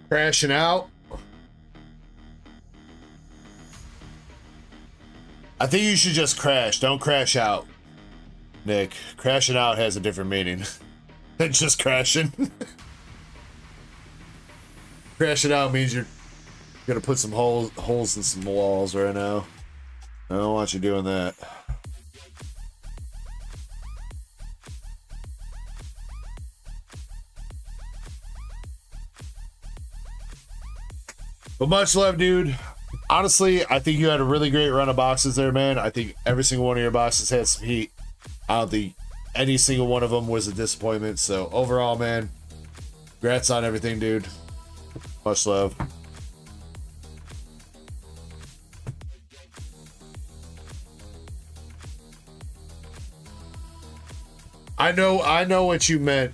Crashing out. I think you should just crash. Don't crash out, Nick. Crashing out has a different meaning than just crashing. Crashing out means you're gonna put some holes in some walls right now. I don't want you doing that. But much love, dude. Honestly, I think you had a really great run of boxes there, man. I think every single one of your boxes had some heat. I don't think any single one of them was a disappointment. So overall, man, congrats on everything, dude. Much love. I know what you meant,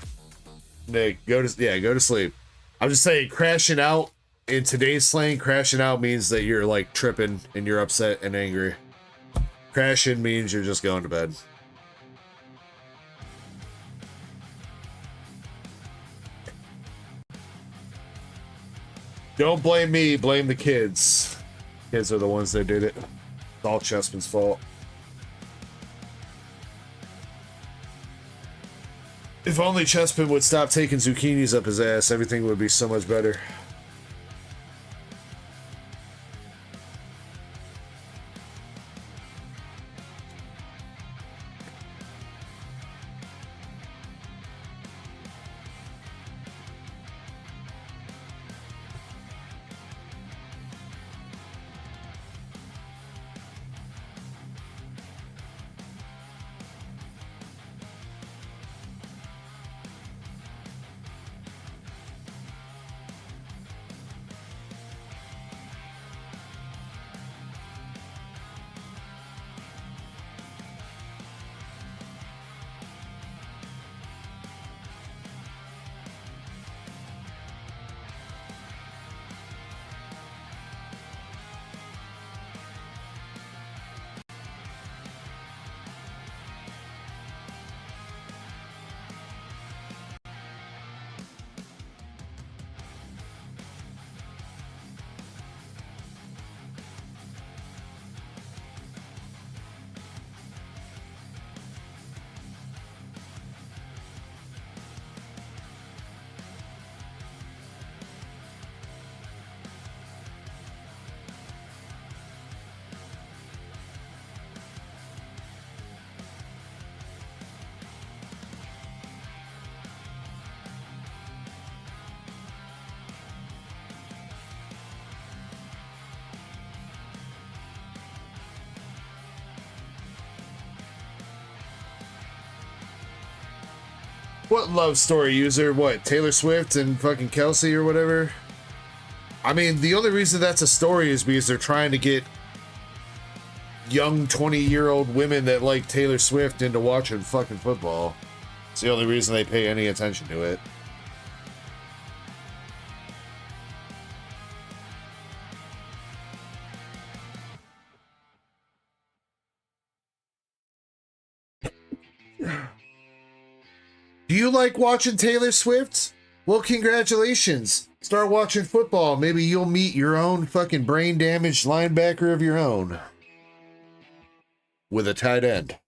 Nick. Go to sleep. I'm just saying, crashing out in today's slang, crashing out means that you're like tripping and you're upset and angry. Crashing means you're just going to bed. Don't blame me, blame the kids. Kids are the ones that did it. It's all Chessman's fault. If only Chespin would stop taking zucchinis up his ass, everything would be so much better. What love story user? What, Taylor Swift and fucking Kelsey or whatever? I mean, the only reason that's a story is because they're trying to get young 20-year-old women that like Taylor Swift into watching fucking football. It's the only reason they pay any attention to it. Do you like watching Taylor Swift? Well, congratulations. Start watching football. Maybe you'll meet your own fucking brain-damaged linebacker of your own. With a tight end.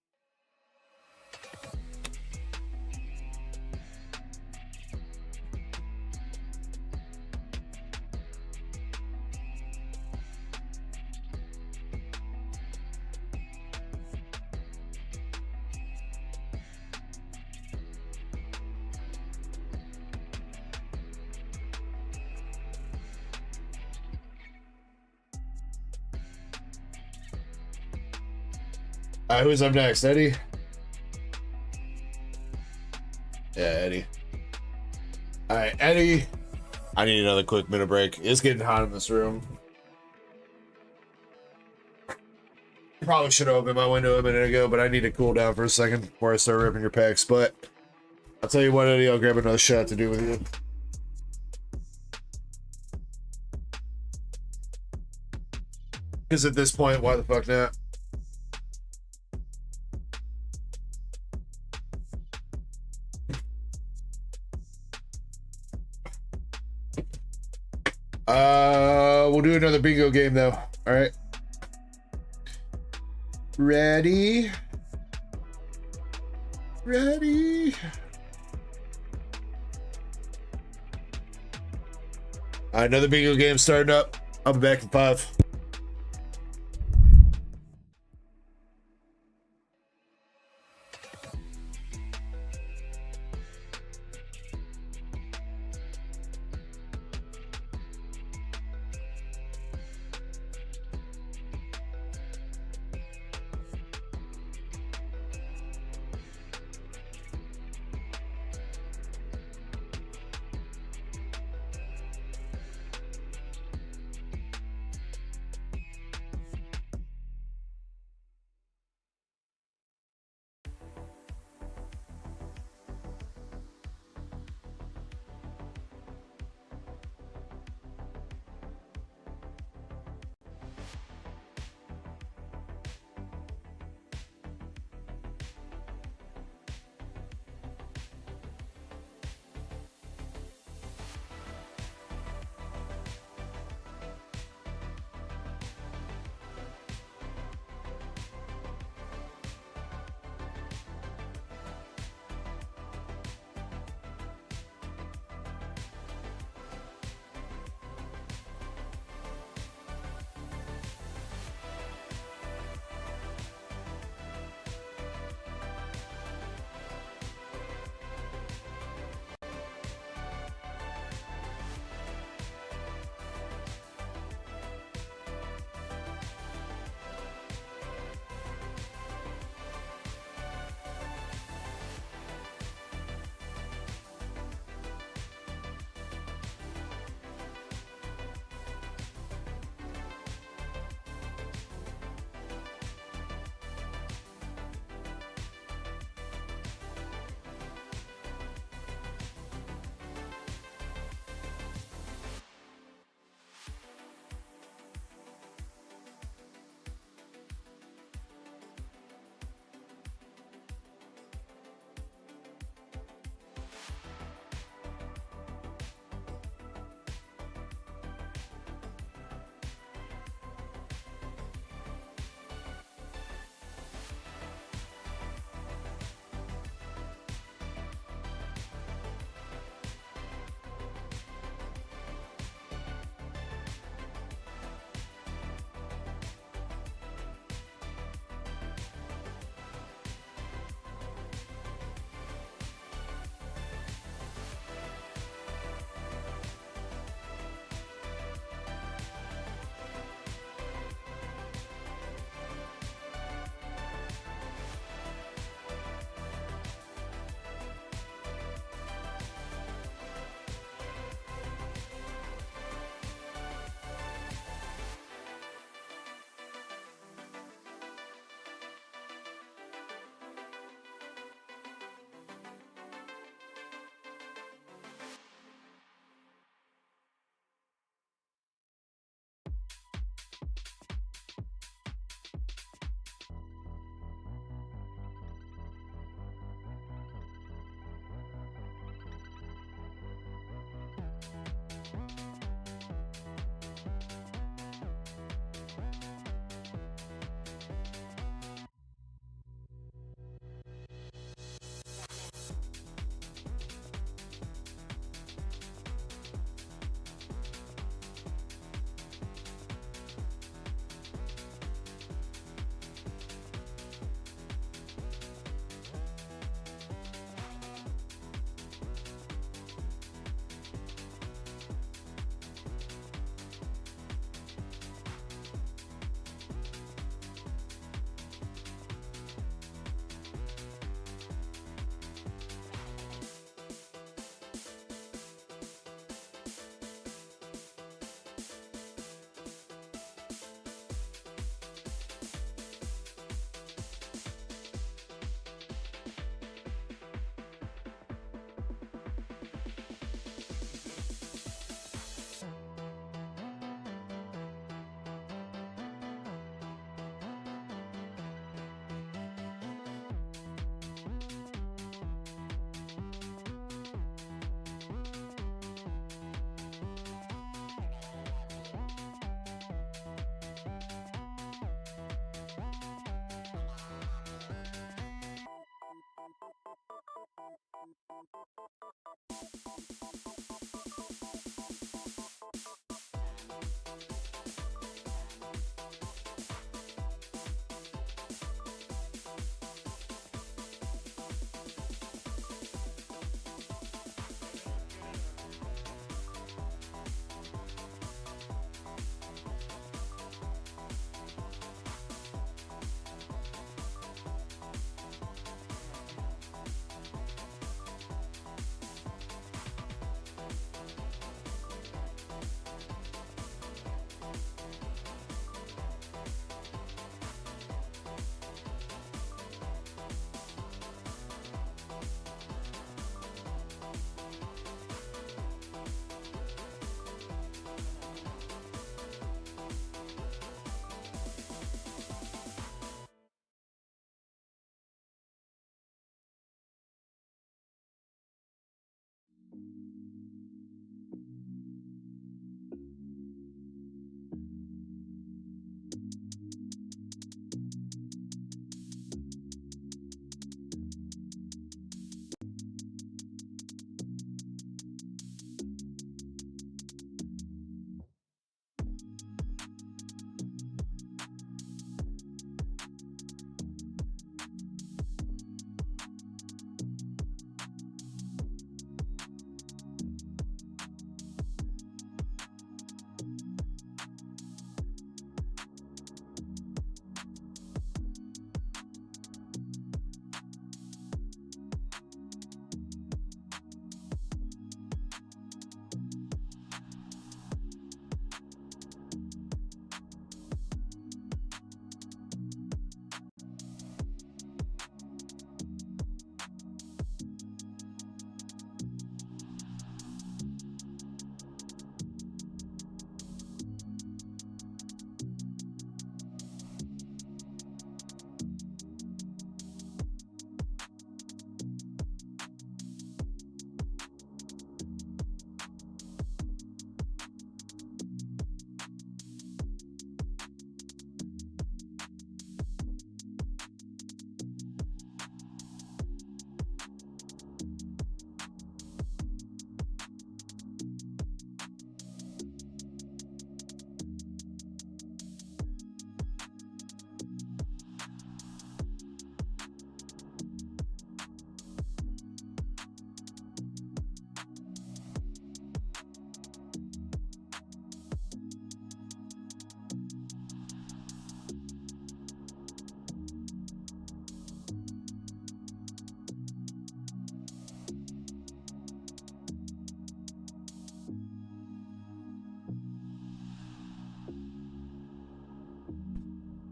Who's up next? Eddie? Yeah, Eddie. Alright, Eddie. I need another quick minute break. It's getting hot in this room. Probably should have opened my window a minute ago, but I need to cool down for a second before I start ripping your packs. But I'll tell you what, Eddie, I'll grab another shot to do with you. Because at this point, why the fuck not? We'll do another bingo game though. All right. Ready? Ready? All right, another bingo game starting up. I'll be back in 5.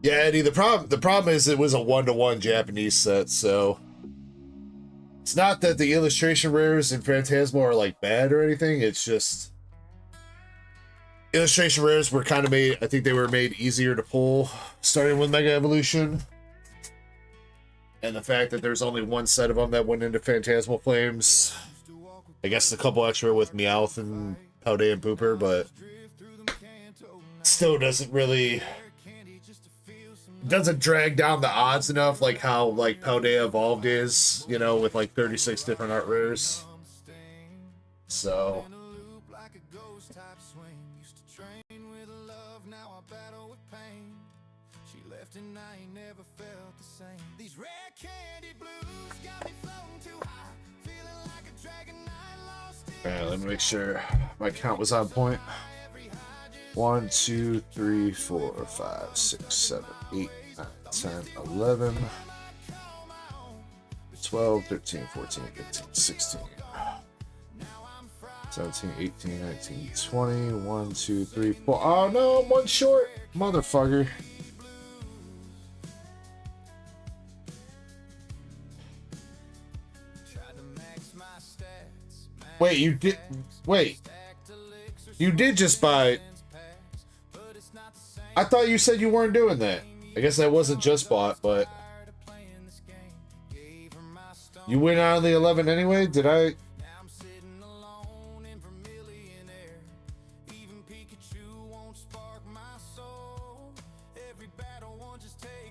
Yeah, Eddie, the problem is it was a 1-to-1 Japanese set, so it's not that the illustration rares in Phantasmal are like bad or anything, it's just illustration rares were kind of made, I think they were made easier to pull starting with Mega Evolution. And the fact that there's only one set of them that went into Phantasmal Flames, I guess a couple extra with Meowth and Paldea and Pooper, but still doesn't really, doesn't drag down the odds enough like how like Paldea Evolved is, you know, with like 36 different art rares. So alright, let me make sure my count was on point. 1, 2, 3, 4, 5, 6, 7, 8, 9, 10, 11, 12, 13, 14, 15, 16, 17, 18, 19, 20, 1, 2, 3, 4. Oh no, I'm one short, motherfucker. Wait, you did. Wait, you did just buy. I thought you said you weren't doing that. I guess that wasn't just bought, but you went out of the 11 anyway. Did I?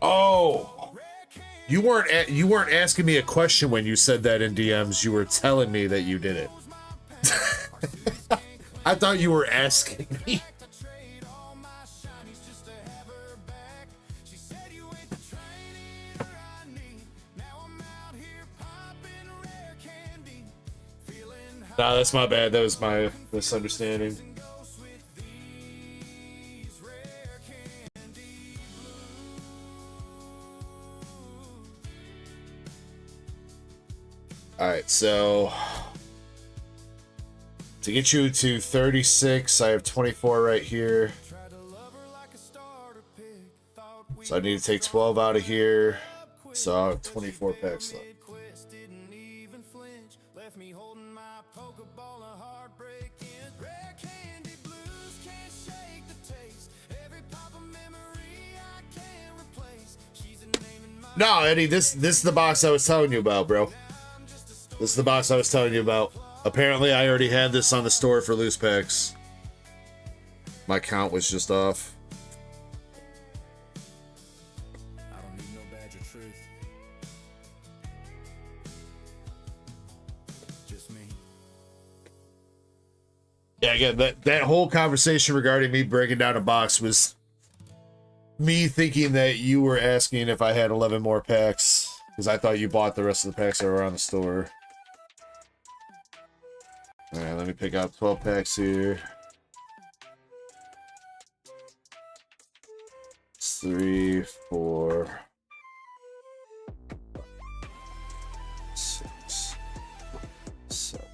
Oh, you weren't asking me a question when you said that in DMs. You were telling me that you did it. I thought you were asking me. Nah, that's my bad. That was my misunderstanding. Alright, so to get you to 36, I have 24 right here. So I need to take 12 out of here. So I have 24 packs left. No, Eddie, this is the box I was telling you about, bro. This is the box I was telling you about. Apparently, I already had this on the store for loose packs. My count was just off. I don't need no badge of truth. Just me. Yeah, again, that whole conversation regarding me breaking down a box was me thinking that you were asking if I had 11 more packs, because I thought you bought the rest of the packs that were on the store. Alright, let me pick out 12 packs here. 3, 4, 6, 7,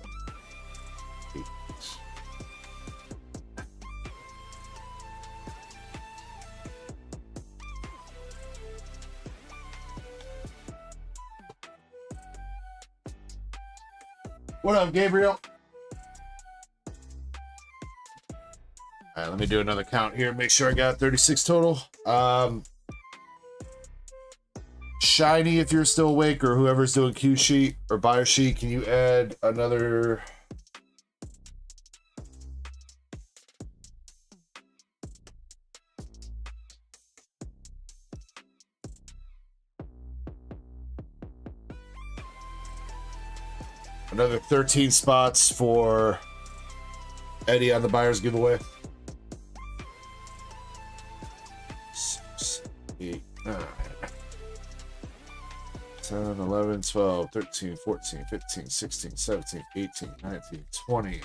8. What up, Gabriel? All right, let me do another count here. Make sure I got 36 total. Shiny, if you're still awake, or whoever's doing Q sheet or buyer sheet, can you add another? Another 13 spots for Eddie on the buyer's giveaway. 6, 8, 9, 10, 11, 12, 13, 14, 15, 16, 17, 18, 19, 20.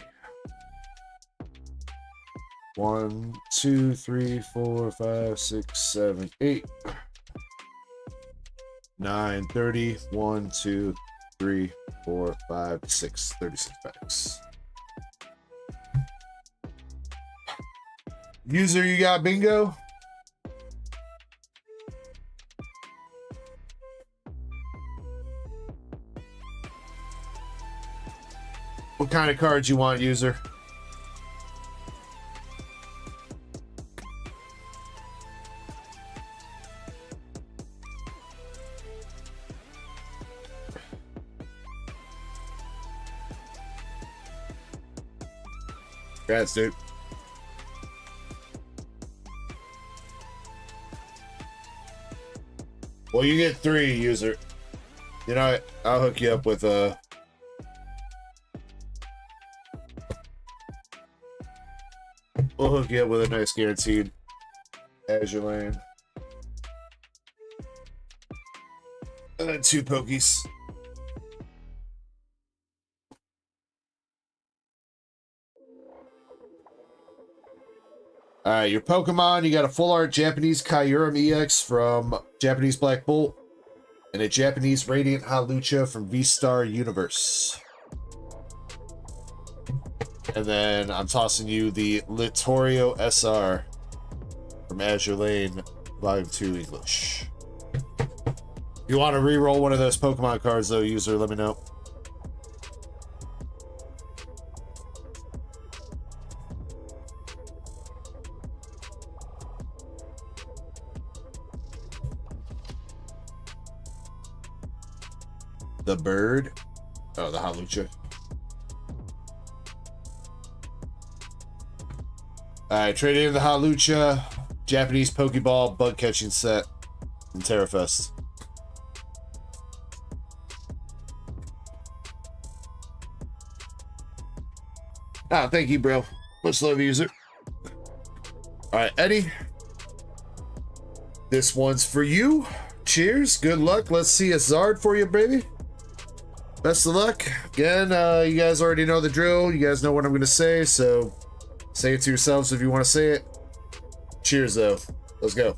1, 2, 3, 4, 5, 6, 7, 8, 9, 30. 1, 2, 3, 4, 5, 6, 36 packs. User, you got bingo? What kind of cards you want, user? Congrats, dude. Well, you get 3, user. You know what? I'll hook you up with a... We'll hook you up with a nice guaranteed Azure Lane. And then 2 Pokies. Alright, your Pokemon, you got a full art Japanese Kyurem EX from Japanese Black Bolt, and a Japanese Radiant Halucha from V-Star Universe. And then I'm tossing you the Littorio SR from Azure Lane, Volume 2 English. If you want to re-roll one of those Pokemon cards, though, user, let me know. The bird. Oh, the Halucha. Alright, trading in the Halucha, Japanese Pokeball bug catching set from Terrafest. Ah, thank you, bro. Much love, user. All right, Eddie. This one's for you. Cheers. Good luck. Let's see a Zard for you, baby. Best of luck. Again, you guys already know the drill. You guys know what I'm going to say, so say it to yourselves if you want to say it. Cheers, though. Let's go.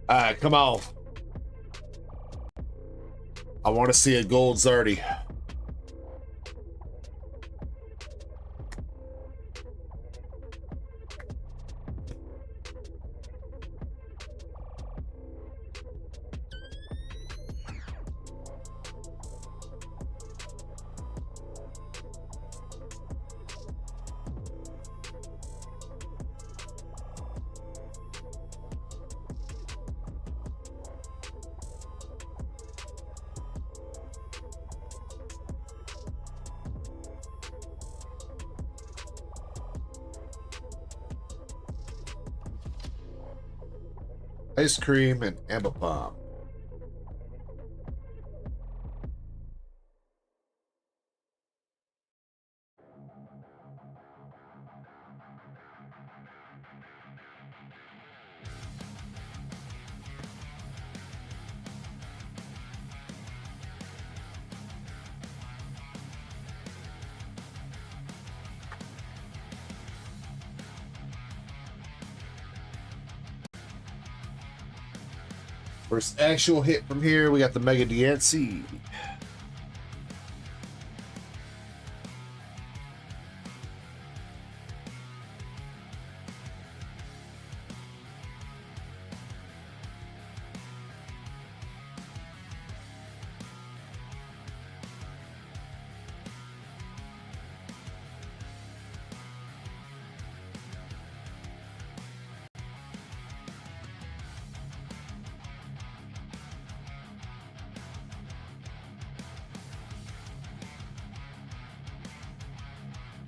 All right, come on. I want to see a gold Zardy. Ice cream and amber palm. First actual hit from here, we got the Mega DNC.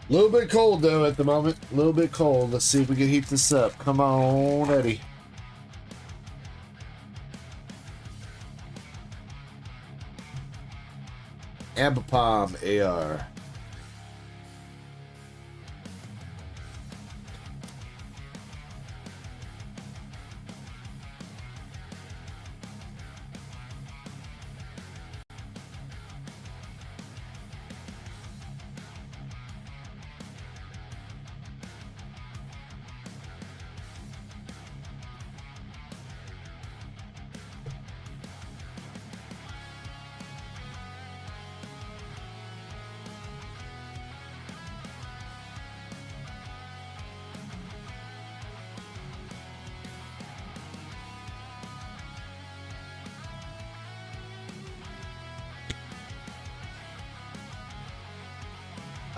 A little bit cold though at the moment. A little bit cold. Let's see if we can heat this up. Come on, Eddie. Amber Palm AR.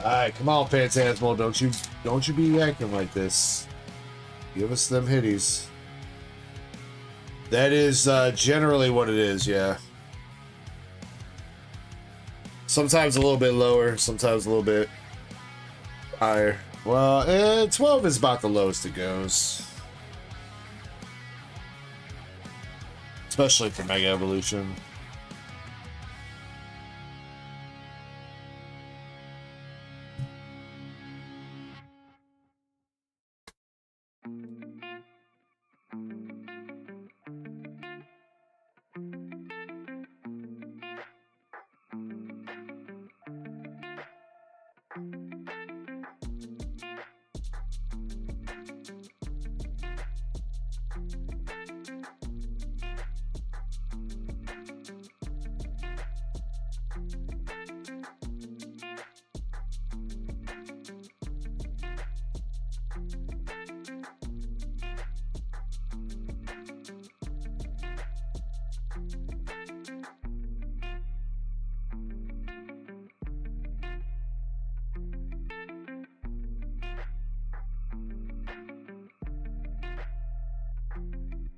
Alright, come on, Phantasmal. Don't you be acting like this. Give us them hitties. That is generally what it is, yeah. Sometimes a little bit lower, sometimes a little bit higher. Well, 12 is about the lowest it goes. Especially for Mega Evolution.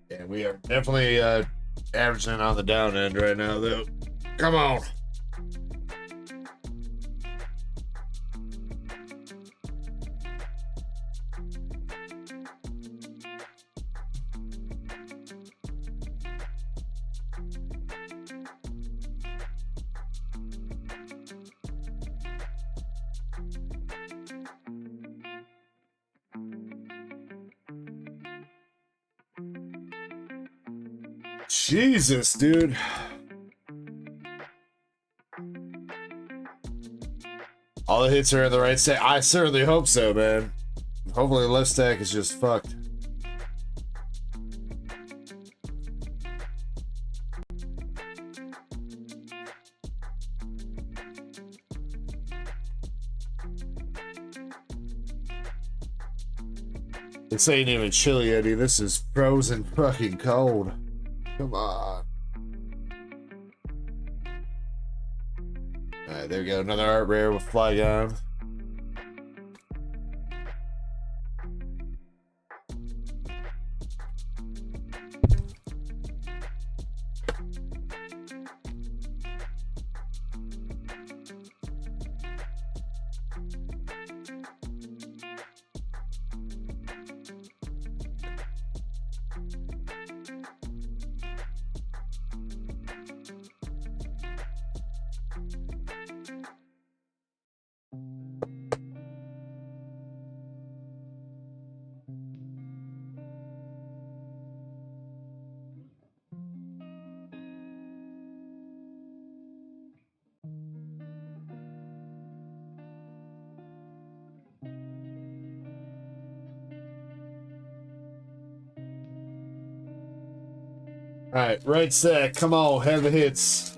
Yeah, we are definitely averaging on the down end right now, though. Come on. Jesus, dude. All the hits are in the right stack. I certainly hope so, man. Hopefully the left stack is just fucked. This ain't even chilly, Eddie. This is frozen fucking cold. Come on. Alright, there we go. Another art rare with Flygon. Alright, right stack. Come on, have the hits.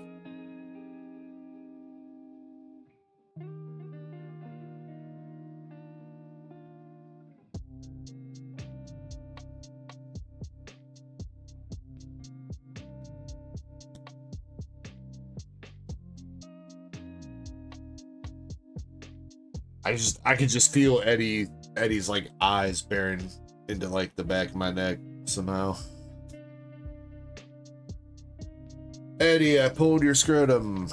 I could just feel Eddie's like eyes bearing into like the back of my neck somehow. Eddie, I pulled your scrotum.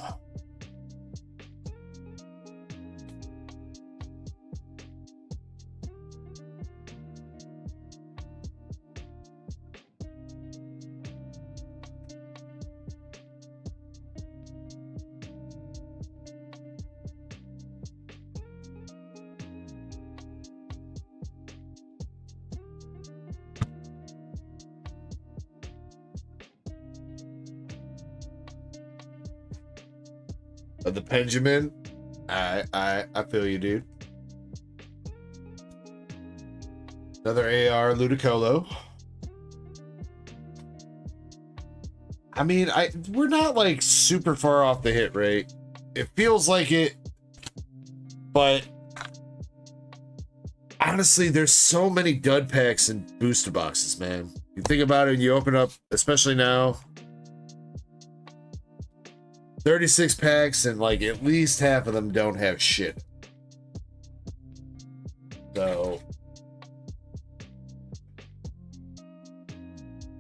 The Benjamin. I feel you, dude. Another AR Ludicolo. I mean, we're not like super far off the hit rate. It feels like it, but honestly, there's so many dud packs and booster boxes, man. You think about it and you open up, especially now, 36 packs, and like at least half of them don't have shit. So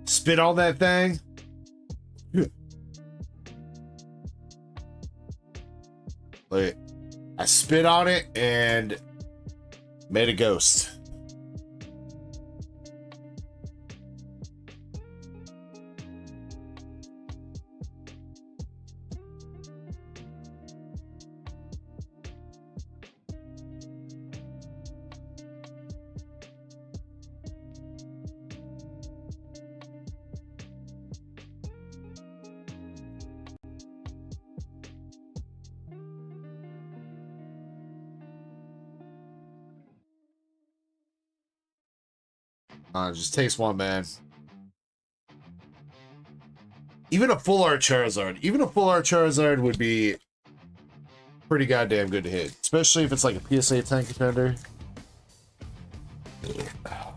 spit on that thing. Like, I spit on it and made a ghost. It just takes one, man. Even a full art Charizard would be pretty goddamn good to hit, especially if it's like a PSA 10 contender. I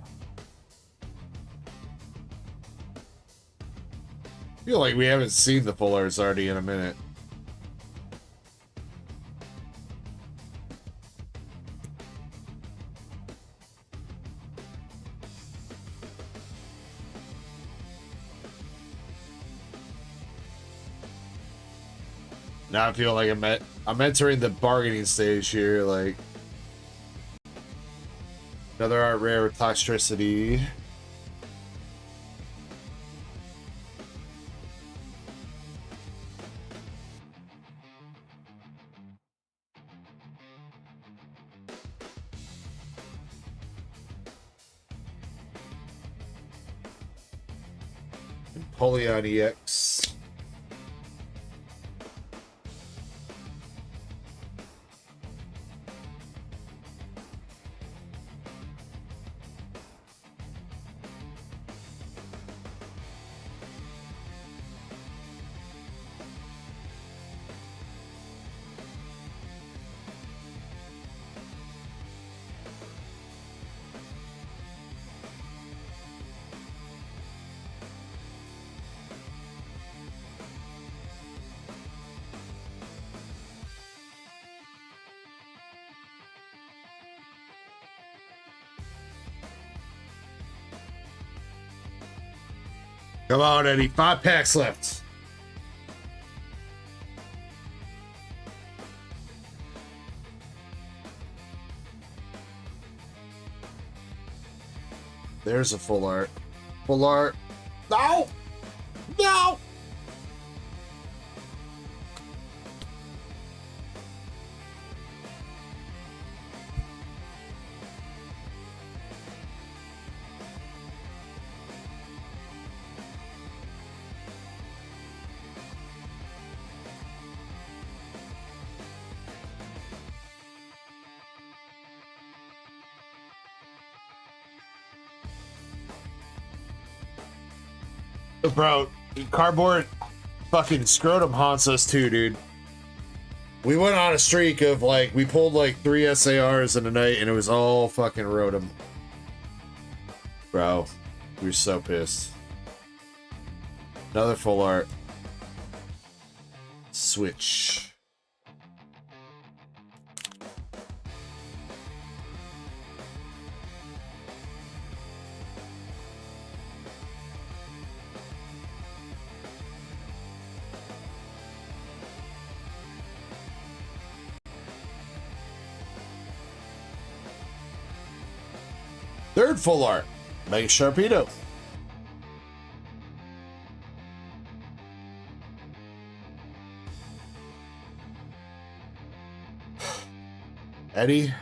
feel like we haven't seen the full arts already in a minute. Now I feel like I'm entering the bargaining stage here. Like another art rare with Toxtricity. Polygon EX. Come on, Eddie. 5 packs left. There's a full art. Full art. No! No! Bro, cardboard fucking scrotum haunts us too, dude. We went on a streak of like, we pulled like 3 SARs in a night and it was all fucking rotom. Bro, we were so pissed. Another full art. Switch. Third full art, Mega Sharpedo. Eddie,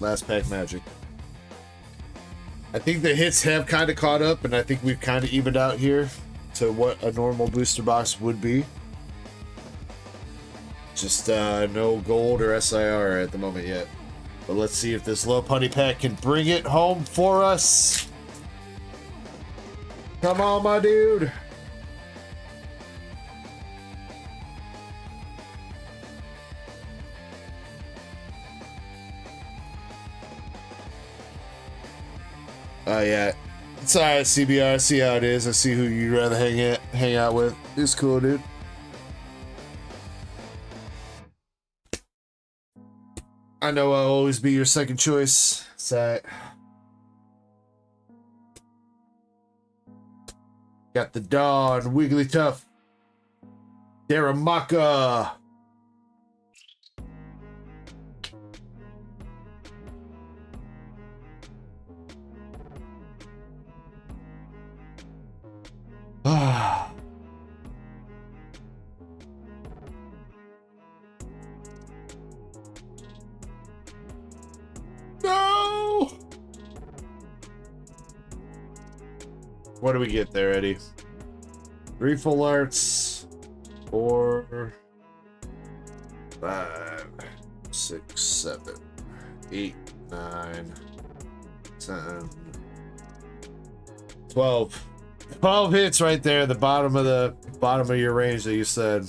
last pack magic. I think the hits have kind of caught up, and I think we've kind of evened out here to what a normal booster box would be. Just no gold or SIR at the moment yet. But let's see if this low punny pack can bring it home for us. Come on, my dude. Oh yeah, it's alright, CBR. I see how it is. I see who you'd rather hang out with. It's cool, dude. I know I'll always be your second choice. So got the Dawn, Wigglytuff, Daramaka. Ah. No! What do we get there, Eddie? 3 full arts, 4, 5, 6, 7, 8, 9, 10, 12. 12 hits right there, the bottom of your range that you said.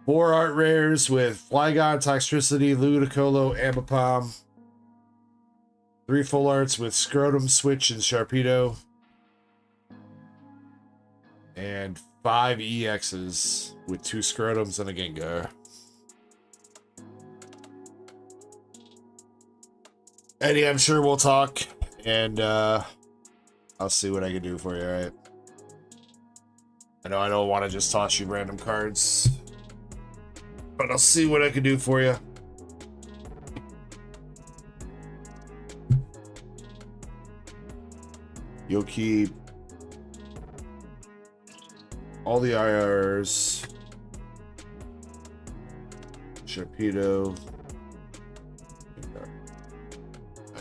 4 art rares with Flygon, Toxtricity, Ludicolo, Ambipom. 3 full arts with Scrotum, Switch, and Sharpedo. And 5 EXs with 2 Scrotums and a Gengar. Eddie, I'm sure we'll talk, and I'll see what I can do for you, alright? I know I don't want to just toss you random cards, but I'll see what I can do for you. You'll keep all the IRs, Sharpedo,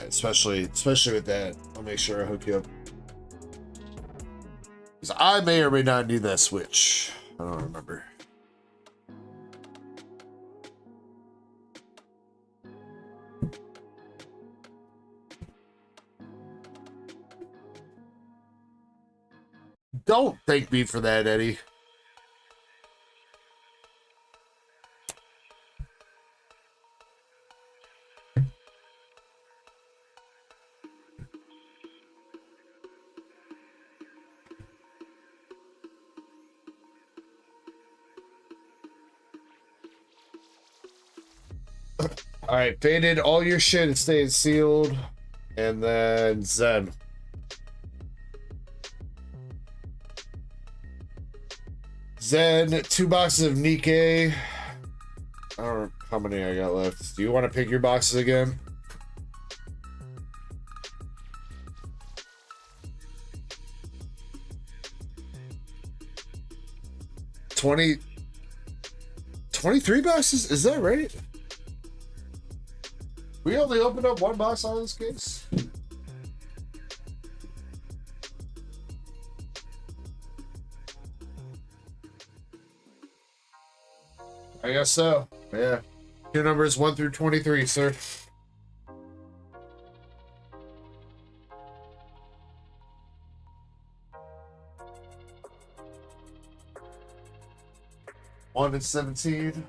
especially with that. I'll make sure I hook you up. Because I may or may not need that switch. I don't remember. Don't thank me for that, Eddie. All right, faded all your shit and stayed sealed, and then Zen. Zen, 2 boxes of Nikkei. I don't know how many I got left. Do you want to pick your boxes again? $23 boxes? Is that right? We only opened up 1 box on this case. I guess so. Yeah. Your numbers 1 through 23, sir. One and 17.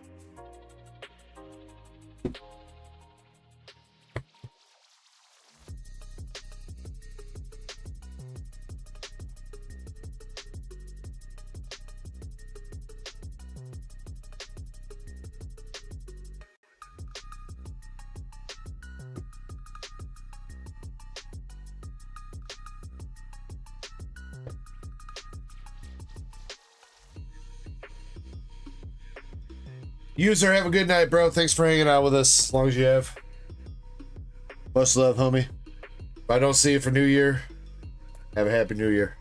User, have a good night, bro. Thanks for hanging out with us as long as you have. Much love, homie. If I don't see you for New Year, have a happy New Year.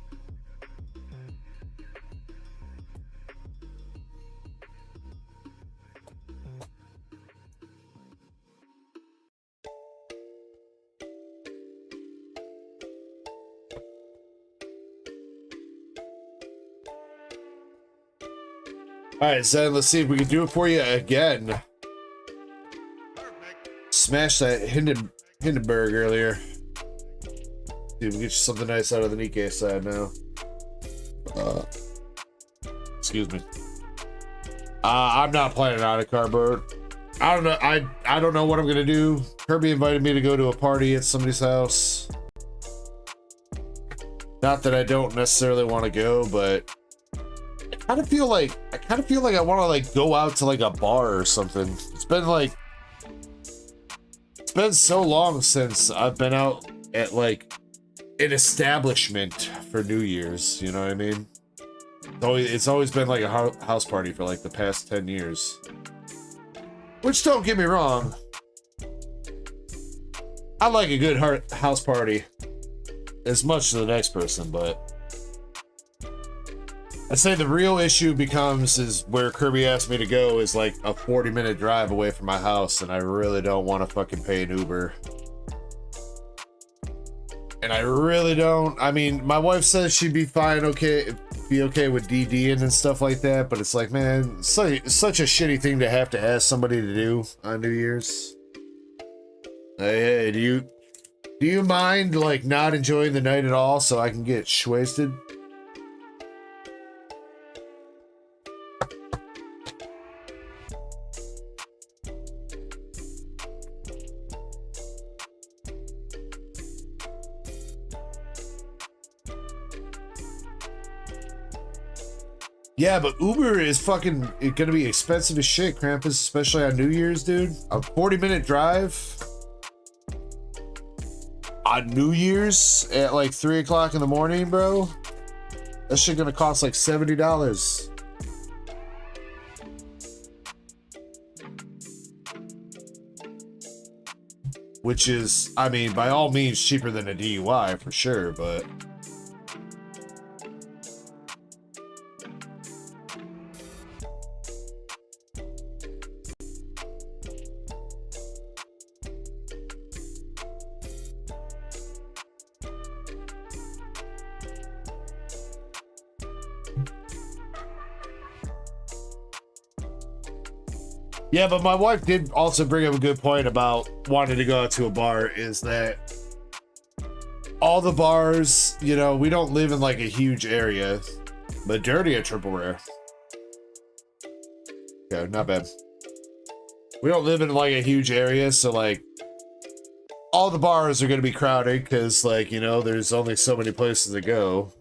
All right, Zen, let's see if we can do it for you again. Smash that Hindenburg earlier. See if we get you something nice out of the Nikkei side now. Excuse me. I'm not planning on a cardboard. I don't know. I don't know what I'm gonna do. Kirby invited me to go to a party at somebody's house. Not that I don't necessarily want to go, but I kind of feel like I want to like go out to like a bar or something. It's been so long since I've been out at like an establishment for New Year's, you know what I mean? It's always been like a house party for like the past 10 years. Which, don't get me wrong, I like a good house party as much as the next person, but I'd say the real issue is where Kirby asked me to go is like a 40-minute drive away from my house, and I really don't want to fucking pay an Uber. And I really don't. I mean, my wife says she'd be fine, be okay with DDing and stuff like that, but it's like, man, it's such a shitty thing to have to ask somebody to do on New Year's. Hey, do you mind like not enjoying the night at all so I can get wasted? Yeah, but Uber is fucking gonna be expensive as shit, Krampus, especially on New Year's, dude. A 40-minute drive on New Year's at like 3 o'clock in the morning, bro. That shit gonna cost like $70. Which is, I mean, by all means cheaper than a DUI for sure, but Yeah, but my wife did also bring up a good point about wanting to go out to a bar, is that all the bars, you know, we don't live in like a huge area. Majority of triple rare. Okay, not bad. We don't live in like a huge area, so like all the bars are going to be crowded because, like, you know, there's only so many places to go.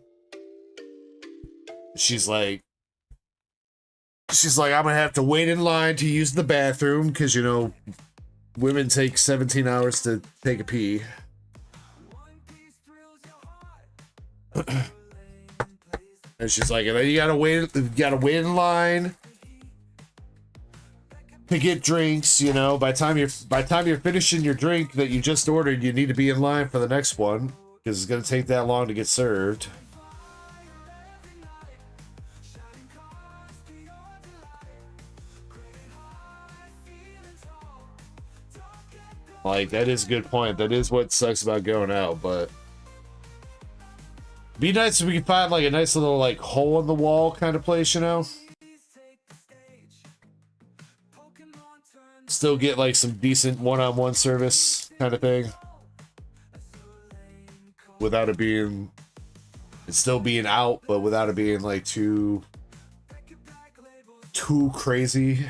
She's like, I'm gonna have to wait in line to use the bathroom because, you know, women take 17 hours to take a pee. And she's like, and then you gotta wait in line to get drinks. You know, by the time you're finishing your drink that you just ordered, you need to be in line for the next one because it's gonna take that long to get served. Like, that is a good point. That is what sucks about going out, but be nice if we could find like a nice little like hole in the wall kind of place, you know? Still get like some decent one-on-one service kind of thing. Without it being, it's still being out, but without it being like too crazy.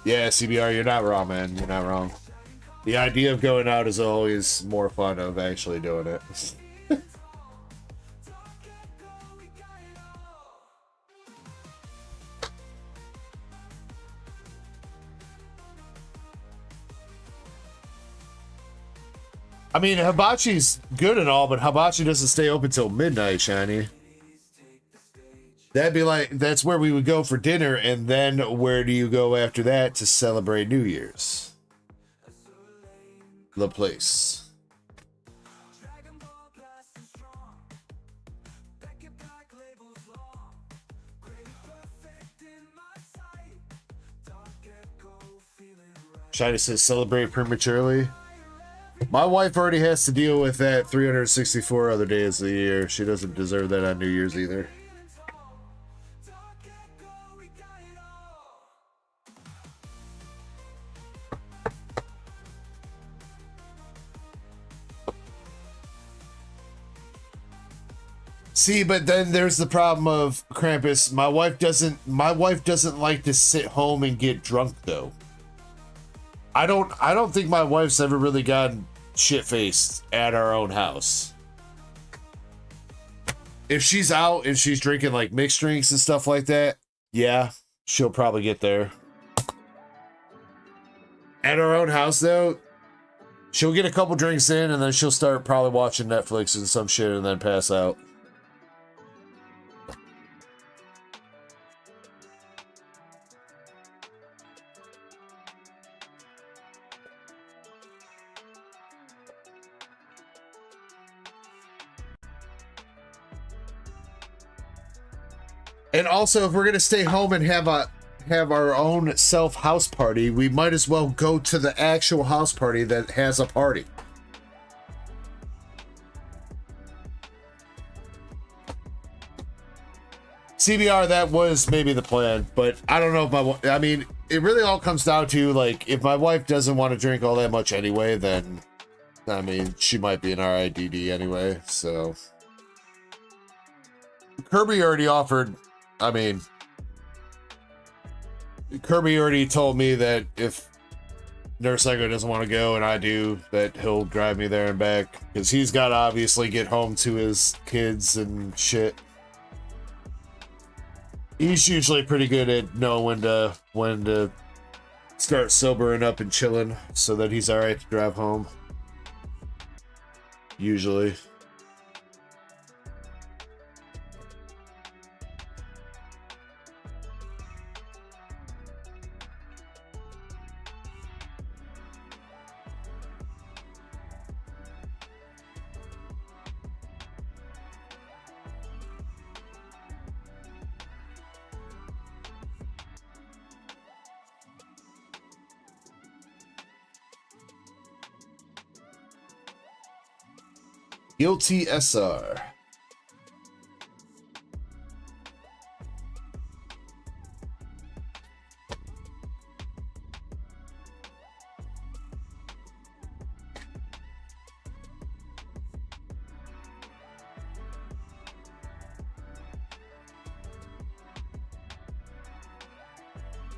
Yeah, CBR, you're not wrong, man. You're not wrong. The idea of going out is always more fun of actually doing it. I mean, hibachi's good and all, but hibachi doesn't stay open till midnight, Shiny. That'd be like, that's where we would go for dinner, and then where do you go after that to celebrate New Year's? The place. Shiny says celebrate prematurely. My wife already has to deal with that 364 other days of the year. She doesn't deserve that on New Year's either. See, but then there's the problem of Krampus. My wife doesn't like to sit home and get drunk though. I don't think my wife's ever really gotten shit-faced at our own house. If she's out and she's drinking like mixed drinks and stuff like that, yeah, she'll probably get there. At our own house though, she'll get a couple drinks in and then she'll start probably watching Netflix and some shit and then pass out. And also, if we're gonna stay home and have our own self house party, we might as well go to the actual house party that has a party. CBR, that was maybe the plan, but I don't know if I mean, it really all comes down to, like, if my wife doesn't want to drink all that much anyway, then, I mean, she might be an RIDD anyway, so. Kirby already offered, I mean, Kirby already told me that if Nurse Echo doesn't want to go and I do, that he'll drive me there and back, because he's got to obviously get home to his kids and shit. He's usually pretty good at knowing when to start sobering up and chilling so that he's all right to drive home. Usually. Guilty SR.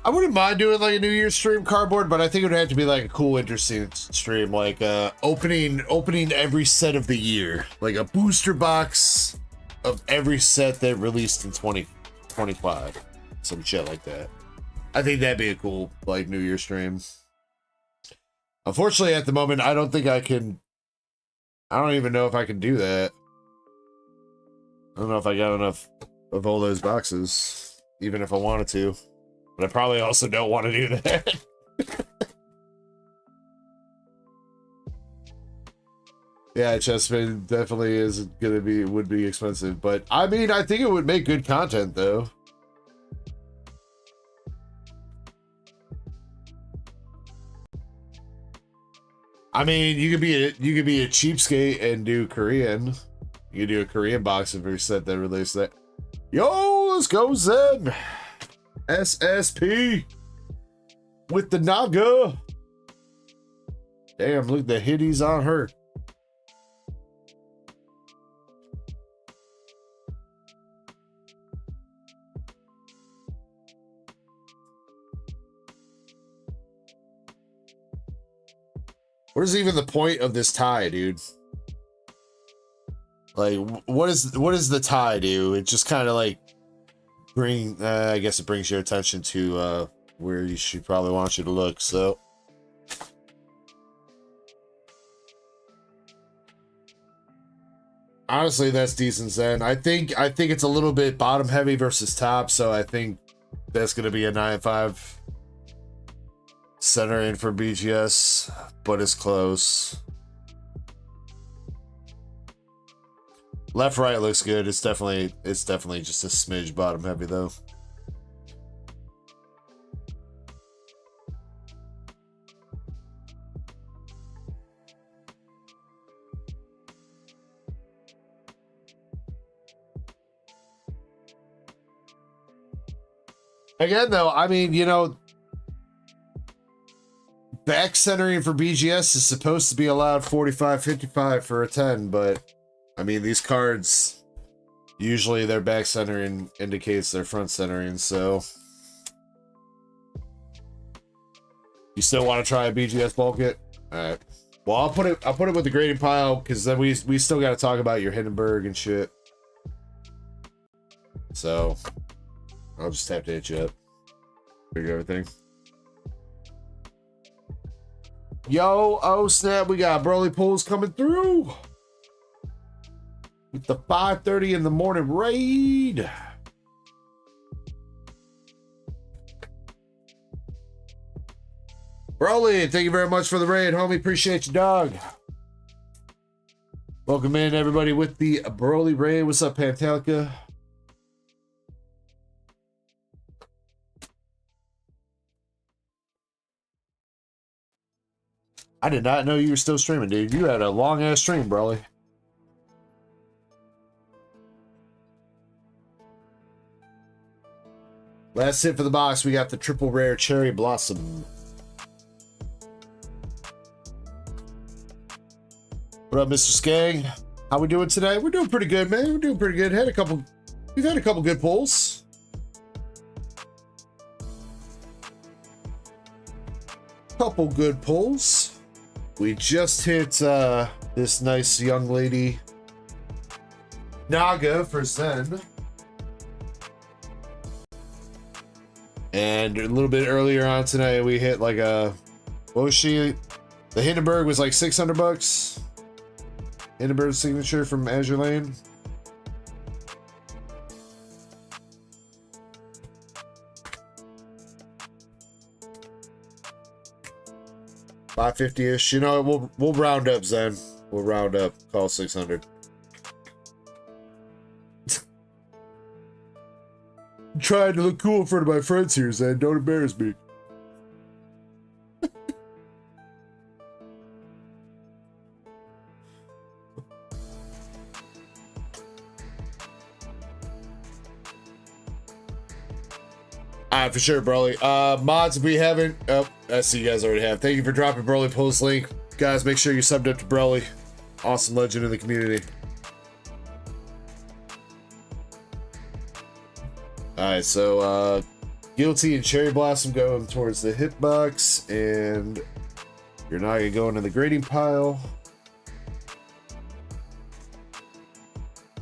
I wouldn't mind doing like a New Year's stream cardboard, but I think it would have to be like a cool, interesting stream, like opening every set of the year, like a booster box of every set that released in 2025, some shit like that. I think that'd be a cool like New Year's stream. Unfortunately, at the moment, I don't think I can. I don't even know if I can do that. I don't know if I got enough of all those boxes, even if I wanted to. But I probably also don't want to do that. Yeah, Chessman definitely would be expensive. But I mean, I think it would make good content though. I mean, you could be a cheapskate and do Korean. You could do a Korean box if you set that release that. Yo, let's go Zen. SSP with the Naga. Damn, look at the hitties on her. What is even the point of this tie, dude? Like, what is the tie do? It just kind of like I guess it brings your attention to where you should probably want you to look. So, honestly, that's decent. Zen. I think it's a little bit bottom heavy versus top, so I think that's gonna be a 9.5. Center in for BGS, but it's close. Left right looks good. It's definitely just a smidge bottom heavy though. Again though, I mean, you know, back centering for BGS is supposed to be allowed 45-55 for a 10, but I mean, these cards, usually their back centering indicates their front centering, so you still want to try a BGS bulk it? Alright. Well, I'll put it with the grading pile, because then we still got to talk about your Hindenburg and shit. So, I'll just have to hit you up. Figure everything. Yo, oh snap, we got Broly pulls coming through with the 5:30 in the morning raid. Broly, thank you very much for the raid, homie. Appreciate you, dog. Welcome in, everybody, with the Broly raid. What's up, Pantelica? I did not know you were still streaming, dude. You had a long ass stream, Broly. Last hit for the box, we got the triple rare Cherry Blossom. What up, Mr. Skang? How we doing today? We're doing pretty good, man. We're doing pretty good. We've had a couple good pulls. Couple good pulls. We just hit this nice young lady Naga for Zen. And a little bit earlier on tonight, we hit like a, what was she? The Hindenburg was like $600. Hindenburg signature from Azure Lane. $550-ish. You know, we'll round up, Zen. We'll round up. Call 600. I'm trying to look cool in front of my friends here, Zen. Don't embarrass me. Alright, for sure, Broly. Mods, if we haven't... Oh, I see you guys already have. Thank you for dropping Broly post link. Guys, make sure you subbed up to Broly. Awesome legend in the community. Alright, so, Guilty and Cherry Blossom going towards the hitbox, and you're not gonna go into the grading pile.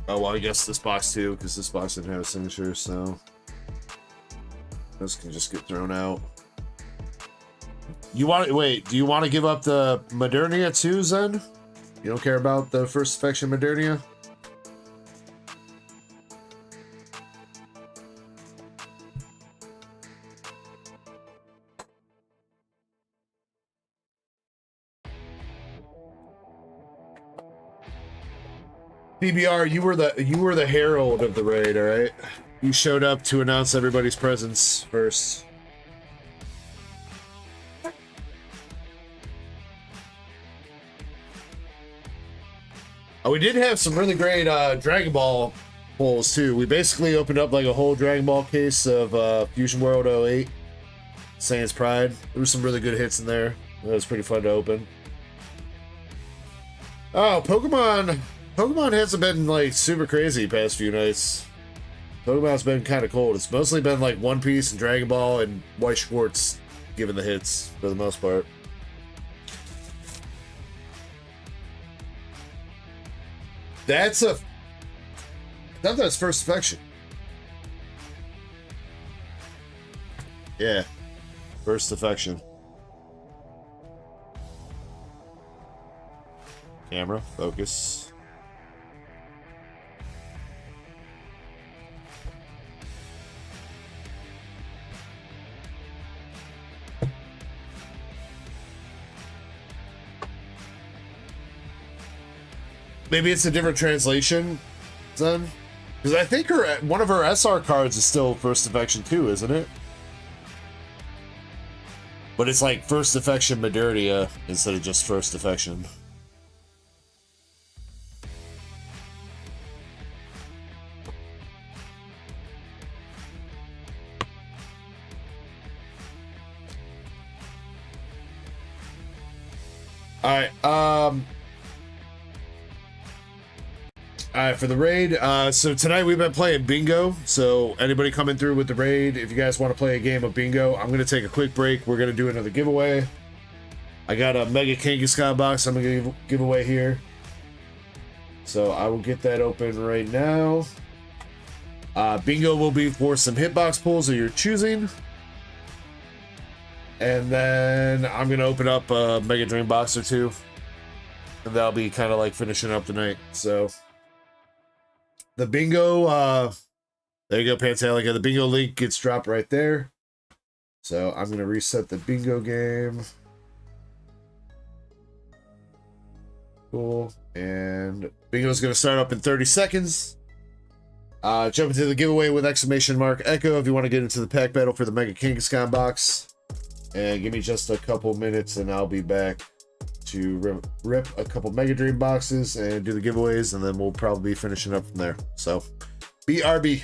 Oh, well, I guess this box too, because this box didn't have a signature, so this can just get thrown out. You want to wait? Do you want to give up the Modernia too, Zen? You don't care about the first affection Modernia? PBR, you were the herald of the raid, all right? You showed up to announce everybody's presence first. Oh, we did have some really great Dragon Ball pulls too. We basically opened up like a whole Dragon Ball case of Fusion World 08, Saiyans Pride. There were some really good hits in there. That was pretty fun to open. Oh, Pokemon hasn't been like super crazy past few nights. Pokemon's been kind of cold. It's mostly been like One Piece and Dragon Ball and White Schwartz giving the hits for the most part. I thought that's first affection. Yeah, first affection. Camera, focus. Maybe it's a different translation, Zen? Because I think one of her SR cards is still First Affection too, isn't it? But it's like First Affection Modernia instead of just First Affection. Alright, for the raid, so tonight we've been playing bingo, so anybody coming through with the raid, if you guys want to play a game of bingo, I'm going to take a quick break. We're going to do another giveaway. I got a Mega Kangaskhan box I'm going to give away here. So I will get that open right now. Bingo will be for some hitbox pulls of your choosing. And then I'm going to open up a Mega Dream box or two. And that'll be kind of like finishing up the night, so... The bingo, there you go, Pantalica. The bingo link gets dropped right there. So I'm going to reset the bingo game. Cool. And bingo's going to start up in 30 seconds. Jump into the giveaway with exclamation mark Echo if you want to get into the pack battle for the Mega Kangaskhan box. And give me just a couple minutes and I'll be back to rip a couple Mega Dream boxes and do the giveaways, and then we'll probably be finishing up from there. So, BRB.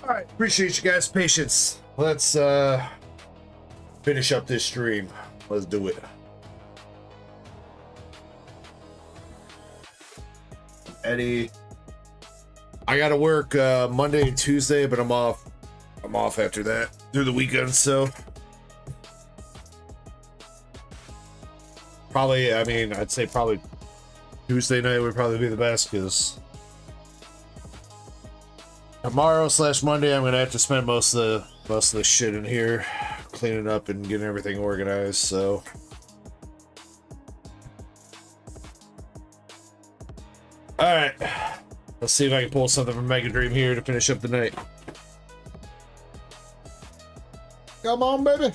All right, appreciate you guys' patience. Let's finish up this stream. Let's do it. Eddie, I gotta work Monday and Tuesday, but I'm off after that through the weekend, so probably, I mean, I'd say probably Tuesday night would probably be the best, because tomorrow/Monday I'm gonna have to spend most of the shit in here cleaning up and getting everything organized, so all right, let's see if I can pull something from Mega Dream here to finish up the night. Come on, baby.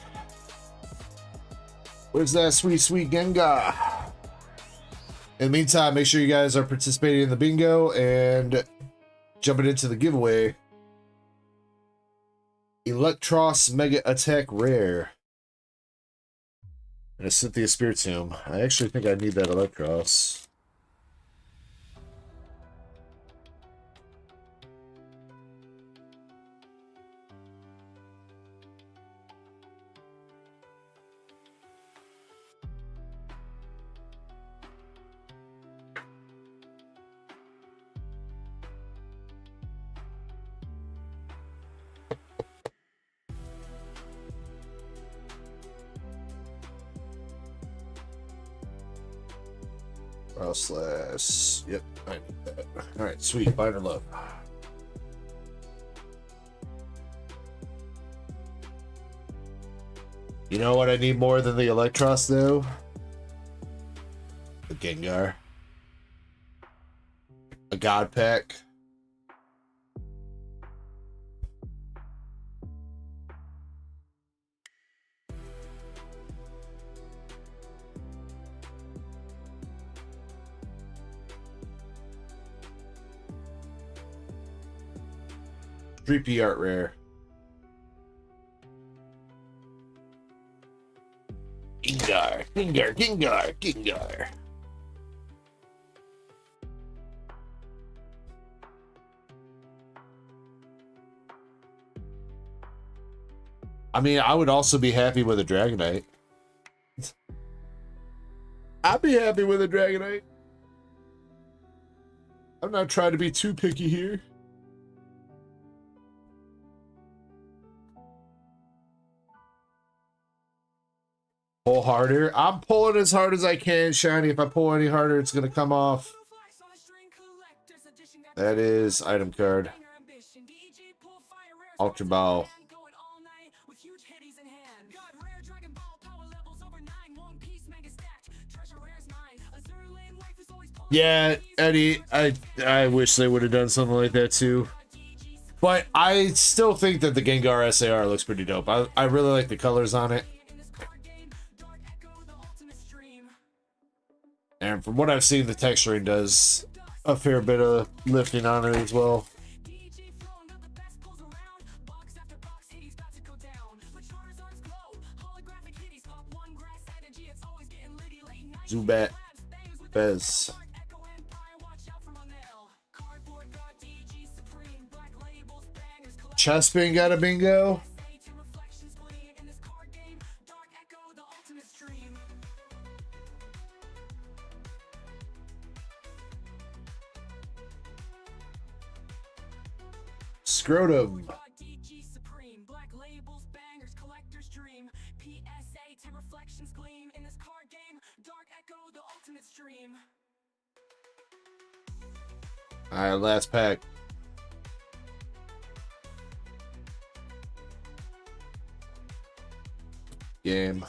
Where's that sweet, sweet Gengar? In the meantime, make sure you guys are participating in the bingo and jumping into the giveaway. Electros Mega Attack Rare. And a Cynthia Spiritomb. I actually think I need that Electros. Slash. Yep, I need that. All right, sweet. Binder love. You know what I need more than the Electros, though? The Gengar. A God Pack. Creepy art rare. Gengar. I mean, I would also be happy with a Dragonite. I'd be happy with a Dragonite. I'm not trying to be too picky here. Pull harder. I'm pulling as hard as I can, Shiny. If I pull any harder, it's going to come off. That is item card. Ultra Ball. Yeah, Eddie, I wish they would have done something like that too. But I still think that the Gengar SAR looks pretty dope. I really like the colors on it. And from what I've seen, the texturing does a fair bit of lifting on it as well. Zubat. Bez. Chespin got a bingo. Scrotum. Alright, last pack. Game.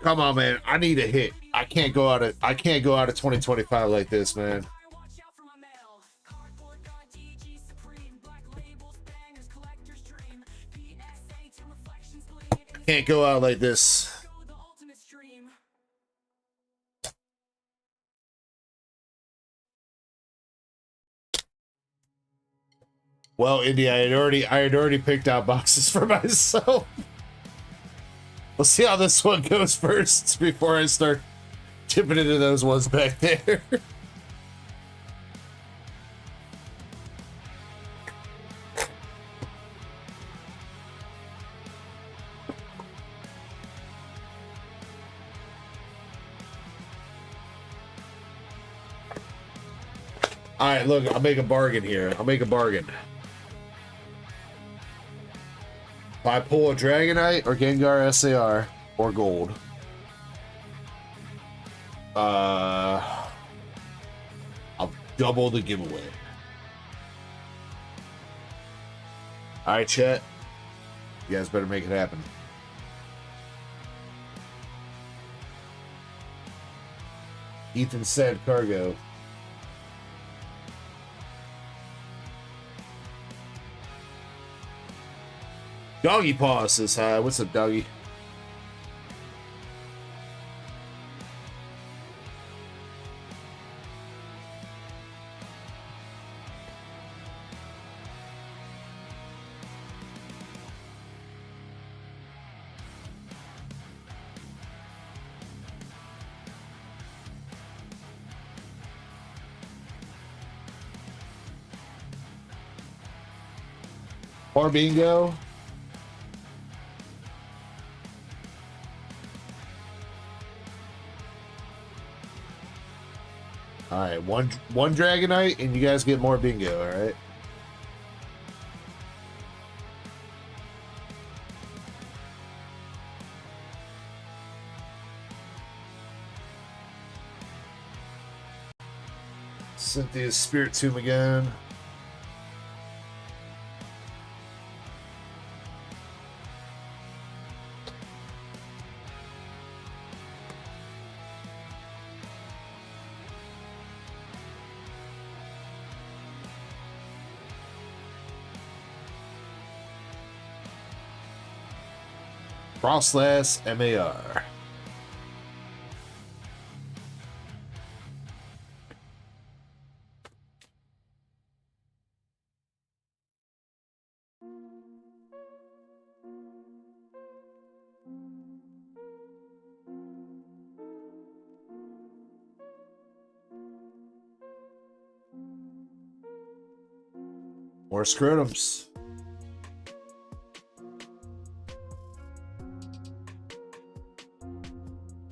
Come on, man. I need a hit. I can't go out of 2025 like this, man. Can't go out like this. Well, Indy, I had already picked out boxes for myself. We'll see how this one goes first before I start tipping into those ones back there. All right, look, I'll make a bargain here. I'll make a bargain. If I pull a Dragonite or Gengar SAR or gold, I'll double the giveaway. All right, chat. You guys better make it happen. Ethan said cargo. Doggy Paw says hi. What's up, doggy? Or bingo. All right, one Dragonite, and you guys get more bingo. All right. Cynthia's Spirit Tomb again. Frostlass MAR. More scrotums.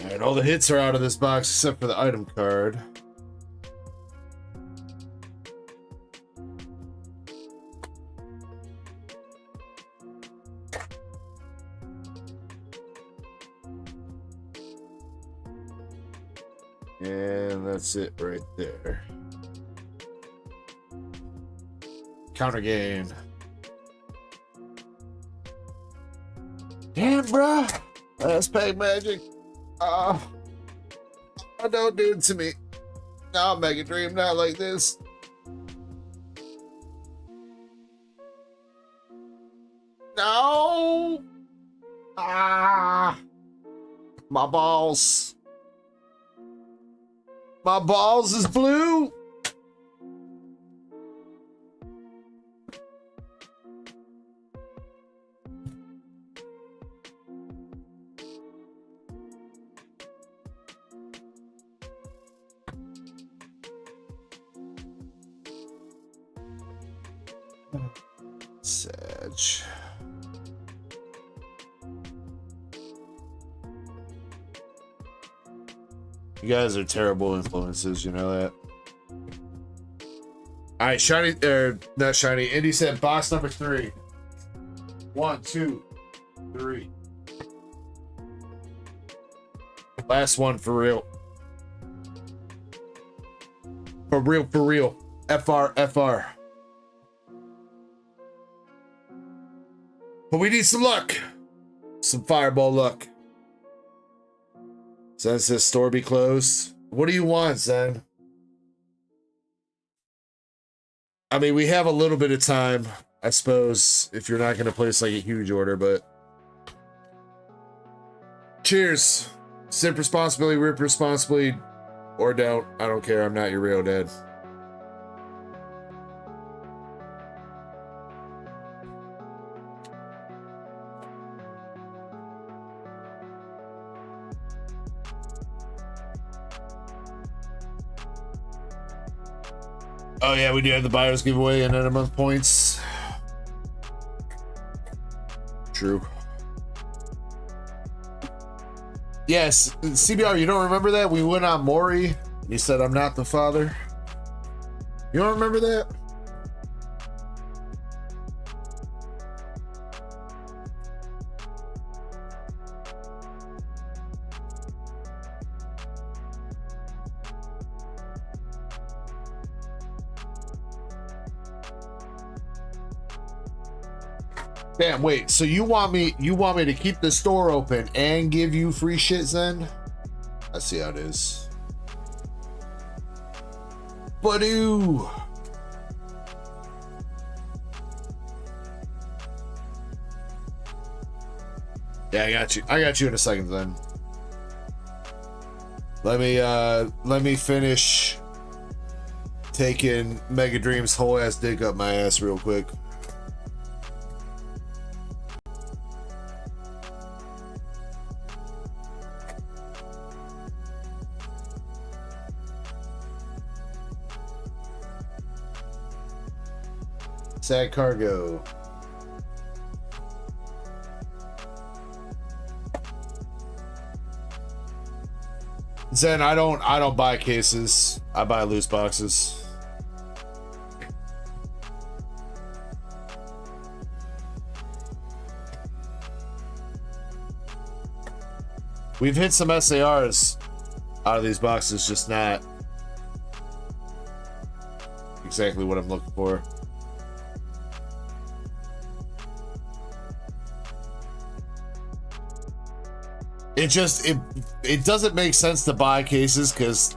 Alright, all the hits are out of this box except for the item card. And that's it right there. Counter gain. Damn, bruh. Last pack magic. Oh, don't do it to me. No, Mega Dream, not like this. No. Ah. My balls. My balls is blue. Sag. You guys are terrible influences, you know that. All right, shiny, not shiny. Indy said box number 3. 1, 2, 3. Last one for real. For real, for real. FR, FR. But we need some luck. Some fireball luck. Zen says store be closed. What do you want, Zen? I mean, we have a little bit of time, I suppose, if you're not going to place like a huge order, but... Cheers. Sip responsibly, rip responsibly, or don't. I don't care. I'm not your real dad. Oh yeah, we do have the buyers giveaway and end of month points. True. Yes, CBR, you don't remember that? We went on Maury, and he said, I'm not the father. You don't remember that? Damn, wait, so you want me to keep the store open and give you free shit, Zen? I see how it is. Badoo! Yeah, I got you. I got you in a second, Zen. Let me finish taking Mega Dream's whole ass dick up my ass real quick. Sad cargo. Zen, I don't buy cases. I buy loose boxes. We've hit some SARs out of these boxes, just not exactly what I'm looking for. It doesn't make sense to buy cases because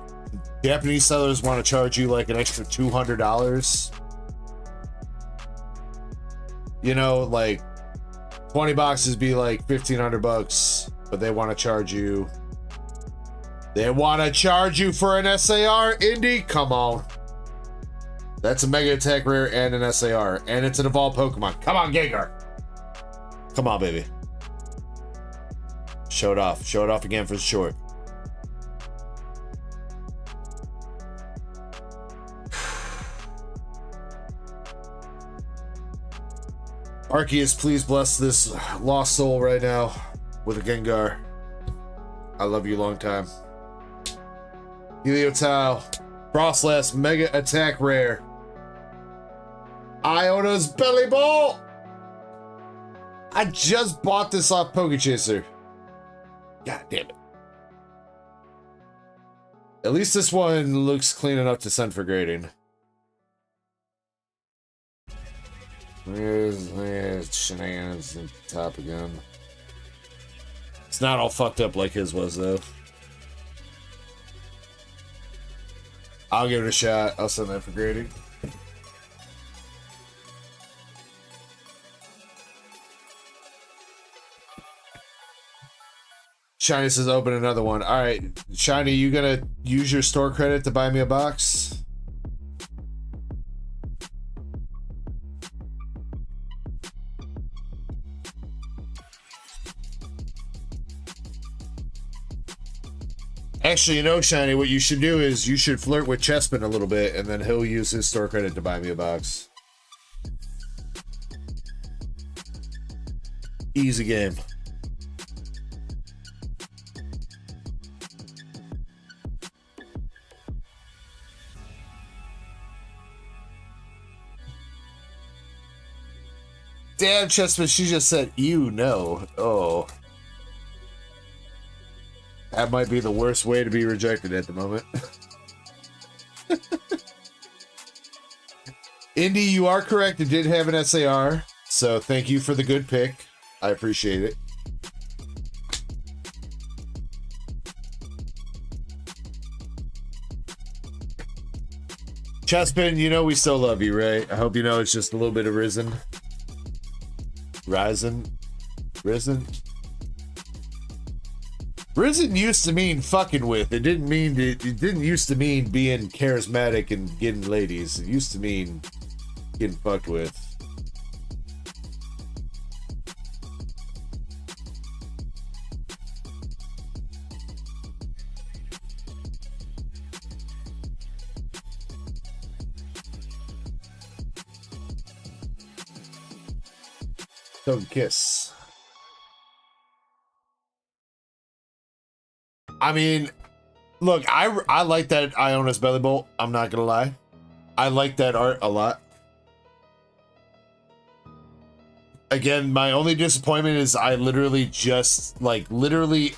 Japanese sellers want to charge you like an extra $200. You know, like 20 boxes be like $1,500, but they want to charge you. They want to charge you for an SAR, Indy? Come on. That's a Mega Attack Rare and an SAR, and it's an evolved Pokemon. Come on, Gengar. Come on, baby. Show it off. Show it off again for the short. Arceus, please bless this lost soul right now with a Gengar. I love you long time. Heliotile. Frostlass Mega Attack Rare. Iona's Belly Ball. I just bought this off Pokechaser. God damn it. At least this one looks clean enough to send for grading. There's shenanigans at the top again. It's not all fucked up like his was, though. I'll give it a shot. I'll send that for grading. Shiny says open another one. All right, Shiny, you gonna use your store credit to buy me a box? Actually, you know, Shiny, what you should do is you should flirt with Chespin a little bit, and then he'll use his store credit to buy me a box. Easy game. Damn, Chespin, she just said, you know. Oh. That might be the worst way to be rejected at the moment. Indy, you are correct. It did have an SAR. So thank you for the good pick. I appreciate it. Chespin, you know we still love you, right? I hope you know it's just a little bit of risen. Risen used to mean fucking with. It didn't used to mean being charismatic and getting ladies. It used to mean getting fucked with. Token Kiss. I mean, look, I like that Ionis Belly Bolt. I'm not gonna lie. I like that art a lot. Again, my only disappointment is I literally just, like, literally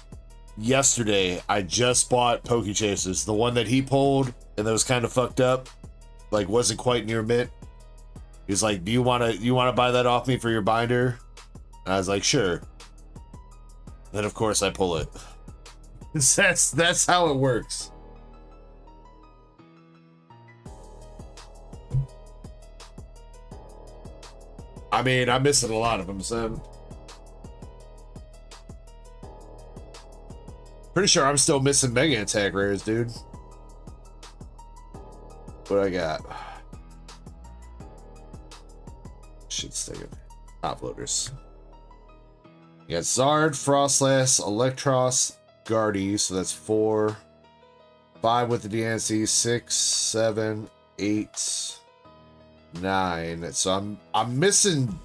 yesterday, I just bought Poke Chasers. The one that he pulled and that was kind of fucked up, like, wasn't quite near mint. He's like, do you want to buy that off me for your binder? And I was like, sure. Then, of course, I pull it. That's how it works. I mean, I'm missing a lot of them, so. Pretty sure I'm still missing Mega Attack rares, dude. What I got? Shit's taking top loaders. You got Zard, Frostlass, Electros, Guardy, so that's 4. 5 with the DNC, 6, 7, 8, 9. So I'm missing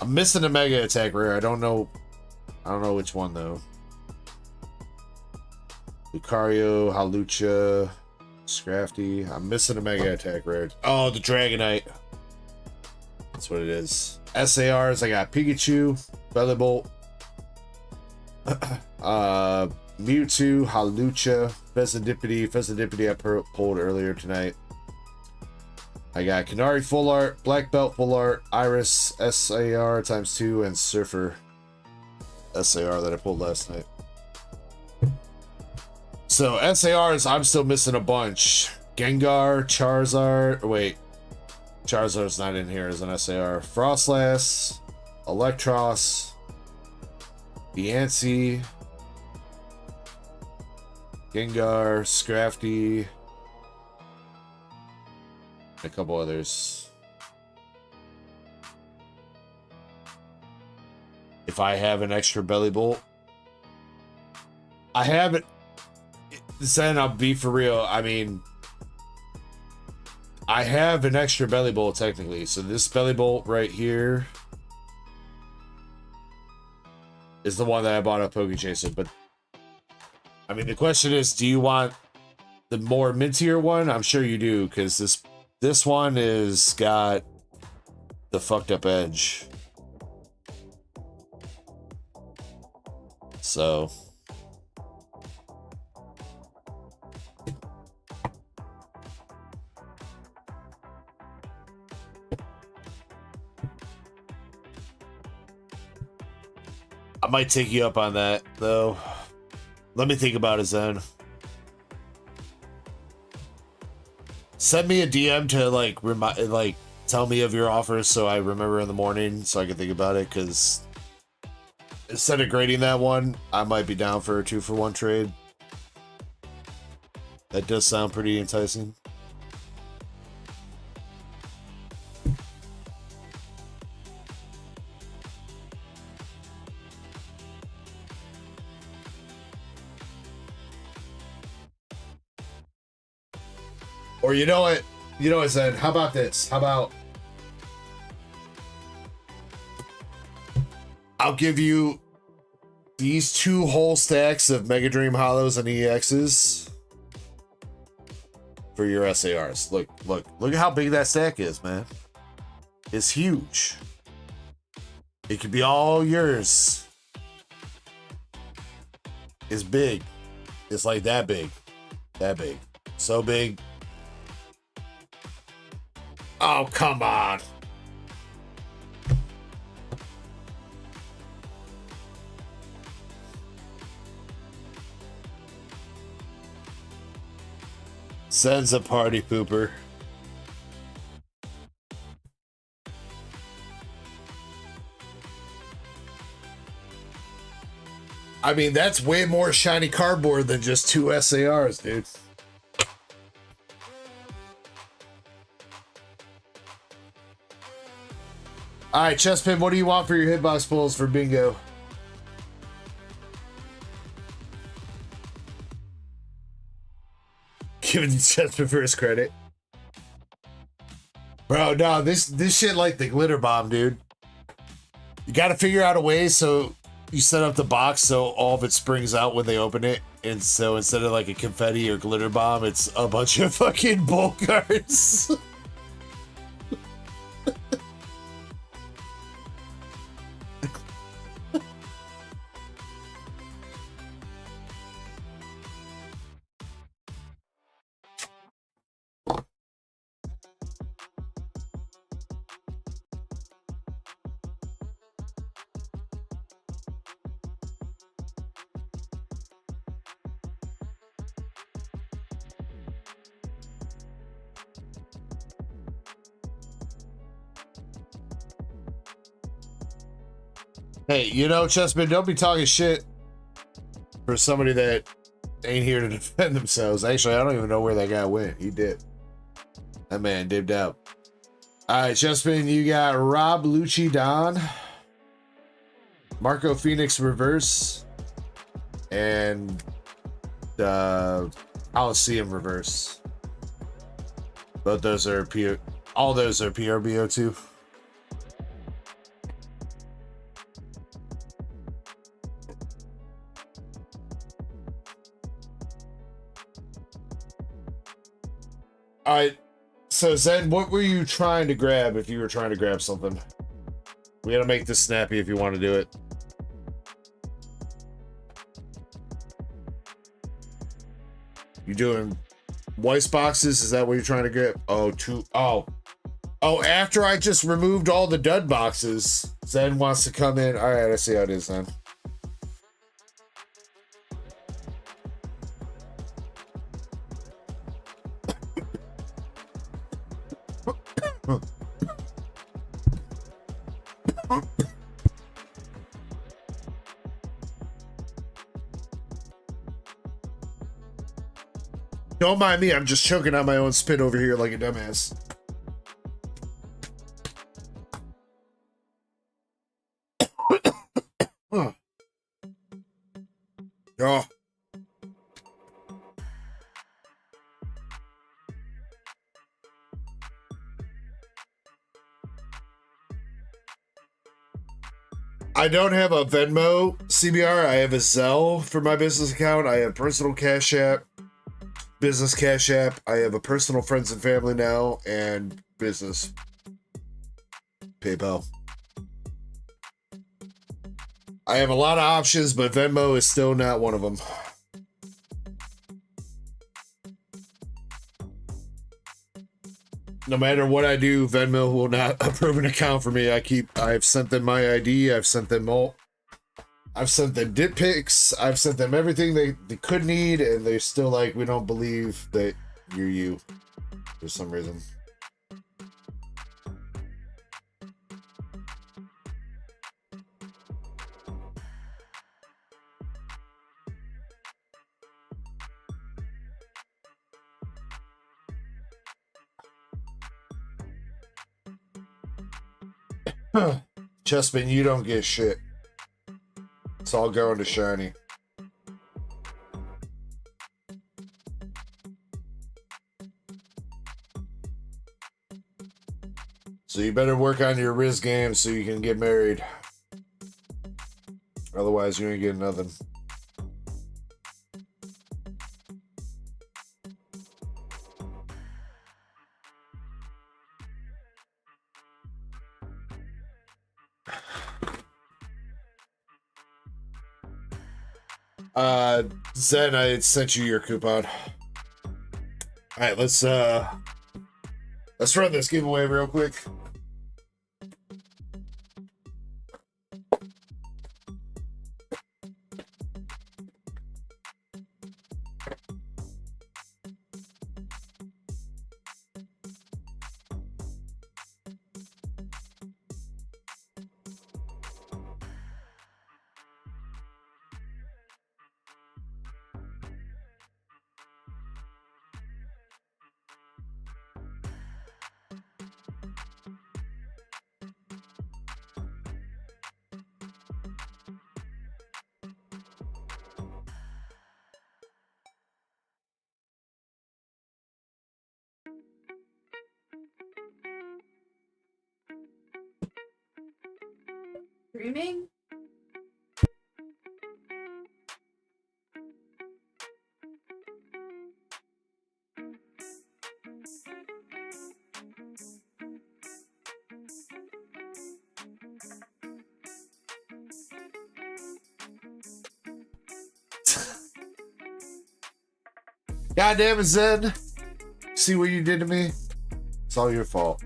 a Mega Attack rare. I don't know which one though. Lucario, Halucha, Scrafty. I'm missing a Mega Attack rare. Oh, the Dragonite. That's what it is. SARs, I got Pikachu, Bellibolt, Mewtwo, Halucha, Pheasantipity I pulled earlier tonight. I got Canary Full Art, Black Belt Full Art, Iris SAR ×2, and Surfer SAR that I pulled last night. So SARs, I'm still missing a bunch. Gengar, Charizard, wait. Charizard's not in here as an SAR. Frostlass, Electros, Diancie, Gengar, Scrafty, a couple others. If I have an extra Belly Bolt, I have it. Then I'll be for real. I mean, I have an extra Belly Bolt technically. So this Belly Bolt right here is the one that I bought at Poke Chaser. But I mean, the question is, do you want the more mintier one? I'm sure you do, because this one is got the fucked up edge. So I might take you up on that, though. Let me think about it, Zen. Send me a DM to like tell me of your offers so I remember in the morning so I can think about it, because instead of grading that one, I might be down for a 2-for-1 trade. That does sound pretty enticing. Or you know what? You know what, Zen? How about this? How about I'll give you these 2 whole stacks of Mega Dream Hollows and EXs for your SARs. Look at how big that stack is, man. It's huge. It could be all yours. It's big. It's like that big. That big. So big. Oh, come on. Sends a party pooper. I mean, that's way more shiny cardboard than just 2 SARs, dude. All right, Chespin, what do you want for your hitbox pulls for bingo? Giving Chespin for his credit. Bro, no, this shit like the glitter bomb, dude. You got to figure out a way so you set up the box so all of it springs out when they open it. And so instead of like a confetti or glitter bomb, it's a bunch of fucking bolt cards. Hey, you know, Chessman, don't be talking shit for somebody that ain't here to defend themselves. Actually, I don't even know where that guy went. He did. That man dipped out. All right, Chessman, you got Rob Lucci Don, Marco Phoenix Reverse, and Coliseum Reverse. Both those are all those are PRBO2. All right, so Zen, what were you trying to grab if you were trying to grab something? We gotta make this snappy if you want to do it. You doing Weiss boxes? Is that what you're trying to get? Oh, after I just removed all the dud boxes, Zen wants to come in. All right, I see how it is then. Don't mind me, I'm just choking on my own spit over here like a dumbass. Oh. I don't have a Venmo CBR. I have a Zelle for my business account. I have personal Cash App, business Cash App. I have a personal friends and family now, and business PayPal. I have a lot of options, but Venmo is still not one of them. No matter what I do, Venmo will not approve an account for me. I've sent them my ID. I've sent them dick pics. I've sent them everything they could need, and they're still like, we don't believe that you're you for some reason. Chessman, you don't get shit. It's all going to Shiny. So you better work on your Riz game so you can get married. Otherwise, you ain't getting nothing. Zen, I sent you your coupon. Alright, let's run this giveaway real quick. streaming? God damn it, Zed. See what you did to me? It's all your fault.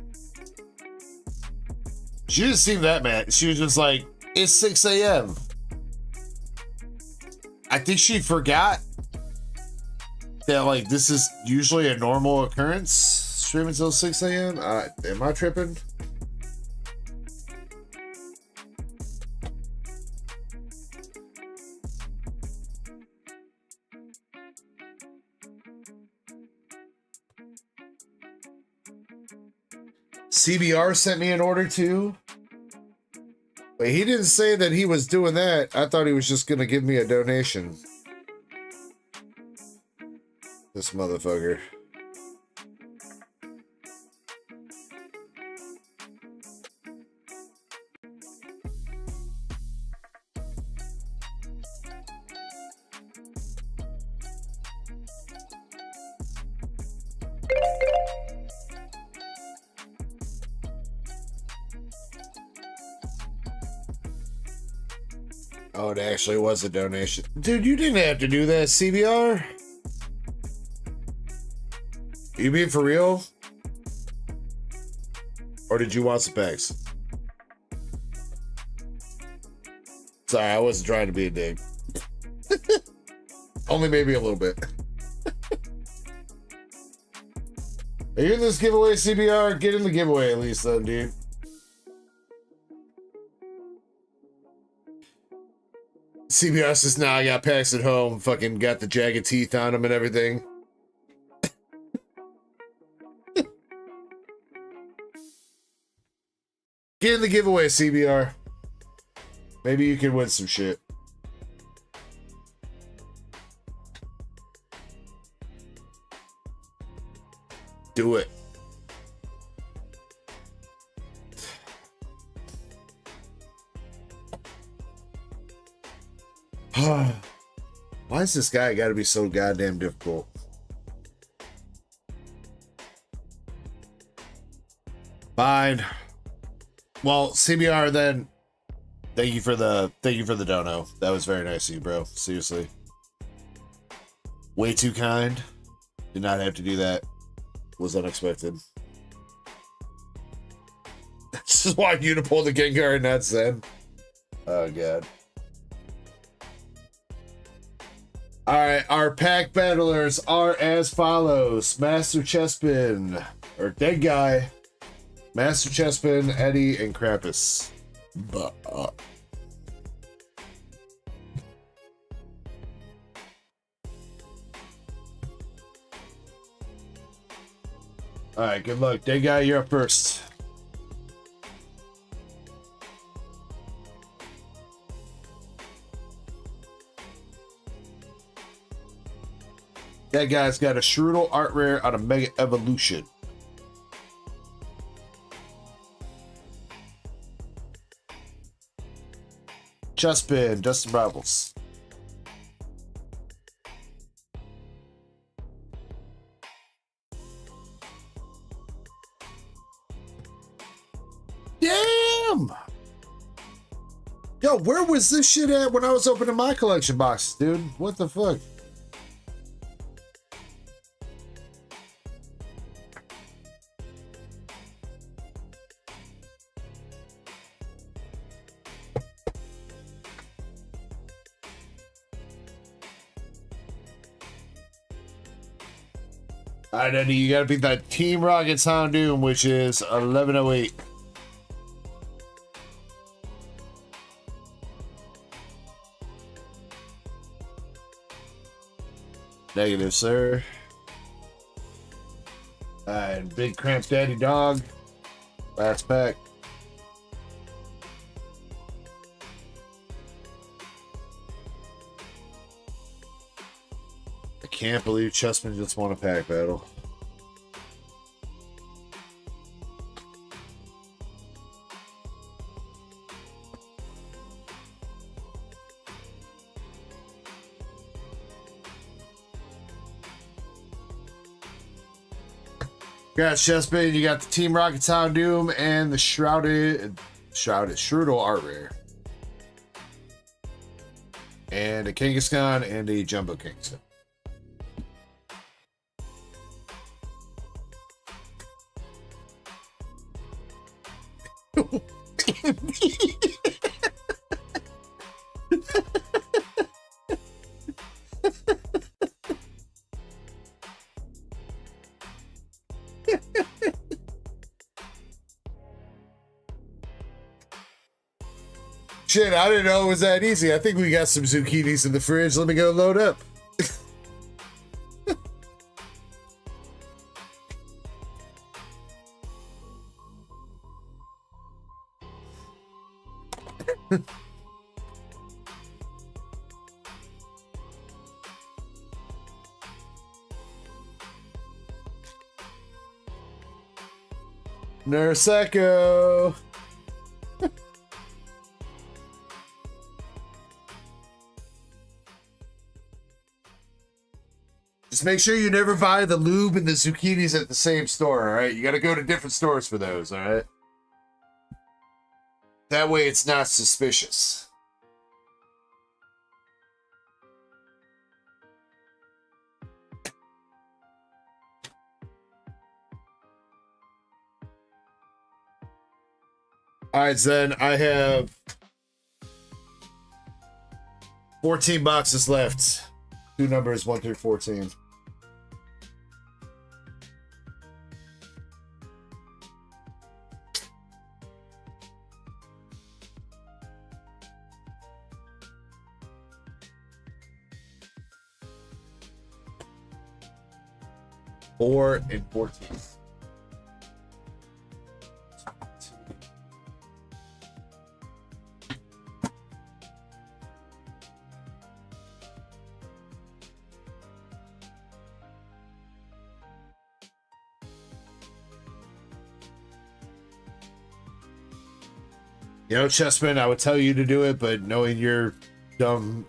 She didn't seem that mad. She was just like, it's 6 a.m. I think she forgot that, like, this is usually a normal occurrence. Stream until 6 a.m. Am I tripping? CBR sent me an order too. But he didn't say that he was doing that. I thought he was just gonna give me a donation. This motherfucker. Oh, it actually was a donation. Dude, you didn't have to do that, CBR. You being for real? Or did you want some packs? Sorry, I wasn't trying to be a dick. Only maybe a little bit. Are you in this giveaway, CBR? Get in the giveaway at least then, dude. CBR says, nah, I got packs at home. Fucking got the jagged teeth on them and everything. Get in the giveaway, CBR. Maybe you can win some shit. Do it. Why is this guy got to be so goddamn difficult? Fine. Well, CBR then. Thank you for the dono. That was very nice of you, bro. Seriously. Way too kind. Did not have to do that. Was unexpected. This is why you to pull the Gengar and not Zen. Oh god. Alright, our pack battlers are as follows. Master Chespin, or Dead Guy, Master Chespin, Eddie, and Krampus. Alright, good luck. Dead Guy, you're up first. That guy's got a Strudel art rare on a Mega Evolution. Chespin, Dustin Rivals. Damn! Yo, where was this shit at when I was opening my collection boxes, dude? What the fuck? Alright, Eddie, you gotta beat that Team Rocket Sound Doom, which is 1108. Negative, sir. Alright, Big Cramp Daddy Dog. Last pack. I can't believe Chessman just won a pack battle. Congrats, Chespin. You got the Team Rocket Town Doom and the Shrouded Strudel Art Rare. And a Kangaskhan and a Jumbo Kangaskhan. Shit, I didn't know it was that easy. I think we got some zucchinis in the fridge. Let me go load up. Nurse Echo. Just make sure you never buy the lube and the zucchinis at the same store, all right? You got to go to different stores for those, all right? That way it's not suspicious. All right, Zen, I have 14 boxes left. Two numbers, 1 through 14. Four and 14. You know, Chessman, I would tell you to do it, but knowing your dumb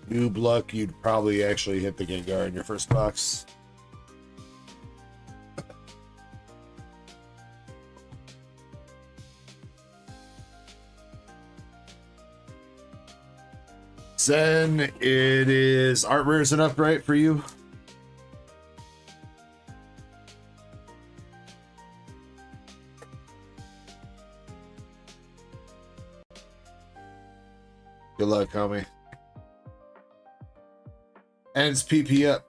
noob luck, you'd probably actually hit the Gengar in your first box. Zen, it is art rares enough, right, for you? Good luck, homie. Ends PP up.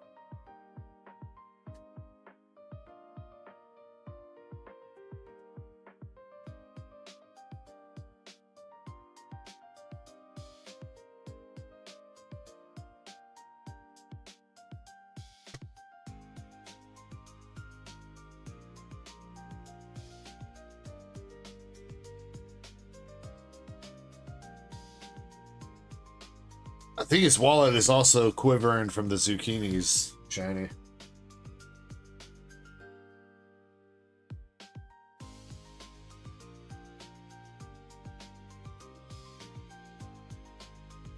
I think his wallet is also quivering from the zucchinis, Shiny.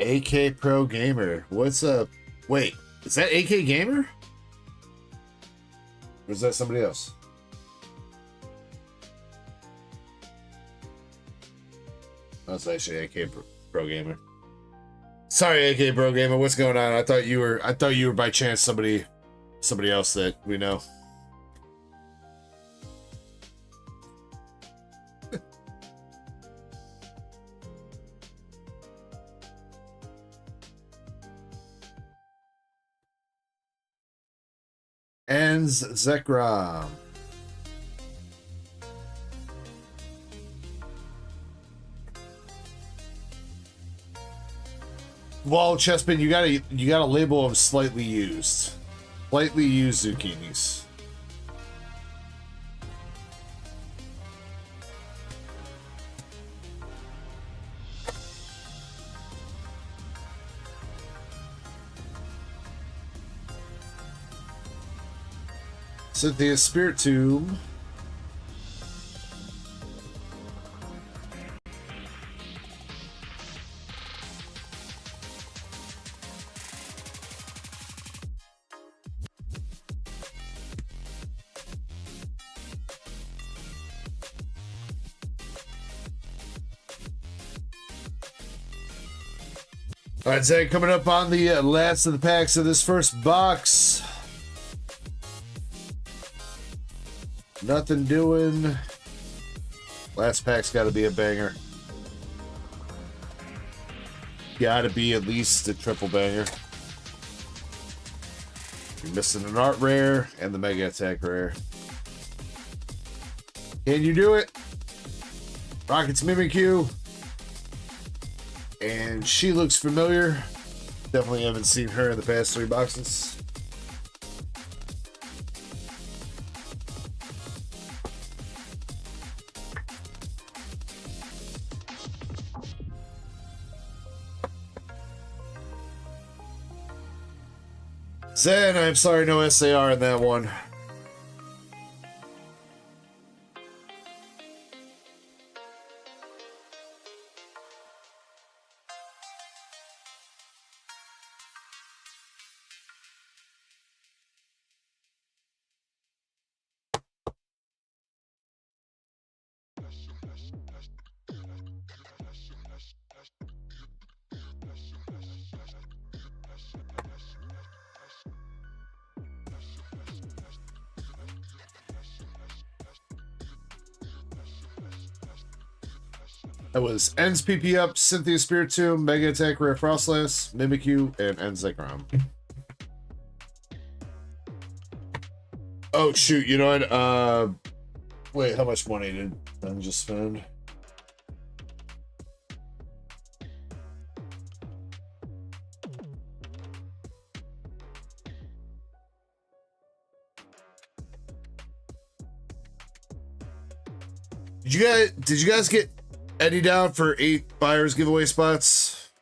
AK Pro Gamer. What's up? Wait, is that AK Gamer? Or is that somebody else? That's actually AK Pro Gamer. Sorry, AK Pro Gamer, what's going on? I thought you were by chance somebody else that we know. Ends Zekrom. Well, Chespin, you gotta label them slightly used. Slightly used zucchinis. Cynthia's Spirit Tomb. All right, Zach, coming up on the last of the packs of this first box. Nothing doing. Last pack's got to be a banger. Got to be at least a triple banger. You're missing an art rare and the mega attack rare. Can you do it? Rocket's Mimikyu. And she looks familiar. Definitely haven't seen her in the past 3 boxes. Zen, I'm sorry, no SAR in that one. That was Ends PP up, Cynthia Spiritomb, Mega Attack Rare Frostlass, Mimikyu, and Enzekrom. Oh shoot, you know what? Wait, how much money did Ben just spend? Did you guys get Eddie down for 8 buyers giveaway spots?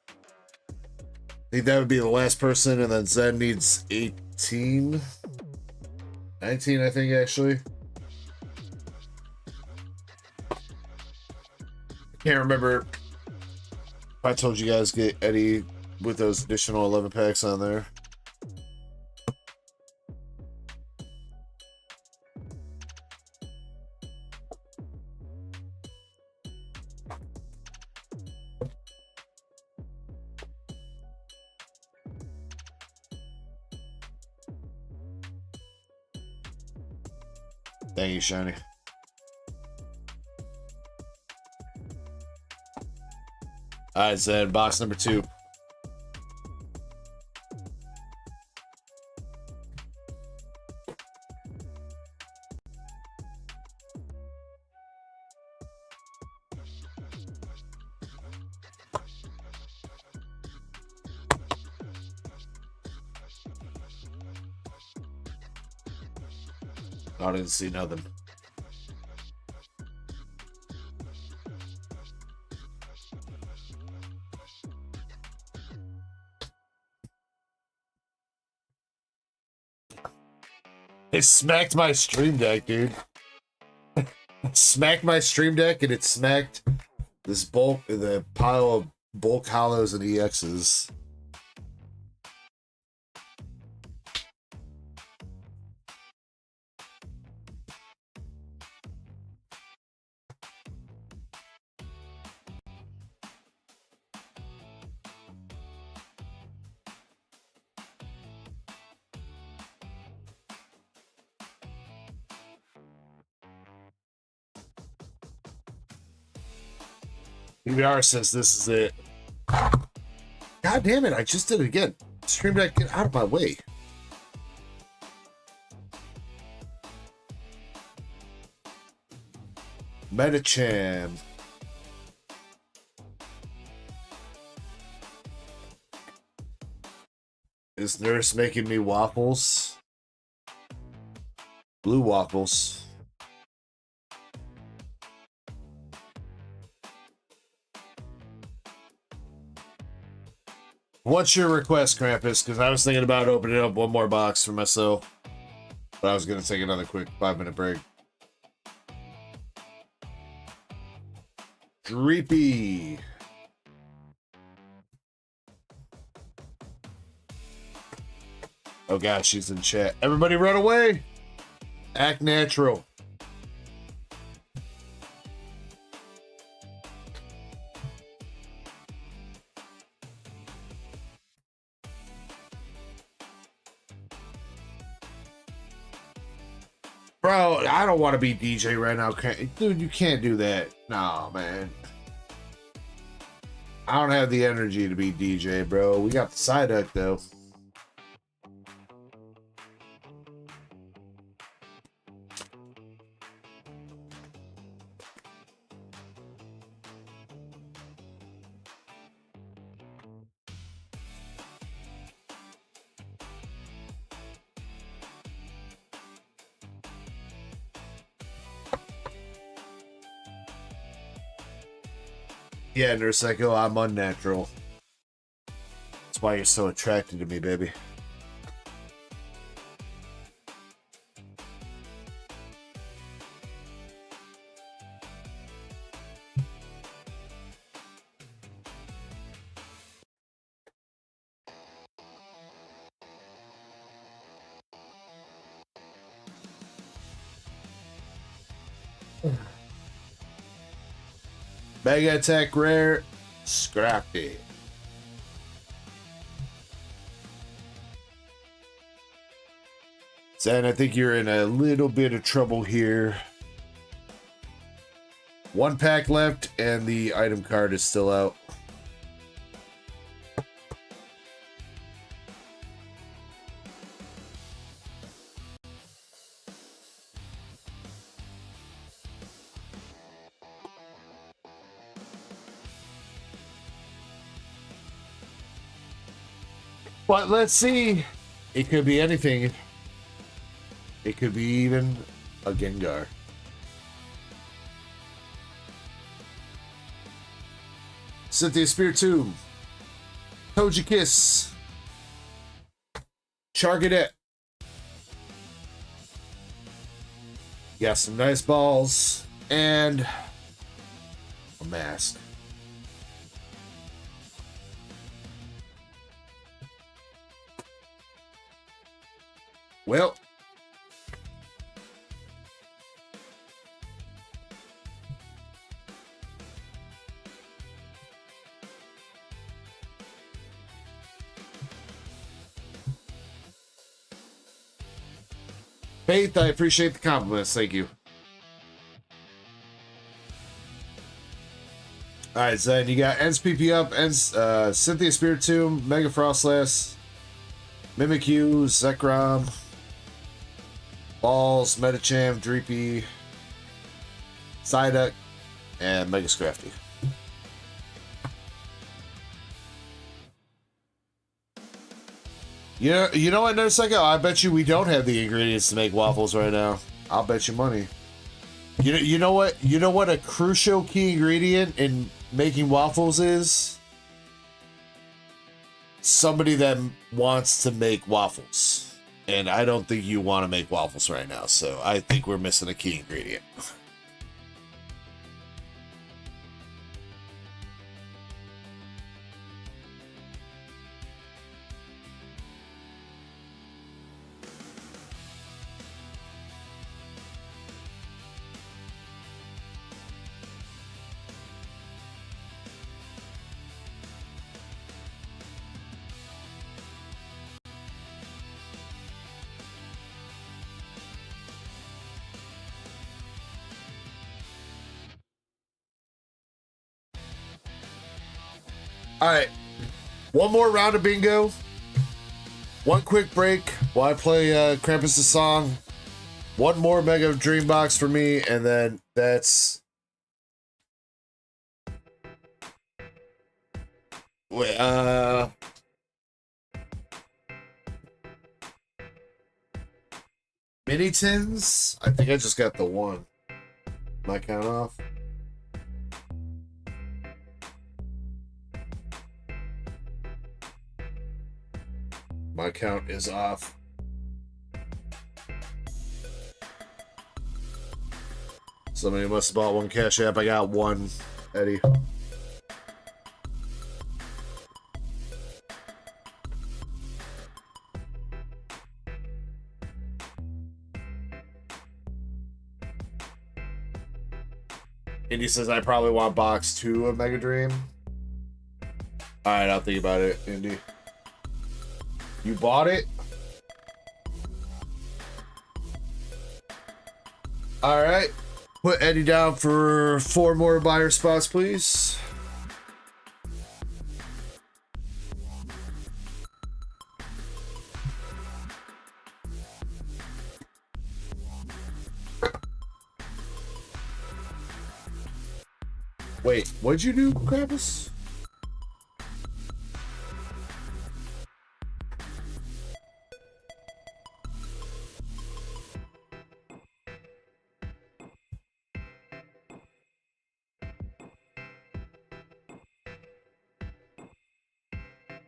I think that would be the last person, and then Zen needs 18. 19, I think, actually. I can't remember if I told you guys get Eddie with those additional 11 packs on there. Thank you, Shiny. Alright, Zed, box number 2. I didn't see nothing. It smacked my stream deck, dude. It smacked my stream deck, and it smacked this the pile of bulk hollows and EXs. PBR says this is it. God damn it, I just did it again. Stream deck, get out of my way. Metacham. Is Nurse making me waffles? Blue waffles. What's your request, Krampus? Because I was thinking about opening up one more box for myself. But I was going to take another quick 5-minute break. Dreepy. Oh gosh, she's in chat. Everybody run away. Act natural. Bro, I don't want to be DJ right now. Dude, you can't do that. Nah, man. I don't have the energy to be DJ, bro. We got the side deck, though. Yeah, Nurse Echo, I'm unnatural. That's why you're so attracted to me, baby. Mega Attack Rare, Scrappy. Zan, I think you're in a little bit of trouble here. 1 pack left, and the item card is still out. But let's see. It could be anything. It could be even a Gengar. Cynthia Spiritomb. Togekiss. Charcadet. Got some nice balls. And a mask. Well, Faith, I appreciate the compliments. Thank you. All right, Zen, you got NSPP up, Cynthia Spiritomb, Mega Frostlass, Mimikyu, Zekrom, Balls, Medicham, Dreepy, Psyduck, and Mega Scrafty. You know what, Nurse Echo? I bet you we don't have the ingredients to make waffles right now. I'll bet you money. You know what? You know what a crucial key ingredient in making waffles is? Somebody that wants to make waffles. And I don't think you want to make waffles right now, so I think we're missing a key ingredient. All right, one more round of bingo. One quick break while I play Krampus' song. One more Mega Dream Box for me, and then that's... Wait, Mini Tins? I think I just got the one. My count off. My count is off. Somebody must have bought one Cash App. I got one, Eddie. Indy says I probably want box 2 of Mega Dream. Alright, I'll think about it, Indy. You bought it? All right. Put Eddie down for 4 more buyer spots, please. Wait, what'd you do, Krampus?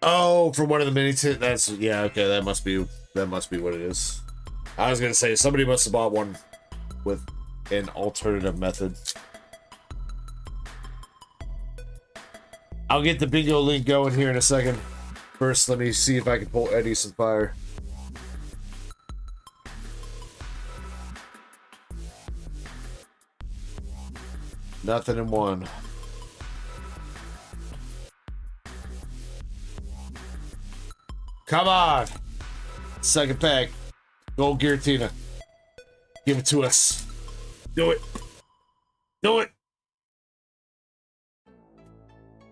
Oh, for one of the mini that's yeah, okay, that must be what it is. I was gonna say somebody must have bought one with an alternative method. I'll get the bingo link going here in a second. First, let me see if I can pull Eddie some fire. Nothing in one. Come on! Second pack. Gold Giratina. Give it to us. Do it. Do it.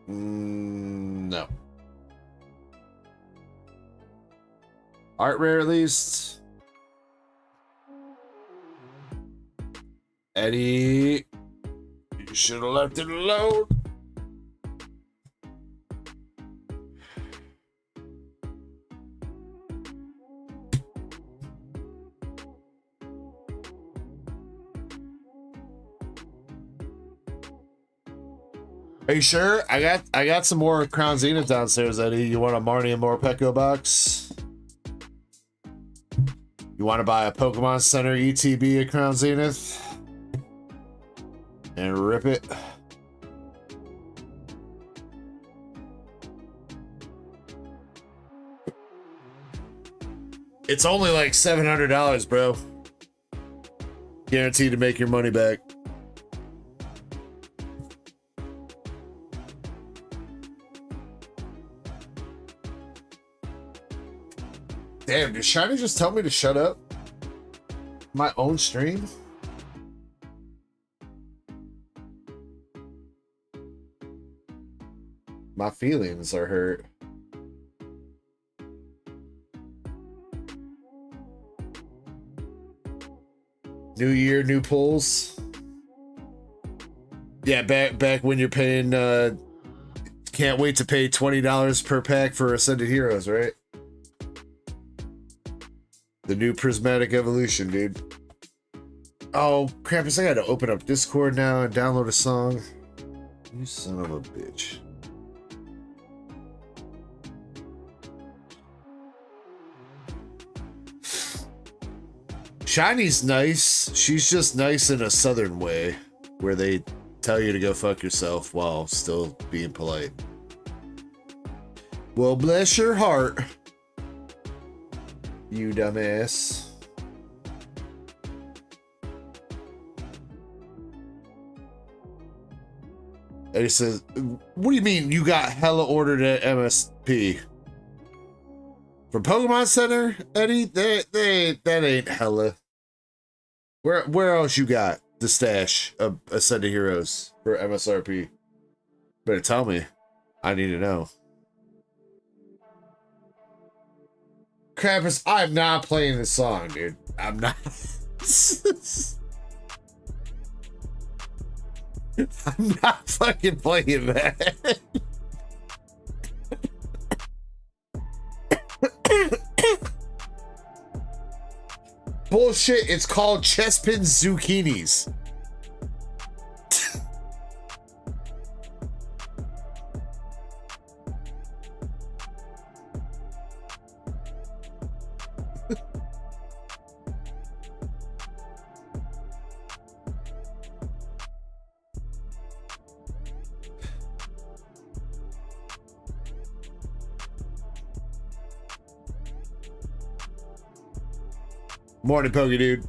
No. Art rare at least. Eddie. You should have left it alone. Are you sure? I got some more Crown Zenith downstairs, Eddie. You want a Marnie and Morpeko box? You want to buy a Pokemon Center ETB at Crown Zenith? And rip it? It's only like $700, bro. Guaranteed to make your money back. Damn, did Shiny just tell me to shut up? My own stream? My feelings are hurt. New year, new pulls. Yeah, back when you're paying can't wait to pay $20 per pack for Ascended Heroes, right? The new Prismatic Evolution, dude. Oh, Krampus, I gotta open up Discord now and download a song. You son of a bitch. Shiny's nice. She's just nice in a southern way, where they tell you to go fuck yourself while still being polite. Well, bless your heart, you dumbass. Eddie says, what do you mean you got hella ordered at MSP? From Pokemon Center, Eddie? That ain't hella. Where else you got the stash of Ascended Heroes for MSRP? Better tell me. I need to know. Krampus, I'm not playing this song, dude. I'm not. I'm not fucking playing that. Bullshit, it's called Chespin Zucchinis. Morning, Pokey dude.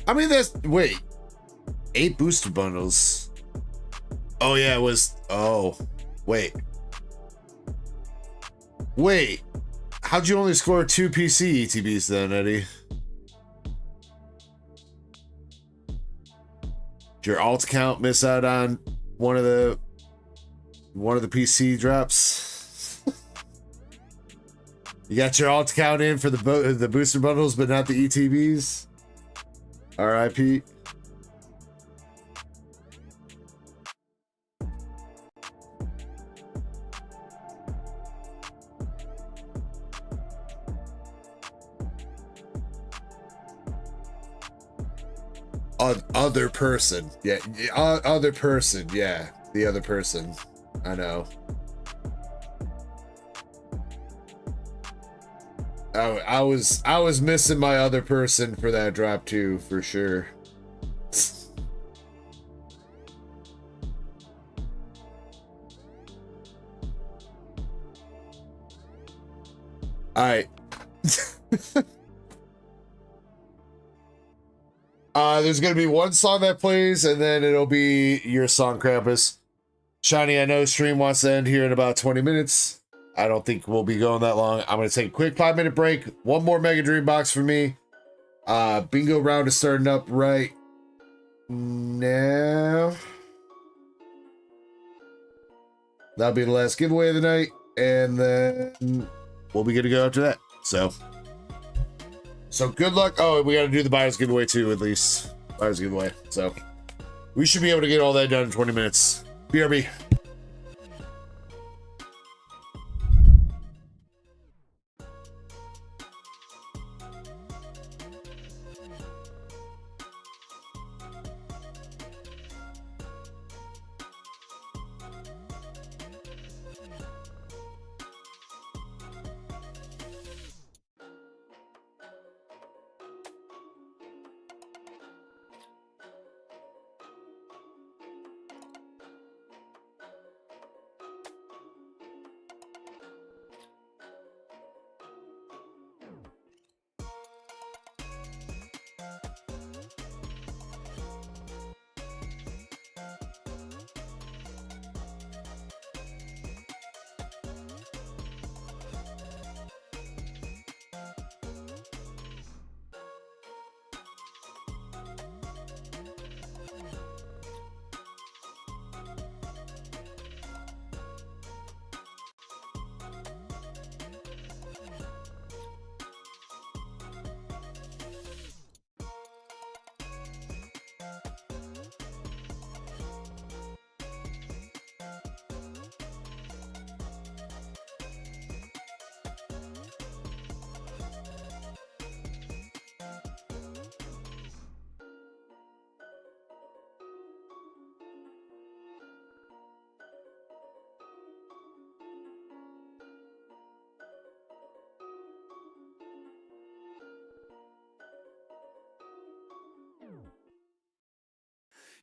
I mean, that's wait, 8 booster bundles. Oh yeah, it was. Oh, wait. How'd you only score 2 PC ETBs then, Eddie? your alt account miss out on one of the PC drops? You got your alt account in for the booster bundles, but not the ETBs. RIP. Other person, yeah, other person, yeah, the other person. I know. I was missing my other person for that drop too, for sure. All right. There's gonna be one song that plays, and then it'll be your song, Krampus. Shiny, I know stream wants to end here in about 20 minutes. I don't think we'll be going that long. I'm gonna take a quick 5-minute break. One more Mega Dream box for me. Bingo round is starting up right now. That'll be the last giveaway of the night, and then we'll be good to go after that. So good luck. Oh, we got to do the buyer's giveaway too, at least. Buyer's giveaway. So we should be able to get all that done in 20 minutes. BRB.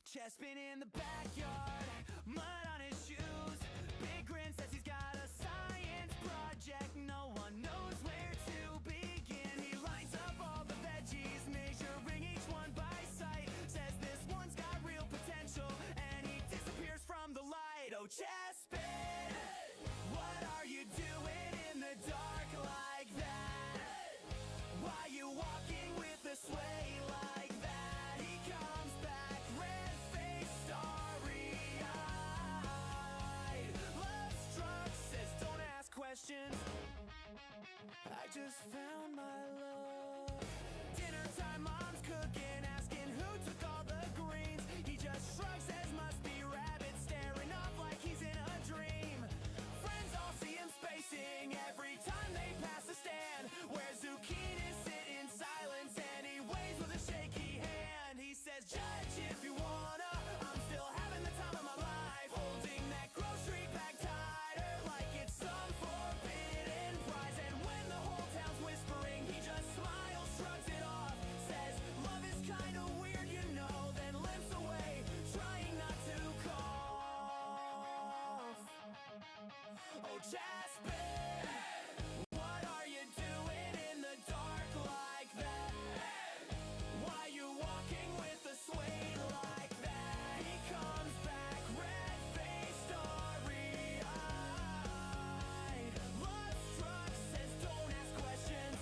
Chespin in the backyard, mud on his shoes. Big grin says he's got a science project. No one knows where to begin. He lines up all the veggies, measuring each one by sight. Says this one's got real potential, and he disappears from the light. Oh, Chespin, what are you doing in the dark like that? Why you walking with a sway like that? He comes back red-faced, starry-eyed. Love struck, says don't ask questions. I just found my love. Dinner time, mom's cooking, asking who took all the greens. He just shrugs, says must be rabbits, staring off like he's in a dream. Friends all see him spacing every time they pass the stand, where zucchinis sit in silence and he waves with a shaky hand. He says, judge if you wanna, I'm still having the time of my life, holding that grocery bag tighter like it's some forbidden prize. And when the whole town's whispering, he just smiles, shrugs it off, says love is kinda weird, you know, then limps away, trying not to cough. Oh, Chespin, what are you doing in the dark like that? Why you walking with a sway like that? He comes back red-faced, starry-eyed. Love struck, says don't ask questions.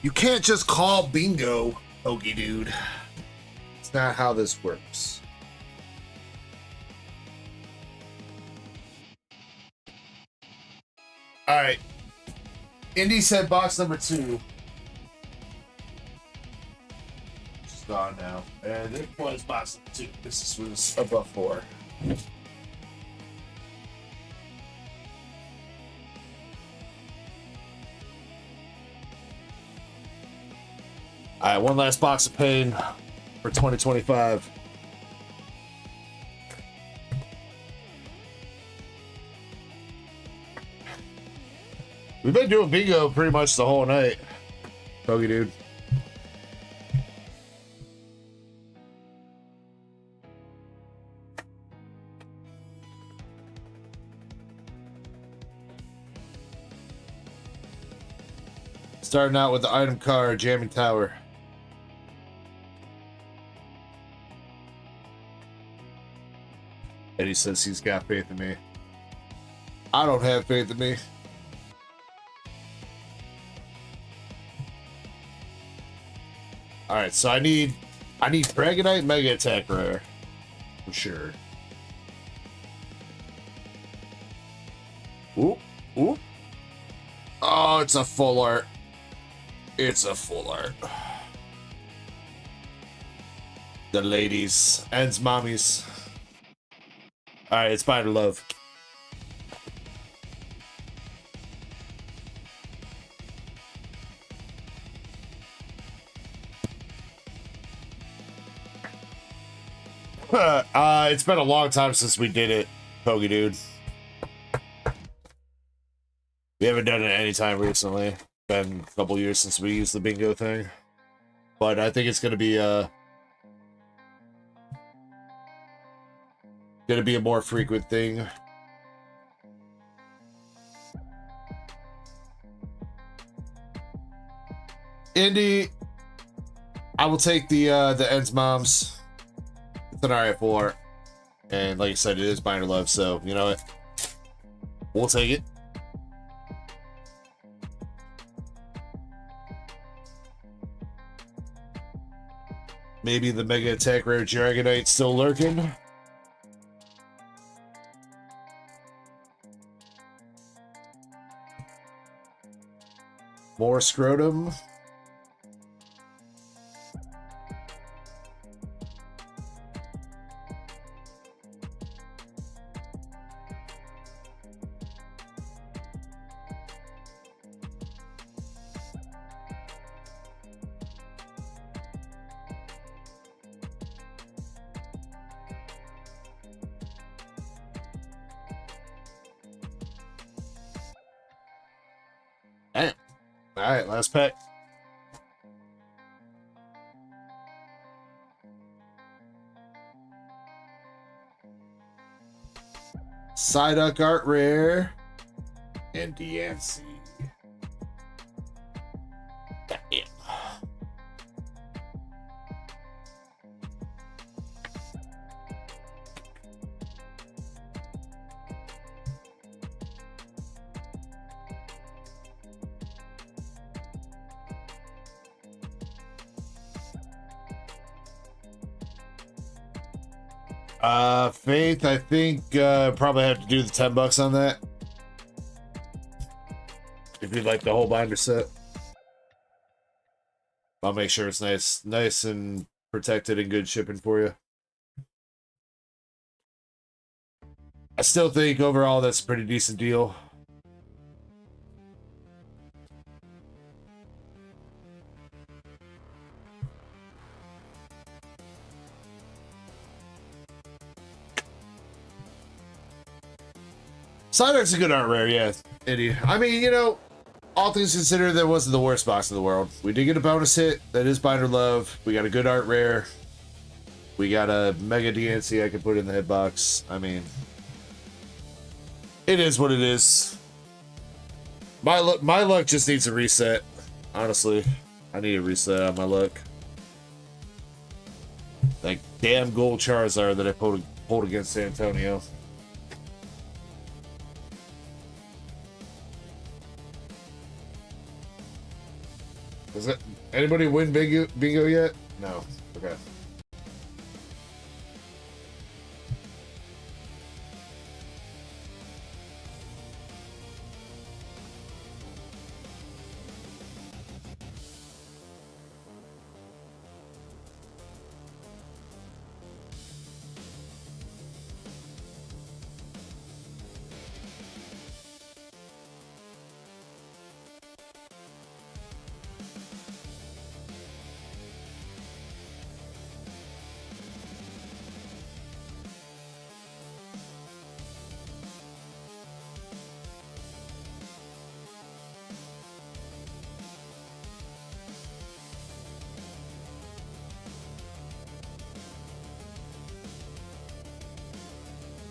You can't just call bingo, Okie dude. It's not how this works. Alright. Indy said box number 2. It's gone now. And it was box number 2. This was above 4. Alright, one last box of pain for 2025. We've been doing bingo pretty much the whole night. Bogey dude. Starting out with the item card, Jamming Tower. Eddie says he's got faith in me. I don't have faith in me. Alright, so I need Dragonite Mega Attack Rare. For sure. Ooh, ooh. Oh, it's a full art. It's a full art. The ladies and mommies. Alright, it's Spider Love. It's been a long time since we did it, Pokey Dude. We haven't done it anytime recently. Been a couple years since we used the bingo thing. But I think it's gonna be a more frequent thing. Indy, I will take the Ends Moms. It's an alright full art. And like I said, it is Binder Love, so you know what? We'll take it. Maybe the Mega Attack Rare Dragonite still lurking. More Scrotum. Alright, last pack. Psyduck Art Rare and DNC. Damn. Faith, I think probably have to do the $10 on that. If you'd like the whole binder set. I'll make sure it's nice and protected and good shipping for you. I still think overall that's a pretty decent deal. Psyduck's a good art rare, yeah, Eddie. I mean, you know, all things considered, that wasn't the worst box in the world. We did get a bonus hit. That is Binder Love. We got a good art rare. We got a Mega DNC I can put in the hitbox. I mean, it is what it is. My luck just needs a reset. Honestly, I need a reset on my luck. That damn gold Charizard that I pulled against San Antonio. Is it anybody win bingo yet? No. Okay.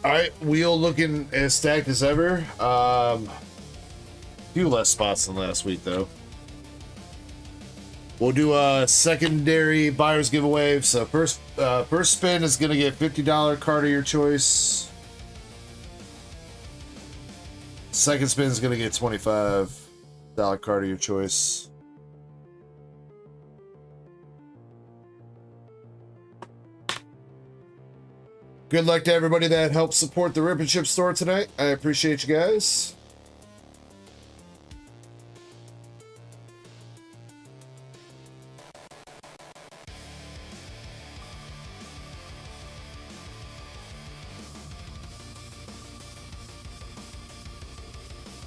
All right, wheel looking as stacked as ever. Few less spots than last week though. We'll do a secondary buyer's giveaway. So first spin is gonna get $50 card of your choice. Second spin is gonna get $25 card of your choice. Good luck to everybody that helped support the Rip and Chip store tonight. I appreciate you guys.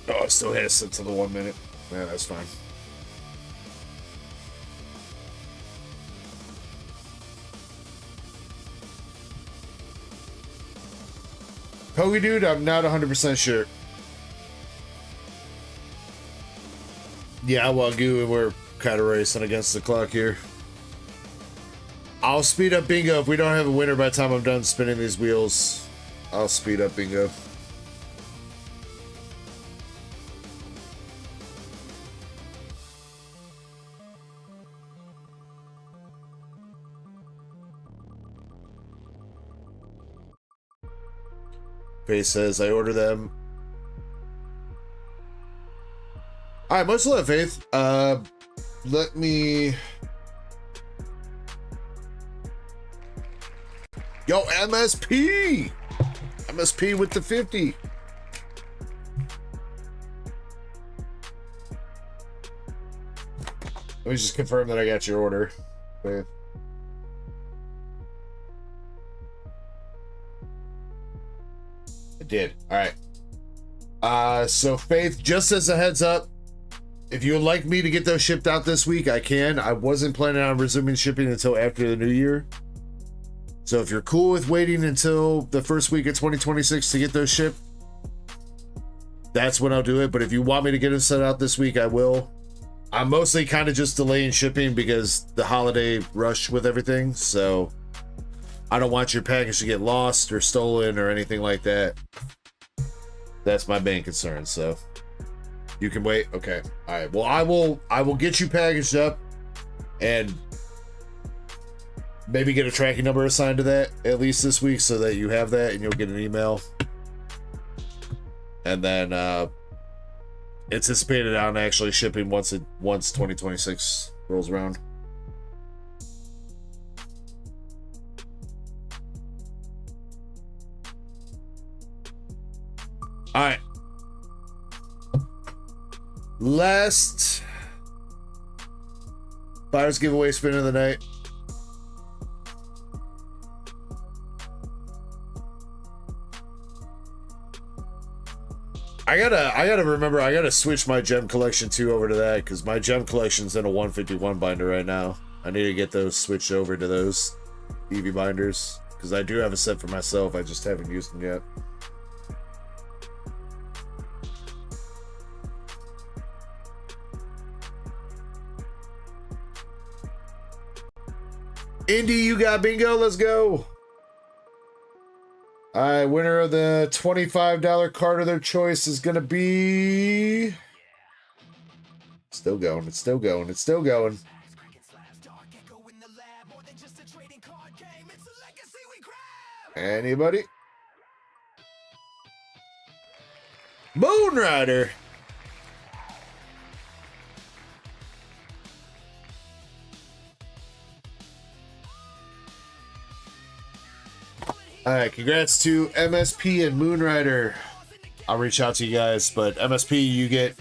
Oh, I still had to sit to the 1 minute. Yeah, that's fine. Pogi dude, I'm not 100% sure. Yeah, Wagyu, and we're kind of racing against the clock here. I'll speed up bingo if we don't have a winner by the time I'm done spinning these wheels. I'll speed up bingo. Face says, I order them. Alright, much love, Faith. Let me... Yo, MSP! MSP with the 50. Let me just confirm that I got your order, Faith. Did. All right. So Faith, just as a heads up, if you would like me to get those shipped out this week, I can. I wasn't planning on resuming shipping until after the new year. So if you're cool with waiting until the first week of 2026 to get those shipped, that's when I'll do it. But if you want me to get them sent out this week, I will. I'm mostly kind of just delaying shipping because the holiday rush with everything. So I don't want your package to get lost or stolen or anything like that. That's my main concern. So you can wait. Okay. All right. Well, I will get you packaged up and maybe get a tracking number assigned to that at least this week so that you have that and you'll get an email. And then anticipated on actually shipping once 2026 rolls around. All right. Last buyer's giveaway spin of the night. I gotta remember, I gotta switch my gem collection too over to that because my gem collection's in a 151 binder right now. I need to get those switched over to those EV binders because I do have a set for myself. I just haven't used them yet. Indy, you got bingo. Let's go. All right, winner of the $25 card of their choice is going to be... Still going. It's still going. It's still going. Anybody? Moonrider. All right, congrats to MSP and Moonrider. I'll reach out to you guys, but MSP, you get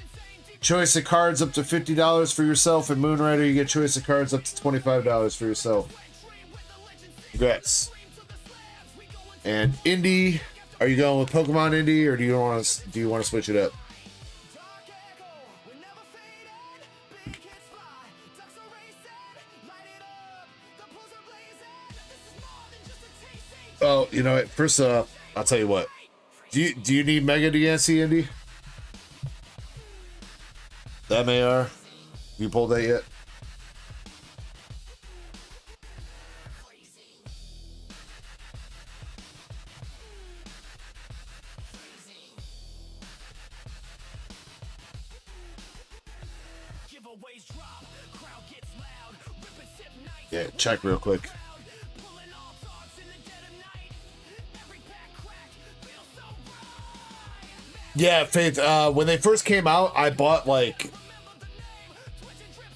choice of cards up to $50 for yourself, and Moonrider, you get choice of cards up to $25 for yourself. Congrats. And Indy, are you going with Pokemon Indy, or do you want to switch it up? Oh, you know what? First, I'll tell you what. Do you need Mega DNC, Indy? The MAR? You pulled that yet? Yeah, check real quick. Yeah, Faith, when they first came out, I bought like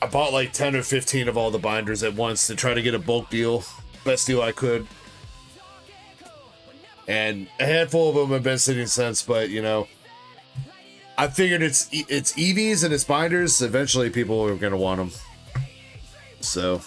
10 or 15 of all the binders at once to try to get a bulk deal. Best deal I could. And a handful of them have been sitting since, but you know, I figured it's EVs and it's binders. Eventually people are going to want them. So...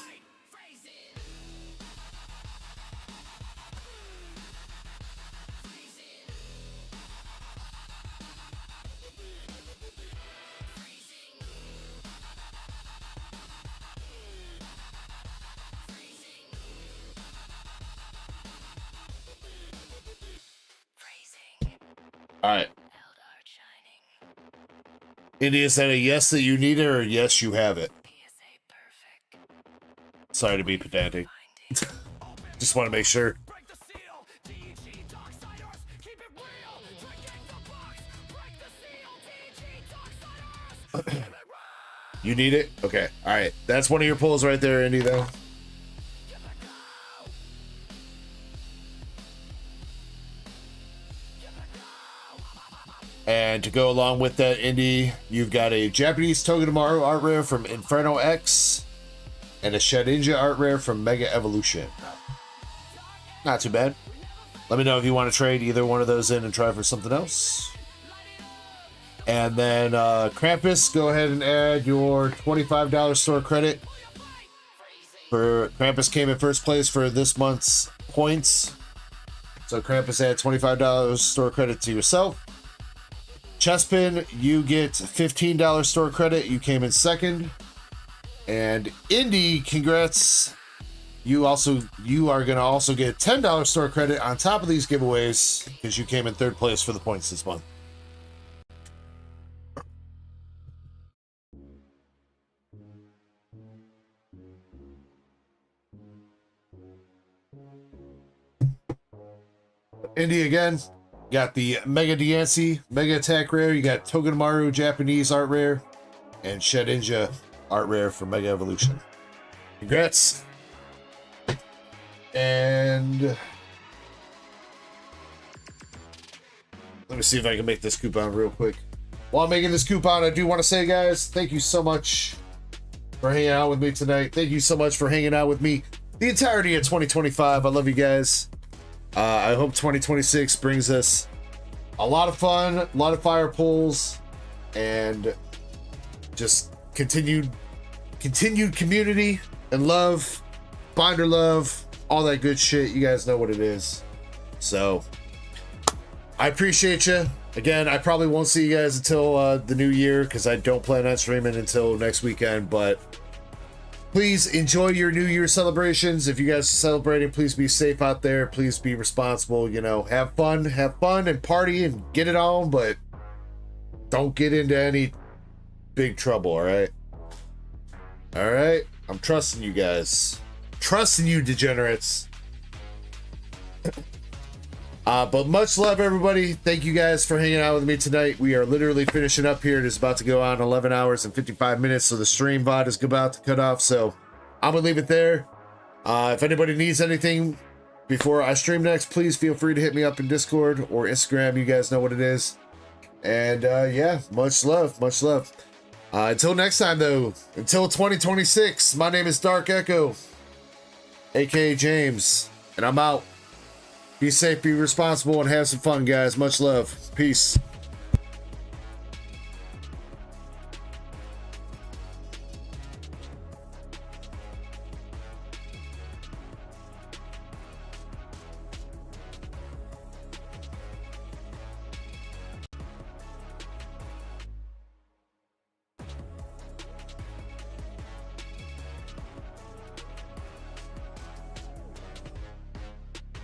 All right. Indy, is that a yes that you need it, or yes you have it? Sorry to be pedantic. Just want to make sure. You need it? Okay. All right. That's one of your pulls right there, Indy, though. And to go along with that, Indy, you've got a Japanese Togedemaru art rare from Inferno X and a Shedinja art rare from Mega Evolution. Not too bad. Let me know if you want to trade either one of those in and try for something else. And then Krampus, go ahead and add your $25 store credit. For Krampus came in first place for this month's points. So Krampus add $25 store credit to yourself. Chespin, you get $15 store credit. You came in second. And Indy, congrats. You are going to also get $10 store credit on top of these giveaways because you came in third place for the points this month. Indy again. Got the Mega Diancie, Mega Attack Rare. You got Togedemaru Japanese Art Rare. And Shedinja Art Rare for Mega Evolution. Congrats. And... let me see if I can make this coupon real quick. While I'm making this coupon, I do want to say, guys, thank you so much for hanging out with me tonight. Thank you so much for hanging out with me the entirety of 2025. I love you guys. I hope 2026 brings us a lot of fun, a lot of fire pulls, and just continued community and love, binder love, all that good shit. You guys know what it is. So I appreciate you. Again, I probably won't see you guys until the new year because I don't plan on streaming until next weekend, but please enjoy your New Year celebrations. If you guys are celebrating, please be safe out there. Please be responsible. You know, have fun and party and get it on, but don't get into any big trouble, all right? All right? I'm trusting you guys. Trusting you, degenerates. But much love, everybody. Thank you guys for hanging out with me tonight. We are literally finishing up here. It is about to go on 11 hours and 55 minutes, so the stream VOD is about to cut off. So I'm going to leave it there. If anybody needs anything before I stream next, please feel free to hit me up in Discord or Instagram. You guys know what it is. And yeah, much love, much love. Until next time, though, until 2026, my name is Dark Echo, aka James, and I'm out. Be safe, be responsible, and have some fun, guys. Much love. Peace.